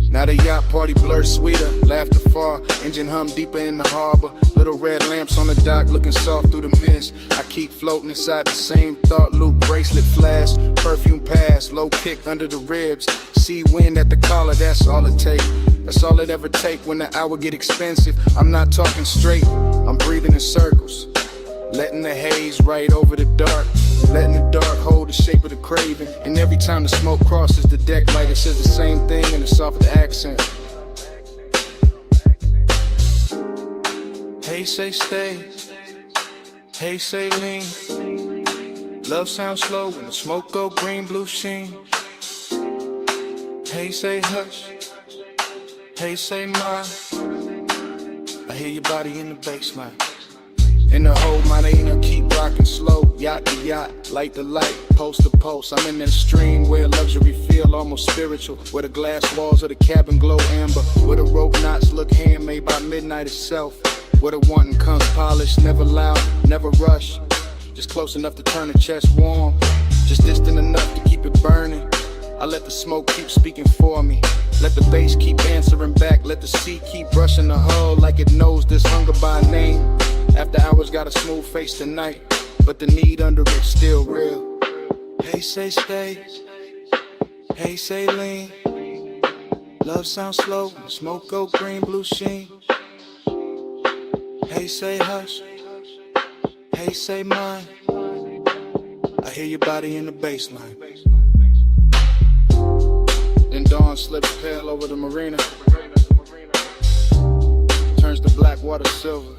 Speaker 19: Now the yacht party blurs sweeter, laughter far, engine hum deeper in the harbor. Little red lamps on the dock looking soft through the mist. I keep floating inside the same thought loop, bracelet flash, perfume pass, low kick under the ribs. Sea wind at the collar, that's all it take. That's all it ever take when the hour get expensive. I'm not talking straight, I'm breathing in circles. Letting the haze right over the dark. Letting the dark hold the shape of the craving. And every time the smoke crosses the deck light, it says the same thing in a softer accent. Hey, say stay. Hey, say lean. Love sounds slow when the smoke go green, blue sheen. Hey, say hush. Hey, say mine. I hear your body in the baseline. In the whole marina, keep rocking slow. Yacht to yacht, light to light, post to post. I'm in that stream where luxury feel almost spiritual. Where the glass walls of the cabin glow amber. Where the rope knots look handmade by midnight itself. Where the wanting comes polished, never loud, never rush. Just close enough to turn the chest warm. Just distant enough to keep it burning. I let the smoke keep speaking for me. Let the bass keep answering back. Let the sea keep brushing the hull like it knows this hunger by name. After hours got a smooth face tonight, but the need under it's still real. Hey, say stay. Hey, say lean. Love sounds slow, smoke go green, blue sheen. Hey, say hush. Hey, say mine. I hear your body in the baseline. Then dawn slips pale over the marina. Turns the black water silver.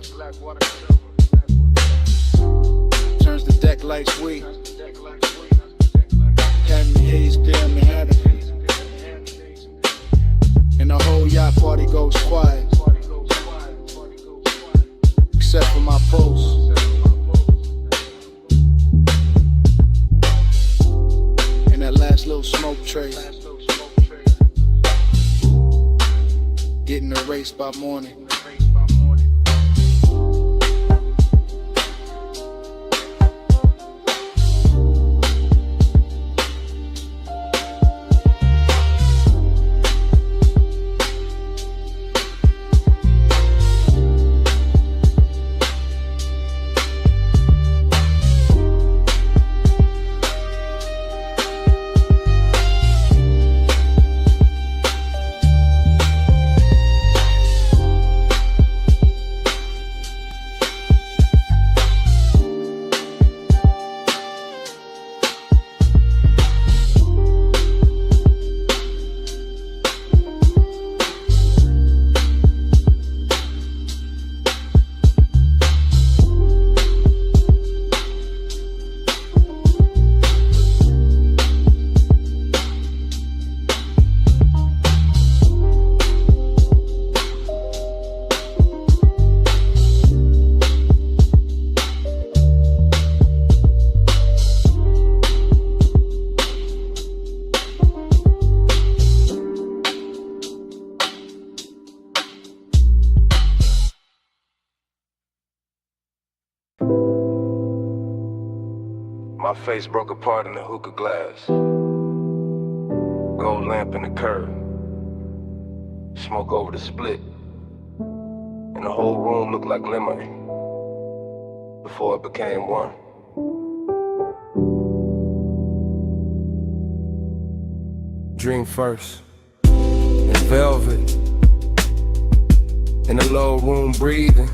Speaker 19: Turns the deck light sweet. Academy haze clear Manhattan. And the whole yacht party goes quiet. Except for my pulse. And that last little smoke trace. Getting erased by morning.
Speaker 11: My face broke apart in the hookah glass. Gold lamp in the curb. Smoke over the split. And the whole room looked like lemonade before it became one.
Speaker 1: Dream first, in velvet, in the low room breathing,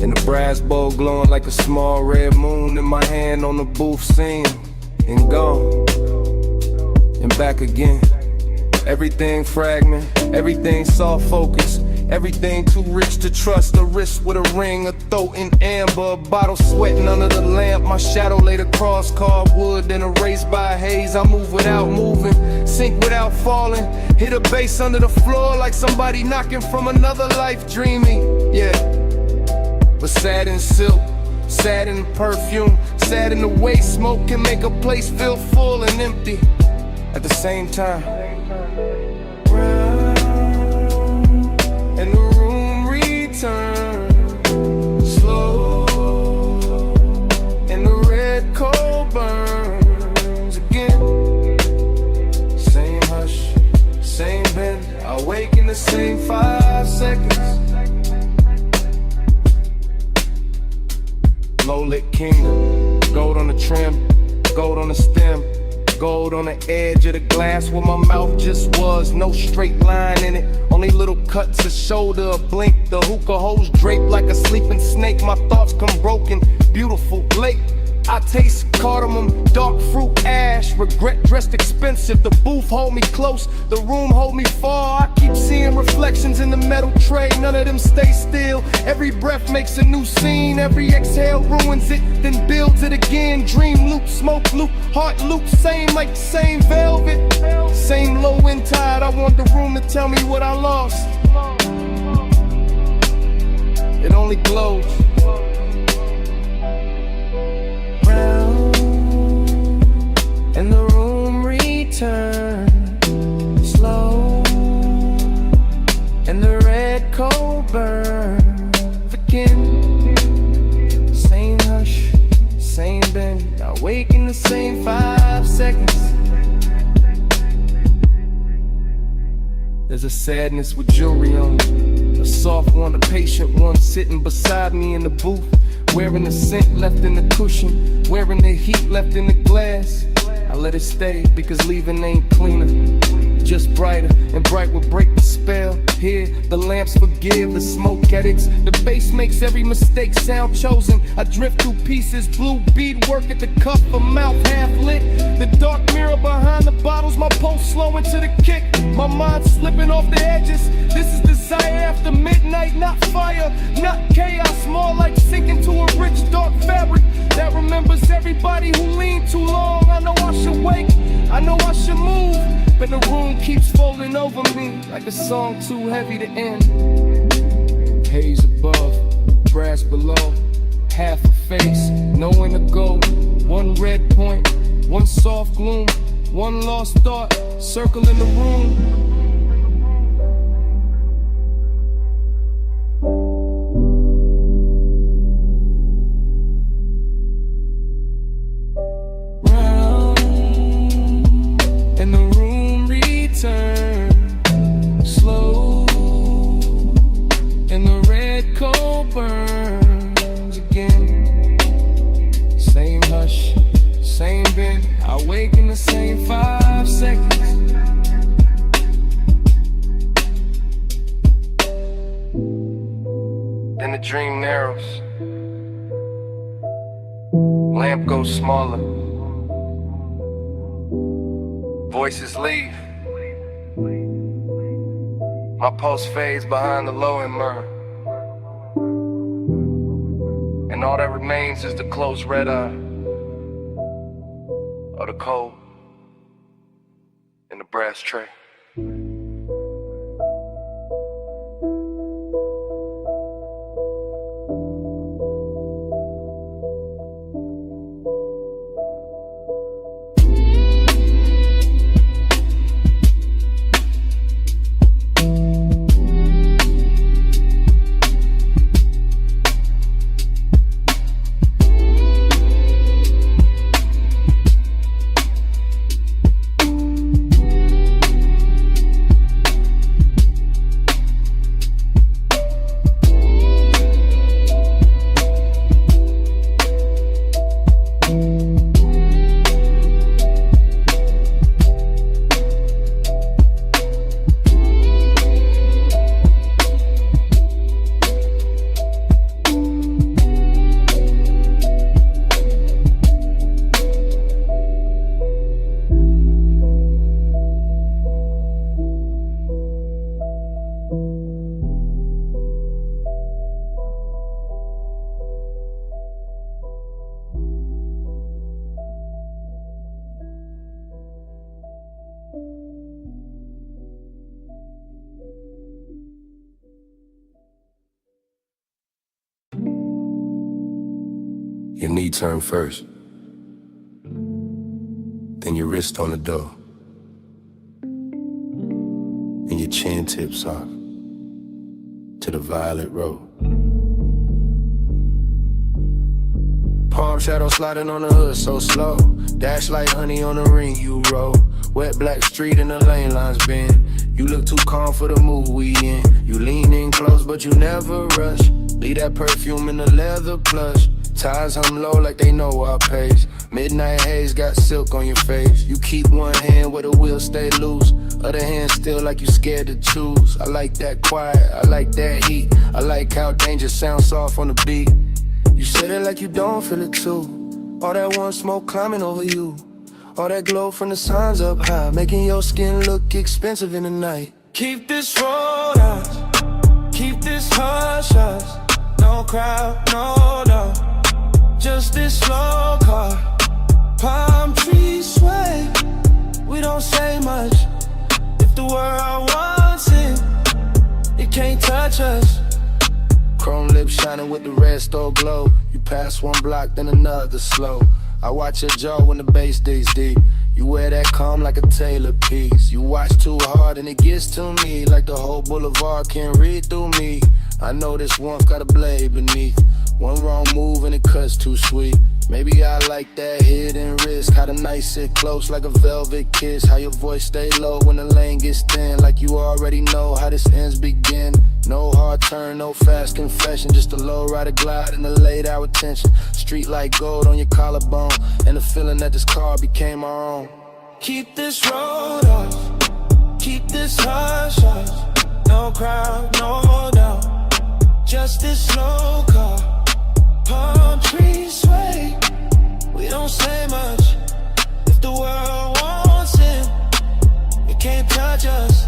Speaker 1: in the brass bowl glowing like a small red moon, in my hand on the booth scene, and gone, and back again. Everything fragment, everything soft focus, everything too rich to trust. A wrist with a ring, a throat in amber, a bottle sweating under the lamp. My shadow laid across cardwood, then erased by haze. I move without moving, sink without falling, hit a bass under the floor like somebody knocking from another life. Dreamy, yeah, but sad in silk, sad in perfume, sad in the way smoke can make a place feel full and empty at the same time. And the room returns slow, and the red coal burns again. Same hush, same bend, I wake in the same 5 seconds. Low-lit kingdom, gold on the trim, gold on the stem, gold on the edge of the glass where my mouth just was. No straight line in it, only little cuts, a shoulder, a blink. The hookah hose draped like a sleeping snake. My thoughts come broken, beautiful, late. I taste cardamom, dark fruit, ash. Regret dressed expensive. The booth hold me close, the room hold me far. I keep seeing reflections in the metal tray, none of them stay still. Every breath makes a new scene, every exhale ruins it, then builds it again. Dream loop, smoke loop, heart loop, same like the same velvet, same low end tide. I want the room to tell me what I lost. It only glows. And the room returns slow, and the red coal burns again. Same hush, same bend, I wake in the same 5 seconds. There's a sadness with jewelry on it, a soft one, a patient one, sitting beside me in the booth, wearing the scent left in the cushion, wearing the heat left in the glass. I let it stay because leaving ain't cleaner, just brighter, and bright will break the spell. Here, the lamps forgive the smoke addicts. The bass makes every mistake sound chosen. I drift through pieces, blue bead work at the cuff, a mouth half lit. The dark mirror behind the bottles, my pulse slowing to the kick. My mind slipping off the edges. This is desire after midnight, not fire, not chaos, more like sinking to a rich dark fabric that remembers everybody who leaned too long. I know I should wake, I know I should move, but the room keeps folding over me like a song too heavy to end. Haze above, brass below, half a face, nowhere to go. One red point, one soft gloom, one lost thought, circling the room. Then the dream narrows, lamp goes smaller, voices leave, my pulse fades behind the low end myrrh, and all that remains is the closed red eye of the cold in the brass tray.
Speaker 9: Your knee turn first, then your wrist on the door, and your chin tips off to the violet road. Palm shadow sliding on the hood so slow. Dash like honey on the ring you roll. Wet black street and the lane lines bend. You look too calm for the mood we in. You lean in close but you never rush. Leave that perfume in the leather plush. Ties hum low like they know our pace. Midnight haze got silk on your face. You keep one hand where the wheel stay loose. Other hand still like you scared to choose. I like that quiet, I like that heat. I like how danger sounds soft on the beat. You said it like you don't feel it too. All that warm smoke climbing over you. All that glow from the signs up high, making your skin look expensive in the night.
Speaker 12: Keep this road out, keep this hush hush. No crowd, no love, just this slow car. Palm trees sway, we don't say much. If the world wants it can't touch us.
Speaker 9: Chrome lips shining with the red stove glow. You pass one block, then another slow. I watch your jaw when the bass digs deep. You wear that calm like a Taylor piece. You watch too hard and it gets to me, like the whole boulevard can read through me. I know this warmth got a blade beneath. One wrong move and it cuts too sweet. Maybe I like that hidden risk. How the night sit close like a velvet kiss. How your voice stay low when the lane gets thin. Like you already know how this ends begin. No hard turn, no fast confession. Just a low rider glide and a laid hour tension. Street like gold on your collarbone. And the feeling that this car became our own.
Speaker 12: Keep this road off, keep this hush hush. No crowd, no doubt, just this slow car. Palm trees sway, we don't say much. If the world wants it can't touch us.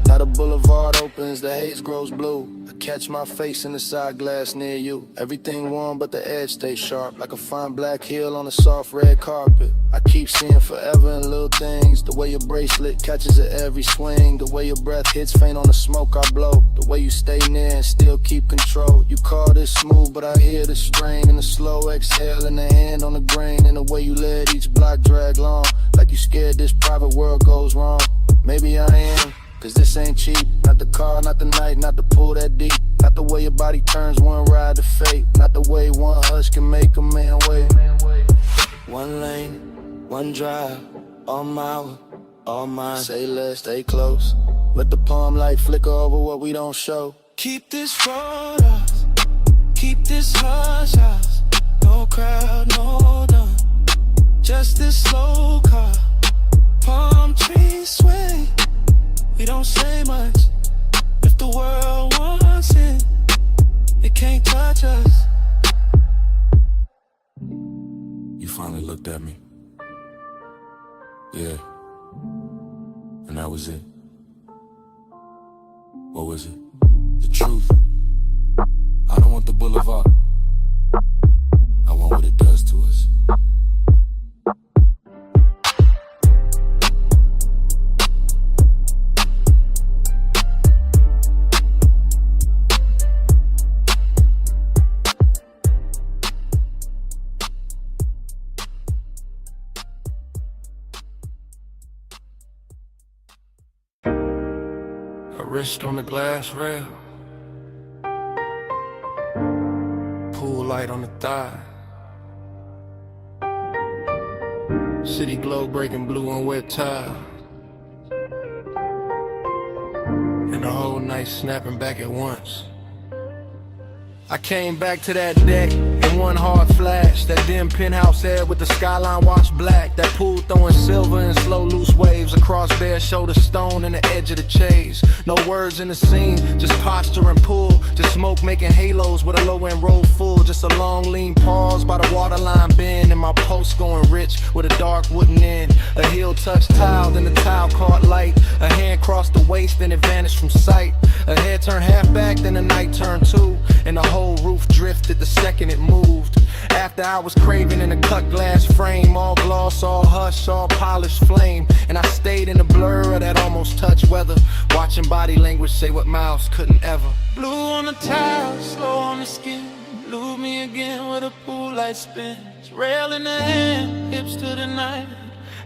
Speaker 9: Now the boulevard opens, the haze grows blue. I catch my face in the side glass near you. Everything warm but the edge stays sharp, like a fine black heel on a soft red carpet. I keep seeing forever in little things. The way your bracelet catches at every swing. The way your breath hits faint on the smoke I blow. The way you stay near and still keep control. You call this smooth but I hear the strain. And the slow exhale and the hand on the grain. And the way you let each block drag long, like you scared this private world goes wrong. Maybe I am, cause this ain't cheap. Not the car, not the night, not the pool that deep. Not the way your body turns one ride to fate. Not the way one hush can make a man wait.
Speaker 12: One lane, one drive, all mine, all mine.
Speaker 9: Say less, stay close. Let the palm light flicker over what we don't show.
Speaker 12: Keep this road off, keep this hush hush. No crowd, no done, just this slow car. Palm trees sway, we don't say much. If the world wants it can't touch us.
Speaker 9: You finally looked at me. Yeah. And that was it. What was it? The truth. I don't want the boulevard. I want what it does to us. Wrist on the glass rail, pool light on the thigh, city glow breaking blue on wet tile, and the whole night snapping back at once. I came back to that deck in one hard flash. That dim penthouse head with the skyline washed black. That pool throwing silver and slow loose waves across bare shoulder stone and the edge of the chase. No words in the scene, just posture and pull. Just smoke making halos with a low end roll full. Just a long lean pause by the waterline bend. And my pulse going rich with a dark wooden end. A heel touched tile, then the tile caught light. A hand crossed the waist, then it vanished from sight. A head turned half back, then the night turned two. And the whole roof drifted the second it moved. After I was craving in a cut glass frame, all gloss, all hush, all polished flame. And I stayed in the blur of that almost touch weather, watching body language say what mouths couldn't ever.
Speaker 12: Blue on the tile, slow on the skin. Lose me again with a pool light spins. Rail in the hand, hips to the night.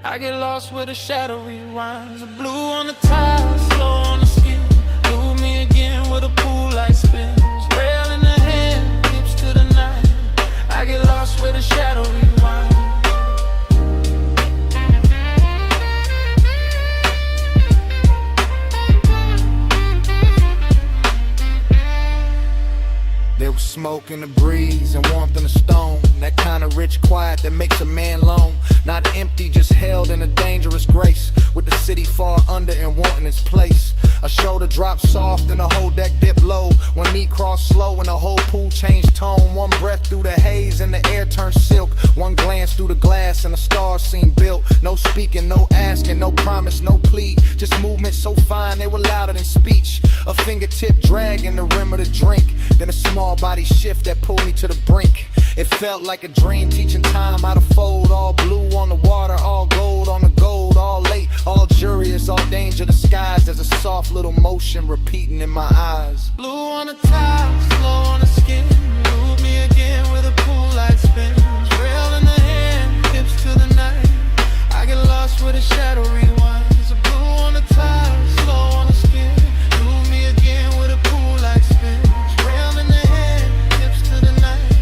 Speaker 12: I get lost where the shadow rewinds. The blue on the tile, slow on the skin. Lose me again with a pool light spins. Rail in the hand, hips to the night. I get lost where the shadow rewinds.
Speaker 13: There was smoke in the breeze and warmth in the stone. That kind of rich quiet that makes a man lone. Not empty, just held in a dangerous grace. With the city far under and wanting its place. A shoulder drop soft and the whole deck dip low. One knee crossed slow and the whole pool changed tone. One breath through the haze and the air turned silk. One glance through the glass and the stars seemed built. No speaking, no asking, no promise, no plea. Just movement so fine they were louder than speech. A fingertip dragging the rim of the drink. Then a small body shift that pulled me to the brink. It felt like a dream, teaching time how to fold. All blue on the water, all gold on the gold. All late, all curious, all danger disguised. There's a soft little motion repeating in my eyes.
Speaker 12: Blue on the tile, slow on the skin. Move me again with a pool light spin. Rail in the hand, hips to the night. I get lost where the shadow rewinds. A blue on the tile, slow on the skin. Move me again with a pool light spin. Rail in the hand, hips to the night.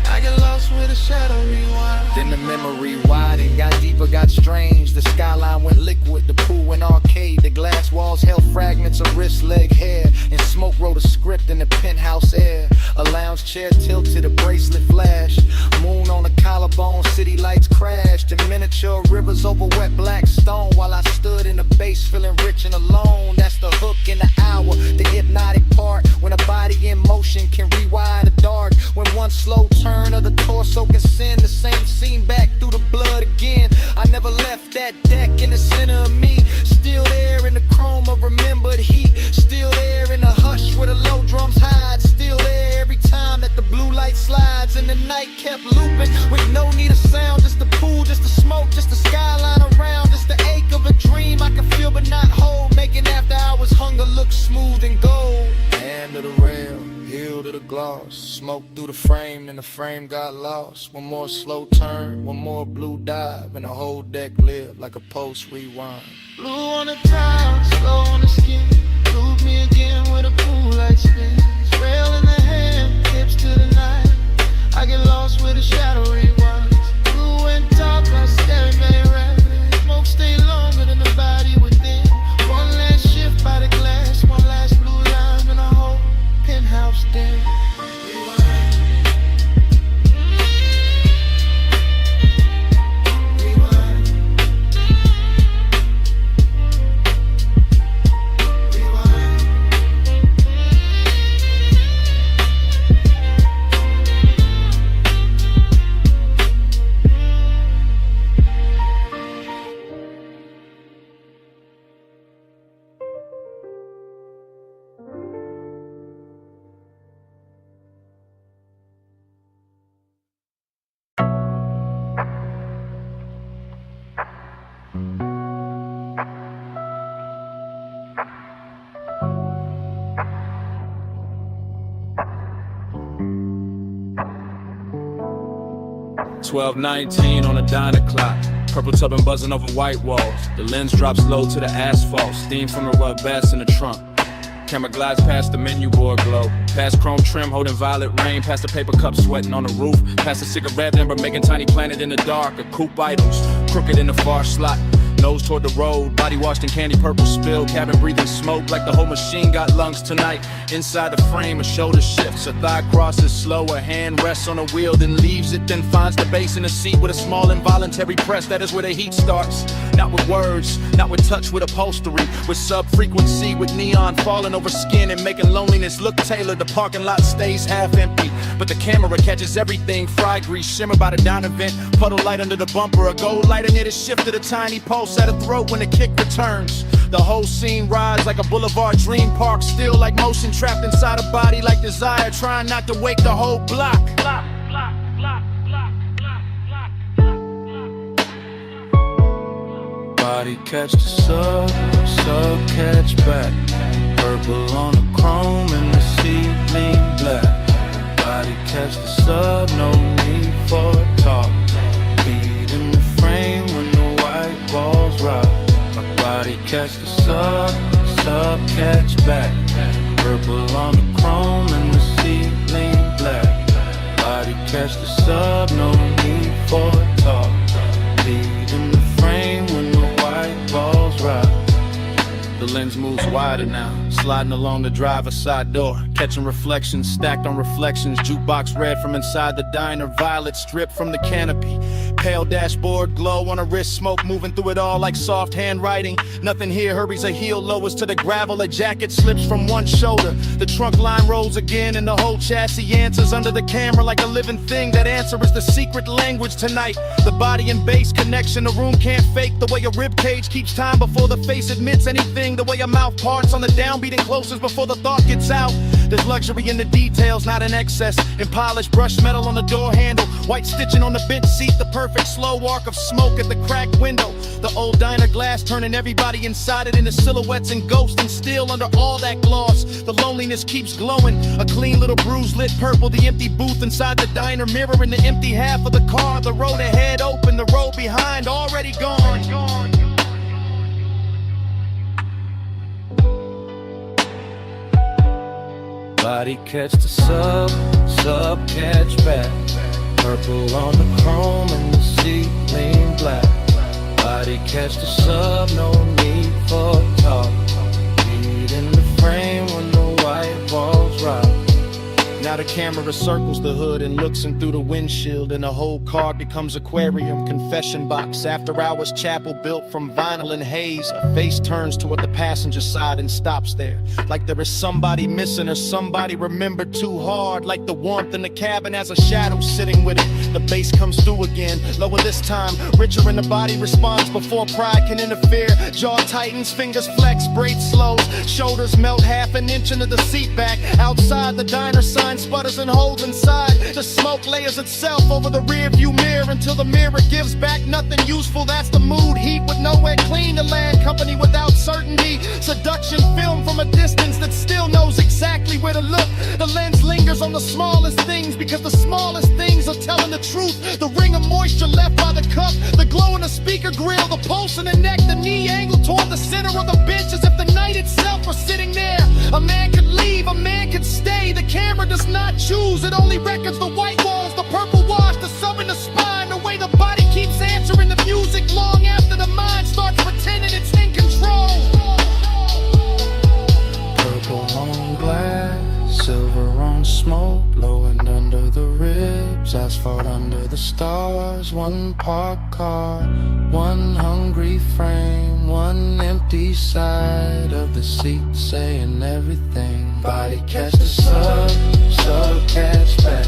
Speaker 12: I get lost where the shadow rewinds.
Speaker 13: Then the memory widened, got deeper, got strange. The skyline went liquid, the pool went arcade. The glass walls held fragments of wrist, leg, hair. And smoke wrote a script in the penthouse air. A lounge chair tilted, a bracelet flash. Moon on the collarbone, city lights crashed. And miniature rivers over wet black stone. While I stood in the base feeling rich and alone. That's the hook in the hour, the hypnotic part. When a body in motion can rewire the dark. When one slow turn of the torso can send the same scene back through the blood again. I never left that deck in the center of me. Still there in the chrome of remembered heat. Still there in the hush where the low drums hide. Still there every time that the blue light slides. And the night kept looping with no need of sound. Just the pool, just the smoke, just the skyline around. Just the ache of a dream I can feel but not hold. Making after hours hunger look smooth and gold. Hand to the rail, heel to the gloss. Smoke through the frame, then the frame got lost. One more slow turn, one more blue dive. And the whole deck lived like a post rewind.
Speaker 12: Blue on the tile, slow on the skin. Move me again with a pool light spin. Rail in the hand, hips to the night. I get lost where the shadow rewinds. Blue and dark like staring man rabbit. Smoke stay longer than the body within. One last shift by the glass, one last blue line in a whole penthouse den.
Speaker 5: $12:19 on a diner clock. Purple tubbing buzzing over white walls. The lens drops low to the asphalt. Steam from the rug bass in the trunk. Camera glides past the menu board glow. Past chrome trim holding violet rain. Past the paper cup sweating on the roof. Past the cigarette ember making tiny planet in the dark. A coupe items crooked in the far slot. Nose toward the road, body washed in candy purple spill. Cabin breathing smoke like the whole machine got lungs tonight. Inside the frame, a shoulder shifts, a thigh crosses slow. A hand rests on a wheel, then leaves it, then finds the base in the seat with a small involuntary press. That is where the heat starts. Not with words, not with touch, with upholstery. With sub-frequency, with neon falling over skin and making loneliness look tailored. The parking lot stays half empty, but the camera catches everything. Fry grease shimmer by the down event. Puddle light under the bumper, a gold lighter near the shift of the tiny pulse at a throat when the kick returns. The whole scene rides like a boulevard dream park. Still like motion trapped inside a body like desire. Trying not to wake the whole block.
Speaker 1: Body catch the sub catch back. Purple on the chrome and the ceiling black. Body catch catch the sub, no need for talk. Beat in the frame when the white balls rock. My body catch the sub, sub catch back. Purple on the chrome and the ceiling black. Body catch the sub, no need for talk. Beat in the frame when the white balls rock. The lens moves wider now, sliding along the driver's side door, catching reflections stacked on reflections. Jukebox red from inside the diner, violet stripped from the canopy. Pale dashboard glow on a wrist, smoke moving through it all like soft handwriting. Nothing here hurries a heel lowest to the gravel. A jacket slips from one shoulder. The trunk line rolls again and the whole chassis answers under the camera like a living thing. That answer is the secret language tonight. The body and bass connection, the room can't fake. The way a rib cage keeps time before the face admits anything. The way a mouth parts on the downbeat and closes before the thought gets out. There's luxury in the details, not in excess. In polished brushed metal on the door handle, white stitching on the bench seat, the perfect slow arc of smoke at the cracked window. The old diner glass turning everybody inside it into silhouettes and ghosts, and still under all that gloss, the loneliness keeps glowing. A clean little bruise lit purple, the empty booth inside the diner, mirroring the empty half of the car. The road ahead open, the road behind already gone. Body catch the sub, sub catch back. Purple on the chrome and the ceiling black. Body catch the sub, no need for talk. Beat in the frame when the white walls rock. Now the camera circles the hood and looks in through the windshield, and the whole car becomes aquarium, confession box, after hours chapel built from vinyl and haze. A face turns toward the passenger side and stops there, like there is somebody missing or somebody remembered too hard. Like the warmth in the cabin has a shadow sitting with it. The bass comes through again, lower this time, richer in the body responds before pride can interfere. Jaw tightens, fingers flex, braids slow, shoulders melt half an inch into the seat back. Outside the diner sign sputters and holds inside. The smoke layers itself over the rear view mirror until the mirror gives back nothing useful. That's the mood, heat with nowhere clean to land, company without certainty. Seduction film from a distance that still knows exactly where to look. The lens lingers on the smallest things because the smallest things are telling the truth. The ring of moisture left by the cup, the glow in the speaker grill, the pulse in the neck, the knee angle toward the center of the bench as if the night itself were sitting there. A man could leave, a man could stay. The camera does not choose, it only records the white walls, the purple wash, the sub in the spine, the way the body keeps answering the music long after the mind starts pretending it's in control. Purple on glass, silver on smoke, blowing under the ribs, asphalt under the stars. One parked car, one hungry frame, one empty side of the seat saying everything. Body catch the sub, sub catch back.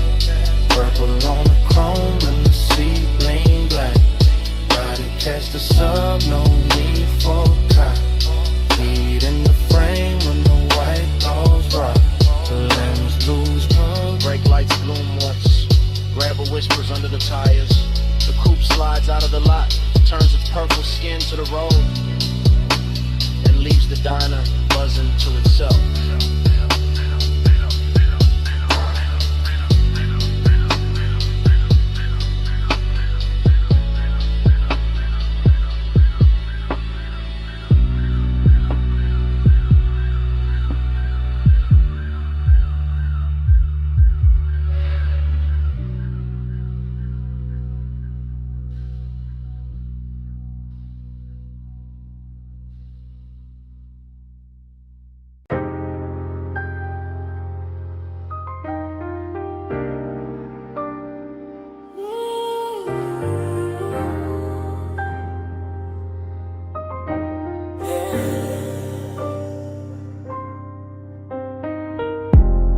Speaker 1: Purple on the chrome and the ceiling black. Body catch the sub, no need for cop. Beat in the frame when the white balls rock. The lens lose control.
Speaker 14: Brake lights bloom once, grabber whispers under the tires. The coupe slides out of the lot, turns its purple skin to the road, and leaves the diner buzzing to itself.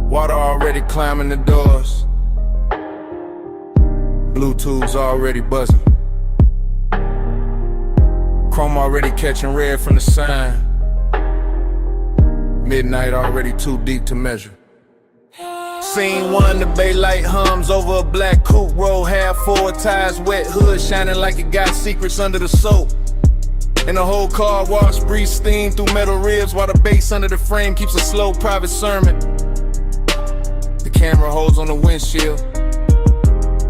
Speaker 5: Water already climbing the doors, Bluetooth's already buzzing, chrome already catching red from the sign, midnight already too deep to measure. Scene one, the bay light hums over a black coupe, roll half full, tires wet, hood shining like it got secrets under the soap. And the whole car wash, breeze steam through metal ribs while the bass under the frame keeps a slow private sermon. The camera holes on the windshield.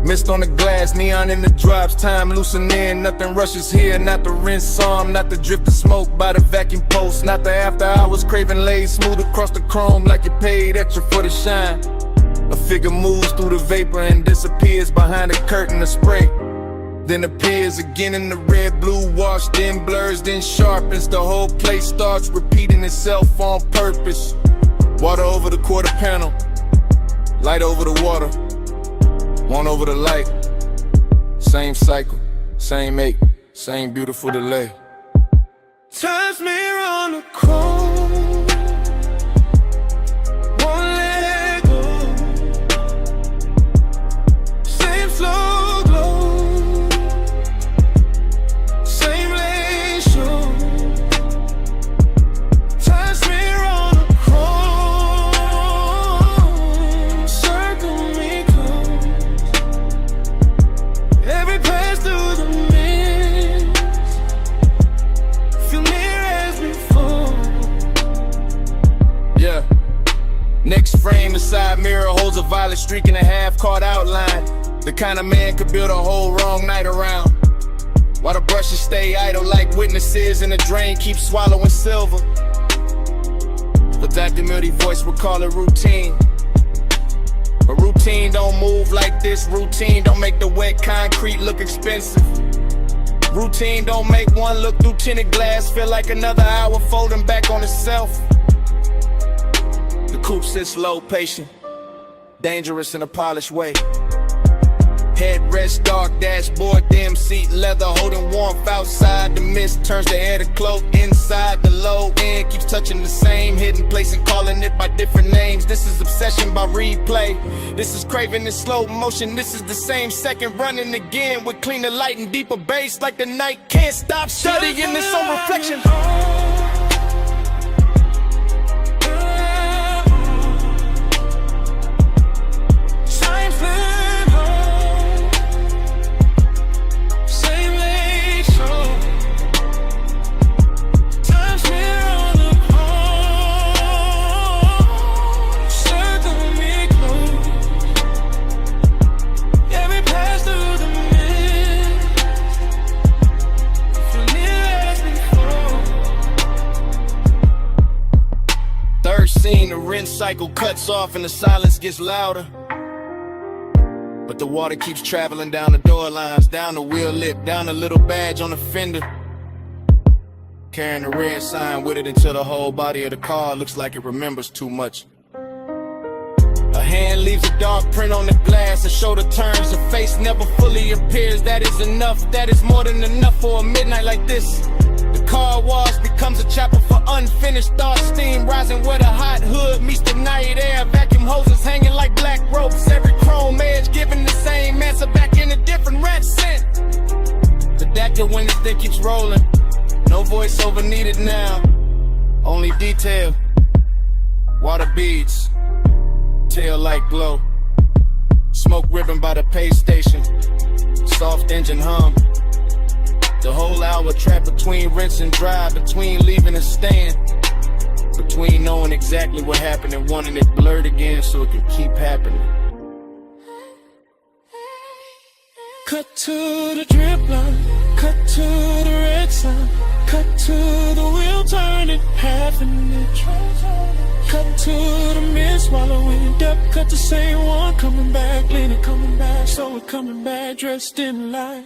Speaker 5: Mist on the glass, neon in the drops, time loosening. Nothing rushes here, not the rinse arm, not the drift of smoke by the vacuum post, not the after hours craving laid smooth across the chrome like you paid extra for the shine. A figure moves through the vapor and disappears behind a curtain of spray, then appears again in the red, blue wash, then blurs, then sharpens. The whole place starts repeating itself on purpose. Water over the quarter panel, light over the water, one over the light. Same cycle, same ache, same beautiful delay.
Speaker 12: Time's mirror on the chrome, won't let go. Same slow glow, same lane show. Time's mirror on the chrome, circle me close. Every pass through the mist, feel near as before.
Speaker 5: Yeah. Next frame, the side mirror holds a violet streak and a half-caught outline. The kind of man could build a whole wrong night around, while the brushes stay idle like witnesses and the drain keeps swallowing silver. The Dr. Mildy voice would call it routine. But routine don't move like this. Routine don't make the wet concrete look expensive. Routine don't make one look through tinted glass feel like another hour folding back on itself. The coupe sits low, patient, dangerous in a polished way. Headrest dark, dashboard dim, seat leather, holding warmth outside. The mist turns the air to cloak inside. The low end keeps touching the same hidden place and calling it by different names. This is obsession by replay. This is craving in slow motion. This is the same second running again with cleaner light and deeper bass like the night can't stop studying its own reflection. The rinse cycle cuts off and the silence gets louder, but the water keeps traveling down the door lines, down the wheel lip, down the little badge on the fender, carrying the red sign with it until the whole body of the car looks like it remembers too much. A hand leaves a dark print on the glass, a shoulder turns, a face never fully appears. That is enough, that is more than enough for a midnight like this. The car wash becomes a chapel for unfinished thoughts. Steam rising where the hot hood meets the night air. Vacuum hoses hanging like black ropes. Every chrome edge giving the same answer back in a different red scent. The DACA when this thing keeps rolling. No voiceover needed now. Only detail. Water beads. Tail light glow. Smoke ribbon by the pay station. Soft engine hum. The whole hour trapped between rinse and dry, between leaving and staying, between knowing exactly what happened and wanting it blurred again so it could keep happening.
Speaker 12: Cut to the drip line, cut to the red sign, cut to the wheel turning half an inch. Cut to the mist swallowing depth, cut the same one coming back, leaning, coming back, so we're coming back, dressed in light.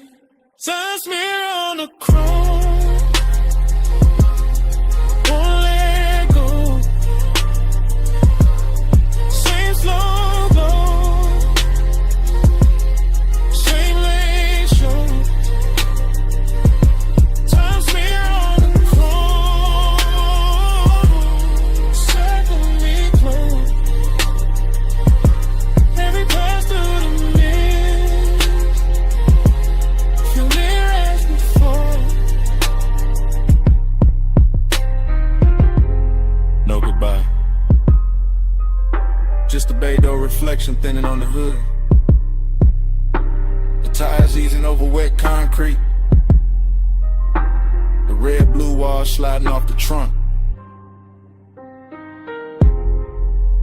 Speaker 12: Time's mirror on the chrome, won't let go. Same slow glow, same lane show. Time's mirror on the chrome, circle me close. Every pass through the
Speaker 5: no goodbye. Just a bay door reflection thinning on the hood. The tires easing over wet concrete. The red blue wall sliding off the trunk.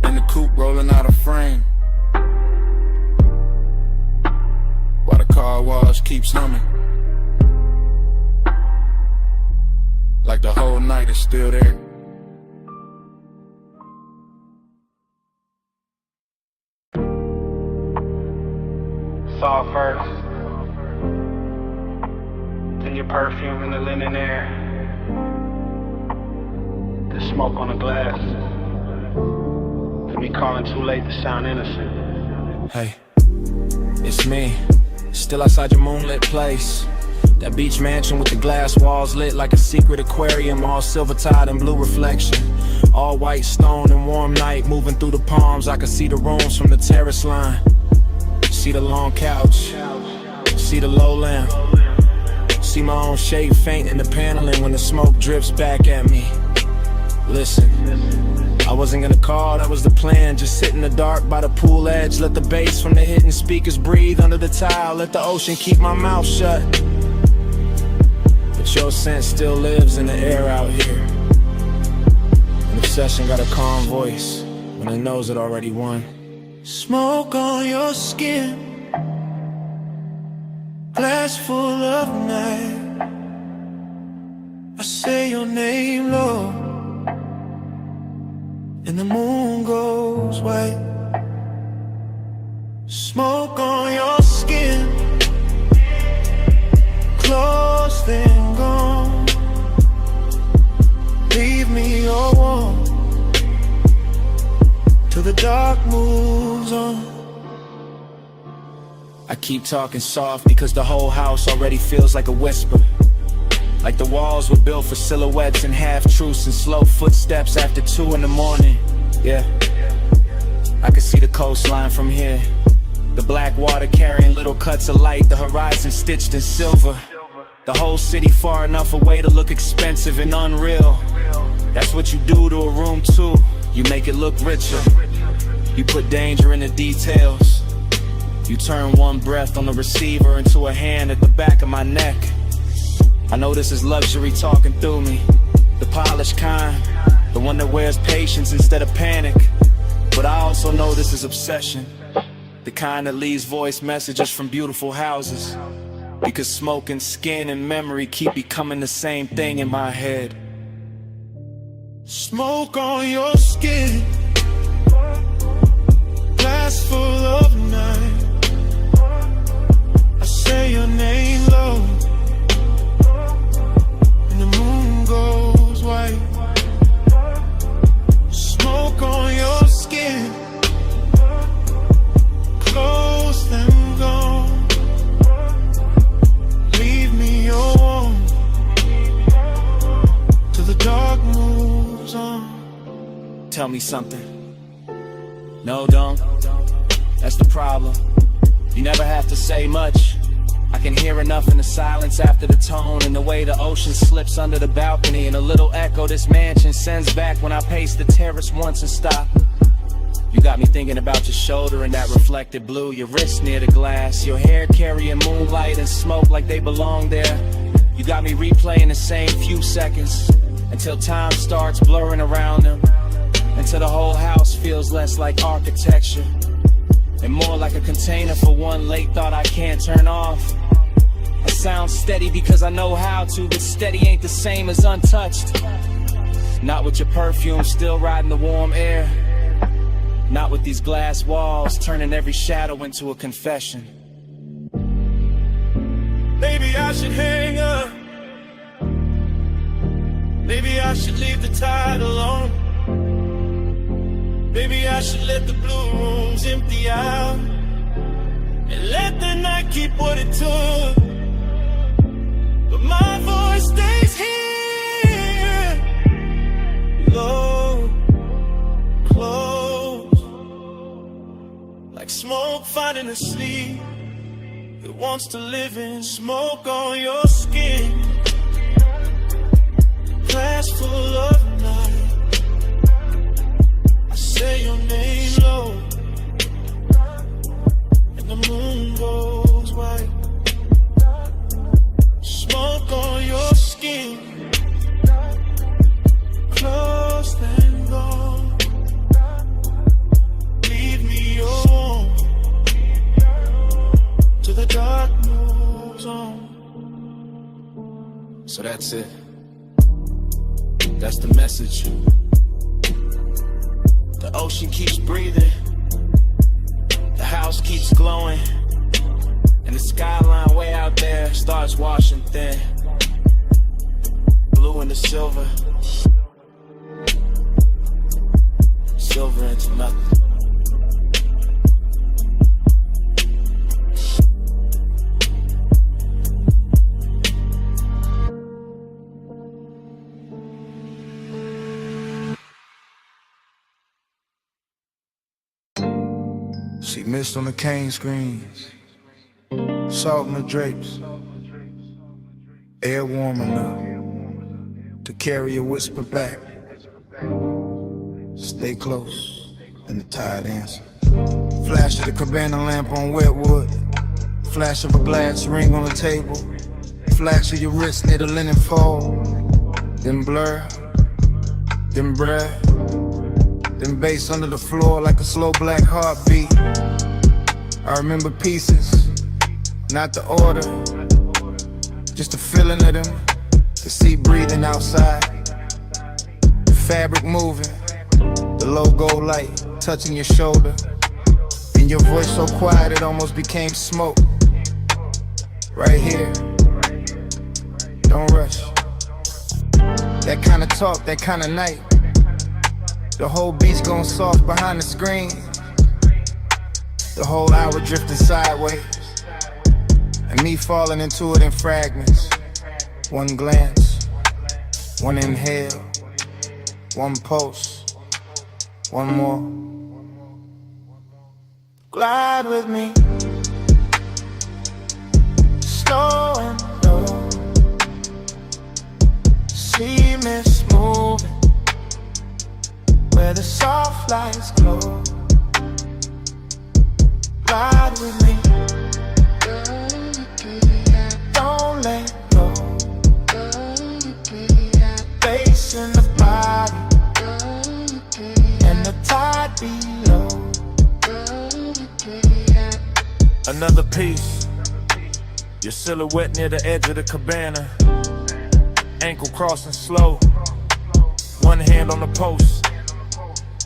Speaker 5: And the coupe rolling out of frame. car wash keeps humming. Like the whole night is still there.
Speaker 14: Saw first, then your perfume in the linen air, the smoke on the glass, and me calling too late to sound innocent.
Speaker 10: Hey, it's me, still outside your moonlit place. That beach mansion with the glass walls lit like a secret aquarium, all silver-tide and blue reflection. All white stone and warm night, moving through the palms, I can see the rooms from the terrace line. See the long couch, see the low lamp, see my own shape faint in the paneling when the smoke drips back at me. Listen, I wasn't gonna call, that was the plan. Just sit in the dark by the pool edge, let the bass from the hidden speakers breathe under the tile, let the ocean keep my mouth shut. But your scent still lives in the air out here. An obsession got a calm voice when it knows it already won.
Speaker 12: Smoke on your skin, glass full of night. I say your name, Lord, and the moon goes white. Smoke on your skin, close then gone. Leave me all warm till the dark moves on.
Speaker 10: I keep talking soft because the whole house already feels like a whisper. Like the walls were built for silhouettes and half-truths and slow footsteps after 2 in the morning. Yeah, I can see the coastline from here. The black water carrying little cuts of light, the horizon stitched in silver. The whole city far enough away to look expensive and unreal. That's what you do to a room too. You make it look richer. You put danger in the details. You turn one breath on the receiver into a hand at the back of my neck. I know this is luxury talking through me. The polished kind, the one that wears patience instead of panic. But I also know this is obsession, the kind that leaves voice messages from beautiful houses. Because smoke and skin and memory keep becoming the same thing in my head.
Speaker 12: Smoke on your skin, glass full of night. I say your name low, and the moon goes white. Smoke on your skin, close then gone. Leave me your warm till the dark moves on.
Speaker 10: Tell me something. No, don't. That's the problem. You never have to say much. I can hear enough in the silence after the tone, and the way the ocean slips under the balcony, and a little echo this mansion sends back when I pace the terrace once and stop. You got me thinking about your shoulder and that reflected blue, your wrist near the glass, your hair carrying moonlight and smoke like they belong there. You got me replaying the same few seconds until time starts blurring around them, until the whole house feels less like architecture and more like a container for one late thought I can't turn off. I sound steady because I know how to, but steady ain't the same as untouched. Not with your perfume still riding the warm air. Not with these glass walls turning every shadow into a confession.
Speaker 12: Maybe I should hang up. Maybe I should leave the tide alone. Maybe I should let the blue rooms empty out and let the night keep what it took. But my voice stays here, low, close, like smoke finding a sleep. It wants to live in smoke on your skin, glass full of night. I say your name low, and the moon goes white. Smoke on your skin, close then gone. Leave me your warm till the dark moon.
Speaker 14: So that's it. That's the message. The ocean keeps breathing. The house keeps glowing. And the skyline way out there starts washing thin. Blue into silver. Silver into nothing.
Speaker 19: See mist on the cane screens, salt in the drapes, air warm enough to carry a whisper back. Stay close, and the tide answer. Flash of the cabana lamp on wet wood, flash of a glass ring on the table, flash of your wrist near the linen fold, then blur, then breath. Then bass under the floor like a slow black heartbeat. I remember pieces, not the order, just the feeling of them, the sea breathing outside, the fabric moving, the logo light touching your shoulder, and your voice so quiet it almost became smoke. Right here, don't rush. That kind of talk, that kind of night. The whole beat's going soft behind the screen. The whole hour drifting sideways, and me falling into it in fragments. One glance, one inhale, one pulse, one more. Glide with me, slow and low. See mist moving where the soft lights glow. Ride with me, don't let go. Bass in the body, and the tide below.
Speaker 14: Another piece, your silhouette near the edge of the cabana. Ankle crossing slow, one hand on the post,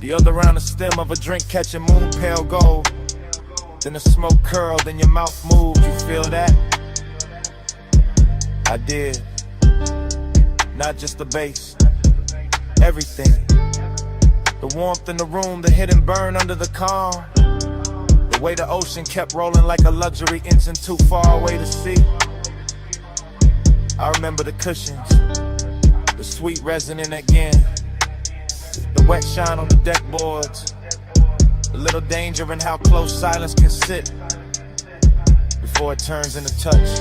Speaker 14: the other around the stem of a drink catching moon pale gold. Then the smoke curled and your mouth moved, you feel that? I did. Not just the bass, everything. The warmth in the room, the hidden burn under the calm. The way the ocean kept rolling like a luxury engine too far away to see. I remember the cushions, the sweet resonant again. The wet shine on the deck boards. A little danger in how close silence can sit before it turns into touch.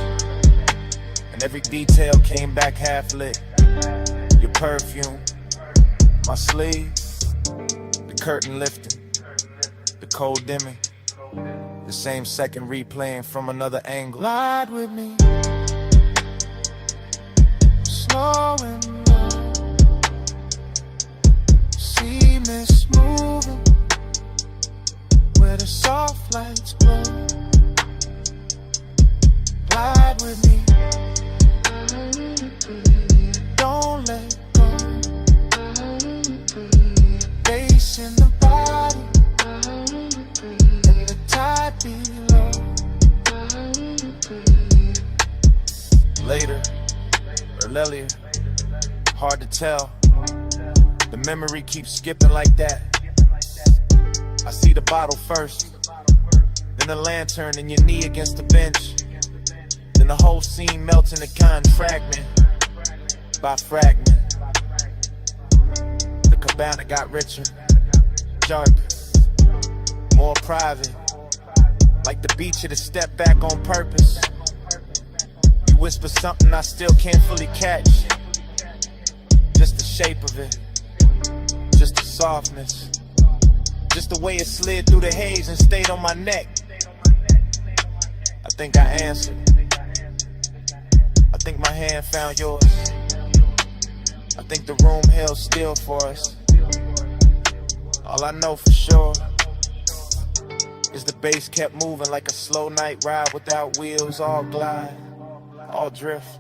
Speaker 14: And every detail came back half lit. Your perfume, my sleeve, the curtain lifting, the cold dimming, the same second replaying from another angle.
Speaker 19: Glide with me, slow and low. See mist moving where the soft lights glow. Glide with me, don't let go. Bass in the body, and the tide below.
Speaker 14: Later, or earlier, hard to tell. The memory keeps skipping like that. I see the bottle first, then the lantern and your knee against the bench. Then the whole scene melts into kind fragment by fragment. The cabana got richer, sharper, more private. Like the beach had to step back on purpose. You whisper something I still can't fully catch. Just the shape of it, just the softness. Just the way it slid through the haze and stayed on my neck. I think I answered. I think my hand found yours. I think the room held still for us. All I know for sure is the bass kept moving like a slow night ride without wheels. All glide, all drift,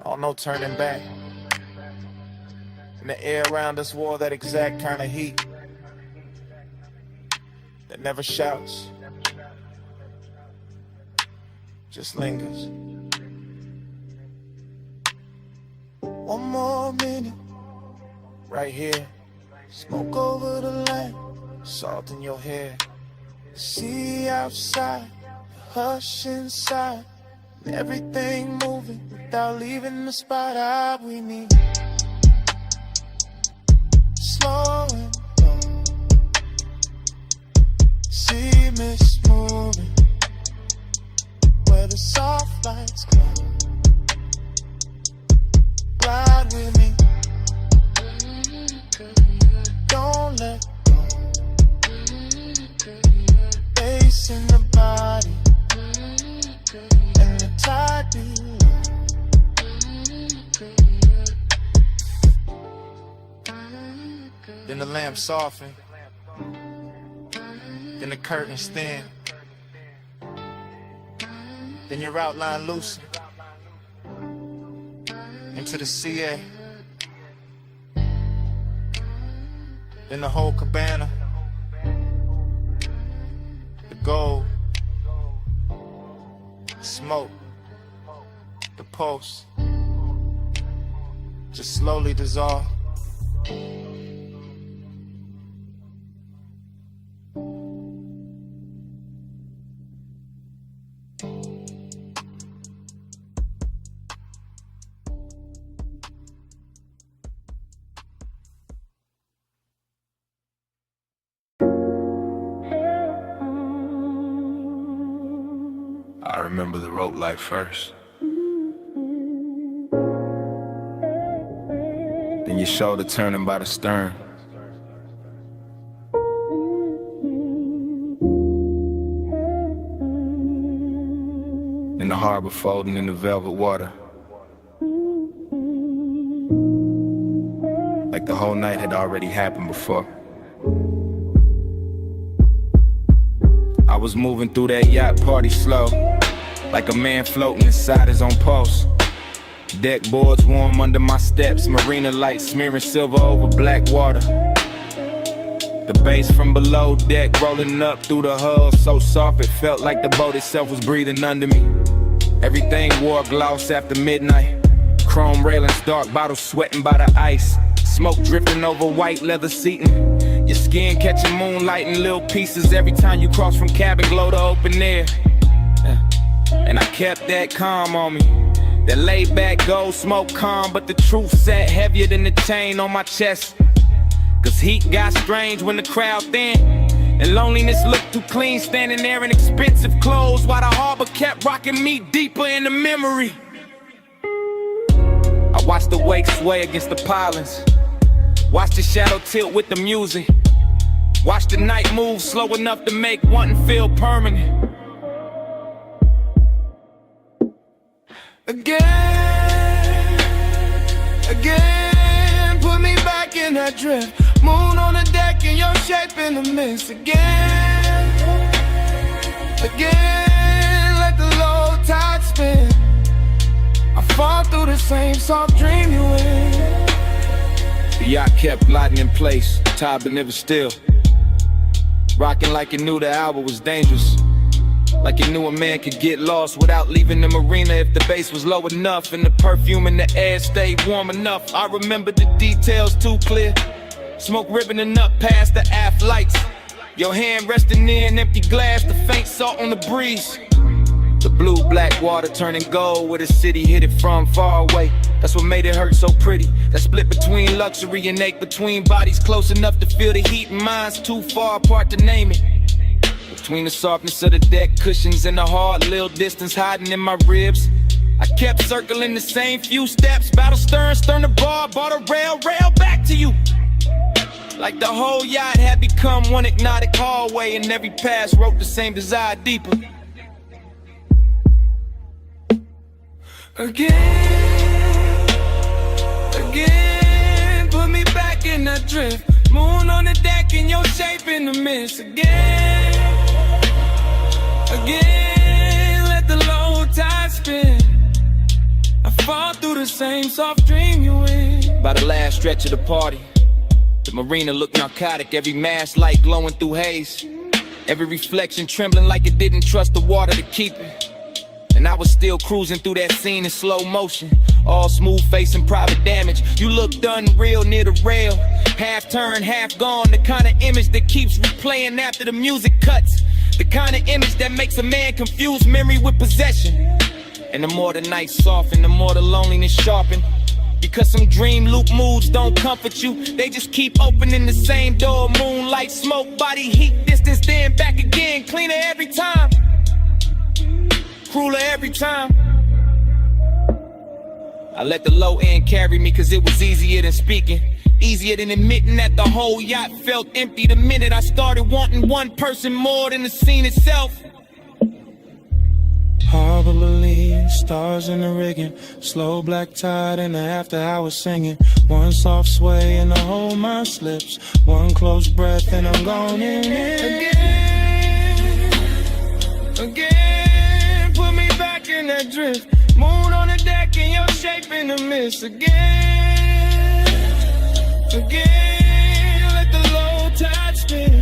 Speaker 19: Oh, no turning back. And the air around us wore that exact kind of heat that never shouts, just lingers. One more minute, right here. Smoke over the land, salt in your hair. See outside, hush inside. Everything moving without leaving the spot. We need slowing down. See mist moving where the soft lights glow. Ride with me, don't let go. Bass in the body and the tide be low. Then the lamp soften, then the curtains thin, then your outline loosen into the CA, then the whole cabana, the gold, smoke, the pulse, just slowly dissolve.
Speaker 6: I remember the rope light first. Then your shoulder turning by the stern. Then the harbor folding in the velvet water. Like the whole night had already happened before. I was moving through that yacht party slow, like a man floating inside his own pulse. Deck boards warm under my steps, marina lights smearing silver over black water. The bass from below deck rolling up through the hull, so soft it felt like the boat itself was breathing under me. Everything wore gloss after midnight, chrome railings, dark bottles sweating by the ice, smoke drifting over white leather seating. Your skin catching moonlight in little pieces every time you cross from cabin glow to open air. And I kept that calm on me, that laid back gold smoke calm, but the truth sat heavier than the chain on my chest. Cause heat got strange when the crowd thin, and loneliness looked too clean standing there in expensive clothes, while the harbor kept rocking me deeper in the memory. I watched the wake sway against the pilings, watch the shadow tilt with the music, watch the night move slow enough to make wanting feel permanent. Again, put me back in that drift. Moon on the deck and your shape in the mist. Again, let the low tide spin. I fall through the same soft dream you in. The yacht kept gliding in place, tide but never still, rocking like it knew the hour was dangerous, like it knew a man could get lost without leaving the marina if the bass was low enough and the perfume in the air stayed warm enough. I remember the details too clear, smoke ribboning up past the aft lights, your hand resting in an empty glass, the faint salt on the breeze. The blue-black water turning gold where the city hit it from far away. That's what made it hurt so pretty. That split between luxury and ache, between bodies close enough to feel the heat and minds too far apart to name it. Between the softness of the deck cushions and the hard little distance hiding in my ribs, I kept circling the same few steps. Battle stern, stern to bar, bar to rail, rail back to you. Like the whole yacht had become one hypnotic hallway, and every pass wrote the same desire deeper. Again, put me back in that drift. Moon on the deck and your shape in the mist. Again, let the low tide spin. I fall through the
Speaker 1: same soft dream you in.
Speaker 10: By the last stretch of the party, the marina looked narcotic, every mast light glowing through haze, every reflection trembling like it didn't trust the water to keep it. And I was still cruising through that scene in slow motion, all smooth face and private damage. You looked unreal near the rail, half turned, half gone, the kind of image that keeps replaying after the music cuts, the kind of image that makes a man confuse memory with possession. And the more the night soften, the more the loneliness sharpen, because some dream loop moods don't comfort you, they just keep opening the same door. Moonlight, smoke, body heat, distance, then back again. Cleaner every time, crueler every time. I let the low end carry me cause it was easier than speaking, easier than admitting that the whole yacht felt empty the minute I started wanting one person more than the scene itself.
Speaker 1: Harbor Lily, stars in the rigging, slow black tide in the after hours singing. One soft sway and I hold my slips, one close breath and I'm gone in. Again, put me back in that drift. Moon on the deck and your shape in the mist. Again, let the low tide spin.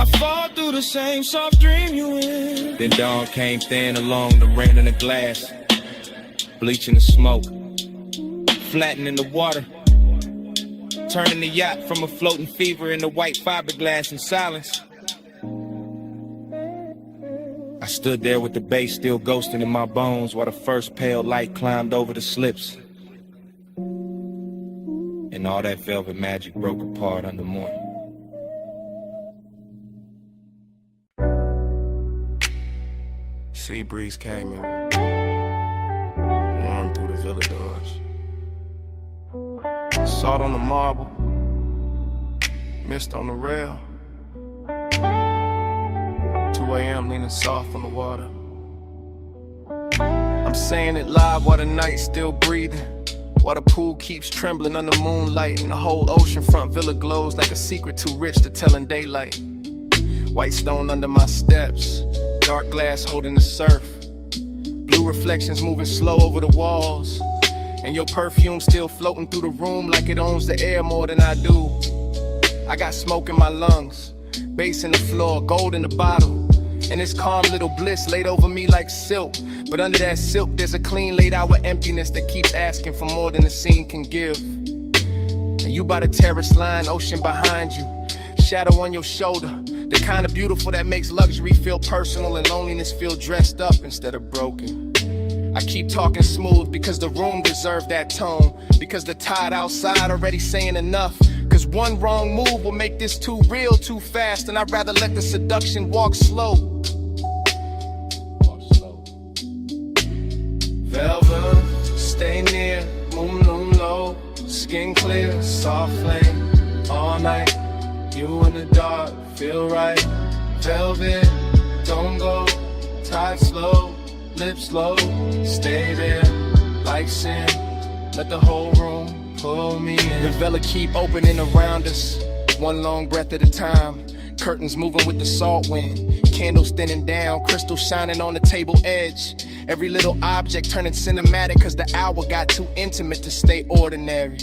Speaker 1: I fall through the same soft dream you in.
Speaker 10: Then dawn came thin along the rain in the glass, bleaching the smoke, flattening the water, turning the yacht from a floating fever into white fiberglass in silence. I stood there with the bass still ghosting in my bones while the first pale light climbed over the slips, and all that velvet magic broke apart under morning.
Speaker 19: Sea breeze came in, warm through the villa doors. Salt on the marble, mist on the rail. 2 a.m. leaning soft on the water. I'm saying it live while the night's still breathing, while the pool keeps trembling under moonlight, and the whole oceanfront villa glows like a secret too rich to tell in daylight. White stone under my steps, dark glass holding the surf, blue reflections moving slow over the walls, and your perfume still floating through the room like it owns the air more than I do. I got smoke in my lungs, bass in the floor, gold in the bottle, and this calm little bliss laid over me like silk. But under that silk there's a clean laid out with emptiness that keeps asking for more than the scene can give. And you by the terrace line, ocean behind you, shadow on your shoulder, the kind of beautiful that makes luxury feel personal and loneliness feel dressed up instead of broken. I keep talking smooth because the room deserved that tone, because the tide outside already saying enough, cause one wrong move will make this too real too fast, and I'd rather let the seduction walk slow.
Speaker 1: Velvet, stay near, moon low, skin clear, soft flame, all night, you in the dark, feel right. Velvet, don't go, tide slow, lips low, stay there, like sin, let the whole room pull me in.
Speaker 9: The villa keep opening around us, one long breath at a time, curtains moving with the salt wind, candles thinning down, crystals shining on the table edge, every little object turning cinematic cause the hour got too intimate to stay ordinary.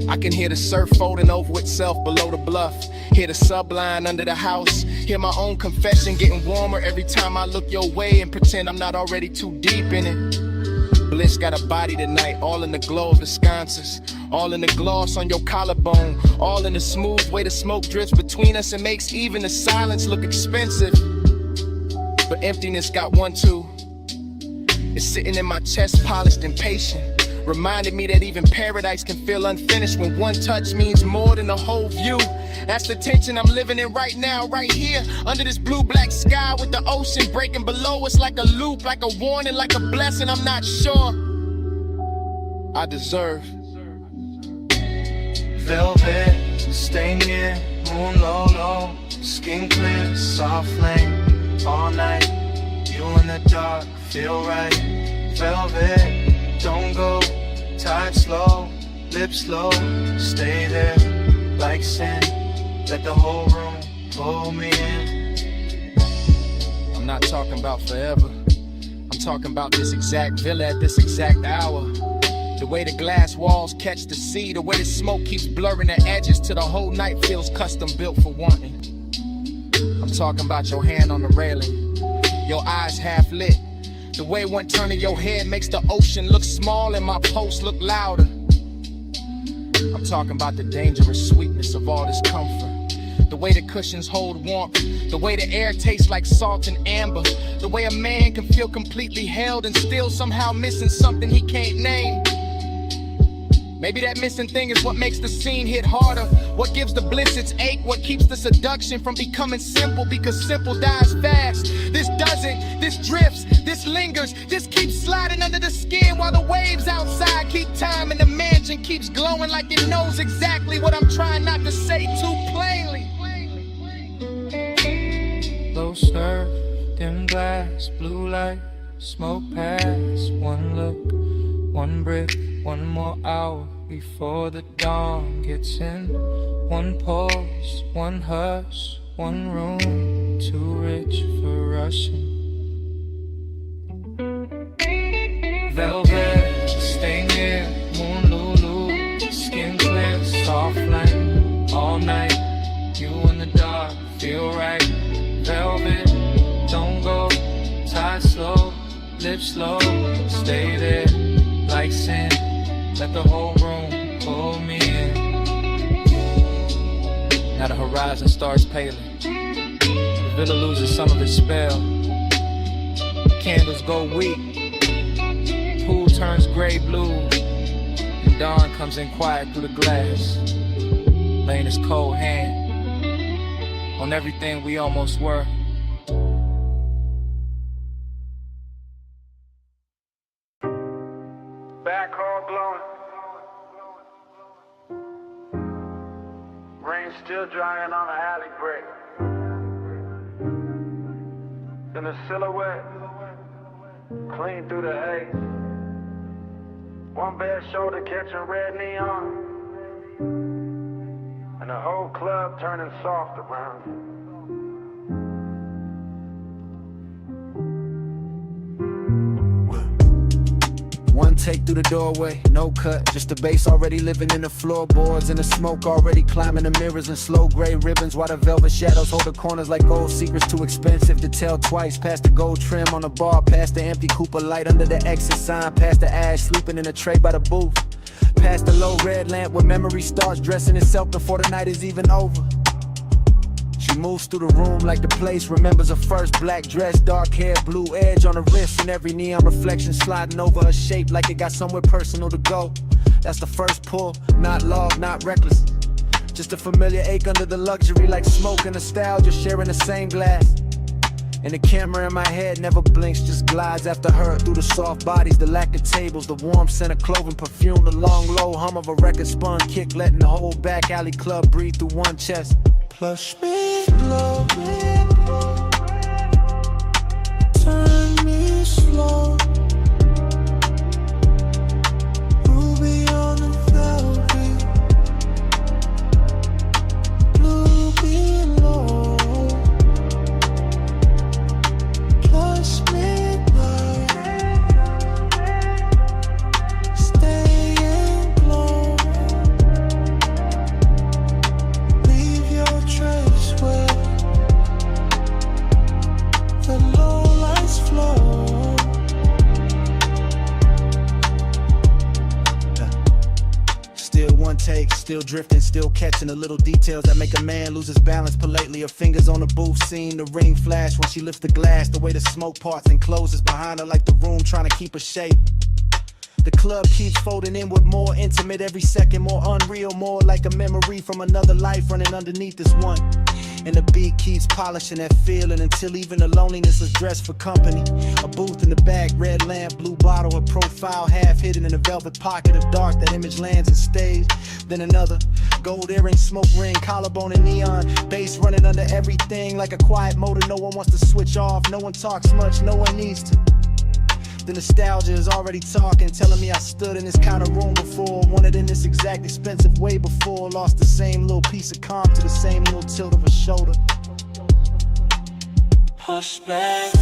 Speaker 9: I can hear the surf folding over itself below the bluff, hear the subline under the house, hear my own confession getting warmer every time I look your way and pretend I'm not already too deep in it. Bliss got a body tonight, all in the glow of the sconces, all in the gloss on your collarbone, all in the smooth way the smoke drifts between us and makes even the silence look expensive. But emptiness got one too, it's sitting in my chest polished and patient, reminded me that even paradise can feel unfinished when one touch means more than the whole view. That's the tension I'm living in right now, right here, under this blue-black sky with the ocean breaking below us like a loop, like a warning, like a blessing I'm not sure I deserve.
Speaker 12: Velvet, stay near, moon low, skin clear, soft flame, all night, you in the dark, feel right. Velvet, don't go, tide slow, lips low, stay there, like sin, let the whole room pull me in.
Speaker 9: I'm not talking about forever, I'm
Speaker 14: talking about this exact villa at this exact hour. The way the glass walls catch the sea, the way the smoke keeps blurring the edges till the whole night feels custom built for wanting. I'm talking about your hand on the railing, your eyes half lit. The way one turn of your head makes the ocean look small and my pulse look louder. I'm talking about the dangerous sweetness of all this comfort. The way the cushions hold warmth, the way the air tastes like salt and amber, the way a man can feel completely held and still somehow missing something he can't name. Maybe that missing thing is what makes the scene hit harder, what gives the bliss its ache, what keeps the seduction from becoming simple, because simple dies fast. This doesn't, this drifts, this lingers, this keeps sliding under the skin while the waves outside keep time and the mansion keeps glowing like it knows exactly what I'm trying not to say too plainly.
Speaker 3: Low surf, dim glass, blue light, smoke pass. One look, one breath, one more hour before the dawn gets in. One pulse, one hush, one room, too rich for rushing. Velvet, stay near, moon lulu, skin clear, soft light, all night. You in the dark, feel right. Velvet, don't go, tie slow, lips slow, stay there, like sin. Let the whole room pull me in. Now the horizon starts paling. The villa loses some of its spell. Candles go weak. Pool turns gray blue. And dawn comes in quiet through the glass, laying his cold hand on everything we almost were.
Speaker 11: Backhaul blowing. Rain still drying on the alley brick. Then the silhouette, clean through the haze. One bare shoulder catching red neon. And the whole club turning soft around you.
Speaker 9: One take through the doorway, no cut, just the bass already living in the floorboards, and the smoke already climbing the mirrors and slow gray ribbons, while the velvet shadows hold the corners like gold secrets too expensive to tell twice. Past the gold trim on the bar, past the empty Cooper light under the exit sign, past the ash sleeping in a tray by the booth, past the low red lamp where memory starts dressing itself before the night is even over. She moves through the room like the place remembers her first black dress, dark hair, blue edge on her wrist, and every neon reflection sliding over her shape like it got somewhere personal to go. That's the first pull, not love, not reckless, just a familiar ache under the luxury, like smoke and nostalgia sharing the same glass. And the camera in my head never blinks, just glides after her through the soft bodies, the lack of tables, the warm scent of clothing, perfume, the long low hum of a record spun kick, letting the whole back alley club breathe through one chest. Plush me glow, turn me slow, ruby on the velvet, blue below, plush me glow, stay and glow, leave your trace where the low lights flow. Still one take, still drifting, still catching the little details that make a man lose his balance politely. Her fingers on the booth, seeing the ring flash when she lifts the glass, the way the smoke parts and closes behind her like the room trying to keep her shape. The club keeps folding inward, more intimate every second, more unreal, more like a memory from another life running underneath this one. And the beat keeps polishing that feeling until even the loneliness is dressed for company. A booth in the back, red lamp, blue bottle, a profile half hidden in a velvet pocket of dark. That image lands and stays. Then another gold earring, smoke ring, collarbone and neon, bass running under everything like a quiet motor. No one wants to switch off, no one talks much, no one needs to. The nostalgia is already talking, telling me I stood in this kind of room before, wanted in this exact expensive way before, lost the same little piece of calm to the same little tilt of a shoulder. Push back,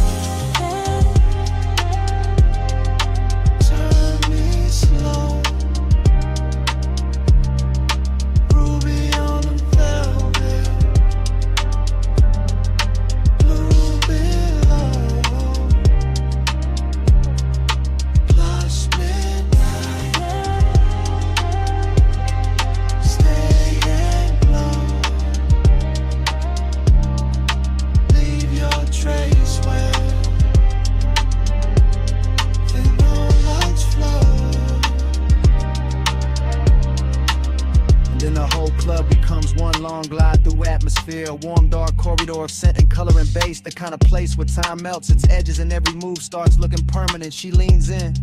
Speaker 13: atmosphere, a warm dark corridor of scent and color and bass, the kind of place where time melts its edges and every move starts looking permanent. She leans in,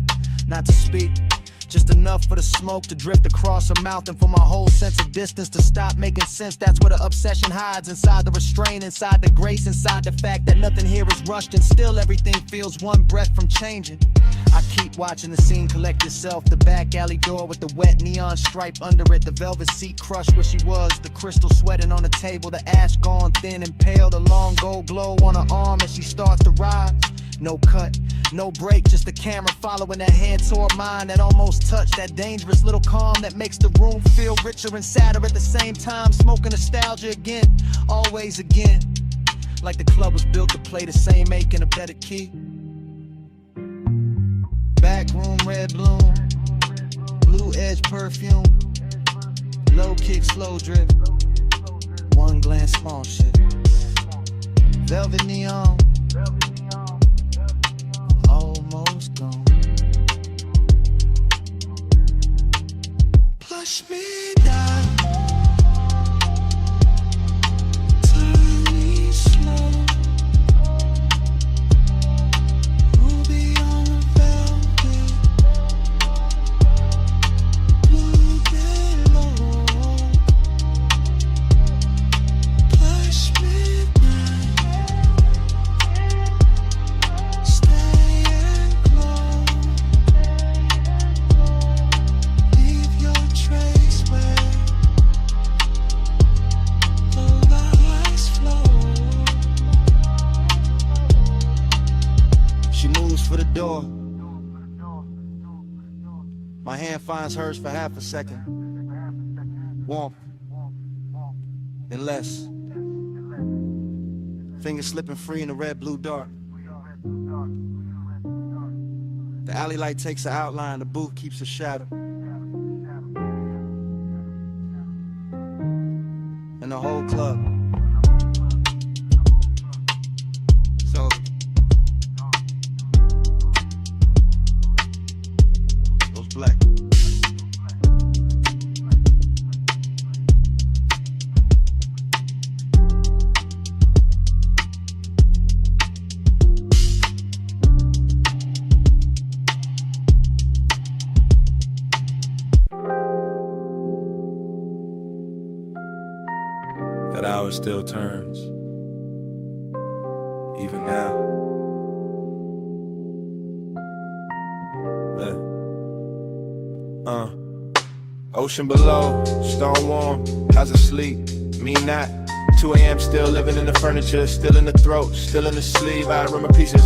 Speaker 13: not to speak, just enough for the smoke to drift across her mouth and for my whole sense of distance to stop making sense. That's where the obsession hides, inside the restraint, inside the grace, inside the fact that nothing here is rushed and still everything feels one breath from changing. I keep watching the scene collect itself, the back alley door with the wet neon stripe under it, the velvet seat crushed where she was, the crystal sweating on the table, the ash gone thin and pale, the long gold glow on her arm as she starts to rise. No cut, no break, just the camera following that hand toward mine that almost touched, that dangerous little calm that makes the room feel richer and sadder at the same time. Smoking nostalgia again, always again, like the club was built to play the same ache in a better key. Back room, red bloom, blue edge perfume, low kick, slow drip, one glance, small shit, velvet neon, almost gone. Push me down, turn me slow. Ruby on velvet, blue below. Push me down, stay close. Leave your trace where the lights flow. She moves for the door. My hand finds hers for half a second. Warmth, then less. Fingers slipping free in the red-blue dark. The alley light takes an outline, the booth keeps a shadow. And the whole club. So goes black.
Speaker 6: That hour still turns, even now.
Speaker 11: Ocean below, stone warm, how's it sleep? Me not. 2 a.m. still living in the furniture, still in the throat, still in the sleeve. I remember pieces,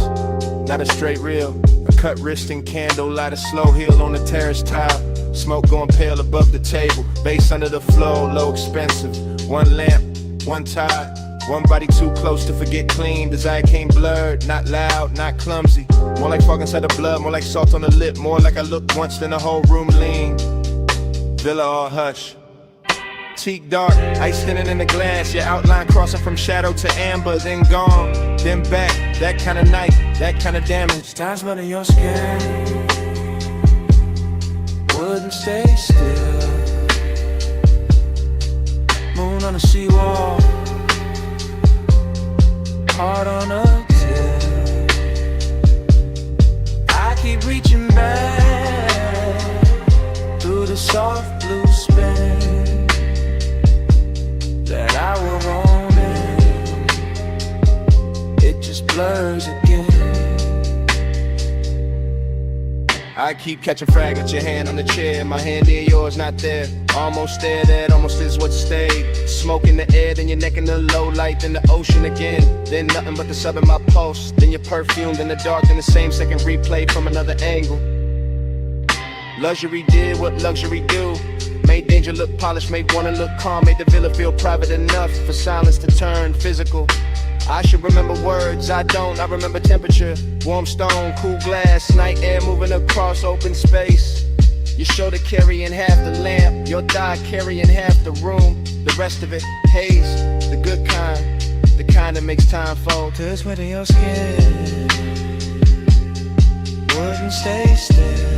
Speaker 11: not a straight reel. A cut wrist and candle, light a slow heel on the terrace tile. Smoke going pale above the table, bass under the floor, low expensive. One lamp, one tie, one body too close to forget clean. Desire came blurred, not loud, not clumsy. More like fog inside the blood, more like salt on the lip. More like I looked once, then the whole room leaned. Villa all hush. Teak dark, ice thinning in the glass. Your outline crossing from shadow to amber, then gone, then back. That kind of night, that kind of damage.
Speaker 12: Stars under your skin wouldn't stay still. Moon on the seawall, heart on a till. I keep reaching back through the soft blue spin that I will roam in. It just blurs again.
Speaker 11: I keep catching frag with your hand on the chair. My hand in yours, not there. Almost there, that almost is what stayed. Smoke in the air, then your neck in the low light, then the ocean again. Then nothing but the sub in my pulse. Then your perfume, then the dark, then the same second replay from another angle. Luxury did what luxury do. Made danger look polished, made wanna look calm. Made the villa feel private enough for silence to turn physical. I should remember words, I don't. I remember temperature, warm stone, cool glass, night air moving across open space. Your shoulder carrying half the lamp, your thigh carrying half the room. The rest of it, haze, the good kind, the kind that makes time fold.
Speaker 12: To the sweat of your skin wouldn't stay still.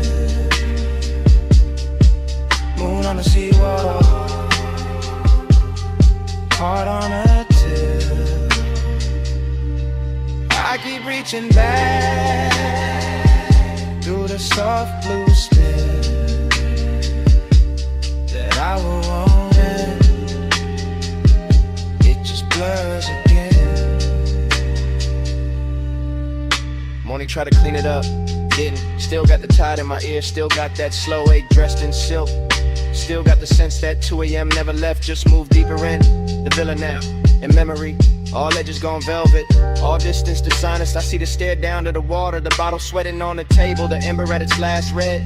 Speaker 12: Moon on the seawall, heart on a
Speaker 2: reaching back through the soft blue spin that I will want it. It just blurs again.
Speaker 14: Money try to clean it up, didn't. Still got the tide in my ear, still got that slow 8 dressed in silk. Still got the sense that 2 a.m. never left, just moved deeper in. The villa now, in memory, all edges gone velvet. All distance to sinus, I see the stare down to the water. The bottle sweating on the table, the ember at its last red.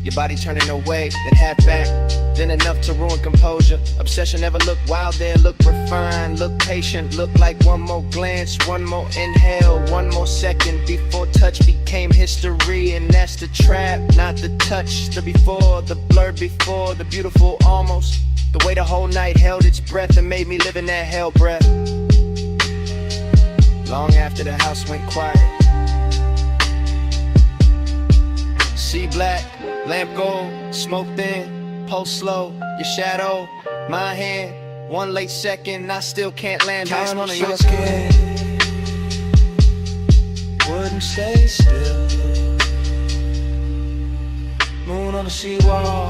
Speaker 14: Your body turning away, then half back, then enough to ruin composure. Obsession never looked wild there, look refined, look patient. Look like one more glance, one more inhale, one more second before touch became history. And that's the trap, not the touch. The before, the blur before, the beautiful almost. The way the whole night held its breath and made me live in that hell breath. Long after the house went quiet. See black, lamp gold, smoke thin, pulse slow, your shadow, my hand. One late second, I still can't land down on your skin. Wouldn't stay still. Moon on the seawall,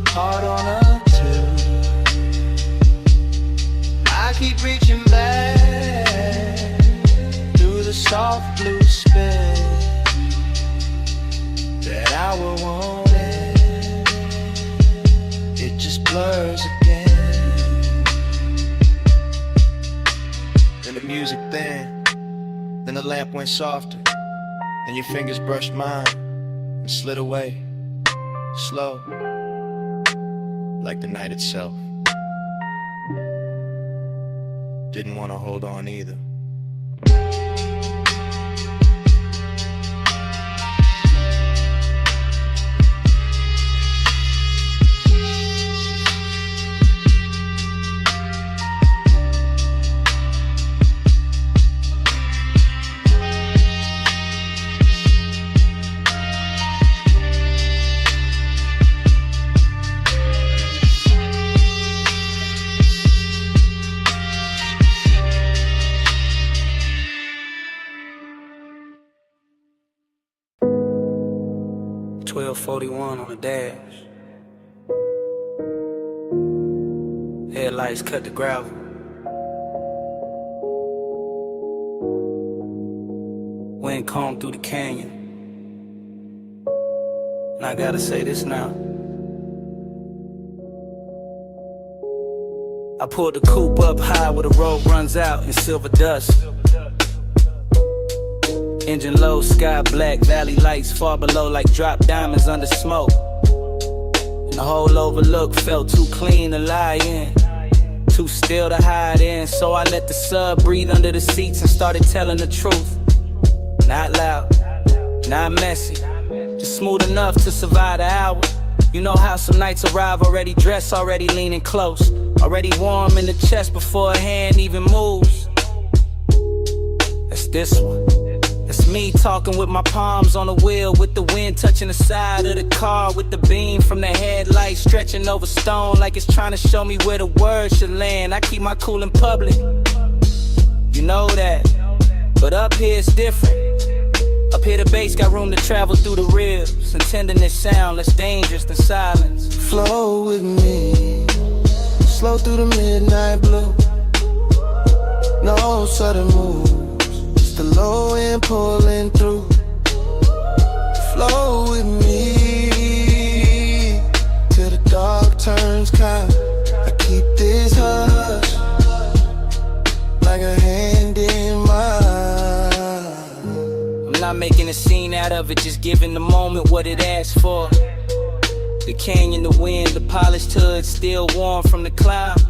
Speaker 14: heart on a till. I keep reaching back through the soft blue spin that I will want it. It just blurs again. Then the music thin, then the lamp went softer, and your fingers brushed mine and slid away, slow, like the night itself. Didn't want to hold on either.
Speaker 10: .41 on the dash. Headlights cut the gravel. Wind combed through the canyon. And I gotta say this now. I pulled the coupe up high where the road runs out in silver dust. Engine low, sky black, valley lights far below like drop diamonds under smoke. And the whole overlook felt too clean to lie in, too still to hide in. So I let the sub breathe under the seats and started telling the truth. Not loud, not messy, just smooth enough to survive the hour. You know how some nights arrive already dressed, already leaning close, already warm in the chest before a hand even moves. That's this one. It's me talking with my palms on the wheel, with the wind touching the side of the car, with the beam from the headlight stretching over stone like it's trying to show me where the words should land. I keep my cool in public, you know that, but up here it's different. Up here the bass got room to travel through the ribs, and tenderness sound less dangerous than silence.
Speaker 12: Flow with me, slow through the midnight blue. No sudden moves, just the low end pulling through. Flow with me till the dark turns kind. I keep this hush like a hand in mine.
Speaker 10: I'm not making a scene out of it, just giving the moment what it asks for. The canyon, the wind, the polished hood still warm from the cloud.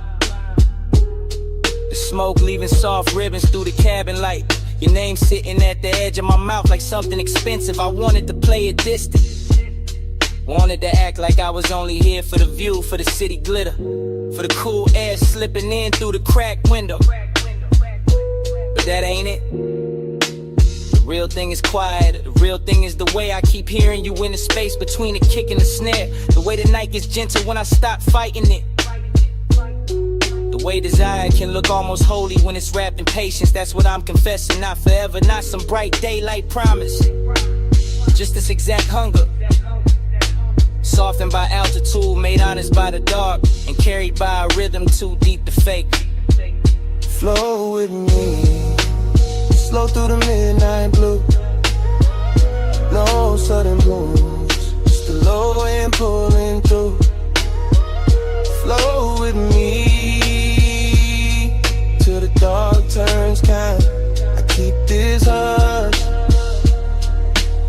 Speaker 10: The smoke leaving soft ribbons through the cabin light. Your name sitting at the edge of my mouth like something expensive. I wanted to play it distant, wanted to act like I was only here for the view, for the city glitter, for the cool air slipping in through the cracked window. But that ain't it. The real thing is quiet. The real thing is the way I keep hearing you in the space between the kick and the snare. The way the night gets gentle when I stop fighting it. The way desire can look almost holy when it's wrapped in patience. That's what I'm confessing, not forever, not some bright daylight promise. Just this exact hunger, softened by altitude, made honest by the dark, and carried by a rhythm too deep to fake.
Speaker 12: Flow with me, slow through the midnight blue. No sudden moves, just the low end pulling through. Flow with me till the dark turns kind. I keep this hush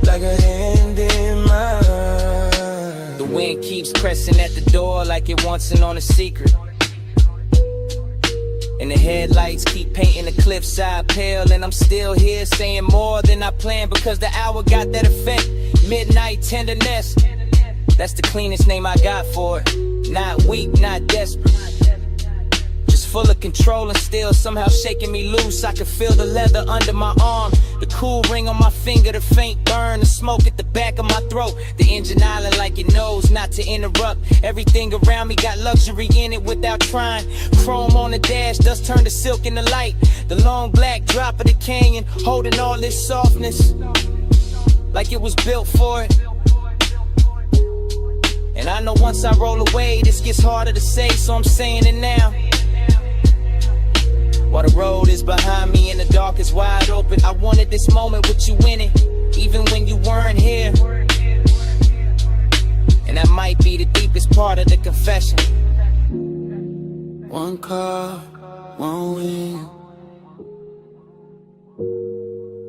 Speaker 12: like a hand in mine.
Speaker 10: The wind keeps pressing at the door like it wants in on a secret. And the headlights keep painting the cliffside pale. And I'm still here saying more than I planned, because the hour got that effect. Midnight tenderness, that's the cleanest name I got for it. Not weak, not desperate, just full of control and still somehow shaking me loose. I can feel the leather under my arm, the cool ring on my finger, the faint burn, the smoke at the back of my throat. The engine island like it knows not to interrupt. Everything around me got luxury in it without trying. Chrome on the dash, dust turned to silk in the light. The long black drop of the canyon, holding all this softness like it was built for it. And I know once I roll away, this gets harder to say, so I'm saying it now. While the road is behind me and the dark is wide open, I wanted this moment with you in it, even when you weren't here. And that might be the deepest part of the confession.
Speaker 12: One car, one wing,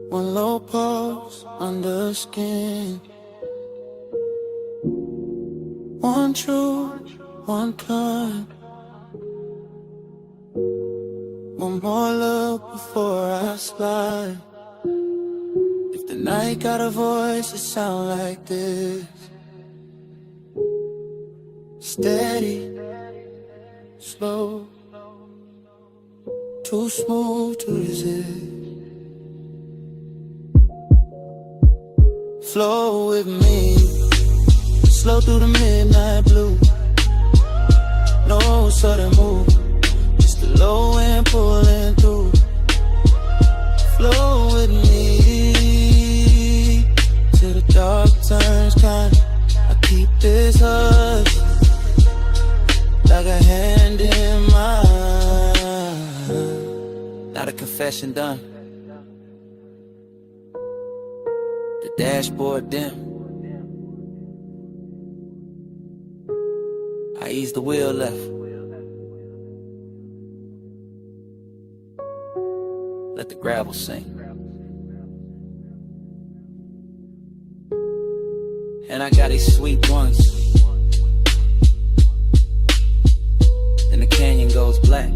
Speaker 12: one low pulse under skin. One true, one kind. One more look before I slide. If the night got a voice, it sound like this. Steady, slow, too smooth to resist. Flow with me, slow through the midnight blue. No sudden move, just the low end pulling through. Flow with me till the dark turns kind. I keep this hush like a hand in mine.
Speaker 10: Now the confession done, the dashboard dim. I ease the wheel left, let the gravel sink. And I got these sweet ones. Then the canyon goes black.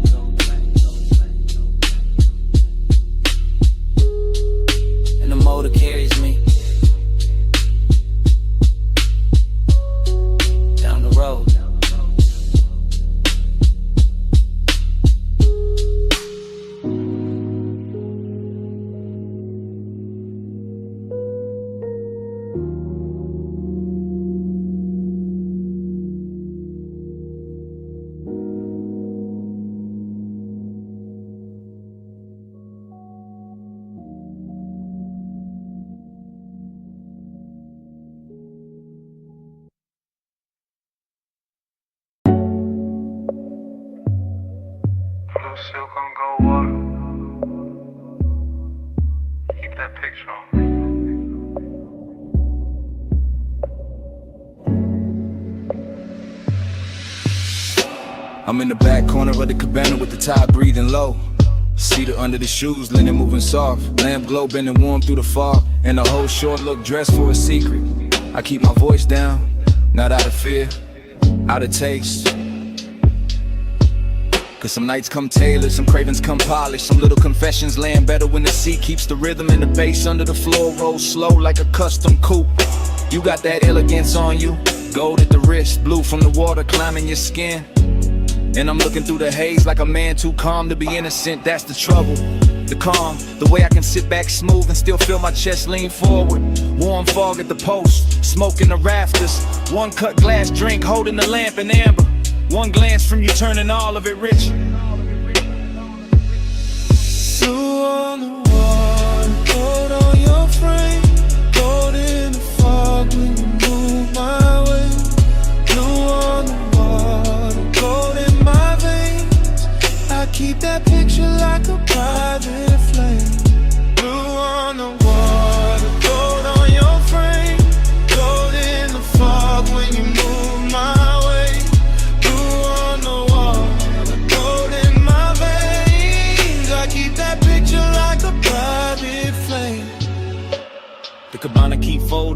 Speaker 10: And the motor carries me down the road.
Speaker 21: Silk on gold water. Keep that picture on me.
Speaker 5: I'm in the back corner of the cabana with the tide breathing low. Cedar under the shoes, linen moving soft. Lamp glow bending warm through the fog. And the whole short look dressed for a secret. I keep my voice down, not out of fear, out of taste. Cause some nights come tailored, some cravings come polished. Some little confessions land better when the seat keeps the rhythm and the bass under the floor rolls slow like a custom coupe. You got that elegance on you, gold at the wrist, blue from the water climbing your skin. And I'm looking through the haze like a man too calm to be innocent. That's the trouble, the calm, the way I can sit back smooth and still feel my chest lean forward. Warm fog at the post, smoke in the rafters. One cut glass drink holding the lamp in amber. One glance from you turning all of it rich.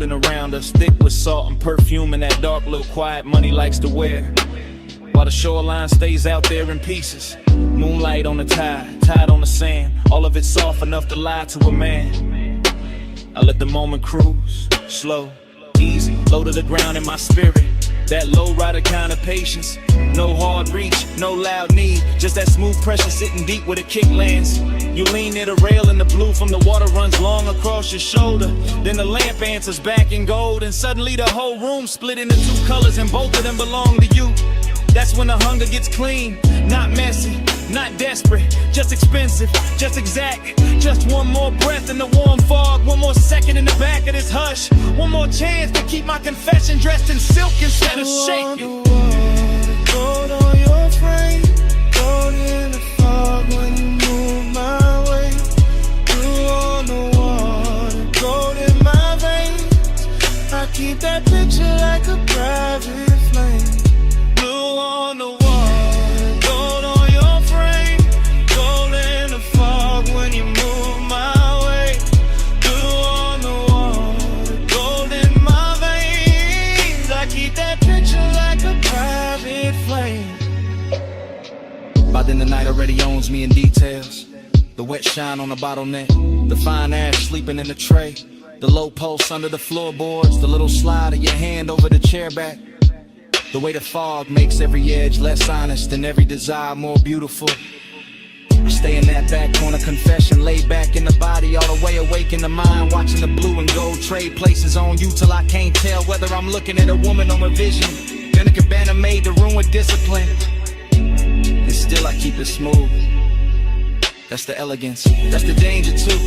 Speaker 14: golden around us, thick with salt and perfume, and that dark little quiet money likes to wear. While the shoreline stays out there in pieces, moonlight on the tide on the sand, all of it soft enough to lie to a man. I let the moment cruise, slow, easy, low to the ground in my spirit. That low rider kind of patience, no hard reach, no loud need, just that smooth pressure sitting deep where the kick lands. You lean near the rail and the blue from the water runs long across your shoulder. Then the lamp answers back in gold, and suddenly the whole room split into two colors, and both of them belong to you. That's when the hunger gets clean, not messy, not desperate, just expensive, just exact. Just one more breath in the warm fog, one more second in the back of this hush, one more chance to keep my confession dressed in silk instead of shaking.
Speaker 8: Gold on your frame, gold in the fog when you move my way. Blue on the water, gold in my veins. I keep that picture like a private flame. Blue on the water, gold on your frame, gold in the fog when you move my way. Blue on the water, gold in my veins. I keep that picture like a private flame.
Speaker 13: By then the night already owns me in details. The wet shine on the bottleneck, the fine ash sleeping in the tray, the low pulse under the floorboards, the little slide of your hand over the chair back. The way the fog makes every edge less honest and every desire more beautiful. I stay in that back corner confession, laid back in the body, all the way awake in the mind, watching the blue and gold trade places on you till I can't tell whether I'm looking at a woman or a vision. Then a cabana made the room with discipline, and still I keep it smooth. That's the elegance, that's the danger too.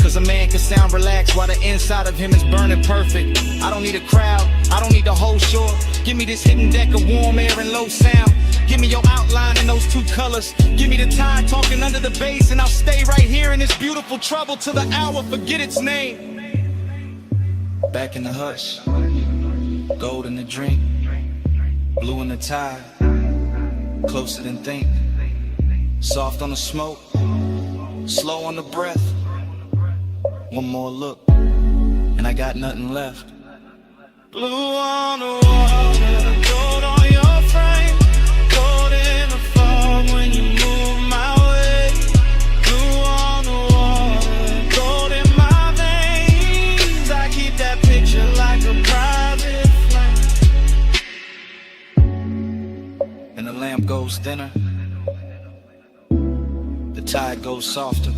Speaker 13: Cause a man can sound relaxed while the inside of him is burning perfect. I don't need a crowd, I don't need the whole shore. Give me this hidden deck of warm air and low sound. Give me your outline in those two colors. Give me the tide talking under the bass, and I'll stay right here in this beautiful trouble till the hour forget its name. Back in the hush, gold in the drink, blue in the tide, closer than think. Soft on the smoke, slow on the breath. One more look, and I got nothing left.
Speaker 8: Blue on the water, gold on your frame, gold in the fog when you move my way. Blue on the water, gold in my veins. I keep that picture like a private flame.
Speaker 13: And the lamp goes thinner, the tide goes softer.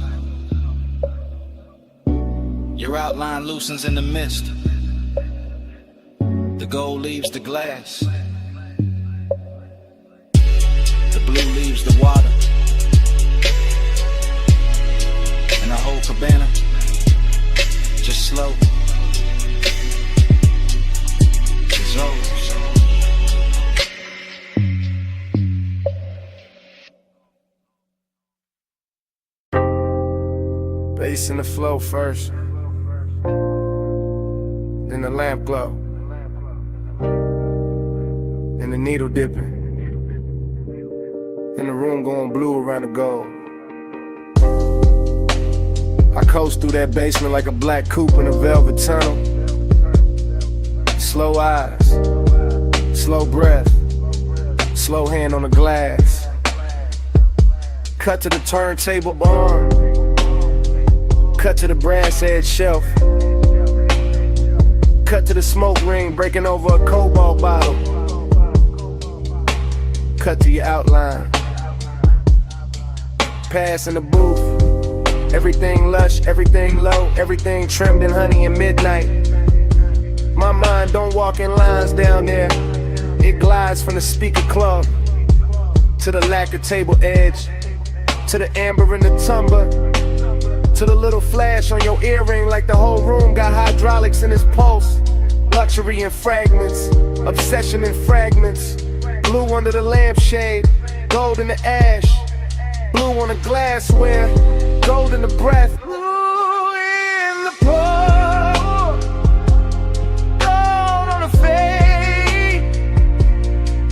Speaker 13: Your outline loosens in the mist. The gold leaves the glass. The blue leaves the water. And the whole cabana just slow dissolves.
Speaker 19: Bass in the flow first, then the lamp glow, and the needle dipping, and the room going blue around the gold. I coast through that basement like a black coupe in a velvet tunnel. Slow eyes, slow breath, slow hand on the glass. Cut to the turntable arm, cut to the brass edge shelf, cut to the smoke ring breaking over a cobalt bottle, cut to your outline, pass in the booth. Everything lush, everything low, everything trimmed in honey and midnight. My mind don't walk in lines down there. It glides from the speaker club to the lacquer table edge, to the amber in the tumbler, to the little flash on your earring like the whole room got hydraulics in its pulse. Luxury in fragments, obsession in fragments. Blue under the lampshade, gold in the ash, blue on the glassware, gold in the breath. Blue in the pour, gold on the fade.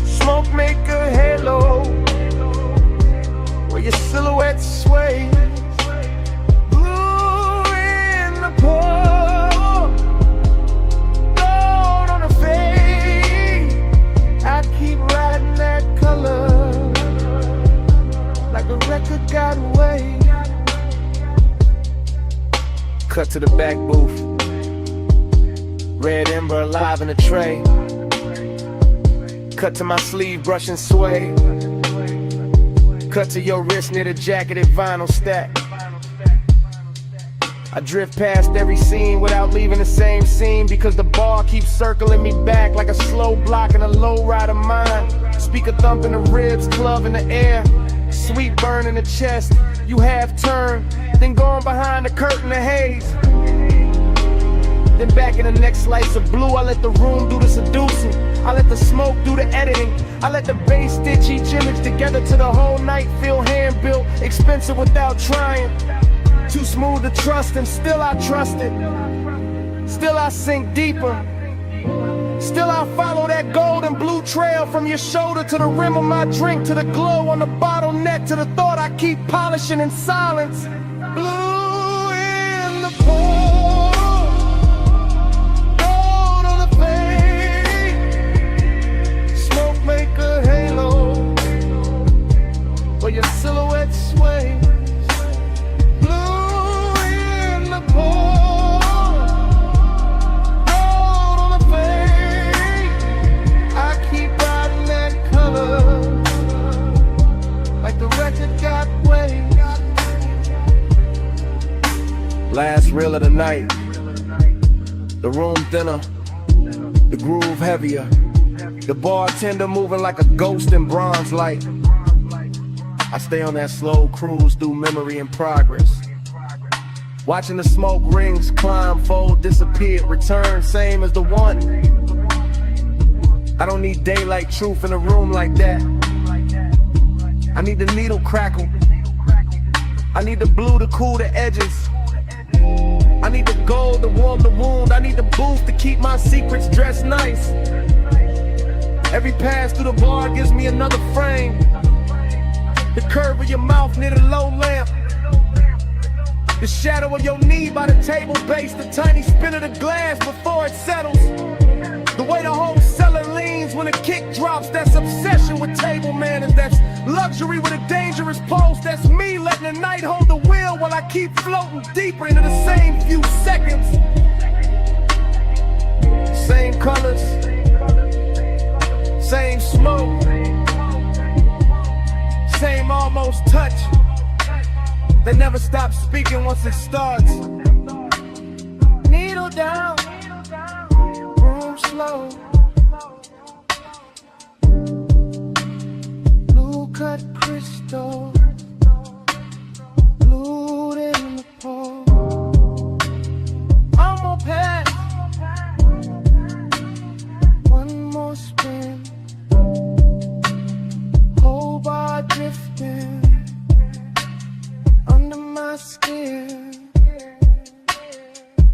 Speaker 19: Smoke make a halo where your silhouette sways. Blue in the pour,
Speaker 14: to the back booth. Red ember alive in a tray. Cut to my sleeve, brush and sway. Cut to your wrist near the jacketed vinyl stack. I drift past every scene without leaving the same scene, because the bar keeps circling me back like a slow block in a low ride of mine. Speaker thump in the ribs, club in the air, sweet burn in the chest. You half turn, then going behind the curtain of haze. Then back in the next slice of blue, I let the room do the seducing. I let the smoke do the editing. I let the bass stitch each image together to the whole night feel hand-built, expensive without trying. Too smooth to trust, and still I trust it. Still I sink deeper. Still I follow that golden blue trail from your shoulder to the rim of my drink, to the glow on the bottleneck, to the thought I keep polishing in silence. Blue in the pool, gold on the fade, smoke make a halo where your silhouette sways. Last reel of the night, the room thinner, the groove heavier, the bartender moving like a ghost in bronze light. I stay on that slow cruise through memory and progress, watching the smoke rings climb, fold, disappear, return, same as the one. I don't need daylight truth in a room like that. I need the needle crackle, I need the blue to cool the edges, I need the gold to warm the wound, I need the booth to keep my secrets dressed nice. Every pass through the bar gives me another frame. The curve of your mouth near the low lamp, the shadow of your knee by the table base, the tiny spin of the glass before it settles, the way the whole cellar leans when a kick drops. That's obsession with table manners, that's luxury with a dangerous pulse. That's me letting the night hold the wheel while I keep floating deeper into the same few seconds. Same colors, same smoke, same almost touch. They never stop speaking once it starts. Needle down, room slow, blue cut crystal, glued in the pole. I'm gonna pass, one more spin, whole bar drifting under my skin.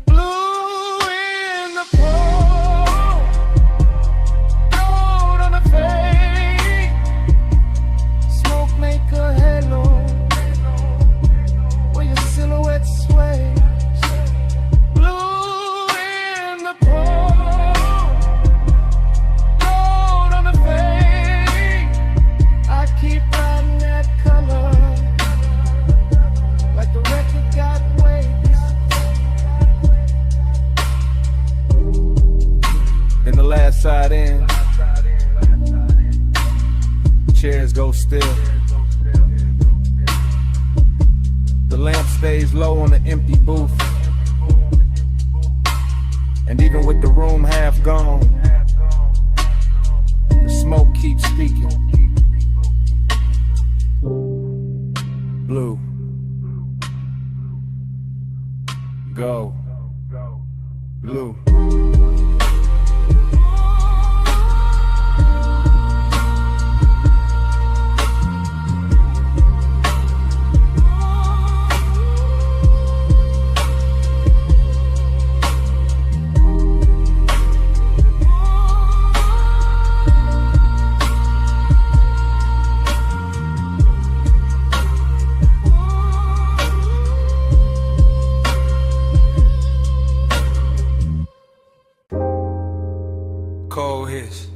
Speaker 14: Blue in the pool, gold on the fade, smoke make a halo where your silhouette sways. Blue in the pool, gold on the fade, I keep riding that color like the record got waves. In the last side in, chairs go still. The lamp stays low on the empty booth, and even with the room half gone, the smoke keeps speaking. Blue, go, blue.
Speaker 5: Cold hits,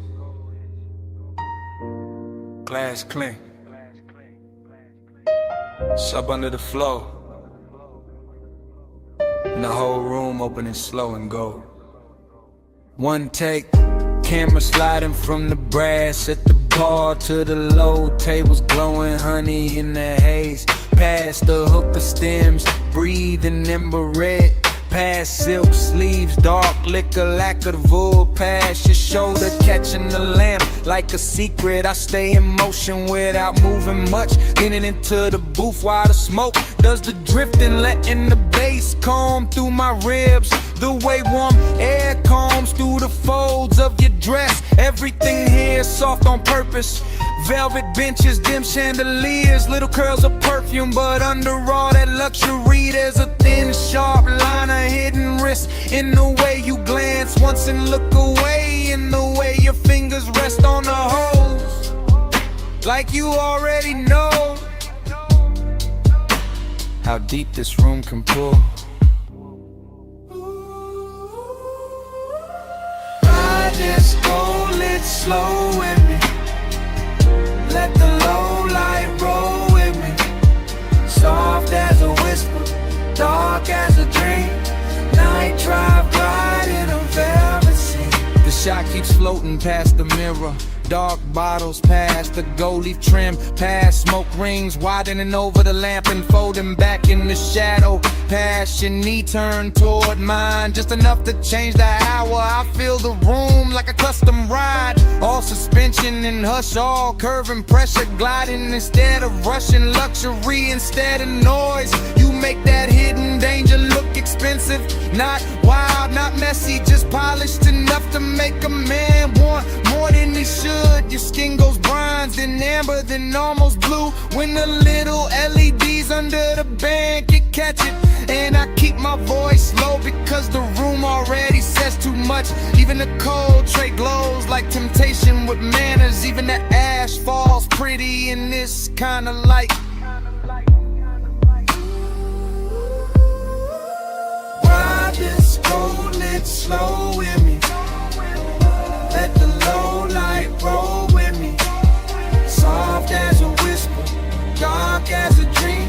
Speaker 5: glass clink, sub under the floor, and the whole room opening slow and go. One take, camera sliding from the brass at the bar to the low, tables glowing, honey in the haze. Past the hookah stems, breathing ember red. Past silk sleeves, dark liquor, lack of the wool. Past your shoulder, catching the lamp like a secret. I stay in motion without moving much. Getting into the booth while the smoke does the drifting, letting the bass comb through my ribs. The way warm air combs through the folds of your dress. Everything here is soft on purpose. Velvet benches, dim chandeliers, little curls of perfume, but under all that luxury there's a thin, sharp line of hidden wrist. In the way you glance once and look away, in the way your fingers rest on the hose, like you already know how deep this room can pull.
Speaker 12: I just go lit slow with me. Let the low light roll with me. Soft as a whisper, dark as a dream. Night drive ride in a velvet seat.
Speaker 5: The shot keeps floating past the mirror. Dark bottles past the gold leaf trim, past smoke rings widening over the lamp and folding back in the shadow. Past your knee turned toward mine, just enough to change the hour. I feel the room like a custom ride, all suspension and hush, all curve and pressure gliding instead of rushing. Luxury instead of noise, you make that hidden danger look expensive. Not wild, not messy, just polished enough to make a man want more than he should. Your skin goes bronze, then amber, then almost blue. When the little LEDs under the band can catch it. And I keep my voice low because the room already says too much. Even the cold tray glows like temptation with manners. Even the ash falls pretty in this kind of light.
Speaker 12: Ride this cold lit slow with me. Let the low light roll with me. Soft as a whisper, dark as a dream.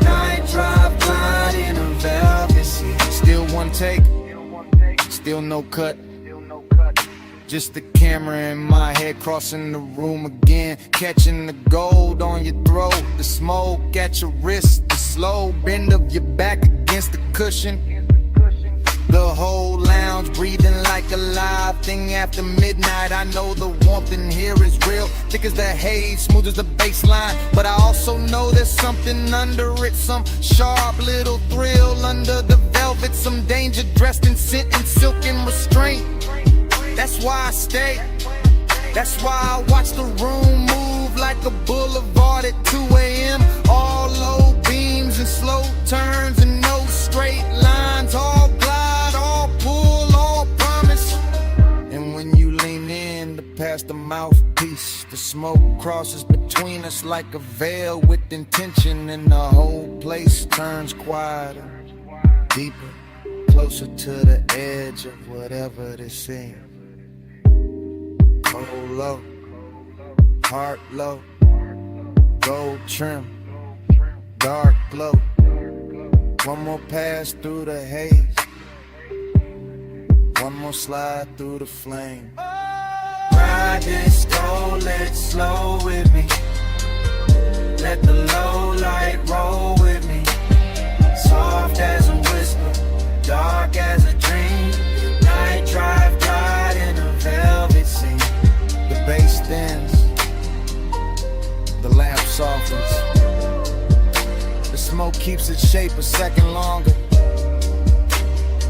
Speaker 12: Night drive glide in a velvet seat.
Speaker 5: Still one take, still no cut. Just the camera in my head crossing the room again. Catching the gold on your throat, the smoke at your wrist, the slow bend of your back against the cushion. The whole lounge breathing like a live thing after midnight. I know the warmth in here is real, thick as the haze, smooth as the baseline. But I also know there's something under it, some sharp little thrill under the velvet, some danger dressed in scent and silk and restraint. That's why I stay, that's why I watch the room move like a boulevard at 2 a.m. All low beams and slow turns and no straight lines. All glide, all pull, all promise. And when you lean in to pass the mouthpiece, the smoke crosses between us like a veil with intention. And the whole place turns quieter, deeper, closer to the edge of whatever this is. Cold low, heart low, gold trim, dark glow. One more pass through the haze, one more slide through the flame.
Speaker 12: Ride this cold lit slow with me. Let the low light roll with me. Soft as a whisper, dark as a dream. Night drive glide in a velvet scene.
Speaker 5: The bass thins, the lamp softens. The smoke keeps its shape a second longer.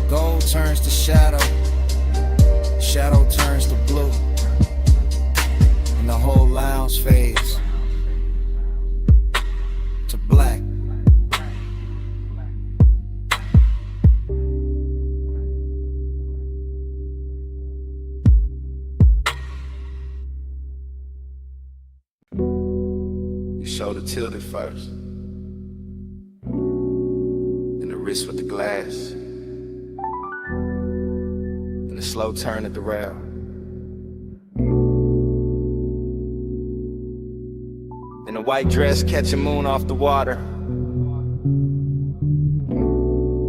Speaker 5: Gold turns to shadow, shadow turns to blue. And the whole lounge fades to black.
Speaker 11: Shoulder tilted first, then the wrist with the glass, and the slow turn at the rail. In a white dress catching moon off the water,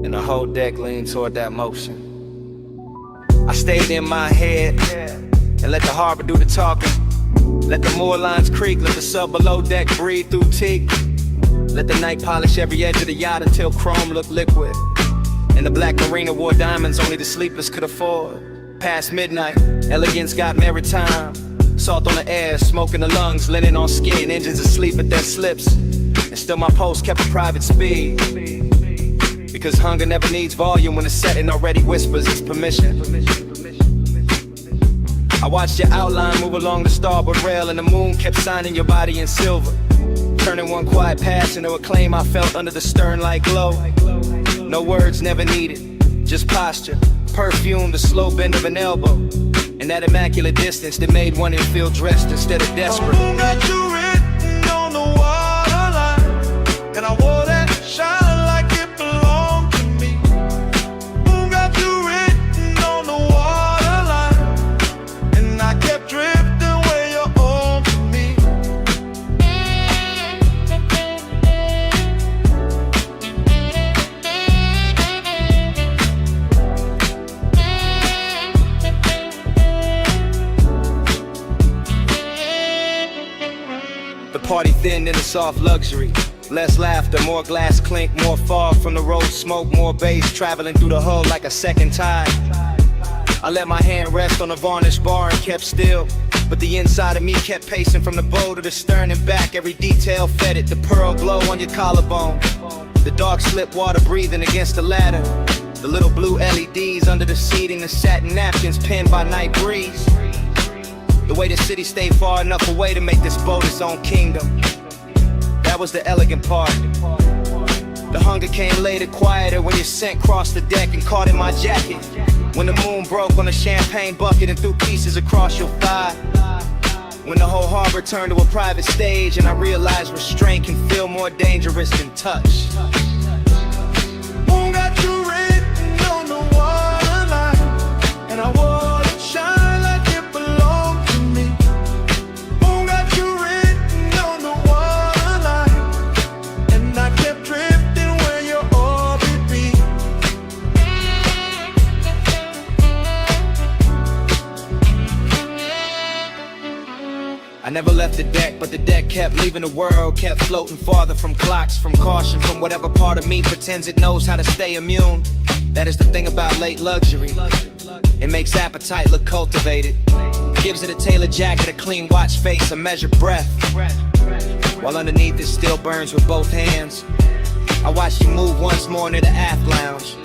Speaker 11: and a
Speaker 9: whole deck leaned toward that motion. I stayed in my head and let the harbor do the talking. Let the moor lines creak, let the sub below deck breathe through teak. Let the night polish every edge of the yacht until chrome looked liquid. And the black marina wore diamonds only the sleepless could afford. Past midnight, elegance got maritime. Salt on the air, smoke in the lungs, linen on skin, engines asleep at their slips. And still my pulse kept a private speed. Because hunger never needs volume when the setting already whispers its permission. I watched your outline move along the starboard rail, and the moon kept signing your body in silver, turning one quiet pass into a claim I felt under the stern like glow. No words never needed, just posture, perfume, the slow bend of an elbow, and that immaculate distance that made one feel dressed instead of desperate.
Speaker 12: Moon got you written on the waterline, and I wore that shine like it belonged to me. Moon got you written on the waterline, and I kept drifting where you're on to me.
Speaker 9: The party thinned into soft luxury. Less laughter, more glass clink, more fog from the road smoke, more bass traveling through the hull like a second tide. I let my hand rest on the varnished bar and kept still, but the inside of me kept pacing from the bow to the stern and back. Every detail fed it, the pearl glow on your collarbone, the dark slip water breathing against the ladder, the little blue LEDs under the seating, the satin napkins pinned by night breeze. The way the city stayed far enough away to make this boat its own kingdom. That was the elegant part. The hunger came later, quieter, when your scent crossed the deck and caught in my jacket. When the moon broke on a champagne bucket and threw pieces across your thigh. When the whole harbor turned to a private stage and I realized restraint can feel more dangerous than touch.
Speaker 12: Moon got you written on the waterline, and I wore that shine like it belonged to me. Moon got you written on the waterline, and I kept drifting where your orbit be.
Speaker 9: I never left the deck, but the deck kept leaving the world, kept floating farther from clocks, from caution, from whatever part of me pretends it knows how to stay immune. That is the thing about late luxury. It makes appetite look cultivated, gives it a tailored jacket, a clean watch face, a measured breath, while underneath it still burns with both hands. I watched you move once more into the aft lounge,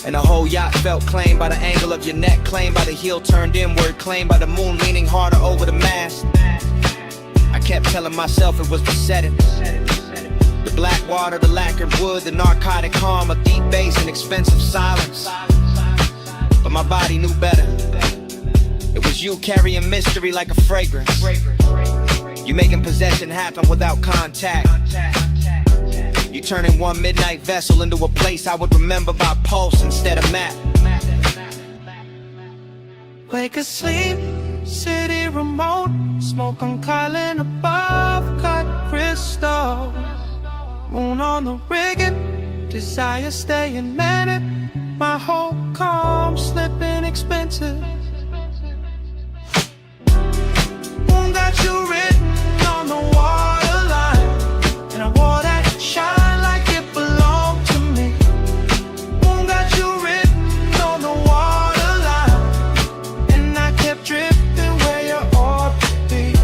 Speaker 9: and the whole yacht felt claimed by the angle of your neck, claimed by the heel turned inward, claimed by the moon leaning harder over the mast. I kept telling myself it was the setting, the black water, the lacquered wood, the narcotic calm, a deep bass and expensive silence. But my body knew better. It was you carrying mystery like a fragrance, you making possession happen without contact. You turning one midnight vessel into a place I would remember by pulse instead of map.
Speaker 12: Wake asleep, city remote, smoke on Carlin above, cut crystal. Moon on the rigging, desire staying manic. My whole calm slipping expensive. Moon got you written on the waterline, and I wore that shine like it belonged to me. Moon got you written on the waterline, and I kept drifting where you ought to be.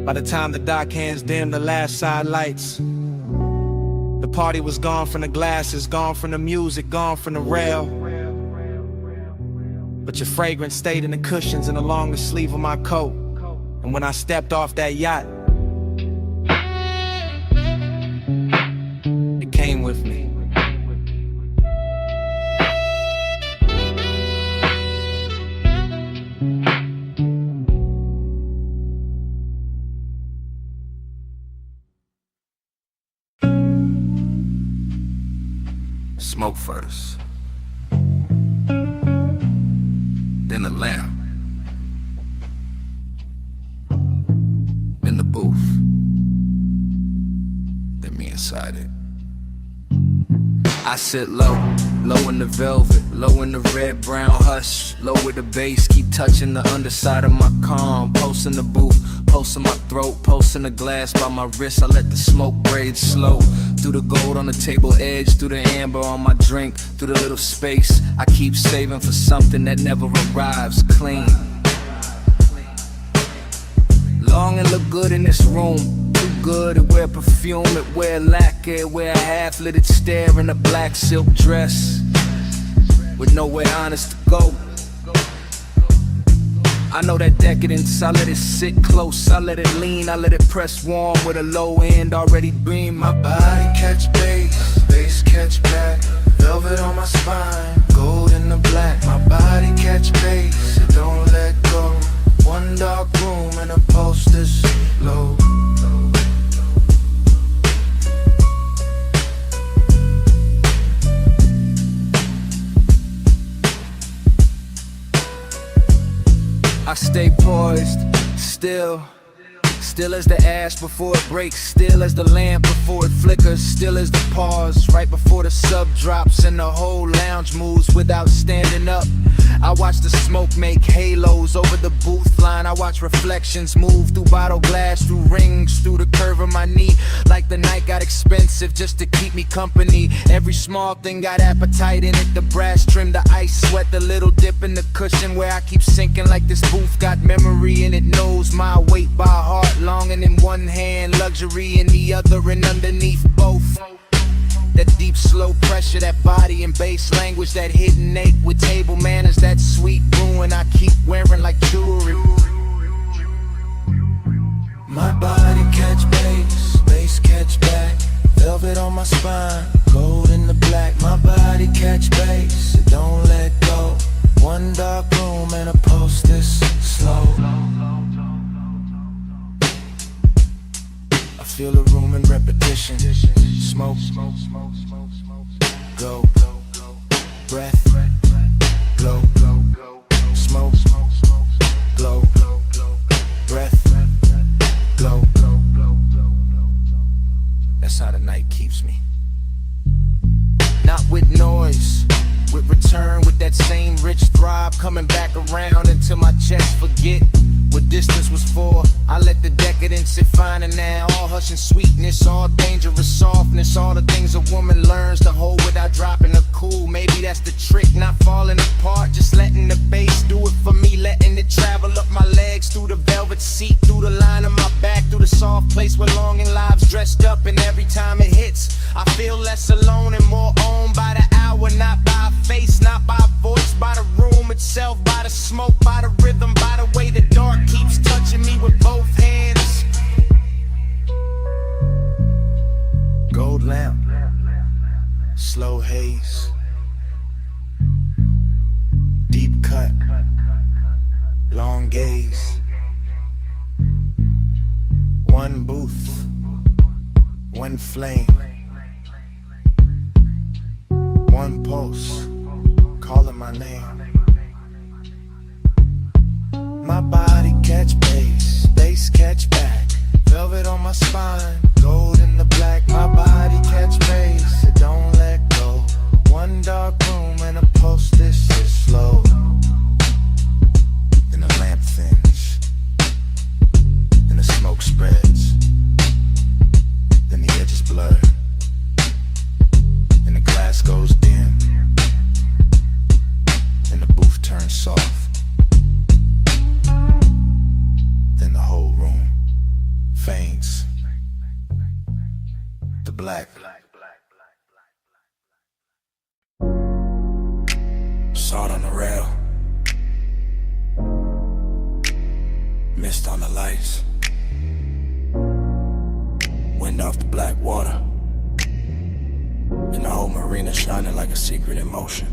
Speaker 14: By the time the dock hands dimmed the last side lights, the party was gone from the glasses, gone from the music, gone from the rail. But your fragrance stayed in the cushions and along the sleeve of my coat. And when I stepped off that yacht, it came with me.
Speaker 9: first, then the lamp, then the booth, then me inside it. I sit low, low in the velvet, low in the red, brown hush, low with the bass, keep touching the underside of my calm, pulse in the booth, pulse in my throat, pulse in the glass by my wrist, I let the smoke braid slow, through the gold on the table edge, through the amber on my drink, through the little space, I keep saving for something that never arrives, clean. Long and look good in this room, too good to wear perfume, it wear lacquer, wear a half-lit stare in a black silk dress, with nowhere honest to go. I know that decadence, I let it sit close, I let it lean, I let it press warm with a low end already beam. My body catch bass, bass catch back, velvet on my spine, gold in the black. My body catch bass, it don't let go. One dark room and a pulse this low. I stay poised, still as the ash before it breaks, still as the lamp before it flickers, still as the pause right before the sub drops and the whole lounge moves without standing up. I watch the smoke make halos over the booth line, I watch reflections move through bottle glass, through rings, through the curve of my knee, like the night got expensive just to keep me company. Every small thing got appetite in it, the brass trim, the ice sweat, the little dip in the cushion where I keep sinking like this booth got memory and it knows my weight by heart. Longing in one hand, luxury in the other, and underneath both, that deep slow pressure, that body and bass language, that hidden ache with table manners, that sweet ruin I keep wearing like jewelry. My body catch bass, bass catch back, velvet on my spine, gold in the black. My body catch bass, it don't let go. One dark room and a pulse this slow. I feel the room in repetition. Smoke, go, breath, glow, smoke, glow, breath, glow. That's how the night keeps me. Not with noise, with return, with that same rich throb coming back around until my chest forget what distance was for. I let the decadence sit finer now, all hush and sweetness, all dangerous softness, all the things a woman learns to hold without dropping her cool. Maybe that's the trick, not falling apart, just letting the bass do it for me, letting it travel up my legs, through the velvet seat, through the line of my back, through the soft place where longing lives dressed up. And every time it hits, I feel less alone and more owned by the hour, not by a face, not by a voice, by the room itself, by the smoke, by the rhythm, by the way the dark keeps touching me with both hands. Gold lamp, slow haze, deep cut, long gaze. One booth, one flame, one pulse, calling my name. My body catch bass, bass catch back, velvet on my spine, gold in the black. My body catch bass, it don't let go. One dark room and a pulse this is slow. Then the lamp thins, then the smoke spreads, then the edges blur, then the glass goes dim, then the booth turns soft. Then the whole room faints to black. Salt on the rail, mist on the lights, wind off the black water, and the whole marina shining like a secret in motion.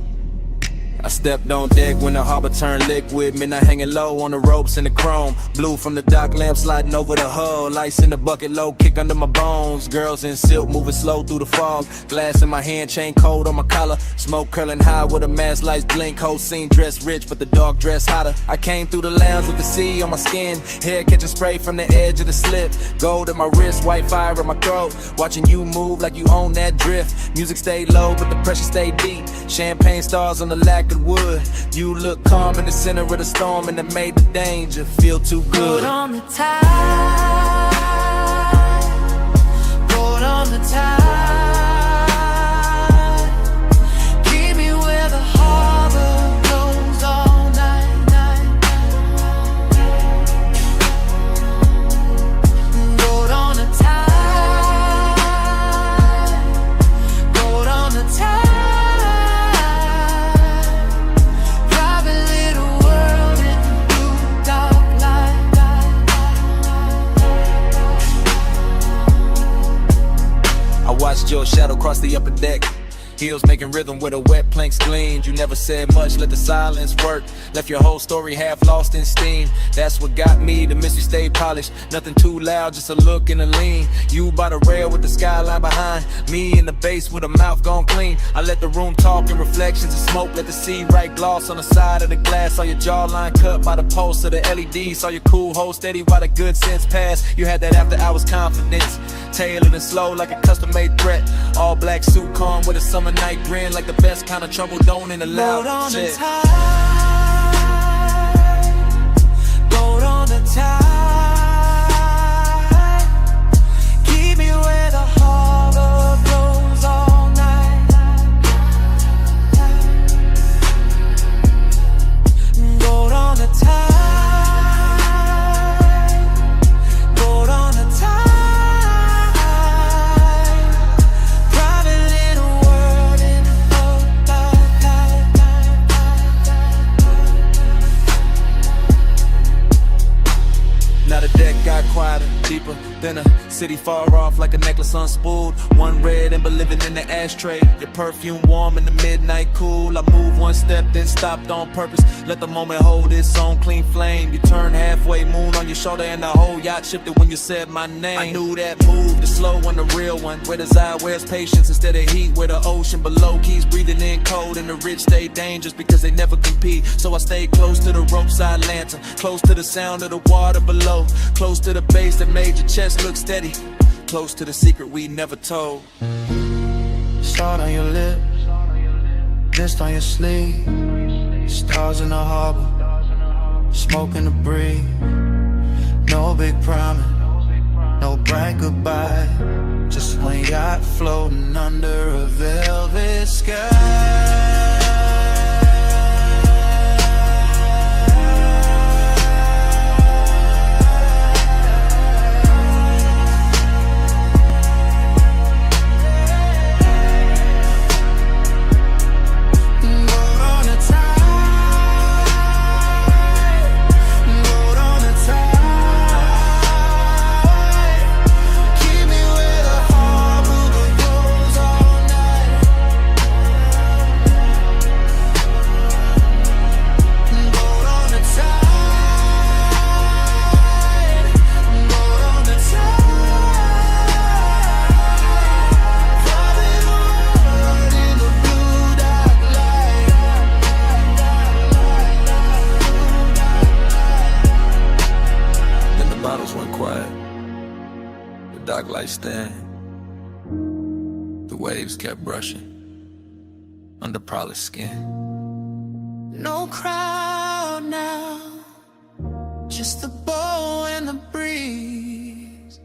Speaker 7: I stepped on deck when the harbor turned liquid. Midnight hanging low on the ropes and the chrome. Blue from the dock lamp sliding over the hull. Ice in the bucket, low kick under my bones. Girls in silk moving slow through the fog. Glass in my hand, chain cold on my collar. Smoke curling high with a mask lights blink. Whole scene dressed rich, but the dark dress hotter. I came through the lounge with the sea on my skin. Hair catching spray from the edge of the slip. Gold in my wrist, white fire in my throat. Watching you move like you own that drift. Music stayed low, but the pressure stayed deep. Champagne stars on the lacquered wood. You look calm in the center of the storm, and it made the danger feel too good.
Speaker 3: Put on the tide, put on the tide. Keep me where the harbor goes all night, night. Put on the tide, put on the tide.
Speaker 7: Watched your shadow cross the upper deck. Heels making rhythm where the wet planks gleamed. You never said much, let the silence work. Left your whole story half lost in steam. That's what got me, the mystery stayed polished. Nothing too loud, just a look and a lean. You by the rail with the skyline behind. Me in the base with a mouth gone clean. I let the room talk in reflections of smoke. Let the sea write gloss on the side of the glass. Saw your jawline cut by the pulse of the LED. Saw your cool hold steady while the good sense passed. You had that after hours confidence. Tailored and slow like a custom made threat. All black suit calm with a summer night grin. Like the best kind of trouble don't in the loud shit.
Speaker 3: Boat on the tide. Keep me where the harbor blows all night. Boat on the tide. Boat on the tide.
Speaker 7: Now the deck got quieter, deeper than a city far off, like a necklace unspooled. One red ember living in the ashtray. Your perfume warm in the midnight cool. I moved one step, then stopped on purpose. Let the moment hold its own clean flame. You turned halfway, moon on your shoulder, and the whole yacht shifted when you said my name. I knew that move, the slow one, the real one. Where desire wears patience instead of heat. Where the ocean below keeps breathing in cold, and the rich stay dangerous because they never compete. So I stayed close to the rope side lantern, close to the sound of the water below, close to the base that made your chest look steady, close to the secret we never told.
Speaker 12: Salt on your lips, mist on your sleeve. Stars in the harbor, smoke in the breeze. No big promise, no bright goodbye. Just one yacht floating under a velvet sky.
Speaker 7: Stand. The waves kept brushing under polished skin.
Speaker 3: No crowd now, just the bow and the breeze.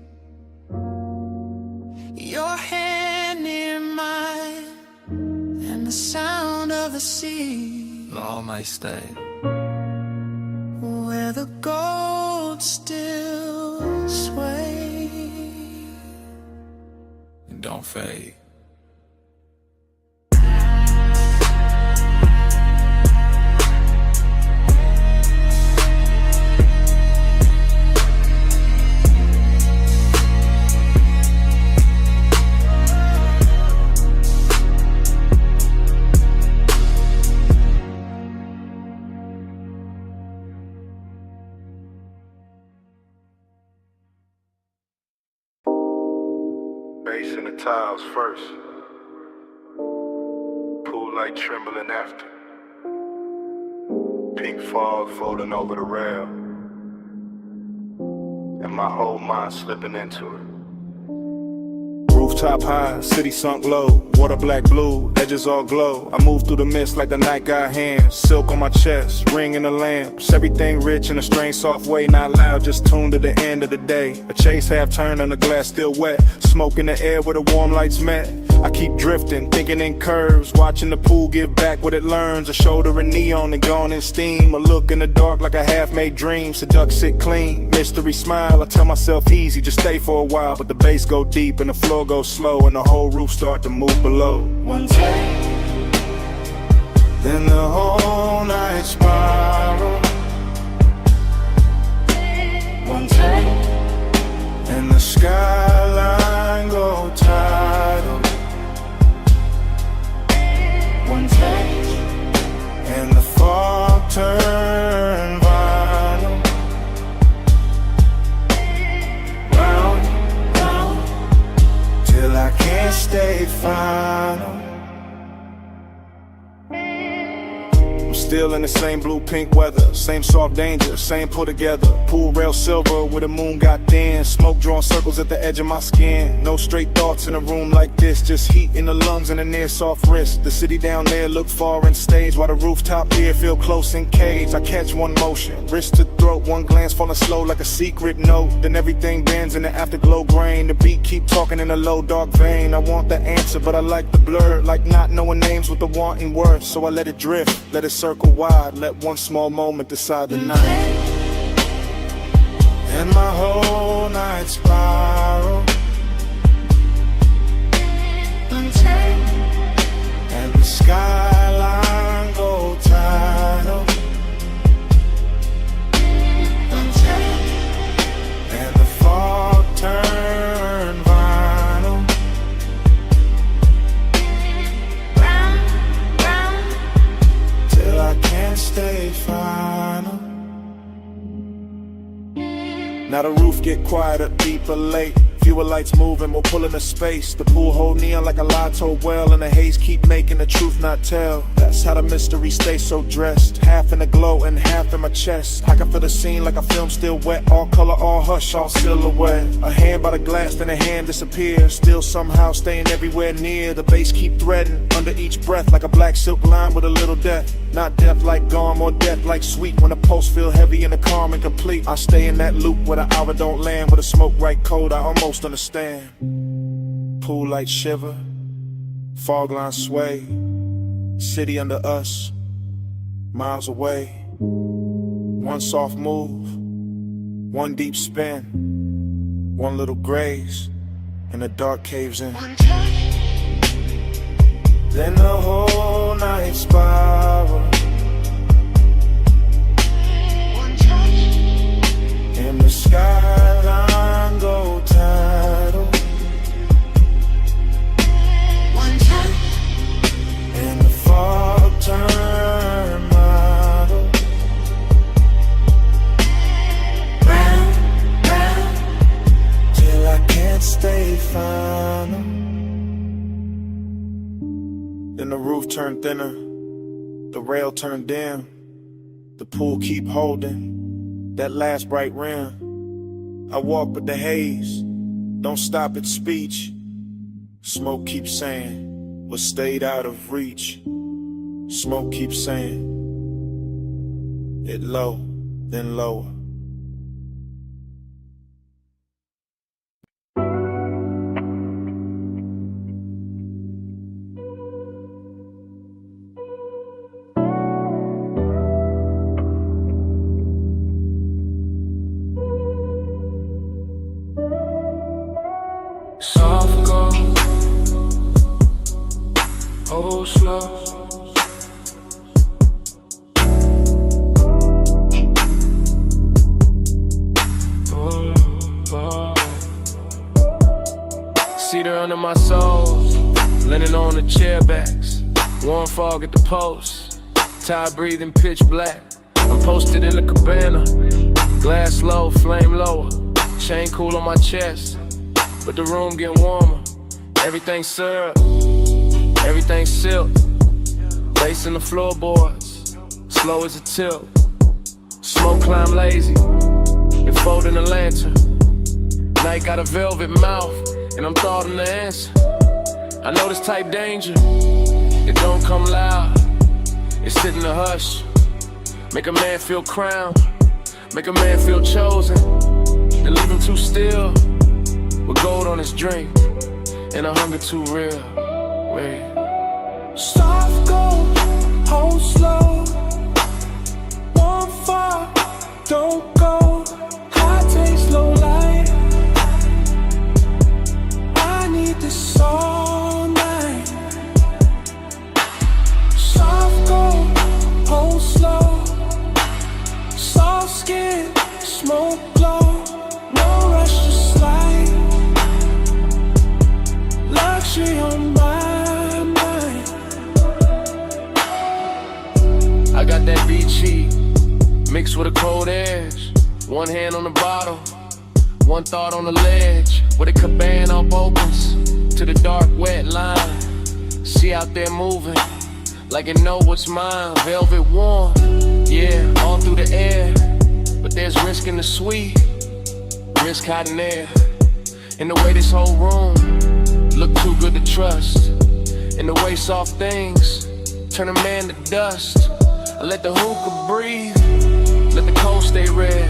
Speaker 3: Your hand near mine, and the sound of the sea.
Speaker 7: All might stay
Speaker 3: where the gold still sways.
Speaker 7: Don't fade.
Speaker 6: Bass in the tiles first. Pool light trembling after. Pink fog floating over the rail. And my whole mind slipping into it. Rooftop high, city sunk low. Water black blue, edges all glow. I move through the mist like the night got hands. Silk on my chest, ring in the lamps. Everything rich in a strange soft way. Not loud, just tuned to the end of the day. A chase half turned and the glass still wet. Smoke in the air where the warm lights met. I keep drifting, thinking in curves. Watching the pool give back what it learns. A shoulder in neon and gone in steam. A look in the dark like a half-made dream. Seduct sit clean, mystery smile. I tell myself easy, just stay for a while. But the bass go deep and the floor goes slow. And the whole roof start to move below.
Speaker 4: One take, then the whole night spiral. One take, and the skyline go tidal. One take, and the fog turn vinyl. Round, round, till I can't stay final.
Speaker 6: Still in the same blue pink weather, same soft danger, same put together. Pool rail silver where the moon got thin. Smoke drawing circles at the edge of my skin. No straight thoughts in a room like this, just heat in the lungs and a near soft wrist. The city down there look far and stage, while the rooftop here feel close and caged. I catch one motion, wrist to throat, one glance falling slow like a secret note. Then everything bends in the afterglow grain. The beat keep talking in a low dark vein. I want the answer but I like the blur, like not knowing names with the wanting words. So I let it drift, let it circle wide, let one small moment decide the night.
Speaker 4: And my whole night spiral. And the skyline go tidal. And the fog turn vinyl. Till I can't stay final.
Speaker 6: Now the roof get quieter, deeper late. Fewer lights moving, more pulling the space. The pool hold neon like a lie told well. And the haze keep making the truth not tell. That's how the mystery stays so dressed. Half in the glow and half in my chest. I can feel the scene like a film still wet. All color, all hush, all silhouette. A hand by the glass, then a hand disappears. Still somehow staying everywhere near. The bass keep threading under each breath like a black silk line with a little death. Not death like gone, more death like sweet. When the pulse feel heavy and the calm and complete, I stay in that loop where the hour don't land. Where the smoke right cold, I almost understand. Pool light shiver, fog line sway. City under us, miles away. One soft move, one deep spin, one little graze, and the dark caves in.
Speaker 4: Then the whole night spiral. And the skyline go tidal. And the fog turn model. Round, round, till I can't stay final.
Speaker 6: Then the roof turned thinner, the rail turned dim. The pool keep holding that last bright rim. I walk with the haze, don't stop at speech. Smoke keeps saying what stayed out of reach. Smoke keeps saying it low, then lower.
Speaker 1: Soft go, oh slow. Cedar under my soles, linen on the chair backs. Warm fog at the post, tired breathing pitch black. I'm posted in the cabana, glass low, flame lower. Chain cool on my chest, but the room getting warmer. Everything syrup, everything silk. Lace in the floorboards, slow as a tilt. Smoke climb lazy, been folding a lantern. Night got a velvet mouth, and I'm thought in the answer. I know this type danger, it don't come loud. It's sit in the hush, make a man feel crowned, make a man feel chosen, then leave him too still, with gold on his drink, and a hunger too real. Wait.
Speaker 12: Soft go, hold slow. One far, don't go. High taste, low light. I need this all night. Soft go, hold slow. Soft skin, smoke glow. No rush to slide. Luxury on my mind.
Speaker 1: I got that BG mixed with a cold edge. One hand on the bottle, one thought on the ledge. With a cabana up opens to the dark wet line. See out there moving like it know what's mine. Velvet warm, yeah, all through the air. But there's risk in the sweet, risk hiding there. In the way this whole room look too good to trust. In the way soft things turn a man to dust. I let the hookah breathe, let the cold stay red.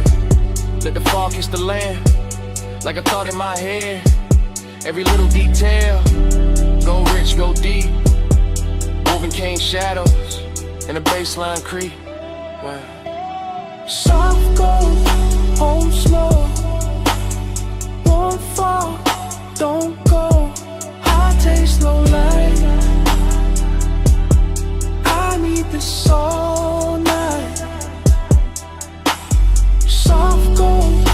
Speaker 1: Let the fog kiss the land, like I thought in my head. Every little detail, go rich, go deep. Moving cane shadows, and the baseline creep. Wow.
Speaker 12: Soft gold, hold slow. One fall, don't go. High taste, low light. I need this all night. Soft gold,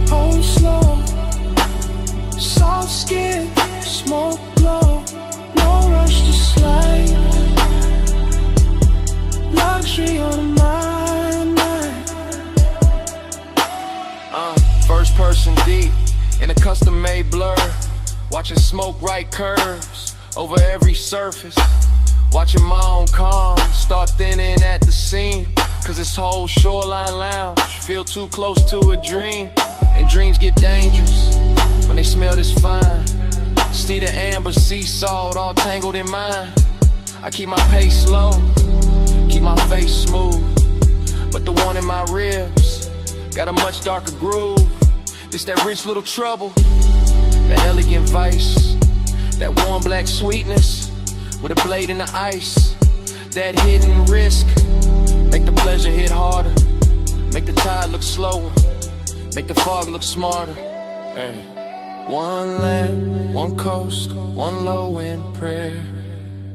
Speaker 12: hold slow. Soft skin, smoke glow. No rush to slide. Luxury on my mind.
Speaker 1: First person deep in a custom made blur. Watching smoke right curves over every surface. Watching my own calm start thinning at the seam. Cause this whole shoreline lounge feel too close to a dream. And dreams get dangerous when they smell this fine. See the amber sea salt all tangled in mine. I keep my pace slow, keep my face smooth. But the one in my ribs got a much darker groove. This that rich little trouble, that elegant vice, that warm black sweetness with a blade in the ice. That hidden risk, make the pleasure hit harder, make the tide look slower, make the fog look smarter. Hey. One land, one coast, one low end prayer.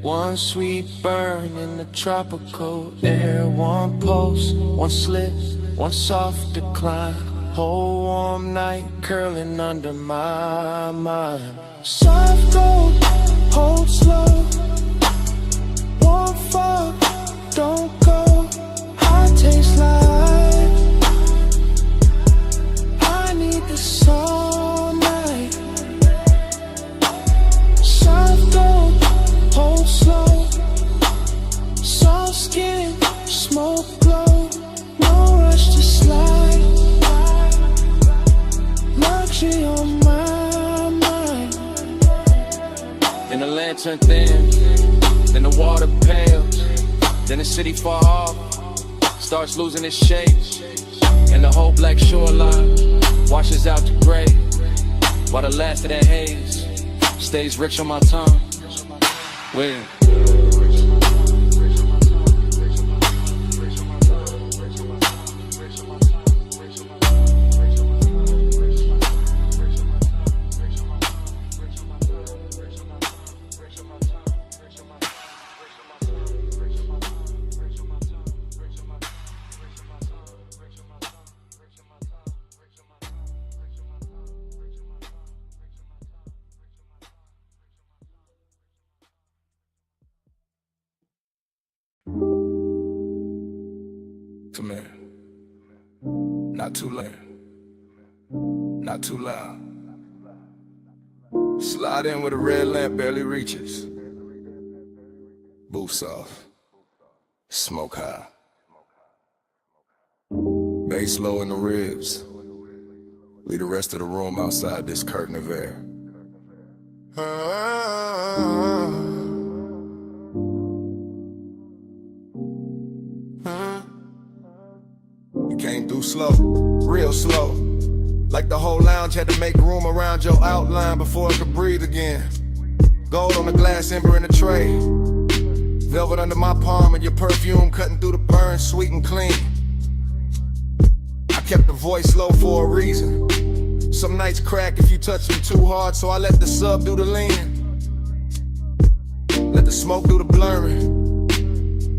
Speaker 1: One sweet burn in the tropical air. One pulse, one slip, one soft decline. Whole warm night curling under my mind.
Speaker 12: Soft gold, hold slow. One fall, don't go. High taste light. I need this all night. Soft gold, hold slow. Soft skin, smoke glow. No rush to slide. Luxury on my mind.
Speaker 1: Then the lantern thin, then the water pales, then the city far off starts losing its shape, and the whole black shoreline washes out to gray, while the last of that haze stays rich on my tongue. Where?
Speaker 19: Come here. Not too loud. Not too loud.
Speaker 5: Slide in with a red lamp barely reaches. Boots off. Smoke high. Bass low in the ribs. Leave the rest of the room outside this curtain of air. You came through slow, real slow. Like the whole lounge had to make room around your outline before it could breathe again. Gold on the glass ember in the tray. Velvet under my palm and your perfume cutting through the burn, sweet and clean. I kept the voice low for a reason. Some nights crack if you touch me too hard, so I let the sub do the leaning. Let the smoke do the blurring.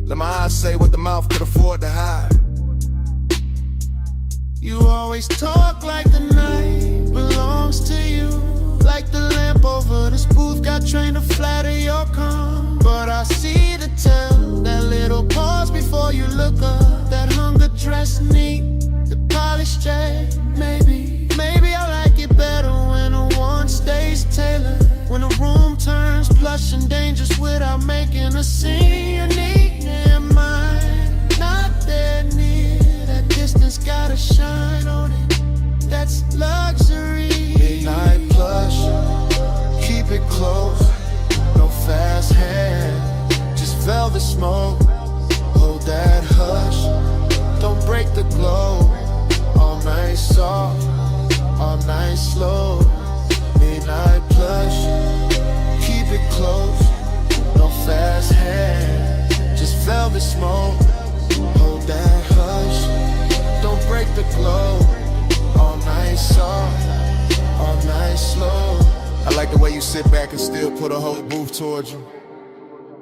Speaker 5: Let my eyes say what the mouth could afford to hide.
Speaker 8: You always talk like the night belongs to you. Like the lamp over this booth got trained to flatter your calm. But I see the tell, that little pause before you look up. That hunger dress neat, the polished check. Maybe I like it better when a one stays tailored. When the room turns plush and dangerous without making a scene. You need am I not that near? That distance gotta shine on it. That's luxury.
Speaker 4: Midnight plush, keep it close. No fast hand, just velvet smoke. Hold that hush, don't break the glow. All night soft, all night slow. Midnight plush, keep it close. No fast hand, just velvet smoke. Hold that hush, don't break the glow. All night soft, all night slow.
Speaker 16: I like the way you sit back and still put a whole booth towards you.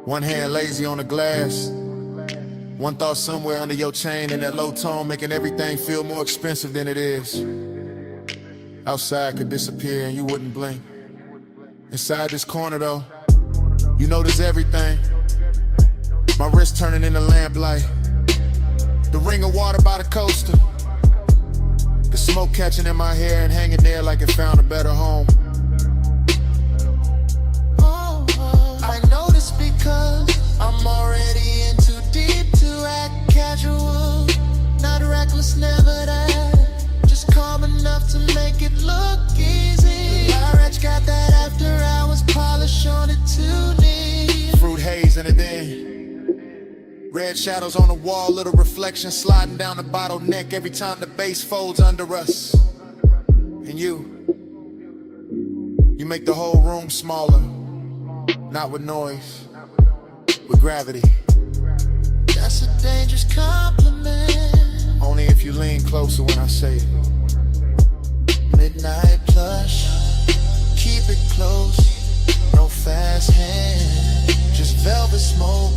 Speaker 16: One hand lazy on the glass. One thought somewhere under your chain in that low tone, making everything feel more expensive than it is. Outside could disappear and you wouldn't blink. Inside this corner though, you notice everything. My wrist turning into lamplight. The ring of water by the coaster. The smoke catching in my hair and hanging there like it found a better home.
Speaker 8: I notice because I'm already in too deep to act casual. Not reckless, never that. Just calm enough to make it look easy. Lyrex got that after hours polish on it too neat.
Speaker 16: Fruit haze in it then. Red shadows on the wall, little reflection sliding down the bottleneck every time the bass folds under us. And you make the whole room smaller. Not with noise, with gravity.
Speaker 8: That's a dangerous compliment.
Speaker 16: Only if you lean closer when I say it.
Speaker 8: Midnight plush, keep it close. No fast hand, just velvet smoke.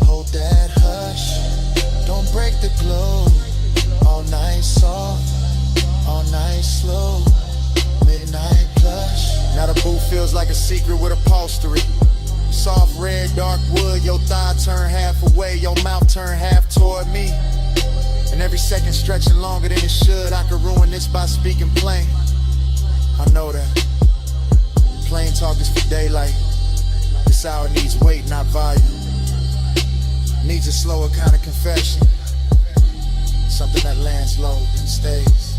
Speaker 8: Hold that hush, don't break the glow. All night soft, all night slow. Midnight plush.
Speaker 16: Now the booth feels like a secret with upholstery. Soft red, dark wood, your thigh turn half away, your mouth turn half toward me. And every second stretching longer than it should. I could ruin this by speaking plain. I know that. Plain talk is for daylight. This hour needs weight, not volume. Needs a slower kind of confession. Something that lands low and stays.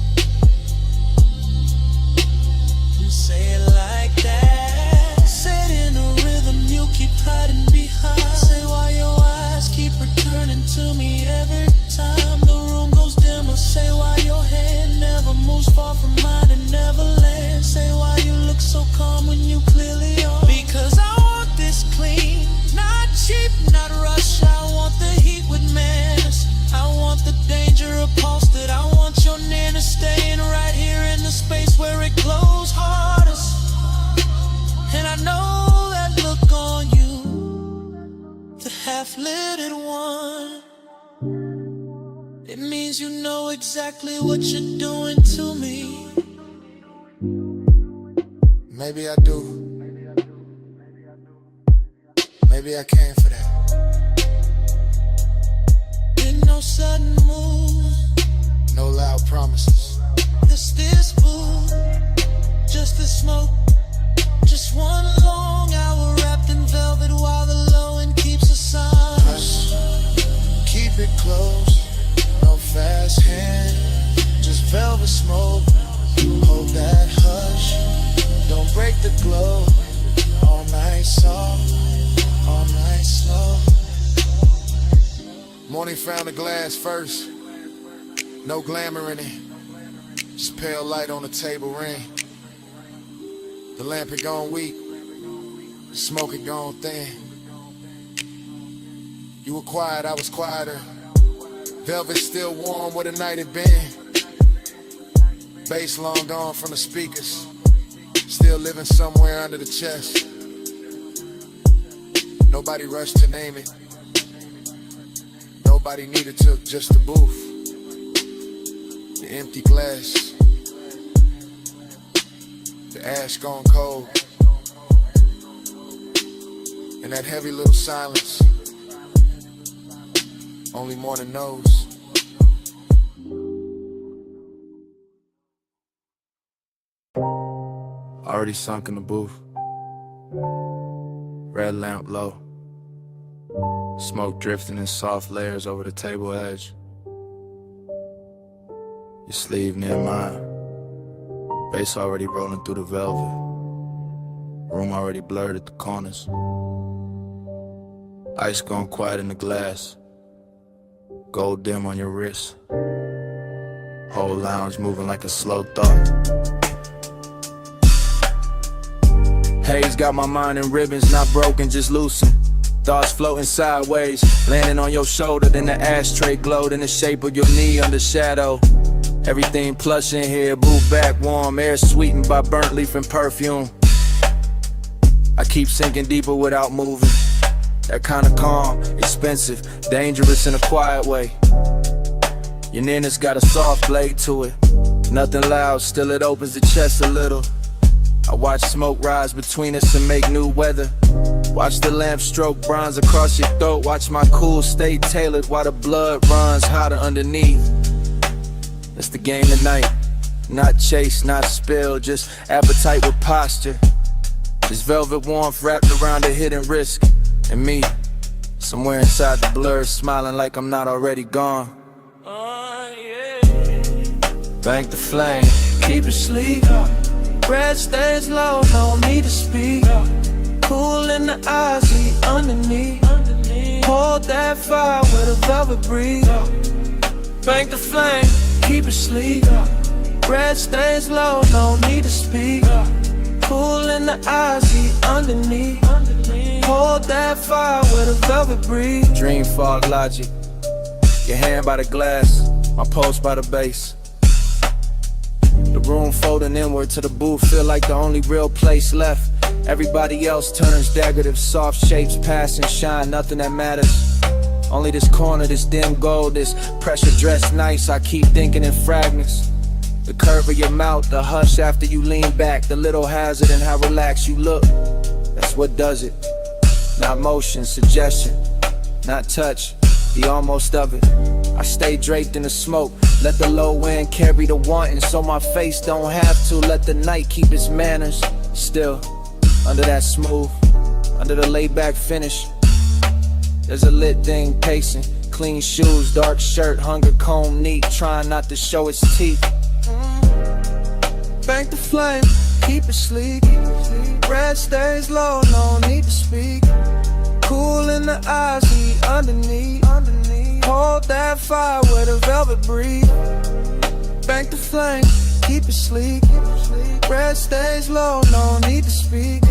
Speaker 12: You say it like that. Say it in a rhythm you keep hiding behind. Say why your eyes keep returning to me every time the room goes dimmer. Say why your hand never moves far from mine and never lands. Say why you look so calm when you clearly are. Because I want this clean, not cheap, not rush. I want the heat with manners. I want the danger upholstered. I want your nearness staying right here in the space where it glows hardest. And I know that look on you, the half-lidded one. It means you know exactly what you're doing to me.
Speaker 16: Maybe I do. Maybe I came for that.
Speaker 12: In no sudden move,
Speaker 16: no loud promises.
Speaker 12: This food, just the smoke
Speaker 16: the smoke, hold that hush. Don't break the glow. All night soft, all night slow.
Speaker 19: Morning found the glass first. No glamour in it. Just pale light on the table ring. The lamp had gone weak. The smoke had gone thin. You were quiet, I was quieter. Velvet still warm where the night had been. Bass long gone from the speakers. Still living somewhere under the chest. Nobody rushed to name it. Nobody needed to, just the booth. The empty glass. The ash gone cold. And that heavy little silence. Only morning knows. Already sunk in the booth. Red lamp low. Smoke drifting in soft layers over the table edge. Your sleeve near mine. Bass already rolling through the velvet. Room already blurred at the corners. Ice gone quiet in the glass. Gold dim on your wrist. Whole lounge moving like a slow thought. Haze got my mind in ribbons, not broken, just loosened. Thoughts floating sideways, landing on your shoulder, then the ashtray glowed in the shape of your knee under shadow. Everything plush in here, boot back warm, air sweetened by burnt leaf and perfume. I keep sinking deeper without moving. That kind of calm, expensive, dangerous in a quiet way. Your nearness got a soft blade to it. Nothing loud, still it opens the chest a little. I watch smoke rise between us and make new weather. Watch the lamp stroke bronze across your throat. Watch my cool stay tailored while the blood runs hotter underneath. That's the game tonight. Not chase, not spill, just appetite with posture. This velvet warmth wrapped around a hidden risk. And me, somewhere inside the blur, smiling like I'm not already gone. Bank the flame, keep it sleek. Red stays low, no need to speak. Cool in the eyes, see underneath. Hold that fire with a velvet breeze. Bank the flame, keep it sleek. Red stays low, no need to speak. Cool in the eyes, see underneath. Hold that fire with a velvet breeze. Dream fog logic. Your hand by the glass, my pulse by the bass. The room folding inward to the booth, feel like the only real place left. Everybody else turns decorative, soft shapes pass and shine, nothing that matters. Only this corner, this dim gold, this pressure dressed nice, I keep thinking in fragments. The curve of your mouth, the hush after you lean back, the little hazard in how relaxed you look. That's what does it. Not motion, suggestion, not touch, the almost of it. I stay draped in the smoke, let the low wind carry the wanting, so my face don't have to. Let the night keep its manners. Still, under that smooth, under the laid back finish, there's a lit thing pacing. Clean shoes, dark shirt, hunger comb neat, trying not to show its teeth. Bank the flame, keep it sleek. Red stays low, no need to speak. Cool in the eyes, see underneath. Hold that fire with a velvet breeze. Bank the flame, keep it sleek. Red stays low, no need to speak.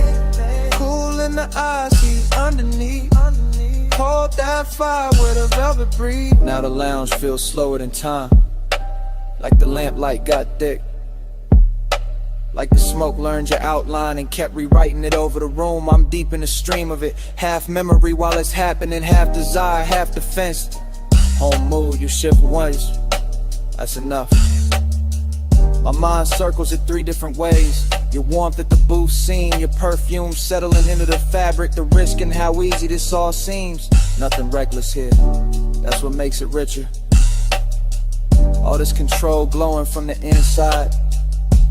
Speaker 19: Cool in the eyes, see underneath. Hold that fire with a velvet breeze. Now the lounge feels slower than time, like the lamplight got thick. Like the smoke learned your outline and kept rewriting it over the room. I'm deep in the stream of it, half memory while it's happening, half desire, half defense. Home mood, you shift once, that's enough. My mind circles it 3 different ways. Your warmth at the booth scene, your perfume settling into the fabric, the risk and how easy this all seems. Nothing reckless here, that's what makes it richer. All this control glowing from the inside.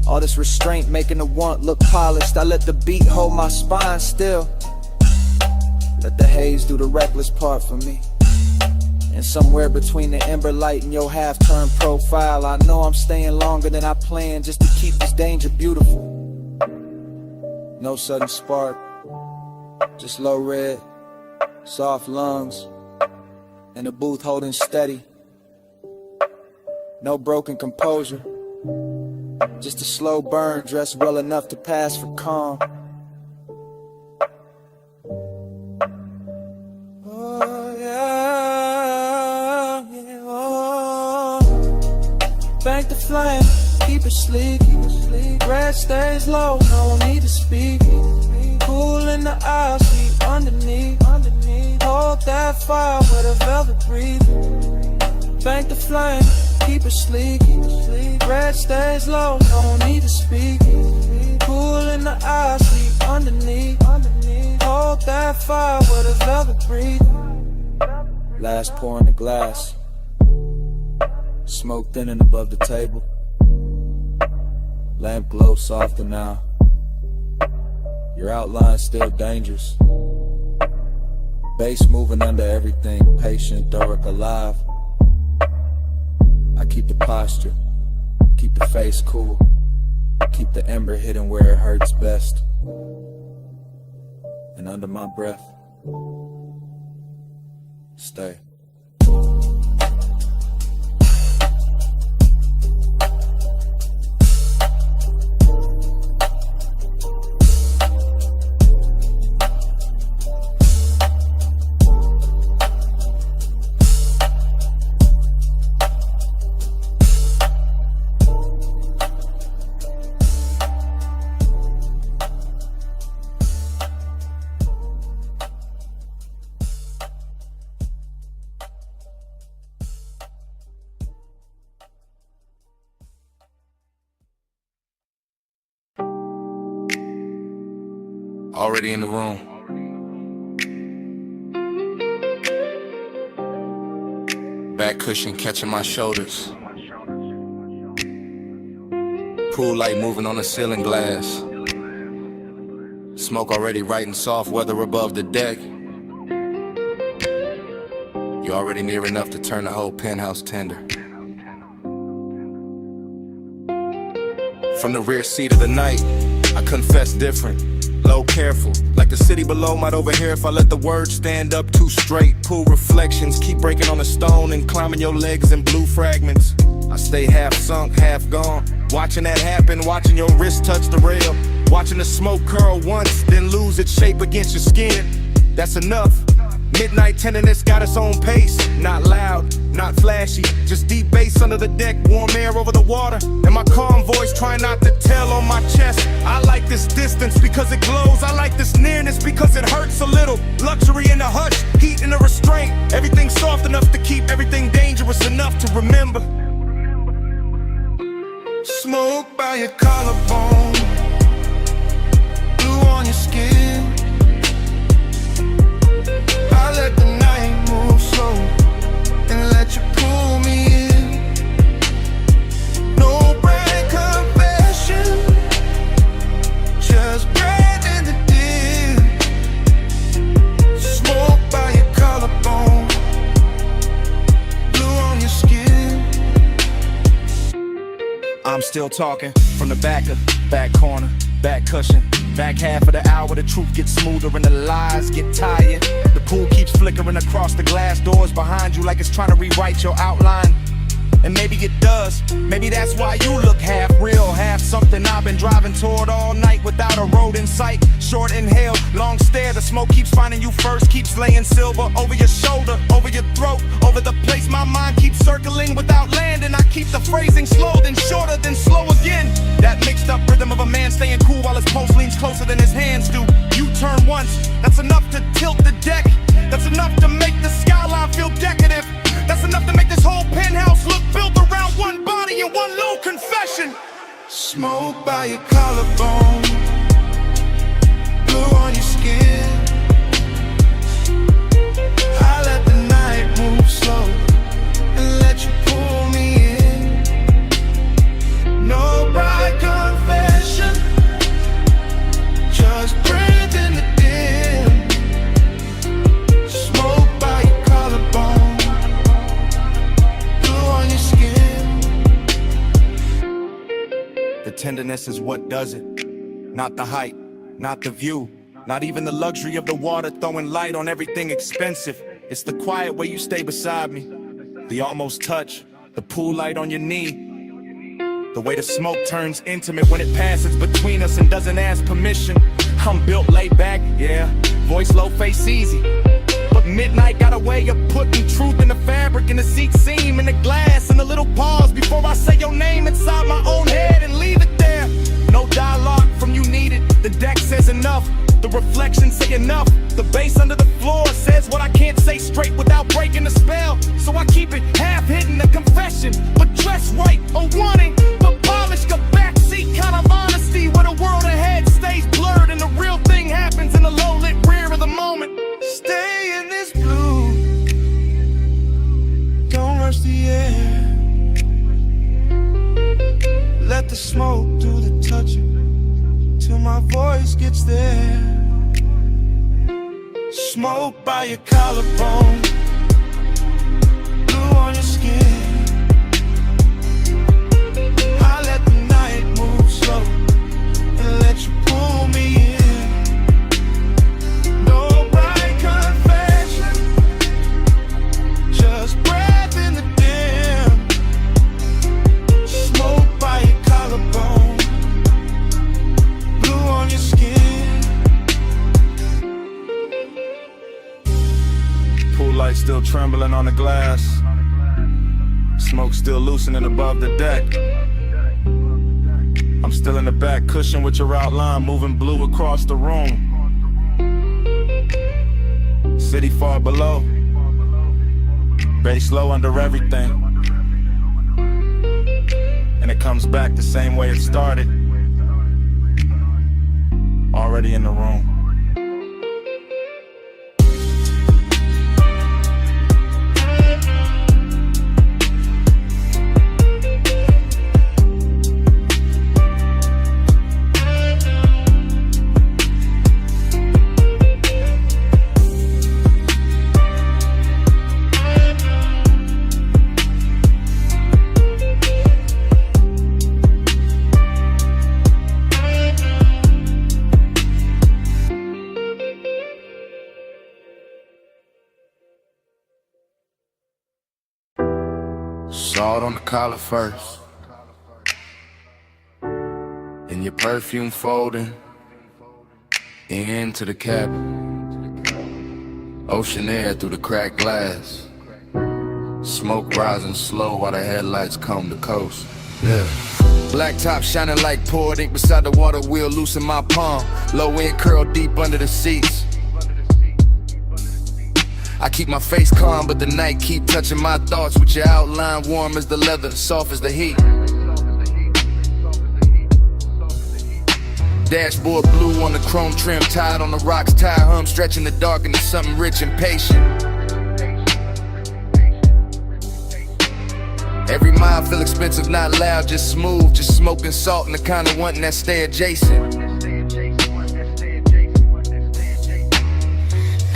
Speaker 19: All this restraint making the want look polished. I let the beat hold my spine still. Let the haze do the reckless part for me.
Speaker 13: And somewhere between the ember light and your half-turned profile, I know I'm staying longer than I planned just to keep this danger beautiful. No sudden spark, just low red, soft lungs, and the booth holding steady. No broken composure, just a slow burn dressed well enough to pass for calm.
Speaker 12: Oh yeah, yeah, oh. Bank the flame, keep it sleek. Red stays low, no need to speak. Cool in the aisle, sweet underneath. Hold that fire with a velvet breathing. Bank the flame, keep it sleek. Red stays low, no need to speak. Cool in the aisle, sweet underneath. Hold that fire with a velvet breathing.
Speaker 13: Last pour in the glass, smoke thinning above the table. Lamp glow softer now. Your outline still dangerous. Bass moving under everything, patient, Doric alive. I keep the posture, keep the face cool, keep the ember hidden where it hurts best. And under my breath, stay.
Speaker 5: Already in the room. Back cushion catching my shoulders. Pool light moving on the ceiling glass. Smoke already writing soft weather above the deck. You're already near enough to turn the whole penthouse tender. From the rear seat of the night, I confess different. Low careful, like the city below might overhear if I let the words stand up too straight. Pool reflections, keep breaking on the stone and climbing your legs in blue fragments. I stay half sunk, half gone, watching that happen, watching your wrist touch the rail, watching the smoke curl once, then lose its shape against your skin. That's enough. Midnight tenderness got its own pace. Not loud, not flashy, just deep bass under the deck, warm air over the water, and my calm voice trying not to tell on my chest. I like this distance because it glows. I like this nearness because it hurts a little. Luxury in the hush, heat in the restraint. Everything soft enough to keep everything dangerous enough to remember.
Speaker 12: Smoke by your collarbone, blue on your skin. I let the night move slow and let you pull me in. No brand confession, just bread in the dim. Smoke by your collarbone, blue on your skin.
Speaker 20: I'm still talking from the back corner, back cushion. Back half of the hour, the truth gets smoother and the lies get tired. The pool keeps flickering across the glass doors behind you like it's trying to rewrite your outline. And maybe it does. Maybe that's why you look half real, half something I've been driving toward all night without a road in sight. Short inhale, long stare, the smoke keeps finding you first, keeps laying silver over your shoulder, over your throat, over the place my mind keeps circling without landing. I keep the phrasing slow, then shorter, then slow again. That mixed up rhythm of a man staying cool while his pulse leans closer than his hands do. You turn once, that's enough to tilt the deck. That's enough to make the skyline feel decadent. That's enough to make this whole penthouse look built around one body and one low confession.
Speaker 12: Smoke by your collarbone, blue on your skin. I let the night move slow and let you pull me in. No bright confession, just breathe in the dim. Smoke by your collarbone,
Speaker 9: tenderness is what does it. Not the height, not the view, not even the luxury of the water throwing light on everything expensive. It's the quiet way you stay beside me, the almost touch, the pool light on your knee, the way the smoke turns intimate when it passes between us and doesn't ask permission. I'm built laid back, yeah, voice low, face easy. But midnight got a way of putting truth in the fabric, in the seat seam, in the glass, in the little pause before I say your name inside my own head and leave it there. No dialogue from you needed, the deck says enough, the reflections say enough. The bass under the floor says what I can't say straight without breaking the spell. So I keep it half hidden, a confession, but dressed right, a warning, but polished, a backseat kind of honesty where the world ahead stays blurred and the real thing happens in the low-lit rear of the moment.
Speaker 12: Stay in this blue, don't rush the air. Let the smoke do the touching till my voice gets there. Smoke by your collarbone, blue on your skin. I let the night move slow and let you pull me in. No bright confession, just breath in the dim. Smoke by your collarbone, blue on your skin.
Speaker 9: Pool light still trembling on the glass, smoke still loosening above the deck. I'm still in the back cushion with your outline moving blue across the room. City far below, bass low under everything, and it comes back the same way it started. Already in the room.
Speaker 18: Salt on the collar first, and your perfume folding into the cabin. Ocean air through the cracked glass, smoke rising slow while the headlights comb the coast. Yeah. Black top shining like poured ink beside the water wheel, loose in my palm. Low end curl deep under the seats. I keep my face calm, but the night keep touching my thoughts with your outline warm as the leather, soft as the heat. Dashboard blue on the chrome trim, tied on the rocks, tire hum stretching the dark into something rich and patient. Every mile feel expensive, not loud, just smooth, just smoking salt and the kind of wanting that stay adjacent.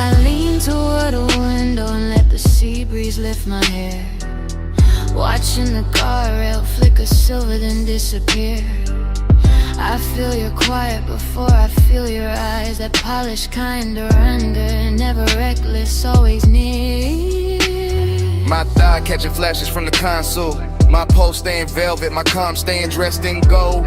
Speaker 3: I lean toward a window and let the sea breeze lift my hair, watching the guardrail flicker silver then disappear. I feel your quiet before I feel your eyes, that polished kind of render, never reckless, always near.
Speaker 18: My thigh catching flashes from the console, my pulse staying velvet, my calm staying dressed in gold.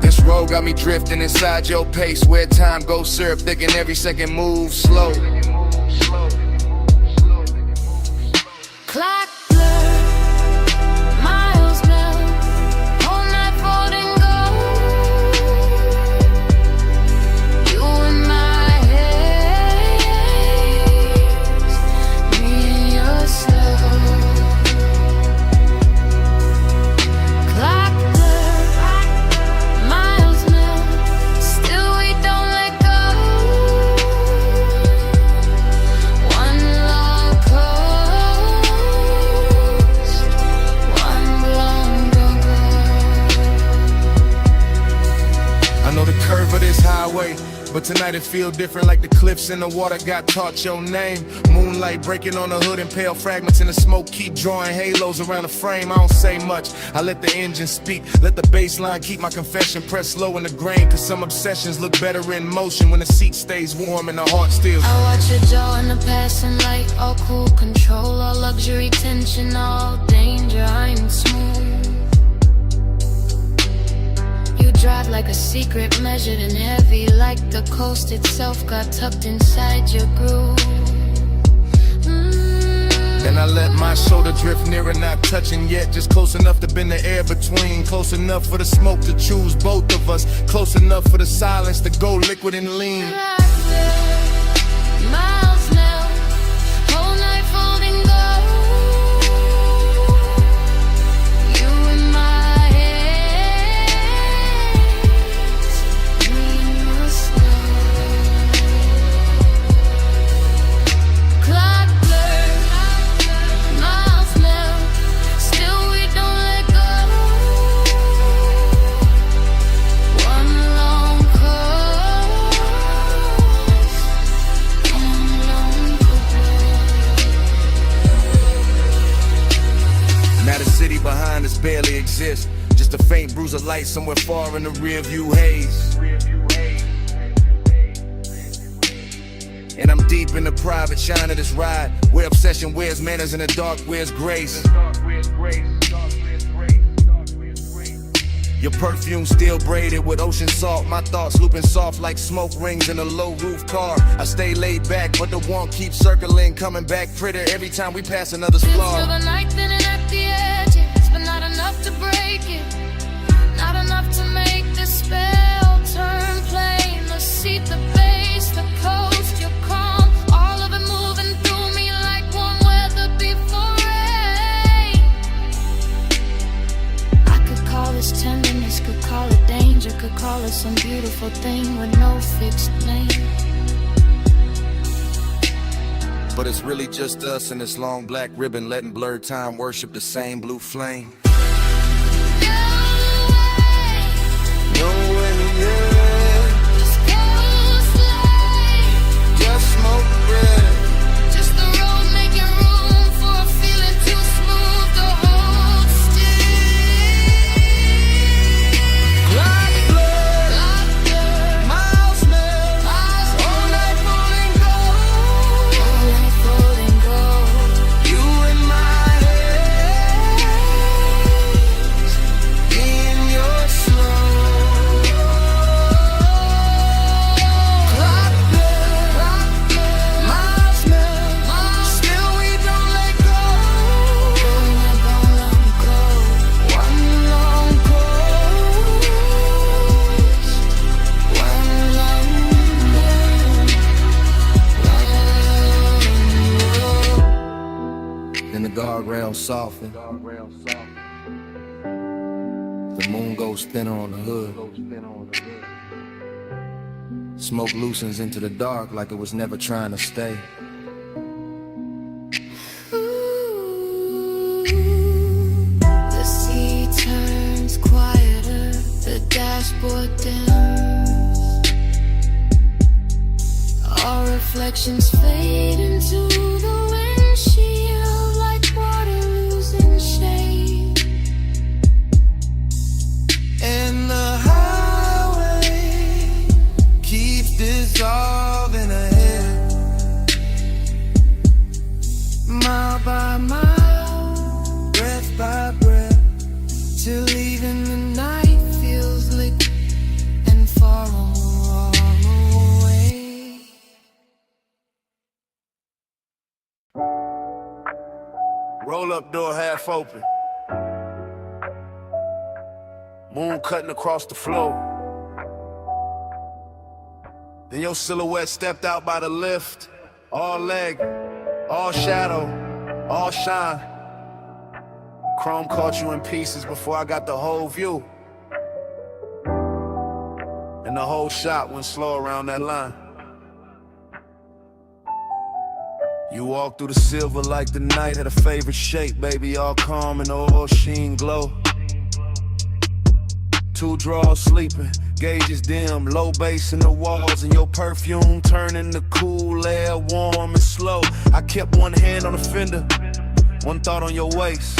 Speaker 18: This road got me drifting inside your pace, where time goes syrup thick and every second moves slow.
Speaker 3: Clock blur, miles melt, whole night fold and go. You in my haze, me in your slow. Clock blur, miles melt, still we don't let go. One long cold
Speaker 19: But tonight it feel different, like the cliffs in the water got taught your name. Moonlight breaking on the hood and pale fragments in the smoke keep drawing halos around the frame. I don't say much, I let the engine speak. Let the bass line keep my confession pressed low in the grain. Cause some obsessions look better in motion when the seat stays warm and the heart still.
Speaker 3: I watch your jaw in the passing light. All cool control, all luxury tension, all danger, I'm smooth. You drive like a secret, measured and heavy, like the coast itself got tucked inside your groove.
Speaker 19: And I let my shoulder drift nearer, not touching yet, just close enough to bend the air between. Close enough for the smoke to choose both of us, close enough for the silence to go liquid and lean.
Speaker 3: Miles now, whole night folding gold. You in my hands, me in your snow. Clock blurred, miles now, still we don't let go. One long
Speaker 9: Now the city behind us barely exists, just a faint bruise of light somewhere far in the rear view haze. And I'm deep in the private shine of this ride, where obsession wears manners and the dark wears grace. Your perfume still braided with ocean salt, my thoughts looping soft like smoke rings in a low roof car. I stay laid back, but the warmth keeps circling, coming back prettier every time we pass another splar.
Speaker 3: Till the night thinning at the edges, but not enough to break it, not enough to make the spell turn plain. The seat, the bass, the coast, your calm, all of it moving through me like warm weather before rain. I could call this tenderness, could call it danger, could call it some beautiful thing with no fixed name.
Speaker 9: But it's really just us and this long black ribbon, letting blurred time worship the same blue flame.
Speaker 19: Just smoke bread.
Speaker 3: Just the road making room for a feeling too smooth to hold still.
Speaker 19: Clock blurred, miles now, all night folding gold.
Speaker 3: All night folding gold.
Speaker 19: You in my hands, in your slow. Clock blurred, miles now, still we don't let go.
Speaker 3: One long coast, one long
Speaker 9: Then the guardrails soften, the moon goes thinner on the hood. Smoke loosens into the dark like it was never trying to stay.
Speaker 3: The sea turns quieter, the dashboard dims. Our reflections fade into the windshield like water losing shade.
Speaker 19: And the highway keeps dissolving ahead, mile by mile, breath by breath, till even the night feels liquid and far away.
Speaker 15: Roll up door half open. Moon cutting across the floor. Then your silhouette stepped out by the lift. All leg, all shadow, all shine. Chrome caught you in pieces before I got the whole view. And the whole shot went slow around that line. You walked through the silver like the night had a favorite shape, baby, all calm and all sheen glow. Two draws sleeping,
Speaker 6: Gauges dim, low bass in the walls, and your perfume turning the cool air warm and slow. I kept one hand on the fender, one thought on your waist.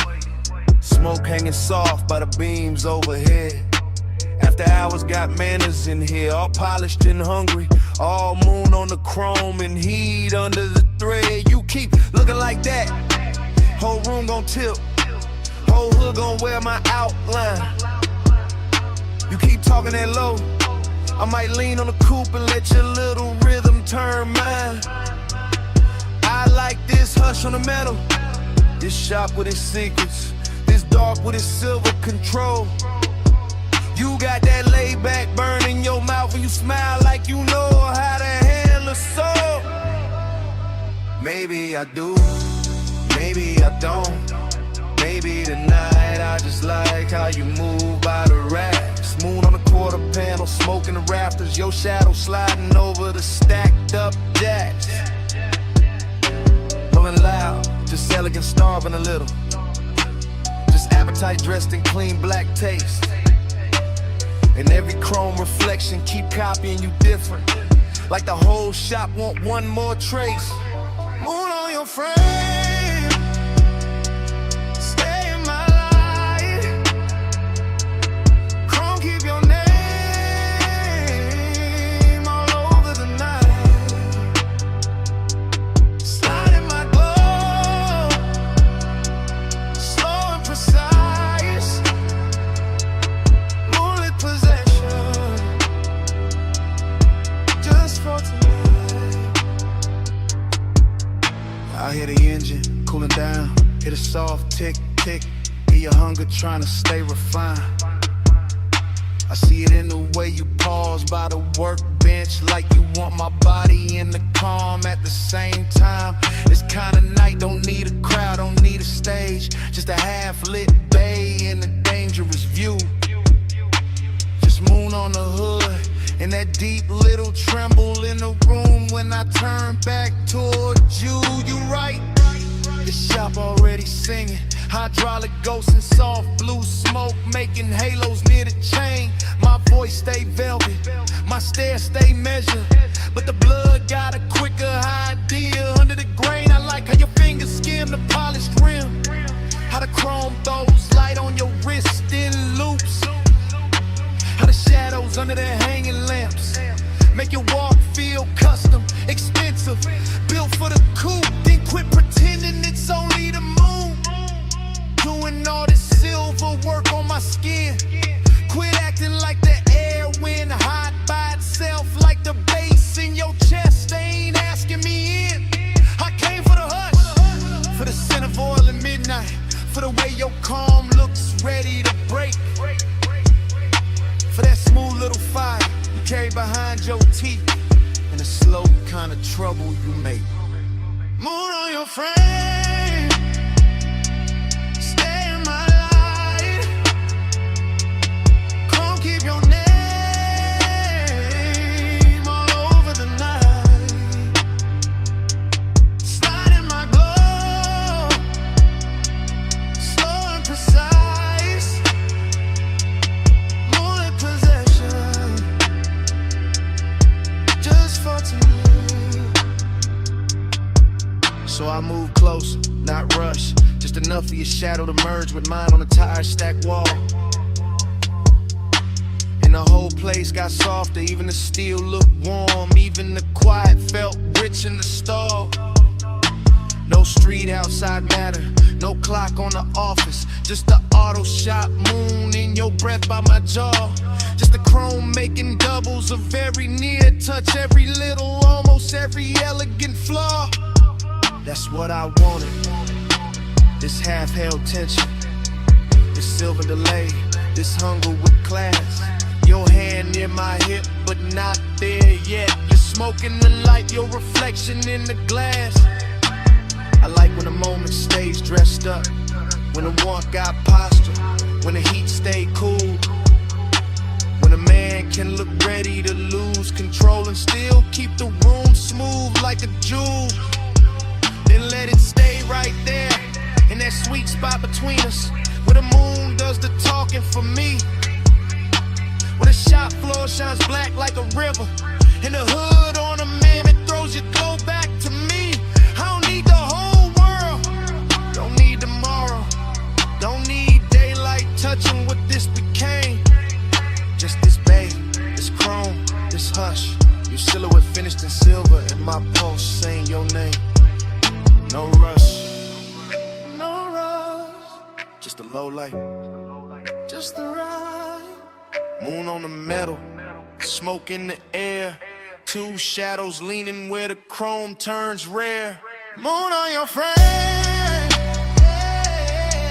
Speaker 6: Smoke hanging soft by the beams overhead. After hours got manners in here, all polished and hungry. All moon on the chrome and heat under the thread. You keep looking like that, whole room gon' tilt, whole hood gon' wear my outline. You keep talking that low, I might lean on the coupe and let your little rhythm turn mine. I like this hush on the metal, this shop with its secrets, this dark with its silver control. You got that laid back burn in your mouth and you smile like you know how to handle a soul. Maybe I do, maybe I don't. Maybe tonight I just like how you move by the racks. Moon on the quarter panel, smoking the rafters, your shadow sliding over the stacked up jacks. Pulling loud, just elegant, starving a little. Just appetite dressed in clean black taste. And every chrome reflection keep copying you different. Like the whole shop want one more trace. Moon on your frame, stay in my light. Chrome keep your name all over the night. Slide in my glow, slow and precise. Moonlit possession, just for tonight. I hear the engine cooling down, hear the soft tick, tick. Hear your hunger trying to stay refined. I see it in the way you pause by the workbench, like you want my body in the calm at the same time. This kind of night don't need a crowd, don't need a stage. Just a half-lit bay and a dangerous view. Just moon on the hood and that deep little tremble in the room when I turn back towards you. You right, the shop already singing. Hydraulic ghosts and soft blue smoke making halos near the chain. My voice stay velvet, my stare stay measured, but the blood got a quicker idea. Under the grain, I like how your fingers skim the polished rim, how the chrome throws light on your wrist in loops, how the shadows under the hanging lamps make your walk feel custom, expensive, built for the coupe. Then quit pretending it's only the moon, doing all this silver work on my skin. Quit acting like the air went hot by itself, like the bass in your chest. They ain't asking me in. I came for the hush, for the scent of oil at midnight, for the way your calm looks ready to break, for that smooth little fire you carry behind your teeth, and the slow kind of trouble you make. Moon on your frame, stay in my light. Come keep your name all over the night. Slide in my glow, slow and precise. Moonlit possession, just for tonight. So I move closer, not rush, just enough for your shadow to merge with mine on the tire stack wall. And the whole place got softer, even the steel looked warm, even the quiet felt rich in the stall. No street outside matter, no clock on the office, just the auto shop moon in your breath by my jaw. Just the chrome making doubles of every near touch, every little, almost every elegant flaw. That's what I wanted, this half-held tension, this silver delay, this hunger with class. Your hand near my hip, but not there yet. You're smoking the light, your reflection in the glass. I like when the moment stays dressed up, when the warmth got posture, when the heat stay cool, when a man can look ready to lose control and still keep the room smooth like a jewel. Then let it stay right there, in that sweet spot between us, where the moon does the talking for me,
Speaker 15: where the shop floor shines black like a river. And the hood on a man that throws your glow back to me. I don't need the whole world, don't need tomorrow, don't need daylight touching what this became. Just this bay, this chrome, this hush. Your silhouette finished in silver, and my pulse saying your name. No rush, no rush. Just a low light, just the right. Moon on the metal, smoke in the air. Two shadows leaning where the chrome turns rare. Moon on your frame,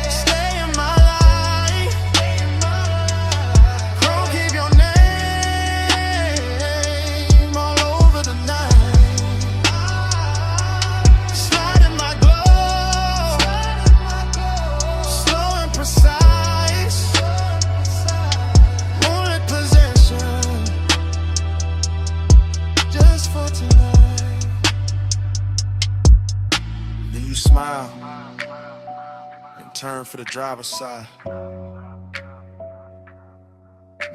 Speaker 15: stay in my life. Chrome keep your name all over the night. Slide in my glow, slow and precise. Moonlit possession, just for tonight. Then you smile and turn for the driver's side.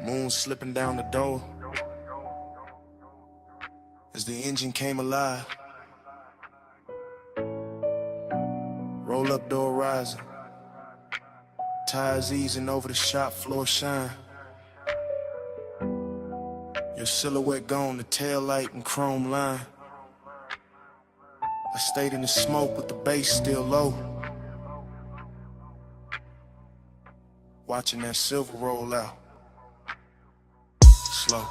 Speaker 15: Moon slipping down the door as the engine came alive. Roll up door rising, tires easing over the shop floor shine. Your silhouette gone, the tail light and chrome line. I stayed in the smoke with the bass still low, watching that silver roll out slow.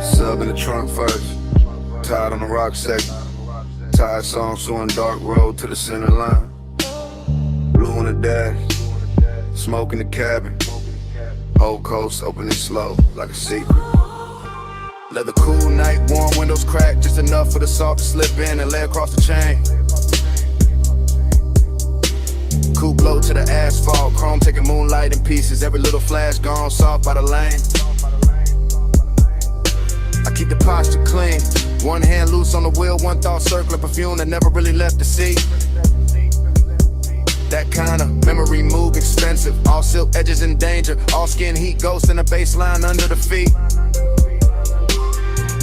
Speaker 18: Sub in the trunk first, tied on the rock section. Tired song showing dark road to the center line. Blue on the dash, smoke in the cabin. Whole coast opening slow like a secret. Leather cool night, warm windows cracked just enough for the salt to slip in and lay across the chain. Coupe blow to the asphalt, chrome taking moonlight in pieces. Every little flash gone soft by the lane. I keep the posture clean, one hand loose on the wheel, one thought circling perfume that never really left the seat. That kind of memory move expensive, all silk edges in danger, all skin heat ghosts in a baseline under the feet.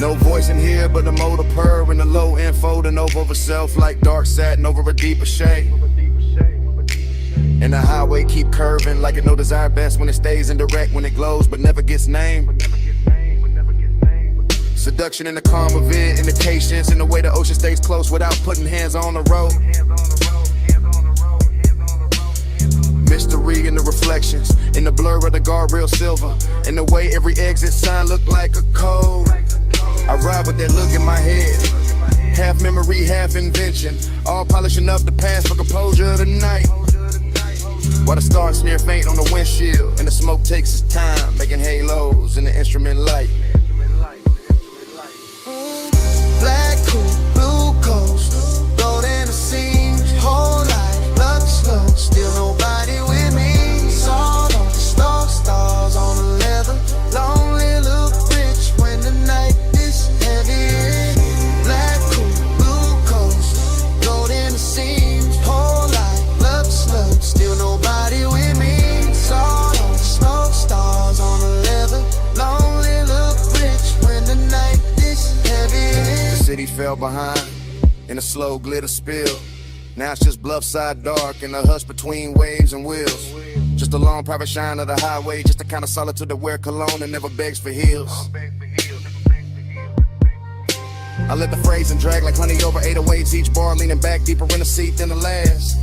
Speaker 18: No voice in here but the motor purr and the low end folding over self like dark satin over a deeper shade. And the highway keep curving like it no desire best when it stays indirect, when it glows but never gets named. Seduction in the calm of it, indications in the way the ocean stays close without putting hands on the road. Mystery in the reflections, in the blur of the guardrail silver, in the way every exit sign looked like a code. I ride with that look in my head, half memory, half invention, all polishing up the past for composure tonight. While the stars sneer faint on the windshield, and the smoke takes its time, making halos in the instrument light.
Speaker 8: Black coupe, blue coast, road in the seams, whole life, love slow, still nobody with me. Sawed off the stars on the leather, lonely look rich when the night is heavy. Black coupe, blue coast, road in the seams, whole life, love slow, still nobody with me. Sawed off the stars on the leather, lonely look rich when the night is heavy.
Speaker 18: City fell behind in a slow glitter spill. Now it's just bluffside dark and a hush between waves and wheels. Just a long private shine of the highway, just the kind of solitude that wear cologne and never begs for heels. I let the phrasing drag like honey over 808s, each bar leaning back deeper in the seat than the last.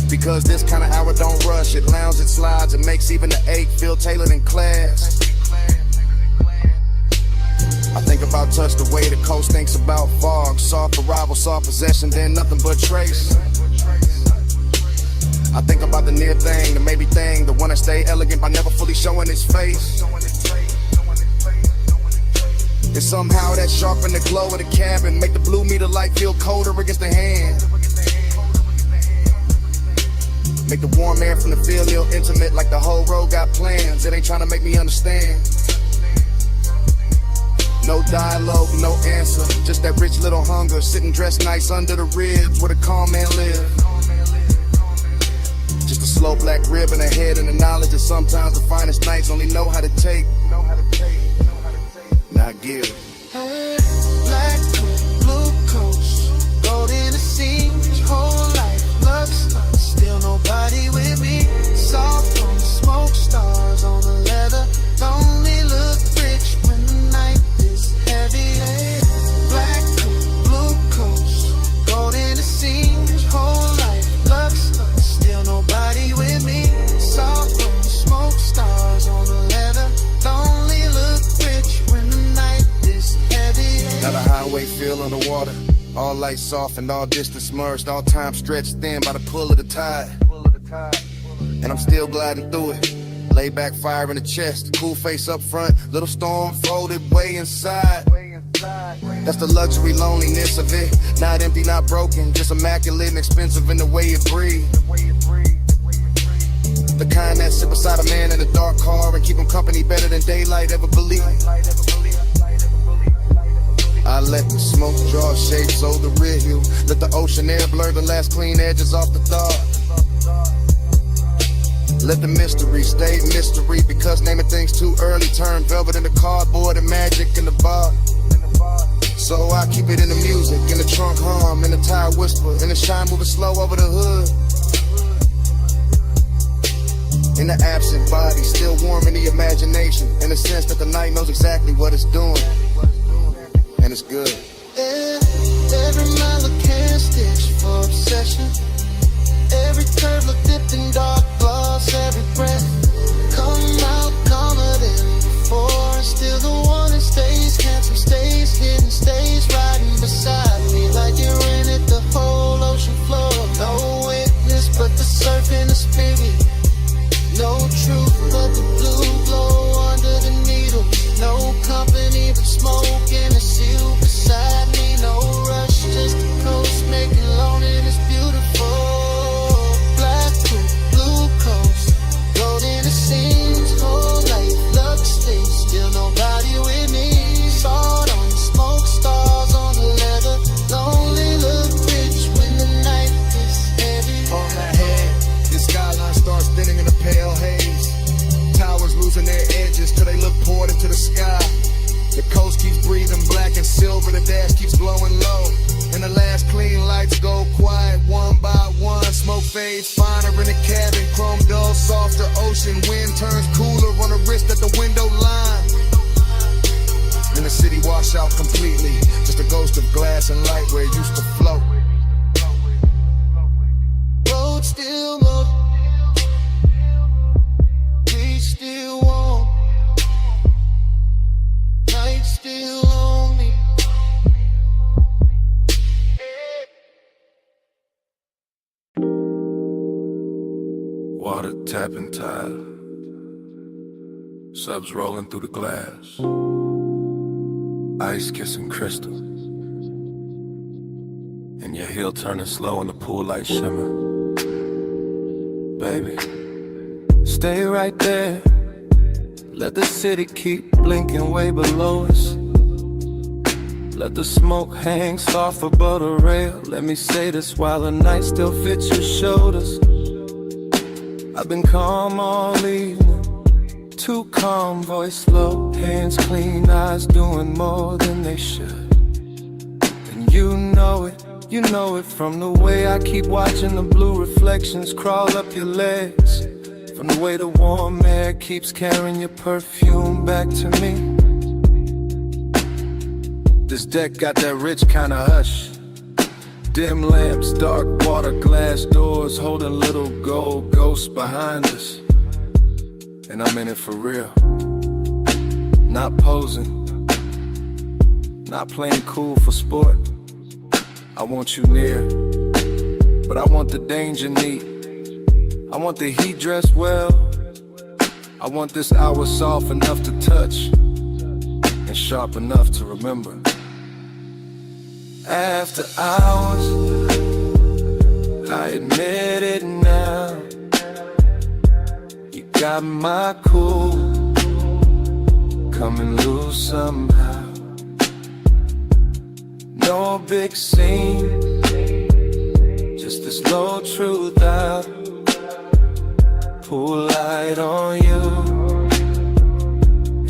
Speaker 18: Because this kind of hour don't rush, it lounges, it slides, it makes even the ache feel tailored in class. I think about touch the way the coast thinks about fog. Soft arrival, soft possession, then nothing but trace. I think about the near thing, the maybe thing, the one that stay elegant by never fully showing its face.
Speaker 13: And somehow that sharpen the glow of the cabin, make the blue meter light feel colder against the hand. Make the warm air from the field feel intimate, like the whole road got plans. It ain't trying to make me understand. No dialogue, no answer, just that rich little hunger, sitting dressed nice under the ribs where the calm man live. Just a slow black rib in the head and the knowledge that sometimes the finest nights only know how to take. Now give.
Speaker 8: Hey, black coat, blue coast, gold in the seams, whole life, lux, still nobody with me. Soft on the smoke, stars on the leather, lonely look rich when the night is heavy. Hey, black coat, blue coast, gold in the seams, whole life, lux, still nobody with me. Soft on the smoke, stars on the leather, lonely look rich when the night is heavy.
Speaker 13: Now the highway feel on the water, all lights soft and all distance merged, all time stretched thin by the pull of the tide. And I'm still gliding through it. Lay back, fire in the chest, cool face up front, little storm folded way inside. That's the luxury loneliness of it. Not empty, not broken, just immaculate and expensive in the way it breathes. The kind that sit beside a man in a dark car and keep him company better than daylight ever believed. I let the smoke draw shapes over the rear view. Let the ocean air blur the last clean edges off the thought. Let the mystery stay mystery, because naming things too early turn velvet into cardboard and magic in the bar. So I keep it in the music, in the trunk hum, in the tire whisper, in the shine moving slow over the hood. In the absent body, still warm in the imagination, in the sense that the night knows exactly what it's doing. And it's good.
Speaker 8: Every mile a can stitch for obsession. Every curve look dipped in dark gloss. Every breath come out calmer than before. And still the one that stays, handsome stays, hidden stays, riding beside me like you're in it. The whole ocean floor, no witness but the surf and the spirit. No truth but the blue glow under the needle. No company but smoke and a seal beside me. No rush, just the coast making loneliness beautiful. Black coat, blue coast, gold in the seams, whole life, lux stays, still nobody with me. Salt on the smoke, stars on the leather, lonely look rich when the night is heavy.
Speaker 13: On my head, the skyline starts thinning in a pale haze. Towers losing their edges till they look poured into the sky. The coast keeps breathing black and silver, the dash keeps glowing low. And the last clean lights go quiet one by one. Smoke fades finer in the cabin, chrome dull, softer ocean. Wind turns cooler on the wrist at the window line. And the city wash out completely, just a ghost of glass and light where it used to float.
Speaker 8: Road still low, we still warm, night still on me.
Speaker 5: Water tapping tile, subs rolling through the glass, ice kissing crystal, and your heel turning slow in the pool light shimmer. Baby, stay right there. Let the city keep blinking way below us. Let the smoke hang soft above the rail. Let me say this while the night still fits your shoulders. I've been calm all evening, too calm, voice low, hands clean, eyes doing more than they should. And you know it from the way I keep watching the blue reflections crawl up your legs, from the way the warm air keeps carrying your perfume back to me. This deck got that rich kind of hush. Dim lamps, dark water, glass doors, holding little gold ghosts behind us. And I'm in it for real. Not posing, not playing cool for sport. I want you near, but I want the danger neat. I want the heat dressed well. I want this hour soft enough to touch and
Speaker 1: sharp enough to remember. After hours, I admit it now, you got my cool coming loose somehow. No big scene, just this low truth out. Pull light on you,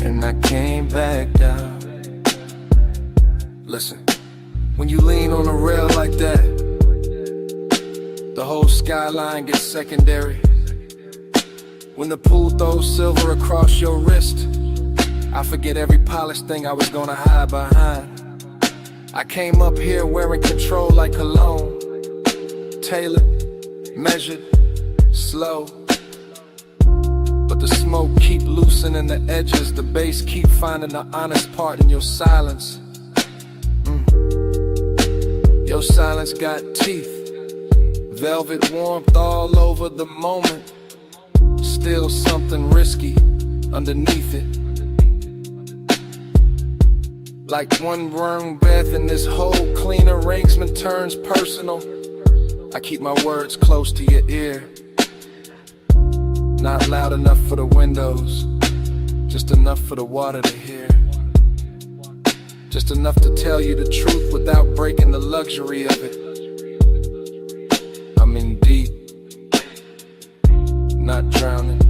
Speaker 1: and I came back down. Listen, when you lean on a rail like that, the whole skyline gets secondary. When the pool throws silver across your wrist, I forget every polished thing I was gonna hide behind. I came up here wearing control like cologne, tailored, measured, slow. But the smoke keep loosening the edges, the bass keep finding the honest part in your silence. Your silence got teeth, velvet warmth all over the moment. Still something risky underneath it. Like one wrong breath and this whole clean arrangement turns personal. I keep my words close to your ear, not loud enough for the windows, just enough for the water to hear. Just enough to tell you the truth without breaking the luxury of it. I'm in deep, not drowning.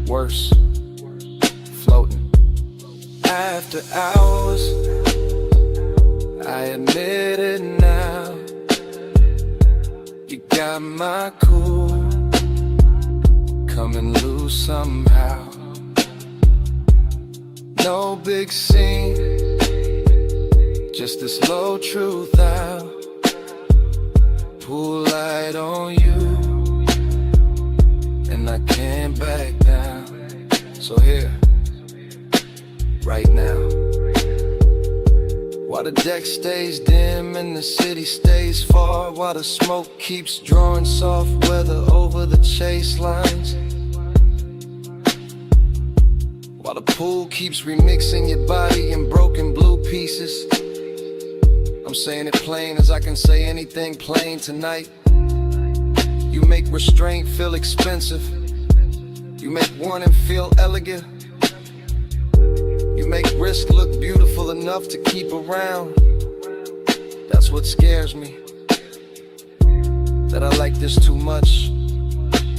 Speaker 1: Worse, floating. After hours, I admit it now, you got my cool coming loose somehow. No big scene, just this low truth out. Pull light on you, and I can't back down. So here, right now, while the deck stays dim and the city stays far, while the smoke keeps drawing soft weather over the chase lines, while the pool keeps remixing your body in broken blue pieces. I'm saying it plain as I can say anything plain tonight. You make restraint feel expensive, you make warning feel elegant, you make risk look beautiful enough to keep around. That's what scares me, that I like this too much,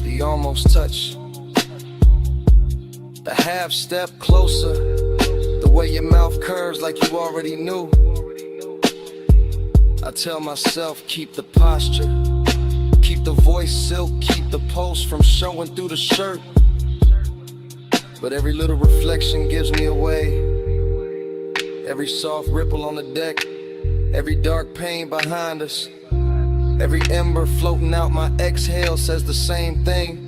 Speaker 1: the almost touch, the half step closer, the way your mouth curves like you already knew. I tell myself, keep the posture, keep the voice silk, keep the pulse from showing through the shirt. But every little reflection gives me away. Every soft ripple on the deck, every dark pain behind us, every ember floating out my exhale says the same thing.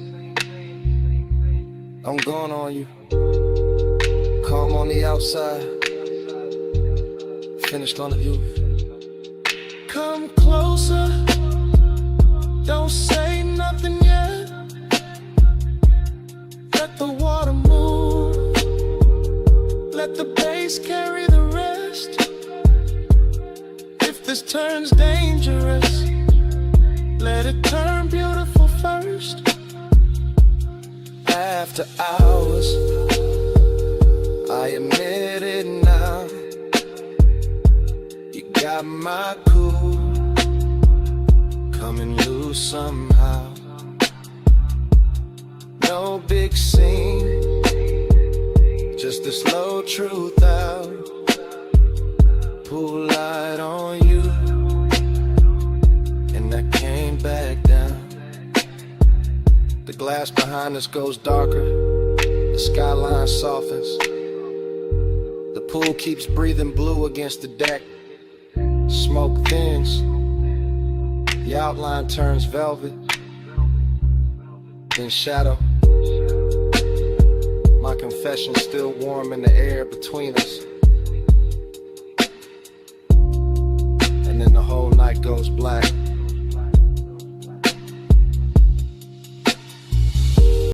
Speaker 1: I'm gone on you, calm on the outside, finished on the roof. Come closer, don't say nothing yet. Let the water move, let the bass carry the rest. If this turns dangerous, let it turn beautiful first. After hours, I admit it now, you got my cool coming loose somehow. No big scene, just this low truth out. Pull light on you, and I came back down. The glass behind us goes darker, the skyline softens, the pool keeps breathing blue against the deck. Smoke thins, the outline turns velvet, then shadow. My confession still warm in the air between us. And then the whole night goes black.